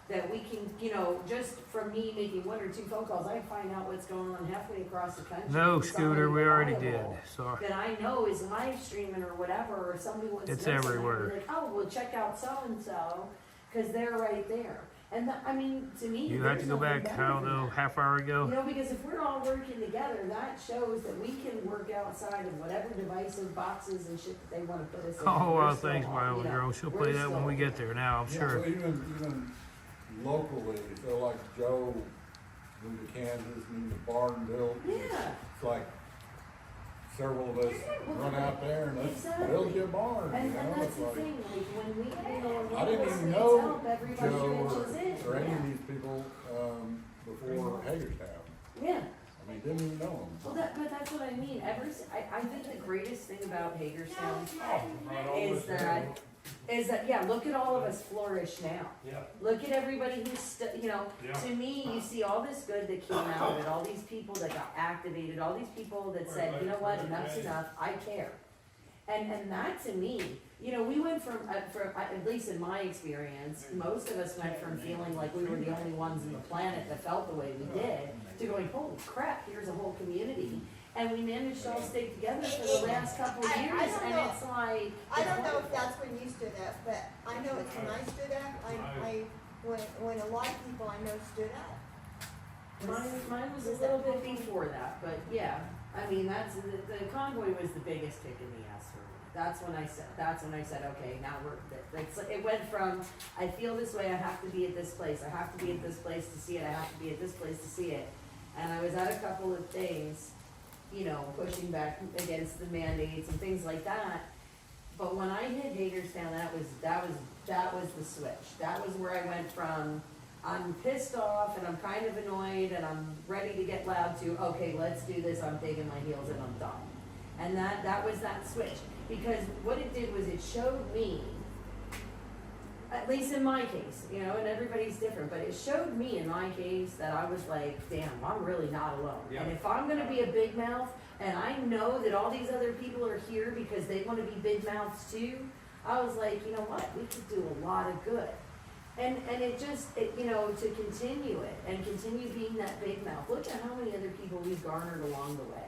that we can, you know, just from me making 1 or 2 phone calls, I find out what's going on halfway across the country. No, Somebody Scooter, we already reliable did. Sorry. that I know is live streaming or whatever, or somebody wants to It's know something, everywhere. I'd be like, oh, well, check out so-and-so, because they're right there. And that, I mean, to me, You have to there's go nothing back, better I don't than know, that. half hour You ago. know, because if we're all working together, that shows that we can work outside of whatever divisive boxes and shit that they want to put us in. Oh, We're well, still thanks, all, my you little know, girl. She'll we're play that when still- we get there now, I'm Yeah, sure. so even locally, so like Joe moved to Kansas, moved to Bartonville. Yeah. It's like several of us run out there and let's Exactly. build you a barn, you And know? that's It's the like, thing, like when we, you know, when I one didn't of us even needs know help, everybody Joe or pitches in. or any of these people, before Hagerstown. Yeah. I mean, didn't even know them. Well, but that's what I mean. I think the greatest thing about Hagerstown is that, yeah, look at all of us flourish now. Yeah. Look at everybody who's, Yeah. to me, you see all this good that came out of it, all these people that got activated, all these people that said, you know what, enough's enough, I care. And that to me, we went from, at least in my experience, most of us went from feeling like we were the only ones on the planet that felt the way we did, to going, holy crap, here's a whole community. And we managed to all stay together for the last couple of years, and it's like. I don't know if that's when you stood up, but I know it's when I stood up, when a lot of people I know stood up. Mine was a little bit before that, but yeah, I mean, the Convoy was the biggest kick in the ass for me. That's when I said, okay, now it went from, I feel this way, I have to be at this place, I have to be at this place to see it, I have to be at this place to see it. And I was at a couple of things, pushing back against the mandates and things like that. But when I hit Hagerstown, that was the switch. That was where I went from, I'm pissed off and I'm kind of annoyed and I'm ready to get loud to, okay, let's do this, I'm digging my heels and I'm done. And that was that switch. Because what it did was it showed me, at least in my case, and everybody's different, but it showed me in my case that I was like, damn, I'm really not alone. Yeah. And if I'm gonna be a big mouth, and I know that all these other people are here because they wanna be big mouths too, I was like, you know what, we could do a lot of good. And to continue it, and continue being that big mouth, look at how many other people we've garnered along the way.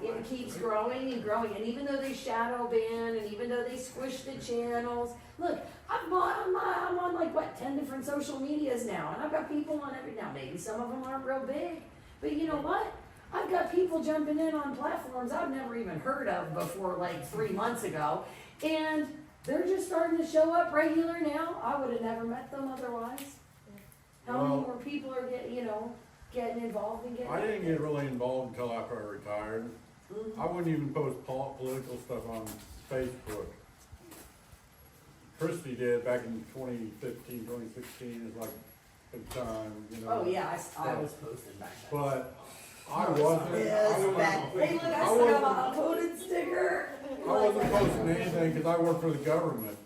It keeps growing and growing, and even though they shadow ban, and even though they squish the channels, look, I'm on like 10 different social medias now, and I've got people on now maybe some of them aren't real big, but you know what? I've got people jumping in on platforms I've never even heard of before like 3 months ago, and they're just starting to show up regular now. I would have never met them otherwise. How many more people are getting involved and getting. I didn't get really involved until after I retired. I wouldn't even post political stuff on Facebook. Christie did back in 2015, 2016, is like big time, Oh yeah, I was posting back then. But I wasn't. Hey, look, I still have a uploaded sticker. I wasn't posting anything because I work for the government.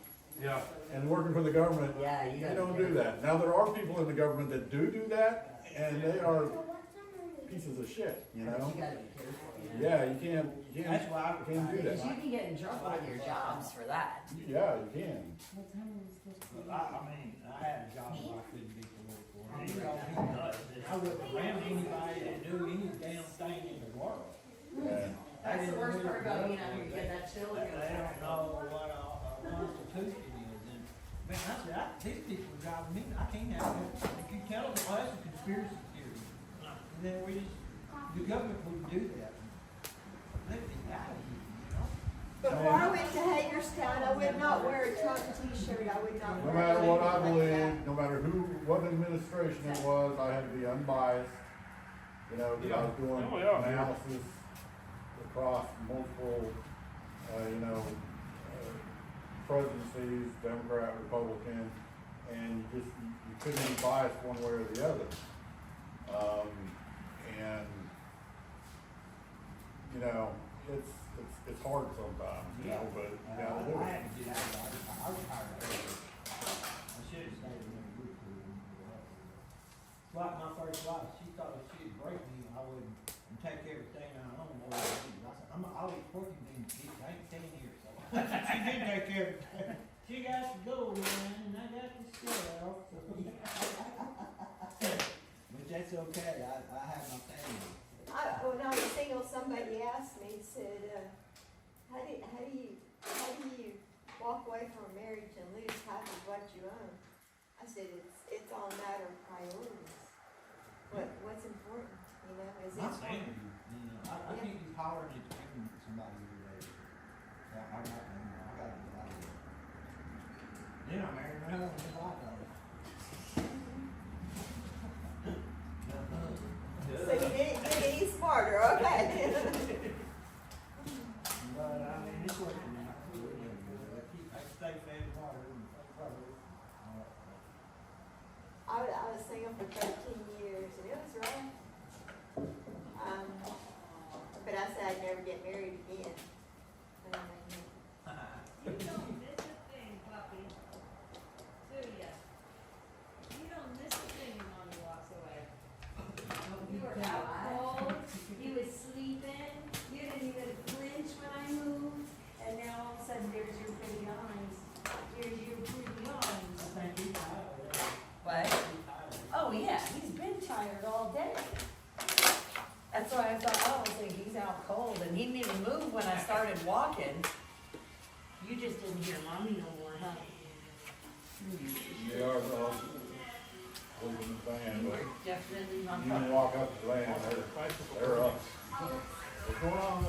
Yeah. And working for the government, you don't do that. Now, there are people in the government that do that, and they are pieces of shit, You gotta be careful. Yeah, you can't do that. Because you can get in trouble on your jobs for that. Yeah, you can. I had a job I couldn't be political. I wouldn't ram anybody to do any damn thing in the world. Yeah. That's the worst part about being out here, you get that chill. They don't know what a constitution is. And, man, I said, these people are driving me, I can't have it. If you tell them, oh, that's a conspiracy theory. And then the government wouldn't do that. Let me out of here, Before I went to Hagerstown, I would not wear a Trump t-shirt, I would not No wear matter what I anything like that. believe, no matter what administration it was, I had to be unbiased. Because I was doing analysis across multiple, presidencies, Democrat, Republican, and you couldn't be biased one way or the other. It's hard sometimes, but you gotta do I it. had to get out of it. I retired early. I should have stayed in the group for It's like my first wife, she thought if she'd break me, I wouldn't and take everything I own over the years. I said, I'll eat pork and beans, I ain't staying here, so. She did take everything. She got to go, man, and I got to sell. But that's okay, I have my family. When I was single, somebody asked me, said, how do you walk away from a marriage and lose half of what you own? I said, it's all a matter of priorities. What's important, is My it? family, I can't be hollering and screaming at somebody every day. So I got to get out of here. Then I married my husband in my life. So you didn't eat smarter, okay. But it's working now. I stay fed water and for 13 years, and it was rough. But I said I'd never get married again. You don't miss a thing, puppy. Do ya? You don't miss a thing when mommy walks away. You were out cold, you was sleeping, you didn't even flinch when I moved, and now all of a sudden there's your pretty eyes. Here's your pretty eyes. What? Oh yeah, he's been tired all day. That's why I thought, oh, I was thinking he's out cold, and he didn't even move when I started walking. You just didn't hear mommy no more, huh? They are all leaving the van, but Definitely you can walk up the van, they're up. What's going on?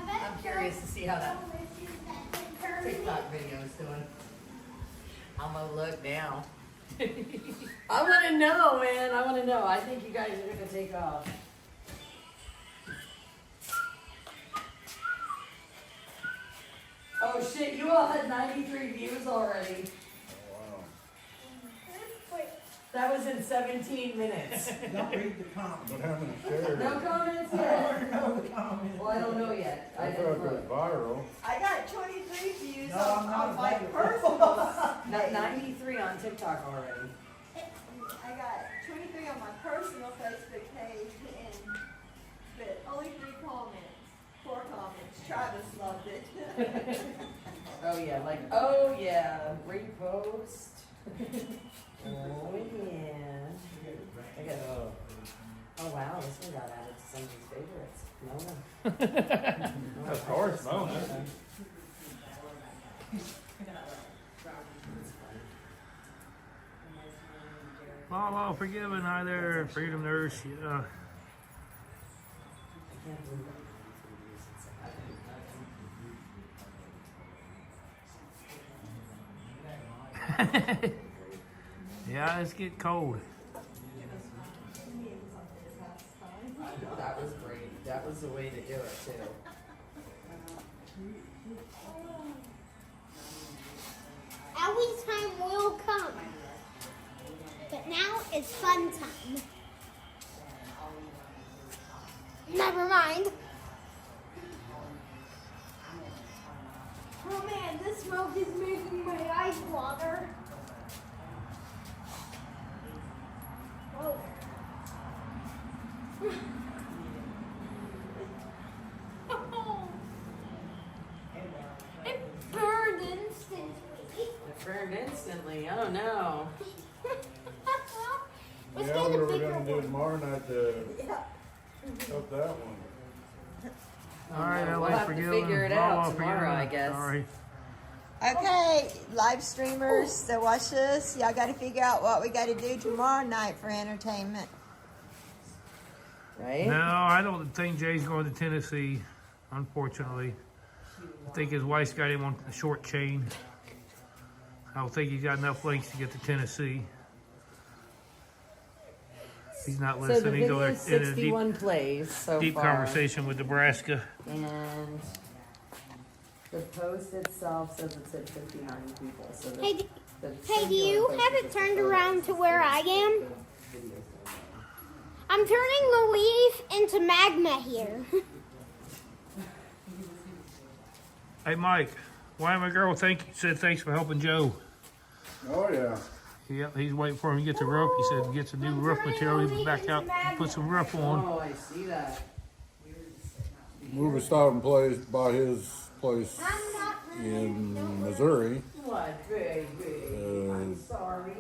I'm curious to see how that TikTok video is doing. I'm gonna look now. I wanna know, man. I wanna know. I think you guys are gonna take off. Oh shit, you all had 93 views already. That was in 17 minutes. Don't read the comments. But how many shares? No comments yet? No comments. Well, I don't know yet. I I didn't thought it was look. viral. I got 23 views No, I'm on not my invited. personal. Not 93 on TikTok already. I got 23 on my personal Facebook page, and but only 3 comments, 4 comments. Travis loved it. Oh yeah, like, oh yeah, repost. Oh yeah. I got, oh wow, this one got added to somebody's favorites. Mona. Of course, Mona. All forgiven. Hi there, Freedom Nurse. Yeah. Yeah, it's getting cold. That was great. That was the way to do it too. Always time will come. But now it's fun time. Never mind. Oh man, this smoke is making my eyes water. Oh. Oh. It burned instantly. It burned instantly. Oh no. Let's Yeah, get we a were bigger gonna do one. tomorrow night to up that one. All right, We'll LA have to forgiven. figure it All out forgiven. tomorrow, I guess. Sorry. Okay, live streamers that watch this, y'all got to figure out what we got to do tomorrow night for entertainment. Right? No, I don't think Jay's going to Tennessee, unfortunately. I think his wife's got him on a short chain. I don't think he's got enough legs to get to Tennessee. He's not So the listening. He's over video's in a deep, 61 plays so deep far. conversation with Nebraska. And the post itself says it's at 59 people. So the, Hey, the Hey, do you singular have post it is turned the around to where I am? videos. I'm turning the leaf into magma here. Hey, Mike, why my girl said thanks for helping Joe. Oh, yeah. Yep, he's waiting for him to get the rope. He said get some new roof material. He'll be back out and put some roof on. Oh, I see that. We were stopping place by his place in Missouri What, baby? I'm sorry.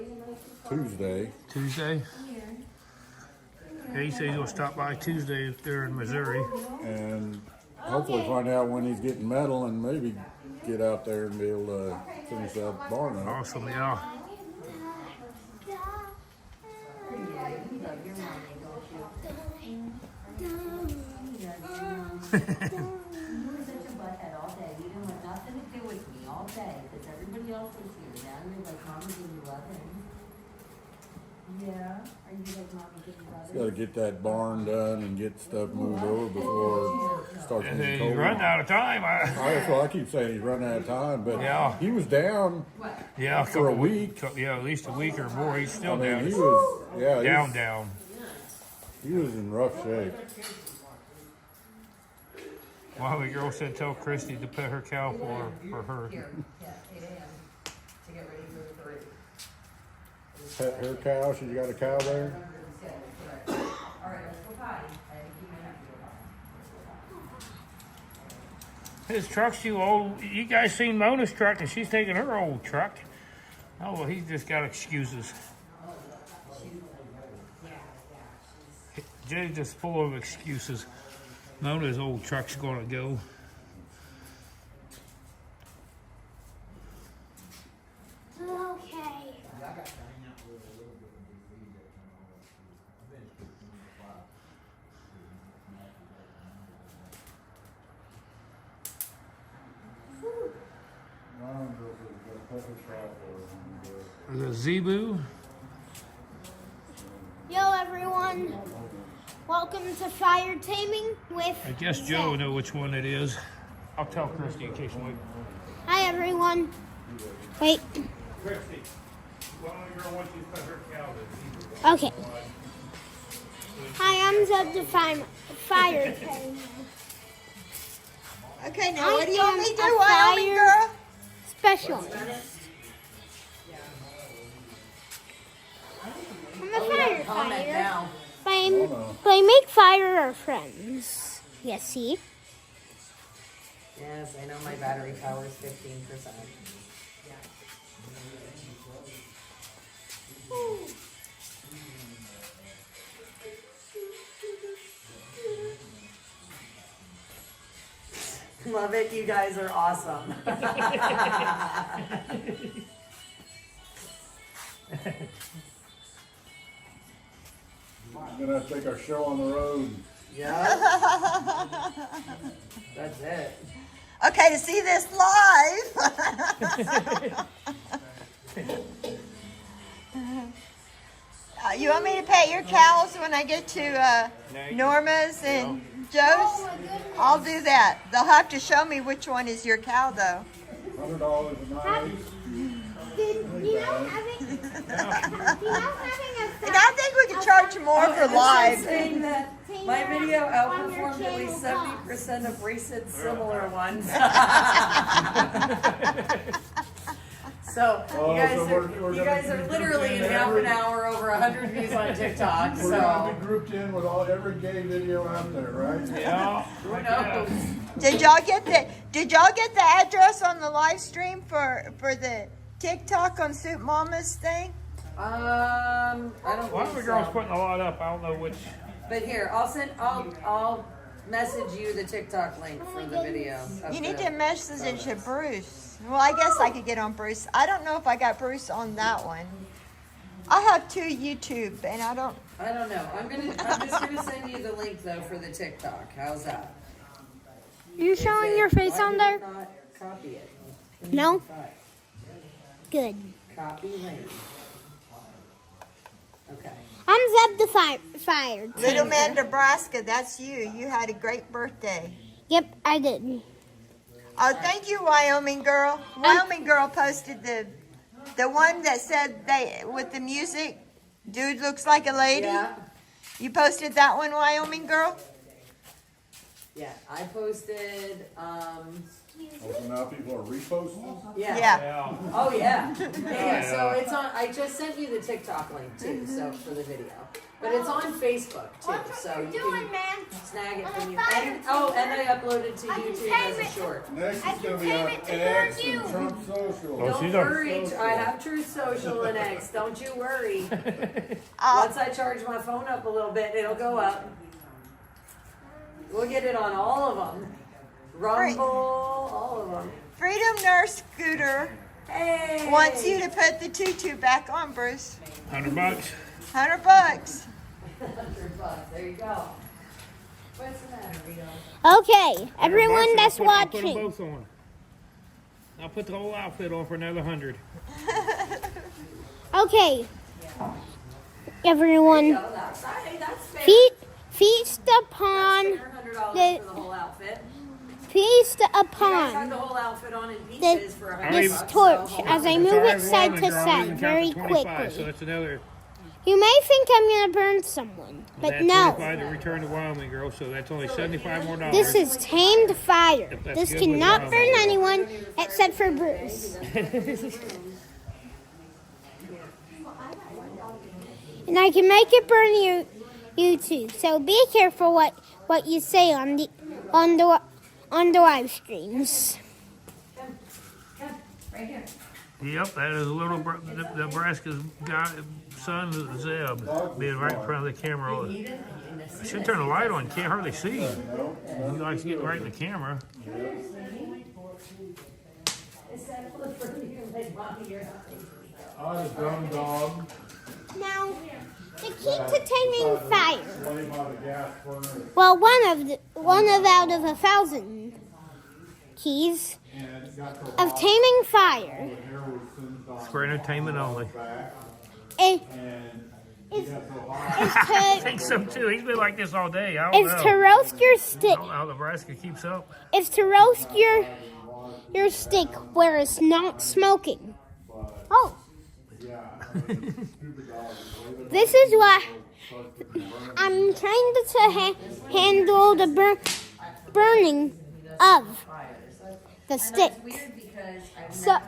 Tuesday. Tuesday? Yeah, he said he's gonna stop by Tuesday if they're in Missouri. And hopefully find out when he's getting metal and maybe get out there and be able to finish that barn up. Awesome, yeah. You were such a butthead all day. You didn't want nothing to do with me all day because everybody else was here. Now you're like, Mama, do you love him? Yeah. Gotta get that barn done and get stuff moved over before it starts getting He's cold. running out of time. That's what I keep saying. He's running out of time, but Yeah. he was down Yeah, for a couple week. Yeah, at least a week or more. He's still I mean, down. he was down, he down. He was in rough shape. Well, the girl said tell Christy to put her cow for her. Pet her cow. She's got a cow there. His truck's too old. You guys seen Mona's truck, and she's taking her old truck. Oh, well, he's just got excuses. Jay's just full of excuses. Mona's old truck's gonna go. Okay. The Zebu. Yo, everyone. Welcome to Fire Taming with. I guess Joe will know which one it is. I'll tell Christy in case you wait. Hi, everyone. Wait. Christy, one girl wants you to put her cow there. Okay. Hi, I'm Zeb the Fire Tamer. Okay, now what do you want me to do, a Wyoming fire girl? Specialist. I'm a firefighter. But I make fire our friends. Yes, see? Yes, I know my battery power is 15%. Love it, you guys are awesome. We're gonna take our show on the road. Yeah. That's it. Okay, to see this live. You want me to pet your cows when I get to Norma's and Joe's? I'll do that. They'll have to show me which one is your cow, though. $100 a night. And I think we can charge more for live. Saying that my video outperformed at least 70% of recent similar ones. So you guys are literally in half an hour over 100 views on TikTok. We're gonna be grouped in with every gay video out there, right? Yeah. Who knows? Did y'all get the address on the live stream for the TikTok on Soup Mama's thing? I don't One of the think girls so. putting a lot up. I don't know which. But here, I'll message you the TikTok link for the video. You need to message it to Bruce. Well, I guess I could get on Bruce. I don't know if I got Bruce on that one. I have 2 YouTube, and I don't know. I'm just gonna send you the link though for the TikTok. How's that? You showing your face on there? Not copy it. No? Good. Copy link. Okay. I'm Zeb the Fire Little Tamer. Man Nebraska, that's you. You had a great birthday. Yep, I did. Oh, thank you, Wyoming girl. Wyoming girl posted the one that said with the music, dude looks like a lady. Yeah. You posted that one, Wyoming girl? Yeah, I posted. So now people are reposting? Yeah. Oh yeah. Yeah. So it's on. I just sent you the TikTok link too. So for the video, but it's on Facebook too. So you can snag it from you. And I uploaded to YouTube as a short. Next is gonna be on X and Trump Social. Don't worry, I have Truth Social and X. Don't you worry. Once I charge my phone up a little bit, it'll go up. We'll get it on all of them. Rumble, all of them. Freedom Nurse Scooter wants you to put the tutu back on, Bruce. $100. $100. $100. There you go. What's the matter, Rito? Okay, everyone that's I'll put them watching. both on. I'll put the whole outfit on for another $100. Okay. everyone. That's fair. Feast upon $100 for the whole outfit. feast You guys had upon the whole outfit on in pieces for this $100. torch So as I That's move all right, it side to girl. I side even very counted 25, quickly. So that's another. You may think I'm gonna burn someone, but That's no. 25 to return to Wyoming, girl. So that's only $75 more. This is tamed fire. If that's This good with cannot Wyoming, burn girl. anyone except for Bruce. And I can make it burn you too. So be careful what you say on the live streams. Right here. Yep, that is a little Nebraska's guy, son, Zeb, being right in front of the camera. I should turn the light on. Can't hardly see him. He likes getting right in the camera. I'm a dumb dog. Now, the key to taming fire. Lay by the gas burner. Well, one of out of 1,000 keys of taming fire. For entertainment only. Is I think so too. He's been like this all day. I don't know. to roast your I stick. don't know how Nebraska keeps up. Is to roast your stick where it's not smoking. Oh. This is why I'm trying to handle the burning of the stick. So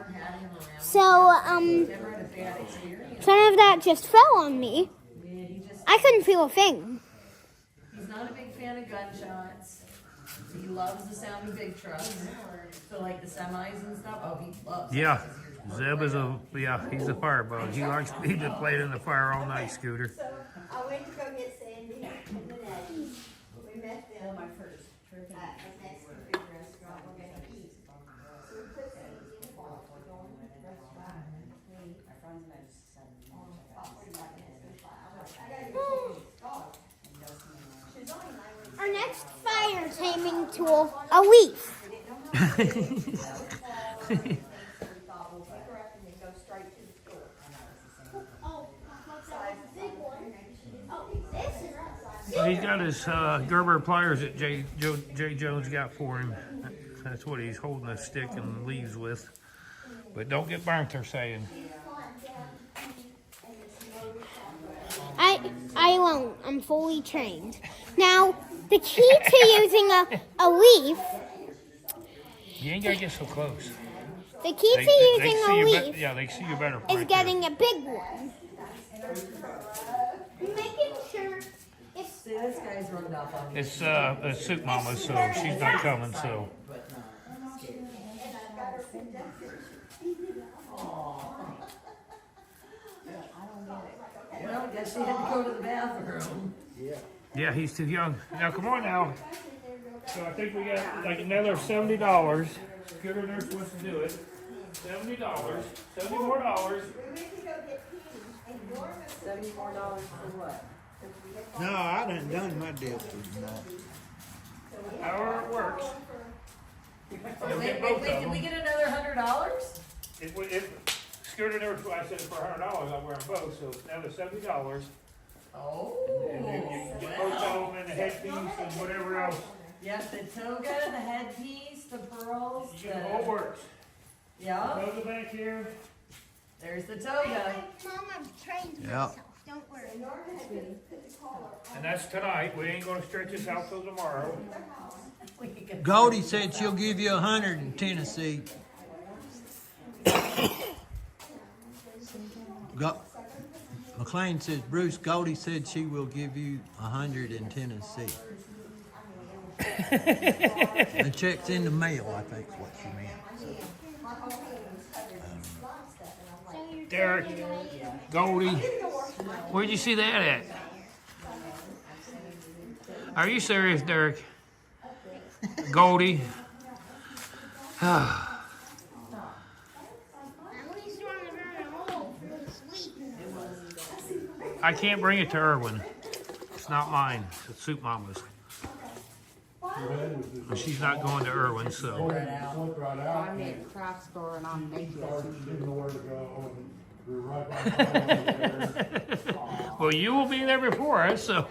some of that just fell on me. I couldn't feel a thing. He's not a big fan of gunshots. He loves the sound of big trucks. So like the semis and stuff. Oh, he loves it. Yeah, Zeb is he's a firebug. He likes to be played in the fire all night, Scooter. So I went to go get Sandy and Nanette. We met them my first trip at a Mexican food restaurant. We're gonna eat. So we put Sandy in the car. We're going to the restaurant and we my friends and I just said, about 45 minutes goes by. I'm like, I gotta go take this dog. She's only 9 weeks. Our next fire taming tool, a leaf. He's got his Gerber pliers that Jay Jones got for him. That's what he's holding a stick and leaves with. But don't get burnt, they're saying. I won't. I'm fully trained. Now, the key to using a leaf. You ain't gotta get so close. The key to using a leaf they see you better. is Right getting a big one. Making sure it's. See, this guy's rubbed off on me. It's Soup Mama, so she's not coming. So Well, I guess she had to go to the bathroom. yeah, he's too young. Now come on now. So I think we got like another $70. Scooter Nurse wants to do it. $70, $70 more. $70 more for what? No, I done my deal for tonight. However it works. Wait, did we get another $100? If Scooter Nurse, I said for $100, I'll wear them both. So another $70. Oh, And then you get both of them and the headpiece and whatever else. Yep, the toga, the headpiece, the pearls. You can all works. Yeah. Toga back here. There's the toga. Mom, I've trained Yeah. Don't worry. And that's tonight. We ain't gonna stretch this out till tomorrow. Goldie said she'll give you 100 in Tennessee. McLean says, Bruce, Goldie said she will give you 100 in Tennessee. The check's in the mail, I think is what she meant. Derek, Goldie, where'd you see that at? Are you serious, Derek? Goldie. I can't bring it to Erwin. It's not mine. It's Soup Mama's. And she's not going to Erwin, so. I'm at the craft store and I'm making Didn't know where to go. We're right by Well, you will be there before us, so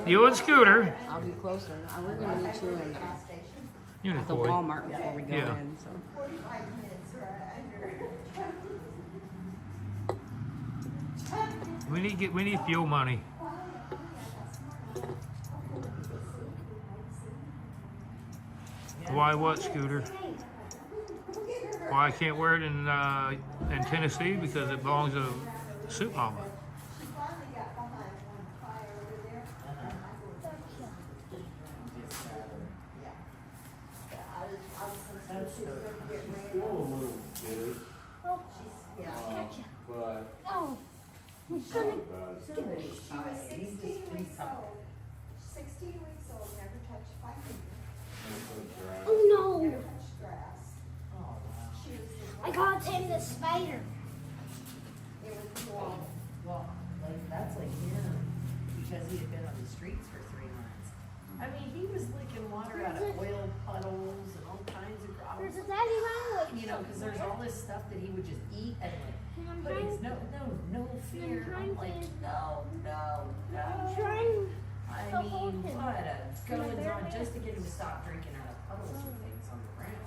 you and Scooter. I'll be closer. We're gonna meet you in at the Unicoy. Walmart before we go Yeah. in. So. 45 minutes or under. We need fuel money. Why what, Scooter? Why I can't wear it in Tennessee? Because it belongs to Soup Mama. Still a little bitter. But Oh, it's not bad. She was 16 weeks old. 16 weeks old, never touched my finger. oh no! Never touched grass. She was the I gotta tame the spider. It was long. Well, like, that's like him, because he had been on the streets for 3 months. I mean, he was licking water out of oil puddles and all kinds of There's a problems. daddy long You know, because there's all this stuff that he would just eat and like, but it's no fear. I'm like, no. I'm trying. I to mean, hold him. what a goings bare on just to hands. get him to stop drinking out of puddles and things on the ground.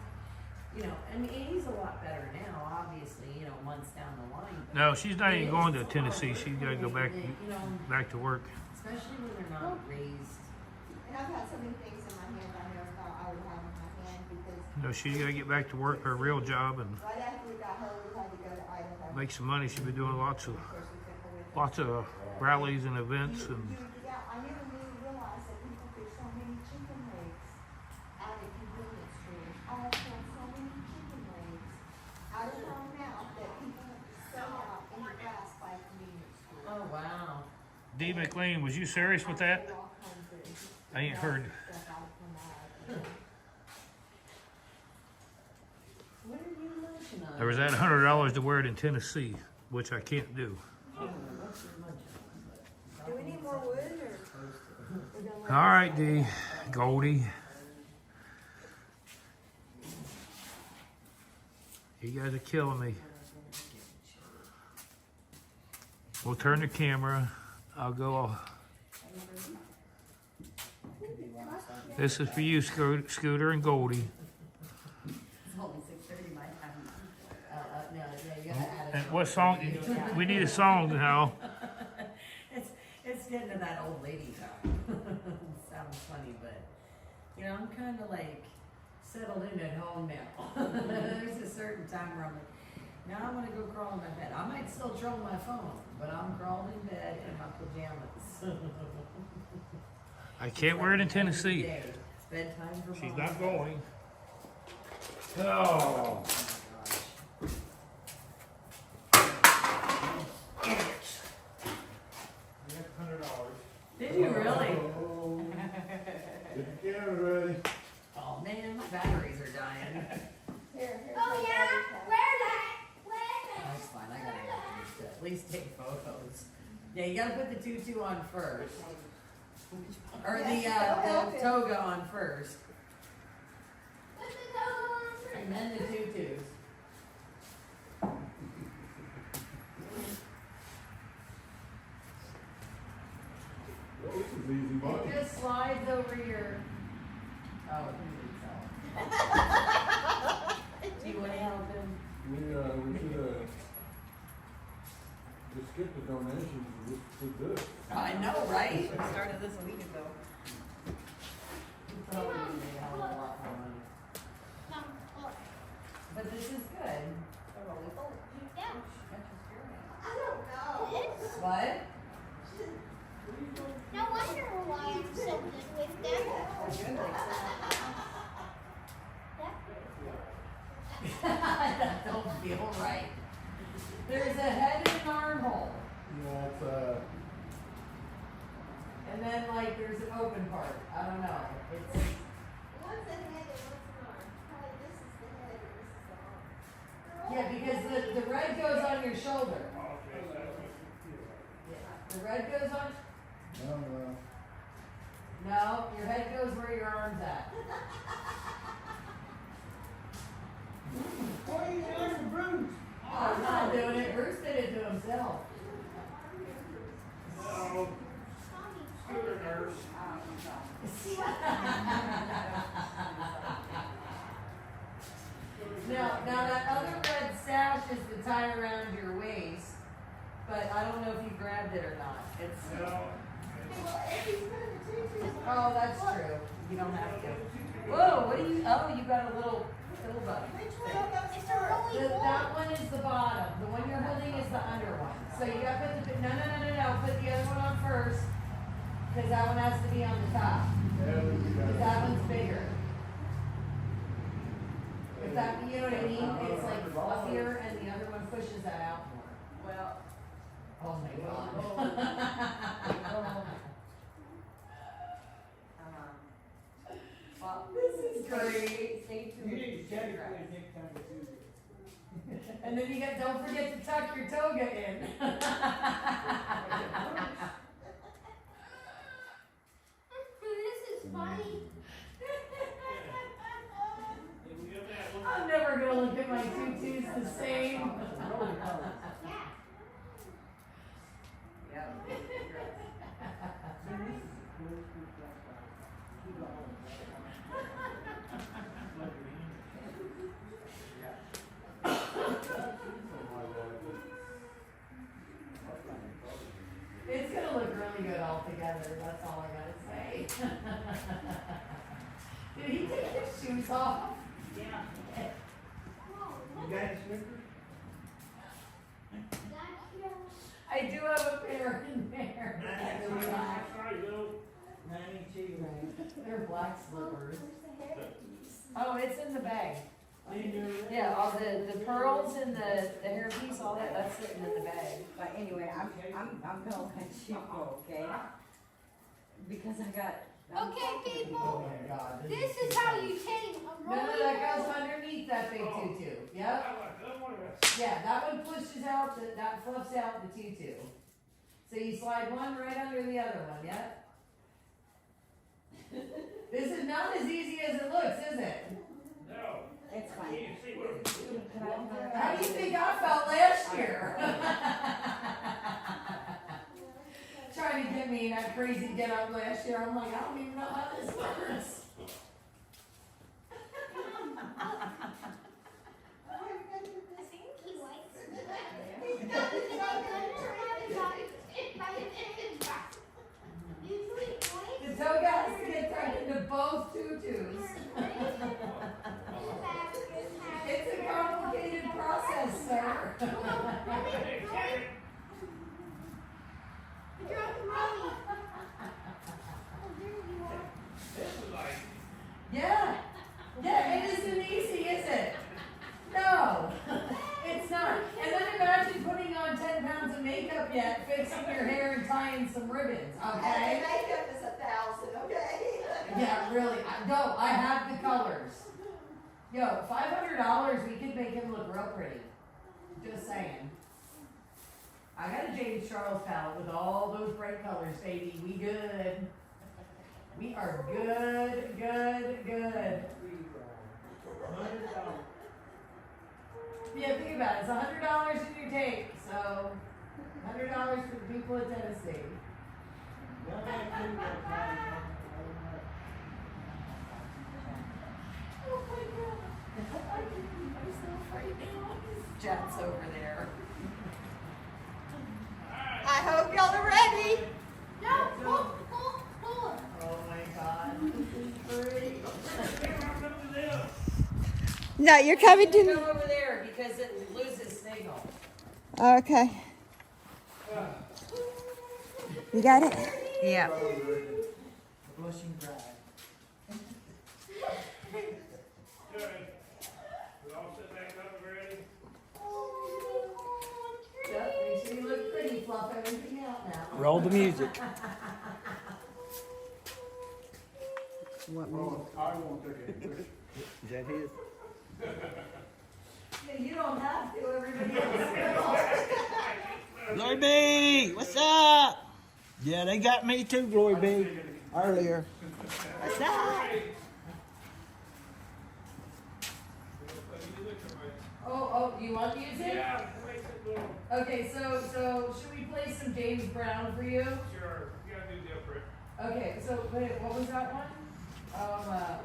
You know, I mean, he's a lot better now, obviously, you know, months down the line. but No, she's not even it going is to Tennessee. She's got to go back you know, to work. especially when they're not raised. And I've had so many things in my hand I never thought I would have in my hand because No, she's got to get back to work, her real job, and right after we got her, we had to go to Idaho. make some money. She's been doing lots of Of course, we took her with us. rallies and events, and Yeah, I never really realized that people fish so many chicken legs out at convenience stores. All sell so many chicken legs out of our mouth that people sell out in the grass by convenience stores. Oh, wow. Dee McLean, was you serious with that? All kinds of I ain't heard. stuff out from What are you munching on? There was that $100 to wear it in Tennessee, which I can't do. Do we need more wood or? All right, Dee, Goldie. You guys are killing me. We'll turn the camera. I'll go. This is for you, Scooter and Goldie. It's only 6:30 my time. No, yeah, you gotta add it. And what song? We need a song now. It's getting to that old lady time. Sounds funny, but, you know, I'm kind of like settled in at home now. There's a certain time where I'm like, now I'm gonna go crawl in my bed. I might still troll my phone, but I'm crawling in bed in my pajamas. I can't wear it in Tennessee. It's bedtime for She's Mom. not going. Oh. Did you really? Get the camera ready. Oh man, my batteries are dying. Oh yeah, where that? That's fine, I gotta at least take photos. Yeah, you gotta put the tutu on first. Or the toga on first. And then the tutus. This is easy money. It just slides over your. Oh, do you want to help him? We should just skip the donations and just did this. I know, right? We started this a week ago. We probably made a lot more money. But this is good. I don't know. What? No wonder why I'm so good with them. That don't feel right. There's a head and an armhole. Yeah, it's And then like there's an open part. I don't know. It's One's a head and one's an arm. Probably this is the head and this is the arm. yeah, because the red goes on your shoulder. Yeah. The red goes on. No, your head goes where your arm's at. Why are you asking Bruce? I'm not doing it. Bruce did it to himself. himself. No. Scooter nurse. Now that other red sash is to tie around your waist, but I don't know if you grabbed it or not. It's. No. Oh, that's true. You don't have to. Whoa, what do you? Oh, you got a little pill button. That one is the bottom. The one you're holding is the under one. So you got to put the no. Put the other one on first, because that one has to be on the top. Because that one's bigger. If that, you know what I mean? It's like fluffier, and the other one pushes that out more. Well, Oh my God. well, This is great. stay tuned. You need to check it out next time it's easier. And then don't forget to tuck your toga in. This is funny. I'm never gonna look at my tutus the same. Yep. It's gonna look really good all together, that's all I gotta say. Did he take his shoes off? Yeah. You got any Snickers? I do have a pair in there. They're black slippers. Oh, it's in the bag. Yeah, all the pearls and the hairpiece, all that's sitting in the bag. But anyway, I'm gonna let you go, okay? Because I got. Okay, people. Oh my God. This is how you take a No, rolling that ball. goes underneath that big tutu. Yep. Yeah, that one pushes out, that fluffs out the tutu. So you slide one right under the other one, yep. This is not as easy as it looks, is it? No. It's fine. How do you think I felt last year? Trying to get me in that crazy get up last year. I'm like, I don't even know how this works. The toga has to get tucked into both tutus. It's a complicated process, sir. Yeah. Yeah, it isn't easy, is it? No. It's not. And then imagine putting on 10 pounds of makeup yet, fixing your hair and tying some ribbons, okay? Makeup is 1,000, okay? Yeah, really. I have the colors. Yo, $500, we could make him look real pretty. Just saying. I got a James Charles palette with all those bright colors, baby. We good. We are good, good, good. Yeah, think about it. It's $100 in your take, so $100 for the people of Tennessee. Oh my God. I can be myself right now. Jet's over there. I hope y'all are ready. No, Oh my God. This is great. No, you're coming to me. Go over there because it loses signal. Okay. You got it? Yeah. Blushing bride. Yep, make sure you look pretty, fluff everything out now. Roll the music. What Oh, I won't take any pictures. Is that his? Yeah, you don't have to, everybody else will. Glory B, what's up? Yeah, they got me too, Glory B, earlier. What's up? Oh, you want music? Yeah. Okay, so should we play some James Brown for you? Sure. You gotta do different. Okay, so wait, what was that one?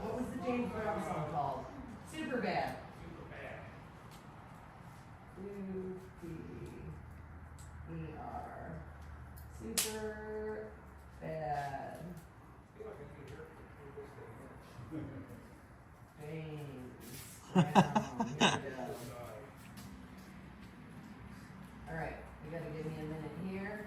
What was the James Brown song called? Super Bad. Super bad. U-P-E-R. Super bad. James Brown. Here we go. Alright, you gotta give me a minute here.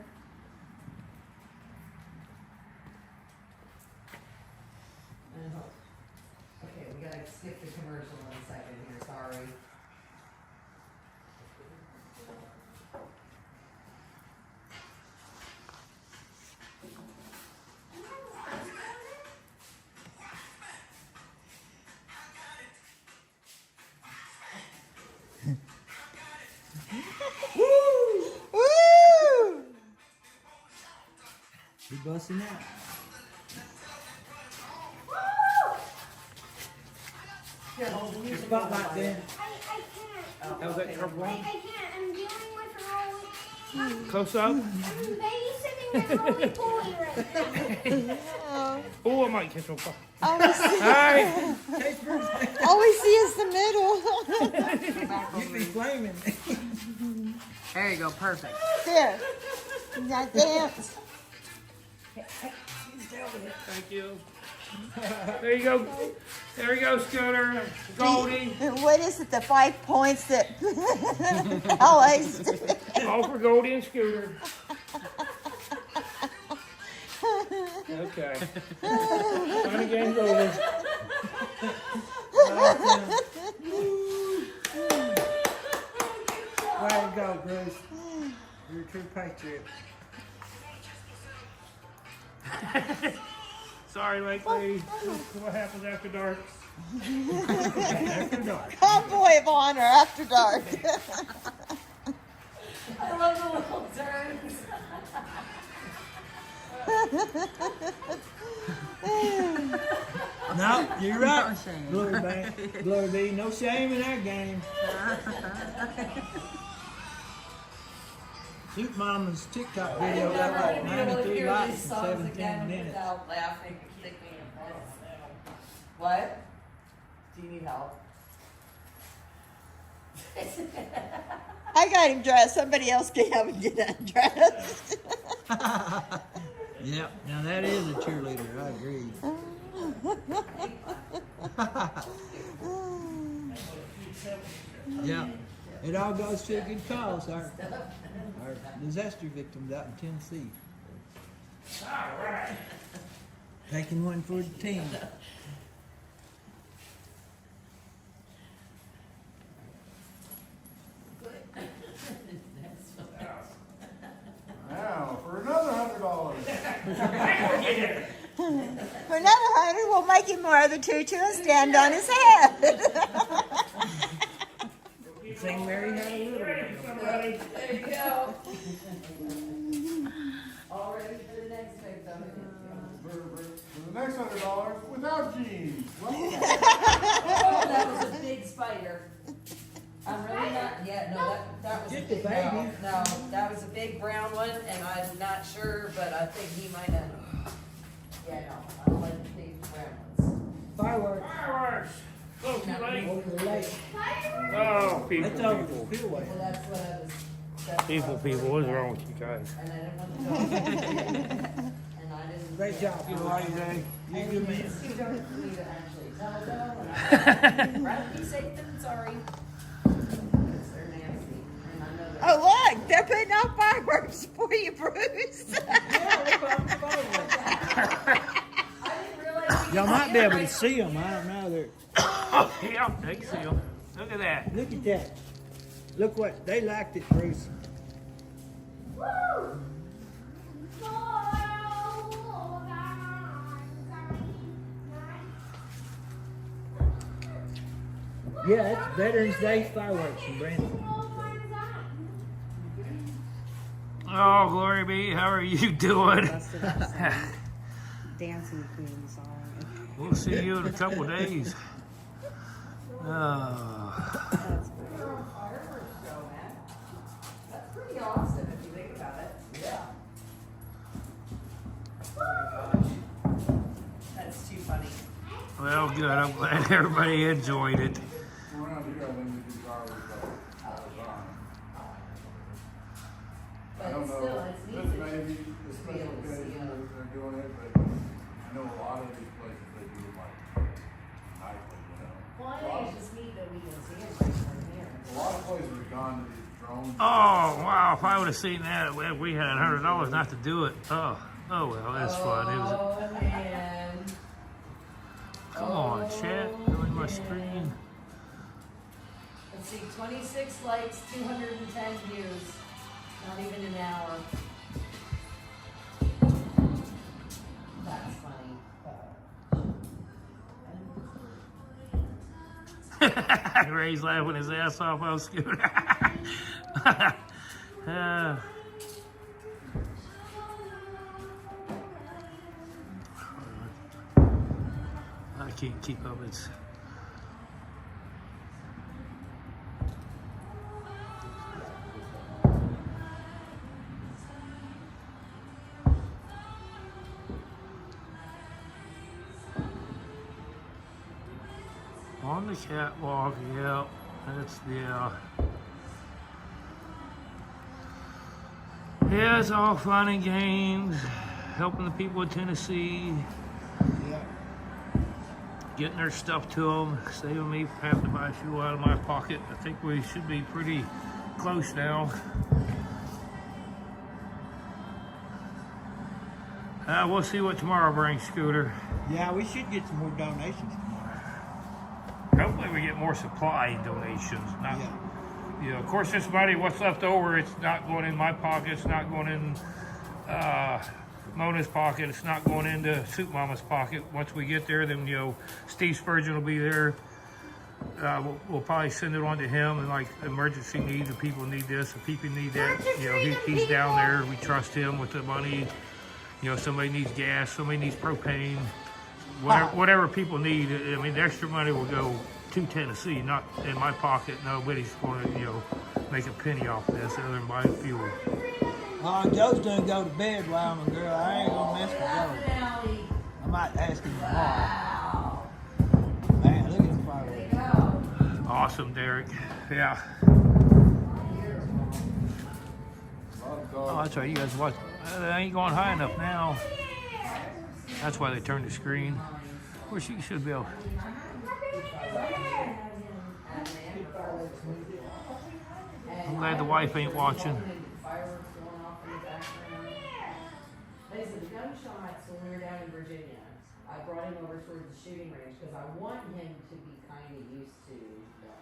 Okay, we gotta skip the commercial in a second here, sorry. Woo! You busting out. Here, hold the music. Spotlight then. I can't. How's that trouble? I can't. I'm dealing with Rolly. Close up. I'm babysitting that Rolly boy right now. Oh, I might catch on fire. All we see, Hi. all we see is the middle. You be flaming. There you go, perfect. There. Now dance. Thank you. There you go. There you go, Scooter. Goldie. What is it? The 5 points that LA's All for Goldie and Scooter. Okay. Funny game's over. Way to go, Bruce. You're a true patriot. Sorry, Lake Lady. What happens after dark? After dark. Convoy of honor after dark. I love the little turns. No, you're right. Glory be, no shame in that game. Shoot Mama's TikTok video got like 93 likes in 17 minutes. Without laughing and thinking of this. What? Do you need help? I got him dressed. Somebody else can help him get undressed. Yep, now that is a cheerleader, I agree. Yeah, it all goes to a good cause. Our disaster victims out in Tennessee. Taking one for the team. Now, for another $100. For another 100, we'll make him wear the tutu and stand on his head. St. Mary had a little one. There you go. All ready for the next victim. For the next $100 without jeans. Oh, that was a big spider. I'm really not, that was a Get the big, baby. no, that was a big brown one, and I'm not sure, but I think he might have, no, I don't like the big brown ones. Fireworks. Fireworks. Oh, too late. Over the lake. Oh, people, That's over the people. spillway. Well, that's what I was, that's People, what I was people, what's wrong with you guys? And I didn't want to talk. And I didn't. Great job, You know, today. You good man. You don't need to actually tell them. Rather be safe than sorry. Because they're nasty. And I know they're. Oh, look, they're putting out fireworks for you, Bruce. Y'all might be able to see them. I don't know. They're, Yeah, they can see them. Look at that. look at that. Look what they liked it, Bruce. Yeah, it's Veterans Day fireworks in Branson. Oh, Glory be. How are you doing? Dancing Queen song. We'll see you in a couple days. Oh. Austin if you think about it. Yeah. Oh my gosh. That's too funny. Well, good. I'm glad everybody enjoyed it. Around here, I think we do garbage all the time. I don't know, this maybe, this special occasion that they're doing it, but I know a lot of these places, they do it like nightly, you know. Well, I think it's just neat that we can see it right from here. A lot of places have gone to these drones. Oh, wow. If I would have seen that, we had $100 not to do it. Oh well, it's fun. It was. Oh, man. Come on, chat. Doing my screen. Let's see, 26 likes, 210 views. Not even an hour. That's funny. Ray's laughing his ass off on Scooter. I can't keep up. It's on the catwalk. Yeah, that's yeah, it's all fun and games. Helping the people in Tennessee. Yeah. Getting their stuff to them, saving me from having to buy fuel out of my pocket. I think we should be pretty close now. We'll see what tomorrow brings, Scooter. Yeah, we should get some more donations tomorrow. Hopefully we get more supply donations. Not, you know, of course, this money, what's left over, it's not going in my pocket. It's not going in Mona's pocket. It's not going into Soup Mama's pocket. Once we get there, then, you know, Steve Spurgeon will be there. We'll probably send it on to him, and like emergency needs, if people need this, if people need that, you know, he's down there. We trust him with the money. You know, somebody needs gas, somebody needs propane, whatever people need. I mean, the extra money will go to Tennessee, not in my pocket. Nobody's going to, you know, make a penny off this other than buying fuel. Joe's gonna go to bed while I'm a girl. I ain't gonna mess with Joe. I might ask him tomorrow. Man, look at the fireworks. Awesome, Derek. Yeah. Oh, that's right. You guys watch. They ain't going high enough now. That's why they turned the screen. Of course, you should be able. I'm glad the wife ain't watching. They said the gunshots when we were down in Virginia. I brought him over towards the shooting range because I want him to be kind of used to that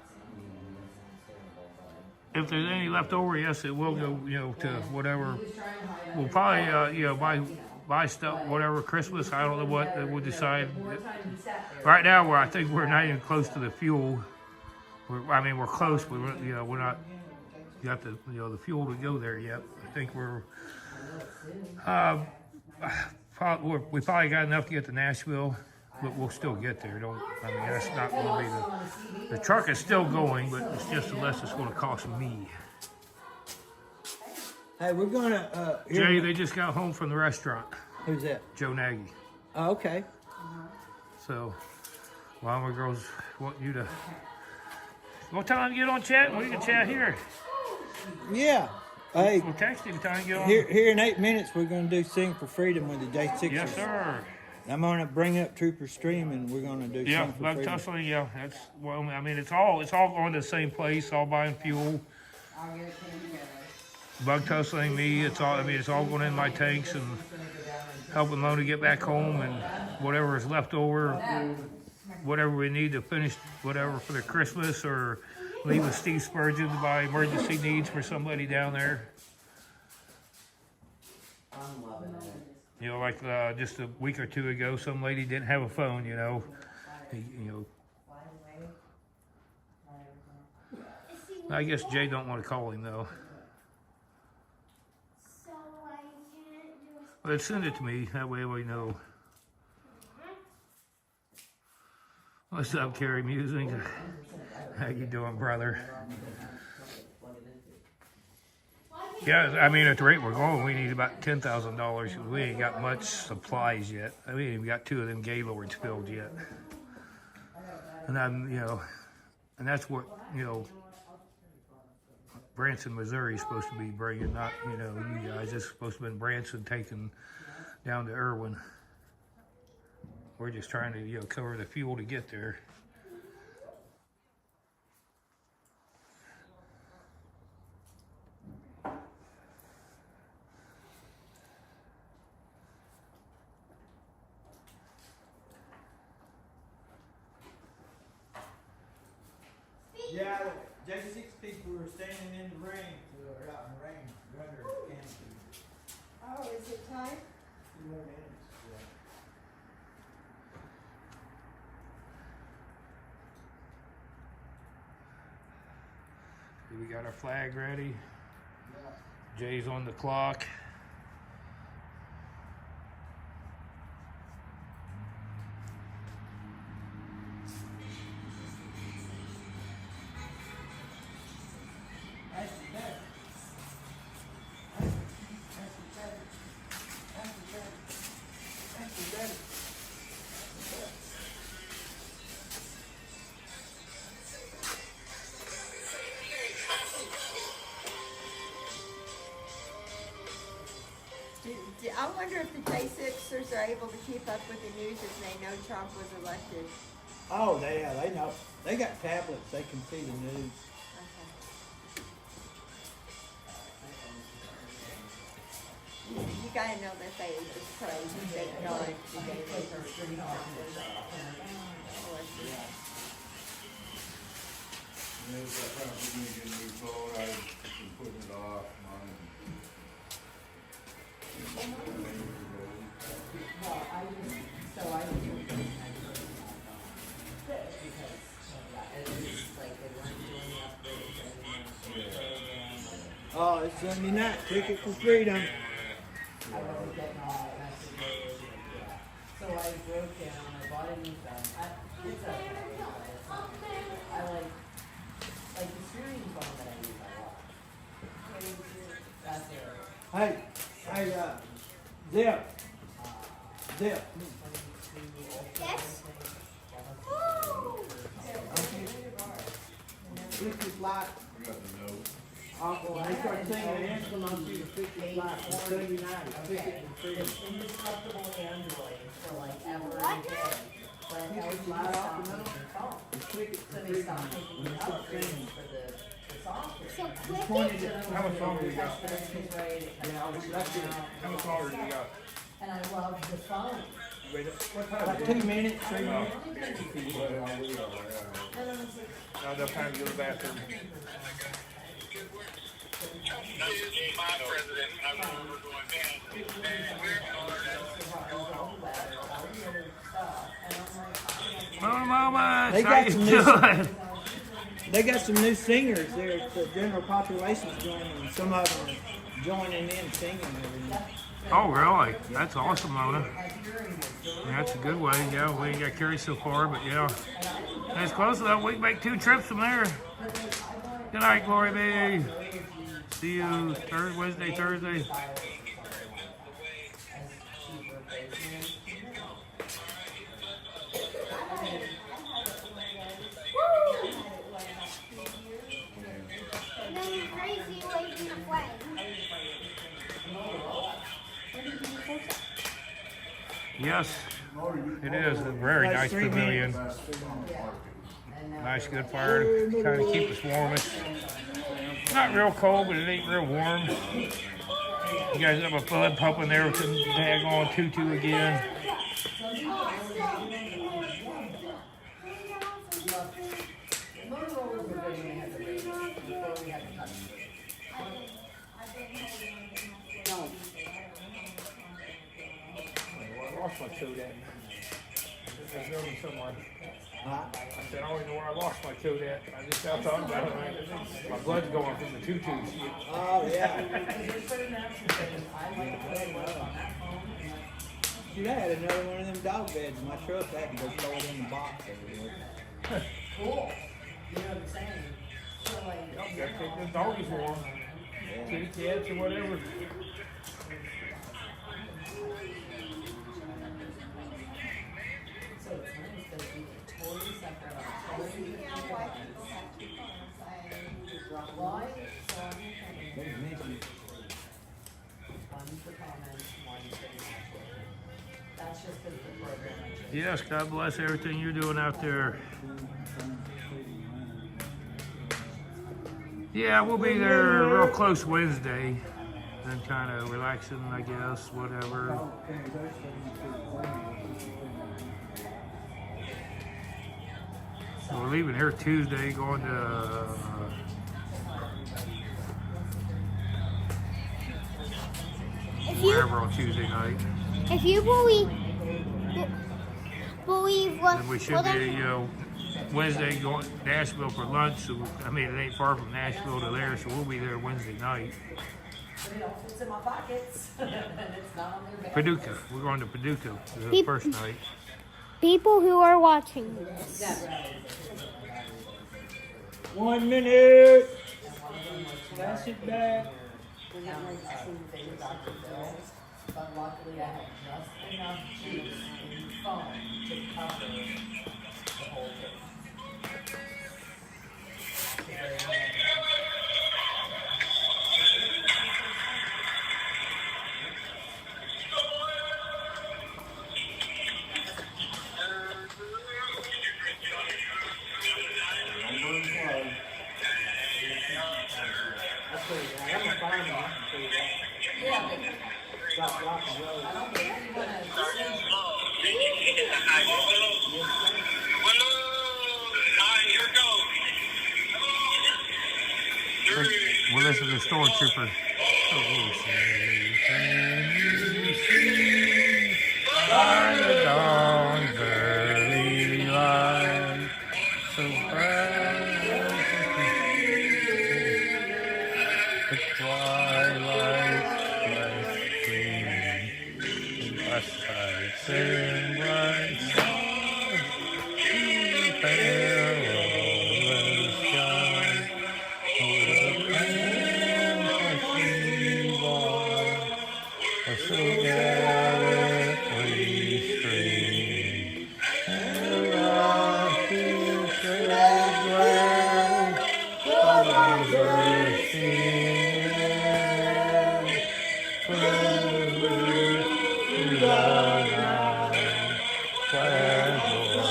sound. If there's any left over, yes, it will go, you know, to whatever. We'll probably, you know, buy stuff, whatever, Christmas. I don't know what we'll decide. Right now, I think we're not even close to the fuel. We're close, but you know, we're not. You got the, you know, the fuel to go there yet. I think we're. We probably got enough to get to Nashville, but we'll still get there. That's not going to be the truck is still going, but it's just the less it's going to cost me. Hey, we're gonna. Jay, they just got home from the restaurant. Who's that? Joe Nagy. Oh, okay. So, one of my girls want you to. What time to get on chat? We can chat here. Yeah. Hey, we'll text him time to get on. Here in 8 minutes, we're going to do Sing for Freedom with the J6ers. Yes, sir. I'm going to bring up Trooper Stream, and we're going to do Sing for Bug Freedom. tussling, yeah. That's, well, I mean, it's all going to the same place, all buying fuel. Bug tussling me, it's all going in my tanks and helping Mona get back home and whatever is left over, whatever we need to finish, whatever for the Christmas, or leave with Steve Spurgeon to buy emergency needs for somebody down there. I'm loving it. You know, like just a week or two ago, some lady didn't have a phone, you know. I guess Jay don't want to call him, though. But send it to me, that way we know. What's up, Carrie Music? How you doing, brother? Yeah, I mean, at the rate we're going, we need about $10,000. We ain't got much supplies yet. I mean, we got 2 of them Gaylords filled yet. And I'm, you know, and that's what, you know, Branson, Missouri is supposed to be bringing, not, you know, you guys. It's supposed to be Branson taken down to Erwin. We're just trying to, you know, cover the fuel to get there. Yeah, J6 people were standing in the rain, or out in the rain, under a canopy. Oh, is it time? 2 more minutes, We got our flag ready. Jay's on the clock. I wonder if the J6ers are able to keep up with the news if they know Trump was elected. Oh, they know. They got tablets. They can see the news. You gotta know that they just crazy. They know it. There's that kind of thing you can move forward. I've been putting it off. Oh, it's Sunday night. Ticket for freedom. So I broke down, I bought a new phone. It's okay. I like the steering phone that I use a lot. That's it. Hey, Zip. Zip. Yes. Fix this light. When they start singing the anthem, I'm going to fix this light on Sunday night. Fix it for freedom. It's indestructible Android for like ever and a day. But Fix I this was light off stopped the making middle. phone. Click it So for they freedom. stopped making the upgrades for the software. So click Pointed it. it. How much longer you got? Yeah, that's it. How much longer do you got? And I loved the phone. Like 2 minutes, 3 minutes. Not enough time to go to the bathroom. Mama, They how got you some doing? They got some new singers there. The general population's joining, and some of them are joining in singing every night. Oh, really? That's awesome, Mona. Yeah, that's a good way. Yeah, we ain't got carried so far, but yeah. That's close enough. We can make 2 trips from there. Good night, Glory Be. See you Wednesday, Thursday. No crazy waving the flag. Yes, it is a very nice pavilion. Nice, good fire to kind of keep us warm. It's not real cold, but it ain't real warm. You guys have a flood pumping there with the daggone tutu again. I lost my coat at. There's Erwin somewhere. I said, I don't even know where I lost my coat at. I just got thought about it. My blood's going from the tutus. Oh, yeah. Dude, I had another one of them dog beds in my truck. I had to go throw it in the box everywhere. Cool. You know what I'm saying? So like, Gotta keep them doggies warm. kitty cats or whatever. So it's nice because we can totally separate out. Totally different ones. Why? So I'm thinking. One for comments, one for natural. That's just because the program I chose. Yes, God bless everything you're doing out there. Yeah, we'll be there real close Wednesday. Then kind of relaxing, I guess, whatever. So we're leaving here Tuesday, going to wherever on Tuesday night. If you believe what, And we should be, Wednesday going to Nashville for lunch. So I mean, it ain't far from Nashville to there, so we'll be there Wednesday night. But it all fits in my pockets. And it's not on their back. Paducah. We're going to Paducah the Peop- first night. people who are watching this. 1 minute. Pass it back. But luckily I had just enough juice in foam to cover the whole thing. I'm a fireman, I can tell you that. Yeah, but Stop rock and roll. I don't think you want to We'll listen to the Stormtrooper. Oh, say, can you see by the dawn's early light, so bright the twilight gleaming, and sights and bright stars, perilous shine, over the so gallantly streaming, and round to shed light, forever singing, forever to the night, when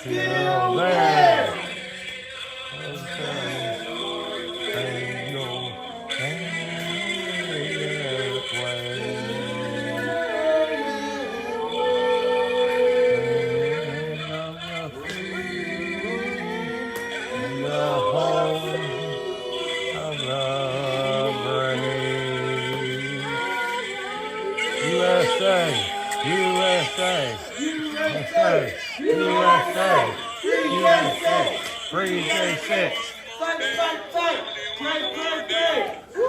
still there. Ain't no USA, free J6. Fight, fight, fight! Great, great, great! Woo!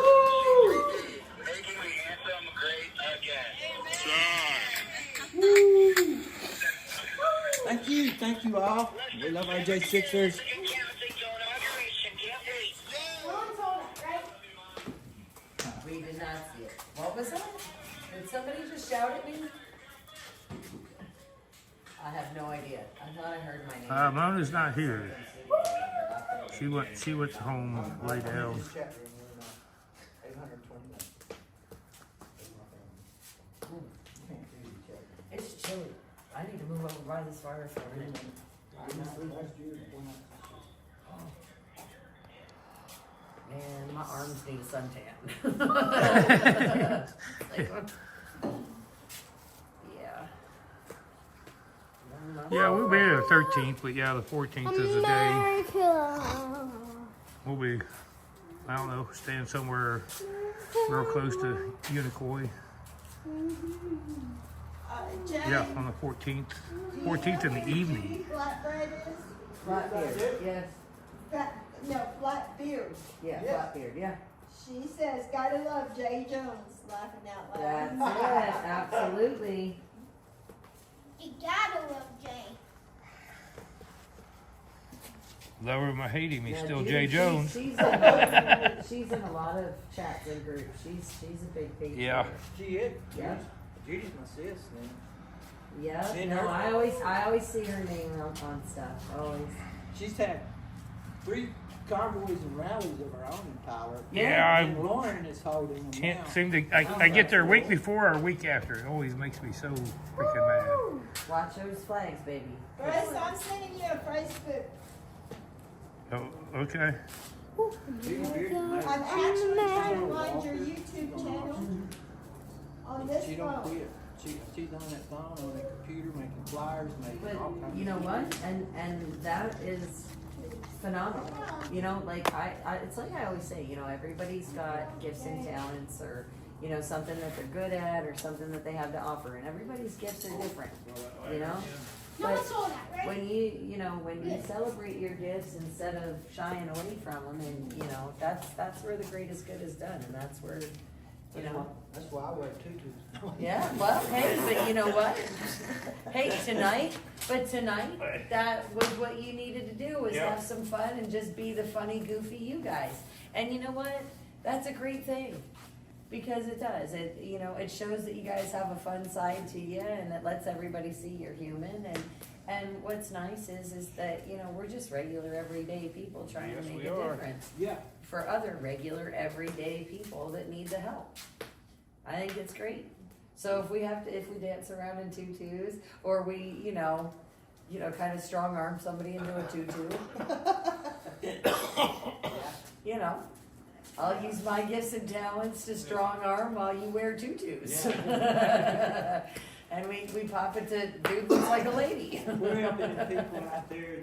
Thank you all. We love our J6ers. We did not see it. What was that? Did somebody just shout at me? I have no idea. I thought I heard my name. Mona's not here. She went home, lay down. It's chilly. I need to move over by this fire for a minute. Man, my arms need a suntan. Yeah. Yeah, we'll be there the 13th, but yeah, the 14th is the day. We'll be, I don't know, staying somewhere real close to Unicoi. Yeah, on the 14th. 14th in the evening. Flatbread is? Flatbeard, yes. No, Flatbeard. Yeah, Flatbeard, yeah. She says, gotta love Jay Jones, laughing out loud. That's it, absolutely. You gotta love Jay. Love him or hate him, he's Yeah, still Judy, Jay Jones. She's in a lot of chats and groups. She's a big page. Yeah. She is. Yeah. Judy's my sis now. Yeah. Me and No, her. I always see her name on stuff. Always. She's had 3 convoys and rallies of her own in Tyler. Yeah, And Lauren is holding them Can't now. seem to. I get there a week before or a week after. It always makes me so freaking mad. Watch those flags, baby. Bryce, I'm sending you a Facebook. Oh, okay. I'm actually trying to find your YouTube channel on this She don't phone. quit. She's on that phone, on the computer, making flyers, making But all kinds you know of what? And that is phenomenal. You know, like I it's like I always say, you know, everybody's got gifts and talents or, you know, something that they're good at or something that they have to offer, and everybody's gifts are different, you know? But when you know, when you celebrate your gifts instead of shying away from them, and you know, that's where the greatest good is done, and that's where, you know. That's why I wear tutus. Yeah, well, hey, but you know what? Hey, tonight, that was what you needed to do, was have some fun and just be the funny, goofy you guys. And you know what? That's a great thing. Because it does. It, you know, it shows that you guys have a fun side to you, and it lets everybody see you're human. And what's nice is that, you know, we're just regular, everyday people trying to make a difference. Yeah. For other regular, everyday people that need the help. I think it's great. So if we dance around in tutus, or we, you know, kind of strong arm somebody into a tutu, you know, I'll use my gifts and talents to strong arm while you wear tutus. Yeah. And we pop it to dude looks like a lady. We're helping the people out there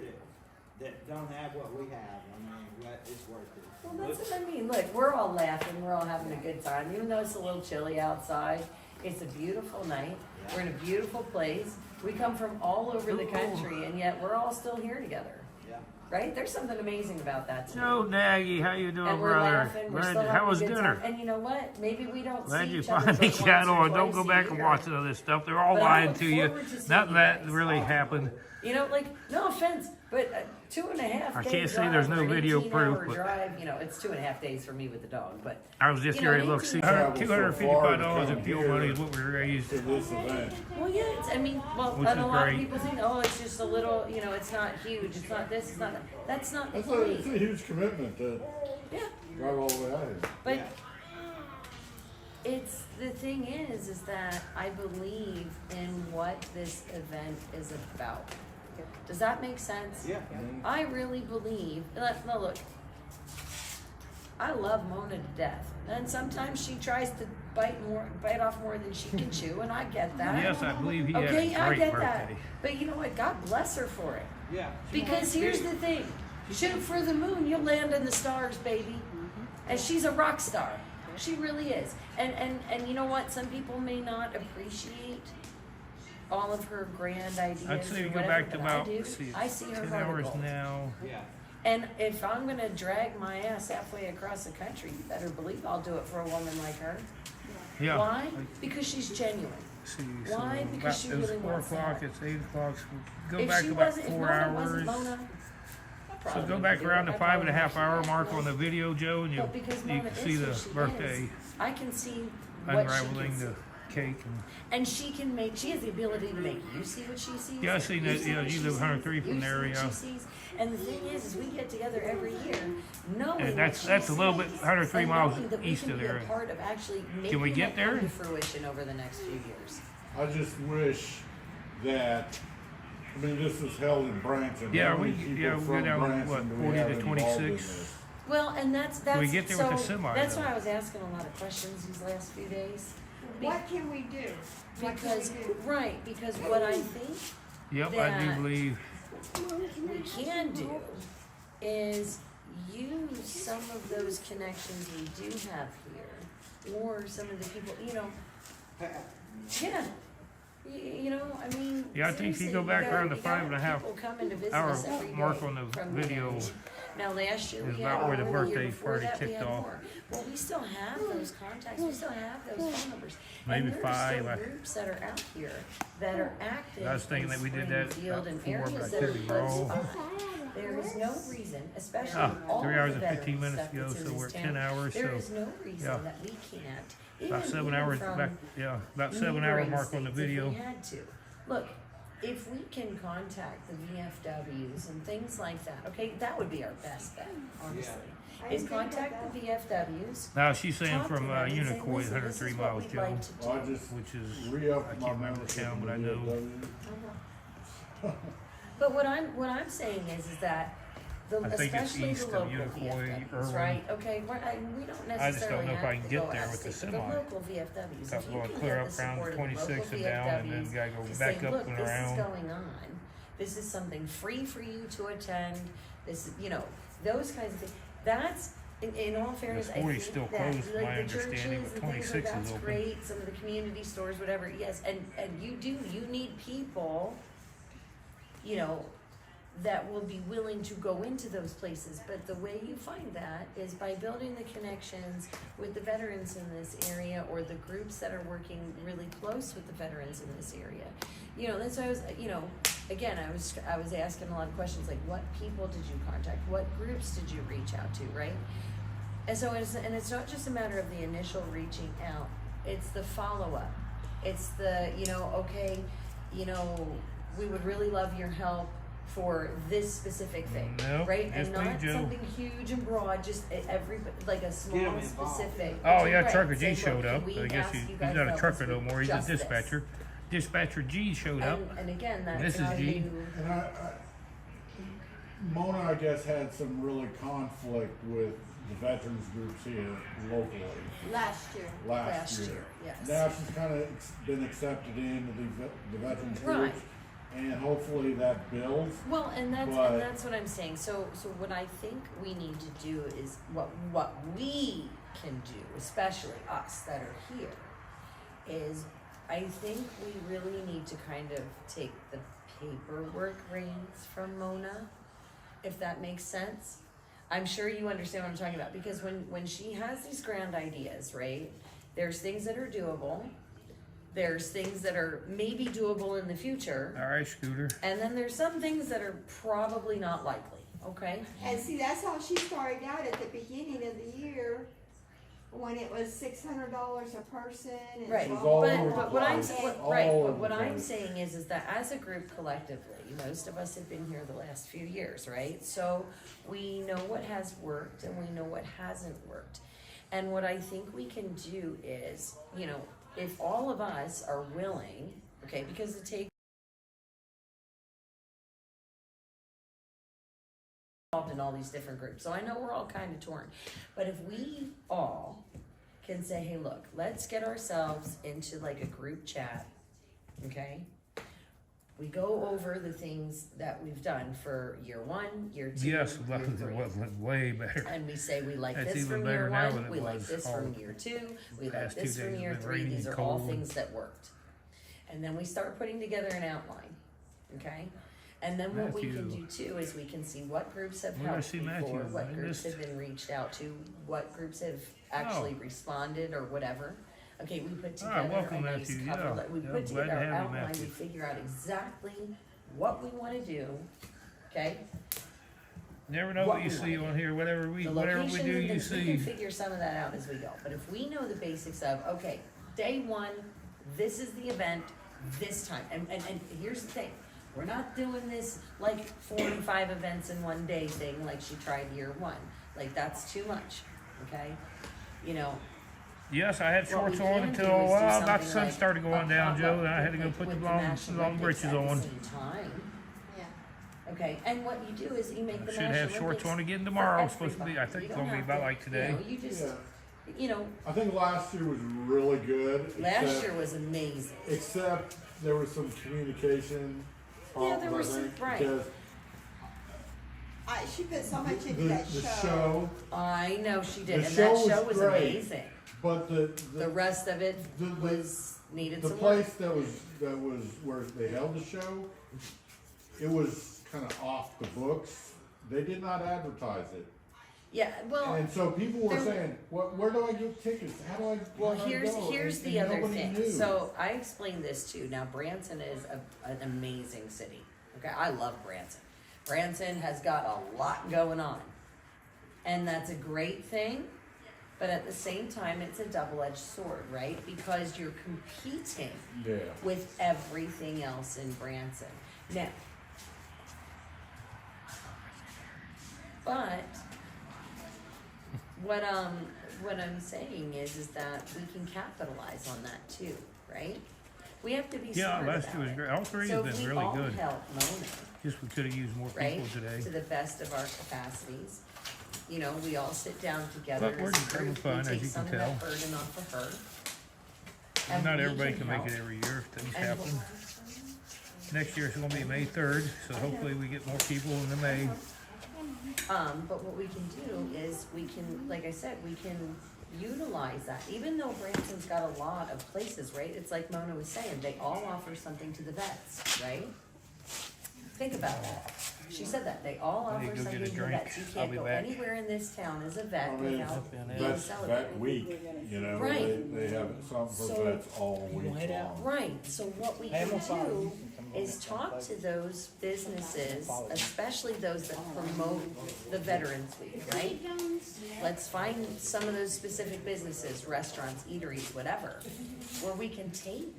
that don't have what we have. I mean, it's worth it. Well, that's what I mean. Look, we're all laughing. We're all having a good time. Even though it's a little chilly outside, it's a beautiful night. Yeah. We're in a beautiful place. We come from all over the country, and yet we're all still here together. Yeah. Right? There's something amazing about that. Joe Nagy, how you doing, and we're brother? laughing. We're still How was having a good dinner? time. And you know what? Maybe we don't Glad see you each other finally but got once or on. Don't twice go a back and year. watch all this stuff. They're all But I lying look to you. forward to seeing Nothing you that guys. really happened. You know, like, no offense, but 2.5 I days can't say there's no video proof, but drive, you know, it's 2.5 days for me with the dog, but I was just you know, here to look. See, $255 in fuel money is what we raised. well, yeah, it's, I mean, well, Which and a is lot great. of people think, oh, it's just a little, you know, it's not huge, it's not this, it's not that. That's not the It's point. a huge commitment to drive all the way out here. But it's, the thing is that I believe in what this event is about. Does that make sense? Yeah. I really believe, no, look, I love Mona to death. And sometimes she tries to bite off more than she can chew, and I get that. Yes, I believe he okay, had a I great get birthday. that. But you know what? God bless her for it. Yeah. Because here's the thing. Shoot for the moon, you'll land in the stars, baby. And she's a rock star. She really is. And you know what? Some people may not appreciate all of her grand ideas. I'd say or you go whatever, back to but about, I do. let's see, I see her 10 heart of hours gold. now. Yeah. And if I'm gonna drag my ass halfway across the country, you better believe I'll do it for a woman like her. Yeah. Why? Because she's genuine. See, Why? so Because she it was really 4 wants o'clock, that. it's 8 o'clock, so go If back she about wasn't, if 4 Mona wasn't hours. Mona, I So probably go wouldn't back do around it. the I probably 5.5 wouldn't hour do mark it. on the video, Joe, and But because you Mona can see is the who she birthday is, I can see what she unraveling can see. the cake. And she can make, she has the ability to make you see what she sees. Yeah, I seen that, see yeah, what you she live sees, 103 from you there, see what yeah. she sees. And the thing is we get together every year knowing And that's what she a little bit, sees, 103 and miles knowing that we east can of be a there. part of actually Can we making get it there? come to fruition over the next few years. I just wish that, I mean, this is held in Branson. Yeah, How many we people go from down, Branson what, do we 40 have to involved in 26? this? Well, and that's we get there so with the semi, that's though? why I was asking a lot of questions these last few days. What can we do? Because right, because what I think Yep, I that do believe. we can do is use some of those connections we do have here, or some of the people, you know. Yeah. You know, I mean. Yeah, I think if you seriously, go back got- around the you got 5.5 people coming to visit hour us every mark day on the from video age. Now, last year is we about had where the more, the year birthday before party that we kicked had off. more. Well, we still have those contacts, we still have those phone numbers. Maybe And there are 5. still groups that are out here that are active I was thinking in that we did that Springfield about and 4, but I areas that could are be close wrong. by There is no reason, especially all 3 hours the and 15 veteran minutes stuff ago, that's in so this we're at town, 10 hours, there so, is no reason yeah. that we can't. About 7 hours from back, about 7 hour neighboring mark on the states video. If we had to. Look, if we can contact the VFWs and things like that, okay, that would be our best bet, honestly. Is contact the VFWs. Now she's saying talk to from them and say, Unicoi, "Listen, 103 this is what miles, we'd Joe, like to do." Well, I just which is, re-upped I my can't remember the membership town, in but I the know. VFW. But what I'm saying is that the, I think it's especially east the of local Unicoi, VFWs, Erwin. right? Okay, we don't necessarily I just don't know if I have can to get go there out with the state, but semi. the local VFWs, Got if to you go can clear get up the around support of the 26 local and down, and then VFWs gotta go to back say, up look, and this around. is going on. This is something free for you to attend. This is, those kinds of things. That's in all fairness, I 40 think still that closed, like my the understanding, churches but and things 26 like is that's open. great. Some of the community stores, whatever. Yes, and you need people, that will be willing to go into those places. But the way you find that is by building the connections with the veterans in this area or the groups that are working really close with the veterans in this area. That's why I was, again, I was asking a lot of questions like, what people did you contact? What groups did you reach out to, right? And so it's not just a matter of the initial reaching out, it's the follow-up. It's the, we would really love your help for this specific thing, Nope, right? just And not me, Joe. something huge and broad, just like a small specific. Oh yeah, Right, Trucker say, G showed "Look, up. can we I guess ask you he's guys not to a help trucker us no with more. He's a just this?" dispatcher. Dispatcher G showed up. And again, And that's this is how G. you. And Mona, I guess, had some really conflict with the veterans groups here locally. Last year. Last year. Yes. Now she's kind of been accepted into the veterans Right. groups, and hopefully that builds. Well, and But- that's what I'm saying. So what I think we need to do is what we can do, especially us that are here, is I think we really need to kind of take the paperwork reins from Mona, if that makes sense. I'm sure you understand what I'm talking about, because when she has these grand ideas, right, there's things that are doable, there's things that are maybe doable in the future, All right, Scooter. and then there's some things that are probably not likely, okay? And see, that's how she started out at the beginning of the year, when it was $600 a person and Right, It was all over but the what I'm, place. what, All right, over but what the I'm place. saying is that as a group collectively, most of us have been here the last few years, right? So we know what has worked and we know what hasn't worked. And what I think we can do is, if all of us are willing, okay, because it takes involved in all these different groups. So I know we're all kind of torn, but if we all can say, hey, look, let's get ourselves into like a group chat, okay? We go over the things that we've done for year 1, year 2, Yes, year 3. way better. And we say we like That's this even from better year now 1, than it we like was this all from year 2, we like past 2 this from days year have been 3. rainy These and are all cold. things that worked. And then we start putting together an outline, okay? And then what we can do Matthew. too is we can see what groups have Where did I helped see before, Matthew? what I groups missed- have been reached out to, what groups have actually responded or whatever. Okay, we put All right, together welcome, a nice Matthew. cover, Yeah, we yeah, put glad to together our have you, outline, we Matthew. figure out exactly what we wanna do, okay? Never know what you see on here. Whatever we The do, locations and you things, we see. can figure some of that out as we go. But if we know the basics of, okay, day 1, this is the event, this time. And here's the thing, we're not doing this like 4 and 5 events in one day thing like she tried year 1. Like that's too much, okay? Yes, I had What we shorts on can until do is do about the something sun like started a going down, Joe, potluck and I had to go picnic put the with long National breeches Olympics at the on. same time. Yeah. Okay, and what you do is you make the Should National have shorts Olympics on again for tomorrow. It's supposed to be. I everybody. think You it's don't gonna be have about to- like today. You just, Yeah. I think last year was really good. last except- year was amazing. Except there was some communication problems, there were I some- think, right. because She put so much into the, that the show. show, I know she did, the and show that show was great, amazing. but The rest of it the- was needed the some work. place that was where they held the show, it was kind of off the books. They did not advertise it. Yeah, well, And so people were there- saying, where do I get tickets? How do I well, how do I here's go?" here's And the other nobody thing. knew. So I explained this too. Now Branson is an amazing city. Okay, I love Branson, Branson has got a lot going on. And that's a great thing, but at the same time, it's a double-edged sword, right? Because you're competing with everything else in Branson. Now, but what I'm saying is that we can capitalize on that too, right? We have to be smart about last year was it. great. All three So have if been we really all good. help Mona, Just we could have used more right, people today. to the best of our capacities. You know, we all sit down together But we're as a just having group, fun, we as take you some can of that tell. burden off of her. And and not we everybody can make help. it every year. Things And happen. Next year it's gonna be May 3rd, so hopefully we get more people in the May. But what we can do is we can, like I said, we can utilize that. Even though Branson's got a lot of places, right? It's like Mona was saying, they all offer something to the vets, right? Think about that. She said that, they all I need offer to go something get a to the drink. vets. You I'll can't be go back. anywhere in this town as a vet I mean, without being that's celebrated. that week, you know, Right. they have something for So- vets all week long. Right, so what we can do is talk to those businesses, especially those that promote the Veterans Week, right? Let's find some of those specific businesses, restaurants, eateries, whatever, where we can take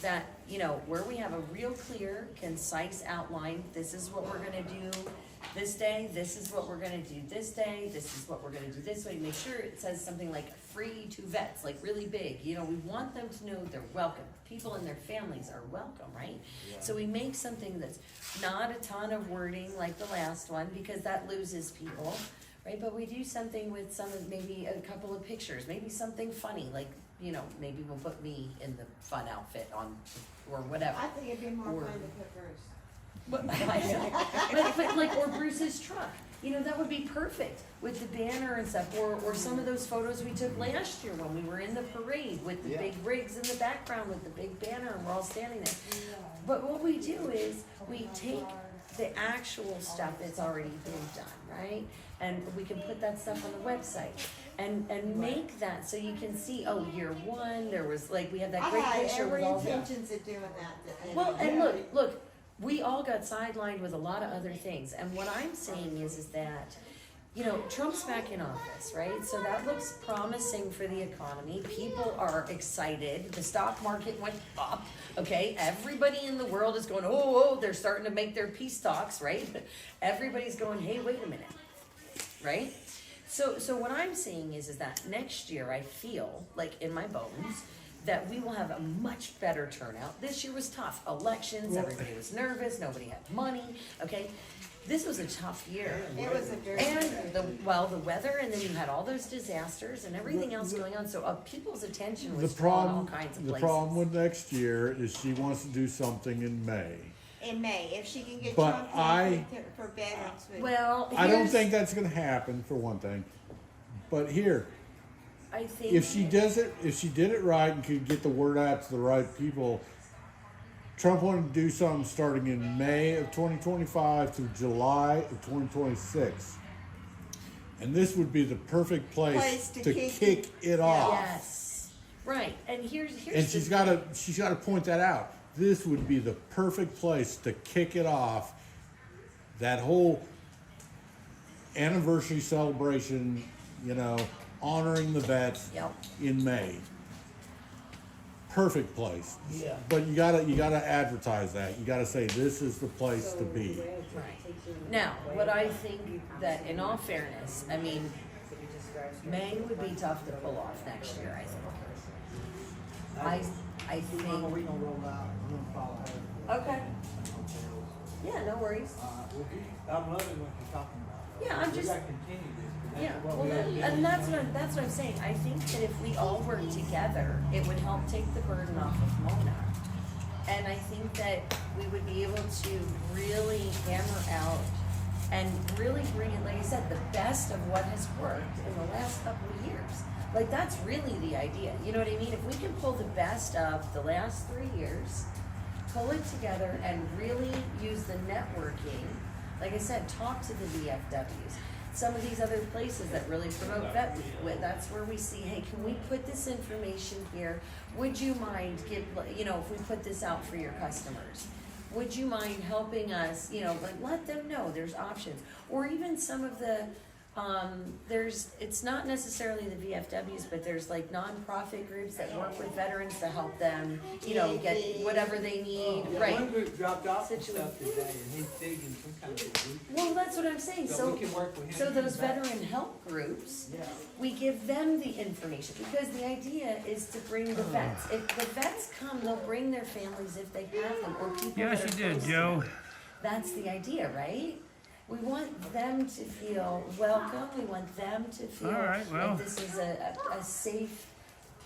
that, you know, where we have a real clear, concise outline, this is what we're gonna do this day, this is what we're gonna do this day, this is what we're gonna do this way, make sure it says something like free to vets, like really big, you know, we want them to know they're welcome, people and their families are welcome, right? So we make something that's not a ton of wording like the last one, because that loses people, right? But we do something with some of, maybe a couple of pictures, maybe something funny, like, you know, maybe we'll put me in the fun outfit on, or whatever. I think it'd be more Or- fun to put Bruce. But like, or Bruce's truck, you know, that would be perfect with the banner and stuff, or some of those photos we took last year when we were in the parade with the big rigs in the background with the big banner and we're all standing there. But what we do is, we take the actual stuff that's already been done, right? And we can put that stuff on the website and make that so you can see, oh, year one, there was like, we have that great I had picture with every all the. intentions of doing that. Well, and look, we all got sidelined with a lot of other things, and what I'm saying is that, you know, Trump's back in office, right? So that looks promising for the economy. People are excited. The stock market went up, okay? Everybody in the world is going, oh, they're starting to make their peace talks, right? Everybody's going, hey, wait a minute, right? So what I'm saying is that next year I feel like in my bones that we will have a much better turnout. This year was tough. Elections, everybody was nervous, nobody had money, okay? This was a tough year. It was a very And the weather, and then you had all those disasters and everything else going on, so people's attention The was drawn all problem, kinds of the places. problem with next year is she wants to do something in May. In May, if she can get But Trump for Veterans Week. Well, I don't here's- think that's gonna happen, for one thing. But here, I think if she did it right and could get the word out to the right people, Trump wanted to do something starting in May of 2025 through July of 2026. And this would be the perfect place to kick it off. Yes, right, and here's And the she's gotta point that out. This would be the perfect place to kick it off. That whole anniversary celebration, you know, honoring the vets in May. Perfect place. Yeah. But you gotta advertise that. You gotta say this is the place to be. Now, what I think that, in all fairness, I mean, May would be tough to pull off next year, I think. I think. Okay. Yeah, no worries. I'm loving what you're talking about. Yeah, I'm We just. gotta continue this. 'Cause Yeah, that's what well, we gotta do. and that's what I'm saying. I think that if we all work together, it would help take the burden off of Mona. And I think that we would be able to really hammer out and really bring in, like I said, the best of what has worked in the last couple of years. Like, that's really the idea. You know what I mean? If we can pull the best of the last 3 years, pull it together and really use the networking, like I said, talk to the VFWs. Some of these other places that really promote vet week, that's where we see, hey, can we put this information here? Would you mind if we put this out for your customers? would you mind helping us, you know, like let them know there's options. Or even some of the, it's not necessarily the VFWs, but there's like nonprofit groups that work with veterans to help them, you know, get whatever they need, right? One group dropped off some stuff today, and he's digging some kind of group. Well, that's what I'm saying, So so, we can work with him so and those back. veteran help groups, Yeah. we give them the information, because the idea is to bring the vets. If the vets come, they'll bring their families if they have them, or people Yes, that are you did, close to Joe. them. That's the idea, right? We want them to feel welcome, we want them to feel All right, well. like this is a safe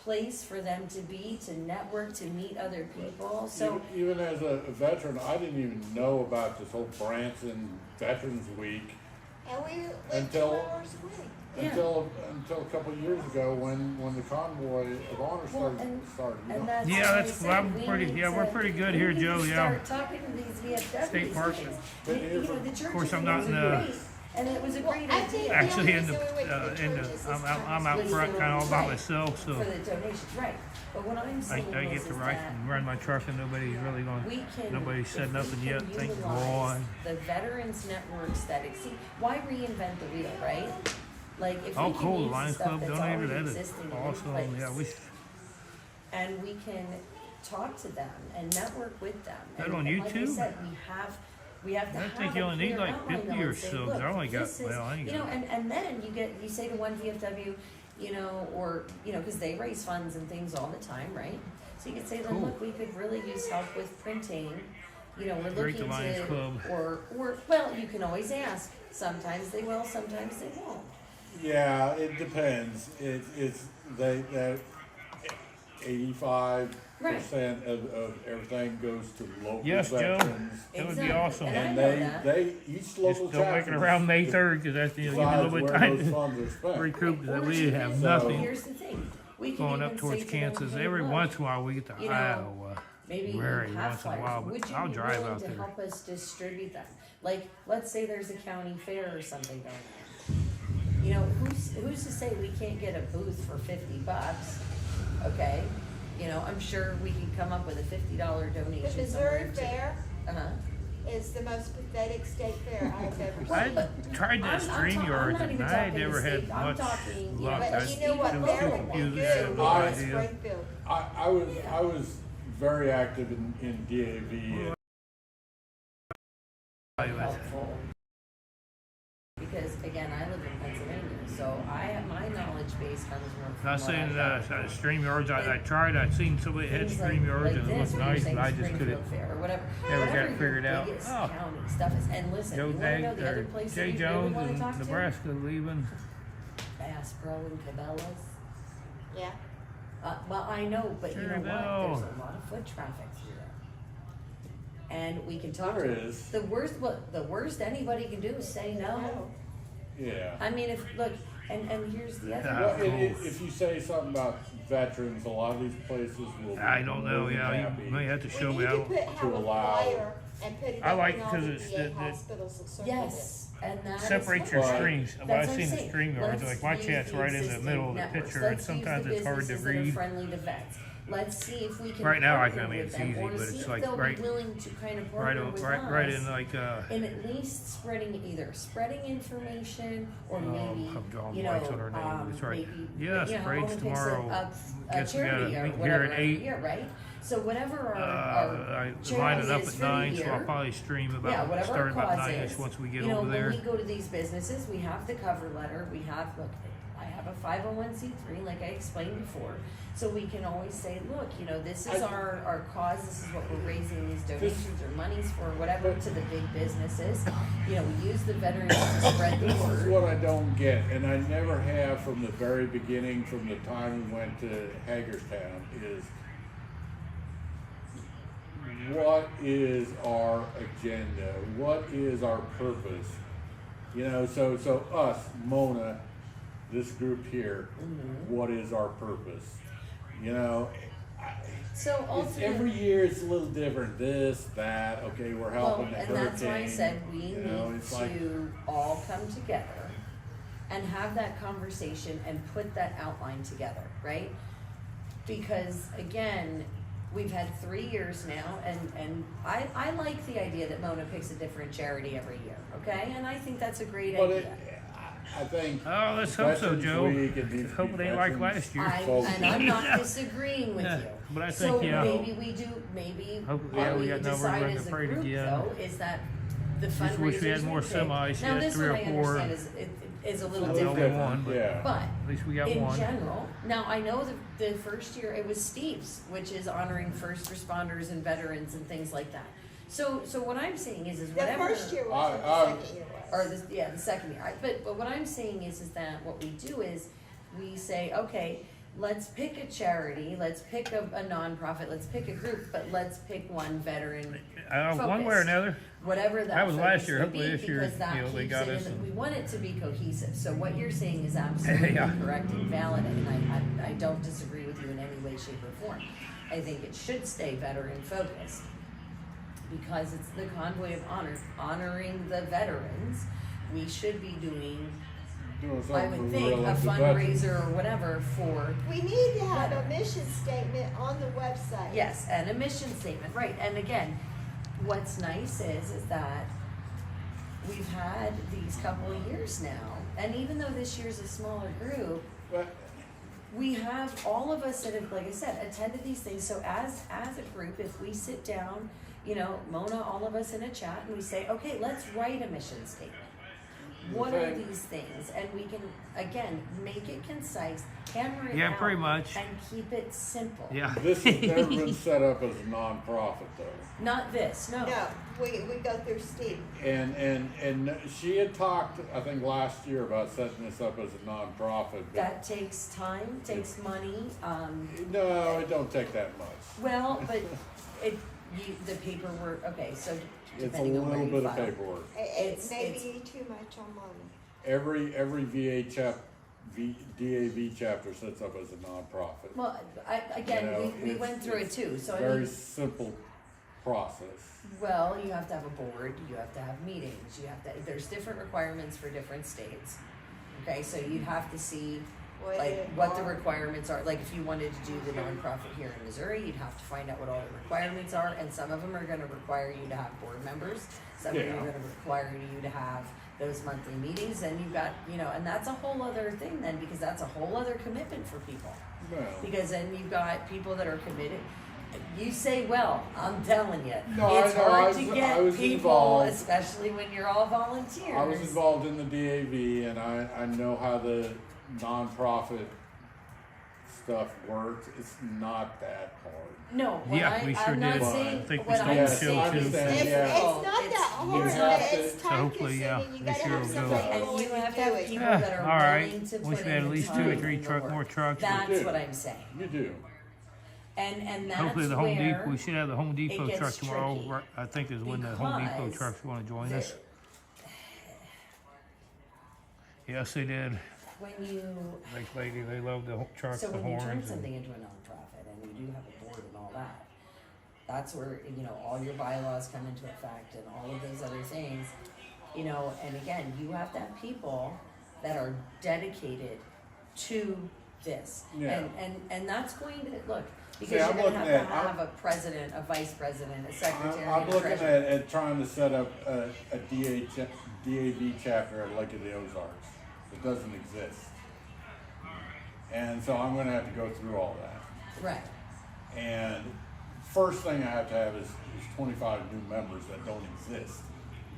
place for them to be, to network, to meet other people, so. Even as a veteran, I didn't even know about this whole Branson Veterans Week And we live 2 until hours away. until a couple of years ago when the Convoy of Honor started. And that's Yeah, why I that's, said I'm we pretty, need yeah, we're to- pretty good we here, need to Joe, yeah. Start talking to these VFWs. State parks. because, you know, the churches, Of course, I'm and not it in was the, great, and it was a great I think idea. actually in the the, only reason we went to churches is I'm out front kind of all by myself, so For the donations, right, but what I'm I saying get is to ride that and run my truck and nobody's really we going, can. nobody said if we nothing can yet, thank utilize God. The veterans networks that exist, why reinvent the wheel, right? Like, if Oh, we can cool, use Lions stuff Club that's donated, already that is existing in awesome, place, yeah, we, and we can talk to them and network with them. That And- on and like I YouTube? said, we have to I have think a you only need clear like outline 50 though or and say, so, 'cause look, I only got, this is- well, I ain't you know, got- and then you say to one VFW, you know, or, you know, because they raise funds and things all the time, right? So you could say to them, Cool. look, we could really use help with printing, you know, we're Great, the looking Lions to, Club. or, well, you can always ask, sometimes they will, sometimes they won't. Yeah, it depends. It's that 85% of everything goes to local Yes, Joe. veterans. That would be awesome. And they each local Just don't make it chapter around May 3rd, because that's, you know, give me a decides little bit where of time those funds are to spent. recoup, because Or we even, have So- nothing here's the thing, we can going up even towards say to them, Kansas. hey, Every look, once in a while, we get to you know, Iowa, maybe very you have once in a flyers. while, Would but you I'll be drive willing out to there. help us distribute them? Like, let's say there's a county fair or something going on. You know, who's to say we can't get a booth for $50? Okay, you know, I'm sure we can come up with a $50 donation. The Missouri somewhere to- Fair Uh-huh. is the most pathetic state fair I have ever seen. I tried that StreamYard, not even and I talking never the had state, I'm much talking, luck. But I you know what, was they're too gonna be confused, good had no I- in idea. Springfield. I was very active in DAV. helpful. Because again, I live in Pennsylvania, so my knowledge base comes from. I was what saying, I've got. StreamYards, I tried, I'd seen somebody had Things StreamYards like and it this, looked where you're nice, saying but I just couldn't, Springfield Fair or whatever. never got Whatever it figured your out. biggest Oh. county stuff is. And listen, Joe you wanna know Dag, the other or places Jay you really Jones wanna in talk to? Nebraska leaving. Bass Pro and Cabela's. Yeah. Well, I know, but you know Sure what? will. There's a lot of foot traffic through there. And we can talk There to them. is. The worst anybody can do is say no. Yeah. I mean, and here's the other Well, thing. if you say something about veterans, a lot of these places will. be I don't know, more than yeah, happy. you may have to We show need me. to I don't, have a allow- flyer and put it I up like in all because the it's VA that hospitals that circle Yes, and that is separates your what- streams. Well, that's I've what I'm seen the saying. StreamYards, Let's like my use chat's the right in the existing middle of the networks. picture, and Let's use sometimes the it's hard to businesses that are read. friendly to vets. Let's see if we can Right now, partner I mean, with it's them, easy, or but see it's if like they'll right- be willing to kind of Right, partner with right us in like, and at least spreading information or maybe I'm drawing you blanks know on her name, but it's right. maybe Yes, you know, parades Home takes tomorrow. a Guess we got charity a or meeting here whatever at every 8. year, right? So whatever our I charity lined it up is at for the 9, so I'll year, probably stream yeah, about, whatever start our about cause 9ish is, once we get you know, over there. when we go to these businesses, we have the cover letter, we have, look, I have a 501c3, like I explained before, so we can always say, look, you know, this is our cause, this is what we're raising these donations or monies for, whatever, to the big businesses. You know, we use the veterans to spread the This is word. what I don't get, and I never have from the very beginning, from the time we went to Hagerstown, is what is our agenda? What is our purpose? You know, so us, Mona, this group here, what is our purpose? You know, So it's ultimately, every year it's a little different. This, that. Okay, we're helping the and hurricane. that's why I said we you know, need it's to like, all come together and have that conversation and put that outline together, right? Because again, We've had 3 years now, and I like the idea that Mona picks a different charity every year, okay? And I think that's a great But idea. I think. Oh, let's hope so, Veterans Joe. Week, it needs to Hope be they like veterans last year. And I'm not disagreeing with you. But I So think, yeah. maybe we do, maybe Hopefully, yeah, what we we got nowhere decide to as a parade group again. though, is that the Just wish we had fundraisers more we pick. semis. Now Yeah, this 3 or one I 4. understand is a little Only different. one, but But at least we got in one. general, now I know the first year it was Steve's, which is honoring first responders and veterans and things like that. So what I'm saying is The whatever. first year was, the second year was. Or the second year. But what I'm saying is that what we do is we say, okay, let's pick a charity, let's pick a nonprofit, let's pick a group, but let's pick one veteran. One way or another. Whatever that was last focus year. would Hopefully be, this year, because that they keeps got it us. in we want it to be cohesive. So what you're saying is absolutely Yeah. correct and valid, and I don't disagree with you in any way, shape, or form. I think it should stay veteran focused because it's the convoy of honor, honoring the veterans. We should be doing, I would think, a fundraiser or whatever for. We need to have a mission statement on the website. Yes, and a mission statement, right? And again, what's nice is that we've had these couple of years now, and even though this year's a smaller group, we have all of us that have, like I said, attended these things. So as a group, if we sit down, you know, Mona, all of us in a chat, and we say, okay, let's write a mission statement. What are these things? And we can, again, make it concise, hammer it out, pretty much. and keep it simple. Yeah. This has never been set up as a nonprofit though. Not this, no. No, we go through Steve. And she had talked, I think last year, about setting this up as a nonprofit. But That takes time, takes money. no, it don't take that much. Well, but the paperwork. Okay, so It's a depending on where little you bit of file. paperwork. It's maybe too much on Mona. Every DAV chapter sets up as a nonprofit. Well, we went through it too. So very simple process. Well, you have to have a board. You have to have meetings. You have to. There's different requirements for different states. Okay, so you'd have to see what the requirements are. Like if you wanted to do the nonprofit here in Missouri, you'd have to find out what all the requirements are, and some of them are going to require you to have board members. Some of them are going to require you to have those monthly meetings, and you've got, and that's a whole other thing then, because that's a whole other commitment for people. Well, Because then you've got people that are committed. You say, well, I'm telling you, No, it's I know. hard I to was get people, involved. especially when you're all volunteers. I was involved in the DAV, and I know how the nonprofit stuff works. It's not that hard. No, Yeah, we sure I'm not did. saying I think we what still I'm will saying too. is It's difficult. not It's- that hard, it's but not- it's time hopefully, yeah, consuming. You this gotta year have will somebody And willing you to have to do have it. people that are all right. willing to We put should in have at the least time 2 or 3 and the truck work. more trucks. That's what I'm saying. You do. And that's Hopefully the Home where Depot. We should have the Home Depot gets truck tomorrow. tricky. I think is when the Home Depot Because trucks want to join us. Yes, they did. When you Nice lady. They love the trucks, So the when you turn horns. something into a nonprofit and you do have a board and all that, that's where, all your bylaws come into effect and all of those other things, and again, you have to have people that are dedicated to this. Yeah. And that's going to, look, because See, you're I'm going to looking have a president, a vice president, a secretary, I'm a looking treasurer. at trying to set up a DAV chapter at Lake of the Ozarks. It doesn't exist. And so I'm gonna have to go through all that. Right. And first thing I have to have is 25 new members that don't exist.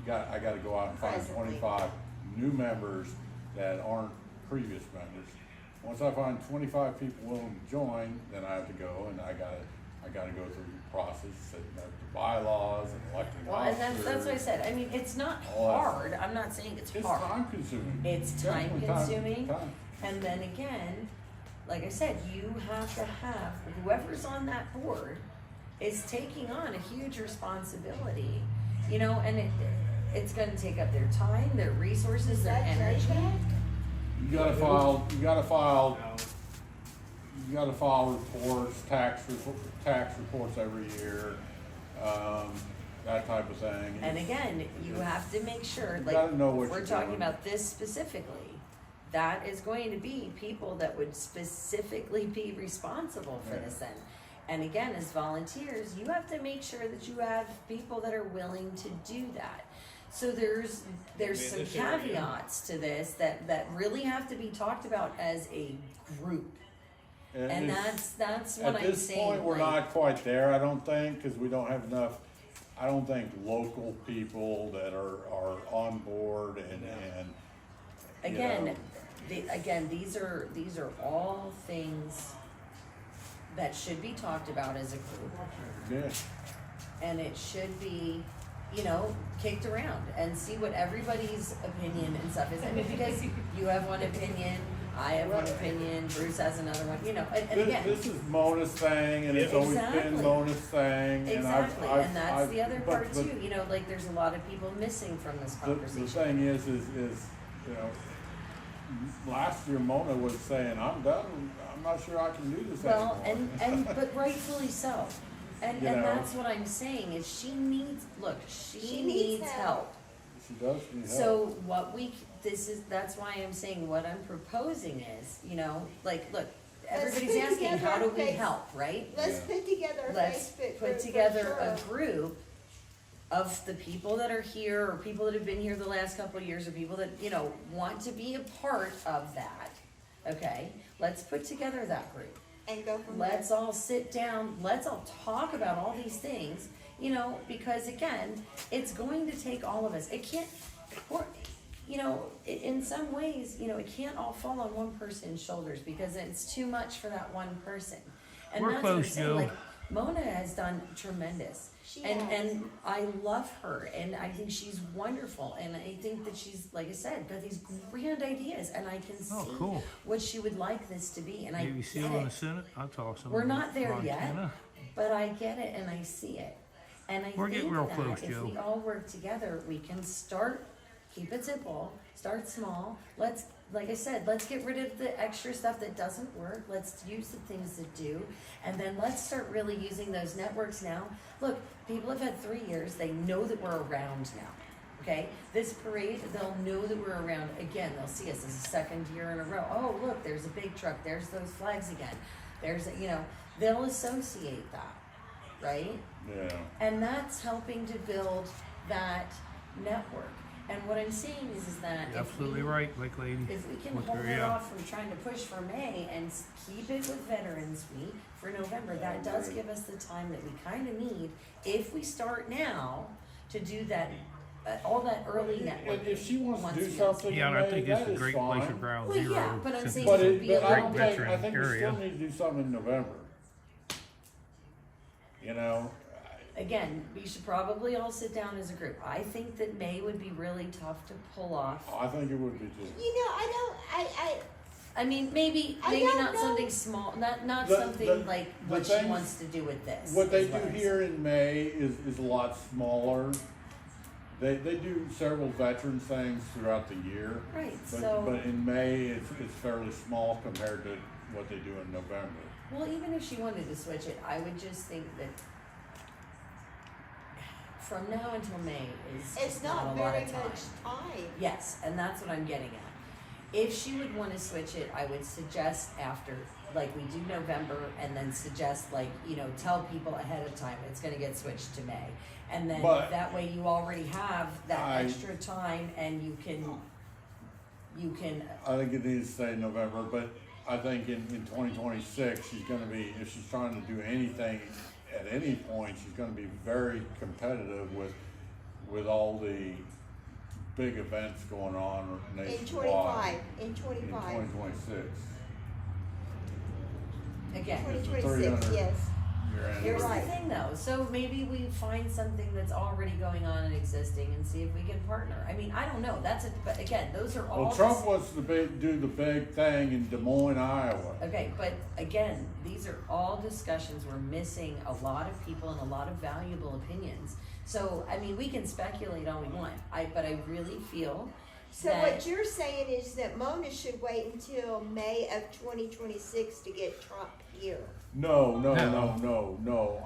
I gotta go out and find Presently. 25 new members that aren't previous members. Once I find 25 people willing to join, then I have to go and I gotta go through the process, setting up the bylaws and electing Well, and officers. that's what I said. I mean, it's not All that. hard. I'm not saying it's It's hard. time consuming. It's time Definitely consuming. time. And then again, like I said, you have to have, whoever's on that board is taking on a huge responsibility, and it's gonna take up their time, their resources, their energy. You gotta file reports, tax reports every year, that type of thing. And again, you have to make sure, You like, gotta know what if we're you're talking doing. about this specifically, that is going to be people that would specifically be responsible for Yeah. this then. And again, as volunteers, you have to make sure that you have people that are willing to do that. So there's some this area. caveats to this that really have to be talked about as a group. And it's- that's what At I'm this saying. point, we're like, not quite there, I don't think, because we don't have enough, I don't think local people that are on board and you Again, know. these are all things that should be talked about as a group. Yeah. And it should be, you know, kicked around and see what everybody's opinion and stuff is. I mean, because you have one opinion, I have one opinion, Bruce has another one, you know, and again. This is Mona's thing, and it's always been Mona's thing. Exactly, and and that's the other part but too, you know, like there's a lot of people missing from this The conversation. thing is, you know, last year Mona was saying, I'm done, I'm not sure I can do this Well, anymore. but rightfully so. And You know. that's what I'm saying is she needs needs help. She does need help. So that's why I'm saying what I'm proposing is, you know, like, look, everybody's put asking, together how do a we face- help, right? Let's put together a Let's Facebook put group for together a sure. group of the people that are here, or people that have been here the last couple of years, or people that, you know, want to be a part of that, okay? Let's put together that group. And go from Let's all sit down, let's all talk about all these things, you know, because again, it's going to take all of us. It can't, or, you know, in some ways, you know, it can't all fall on one person's shoulders because it's too much for that one person. And We're that's what I'm close, saying, Joe. like, Mona has done tremendous. She And has. and I love her, and I think she's wonderful, and I think that she's, like I said, got these grand ideas, and I can see Oh, cool. what she would like this to be, and I Navy get SEAL in the it. Senate. I'll talk some. We're not there yet, Montana. but I get it and I see it. And I We're think getting real that close, if Joe. we all work together, we can start, keep it simple, start small. Let's, like I said, let's get rid of the extra stuff that doesn't work. Let's use the things that do. And then let's start really using those networks now. Look, people have had 3 years. They know that we're around now. Okay, this parade, they'll know that we're around again. They'll see us as a second year in a row. Oh, look, there's a big truck. There's those flags again. There's, you know, they'll associate that, right? Yeah. And that's helping to build that network. And what I'm saying is that You're absolutely right, Lake Lady. if we can With hold her, it yeah. off from trying to push for May and keep it with Veterans Week for November, that does give us the time that we kind of need if we start now to do that, all that early networking. If she wants to once do we something, Yeah, and I May, think this that is a great fine. place for ground Well, zero. yeah, but I'm since saying it's But, a it would be a I great don't little- think, I veteran think we area. still need to do something in November. You know, Again, we should probably all sit down as a group. I think that May would be really tough to pull off. I think it would be too. You know, I mean, maybe I maybe don't not know. something small, not The- something the- like the what she things- wants to do with this. What they is do I'm here in May is a lot smaller. They do several veteran things throughout the year. Right, But, so- but in May, it's fairly small compared to what they do in November. Well, even if she wanted to switch it, I would just think that from now until May it's is not a lot very of time. much time. Yes, and that's what I'm getting at. If she would want to switch it, I would suggest after, like we do November, and then suggest like, you know, tell people ahead of time it's gonna get switched to May. And then But- that way you already have that I- extra time and you can, I think it needs to say November, but I think in 2026, she's gonna be, if she's trying to do anything at any point, she's gonna be very competitive with all the big events going on nationwide. In 25. In 2026. again. 2026, yes. Here's the thing though, so maybe we find something that's already going on and existing and see if we can partner. I mean, I don't know, that's it, but again, those are all. Well, Trump wants to do the big thing in Des Moines, Iowa. Okay, but again, these are all discussions, we're missing a lot of people and a lot of valuable opinions. So, I mean, we can speculate all we want, but I really feel So what you're saying is that Mona should wait until May of 2026 to get Trump here. No.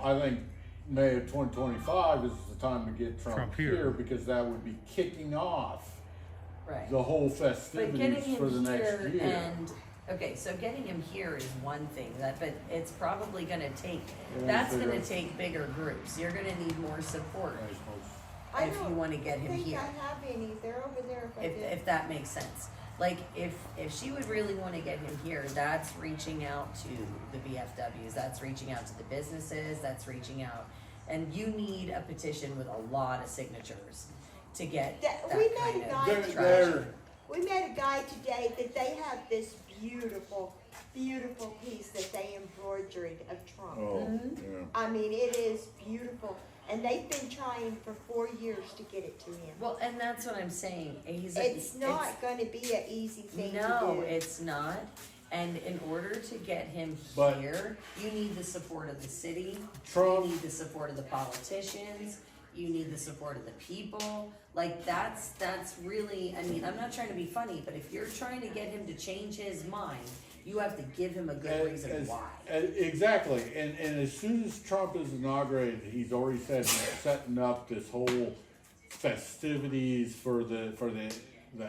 I think May of 2025 is the time to get Trump here. here because that would be kicking off right. the whole But getting festivities for the him next here year. and Okay, so getting him here is one thing, but it's probably gonna take, Yeah, that's bigger. gonna take bigger groups. You're gonna need more support I if you don't wanna get him think here. I have any. They're over there if I did. If that makes sense. Like, if she would really wanna get him here, that's reaching out to the BFWs, that's reaching out to the businesses, that's reaching out. And you need a petition with a lot of signatures to get that We kind met a of guy They're- today. they're- We met a guy today that they have this beautiful, beautiful piece that they embroidered of Trump. Oh, Mm-hmm. yeah. I mean, it is beautiful, and they've been trying for 4 years to get it to him. Well, and that's what I'm saying. It's not going to be an easy thing to do. No, it's not. And in order to get him But- here, you need the support of the city. Trump- You need the support of the politicians. You need the support of the people. Like, that's really, I mean, I'm not trying to be funny, but if you're trying to get him to change his mind, you have to give him a good reason why. Exactly, and as soon as Trump is inaugurated, he's already said he's setting up this whole festivities for the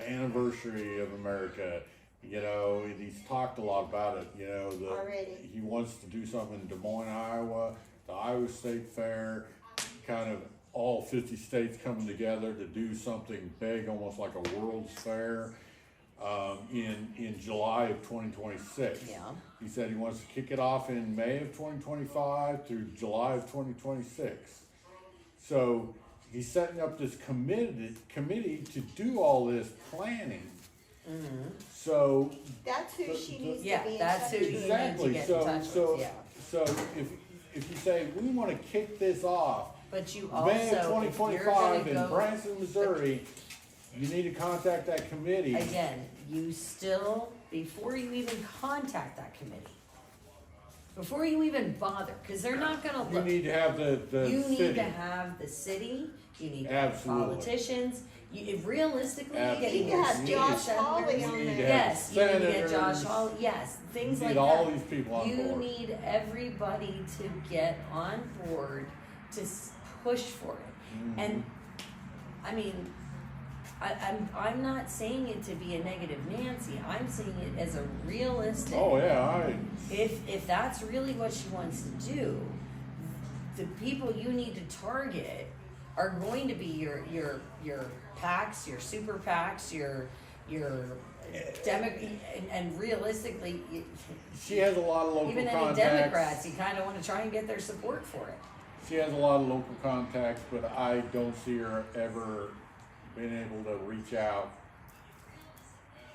anniversary of America. You know, and he's talked a lot about it. You know, Already. he wants to do something in Des Moines, Iowa, the Iowa State Fair, kind of all 50 states coming together to do something big, almost like a World's Fair. In July of 2026. Yeah. He said he wants to kick it off in May of 2025 through July of 2026. So he's setting up this committee to do all this planning. Mm-hmm. So That's who she needs Yeah, to be in that's touch who with. you exactly. need to get So in touch so with, yeah. so if you say we want to kick this off But you May of also, if you're 2025 gonna in go, Branson, Missouri, you need to contact that committee. again, you still, before you even contact that committee, before you even bother, because they're not gonna You look. need to have the You city. need to have the city, you need to have Absolutely. politicians, if realistically, you Absolutely. get You have your Josh state Hawley senators. on You need there. to have Yes, you need to get Josh senators. Hawley, yes, things You like need all that. these people on You board. need everybody to get on board to push for it. Mhm. And, I mean, I'm not saying it to be a negative Nancy, I'm saying it as a realistic. Oh yeah, If that's really what she wants to do, the people you need to target are going to be your PACs, your super PACs, your and realistically, she has a lot of local even any contacts. Democrats, you kind of want to try and get their support for it. She has a lot of local contacts, but I don't see her ever being able to reach out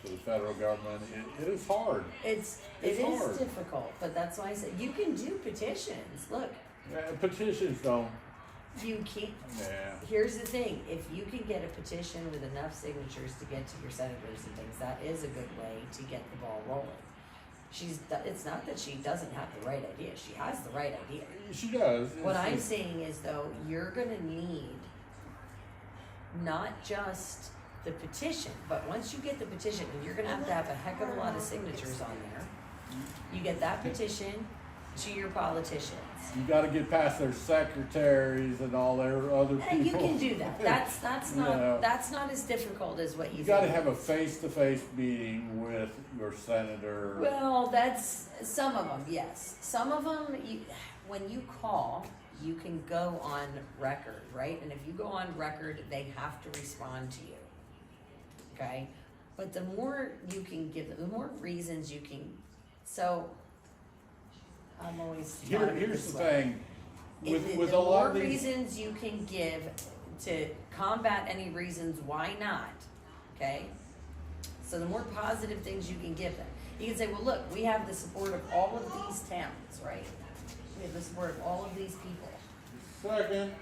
to the federal government. It is hard. It It's is hard. difficult, but that's why I said you can do petitions. Look, Petitions don't. you can't. Yeah. Here's the thing: if you can get a petition with enough signatures to get to your senators and things, that is a good way to get the ball rolling. It's not that she doesn't have the right idea; she has the right idea. She does. What I'm saying is, though, you're gonna need not just the petition, but once you get the petition, and you're gonna have to have a heck of a lot of signatures on there. You get that petition to your politicians. You got to get past their secretaries and all their other people. And you can do that. That's not Yeah. that's not as difficult as what you You got to think. have a face-to-face meeting with your senator. Well, that's some of them. Yes, some of them. When you call, you can go on record, right? And if you go on record, they have to respond to you. Okay, but the more you can give them, the more reasons you can. So, I'm always taught Here's this the way. thing. With the a lot more of these, reasons you can give to combat any reasons why not, okay? So the more positive things you can give them. You can say, well, look, we have the support of all of these towns, right? We have the support of all of these people. second,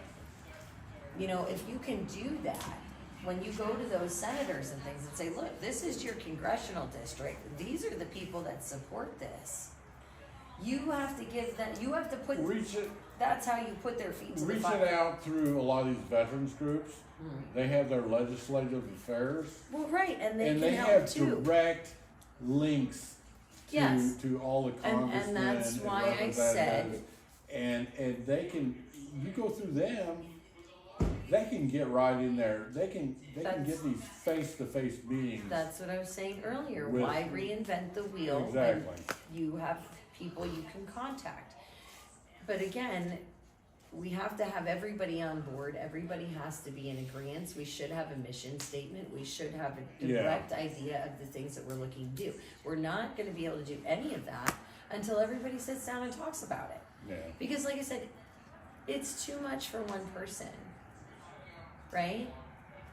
You know, if you can do that, when you go to those senators and things and say, look, this is your congressional district, these are the people that support this. You have to give them, you have to put, that's how you put their feet to the reach fire. it out through a lot of these veterans groups. They have their legislative affairs. Well, right, and they and can they help have too. direct links to, Yes. to all the congressmen And that's why I representatives. said, and they can, you go through them, they can get right in there. They can That's- get these face-to-face meetings. That's what I was saying earlier. With- Why reinvent the wheel when Exactly. you have people you can contact? But again, we have to have everybody on board. Everybody has to be in agreement. We should have a mission statement. We should have a direct idea of the things that we're looking to do. We're not going to be able to do any of that until everybody sits down and talks about it. Yeah. Because like I said, it's too much for one person, right?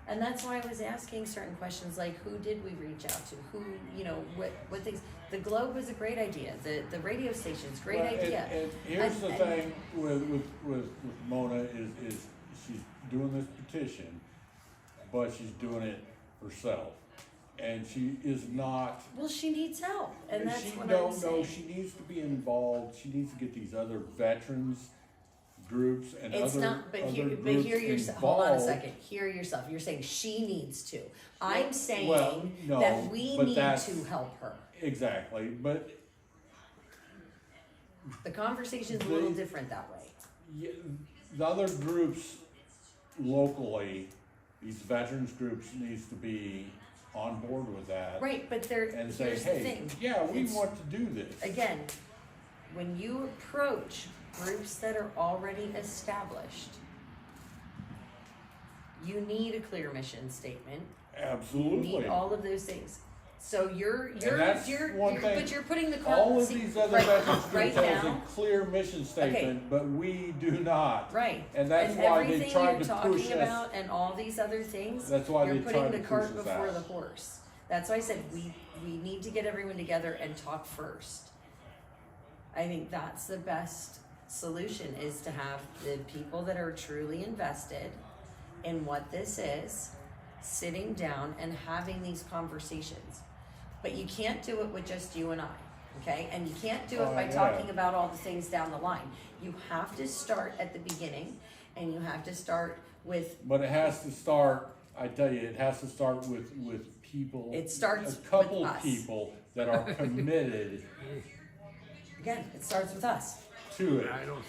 And that's why I was asking certain questions like, who did we reach out to? Who, you know, what things? The Globe was a great idea. The radio station's great Well, idea. And here's the thing with Mona is she's doing this petition, but she's doing it herself, and she is not. Well, she needs help, and that's what No, I'm saying. she needs to be involved. She needs to get these other veterans groups and It's other not, but other hear groups yourself. involved. Hold on a second. Hear yourself. You're saying she needs to. I'm saying well, no, that we but need that's- to help her. Exactly, but The conversation's a little different that way. yeah, the other groups locally, these veterans groups needs to be on board with that. Right, but and say, here's the hey, thing. yeah, we It's- want to do this. Again, when you approach groups that are already established, you need a clear mission statement. Absolutely. You need all of those things. So you're that's one thing. but you're putting the cart. All of see, these other right, veterans right groups has now, a clear mission statement, but we do not. right? And that's and why everything they tried you're to talking push us. about and all these other things. That's why you're they putting tried the to cart push us before out. the horse. That's why I said we need to get everyone together and talk first. I think that's the best solution is to have the people that are truly invested in what this is sitting down and having these conversations. But you can't do it with just you and I, okay? And you can't do it by yeah. talking about all the things down the line. You have to start at the beginning, and you have to start with. But it has to start. I tell you, it has to start with people. It starts a couple with us. people that are committed Again, it starts with us. to it. I don't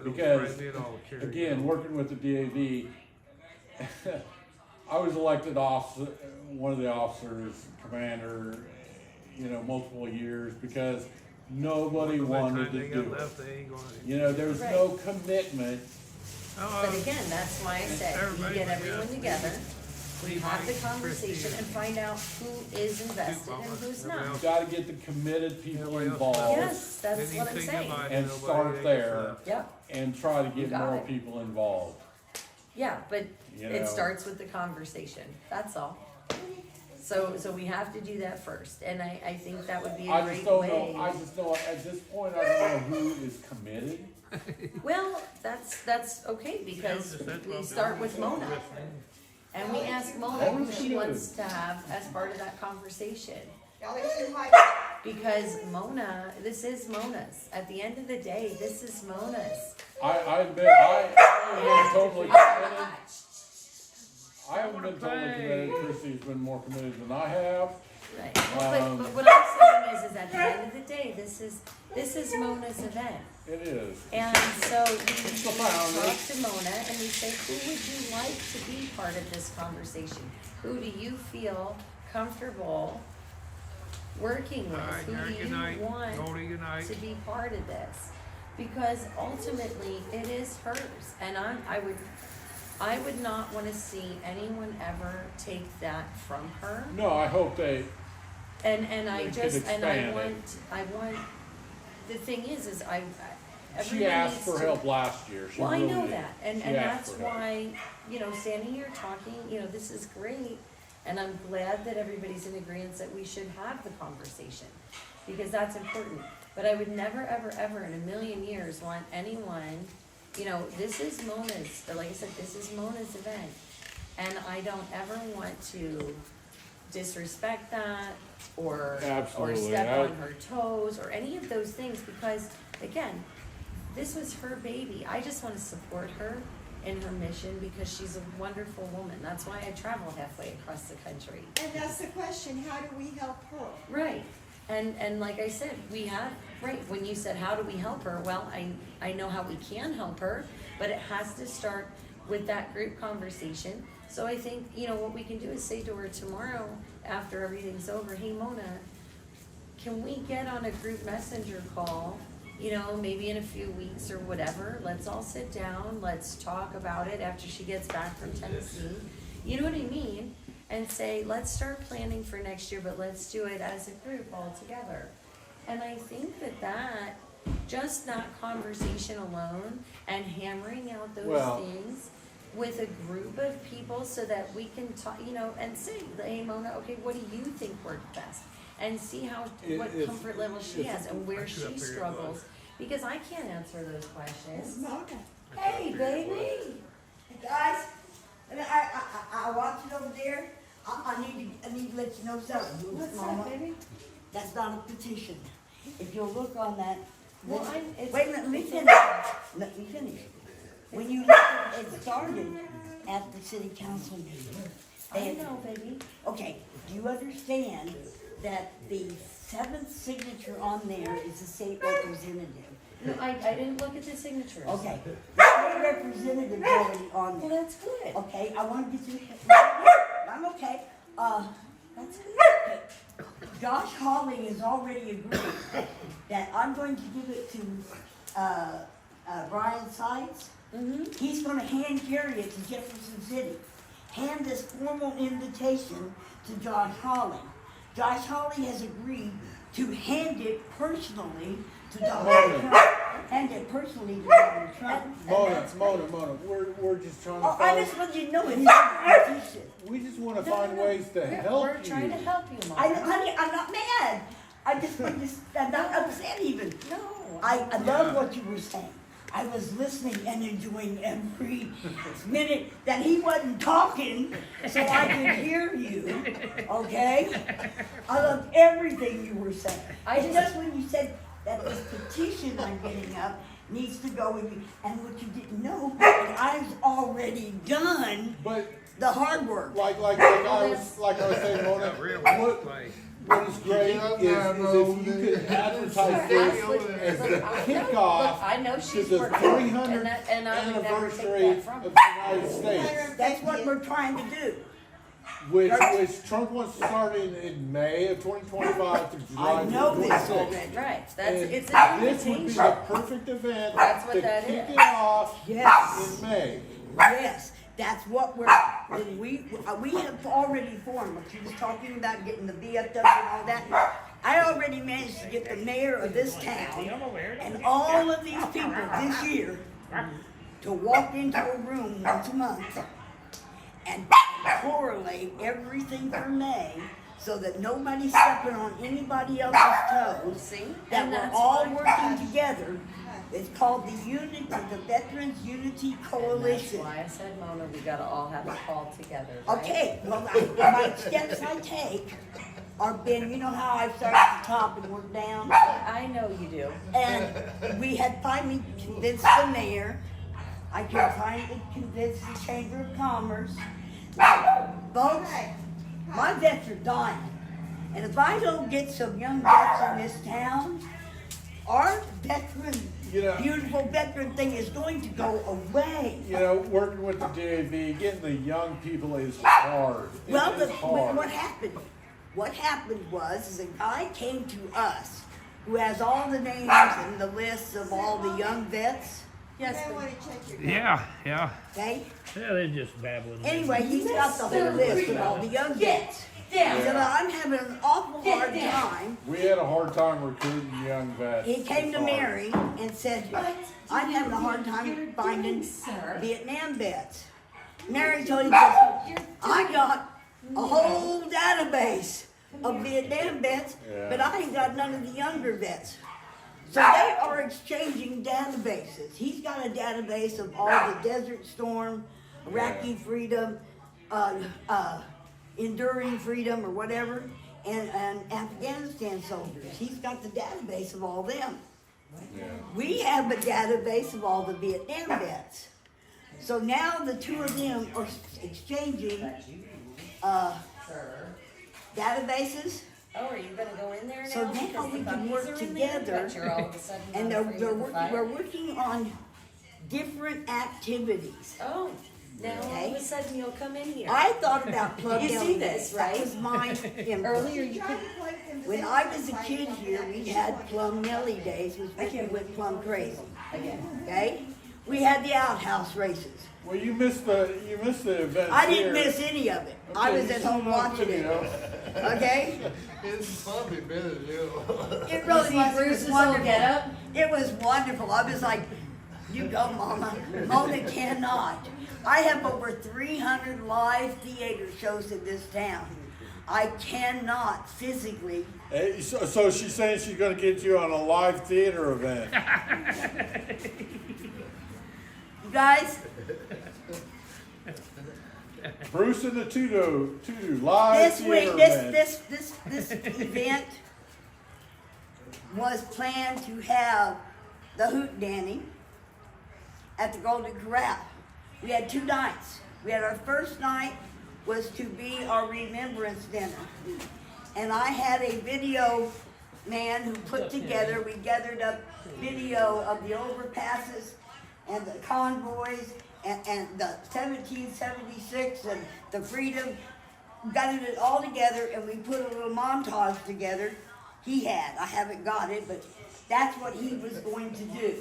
Because surprise me at all, Carrie. again, working with the DAV, I was elected officer, one of the officers, commander, multiple years because nobody wanted to do it. There was no commitment. But again, that's why I said, we get everyone together, we have the conversation and find out who is invested and who's not. You gotta get the committed people involved. Yes, that's what I'm saying. And start there. Yep. And try to get got more it. people involved. Yeah, but You it know. starts with the conversation, that's all. So we have to do that first, and I think that would be a I great just don't way. know, at this point, I don't know who is committed. Well, that's okay, because we start with Mona. And we ask Mona who she wants to have as part of that conversation. Because Mona, this is Mona's. At the end of the day, this is Mona's. I admit, I haven't been totally committed. I haven't been totally committed. Chrissy's been more committed than I have. Right. But what I'm saying is at the end of the day, this is Mona's event. It is. And so we talk to Mona and we say, who would you like to be part of this conversation? Who do you feel comfortable working with? Who do you want to be part of this? Because ultimately it is hers. And I would not want to see anyone ever take that from her. No, I hope they. And They could I want. The thing is She everyone asked needs for to- help last year. She Well, I really know did. that, and She asked that's for help. why standing here talking, this is great, and I'm glad that everybody's in agreement that we should have the conversation because that's important. But I would never, ever, ever in a million years want anyone. This is Mona's. Like I said, this is Mona's event, and I don't ever want to disrespect that or Absolutely. step on her toes or any of those things because again, this was her baby. I just want to support her in her mission because she's a wonderful woman. That's why I travel halfway across the country. And that's the question, how do we help her? Right. And like I said, we have, right, when you said how do we help her, well, I know how we can help her, but it has to start with that group conversation. So I think, you know, what we can do is say to her tomorrow after everything's over, hey Mona, can we get on a group messenger call, you know, maybe in a few weeks or whatever, let's all sit down, let's talk about it after she gets back from Tennessee, you know what I mean? And say, let's start planning for next year, but let's do it as a group all together. And I think that just that conversation alone and hammering out those things with a group of people so that we can talk, you know, and say, hey Mona, okay, what do you think worked best? And see how, what comfort level she has and where she struggles. Because I can't answer those questions. Hey, baby. Guys, I watch it over there. I need to let you know something. What's Mama. up, baby? That's not a petition. If you'll look on that. Well, wait a minute, let me finish. Let me finish. When you look at it started at the city council meeting. I know, baby. Okay, do you understand that the 7th signature on there is the state representative? No, I didn't look at the signatures. Okay, the state representative already on there. Well, that's good. Okay, I want to get you. I'm okay. That's good. Okay. Josh Hawley has already agreed that I'm going to give it to Brian Sides. He's going to hand carry it to Jefferson City. Hand this formal invitation to Josh Hawley. Josh Hawley has agreed to hand it personally to Donald Trump. Hand it personally to Donald Trump. Mona, we're just trying to I find, just want you to know it's not a petition. we just want to find ways to help We're trying to you. help you, Mom. Honey, I'm not mad. I just want to, I'm not upset even. No. I love what you were saying. I was listening and enjoying every minute that he wasn't talking so I could hear you, okay? I loved everything you were saying. It's just when you said that this petition I'm getting up needs to go with you, and what you didn't know, that I've already done the hard work. Like I was saying, Mona, what is great is if you could advertise this as the kickoff I know to she's the working, 300th and I would never take anniversary that from of her. the United States, That's what we're trying to do. which Trump wants to start in May of 2025 through July I know this 2026. already. Right, And it's an this would be invitation. the perfect event That's what to that kick is. it off Yes. in May. Yes, that's what we have already formed. When she was talking about getting the VFW and all that, I already managed to get the mayor of this town and all of these people this year to walk into a room once a month and correlate everything for May so that nobody's stepping on anybody else's toes. See? That And we're that's all why- working together. It's called the Veterans Unity Coalition. That's why I said, Mona, we gotta all have a call together, right? Okay, well, my steps I take are been, you know how I start at the top and work down? I know you do. And we had finally convinced the mayor. I could finally convince the Chamber of Commerce. Folks, my vets are dying. And if I don't get some young vets in this town, our veteran, beautiful veteran thing is going to go away. You know, working with the DAV, getting the young people is hard. It Well, is hard. what happened was a guy came to us who has all the names and the lists of all the young vets. Yes, Yeah. Okay? Yeah, they're just babbling. Anyway, he's got the whole list of all the young vets. He said, I'm having an awful hard time. We had a hard time recruiting young vets. He came It's to hard. Mary and said, I'm having a hard time finding Vietnam vets. Mary told him, I got a whole database of Vietnam vets, but I ain't got none of the younger vets. So they are exchanging databases. He's got a database of all the Desert Storm, Iraqi Freedom, Enduring Freedom or whatever, and Afghanistan soldiers. He's got the database of all them. We have a database of all the Vietnam vets. So now the two of them are exchanging databases. Oh, are you gonna go in there now? So now Because we the can puppies work are in there, together, but you're all of a sudden and not afraid of the fire? we're working on different activities. Oh. Now all of a sudden you'll come in here. I thought about Plum You Deli see Days. this, right? That was my input. Earlier you could. When I was a kid here, we had Plum Nelly Days, which made me went plum crazy. Okay? We had the outhouse races. Well, you missed the event. I didn't miss any of it. I was at home watching it. Okay? It's probably better than you. It really was. It was Bruce's wonderful. old getup? It was wonderful. I was like, you go, Mama. Mona cannot. I have over 300 live theater shows in this town. I cannot physically. Hey, so she's saying she's going to get you on a live theater event. You guys, Bruce and the Tutu live this theater week, event. this event was planned to have the Hootenanny at the Golden Corral. We had 2 nights. We had our first night was to be our remembrance dinner. And I had a video man who put together, we gathered up video of the overpasses and the convoys and the 1776 and the freedom, gathered it all together and we put a little montage together. I haven't got it, but that's what he was going to do,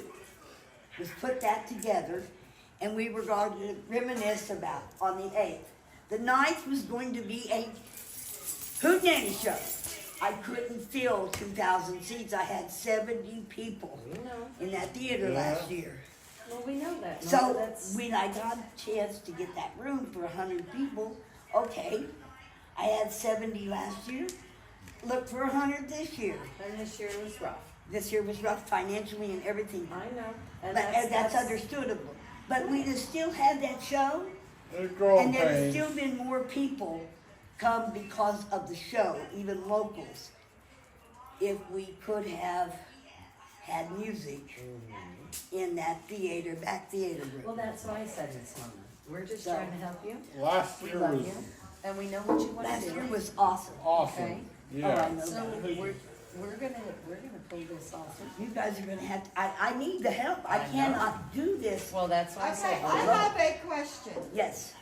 was put that together, and we were going to reminisce about on the 8th. The 9th was going to be a Hootenanny show. I couldn't fill 2,000 seats. I had 70 people in that theater last year. Well, we know that. So when I got a chance to get that room for 100 people, okay, I had 70 last year. Look for 100 this year. And this year was rough. This year was rough financially and everything. I know. And But that's understandable. But we'd have still had that show, They're growing and there'd pains. still been more people come because of the show, even locals. If we could have had music in that theater, back theater room. Well, that's why I said it's Mama. We're just trying to help you. Last We year love was you, and we know what you want to do. Last year was awesome. awesome. Okay. Yeah. Oh, I know So that. we're gonna pull this off. You guys are gonna have to, I need the help. I cannot do this. Well, that's why I Okay, said. I have a question. Yes.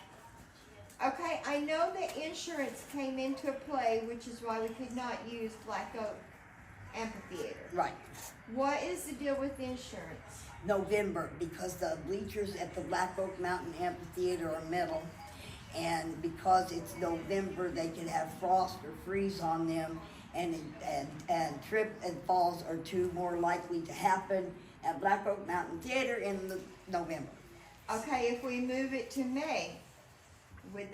Okay, I know that insurance came into play, which is why we could not use Black Oak Amphitheater. Right. What is the deal with insurance? November, because the bleachers at the Black Oak Mountain Amphitheater are metal. And because it's November, they can have frost or freeze on them, and trip and falls are 2 more likely to happen at Black Oak Mountain Theater in November. Okay, if we move it to May, would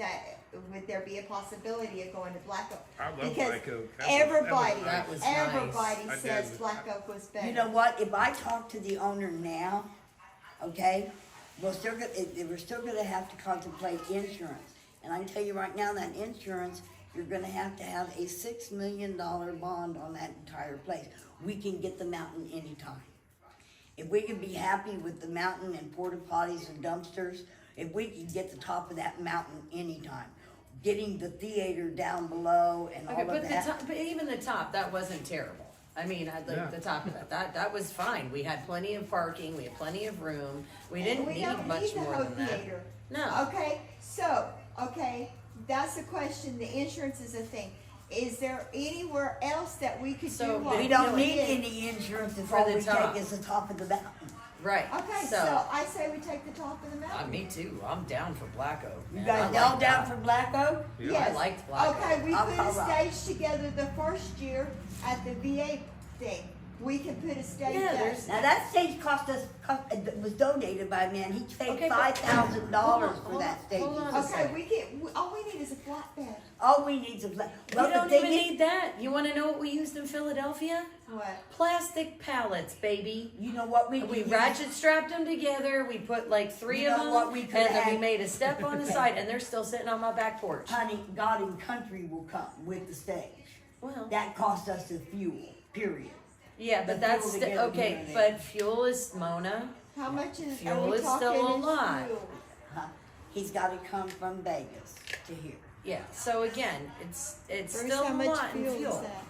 there be a possibility of going to Black Oak? I love Because Black Oak. everybody That was everybody nice. says I did. Black Oak was better. You know what? If I talk to the owner now, okay, we're still gonna have to contemplate insurance. And I can tell you right now that insurance, you're gonna have to have a $6 million bond on that entire place. We can get the mountain anytime. If we can be happy with the mountain and porta potties and dumpsters, if we can get the top of that mountain anytime. Getting the theater down below and all Okay, of but that. but even the top, that wasn't terrible. I mean, the top of that was fine. We had plenty of parking, we had plenty of room. We didn't we need don't much need the more whole than that. theater. No. Okay, that's the question. The insurance is a thing. Is there anywhere else that we could So, do what We don't we need did? any insurance if For all the we top. take is the top of the mountain. Right. Okay, so I say we take the top of the mountain. Me too. I'm down for Black Oak. You man. guys I all like down that. for Black Oak? Yes. I liked Black Oak. Okay, we I'll put a follow. stage together the first year at the VA thing. We can put a stage Yeah, up. there's- Now that stage was donated by a man. He paid Okay, but- $5,000 for that stage. hold on. Okay, all we need is a flatbed. All we need is a black. We don't even need that. You want to know what we used in Philadelphia? What? Plastic pallets, baby. You know what we ratchet strapped them together. We put like 3 You of know them, what we could and then we add? made a step on the side, and they're still sitting on my back porch. Honey, God and Country will come with the stage. Well, That cost us the fuel, period. yeah, but the that's fuel to get them okay. here and But fuel is Mona. How much is Fuel are we is talking still a is lot. fuel? He's got to come from Vegas to here. Yeah. So again, it's Bruce, still how a much lot in fuel fuel. is that?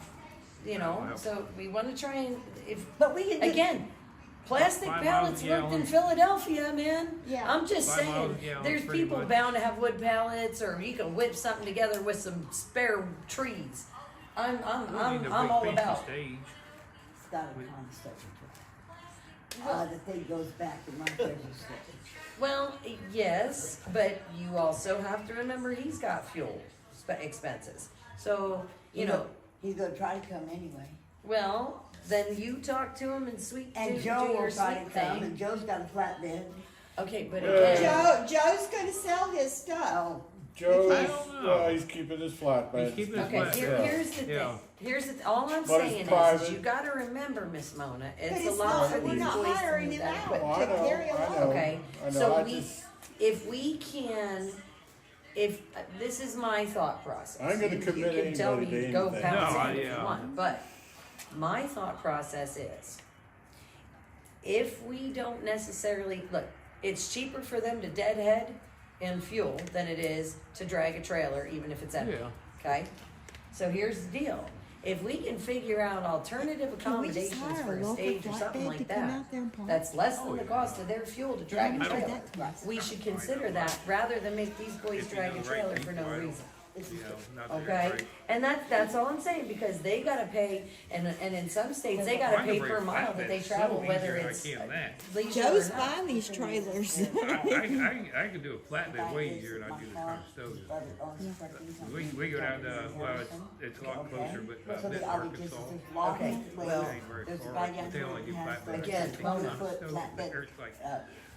You know, so we want to try and if But we can do, again, Plastic 5 pallets miles a worked in gallon. Philadelphia, man. Yeah. I'm just 5 miles saying, a gallon, there's pretty people much. bound to have wood pallets, or you can whip something together with some spare trees. I'm We need a big all fancy about. stage. It's got a concept to it. The thing goes back to my previous stage. Well, yes, but you also have to remember he's got fuel expenses. So, you know, He's gonna try to come anyway. well, then you talk to him and And do Joe your will try sweet to come, thing. and Joe's got a flatbed. Okay, but Joe's gonna sell his stuff. Oh, Joe's, I don't know. he's keeping his flatbed. He's keeping his Okay, flat. here's the Yeah. thing. All I'm But it's saying is private. you got to remember, Miss Mona, But it's a it's lot not, for we're these not boys to hiring move him that out quick. Oh, I to know, carry I along. know. Okay, I know, so I we, just- if we can, if this is my thought process. I ain't gonna You commit can tell me anybody to go anything. past No, it if you yeah. want, but my thought process is, if we don't necessarily, look, it's cheaper for them to deadhead in fuel than it is to drag a trailer, even if it's empty. Yeah. Okay? So here's the deal. If we can figure out alternative Can we just accommodations hire for a a local stage or something flatbed like to come that, out there and park? that's less than the cost of their fuel to drag a Yeah, trailer, that costs. we should consider that rather than make these boys If you drag know a the right trailer for no people, I don't- reason. You know, not that Okay, great. and that's all I'm saying, because they gotta pay, and in some states, they gotta I can pay bring per a mile that they flatbed travel, so whether easier than I it's can that. leisure Joe's or not. buying these trailers. I can do a flatbed way easier than I do the Conestoga. We go down to, well, it's a lot closer, but So Mid the Arkansas. Okay, well, It ain't very there's a far, guy down but they here only that do has flatbed. Again, It's Mona. like foot Conestoga, but flatbed, there's like,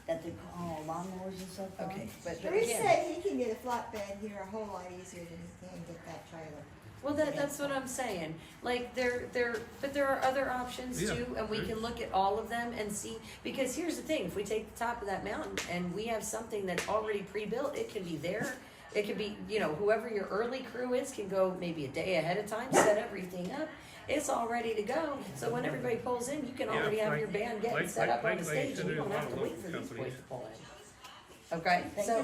that they call lawnmowers and stuff. on. okay, but Bruce again, said he can get a flatbed here a whole lot easier than he can get that trailer. well, that's what I'm saying, like, but there are other options Yeah, too, and we there- can look at all of them and see, because here's the thing, if we take the top of that mountain and we have something that's already pre-built, it can be there. It could be, you know, whoever your early crew is can go maybe a day ahead of time, set everything up. It's all ready to go. So when everybody pulls in, you can Yeah, already have like- your band getting like- set like- up on like the they stage, said, and you there's don't a lot have to of wait local for these boys companies. to pull in. Okay, so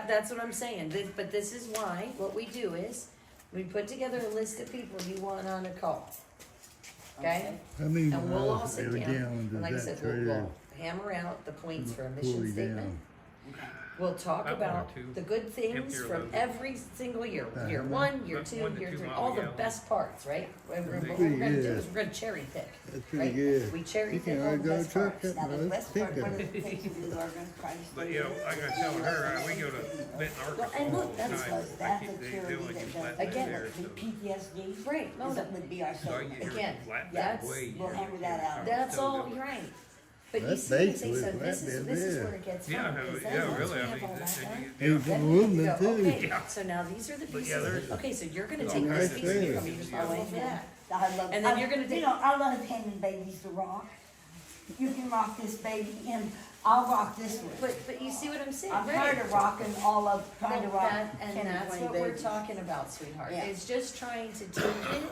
that's what I'm saying. But this is why what we do is we put together a list of people you want on a call. Okay, How many and we'll all miles sit every down. gallon And does like I that said, trailer we'll hammer out the points for a pull mission you statement. down? We'll talk About one or about two the good things emptier from loads. every single year. Year Uh-huh. one, year About two, 1 to year 2 three, miles all a the gallon. best parts, right? And what Pretty we're gonna do good. is we're gonna cherry pick. That's pretty Right? good. We cherry You pick can all already the go best truck parts. up Now, the and best part, pick one up. of the things we are gonna try to But you know, like I was telling her, we go to Benton, Arkansas and all look, the that's time. because I that's keep, a they charity only do that flatbed does, Again, there, the so. PTSD, Right, is Mona. that would be our So I shoulder. get your Again, flatbed that's- way we'll easier hammer than that out. That's all, Conestoga. you're right. But you That's see, they say, basically so this is flatbed where it gets Yeah, fun. because then yeah, once really, we I have mean, all that then done, you- There's then some we aluminum go, okay, too. so now these are the But yeah, pieces. there's- Okay, so you're gonna Oh, take I this piece, and see. you're gonna use my way for that. I love, And then you're gonna take- You know, I love handing babies to rock. You can rock this baby and I'll rock this one. But you see what I'm saying, I'm right? tired of rocking all of, trying to Well, rock that- 10 and or that's 20 what we're babies. talking about, sweetheart, Yeah. is just trying to take it,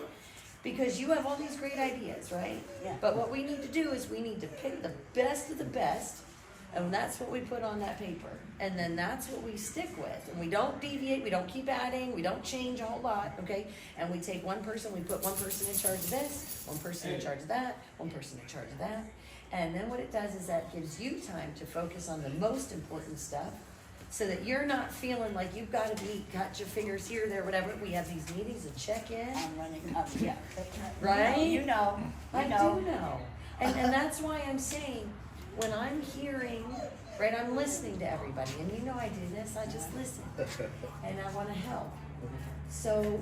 because you have all these great ideas, right? Yeah. But what we need to do is we need to pick the best of the best, and that's what we put on that paper, and then that's what we stick with, and we don't deviate, we don't keep adding, we don't change a whole lot, okay? And we take one person, we put one person in charge of this, one person in charge of that, one person in charge of that, and then what it does is that gives you time to focus on the most important stuff, so that you're not feeling like you've got your fingers here, there, whatever. We have these meetings and check in. I'm running up, yeah. Right? You know, I you know. do know. And that's why I'm saying, when I'm hearing, right, I'm listening to everybody, and you know I do this, I just listen. And I wanna help. So,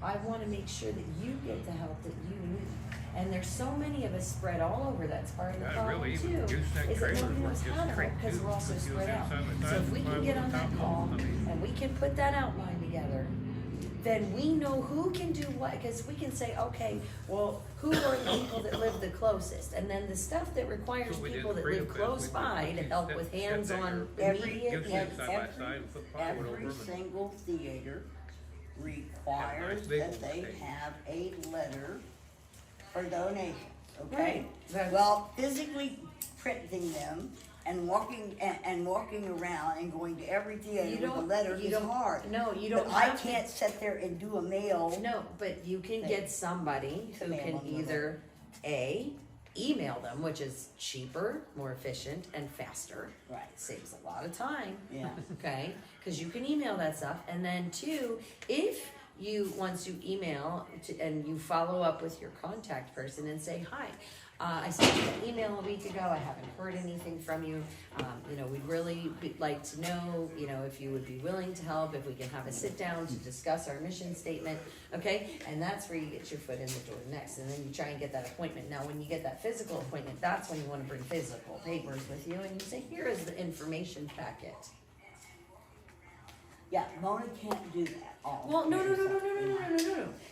I wanna make sure that you get the help that you need. And there's so many of us spread all over, that's part of the God, problem really, too. even gooseneck Is that trailers nobody work knows just how to great help, because too, we're also because you'll spread do out. side by So side if we with can my get on little that top call, one, I mean- and we can put that outline together, then we know who can do what, because we can say, okay, well, who are the people that live the closest? And then the stuff that requires So we did people that Freedom live Fest, close we did by to these help step- with step hands-on there. immediate. Gooseneck side by side and put plywood over Every them. and- single theater requires nice big that they stage. have a letter for donations, okay? Right. That's- Well, physically printing them and walking around and going to every You theater with a don't- letter you is don't- hard. no, you don't But I have to- can't sit there and do a mail. No, but you can get somebody who Mail can them the either A, email them, which is cheaper, more efficient, and faster. Right. Saves a lot of time. Yeah. Okay, because you can email that stuff, and then two, if you once you email and you follow up with your contact person and say, hi, I sent you an email a week ago, I haven't heard anything from you, we'd really like to know, if you would be willing to help, if we can have a sit down to discuss our mission statement, okay? And that's where you get your foot in the door next, and then you try and get that appointment. Now, when you get that physical appointment, that's when you want to bring physical papers with you, and you say, here is the information packet. Yeah, Mona can't do that all. Well, no.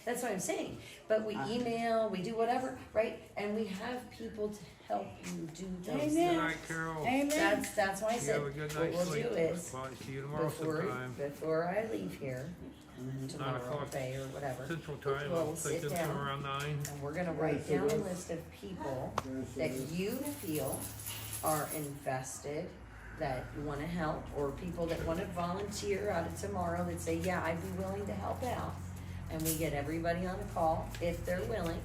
That's what I'm saying. But we email, we do whatever, right? And we have people to help you do those Good night, Carol. Amen. That's why I You said, have a good what night's we'll sleep. do is, Probably see you tomorrow sometime. before I leave here, 9 tomorrow, o'clock okay, or whatever, Central Time. we'll I'm sit thinking down, somewhere around 9. and we're gonna write down a list of people that you feel are invested, that want to help, or people that want to volunteer out of tomorrow that say, yeah, I'd be willing to help out. And we get everybody on a call if they're willing.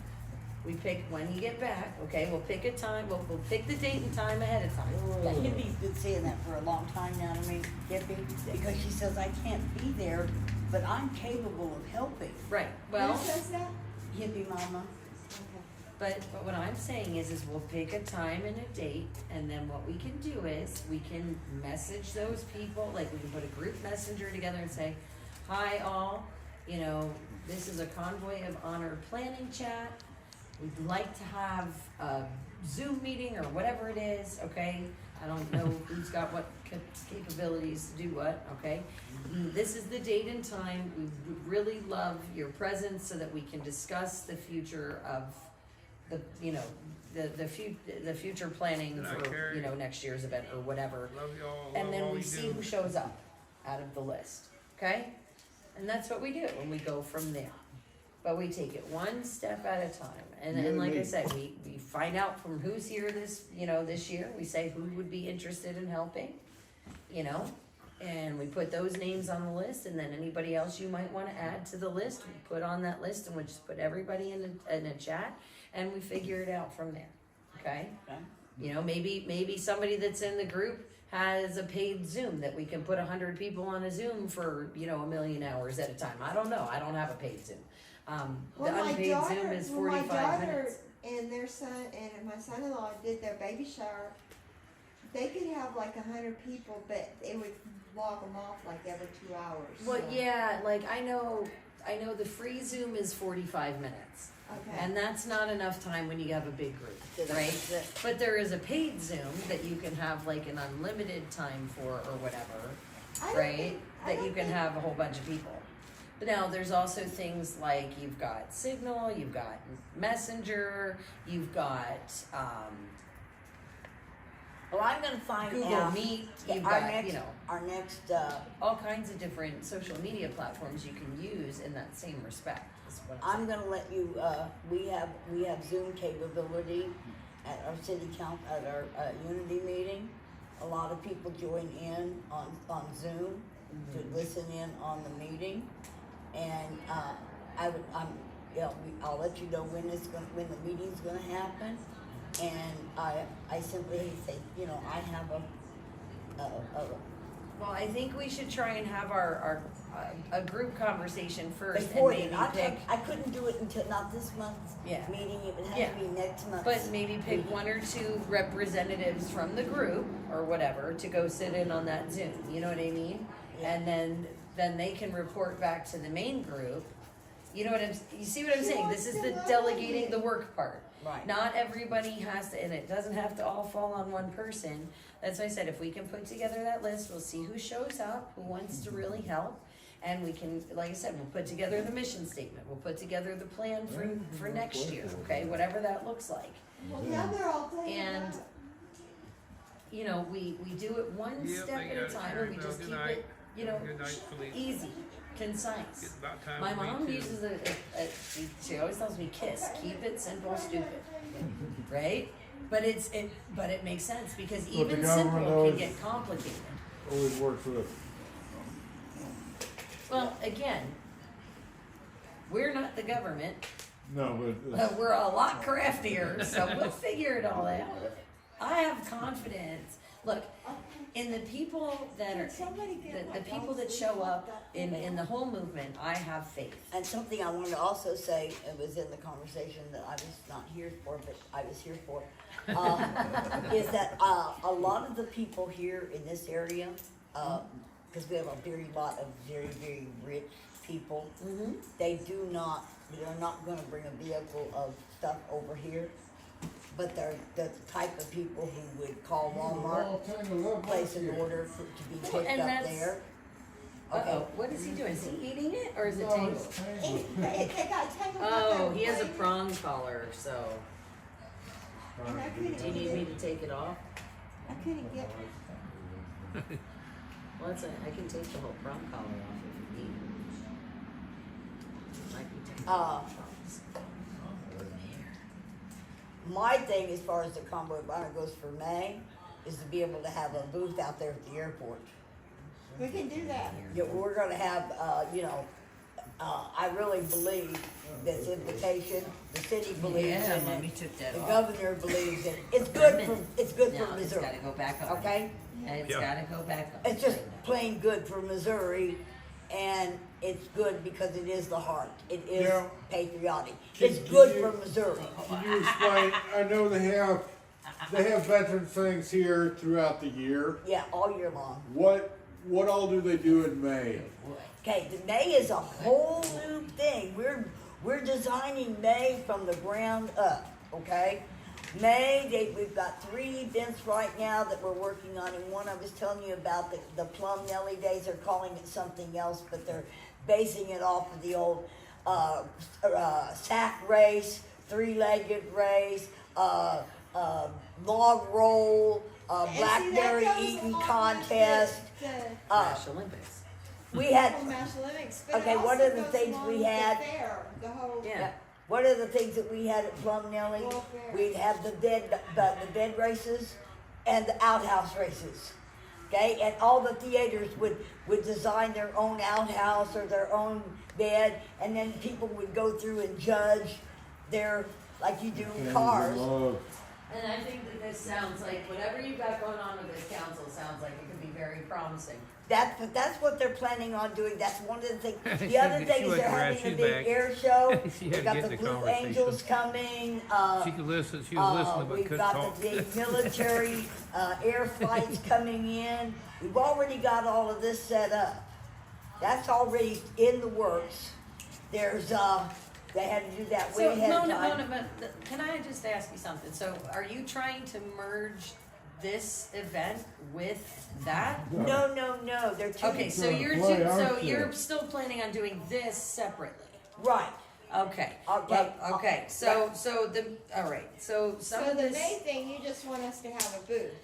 We pick when you get back, okay? We'll pick a time, we'll pick the date and time ahead of time. Yeah, Hippie's been saying that for a long time now to me, Hippie, because she says, I can't be there, but I'm capable of helping. Right, well. Who says that? Hippie mama. But what I'm saying is we'll pick a time and a date, and then what we can do is we can message those people, like we can put a group messenger together and say, hi all, this is a Convoy of Honor planning chat. We'd like to have a Zoom meeting or whatever it is, okay? I don't know who's got what capabilities to do what, okay? This is the date and time. We would really love your presence so that we can discuss the future of the future planning Good night, for Carrie. next year's event or whatever. Love y'all. And Love then all we you see do. who shows up out of the list, okay? And that's what we do, and we go from there. But we take it one step at a time. And like I said, we find out from who's here this year. We say who would be interested in helping, and we put those names on the list, and then anybody else you might want to add to the list, we put on that list, and we just put everybody in a chat, and we figure it out from there, okay? Maybe somebody that's in the group has a paid Zoom that we can put 100 people on a Zoom for, 1,000,000 hours at a time. I don't know. I don't have a paid Zoom. The unpaid Zoom is 45 minutes. And their son and my son-in-law did their baby shower. They could have like 100 people, but it would log them off like every 2 hours. Well, so. yeah, like I know the free Zoom is 45 minutes. Okay. And that's not enough time when you have a big group, right? But there is a paid Zoom that you can have like an unlimited time for or whatever, right? That you can have a whole bunch of people. But now there's also things like you've got Signal, you've got Messenger, you've got Well, I'm gonna find Google out. Meet, Yeah, you've our got, next, our next, all kinds of different social media platforms you can use in that same respect. Is what I'm gonna let you, we have Zoom capability at our city count, at our, unity meeting. A lot of people join in on Zoom to listen in on the meeting. And, I'll let you know when when the meeting's gonna happen. And I simply say, I have Well, I think we should try and have our a group conversation first, before and maybe then. pick. I couldn't do it until, not this month's Yeah. meeting, it would have Yeah. to be next month. But maybe pick one or two representatives from the group or whatever to go sit in on that Zoom. You know what I mean? Yeah. And then they can report back to the main group. You know what you see what I'm saying? This is the delegating the work part. Right. Not everybody has to, and it doesn't have to all fall on one person. That's why I said, if we can put together that list, we'll see who shows up, who wants to really help. And we can, like I said, we'll put together the mission statement. We'll put together the plan for next year, okay? Whatever that looks like. Well, now they're all taking And, we do it one Yep, step I at got a it, time, Carrie. and we Well, just good keep night. it, Good night, Felipe. easy, concise. It's about time My for me mom too. uses she always tells me KISS, keep it simple, stupid, right? But it makes sense because But the even government simple can always- get complicated. Always works with. Well, again, we're not the government. No, but But we're a lot craftier, so we'll figure it all out. I have confidence. Look, in the people that are, the people that show up in the whole movement, I have faith. And something I wanted to also say, it was in the conversation that I was not here for, but I was here for, is that a lot of the people here in this area, because we have a very lot of very, very rich people, they're not gonna bring a vehicle of stuff over here, but they're the type of people who would call Walmart, place an order to be picked And up that's- there. Uh-oh, what is he doing? Is he eating it or is it tangled? They got tangled up Oh, there. he has a prong collar, so. And I couldn't Do you need me to take it off? I couldn't get. Well, that's I can take the whole prong collar off if you need. Might be taking prongs. My thing, as far as the Convoy Banner goes for May, is to be able to have a booth out there at the airport. We can do that. Yeah, we're gonna have, I really believe this invitation, the city believes Yeah, in Mommy it, took that the off. governor believes in it. It's good for No, Missouri. it's gotta go back on. Okay? It's gotta go back on. It's just plain good for Missouri, and it's good because it is the heart. It is Yeah. patriotic. Can- It's can good you- for Missouri. Can you explain? I know they have veterans things here throughout the year. Yeah, all year long. What all do they do in May? Okay, the May is a whole new thing. We're designing May from the ground up. Okay, we've got 3 events right now that we're working on, and one I was telling you about the Plum Nelly Days. They're calling it something else, but they're basing it off of the old sack race, 3-legged race, log roll, blackberry eating contest. Nash Olympics. We had. Olympics, but Okay, it one also of the goes things along we with the had. fair, the whole. Yeah. One of the things that we had at Plum Nelly, we'd have the bed races and the outhouse races. Okay, and all the theaters would design their own outhouse or their own bed, and then people would go through and judge their, like you do cars. And I think that this sounds like, whatever you've got going on with this council sounds like it could be very promising. That's what they're planning on doing. That's one of the things. The She- other she thing is went they're around, having a she's big back. air show. She We've had got to the get the Blue conversation. Angels coming. She could listen. She was listening, but We've couldn't got talk. the big military air flights coming in. We've already got all of this set up. That's already in the works. There's they had to do that way So, ahead of Mona, time. can I just ask you something? So, are you trying to merge this event with that? No. They're two. Okay, so you're still planning on doing this separately. Right. Okay. Okay. Well, okay. So all right. So some So of the this. main thing, you just want us to have a booth.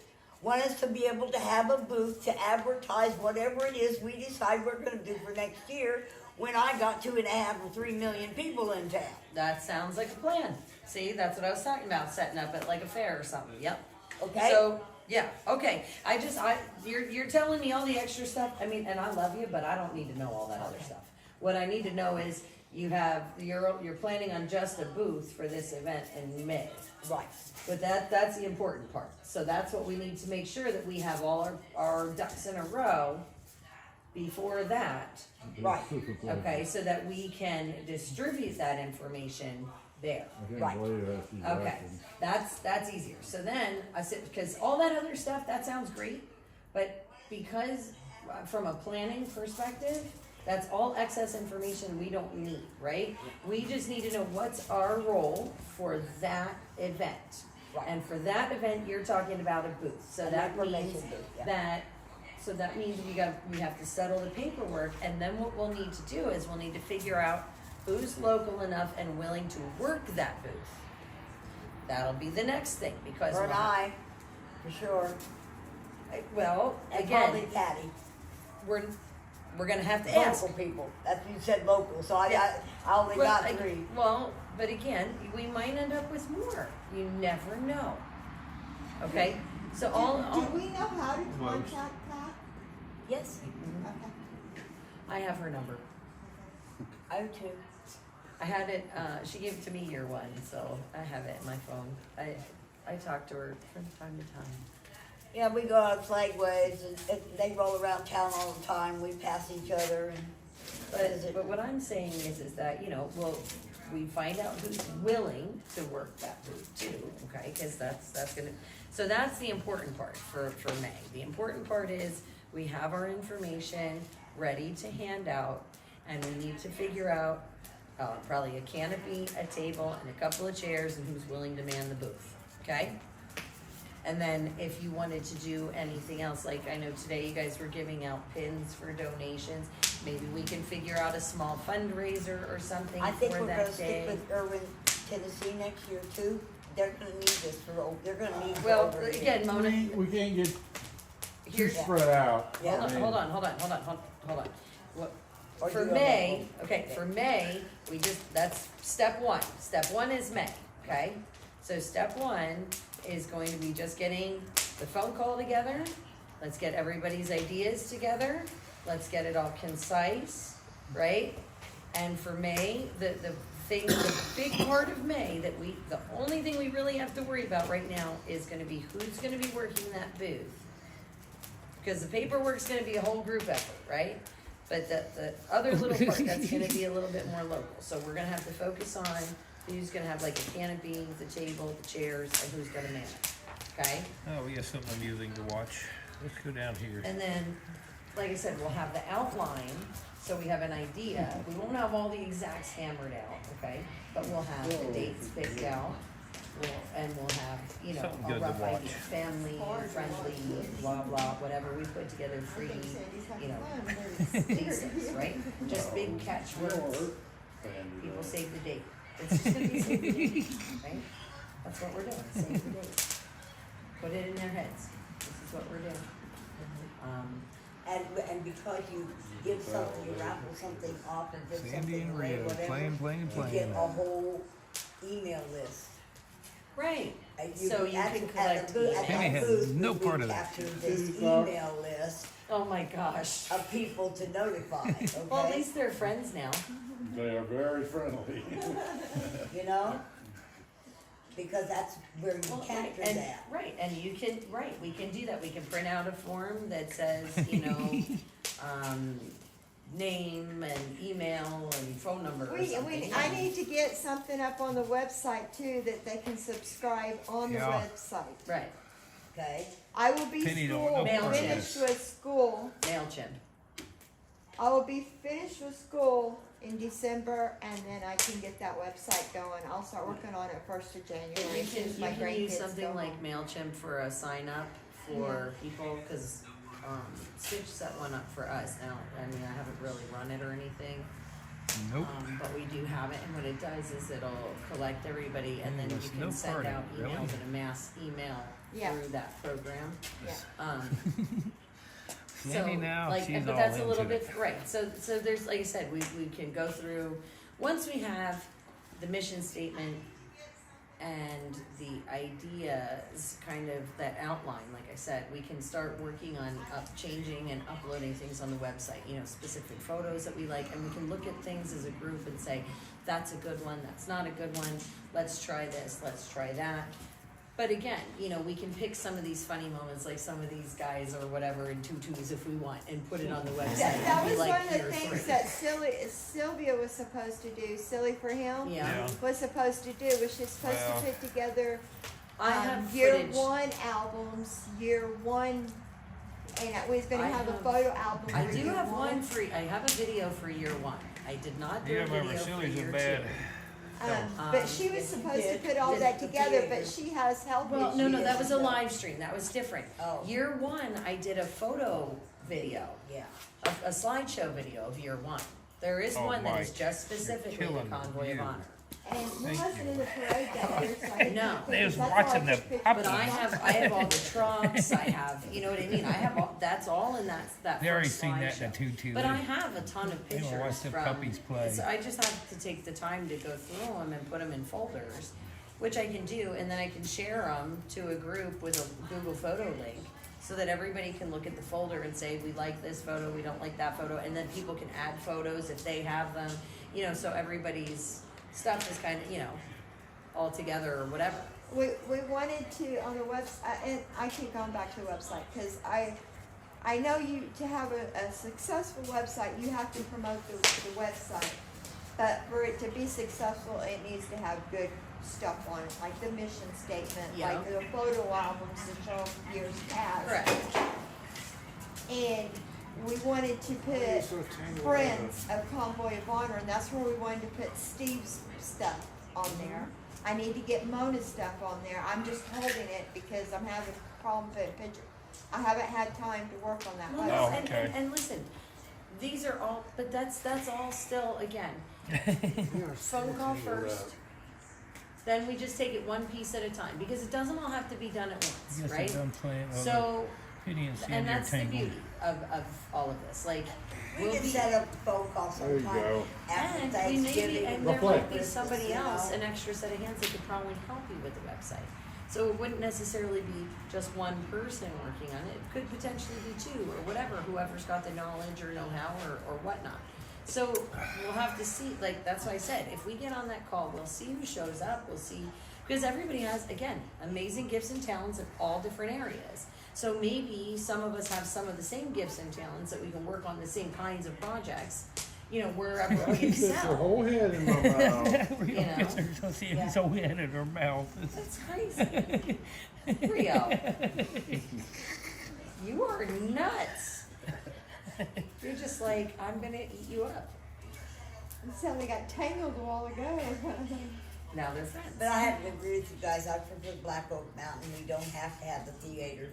Want us to be able to have a booth to advertise whatever it is we decide we're going to do for next year. When I got 2.5 or 3 million people in town. That sounds like a plan. See, that's what I was talking about, setting up at like a fair or something. Yep. Okay. So yeah, okay. You're telling me all the extra stuff. I mean, and I love you, but I don't need to know all that other stuff. What I need to know is you're planning on just a booth for this event in May. Right. But that's the important part. So that's what we need to make sure that we have all our ducks in a row before that. Right. Okay, so that we can distribute that information there. Right. Okay, that's easier. So then I said, because all that other stuff, that sounds great, but because from a planning perspective, that's all excess information we don't need, right? We just need to know what's our role for that event. Right. And for that event, you're talking about a booth. So that means information booth, yeah. that means we have to settle the paperwork, and then what we'll need to do is we'll need to figure out who's local enough and willing to work that booth. That'll be the next thing, because Or an eye, for sure. well, And again, probably Patty. we're gonna have to ask. Local people. That's you said local, so I only Well, got 3. Well, but again, we might end up with more. You never know. Okay, so Do we know how to contact Pat? Yes. Okay. I have her number. I do too. I had it, she gave it to me year one, so I have it in my phone. I talk to her from time to time. Yeah, we go out flagways, and they roll around town all the time. We pass each other, and But what I'm saying is that, you know, we find out who's willing to work that booth too, okay? Because that's gonna, so that's the important part for May. The important part is we have our information ready to hand out, and we need to figure out probably a canopy, a table, and a couple of chairs, and who's willing to man the booth, okay? And then if you wanted to do anything else, like I know today you guys were giving out pins for donations, maybe we can figure out a small fundraiser or something I think for we're that gonna stick day. with Erwin, Tennessee next year too. They're gonna need this they're gonna need. Well, over here. again, Mona, We can't get too here's, spread out. Yeah. hold on. What, Or for do a May, bubble. okay, for May, that's step one. Step one is May, okay? So step one is going to be just getting the phone call together. Let's get everybody's ideas together. Let's get it all concise, right? And for May, the big part of May the only thing we really have to worry about right now is gonna be who's gonna be working that booth. Because the paperwork's gonna be a whole group effort, right? But the other little part, that's gonna be a little bit more local. So we're gonna have to focus on who's gonna have like a canopy, the table, the chairs, and who's gonna man it, okay? Oh, we got something amusing to watch. Let's go down here. And then, like I said, we'll have the outline, so we have an idea. We won't have all the exacts hammered out, okay? But we'll have the dates picked out. We'll have, you know, Something a good to rough idea, watch. family, friendly, blah, blah, whatever. We put together free, you know, basics, right? Just big catchwords. People save the date. It's just gonna be save the date, right? That's what we're doing, save the date. Put it in their heads. This is what we're doing. And because you give something, you raffle something off and give Sandy something and away, Rio, whatever, playing. you get a whole email list. Right. And So you at can the collect booth- emails. at Penny that has booth, no we part of that. captured this email list Oh my gosh. of people to notify, okay? Well, at least they're friends now. They are very friendly. You know? Because that's where you capture And, that. right, and you can, right, we can do that. We can print out a form that says, you know, name and email and phone number or something. I need to get something up on the website too, that they can subscribe on the Yeah. website. Right, Okay? I will be Penny don't school, know part of finished this. with school. MailChimp. I will be finished with school in December, and then I can get that website going. I'll start working on it 1st of January. If as soon you as my can use grandkids something go like home. MailChimp for a sign up for people, cause, Stitch set one up for us now. I mean, I haven't really run it or anything. Nope. But we do have it, and what it does is it'll collect everybody, and then you There's can no send party, out really? emails in a mass email Yeah. through that program. Yeah. Sandy So, now, like, she's but all that's a little into bit, it. right, so there's, like I said, we can go through, once we have the mission statement and the ideas, kind of that outline, like I said, we can start working on changing and uploading things on the website, you know, specific photos that we like, and we can look at things as a group and say, that's a good one, that's not a good one, let's try this, let's try that. But again, you know, we can pick some of these funny moments, like some of these guys or whatever in tutus if we want, and put it on the website. That and be was like, one of the "Here's things three." that Sylvia was supposed to do. Silly for Him Yeah. was supposed to do. Was she supposed Well. to put together I have year footage. one albums, year one, and we was going I to have a have- photo album. I for do year have one free. I have a video for year one. I did not do Yeah, a remember, video for Silly's year a bad. two. But she was supposed to put all that together, but she has health Well, issues. no, that was a live stream. That was different. Oh. Year one, I did a photo video, Yeah. a slideshow video of year one. There is Oh, one that is Mike, just specifically the killing Convoy of you. Honor. And we Thank wasn't you. in the parade that year, so I didn't No. take They was pictures. That's why watching I the took pictures. But I have all the trucks. I have, you know what I mean. I have all. That's all in that They already first seen that in slideshow. the tutu. But I have a ton of They pictures wanna watch the from. puppies play. So I just have to take the time to go through them and put them in folders, which I can do, and then I can share them to a group with a Google Photo link, so that everybody can look at the folder and say, we like this photo, we don't like that photo, and then people can add photos if they have them, you know. So everybody's stuff is kind of, you know, all together or whatever. We wanted to on the website, and I keep going back to the website because I know you to have a successful website, you have to promote the website. But for it to be successful, it needs to have good stuff on it, like the mission statement, Yeah. like the photo albums that show years past. Correct. And we wanted to put Friends of Convoy of Honor, and that's where we wanted to put Steve's stuff on there. I need to get Mona's stuff on there. I'm just holding it because I'm having a problem putting pictures. I haven't had time to work on that. Well, website. no, and listen, these are all, but that's all still, again, phone call first. Then we just take it one piece at a time because it doesn't all have to be done at once, Yes, right? it's done playing over So, Penny and Sandy and are that's the tangled. beauty of all of this. Like, We can set up a phone call There you sometime go. after and Thanksgiving. and Go there play. might be somebody else, an extra set of hands that could probably help you with the website. So it wouldn't necessarily be just one person working on it. It could potentially be two or whatever, whoever's got the knowledge or know-how or whatnot. So we'll have to see, like, that's why I said, if we get on that call, we'll see who shows up, we'll see, because everybody has, again, amazing gifts and talents in all different areas. So maybe some of us have some of the same gifts and talents that we can work on the same kinds of projects, you know, wherever I we can fit your excel. whole head in my mouth. Rio You know? gets her to see Yeah. his whole head in her mouth. That's crazy. Rio, you are nuts. You're just like, I'm gonna eat you up. So they got tangled a while ago. Now they're friends. But I have to agree with you guys, I prefer Black Oak Mountain, we don't have to have the theater.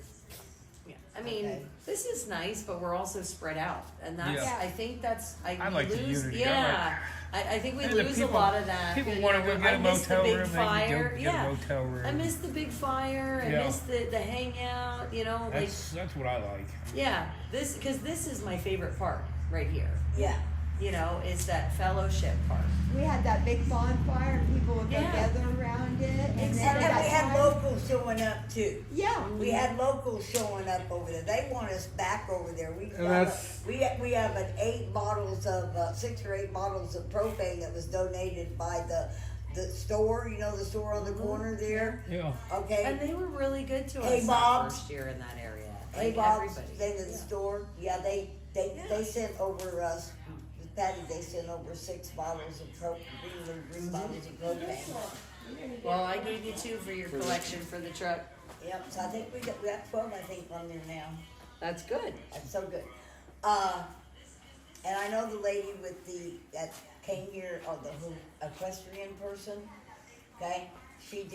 Yeah, I mean, Okay. this is nice, but we're also spread out, and that's. Yeah. I think that's. I we like the lose. unity. Yeah, I think we And the lose a people- lot of that. People you want to know, go get I a miss the motel big room. fire. They can go get Yeah, a motel room. I miss the big fire. I Yeah. miss the hangout. You know, like That's what I like. yeah, because this is my favorite part right here. Yeah. You know, is that fellowship part. We had that big bonfire and people would go Yeah. gather around it. And And then we that had time- locals showing up too. Yeah. We had locals showing up over there. They want us back over there. We And got that's- we have an 6 or 8 bottles of propane that was donated by the store. You know, the store on the corner there. Yeah. Okay. And they were really good to Hey, us that Bob's. first year in that area. Hey, Like Bob, everybody. they to the store. Yeah, they sent over us. Patty, they sent over 6 bottles of propane, 3 bottles of propane. Well, I gave you 2 for your collection for the truck. Yep. So I think we got 12. I think on there now. That's good. That's so good. And I know the lady that came here, or the equestrian person. Okay, she's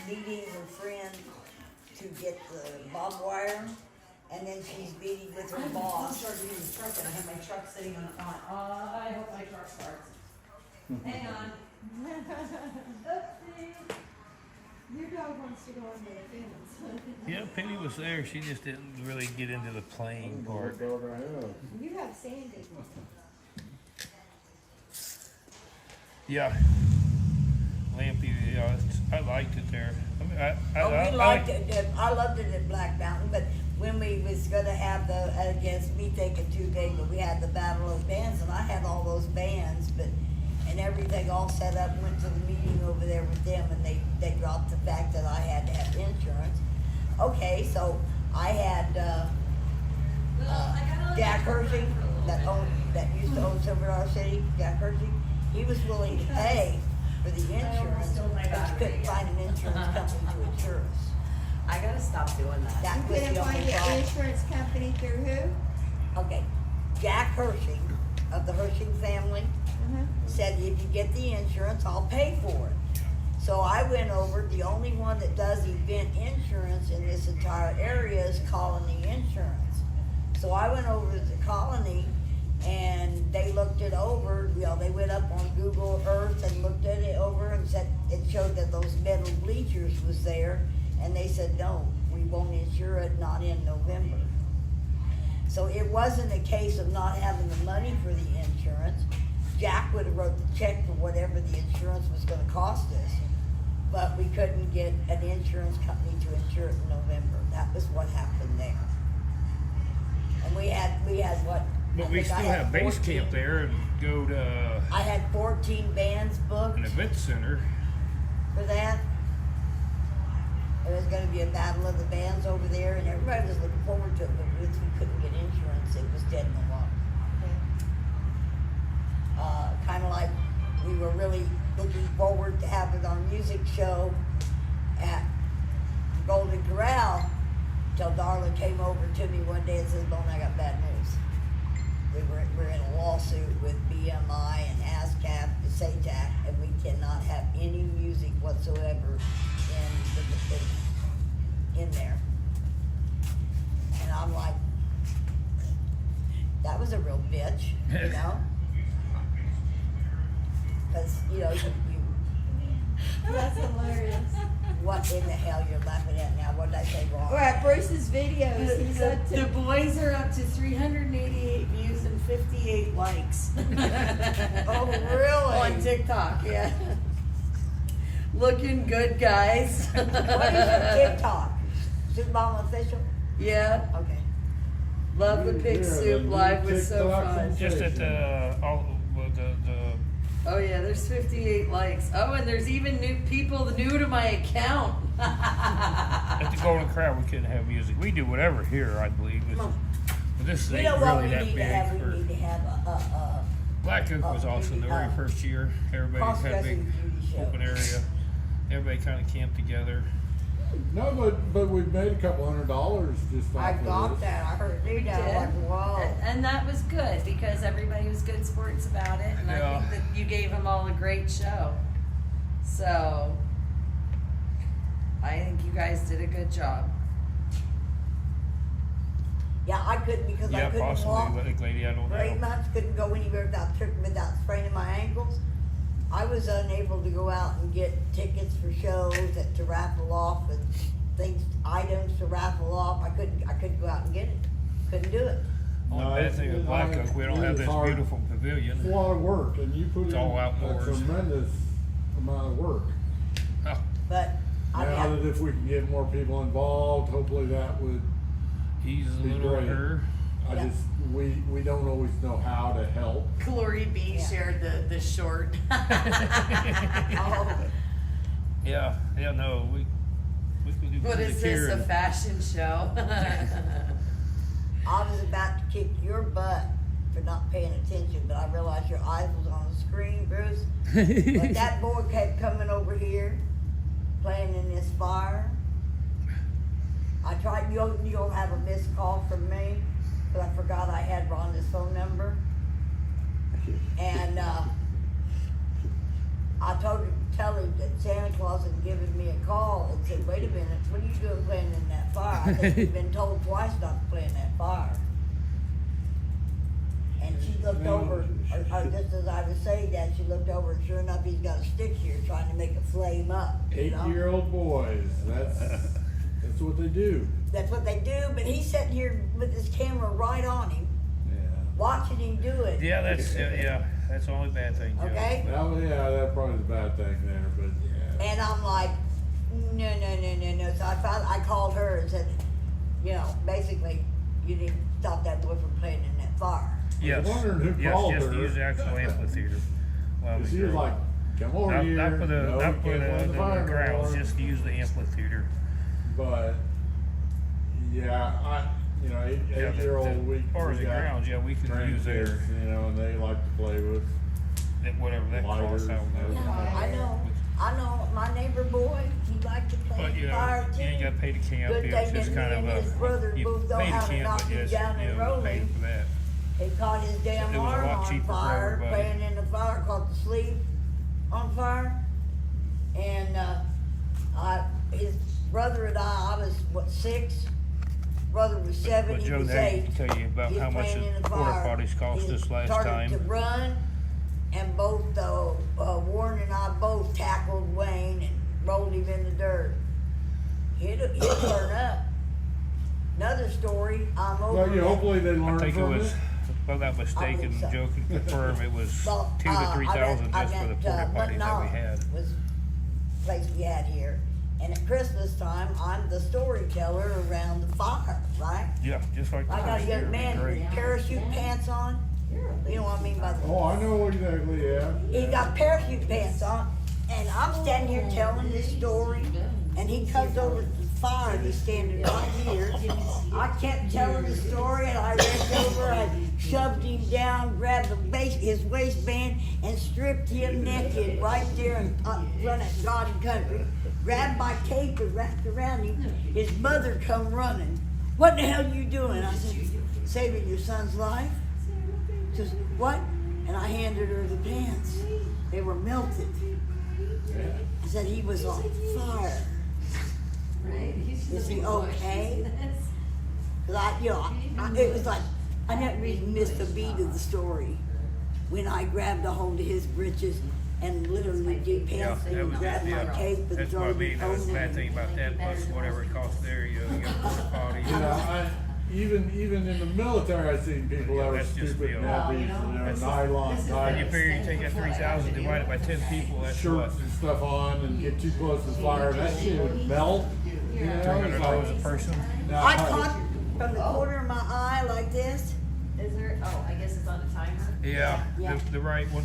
meeting her friend to get the barbed wire, and then she's meeting with her boss. Start doing the truck, and I have my truck sitting on. I hope my truck starts. Hang on. Your dog wants to go under the fence. Yeah, Penny was there. She just didn't really get into the playing part. You have Sandy. Yeah. Lampy, yeah, I liked it there. I mean, We liked it. I loved it at Black Mountain, but when we was gonna have against me thinking too big, but we had the Battle of Bands, and I had all those bands, and everything all set up. Went to the meeting over there with them, and they dropped the fact that I had to have insurance. Okay, so I had Jack Hershey that used to own Silver Dollar City. Jack Hershey, he was willing to pay for the insurance, but you couldn't find an insurance company to insure us. I gotta stop doing that. That You was couldn't the find only an problem. insurance company through who? Okay, Jack Hershey of the Hershey family said, if you get the insurance, I'll pay for it. So I went over, the only one that does event insurance in this entire area is Colony Insurance. So I went over to the Colony, and they looked it over. You know, they went up on Google Earth and looked at it over and said, it showed that those metal bleachers was there, and they said, no, we won't insure it, not in November. So it wasn't a case of not having the money for the insurance. Jack would have wrote the check for whatever the insurance was gonna cost us, but we couldn't get an insurance company to insure it in November. That was what happened there. And we had what, But we think I still had have base 14. camp there and go to I had 14 bands booked an event center. for that. There was going to be a battle of the bands over there, and everybody was looking forward to it, but since we couldn't get insurance, it was dead in the water. Kind of like we were really looking forward to having our music show at Golden Corral, till Darla came over to me one day and said, "Lorna, I got bad news. We're in a lawsuit with BMI and ASCAP and SATAC, and we cannot have any music whatsoever in there." And I'm like, that was a real bitch, you know? Because, you know, That's hilarious. what in the hell you're laughing at now? What did I say wrong? We're at Bruce's videos. He's up The to. boys are up to 388 views and 58 likes. Oh, really? On TikTok, yeah. Looking good, guys. What is your TikTok? Soup Mama Official? Yeah. Okay. Love the pig Yeah, soup the live new was so TikTok fun. Just at the Oh yeah, there's 58 likes. Oh, and there's even new people new to my account. at the Golden Corral we couldn't have music. We do whatever here, I believe. But this You ain't know what really we that need to have? big. We need to have a Black Oak was awesome the very first year. Everybody had a cross-dressing big beauty show. open area. Everybody kind of camped together. No, but we've made a couple $100 just off I of got this. that. I heard you down like, whoa. And that was good because everybody was good sports about it, and Yeah. I think that you gave them all a great show. So I think you guys did a good job. Yeah, I couldn't because I Yeah, couldn't possibly, walk but lady, I don't for 8 know. months. Couldn't go anywhere without spraining my ankles. I was unable to go out and get tickets for shows to raffle off and items to raffle off. I couldn't go out and get it. Couldn't do it. Only bad thing with Black Oak, we don't have this beautiful It's a pavilion. lot of work, and you put It's in all a outdoors. tremendous amount of work. But I Now that if we can get more people involved, hopefully that would He's a be little great. her. We don't always know how to help. Glory B shared the short. Yeah, no, we can do What is music this, here a and- fashion show? I was about to kick your butt for not paying attention, but I realized your eyes was on the screen, Bruce. But that boy kept coming over here, playing in this fire. I tried, you'll have a missed call from me, but I forgot I had Rhonda's phone number. And I tell him that Santa Claus had given me a call and said, "Wait a minute, what are you doing playing in that fire?" I think you've been told twice not to play in that fire. And she looked over, or just as I was saying that, she looked over, and sure enough, he's got a stick here trying to make a flame up. You know? 8-year-old boys, that's what they do. That's what they do, but he's sitting here with his camera right on him, watching him do it. Yeah, that's the only bad thing, Joe. Okay. Well, yeah, that's probably the bad thing there, but yeah. And I'm like, no. So I called her and said, basically, you need to stop that boy from playing in that fire. Yes. I was wondering who called just her. use the actual amphitheater. Well, She was like, "Come over here." Not for the No, not we for can't play the fire grounds. anymore. Just use the amphitheater. But yeah, 8-year-old we or we the got grounds, yeah, we can use grandkids, there. and they like to play with Whatever that lighters costs. I don't and know. everything. I know. My neighbor boy, he liked to play But in fire too. you ain't got to pay to camp. Good It's thing just that kind me of and his brother you both know pay to how to camp, knock but you yes, down and you roll pay him. for that. He caught his damn It was a arm lot on cheaper for fire, everybody. playing in the fire, caught the sleeve on fire. And his brother and I was 6. Brother was 7, But he Joe, was they 8. tell you about He was how much playing in the the porta fire. potties cost He us last started time. to run, and both Warren and I both tackled Wayne and rolled him in the dirt. He'd turn up. Another story, I'm over. Well, hopefully they I learn think it from was, it. if I'm not mistaken, so. Joe can confirm it was Well, 2,000 to 3,000 I just for the meant, porta potties that we Mutton had. was the place we had here. And at Christmas time, I'm the storyteller around the fire, right? Yeah, just like I got a first year, young it'd be man great. with parachute pants on. You know what I mean by that? Oh, I know exactly, yeah. He got parachute pants on, and I'm standing here telling this story, and he comes over to the fire, and he's standing right here. I kept telling the story, and I reached over, I shoved him down, grabbed his waistband, and stripped him naked right there in front of God and Country. Grabbed my cape and wrapped around him. His mother come running. What the hell you doing? I said, saving your son's life. She says, what? And I handed her the pants. They were melted. I said, he was on fire. Is he okay? Because it was like, I never even missed a beat of the story when I grabbed a hold of his breeches and literally did pants and grabbed my cape and That's what I drove mean. it That's the over. bad thing about that, plus whatever it costs there, you got porta potties. You know, even in the military, I've seen people that were that's just stupid the- nappies and their nylon And you ties. figure you take that 3,000 divided by 10 people, that's what? Shirts and stuff on and get too close to the fire, and that shit would melt. You know, $300 a person. Now, I caught from the corner of my eye like this. Is there, oh, I guess it's on a timer? Yeah, Yeah. the right one.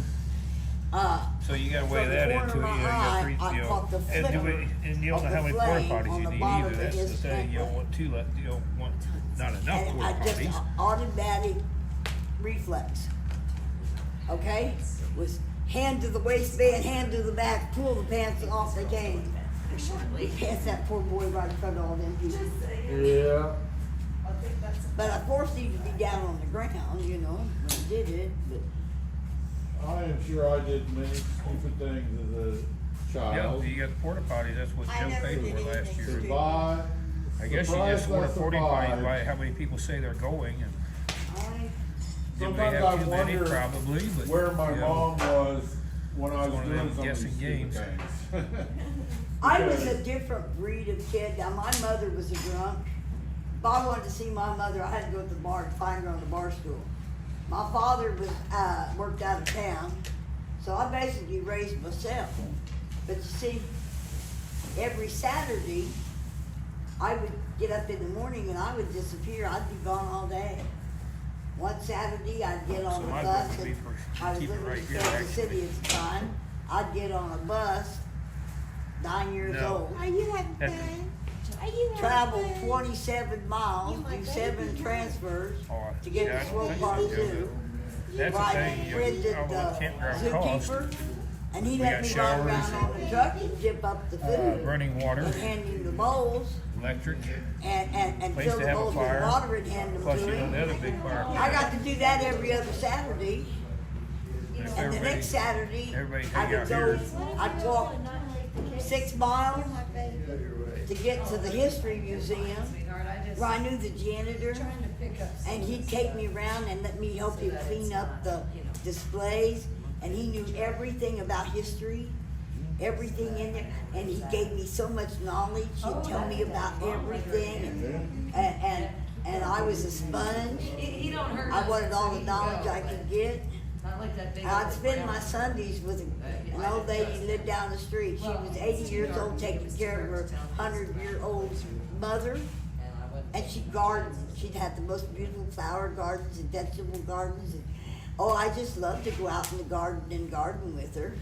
So you gotta weigh from the that corner into it. of my You know, eye, you got I caught the and, flicker and you don't know of how the many porta flame potties on you the need bottom either. of That's the his thing. You don't pant. want too left. You don't want not enough And porta I just potties. automatic reflex. Okay? Was hand to the waistband, hand to the back, pull the pants off they came. We passed that poor boy right in front of all them people. Yeah. But I forced him to be down on the ground, you know, when I did it. But I am sure I did many stupid things as a child. Yeah, you got the porta potties. That's what I Joe never paid did for last anything year. stupid. Survive. I guess you Surprise just order us 40 survive. potties by how many people say they're going, and they may Sometimes I have too many wonder probably, but where my you know, mom was when I It's was one of doing them some of these guessing stupid games. things. I was a different breed of kid. Now, my mother was a drunk. If I wanted to see my mother, I had to go to the bar to find her on the bar stool. My father was worked out of town, so I basically raised myself. But you see, every Saturday, I would get up in the morning and I would disappear. I'd be gone all day. One Saturday, I'd get on So a my bus, vote would be and for I was keep it living right in here, Kansas actually. City at the time. I'd get on a bus, 9 years No. old. Are you having That- fun? Are you Traveled having fun? 27 miles, You my do baby 7 girl. transfers Oh, to get yeah, to I Swope think Park so, yeah. Zoo. That's the Right, thing. You rented know, the campground cost. zookeeper, and he We let got me ride showers around on the truck and dip up the food, running water, and hand him the bowls, electric, and place fill to the have a bowls with fire. water and hand them Plus, to you know, him. the other big fire. I got to do that every other Saturday. And if And the everybody- next Saturday, everybody I hang would out go, here. I'd walk 6 miles to get to the History Museum, where I knew the janitor, and he'd take me around and let me help him clean up the displays, and he knew everything about history, everything in there, and he gave me so much knowledge. He'd tell me about everything, and I was a sponge. He don't hurt I us wanted all so the he can knowledge go. I could get. Not like that big. And I'd spend my Sundays with an old lady who lived down the street. She was 80 years old, taking care of her 100-year-old mother. And she gardened. She'd have the most beautiful flower gardens and vegetable gardens. And, oh, I just loved to go out in the garden and garden with her.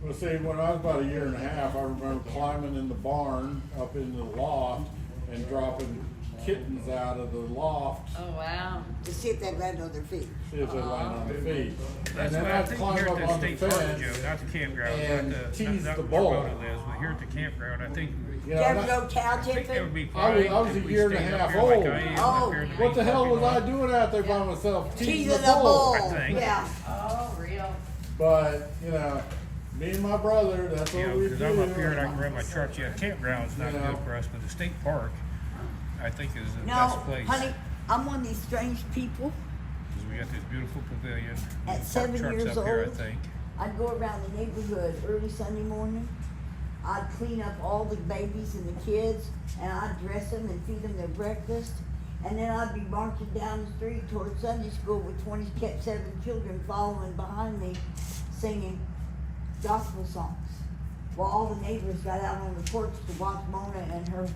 Well, see, when I was about a year and a half, I remember climbing in the barn up in the loft and dropping kittens out of the loft. Oh, wow. To see if they land on their feet. See if they land on their feet. And That's then what I I'd think climb here up at the on the state park, fence. Joe, not the campground, and not tease not the where bull. Rhoda lives, but here at the campground, I think. You Did you ever know, go cow I think that would tipping? be I was- fine. I was if a we year and a stayed up half here like old. I am Oh, up here in the what the main hell was parking I lot. doing out there by myself? Teasing the the bull. bull. I think. Yeah. Oh, real. But, you know, me and my brother, that's You what know, we because do. I'm up here and I can run my truck. Yeah, campground's not Yeah. good for us, but the state park, I think, is the No, best place. honey, I'm one of these strange people. 'Cause we got this beautiful pavilion. We At park 7 trucks years up here, I old, think. I'd go around the neighborhood early Sunday morning. I'd clean up all the babies and the kids, and I'd dress them and feed them their breakfast. And then I'd be marching down the street towards Sunday school with 27 children following behind me, singing gospel songs. Well, all the neighbors got out on the porch to watch Mona and her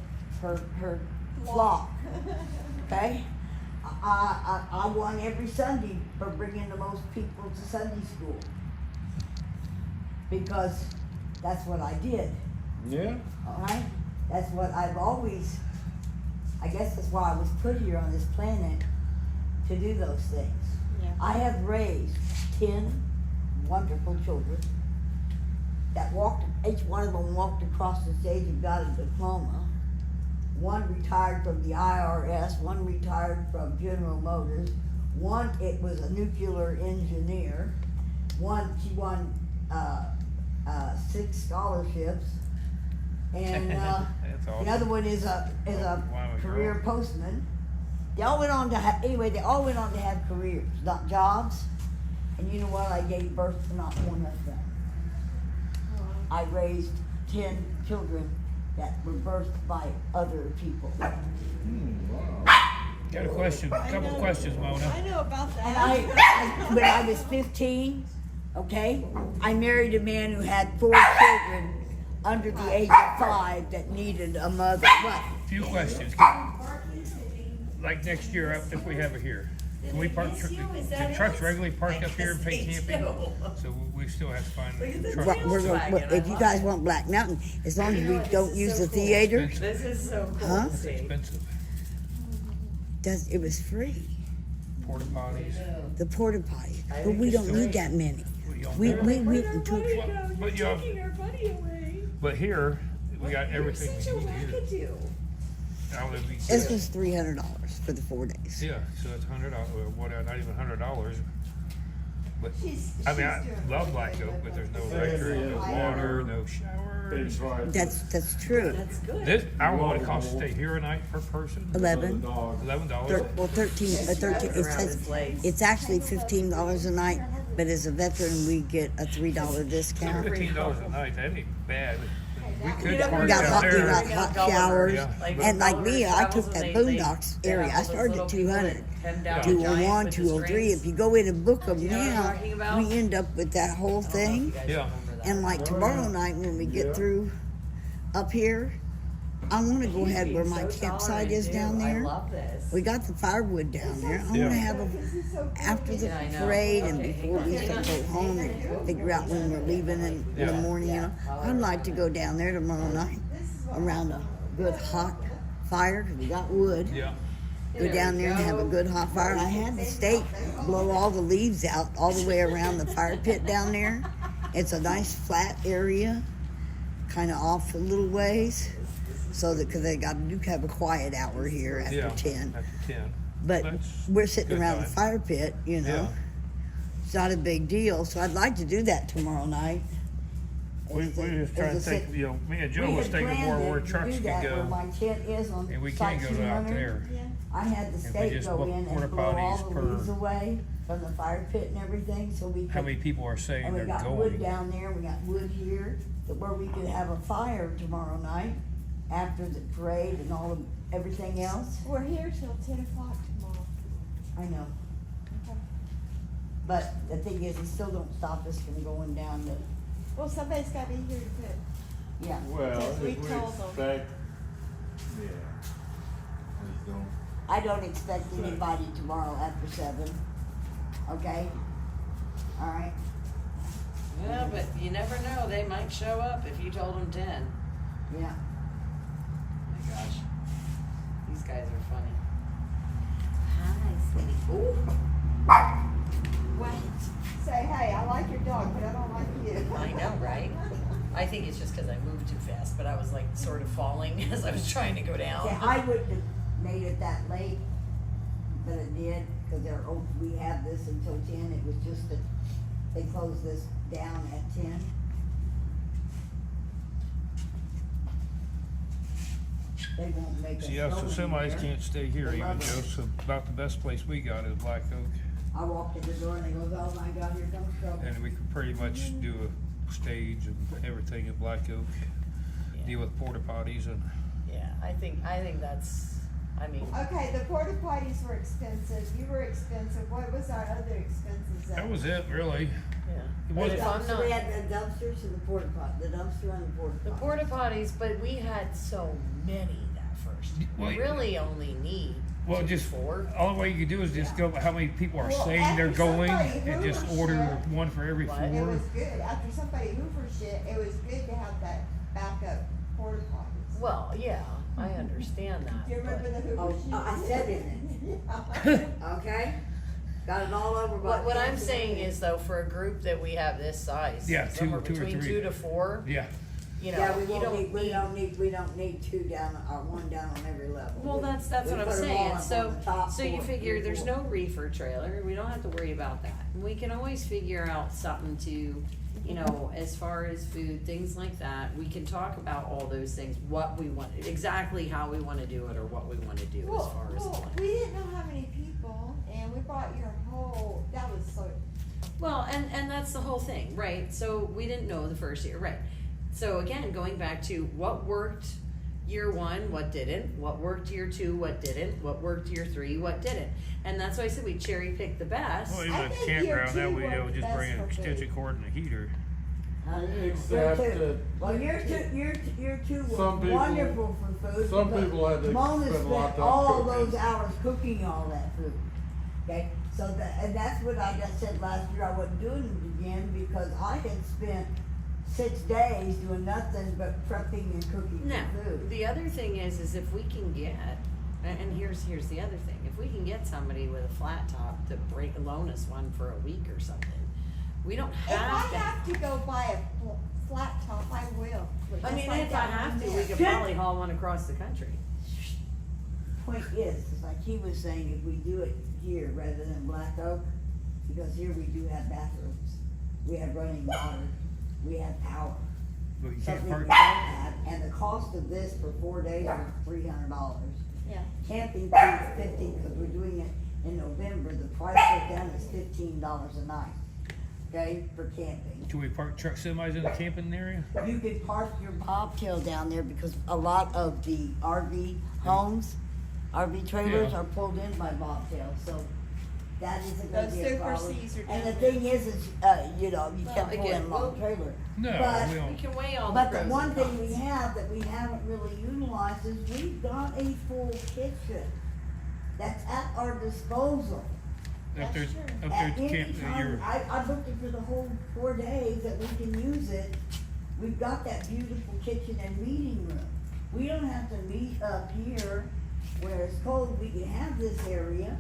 flock. Okay? I won every Sunday for bringing the most people to Sunday school. Because that's what I did. Yeah. All right? That's what I've always, I guess that's why I was put here on this planet, to do those things. Yeah. I have raised 10 wonderful children that walked, each one of them walked across the stage and got a diploma. One retired from the IRS, one retired from General Motors, one, it was a nuclear engineer, one, she won 6 scholarships, and awesome. the other one is a career postman. They all went on to have, anyway, they all went on to have careers, not jobs. And you know what? I gave birth to not one of them. I raised 10 children that were birthed by other people. Got a question, a couple questions, Mona. I know about that. And when I was 15, okay, I married a man who had 4 children under the age of 5 that needed a mother. What? Few questions. Like next year, if we have it here, can we park the trucks regularly parked up here and pay camping? So we still have to find the truck. If you guys want Black Mountain, as long as we don't use the theater. This is so cool. Huh? to see. Expensive. It was free. Porta potties. The porta potties, but we don't need that many. We went and took. But you know, Our buddy away. but here we got everything Such a we need here. wackadoo. Now that we- This was $300 for the 4 days. Yeah, so it's $100. What? Not even $100. But I mean, I love Black Oak, but there's no electric, no water, no showers. That's true. That's good. This, I don't know what it costs to stay here a night per person. $11. $11. Well, 13. It says it's actually $15 a night, but as a veteran, we get a $3 discount. $15 a night. That ain't bad. We could You know, park We got out hot, there. showers, Yeah. and like me, I took that Boondocks area. I started at 200, 201, 203. If you go in and book them now, we end up with that whole thing. Yeah. And like tomorrow night when we get through up here, I want to go ahead where my campsite is down I there. love this. We got the firewood down there. I want Yeah. to have a, after the Yeah, I know. parade and Okay. before we start go home and figure out when we're leaving in the Yeah. morning. You know, I'd like to go down there tomorrow night around a good hot fire because we got wood. Yeah. Go down there and have a good hot fire. I had the state blow all the leaves out all the way around the fire pit down there. It's a nice flat area, kind of off a little ways, so that because they do have a quiet hour here after Yeah. 10. After 10. But That's we're sitting good around the time. fire pit, you know. Yeah. It's not a big deal. So I'd like to do that tomorrow night. We're just trying to think, you know, me and Joe was thinking more where trucks do can that where go. my tent is on And we site can go out 200. there. I had the If we state just go book in porta and blow all potties the per- leaves away from the fire pit and everything, so we could. How many people are saying And we they're got wood going? down there, we got wood here, where we could have a fire tomorrow night after the parade and all of everything else. We're here till 10 o'clock tomorrow. I know. Okay. But the thing is, it still don't stop us from going down the, Well, somebody's gotta be here to put, yeah. Well, Because we if we told them. expect, yeah. Just don't. I don't expect anybody tomorrow after 7, okay? All right? Yeah, but you never know. They might show up if you told them 10. Yeah. My gosh. These guys are funny. Hi, sweetie. wait, say, hey, I like your dog, but I don't like you. I know, right? I think it's just because I moved too fast, but I was like sort of falling as I was trying to go down. Yeah, I wouldn't have made it that late, but it did, because we have this until 10. It was just that they closed this down at 10. They won't make us So yeah, so go semis there. can't stay here They even, love Joe. it. So about the best place we got is Black Oak. I walked in the door and they goes, oh my God, here comes trouble. And we could pretty much do a stage and everything at Black Oak. Deal with porta potties and Yeah, I think that's I mean, Okay, the porta potties were expensive, you were expensive, what was our other expenses? That was it, really. yeah. It But wasn't- if I'm not, We had the dumpsters and the porta pot, the dumpster and the porta the pot. porta potties, but we had so many that first. Well, We really only need Well, two, just, four. all the way you could do is just go by how many people are Well, saying they're after going somebody and just Hoover order shit, one for every What? It floor. was good, after somebody Hoover shit, it was good to have that backup porta potties. Well, yeah, I understand that. Do you remember the Hoover Oh, shit? I said it. Okay? Got it all over. What I'm saying is though, for a group that we have this size, Yeah, somewhere two or between three. 2 to 4, Yeah. you know, Yeah, we you won't don't need, we don't need two down, or one down on every level. Well, that's We what I'm put 'em all saying. up So on the top so you floor, figure three, there's four. no reefer trailer. We don't have to worry about that. We can always figure out something to, you know, as far as food, things like that. We can talk about all those things, what we want, exactly how we want to do it, or what we want to do as far as the plan. We didn't know how many people, and we bought your whole, that was so, Well, and that's the whole thing, right? So we didn't know the first year, right? So again, going back to what worked year 1, what didn't, what worked year 2, what didn't, what worked year 3, what didn't. And that's why I said we cherry picked the best. Well, even I at the think campground, year that two way they'll worked just best bring an for extension food. cord and a heater. Except that Well, you're two was Some people- wonderful for food. some because people had to Mona spend a lot of spent time all cooking. those hours cooking all that food. Okay, so and that's what I just said last year, I wasn't doing it again because I had spent 6 days doing nothing but prepping and cooking Now, the food. the other thing is if we can get, and here's the other thing, if we can get somebody with a flat top to loan us one for a week or something, we don't if I have to. have to go buy a flat top, I will. I mean, Just like if I that have to, one we there. could probably haul one across the country. Point is like he was saying, if we do it here rather than Black Oak, because here we do have bathrooms, we have running water, we have power. But you can't Something we park. don't have, and the cost of this for 4 days is $300. Yeah. Camping fee is $50, because we're doing it in November, the price goes down is $15 a night, okay, for camping. Can we park truck semis in the camping area? You can park your bobtail down there because a lot of the RV homes, RV trailers Yeah. are pulled in by bobtails, so that isn't gonna Those be a Super problem. Cs are And the down thing is, you know, you Well, can't pull again, in a long we'll- trailer. No, But- we We don't. can weigh all the But pros the one and thing we cons. have that we haven't really utilized is we've got a full kitchen that's at our disposal. If there's, true. if At there's any camp, time, you're, I booked it for the whole 4 days that we can use it. We've got that beautiful kitchen and meeting room. We don't have to meet up here where it's cold. We can have this area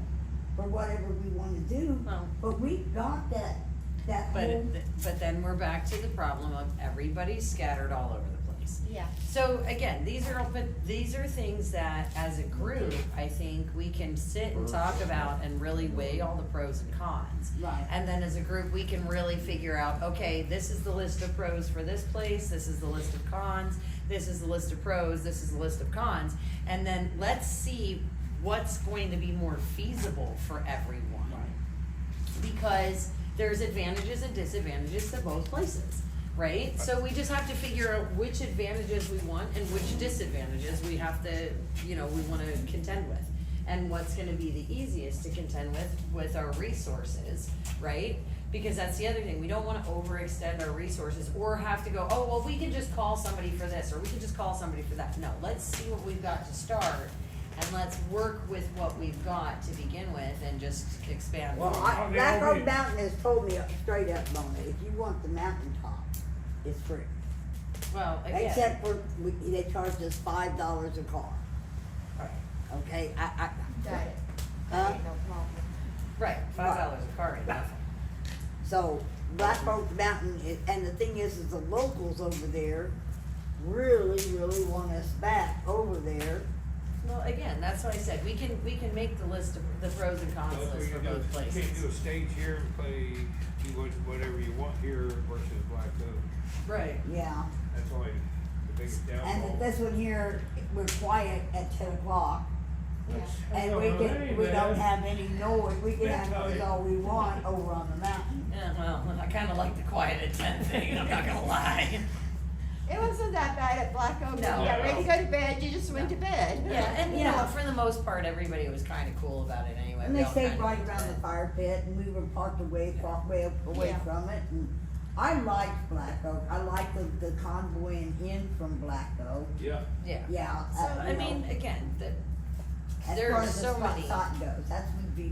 for whatever we wanna do. Well- But we've got that But, whole. but then we're back to the problem of everybody's scattered all over the place. Yeah. So again, these are things that as a group, I think we can sit and talk about and really weigh all the pros and cons. Right. And then as a group, we can really figure out, okay, this is the list of pros for this place, this is the list of cons, this is the list of pros, this is the list of cons. And then let's see what's going to be more feasible for everyone. Because there's advantages and disadvantages to both places, right? So we just have to figure out which advantages we want and which disadvantages we have to, we wanna contend with. And what's gonna be the easiest to contend with our resources, right? Because that's the other thing, we don't wanna overextend our resources or have to go, oh, well, we can just call somebody for this, or we can just call somebody for that. No, let's see what we've got to start, and let's work with what we've got to begin with and just expand. Well, from there. Black Oak Mountain has told me straight up, Mona, if you want the mountaintop, it's free. Well, again. Except for, they charge us $5 a car. Okay, Got it. Huh? No problem. Right, $5 a car ain't nothing. So Black Oak Mountain, and the thing is the locals over there really, really want us back over there. Well, again, that's why I said, we can make the list of the pros and cons Well, list for you can do- both You can't do places. a stage here and play, do whatever you want here versus Black Oak. Right. Yeah. That's only the biggest And downfall. this one here, we're quiet at 10 o'clock. And we Hey, don't man. have any noise, we can have noise all we want over on the mountain. Yeah, well, I kinda like the quiet at 10 thing, I'm not gonna lie. It wasn't that bad at Black Oak. No. You got ready to go to bed, you just went to bed. Yeah, and you know, for the most part, everybody was kind of cool about it anyway. And We they all stayed kinda right went to around the bed. fire pit, and we were parked away Yeah. from it. And I liked Black Oak. I liked the convoying in from Black Oak. Yeah. Yeah. Yeah. So I you know, mean, again, as there's far as so the many. spot goes, that would be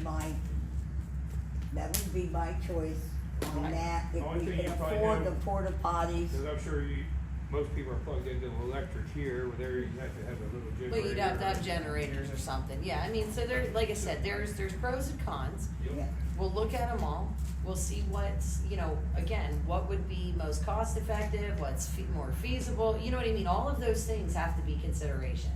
my choice on Right. that. If Only we thing could you probably afford have- the porta potties. Because I'm sure most people are plugged into electric here, where there you have to have a little generator. Well, you'd have to have generators or something. Yeah, I mean, so there, like I said, there's pros and cons. Yeah. We'll look at them all. We'll see what's, you know, again, what would be most cost effective, what's more feasible. You know what I mean? All of those things have to be considerations.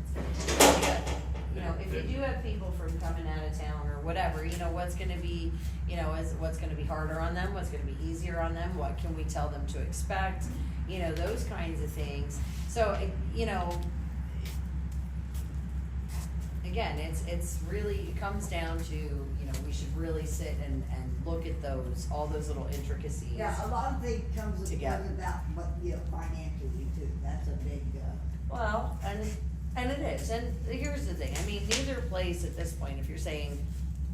You know, if you do have people from coming out of town or whatever, you know, what's gonna be, you know, what's gonna be harder on them, what's gonna be easier on them, what can we tell them to expect, you know, those kinds of things. So, you know, again, it's really, it comes down to, you know, we should really sit and look at all those little intricacies. Yeah, a lot of things comes Together. about what, you know, financially too. That's a big, Well, and it is, and here's the thing, I mean, neither place at this point, if you're saying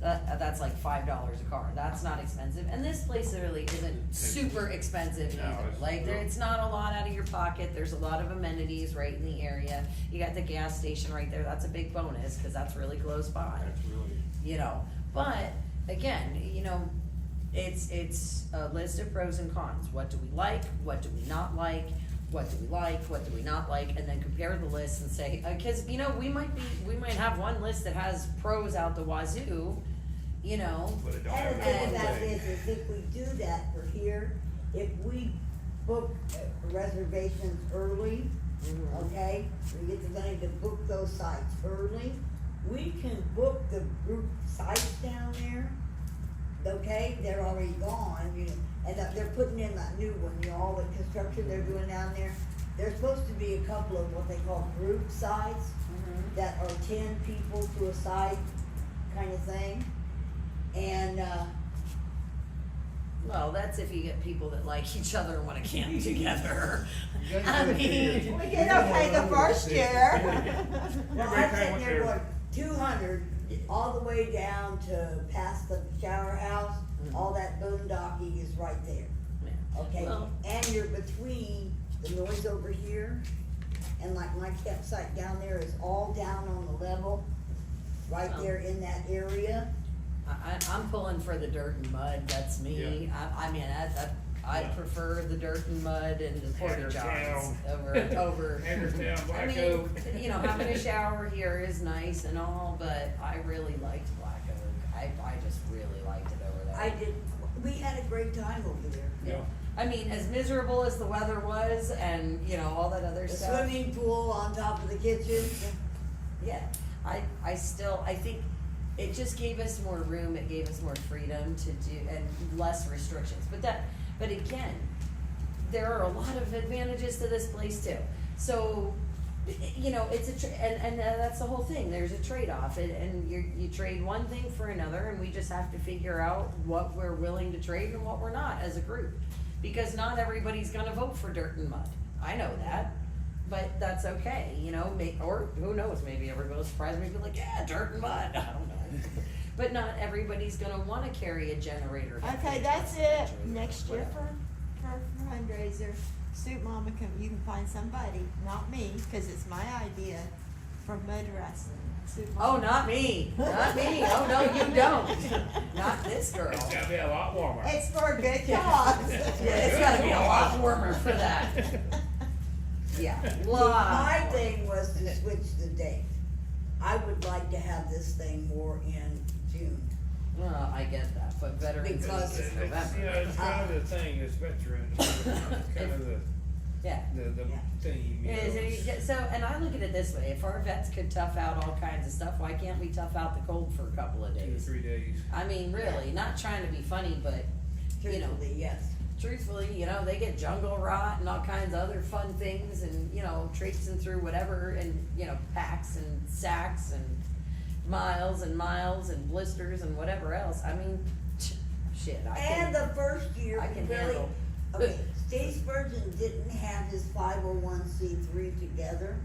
that's like $5 a car, that's not expensive, and this place really isn't super expensive No, either. it's Like, real. it's not a lot out of your pocket, there's a lot of amenities right in the area, you got the gas station right there, that's a big bonus, cause that's really close by. That's really. You know, but again, you know, it's a list of pros and cons. What do we like? What do we not like? What do we like? What do we not like? And then compare the lists and say, because you know, we might have one list that has pros out the wazoo, you know. But it don't and have the that thing one about thing. this is if we do that for here, if we book reservations early, okay, we get the money to book those sites early, we can book the group sites down there, okay, they're already gone, you know, and they're putting in that new one, you know, all the construction they're doing down there. There's supposed to be a couple of what they call group sites that are 10 people to a site kind of thing. And, Well, that's if you get people that like each other and want to camp together. I mean, We did okay the first year. well, I'm sitting there going 200 all the way down to past the shower house, all that boondocking is right there. Okay, Well- and you're between the noise over here, and like my campsite down there is all down on the level, right Oh. there in that area. I'm pulling for the dirt and mud, that's me. I mean, I prefer the dirt and mud and the porta johns over. Hagerstown, I Black mean, Oak. you know, having a shower here is nice and all, but I really liked Black Oak. I just really liked it over there. I did, we had a great time over there. Yeah. I mean, as miserable as the weather was and, you know, all that other The stuff. swimming pool on top of the kitchen. Yeah, I think it just gave us more room, it gave us more freedom to do, and less restrictions, but again, there are a lot of advantages to this place too. So, you know, it's and that's the whole thing, there's a trade-off, and you trade one thing for another, and we just have to figure out what we're willing to trade and what we're not as a group. Because not everybody's gonna vote for dirt and mud, I know that. But that's okay, you know, or who knows, maybe everybody will surprise me and be like, yeah, dirt and mud, I don't know. But not everybody's gonna wanna carry a generator. Okay, that's it. Next year for fundraiser, Soup Mama you can find somebody, not me, cause it's my idea, for mud wrestling. Soup Oh, Mama. not me, not me, oh, no, you don't, not this girl. It's gotta be a lot warmer. It's for a good cause. Yeah, it's gotta be a lot warmer for that. Yeah, My thing was to switch the date. I would like to have this thing more in June. Well, I get that, but Veterans Because Day is November. Yeah, it's kind of the thing, it's veterans, kind of the Yeah. the theme. You know. So, and I look at it this way, if our vets could tough out all kinds of stuff, why can't we tough out the cold for a couple of 2 or days? 3 days. I mean, really, not trying to be funny, but, you know, Truthfully, yes. truthfully, you know, they get jungle rot and all kinds of other fun things and, you know, traipsing through whatever and, you know, packs and sacks and miles and blisters and whatever else. I mean, shit, And the first year, I can really, handle. okay, Steve Spurgeon didn't have his 501c3 together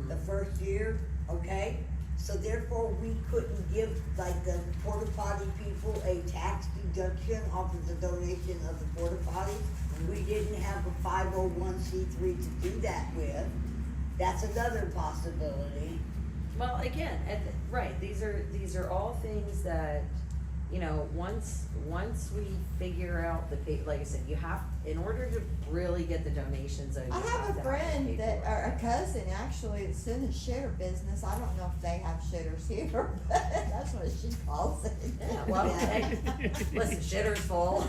the first year, okay? So therefore, we couldn't give, like, the porta potty people a tax deduction off of the donation of the porta potties. We didn't have a 501c3 to do that with. That's another possibility. Well, again, right, these are all things that, you know, once we figure out like I said, you have, in order to really get the donations, I have a friend that, or a cousin actually, that's in the shitter business. I don't know if they have shitters here, but that's what she calls it. Yeah, well, hey, listen, shitter's full.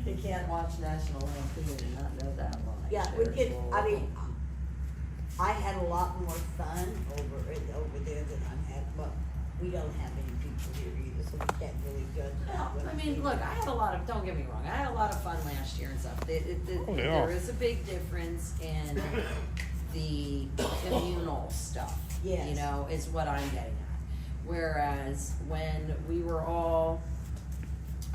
You can't watch National Lampoon and not know that line. Yeah, we Shitter's could, full. I mean, I had a lot more fun over there than I'm had, but we don't have any people here either, so we can't really judge that. I mean, look, I had a lot of, don't get me wrong, I had a lot of fun last year and stuff. There is a big difference in the communal stuff. Yes. You know, is what I'm getting at. Whereas when we were all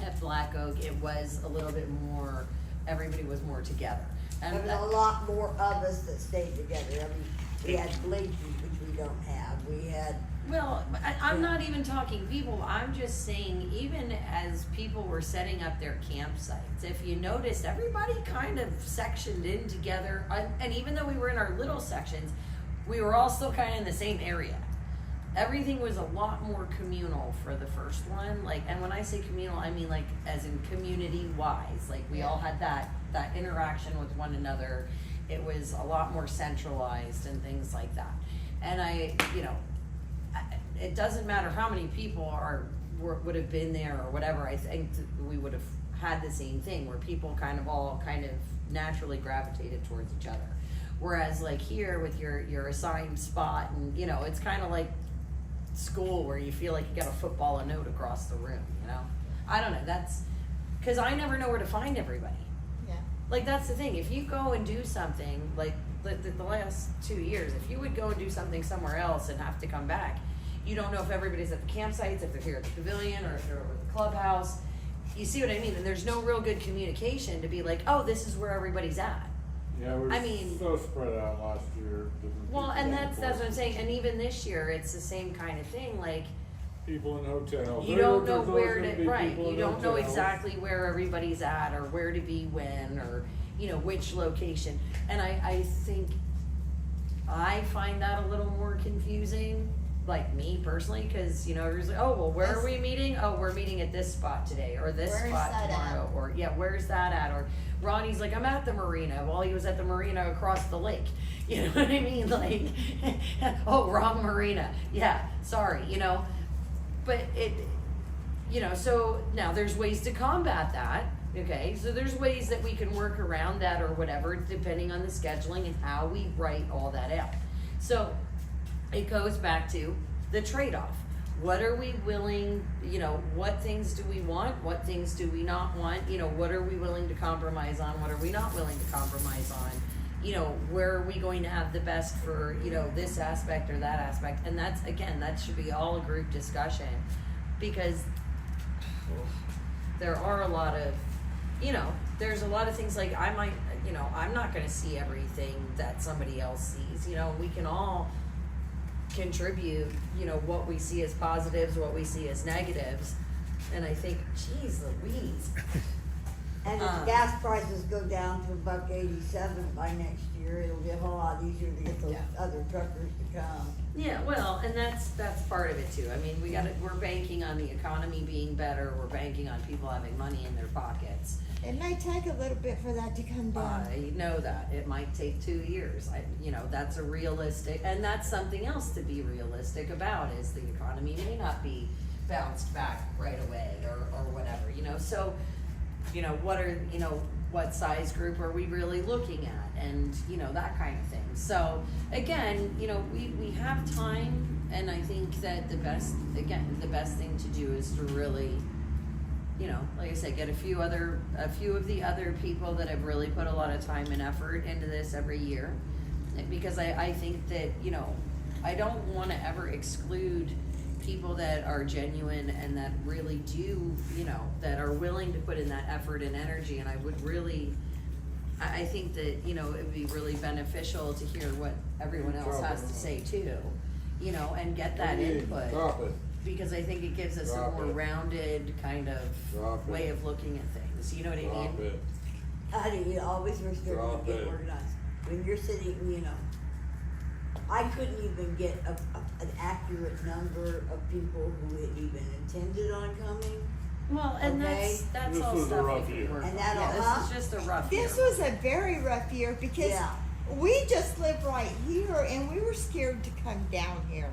at Black Oak, it was a little bit more, everybody was more together. There was a lot more of us that stayed together. I mean, we had bleachers, which we don't have. We had. Well, I'm not even talking people. I'm just saying, even as people were setting up their campsites, if you noticed, everybody kind of sectioned in together. And even though we were in our little sections, we were all still kind of in the same area. Everything was a lot more communal for the first one. Like, and when I say communal, I mean like as in community-wise. Like we all had that interaction with one another. It was a lot more centralized and things like that. And it doesn't matter how many people would have been there or whatever. I think we would have had the same thing where people all naturally gravitated towards each other. Whereas like here with your assigned spot, and you know, it's kind of like school where you feel like you got to football a note across the room. You know, I don't know. That's because I never know where to find everybody. Yeah. Like that's the thing. If you go and do something like the last 2 years, if you would go and do something somewhere else and have to come back, you don't know if everybody's at the campsites, if they're here at the pavilion, or if they're over at the clubhouse. You see what I mean? And there's no real good communication to be like, oh, this is where everybody's at. Yeah, we're so spread out last year. Well, and that's what I'm saying. And even this year, it's the same kind of thing. Like people in hotels. You don't know where to, right? You don't know exactly where everybody's at, or where to be when, or you know which location. And I think I find that a little more confusing. Like me personally, because you know, everyone's like, oh well, where are we meeting? Oh, we're meeting at this spot today, or this spot tomorrow, or yeah, where's that at? Or Ronnie's like, I'm at the marina. Well, he was at the marina across the lake. You know what I mean? Like, oh, wrong marina. Yeah, sorry. You know, but you know, so now there's ways to combat that. Okay, so there's ways that we can work around that or whatever, depending on the scheduling and how we write all that out. So it goes back to the trade-off. What are we willing, you know, what things do we want? What things do we not want? You know, what are we willing to compromise on? What are we not willing to compromise on? You know, where are we going to have the best for, you know, this aspect or that aspect? And that's, again, that should be all a group discussion, because there are a lot of, you know, there's a lot of things like I might, you know, I'm not going to see everything that somebody else sees. You know, we can all contribute, you know, what we see as positives, what we see as negatives. And I think, geez Louise. And if gas prices go down to $1.87 by next year, it'll be a whole lot easier to get those other truckers to come. Yeah, well, and that's part of it too. I mean, we're banking on the economy being better. We're banking on people having money in their pockets. It may take a little bit for that to come down. I know that. It might take 2 years. You know, that's a realistic, and that's something else to be realistic about, is the economy may not be bounced back right away or whatever, you know. So, you know, what size group are we really looking at, and, you know, that kind of thing. So, again, you know, we have time, and I think that the best thing to do is to really, you know, like I said, get a few of the other people that have really put a lot of time and effort into this every year, because I think that, you know, I don't want to ever exclude people that are genuine and that really do, you know, that are willing to put in that effort and energy. And I would really, I think that, you know, it would be really beneficial to hear what everyone else has to say too, you know, and get that input. Drop it. Because I think it gives us a more rounded kind of way of looking at things, you know what I mean? Drop it. Honey, you always were scared to Drop get it. organized. When you're sitting, you know, I couldn't even get an accurate number of people who had even intended on coming. Well, and Okay. that's This all was a stuff rough we can year. work And on. that'll, Yeah, this is just a rough year. This was a very rough year because Yeah. we just live right here and we were scared to come down here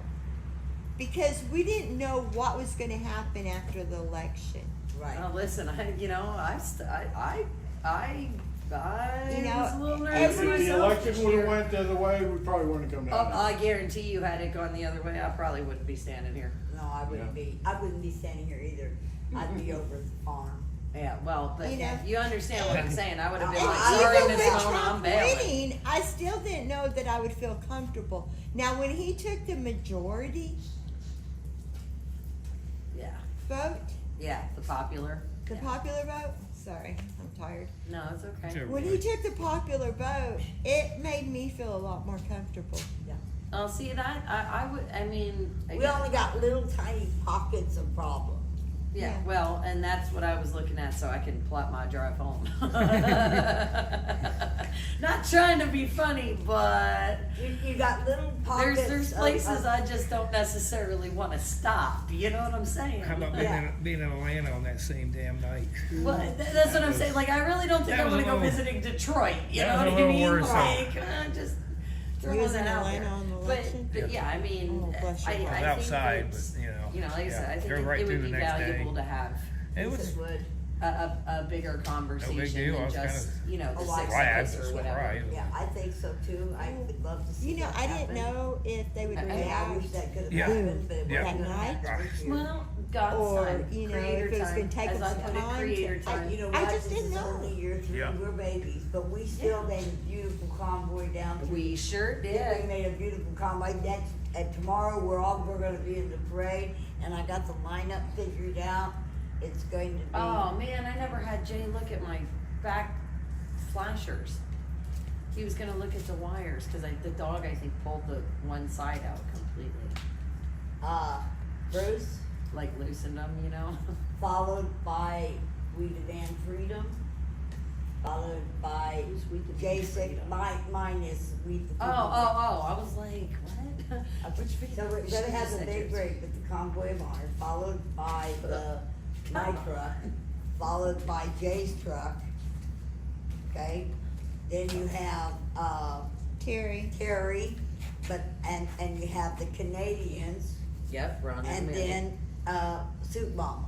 because we didn't know what was going to happen after the election. Right. Well, listen, you know, I You know, was a little nervous If the myself election this would have year. went the other way, we probably wouldn't have come down. there. I guarantee you, had it gone the other way, I probably wouldn't be standing here. No, I wouldn't be. I wouldn't be standing here either. I'd be over at the farm. Yeah, well, but You know, you understand what I'm saying. I would have been And like, sorry, even Miss with Mona, I'm Trump bailing. winning, I still didn't know that I would feel comfortable. Now, when he took the majority Yeah, vote, yeah, the popular. the popular vote, sorry, I'm tired. No, it's okay. Sure. When he took the popular vote, it made me feel a lot more comfortable. Oh, see that? I would, I mean. We again, only got little tiny pockets of problems. Yeah, well, and that's what I was looking at, so I can plot my drive home. Not trying to be funny, but You got little pockets. there's places I just don't necessarily want to stop. You know what I'm saying? How about being in Atlanta on that same damn night? Well, that's what I'm saying. Like, I really don't think That I was want to a go little- visiting Detroit. You know that what was I a mean? little worrisome. Like, just You throwing was in that out Atlanta there. on the But election? yeah, I mean, Oh, bless I your heart. think outside, that, but you know. like I said, I think drove right it through would be the next valuable day. to have It was a bigger conversation deal. I than was just, kinda you know, the 6 glad, of us or whatever. surprised. Yeah, I think so too. I would love to see You know, that I didn't happen. know if they would I react wish that could have Yeah. happened, but it Yeah. wasn't that gonna night. happen this year. Well, God's Or, time, you know, creator if it was time, gonna take as us I put it, time creator to- time. You know I what? just This didn't is know. only year 3. Yeah. We're babies, but we still made a beautiful convoy down to. We sure We did. made a beautiful convoy. And tomorrow we're gonna be in the parade, and I got the lineup figured out. It's going to be. Oh man, I never had Jay look at my back flashers. He was gonna look at the wires because the dog I think pulled the one side out completely, Bruce, like loosened them, you know. followed by We Demand Freedom, followed by Who's We Demand J6. Freedom? Mine is We the People. I was like, what? Which So we're gonna have a big break with the Convoy of Honor, followed by my truck, followed by Jay's truck. Okay, then you have Terry, but and you have the Canadians, Yep, Ron and then Soup Mama.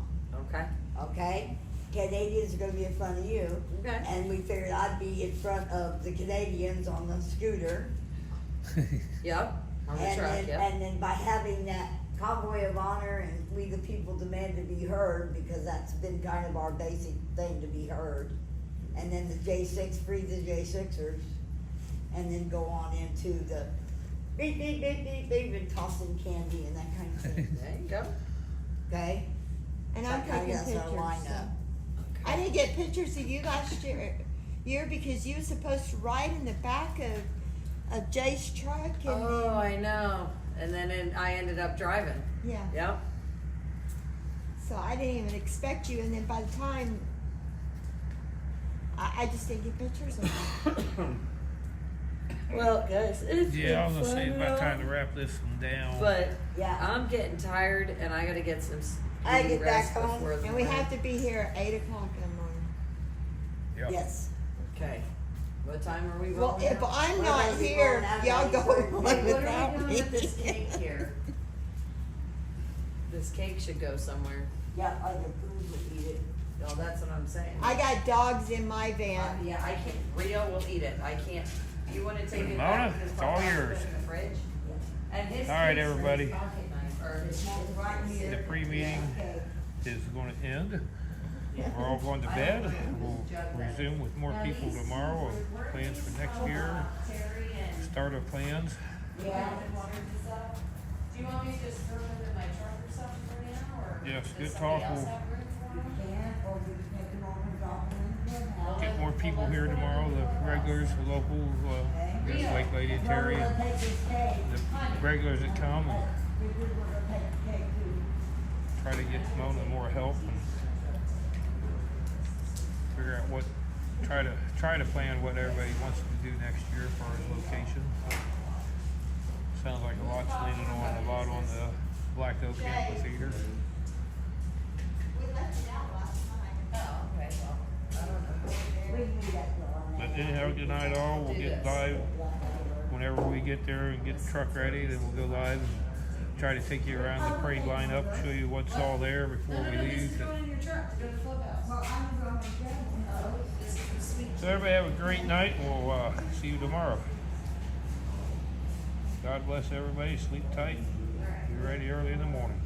Okay. Okay, Canadians are gonna be in front of you. Okay. And we figured I'd be in front of the Canadians on the scooter. Yep. On the And truck. then, Yep. and then by having that Convoy of Honor and We the People Demand to be heard, because that's been kind of our basic thing to be heard. And then the J6, free the J6ers, and then go on into the beep, beep, beep, beep, beep, and tossing candy and that kind of thing. There you go. Okay? And So I'm kinda taking that's our pictures. lineup. So. I didn't get pictures of you last year because you were supposed to ride in the back of Jay's truck. And Oh, I know. And then I ended up driving. Yeah. Yep. So I didn't even expect you, and then by the time I just didn't get pictures of you. Well, guys, it's Yeah, I was been gonna say fun about and time all, to wrap this one down. But Yeah. I'm getting tired, and I gotta get some. I get rest back home, before the And we morning. have to be here at 8 o'clock in the morning. Yep. Yes. Okay. What time are we Well, rolling if out? I'm We're not gonna be here, going out y'all at go 9:30. on Hey, what are without we doing me. with this cake here? This cake should go somewhere. Yeah, I can prove that eat it. No, that's what I'm saying. I got dogs in my van. Yeah, I can't. Rio will eat it. I can't. You want to take it Mona, back? it's all yours. In the fridge. And his All right, cake's in his everybody. pocket knife, or his Right here. The pre-meeting is going to end. We're all going to bed. We'll resume with more people tomorrow. With plans for next year. Start our plans. Yeah. Do you want me to just throw them in my truck or something for now, or Yes, does good somebody talk. else We'll have room for them? get more people here tomorrow. The regulars, the locals, just like Lady and Terry, and the regulars that come, and try to get Mona more help and figure out what, try to plan what everybody wants to do next year for our location. Sounds like a lot on the Black Oak Amphitheater. But anyhow, good night all. We'll get live whenever we get there and get the truck ready. Then we'll go live and try to take you around the parade lineup, show you what's all there before we leave. So everybody have a great night. We'll see you tomorrow. God bless everybody. Sleep tight. Be ready early in the morning.